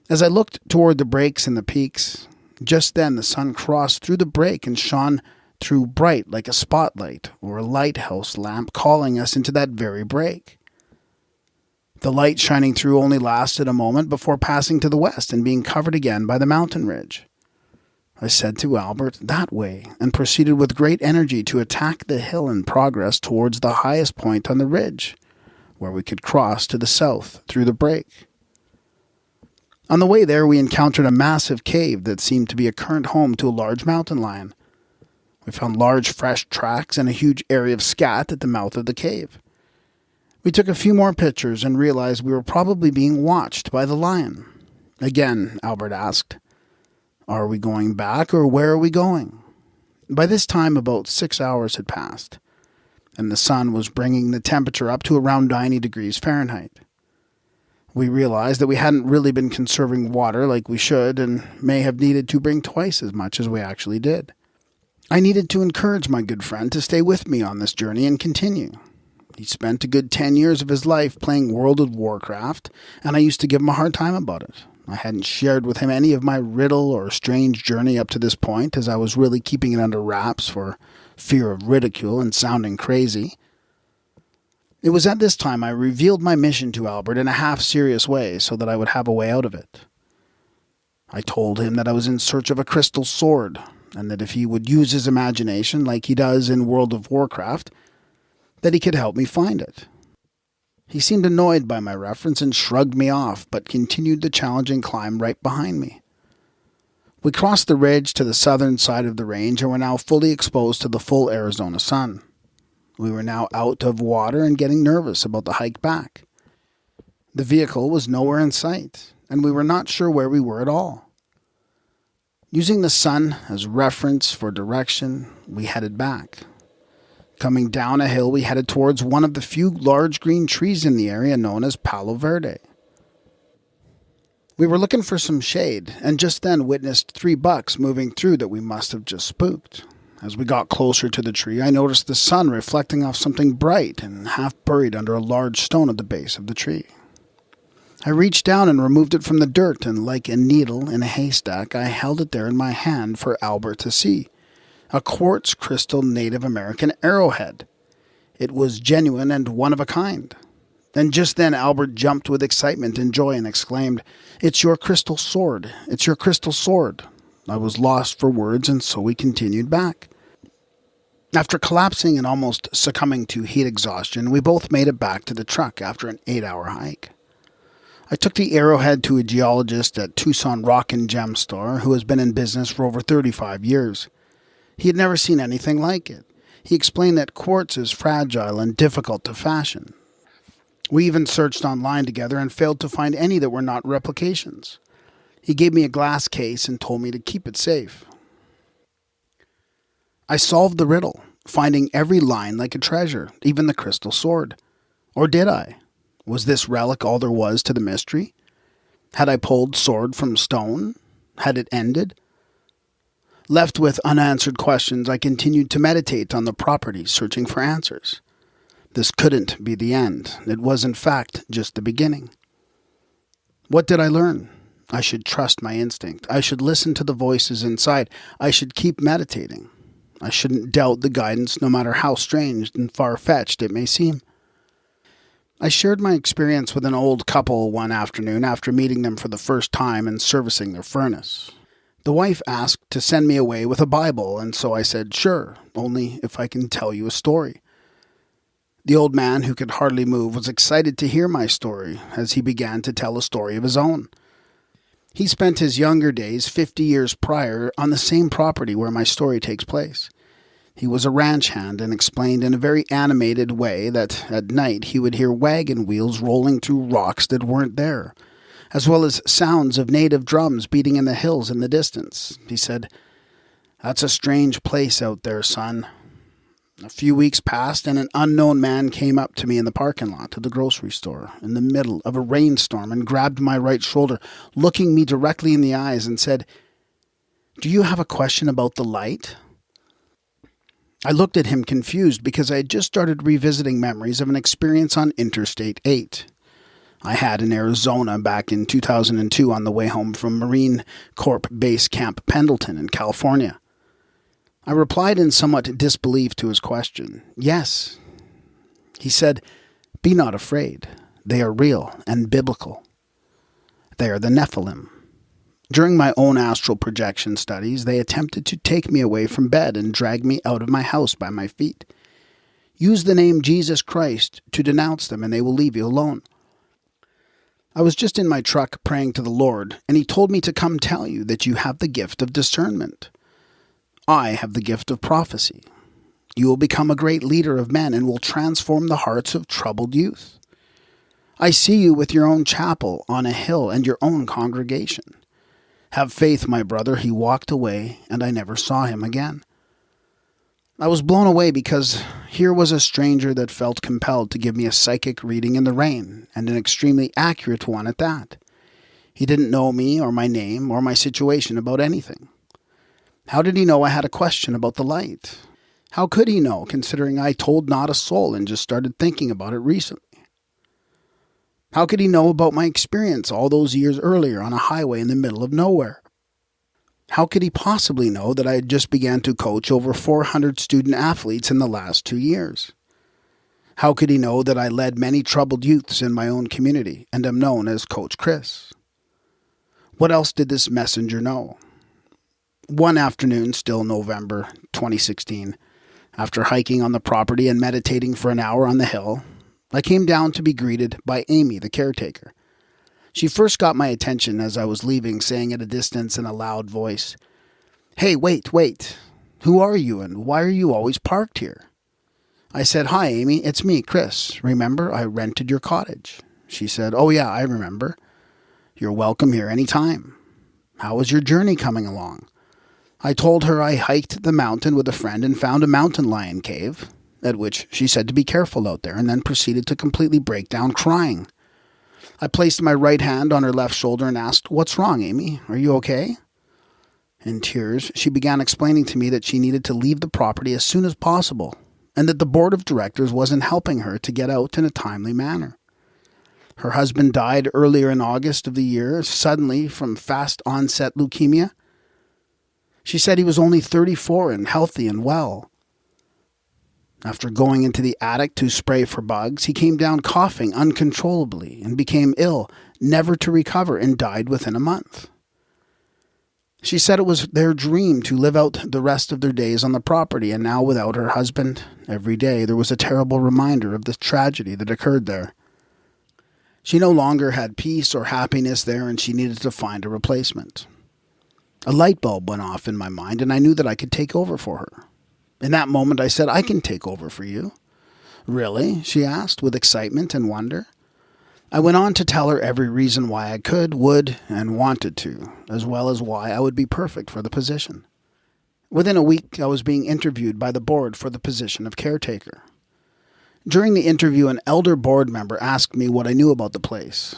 As I looked toward the breaks in the peaks, just then the sun crossed through the break and shone through bright like a spotlight or a lighthouse lamp, calling us into that very break. The light shining through only lasted a moment before passing to the west and being covered again by the mountain ridge. I said to Albert, "That way," and proceeded with great energy to attack the hill and progress towards the highest point on the ridge, where we could cross to the south through the break. On the way there, we encountered a massive cave that seemed to be a current home to a large mountain lion. We found large fresh tracks and a huge area of scat at the mouth of the cave. We took a few more pictures and realized we were probably being watched by the lion. Again, Albert asked, "Are we going back or where are we going?" By this time, about 6 hours had passed, and the sun was bringing the temperature up to around 90 degrees Fahrenheit. We realized that we hadn't really been conserving water like we should and may have needed to bring twice as much as we actually did. I needed to encourage my good friend to stay with me on this journey and continue. He spent a good 10 years of his life playing World of Warcraft, and I used to give him a hard time about it. I hadn't shared with him any of my riddle or strange journey up to this point, as I was really keeping it under wraps for fear of ridicule and sounding crazy. It was at this time I revealed my mission to Albert in a half-serious way so that I would have a way out of it. I told him that I was in search of a crystal sword, and that if he would use his imagination like he does in World of Warcraft, that he could help me find it. He seemed annoyed by my reference and shrugged me off, but continued the challenging climb right behind me. We crossed the ridge to the southern side of the range and were now fully exposed to the full Arizona sun. We were now out of water and getting nervous about the hike back. The vehicle was nowhere in sight, and we were not sure where we were at all. Using the sun as reference for direction, we headed back. Coming down a hill, we headed towards one of the few large green trees in the area known as Palo Verde. We were looking for some shade, and just then witnessed 3 bucks moving through that we must have just spooked. As we got closer to the tree, I noticed the sun reflecting off something bright and half buried under a large stone at the base of the tree. I reached down and removed it from the dirt, and like a needle in a haystack, I held it there in my hand for Albert to see. A quartz crystal Native American arrowhead. It was genuine and one of a kind. And just then Albert jumped with excitement and joy and exclaimed, "It's your crystal sword! It's your crystal sword!" I was lost for words, and so we continued back. After collapsing and almost succumbing to heat exhaustion, we both made it back to the truck after an 8-hour hike. I took the arrowhead to a geologist at Tucson Rock and Gem Store who has been in business for over 35 years. He had never seen anything like it. He explained that quartz is fragile and difficult to fashion. We even searched online together and failed to find any that were not replications. He gave me a glass case and told me to keep it safe. I solved the riddle, finding every line like a treasure, even the crystal sword. Or did I? Was this relic all there was to the mystery? Had I pulled sword from stone? Had it ended? Left with unanswered questions, I continued to meditate on the property, searching for answers. This couldn't be the end. It was, in fact, just the beginning. What did I learn? I should trust my instinct. I should listen to the voices inside. I should keep meditating. I shouldn't doubt the guidance, no matter how strange and far-fetched it may seem. I shared my experience with an old couple one afternoon after meeting them for the first time and servicing their furnace. The wife asked to send me away with a Bible, and so I said, "Sure, only if I can tell you a story." The old man, who could hardly move, was excited to hear my story as he began to tell a story of his own. He spent his younger days 50 years prior on the same property where my story takes place. He was a ranch hand and explained in a very animated way that at night he would hear wagon wheels rolling through rocks that weren't there, as well as sounds of native drums beating in the hills in the distance. He said, "That's a strange place out there, son." A few weeks passed, and an unknown man came up to me in the parking lot of the grocery store in the middle of a rainstorm and grabbed my right shoulder, looking me directly in the eyes and said, "Do you have a question about the light?" I looked at him confused because I had just started revisiting memories of an experience on Interstate 8. I had in Arizona back in 2002 on the way home from Marine Corps Base Camp Pendleton in California. I replied in somewhat disbelief to his question. "Yes." He said, "Be not afraid. They are real and biblical. They are the Nephilim. During my own astral projection studies, they attempted to take me away from bed and drag me out of my house by my feet. Use the name Jesus Christ to denounce them, and they will leave you alone. I was just in my truck praying to the Lord, and he told me to come tell you that you have the gift of discernment. I have the gift of prophecy. You will become a great leader of men and will transform the hearts of troubled youth. I see you with your own chapel on a hill and your own congregation. Have faith, my brother." He walked away, and I never saw him again. I was blown away because here was a stranger that felt compelled to give me a psychic reading in the rain, and an extremely accurate one at that. He didn't know me or my name or my situation about anything. How did he know I had a question about the light? How could he know, considering I told not a soul and just started thinking about it recently? How could he know about my experience all those years earlier on a highway in the middle of nowhere? How could he possibly know that I had just began to coach over 400 student athletes in the last 2 years? How could he know that I led many troubled youths in my own community and am known as Coach Chris? What else did this messenger know? One afternoon, still November 2016, after hiking on the property and meditating for an hour on the hill, I came down to be greeted by Amy, the caretaker. She first got my attention as I was leaving, saying at a distance in a loud voice, "Hey, wait. Who are you and why are you always parked here?" I said, "Hi, Amy, it's me, Chris. Remember, I rented your cottage." She said, "Oh yeah, I remember. You're welcome here any time. How is your journey coming along?" I told her I hiked the mountain with a friend and found a mountain lion cave, at which she said to be careful out there, and then proceeded to completely break down crying. I placed my right hand on her left shoulder and asked, "What's wrong, Amy? Are you okay?" In tears, she began explaining to me that she needed to leave the property as soon as possible, and that the board of directors wasn't helping her to get out in a timely manner. Her husband died earlier in August of the year, suddenly from fast-onset leukemia. She said he was only 34 and healthy and well. After going into the attic to spray for bugs, he came down coughing uncontrollably and became ill, never to recover, and died within a month. She said it was their dream to live out the rest of their days on the property, and now without her husband, every day there was a terrible reminder of the tragedy that occurred there. She no longer had peace or happiness there, and she needed to find a replacement. A light bulb went off in my mind, and I knew that I could take over for her. In that moment, I said, "I can take over for you." "Really?" she asked, with excitement and wonder. I went on to tell her every reason why I could, would, and wanted to, as well as why I would be perfect for the position. Within a week, I was being interviewed by the board for the position of caretaker. During the interview, an elder board member asked me what I knew about the place.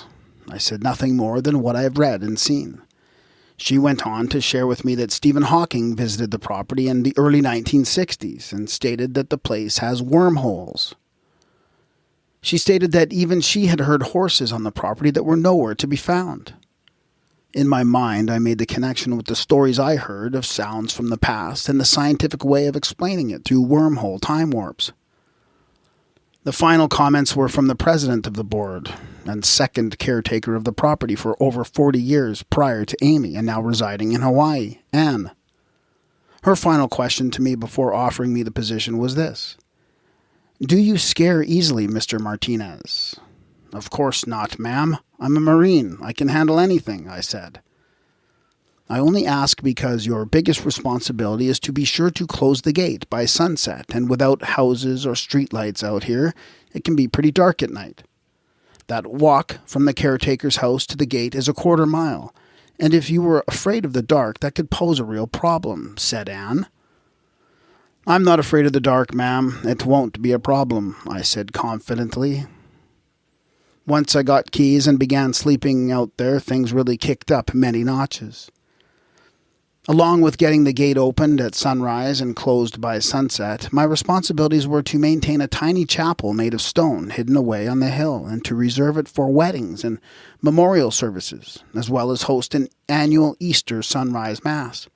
I said nothing more than what I have read and seen. She went on to share with me that Stephen Hawking visited the property in the early 1960s and stated that the place has wormholes. She stated that even she had heard horses on the property that were nowhere to be found. In my mind, I made the connection with the stories I heard of sounds from the past and the scientific way of explaining it through wormhole time warps. The final comments were from the president of the board and second caretaker of the property for over 40 years prior to Amy and now residing in Hawaii, Anne. Her final question to me before offering me the position was this: Do you scare easily, Mr. Martinez? Of course not, ma'am. I'm a Marine. I can handle anything, I said. I only ask because your biggest responsibility is to be sure to close the gate by sunset, and without houses or streetlights out here, it can be pretty dark at night. That walk from the caretaker's house to the gate is a 1/4 mile, and if you were afraid of the dark, that could pose a real problem, said Anne. I'm not afraid of the dark, ma'am. It won't be a problem, I said confidently. Once I got keys and began sleeping out there, things really kicked up many notches. Along with getting the gate opened at sunrise and closed by sunset, my responsibilities were to maintain a tiny chapel made of stone hidden away on the hill and to reserve it for weddings and memorial services, as well as host an annual Easter sunrise mass.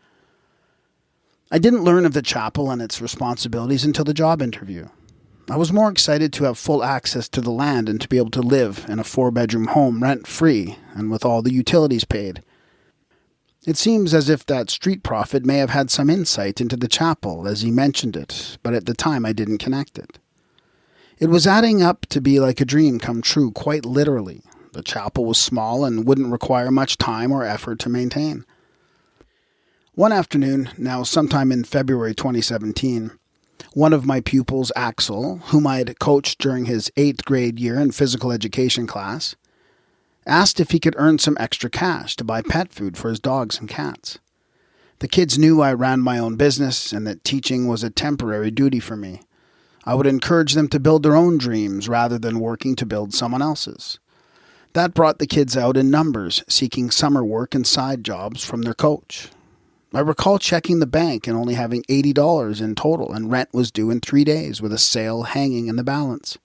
I didn't learn of the chapel and its responsibilities until the job interview. I was more excited to have full access to the land and to be able to live in a 4-bedroom home rent-free and with all the utilities paid. It seems as if that street prophet may have had some insight into the chapel as he mentioned it, but at the time I didn't connect it. It was adding up to be like a dream come true, quite literally. The chapel was small and wouldn't require much time or effort to maintain. One afternoon, now sometime in February 2017, one of my pupils, Axel, whom I had coached during his 8th grade year in physical education class, asked if he could earn some extra cash to buy pet food for his dogs and cats. The kids knew I ran my own business and that teaching was a temporary duty for me. I would encourage them to build their own dreams rather than working to build someone else's. That brought the kids out in numbers, seeking summer work and side jobs from their coach. I recall checking the bank and only having $80 in total, and rent was due in 3 days with a sale hanging in the balance.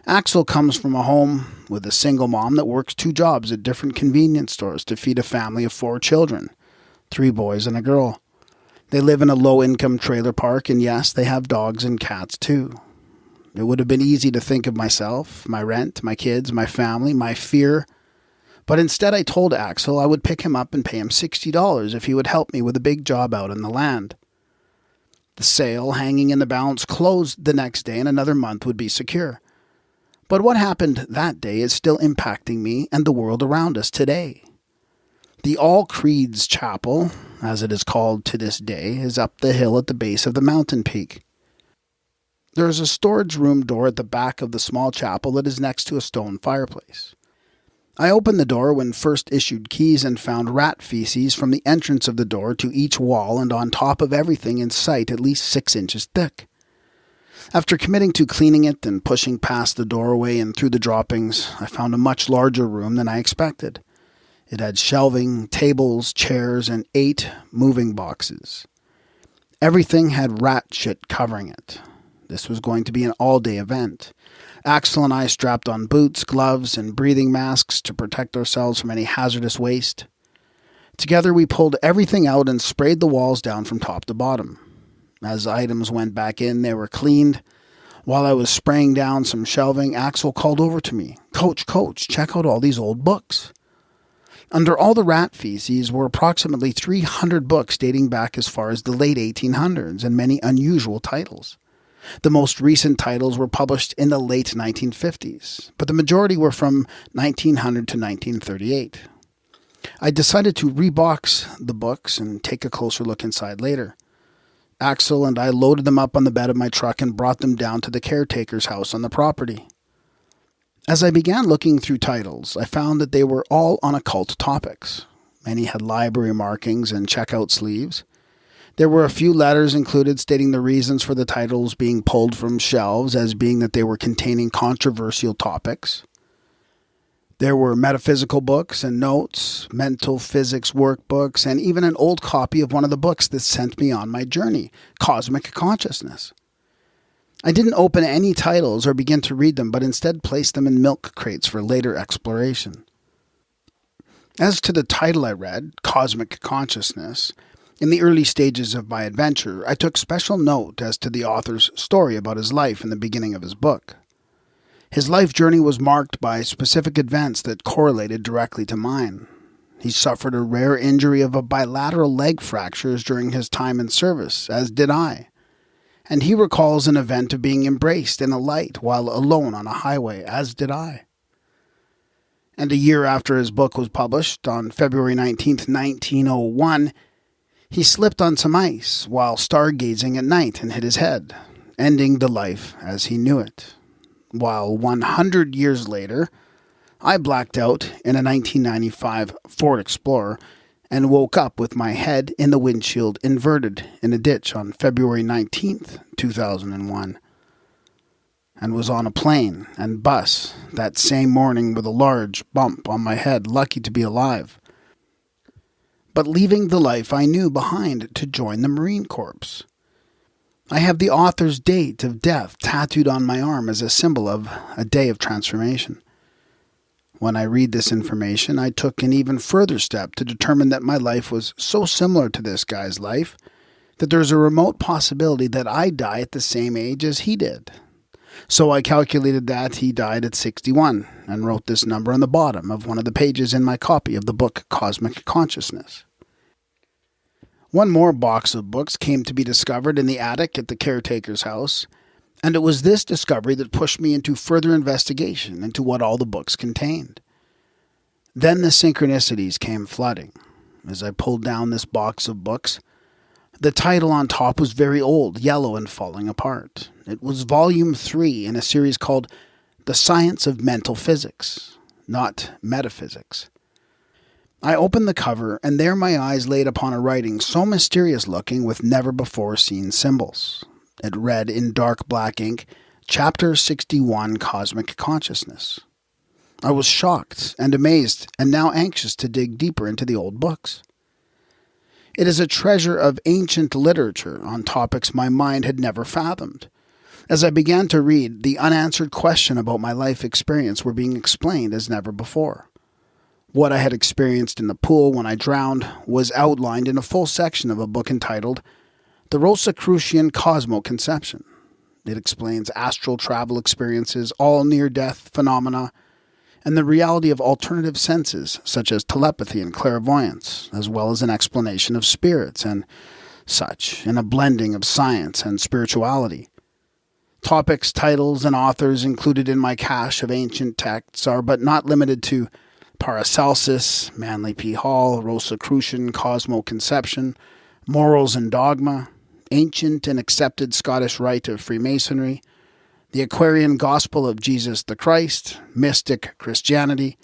Axel comes from a home with a single mom that works 2 jobs at different convenience stores to feed a family of 4 children, 3 boys and a girl. They live in a low-income trailer park, and yes, they have dogs and cats too. It would have been easy to think of myself, my rent, my kids, my family, my fear, but instead I told Axel I would pick him up and pay him $60 if he would help me with a big job out in the land. The sale hanging in the balance closed the next day and another month would be secure. But what happened that day is still impacting me and the world around us today. The All Creeds Chapel, as it is called to this day, is up the hill at the base of the mountain peak. There is a storage room door at the back of the small chapel that is next to a stone fireplace. I opened the door when first issued keys and found rat feces from the entrance of the door to each wall and on top of everything in sight at least 6 inches thick. After committing to cleaning it and pushing past the doorway and through the droppings, I found a much larger room than I expected. It had shelving, tables, chairs, and 8 moving boxes. Everything had rat shit covering it. This was going to be an all-day event. Axel and I strapped on boots, gloves, and breathing masks to protect ourselves from any hazardous waste. Together we pulled everything out and sprayed the walls down from top to bottom. As items went back in, they were cleaned. While I was spraying down some shelving, Axel called over to me. Coach, check out all these old books." Under all the rat feces were approximately 300 books dating back as far as the late 1800s and many unusual titles. The most recent titles were published in the late 1950s, but the majority were from 1900 to 1938. I decided to rebox the books and take a closer look inside later. Axel and I loaded them up on the bed of my truck and brought them down to the caretaker's house on the property. As I began looking through titles, I found that they were all on occult topics. Many had library markings and checkout sleeves. There were a few letters included stating the reasons for the titles being pulled from shelves as being that they were containing controversial topics. There were metaphysical books and notes, mental physics workbooks, and even an old copy of one of the books that sent me on my journey, Cosmic Consciousness. I didn't open any titles or begin to read them, but instead placed them in milk crates for later exploration. As to the title I read, Cosmic Consciousness, in the early stages of my adventure, I took special note as to the author's story about his life in the beginning of his book. His life journey was marked by specific events that correlated directly to mine. He suffered a rare injury of a bilateral leg fractures during his time in service, as did I. and he recalls an event of being embraced in a light while alone on a highway, as did I. And a year after his book was published, on February 19th, 1901, he slipped on some ice while stargazing at night and hit his head, ending the life as he knew it. While 100 years later, I blacked out in a 1995 Ford Explorer and woke up with my head in the windshield inverted in a ditch on February 19th, 2001. And was on a plane and bus that same morning with a large bump on my head, lucky to be alive. But leaving the life I knew behind to join the Marine Corps. I have the author's date of death tattooed on my arm as a symbol of a day of transformation. When I read this information, I took an even further step to determine that my life was so similar to this guy's life that there's a remote possibility that I die at the same age as he did. So I calculated that he died at 61 and wrote this number on the bottom of one of the pages in my copy of the book Cosmic Consciousness. One more box of books came to be discovered in the attic at the caretaker's house, and it was this discovery that pushed me into further investigation into what all the books contained. Then the synchronicities came flooding. As I pulled down this box of books, the title on top was very old, yellow, and falling apart. It was Volume 3 in a series called The Science of Mental Physics, not Metaphysics. I opened the cover, and there my eyes laid upon a writing so mysterious-looking with never-before-seen symbols. It read in dark black ink, Chapter 61, Cosmic Consciousness. I was shocked and amazed, and now anxious to dig deeper into the old books. It is a treasure of ancient literature on topics my mind had never fathomed. As I began to read, the unanswered question about my life experience were being explained as never before. What I had experienced in the pool when I drowned was outlined in a full section of a book entitled The Rosicrucian Cosmoconception. It explains astral travel experiences, all near-death phenomena, and the reality of alternative senses such as telepathy and clairvoyance, as well as an explanation of spirits and such, in a blending of science and spirituality. Topics, titles, and authors included in my cache of ancient texts are but not limited to Paracelsus, Manly P. Hall, Rosicrucian Cosmoconception, Morals and Dogma, Ancient and Accepted Scottish Rite of Freemasonry, The Aquarian Gospel of Jesus the Christ, Mystic Christianity,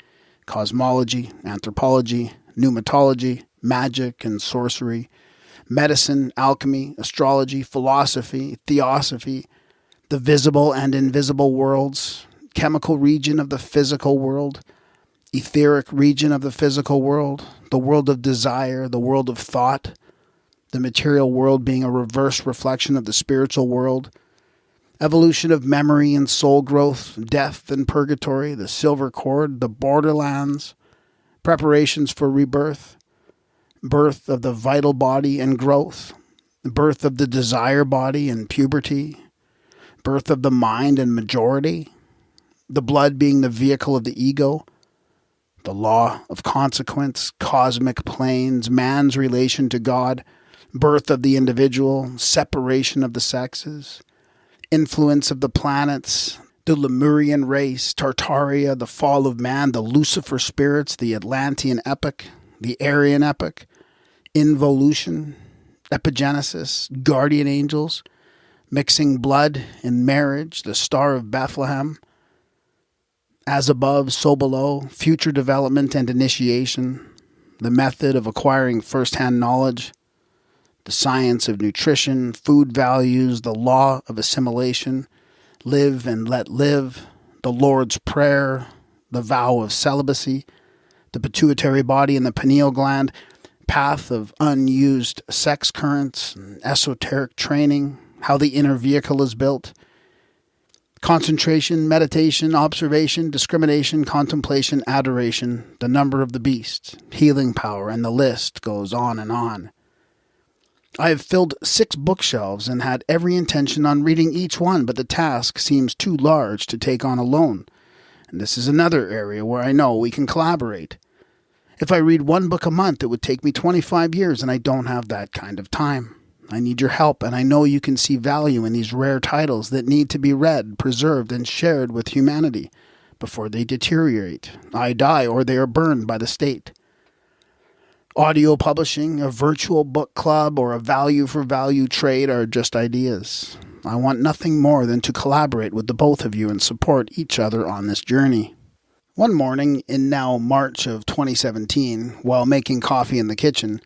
Cosmology, Anthropology, Pneumatology, Magic and Sorcery, Medicine, Alchemy, Astrology, Philosophy, Theosophy, the Visible and Invisible Worlds, Chemical Region of the Physical World, Etheric Region of the Physical World, the World of Desire, the World of Thought, the Material World being a reverse reflection of the Spiritual World, Evolution of Memory and Soul Growth, Death and Purgatory, the Silver Cord, the Borderlands, Preparations for Rebirth, Birth of the Vital Body and Growth, Birth of the Desire Body and Puberty, Birth of the Mind and Majority, the Blood being the vehicle of the ego, the Law of Consequence, Cosmic Planes, Man's Relation to God, Birth of the Individual, Separation of the Sexes, Influence of the Planets, the Lemurian Race, Tartaria, the Fall of Man, the Lucifer Spirits, the Atlantean Epoch, the Aryan Epoch, Involution, Epigenesis, Guardian Angels, Mixing Blood in Marriage, the Star of Bethlehem, As Above, So Below, Future Development and Initiation, the Method of Acquiring First-Hand Knowledge, the Science of Nutrition, Food Values, the Law of Assimilation, Live and Let Live, the Lord's Prayer, the Vow of Celibacy, the Pituitary Body and the Pineal Gland, Path of Unused Sex Currents, Esoteric Training, How the Inner Vehicle is Built, Concentration, Meditation, Observation, Discrimination, Contemplation, Adoration, the Number of the Beast, Healing Power, and the list goes on and on. I have filled 6 bookshelves and had every intention on reading each one, but the task seems too large to take on alone. And this is another area where I know we can collaborate. If I read one book a month, it would take me 25 years, and I don't have that kind of time. I need your help, and I know you can see value in these rare titles that need to be read, preserved, and shared with humanity before they deteriorate, I die, or they are burned by the state. Audio publishing, a virtual book club, or a value-for-value trade are just ideas. I want nothing more than to collaborate with the both of you and support each other on this journey. One morning in now March of 2017, while making coffee in the kitchen,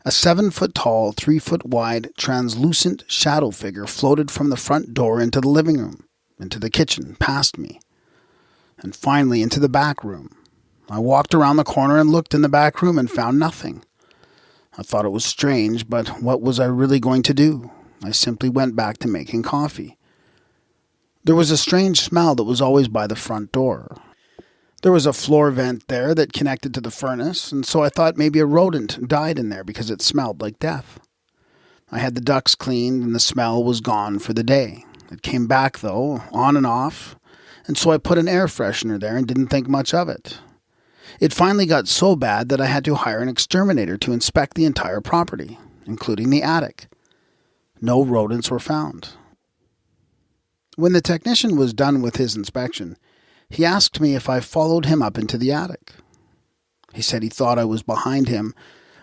a 7-foot-tall, 3-foot-wide, translucent shadow figure floated from the front door into the living room, into the kitchen, past me, and finally into the back room. I walked around the corner and looked in the back room and found nothing. I thought it was strange, but what was I really going to do? I simply went back to making coffee. There was a strange smell that was always by the front door. There was a floor vent there that connected to the furnace, and so I thought maybe a rodent died in there because it smelled like death. I had the ducts cleaned and the smell was gone for the day. It came back, though, on and off, and so I put an air freshener there and didn't think much of it. It finally got so bad that I had to hire an exterminator to inspect the entire property, including the attic. No rodents were found. When the technician was done with his inspection, he asked me if I followed him up into the attic. He said he thought I was behind him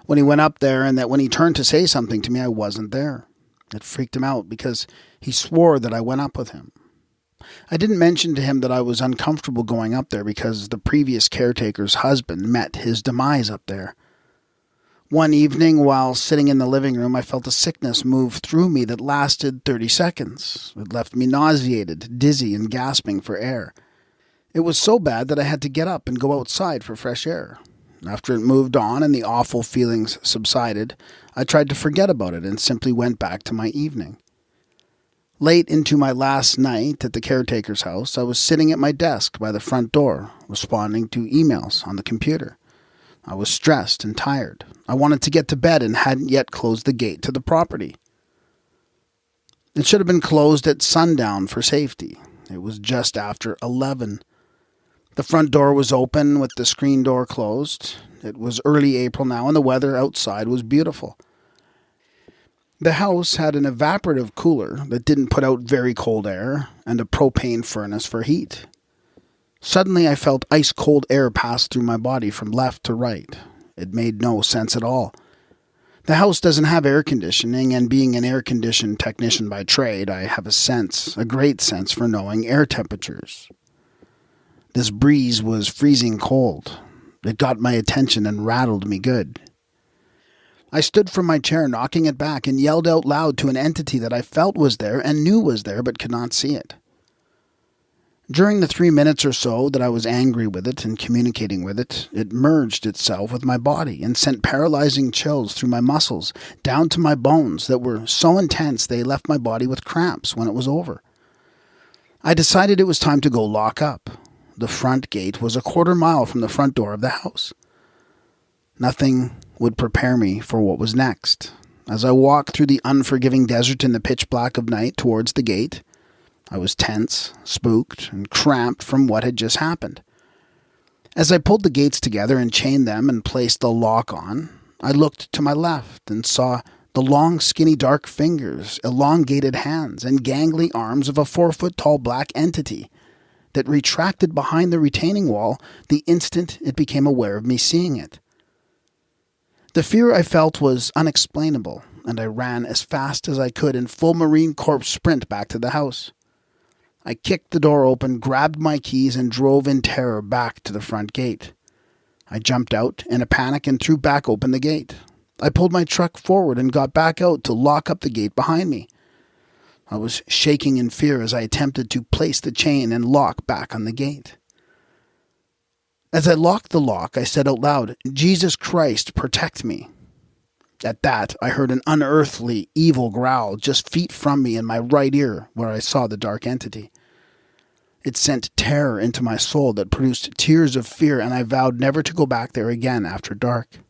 when he went up there and that when he turned to say something to me, I wasn't there. It freaked him out because he swore that I went up with him. I didn't mention to him that I was uncomfortable going up there because the previous caretaker's husband met his demise up there. One evening, while sitting in the living room, I felt a sickness move through me that lasted 30 seconds. It left me nauseated, dizzy, and gasping for air. It was so bad that I had to get up and go outside for fresh air. After it moved on and the awful feelings subsided, I tried to forget about it and simply went back to my evening. Late into my last night at the caretaker's house, I was sitting at my desk by the front door, responding to emails on the computer. I was stressed and tired. I wanted to get to bed and hadn't yet closed the gate to the property. It should have been closed at sundown for safety. It was just after 11. The front door was open with the screen door closed. It was early April now, and the weather outside was beautiful. The house had an evaporative cooler that didn't put out very cold air and a propane furnace for heat. Suddenly I felt ice-cold air pass through my body from left to right. It made no sense at all. The house doesn't have air conditioning, and being an air-conditioned technician by trade, I have a great sense for knowing air temperatures. This breeze was freezing cold. It got my attention and rattled me good. I stood from my chair, knocking it back, and yelled out loud to an entity that I felt was there and knew was there but could not see it. During the 3 minutes or so that I was angry with it and communicating with it, it merged itself with my body and sent paralyzing chills through my muscles, down to my bones that were so intense they left my body with cramps when it was over. I decided it was time to go lock up. The front gate was a 1/4 mile from the front door of the house. Nothing would prepare me for what was next. As I walked through the unforgiving desert in the pitch black of night towards the gate, I was tense, spooked, and cramped from what had just happened. As I pulled the gates together and chained them and placed the lock on, I looked to my left and saw the long, skinny, dark fingers, elongated hands, and gangly arms of a 4-foot-tall black entity that retracted behind the retaining wall the instant it became aware of me seeing it. The fear I felt was unexplainable, and I ran as fast as I could in full Marine Corps sprint back to the house. I kicked the door open, grabbed my keys, and drove in terror back to the front gate. I jumped out in a panic and threw back open the gate. I pulled my truck forward and got back out to lock up the gate behind me. I was shaking in fear as I attempted to place the chain and lock back on the gate. As I locked the lock, I said out loud, "Jesus Christ, protect me." At that, I heard an unearthly, evil growl just feet from me in my right ear where I saw the dark entity. It sent terror into my soul that produced tears of fear, and I vowed never to go back there again after dark.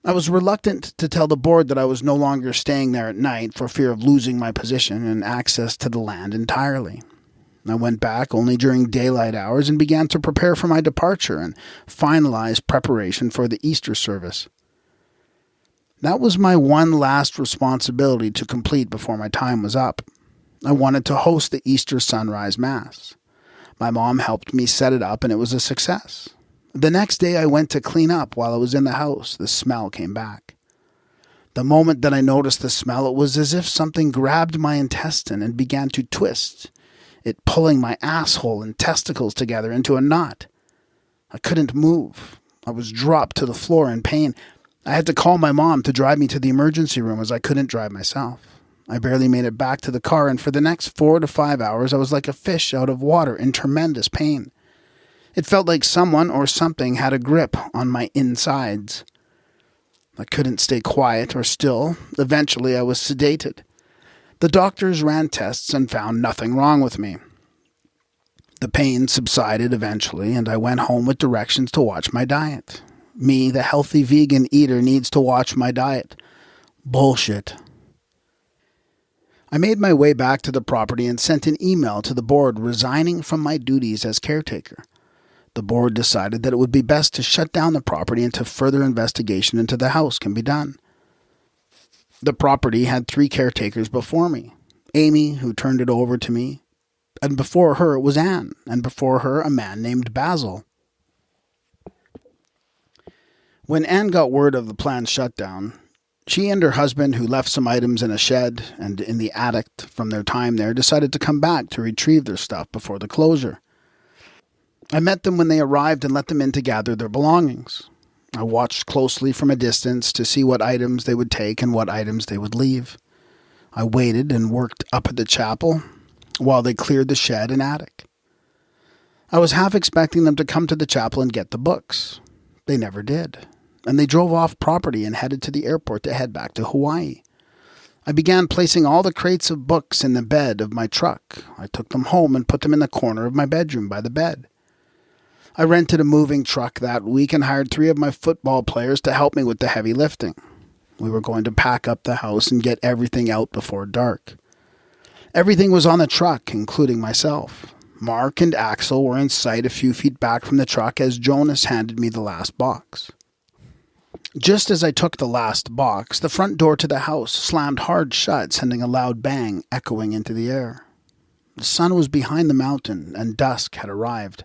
I was reluctant to tell the board that I was no longer staying there at night for fear of losing my position and access to the land entirely. I went back only during daylight hours and began to prepare for my departure and finalize preparation for the Easter service. That was my one last responsibility to complete before my time was up. I wanted to host the Easter sunrise mass. My mom helped me set it up and it was a success. The next day I went to clean up while I was in the house. The smell came back. The moment that I noticed the smell, it was as if something grabbed my intestine and began to twist, it pulling my asshole and testicles together into a knot. I couldn't move. I was dropped to the floor in pain. I had to call my mom to drive me to the emergency room as I couldn't drive myself. I barely made it back to the car, and for the next 4 to 5 hours, I was like a fish out of water in tremendous pain. It felt like someone or something had a grip on my insides. I couldn't stay quiet or still. Eventually, I was sedated. The doctors ran tests and found nothing wrong with me. The pain subsided eventually, and I went home with directions to watch my diet. Me, the healthy vegan eater, needs to watch my diet. Bullshit. I made my way back to the property and sent an email to the board resigning from my duties as caretaker. The board decided that it would be best to shut down the property until further investigation into the house can be done. The property had 3 caretakers before me. Amy, who turned it over to me, and before her it was Anne, and before her a man named Basil. When Anne got word of the planned shutdown, she and her husband, who left some items in a shed and in the attic from their time there, decided to come back to retrieve their stuff before the closure. I met them when they arrived and let them in to gather their belongings. I watched closely from a distance to see what items they would take and what items they would leave. I waited and worked up at the chapel while they cleared the shed and attic. I was half expecting them to come to the chapel and get the books. They never did, and they drove off property and headed to the airport to head back to Hawaii. I began placing all the crates of books in the bed of my truck. I took them home and put them in the corner of my bedroom by the bed. I rented a moving truck that week and hired 3 of my football players to help me with the heavy lifting. We were going to pack up the house and get everything out before dark. Everything was on the truck, including myself. Mark and Axel were in sight a few feet back from the truck as Jonas handed me the last box. Just as I took the last box, the front door to the house slammed hard shut, sending a loud bang echoing into the air. The sun was behind the mountain, and dusk had arrived.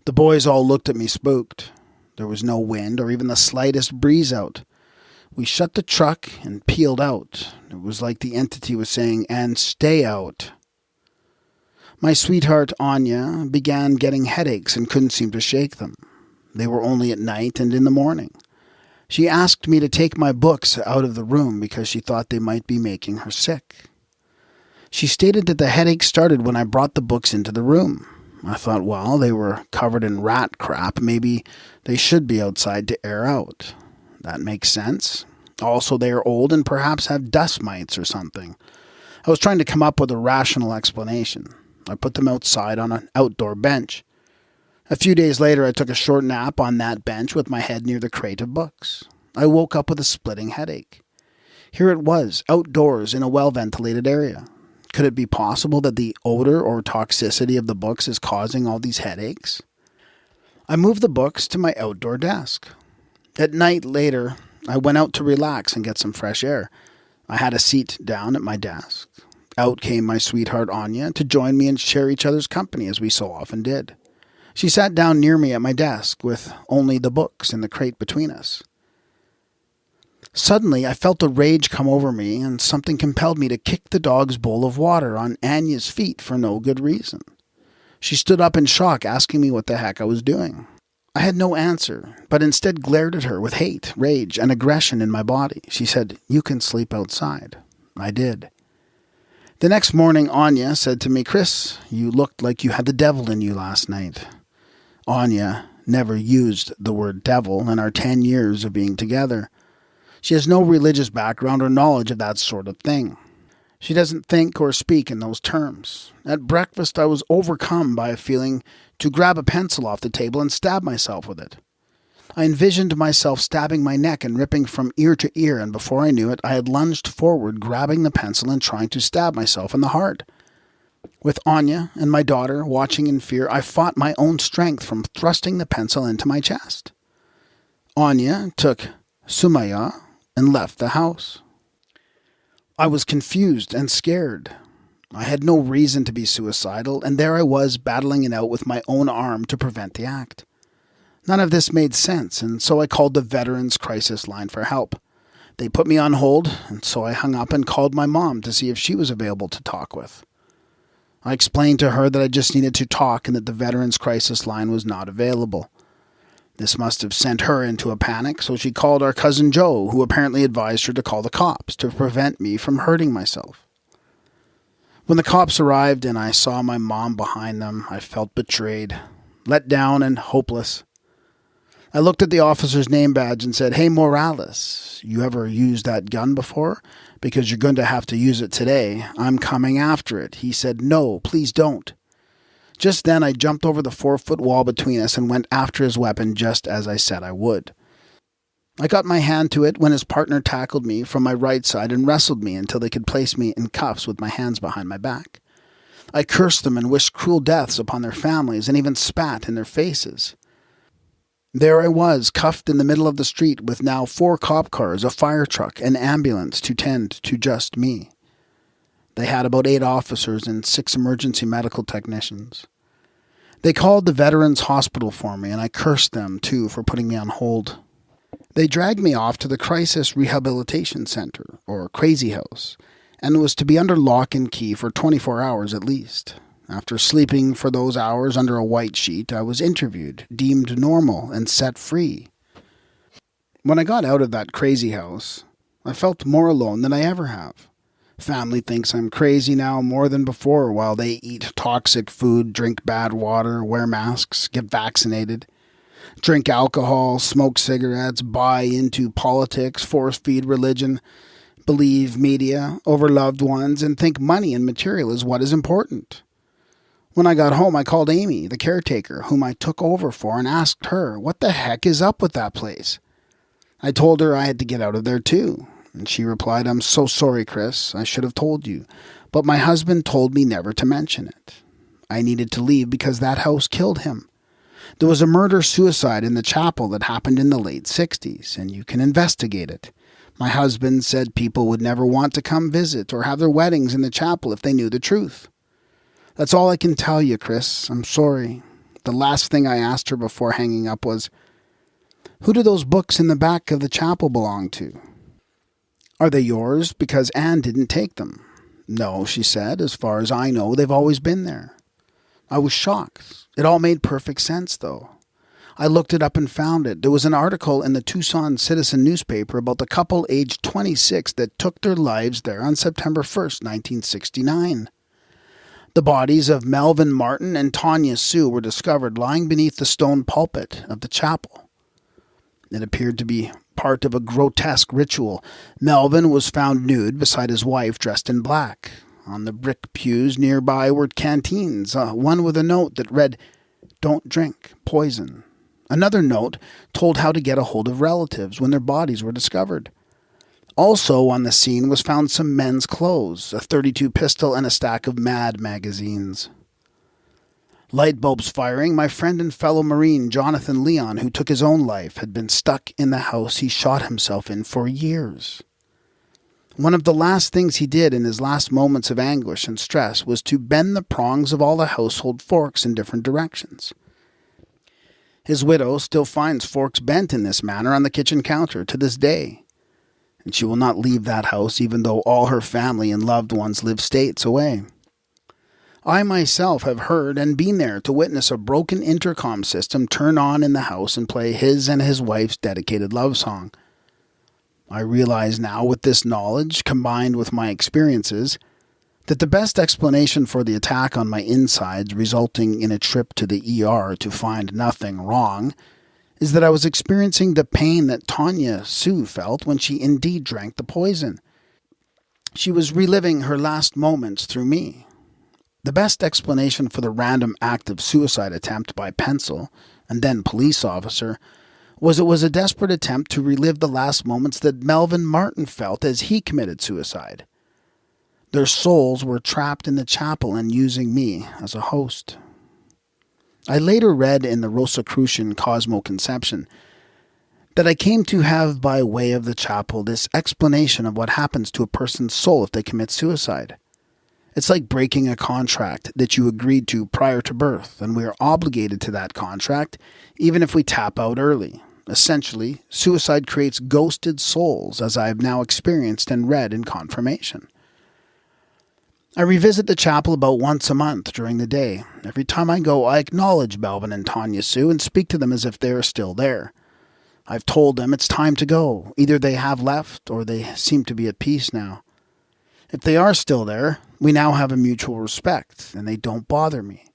The boys all looked at me spooked. There was no wind or even the slightest breeze out. We shut the truck and peeled out. It was like the entity was saying, "And stay out." My sweetheart, Anya, began getting headaches and couldn't seem to shake them. They were only at night and in the morning. She asked me to take my books out of the room because she thought they might be making her sick. She stated that the headache started when I brought the books into the room. I thought, well, they were covered in rat crap. Maybe they should be outside to air out. That makes sense. Also, they are old and perhaps have dust mites or something. I was trying to come up with a rational explanation. I put them outside on an outdoor bench. A few days later, I took a short nap on that bench with my head near the crate of books. I woke up with a splitting headache. Here it was, outdoors in a well-ventilated area. Could it be possible that the odor or toxicity of the books is causing all these headaches? I moved the books to my outdoor desk. At night later, I went out to relax and get some fresh air. I had a seat down at my desk. Out came my sweetheart Anya to join me and share each other's company as we so often did. She sat down near me at my desk with only the books in the crate between us. Suddenly, I felt a rage come over me, and something compelled me to kick the dog's bowl of water on Anya's feet for no good reason. She stood up in shock, asking me what the heck I was doing. I had no answer, but instead glared at her with hate, rage, and aggression in my body. She said, "You can sleep outside." I did. The next morning, Anya said to me, "Chris, you looked like you had the devil in you last night." Anya never used the word devil in our 10 years of being together. She has no religious background or knowledge of that sort of thing. She doesn't think or speak in those terms. At breakfast, I was overcome by a feeling to grab a pencil off the table and stab myself with it. I envisioned myself stabbing my neck and ripping from ear to ear, and before I knew it, I had lunged forward, grabbing the pencil and trying to stab myself in the heart. With Anya and my daughter watching in fear, I fought my own strength from thrusting the pencil into my chest. Anya took Sumaya and left the house. I was confused and scared. I had no reason to be suicidal, and there I was battling it out with my own arm to prevent the act. None of this made sense, and so I called the Veterans Crisis Line for help. They put me on hold, and so I hung up and called my mom to see if she was available to talk with. I explained to her that I just needed to talk and that the Veterans Crisis Line was not available. This must have sent her into a panic, so she called our cousin Joe, who apparently advised her to call the cops to prevent me from hurting myself. When the cops arrived and I saw my mom behind them, I felt betrayed, let down, and hopeless. I looked at the officer's name badge and said, "Hey, Morales, you ever used that gun before? Because you're going to have to use it today. I'm coming after it." He said, "No, please don't." Just then, I jumped over the 4-foot wall between us and went after his weapon just as I said I would. I got my hand to it when his partner tackled me from my right side and wrestled me until they could place me in cuffs with my hands behind my back. I cursed them and wished cruel deaths upon their families and even spat in their faces. There I was, cuffed in the middle of the street with now 4 cop cars, a fire truck, an ambulance to tend to just me. They had about 8 officers and 6 emergency medical technicians. They called the Veterans Hospital for me, and I cursed them, too, for putting me on hold. They dragged me off to the Crisis Rehabilitation Center, or Crazy House, and was to be under lock and key for 24 hours at least. After sleeping for those hours under a white sheet, I was interviewed, deemed normal, and set free. When I got out of that crazy house, I felt more alone than I ever have. Family thinks I'm crazy now more than before while they eat toxic food, drink bad water, wear masks, get vaccinated, drink alcohol, smoke cigarettes, buy into politics, force-feed religion, believe media over loved ones, and think money and material is what is important. When I got home, I called Amy, the caretaker, whom I took over for, and asked her, what the heck is up with that place? I told her I had to get out of there too, and she replied, "I'm so sorry, Chris. I should have told you, but my husband told me never to mention it. I needed to leave because that house killed him. There was a murder-suicide in the chapel that happened in the late 60s, and you can investigate it. My husband said people would never want to come visit or have their weddings in the chapel if they knew the truth. That's all I can tell you, Chris. I'm sorry." The last thing I asked her before hanging up was, "Who do those books in the back of the chapel belong to? Are they yours? Because Anne didn't take them." "No," she said. "As far as I know, they've always been there." I was shocked. It all made perfect sense, though. I looked it up and found it. There was an article in the Tucson Citizen newspaper about the couple aged 26 that took their lives there on September 1st, 1969. The bodies of Melvin Martin and Tanya Sue were discovered lying beneath the stone pulpit of the chapel. It appeared to be part of a grotesque ritual. Melvin was found nude beside his wife dressed in black. On the brick pews nearby were canteens, one with a note that read, "Don't drink, poison." Another note told how to get a hold of relatives when their bodies were discovered. Also on the scene was found some men's clothes, a .32 pistol, and a stack of Mad magazines. Light bulbs firing, my friend and fellow Marine Jonathan Leon, who took his own life, had been stuck in the house he shot himself in for years. One of the last things he did in his last moments of anguish and stress was to bend the prongs of all the household forks in different directions. His widow still finds forks bent in this manner on the kitchen counter to this day, and she will not leave that house even though all her family and loved ones live states away. I myself have heard and been there to witness a broken intercom system turn on in the house and play his and his wife's dedicated love song. I realize now, with this knowledge, combined with my experiences, that the best explanation for the attack on my insides resulting in a trip to the ER to find nothing wrong is that I was experiencing the pain that Tanya Sue felt when she indeed drank the poison. She was reliving her last moments through me. The best explanation for the random act of suicide attempt by pencil and then police officer was it was a desperate attempt to relive the last moments that Melvin Martin felt as he committed suicide. Their souls were trapped in the chapel and using me as a host. I later read in the Rosicrucian Cosmoconception, that I came to have by way of the chapel this explanation of what happens to a person's soul if they commit suicide. It's like breaking a contract that you agreed to prior to birth, and we are obligated to that contract even if we tap out early. Essentially, suicide creates ghosted souls, as I have now experienced and read in confirmation. I revisit the chapel about once a month during the day. Every time I go, I acknowledge Melvin and Tanya Sue and speak to them as if they are still there. I've told them it's time to go. Either they have left or they seem to be at peace now. If they are still there, we now have a mutual respect, and they don't bother me.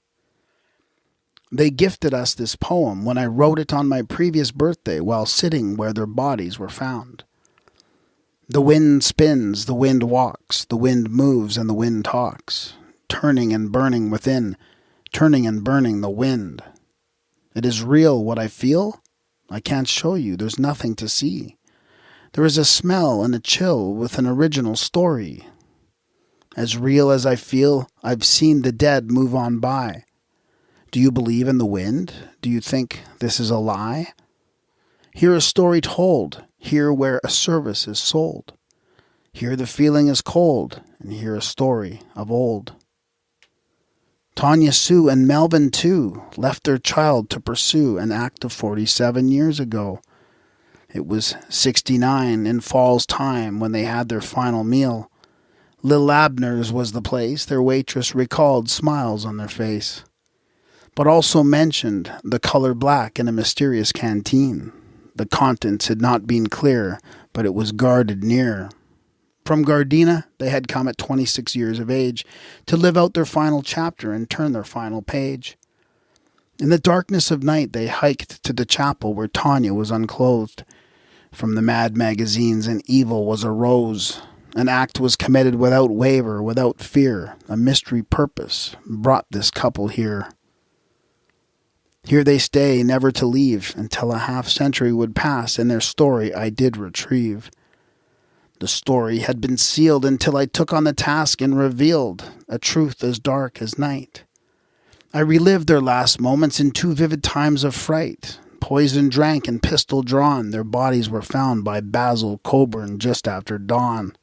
They gifted us this poem when I wrote it on my previous birthday while sitting where their bodies were found. The wind spins, the wind walks, the wind moves and the wind talks, turning and burning within, turning and burning the wind. It is real what I feel? I can't show you, there's nothing to see. There is a smell and a chill with an original story. As real as I feel, I've seen the dead move on by. Do you believe in the wind? Do you think this is a lie? Hear a story told, hear where a service is sold. Here the feeling is cold, and hear a story of old. Tanya Sue and Melvin, too, left their child to pursue an act of 47 years ago. It was 69 in fall's time when they had their final meal. Lil Abner's was the place, their waitress recalled smiles on their face, but also mentioned the color black in a mysterious canteen. The contents had not been clear, but it was guarded near. From Gardena, they had come at 26 years of age to live out their final chapter and turn their final page. In the darkness of night, they hiked to the chapel where Tanya was unclothed. From the mad magazines, an evil was arose. An act was committed without waver, without fear. A mystery purpose brought this couple here. Here they stay, never to leave, until a half-century would pass, and their story I did retrieve. The story had been sealed until I took on the task and revealed a truth as dark as night. I relived their last moments in two vivid times of fright. Poison drank and pistol drawn, their bodies were found by Basil Coburn just after dawn.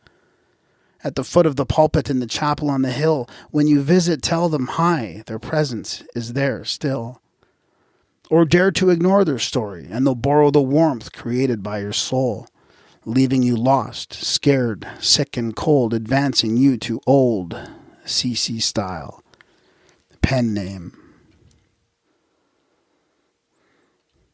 At the foot of the pulpit in the chapel on the hill, when you visit, tell them hi, their presence is there still. Or dare to ignore their story, and they'll borrow the warmth created by your soul, leaving you lost, scared, sick and cold, advancing you to old CC style. Pen name.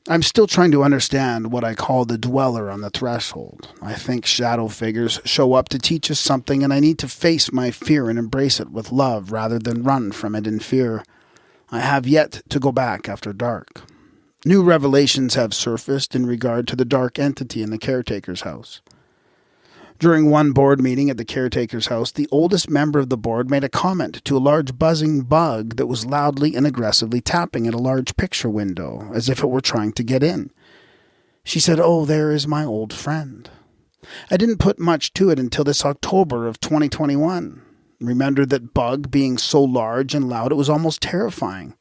I'm still trying to understand what I call the dweller on the threshold. I think shadow figures show up to teach us something, and I need to face my fear and embrace it with love rather than run from it in fear. I have yet to go back after dark. New revelations have surfaced in regard to the dark entity in the caretaker's house. During one board meeting at the caretaker's house, the oldest member of the board made a comment to a large buzzing bug that was loudly and aggressively tapping at a large picture window, as if it were trying to get in. She said, "Oh, there is my old friend." I didn't put much to it until this October of 2021. Remembered that bug being so large and loud it was almost terrifying.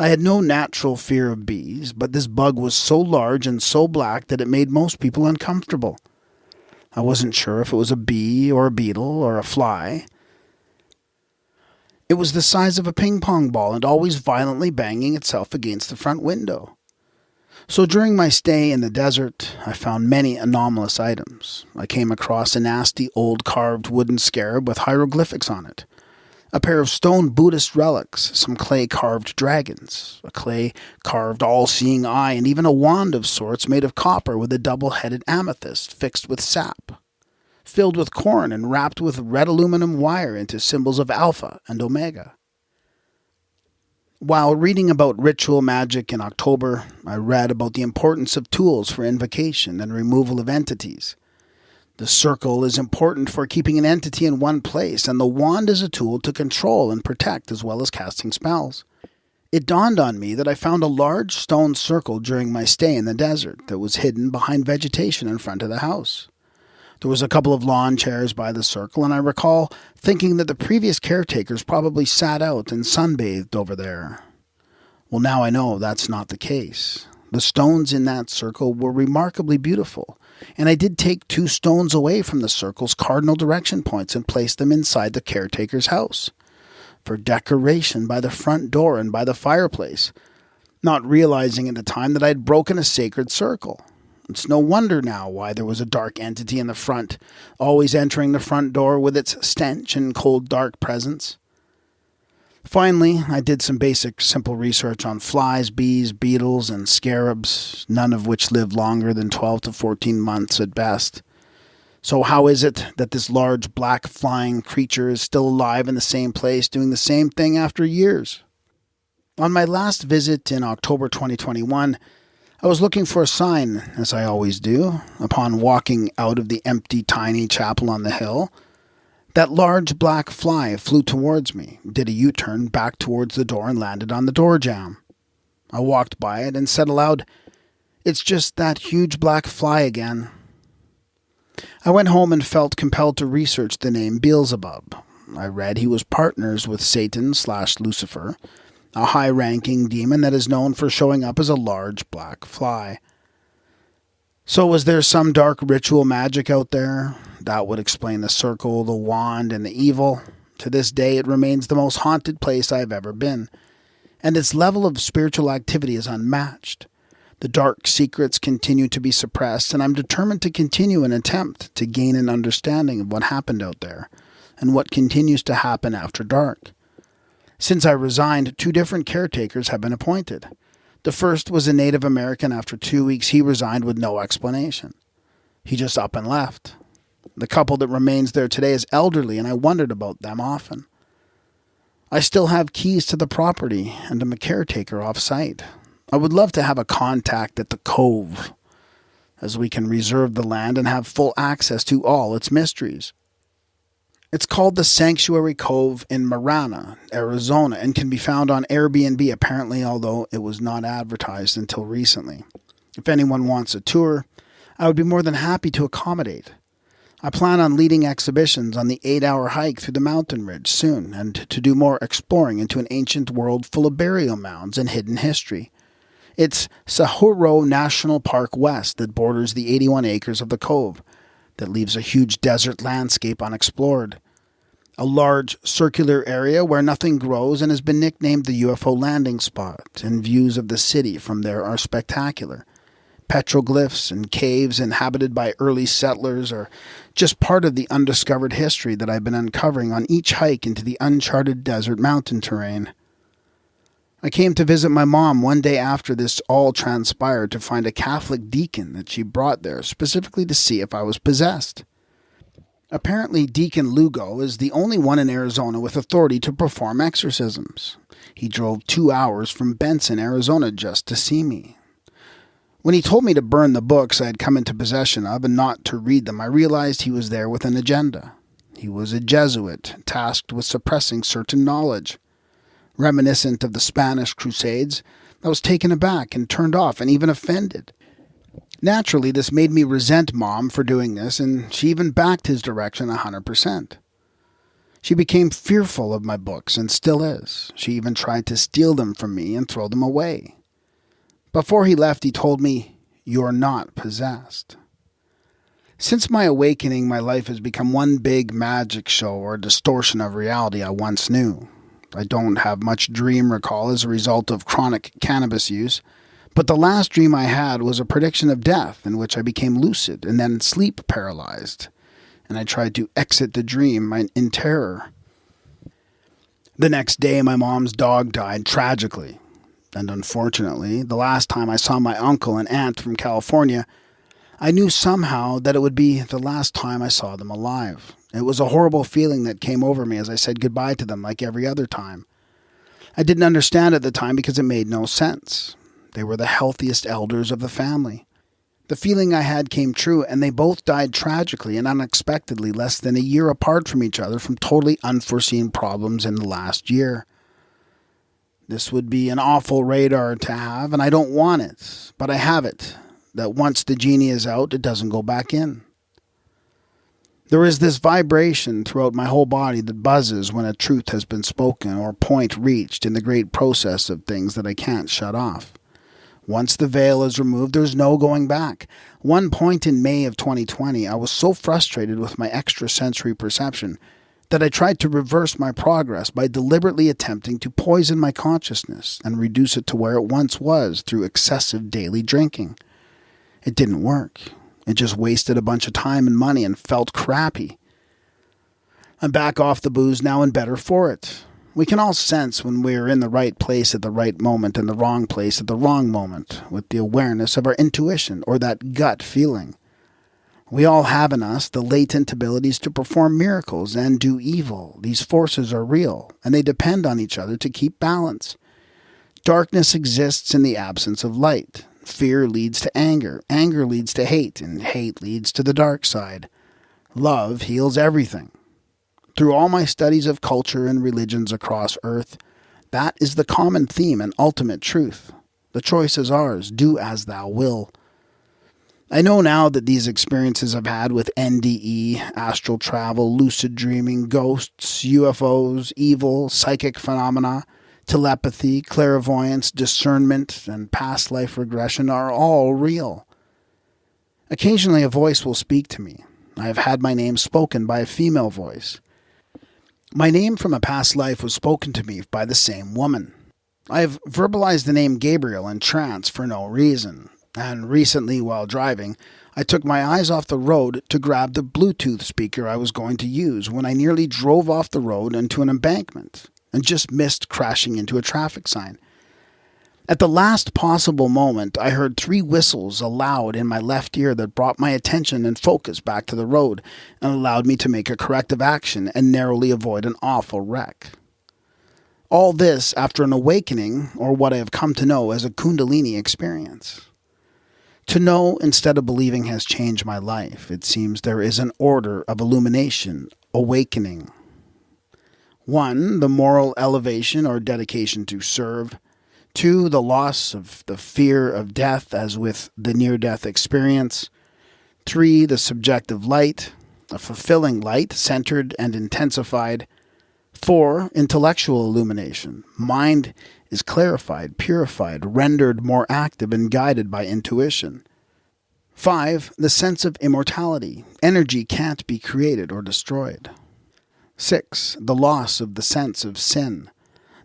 I had no natural fear of bees, but this bug was so large and so black that it made most people uncomfortable. I wasn't sure if it was a bee or a beetle or a fly. It was the size of a ping pong ball and always violently banging itself against the front window. So during my stay in the desert, I found many anomalous items. I came across a nasty old carved wooden scarab with hieroglyphics on it, a pair of stone Buddhist relics, some clay-carved dragons, a clay-carved all-seeing eye, and even a wand of sorts made of copper with a double-headed amethyst fixed with sap, filled with corn and wrapped with red aluminum wire into symbols of Alpha and Omega. While reading about ritual magic in October, I read about the importance of tools for invocation and removal of entities. The circle is important for keeping an entity in one place, and the wand is a tool to control and protect as well as casting spells. It dawned on me that I found a large stone circle during my stay in the desert that was hidden behind vegetation in front of the house. There was a couple of lawn chairs by the circle, and I recall thinking that the previous caretakers probably sat out and sunbathed over there. Well, now I know that's not the case. The stones in that circle were remarkably beautiful, and I did take 2 stones away from the circle's cardinal direction points and place them inside the caretaker's house, for decoration by the front door and by the fireplace, not realizing at the time that I had broken a sacred circle. It's no wonder now why there was a dark entity in the front, always entering the front door with its stench and cold dark presence. Finally, I did some basic, simple research on flies, bees, beetles, and scarabs, none of which live longer than 12 to 14 months at best. So how is it that this large black flying creature is still alive in the same place, doing the same thing after years? On my last visit in October 2021, I was looking for a sign, as I always do, upon walking out of the empty, tiny chapel on the hill. That large black fly flew towards me, did a U-turn back towards the door and landed on the door jamb. I walked by it and said aloud, "It's just that huge black fly again." I went home and felt compelled to research the name Beelzebub. I read he was partners with Satan/Lucifer, a high-ranking demon that is known for showing up as a large black fly. So was there some dark ritual magic out there? That would explain the circle, the wand, and the evil. To this day, it remains the most haunted place I have ever been, and its level of spiritual activity is unmatched. The dark secrets continue to be suppressed, and I'm determined to continue an attempt to gain an understanding of what happened out there, and what continues to happen after dark. Since I resigned, 2 different caretakers have been appointed. The first was a Native American. After 2 weeks, he resigned with no explanation. He just up and left. The couple that remains there today is elderly, and I wondered about them often. I still have keys to the property, and am a caretaker off-site. I would love to have a contact at the Cove, as we can reserve the land and have full access to all its mysteries. It's called the Sanctuary Cove in Marana, Arizona, and can be found on Airbnb apparently, although it was not advertised until recently. If anyone wants a tour, I would be more than happy to accommodate. I plan on leading exhibitions on the 8-hour hike through the mountain ridge soon, and to do more exploring into an ancient world full of burial mounds and hidden history. It's Sahuro National Park West that borders the 81 acres of the Cove, that leaves a huge desert landscape unexplored. A large circular area where nothing grows and has been nicknamed the UFO landing spot, and views of the city from there are spectacular. Petroglyphs and caves inhabited by early settlers are just part of the undiscovered history that I've been uncovering on each hike into the uncharted desert mountain terrain. I came to visit my mom one day after this all transpired to find a Catholic deacon that she brought there specifically to see if I was possessed. Apparently, Deacon Lugo is the only one in Arizona with authority to perform exorcisms. He drove 2 hours from Benson, Arizona just to see me. When he told me to burn the books I had come into possession of and not to read them, I realized he was there with an agenda. He was a Jesuit, tasked with suppressing certain knowledge. Reminiscent of the Spanish Crusades, I was taken aback and turned off and even offended. Naturally, this made me resent Mom for doing this, and she even backed his direction 100%. She became fearful of my books and still is. She even tried to steal them from me and throw them away. Before he left, he told me, "You're not possessed." Since my awakening, my life has become one big magic show or distortion of reality I once knew. I don't have much dream recall as a result of chronic cannabis use, but the last dream I had was a prediction of death in which I became lucid and then sleep paralyzed, and I tried to exit the dream in terror. The next day, my mom's dog died tragically, and unfortunately, the last time I saw my uncle and aunt from California, I knew somehow that it would be the last time I saw them alive. It was a horrible feeling that came over me as I said goodbye to them like every other time. I didn't understand at the time because it made no sense. They were the healthiest elders of the family. The feeling I had came true, and they both died tragically and unexpectedly less than a year apart from each other from totally unforeseen problems in the last year. This would be an awful radar to have, and I don't want it, but I have it, that once the genie is out, it doesn't go back in. There is this vibration throughout my whole body that buzzes when a truth has been spoken or point reached in the great process of things that I can't shut off. Once the veil is removed, there's no going back. One point in May of 2020, I was so frustrated with my extrasensory perception that I tried to reverse my progress by deliberately attempting to poison my consciousness and reduce it to where it once was through excessive daily drinking. It didn't work. It just wasted a bunch of time and money and felt crappy. I'm back off the booze now and better for it. We can all sense when we're in the right place at the right moment and the wrong place at the wrong moment with the awareness of our intuition or that gut feeling. We all have in us the latent abilities to perform miracles and do evil. These forces are real, and they depend on each other to keep balance. Darkness exists in the absence of light. Fear leads to anger. Anger leads to hate, and hate leads to the dark side. Love heals everything. Through all my studies of culture and religions across Earth, that is the common theme and ultimate truth. The choice is ours. Do as thou will. I know now that these experiences I've had with NDE, astral travel, lucid dreaming, ghosts, UFOs, evil, psychic phenomena, telepathy, clairvoyance, discernment, and past life regression are all real. Occasionally a voice will speak to me. I have had my name spoken by a female voice. My name from a past life was spoken to me by the same woman. I have verbalized the name Gabriel in trance for no reason, and recently while driving, I took my eyes off the road to grab the Bluetooth speaker I was going to use when I nearly drove off the road into an embankment and just missed crashing into a traffic sign. At the last possible moment, I heard 3 whistles aloud in my left ear that brought my attention and focus back to the road and allowed me to make a corrective action and narrowly avoid an awful wreck. All this after an awakening, or what I have come to know as a Kundalini experience. To know instead of believing has changed my life. It seems there is an order of illumination, awakening. 1, the moral elevation or dedication to serve. 2, the loss of the fear of death as with the near-death experience. 3, the subjective light, a fulfilling light, centered and intensified. 4, intellectual illumination. Mind is clarified, purified, rendered more active and guided by intuition. 5, the sense of immortality. Energy can't be created or destroyed. 6, the loss of the sense of sin.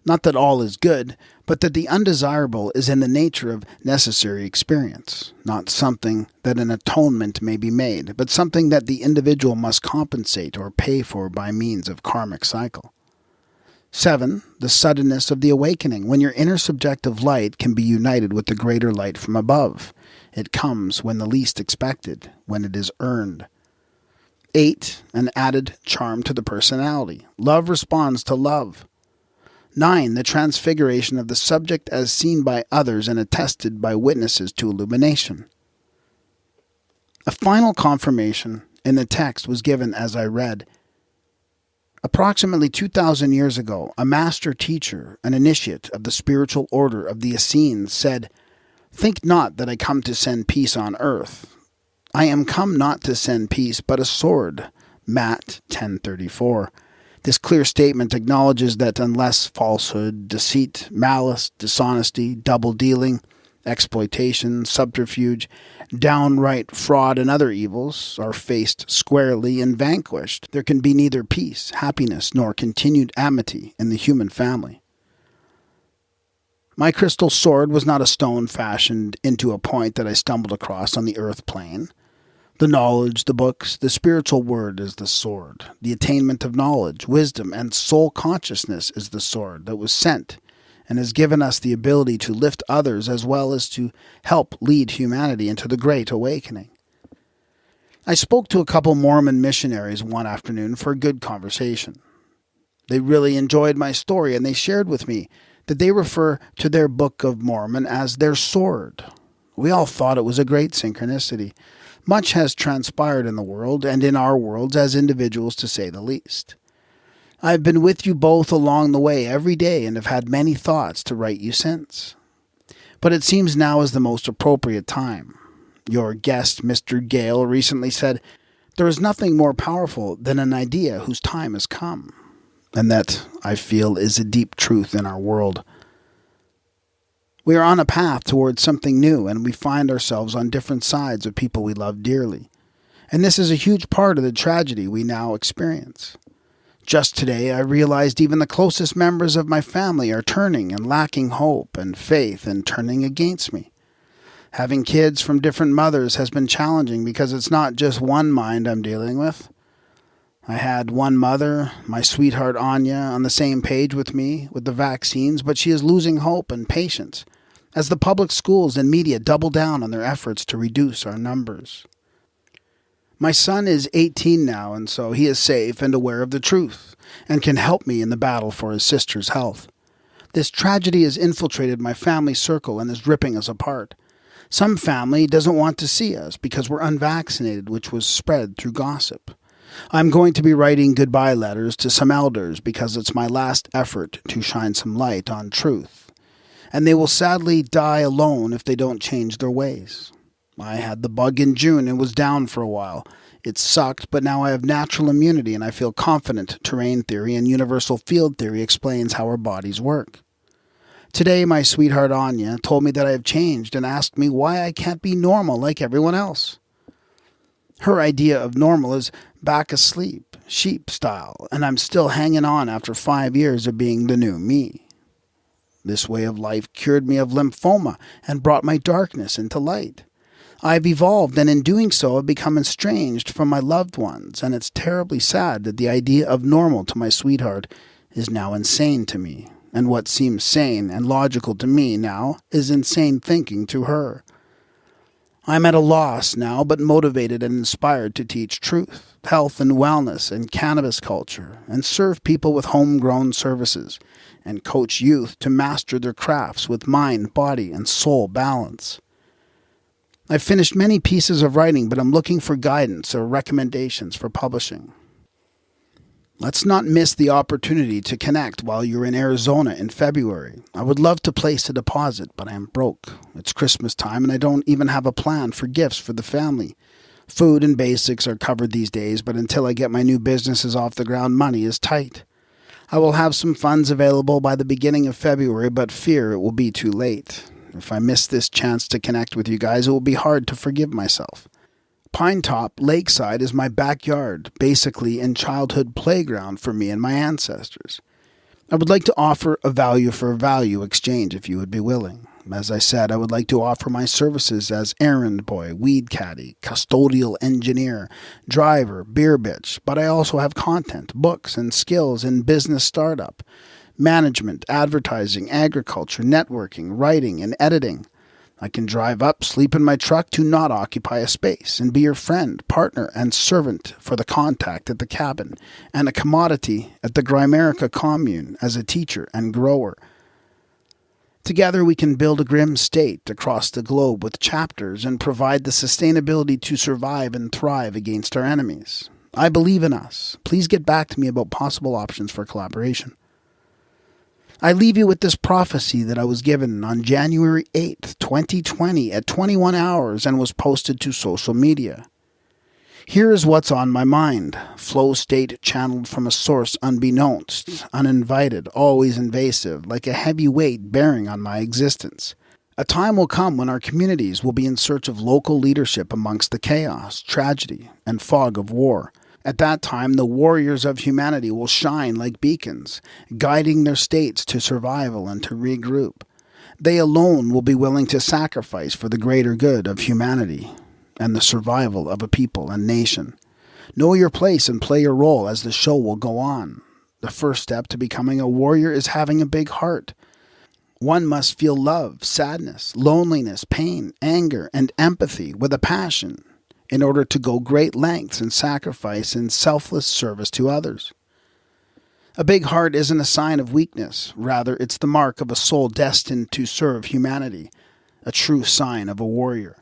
Not that all is good, but that the undesirable is in the nature of necessary experience, not something that an atonement may be made, but something that the individual must compensate or pay for by means of karmic cycle. 7, the suddenness of the awakening, when your inner subjective light can be united with the greater light from above. It comes when the least expected, when it is earned. 8, an added charm to the personality. Love responds to love. 9, the transfiguration of the subject as seen by others and attested by witnesses to illumination. A final confirmation in the text was given as I read. Approximately 2,000 years ago, a master teacher, an initiate of the spiritual order of the Essenes, said, "Think not that I come to send peace on earth. I am come not to send peace, but a sword." Matt 10:34. This clear statement acknowledges that unless falsehood, deceit, malice, dishonesty, double-dealing, exploitation, subterfuge, downright fraud, and other evils are faced squarely and vanquished, there can be neither peace, happiness, nor continued amity in the human family. My crystal sword was not a stone fashioned into a point that I stumbled across on the earth plane. The knowledge, the books, the spiritual word is the sword. The attainment of knowledge, wisdom, and soul consciousness is the sword that was sent and has given us the ability to lift others as well as to help lead humanity into the Great Awakening. I spoke to a couple Mormon missionaries one afternoon for a good conversation. They really enjoyed my story, and they shared with me that they refer to their Book of Mormon as their sword. We all thought it was a great synchronicity. Much has transpired in the world and in our worlds as individuals, to say the least. I have been with you both along the way every day and have had many thoughts to write you since. But it seems now is the most appropriate time. Your guest, Mr. Gale, recently said, "There is nothing more powerful than an idea whose time has come." And that, I feel, is a deep truth in our world. We are on a path towards something new, and we find ourselves on different sides of people we love dearly. And this is a huge part of the tragedy we now experience. Just today, I realized even the closest members of my family are turning and lacking hope and faith and turning against me. Having kids from different mothers has been challenging because it's not just one mind I'm dealing with. I had one mother, my sweetheart Anya, on the same page with me with the vaccines, but she is losing hope and patience as the public schools and media double down on their efforts to reduce our numbers. My son is 18 now, and so he is safe and aware of the truth and can help me in the battle for his sister's health. This tragedy has infiltrated my family circle and is ripping us apart. Some family doesn't want to see us because we're unvaccinated, which was spread through gossip. I'm going to be writing goodbye letters to some elders because it's my last effort to shine some light on truth. And they will sadly die alone if they don't change their ways. I had the bug in June and was down for a while. It sucked, but now I have natural immunity and I feel confident terrain theory and universal field theory explains how our bodies work. Today, my sweetheart Anya told me that I have changed and asked me why I can't be normal like everyone else. Her idea of normal is back asleep, sheep style, and I'm still hanging on after 5 years of being the new me. This way of life cured me of lymphoma and brought my darkness into light. I've evolved, and in doing so, I've become estranged from my loved ones, and it's terribly sad that the idea of normal to my sweetheart is now insane to me. And what seems sane and logical to me now is insane thinking to her. I'm at a loss now, but motivated and inspired to teach truth, health and wellness and cannabis culture, and serve people with homegrown services, and coach youth to master their crafts with mind, body, and soul balance. I've finished many pieces of writing, but I'm looking for guidance or recommendations for publishing. Let's not miss the opportunity to connect while you're in Arizona in February. I would love to place a deposit, but I am broke. It's Christmas time and I don't even have a plan for gifts for the family. Food and basics are covered these days, but until I get my new businesses off the ground, money is tight. I will have some funds available by the beginning of February, but fear it will be too late. If I miss this chance to connect with you guys, it will be hard to forgive myself. Pinetop Lakeside is my backyard, basically in childhood playground for me and my ancestors. I would like to offer a value for value exchange if you would be willing. As I said, I would like to offer my services as errand boy, weed caddy, custodial engineer, driver, beer bitch, but I also have content, books, and skills in business startup, management, advertising, agriculture, networking, writing, and editing. I can drive up, sleep in my truck to not occupy a space, and be your friend, partner, and servant for the contact at the cabin, and a commodity at the Grimerica commune as a teacher and grower. Together we can build a grim state across the globe with chapters and provide the sustainability to survive and thrive against our enemies. I believe in us. Please get back to me about possible options for collaboration. I leave you with this prophecy that I was given on January 8th, 2020 at 21 hours and was posted to social media. Here is what's on my mind. Flow state channeled from a source unbeknownst, uninvited, always invasive, like a heavy weight bearing on my existence. A time will come when our communities will be in search of local leadership amongst the chaos, tragedy, and fog of war. At that time, the warriors of humanity will shine like beacons, guiding their states to survival and to regroup. They alone will be willing to sacrifice for the greater good of humanity and the survival of a people and nation. Know your place and play your role as the show will go on. The first step to becoming a warrior is having a big heart. One must feel love, sadness, loneliness, pain, anger, and empathy with a passion, in order to go great lengths in sacrifice and selfless service to others. A big heart isn't a sign of weakness. Rather, it's the mark of a soul destined to serve humanity, a true sign of a warrior.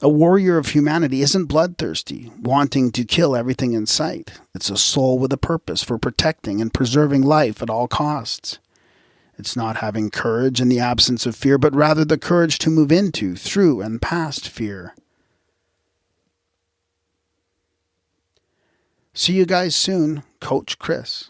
A warrior of humanity isn't bloodthirsty, wanting to kill everything in sight. It's a soul with a purpose for protecting and preserving life at all costs. It's not having courage in the absence of fear, but rather the courage to move into, through, and past fear. See you guys soon. Coach Chris.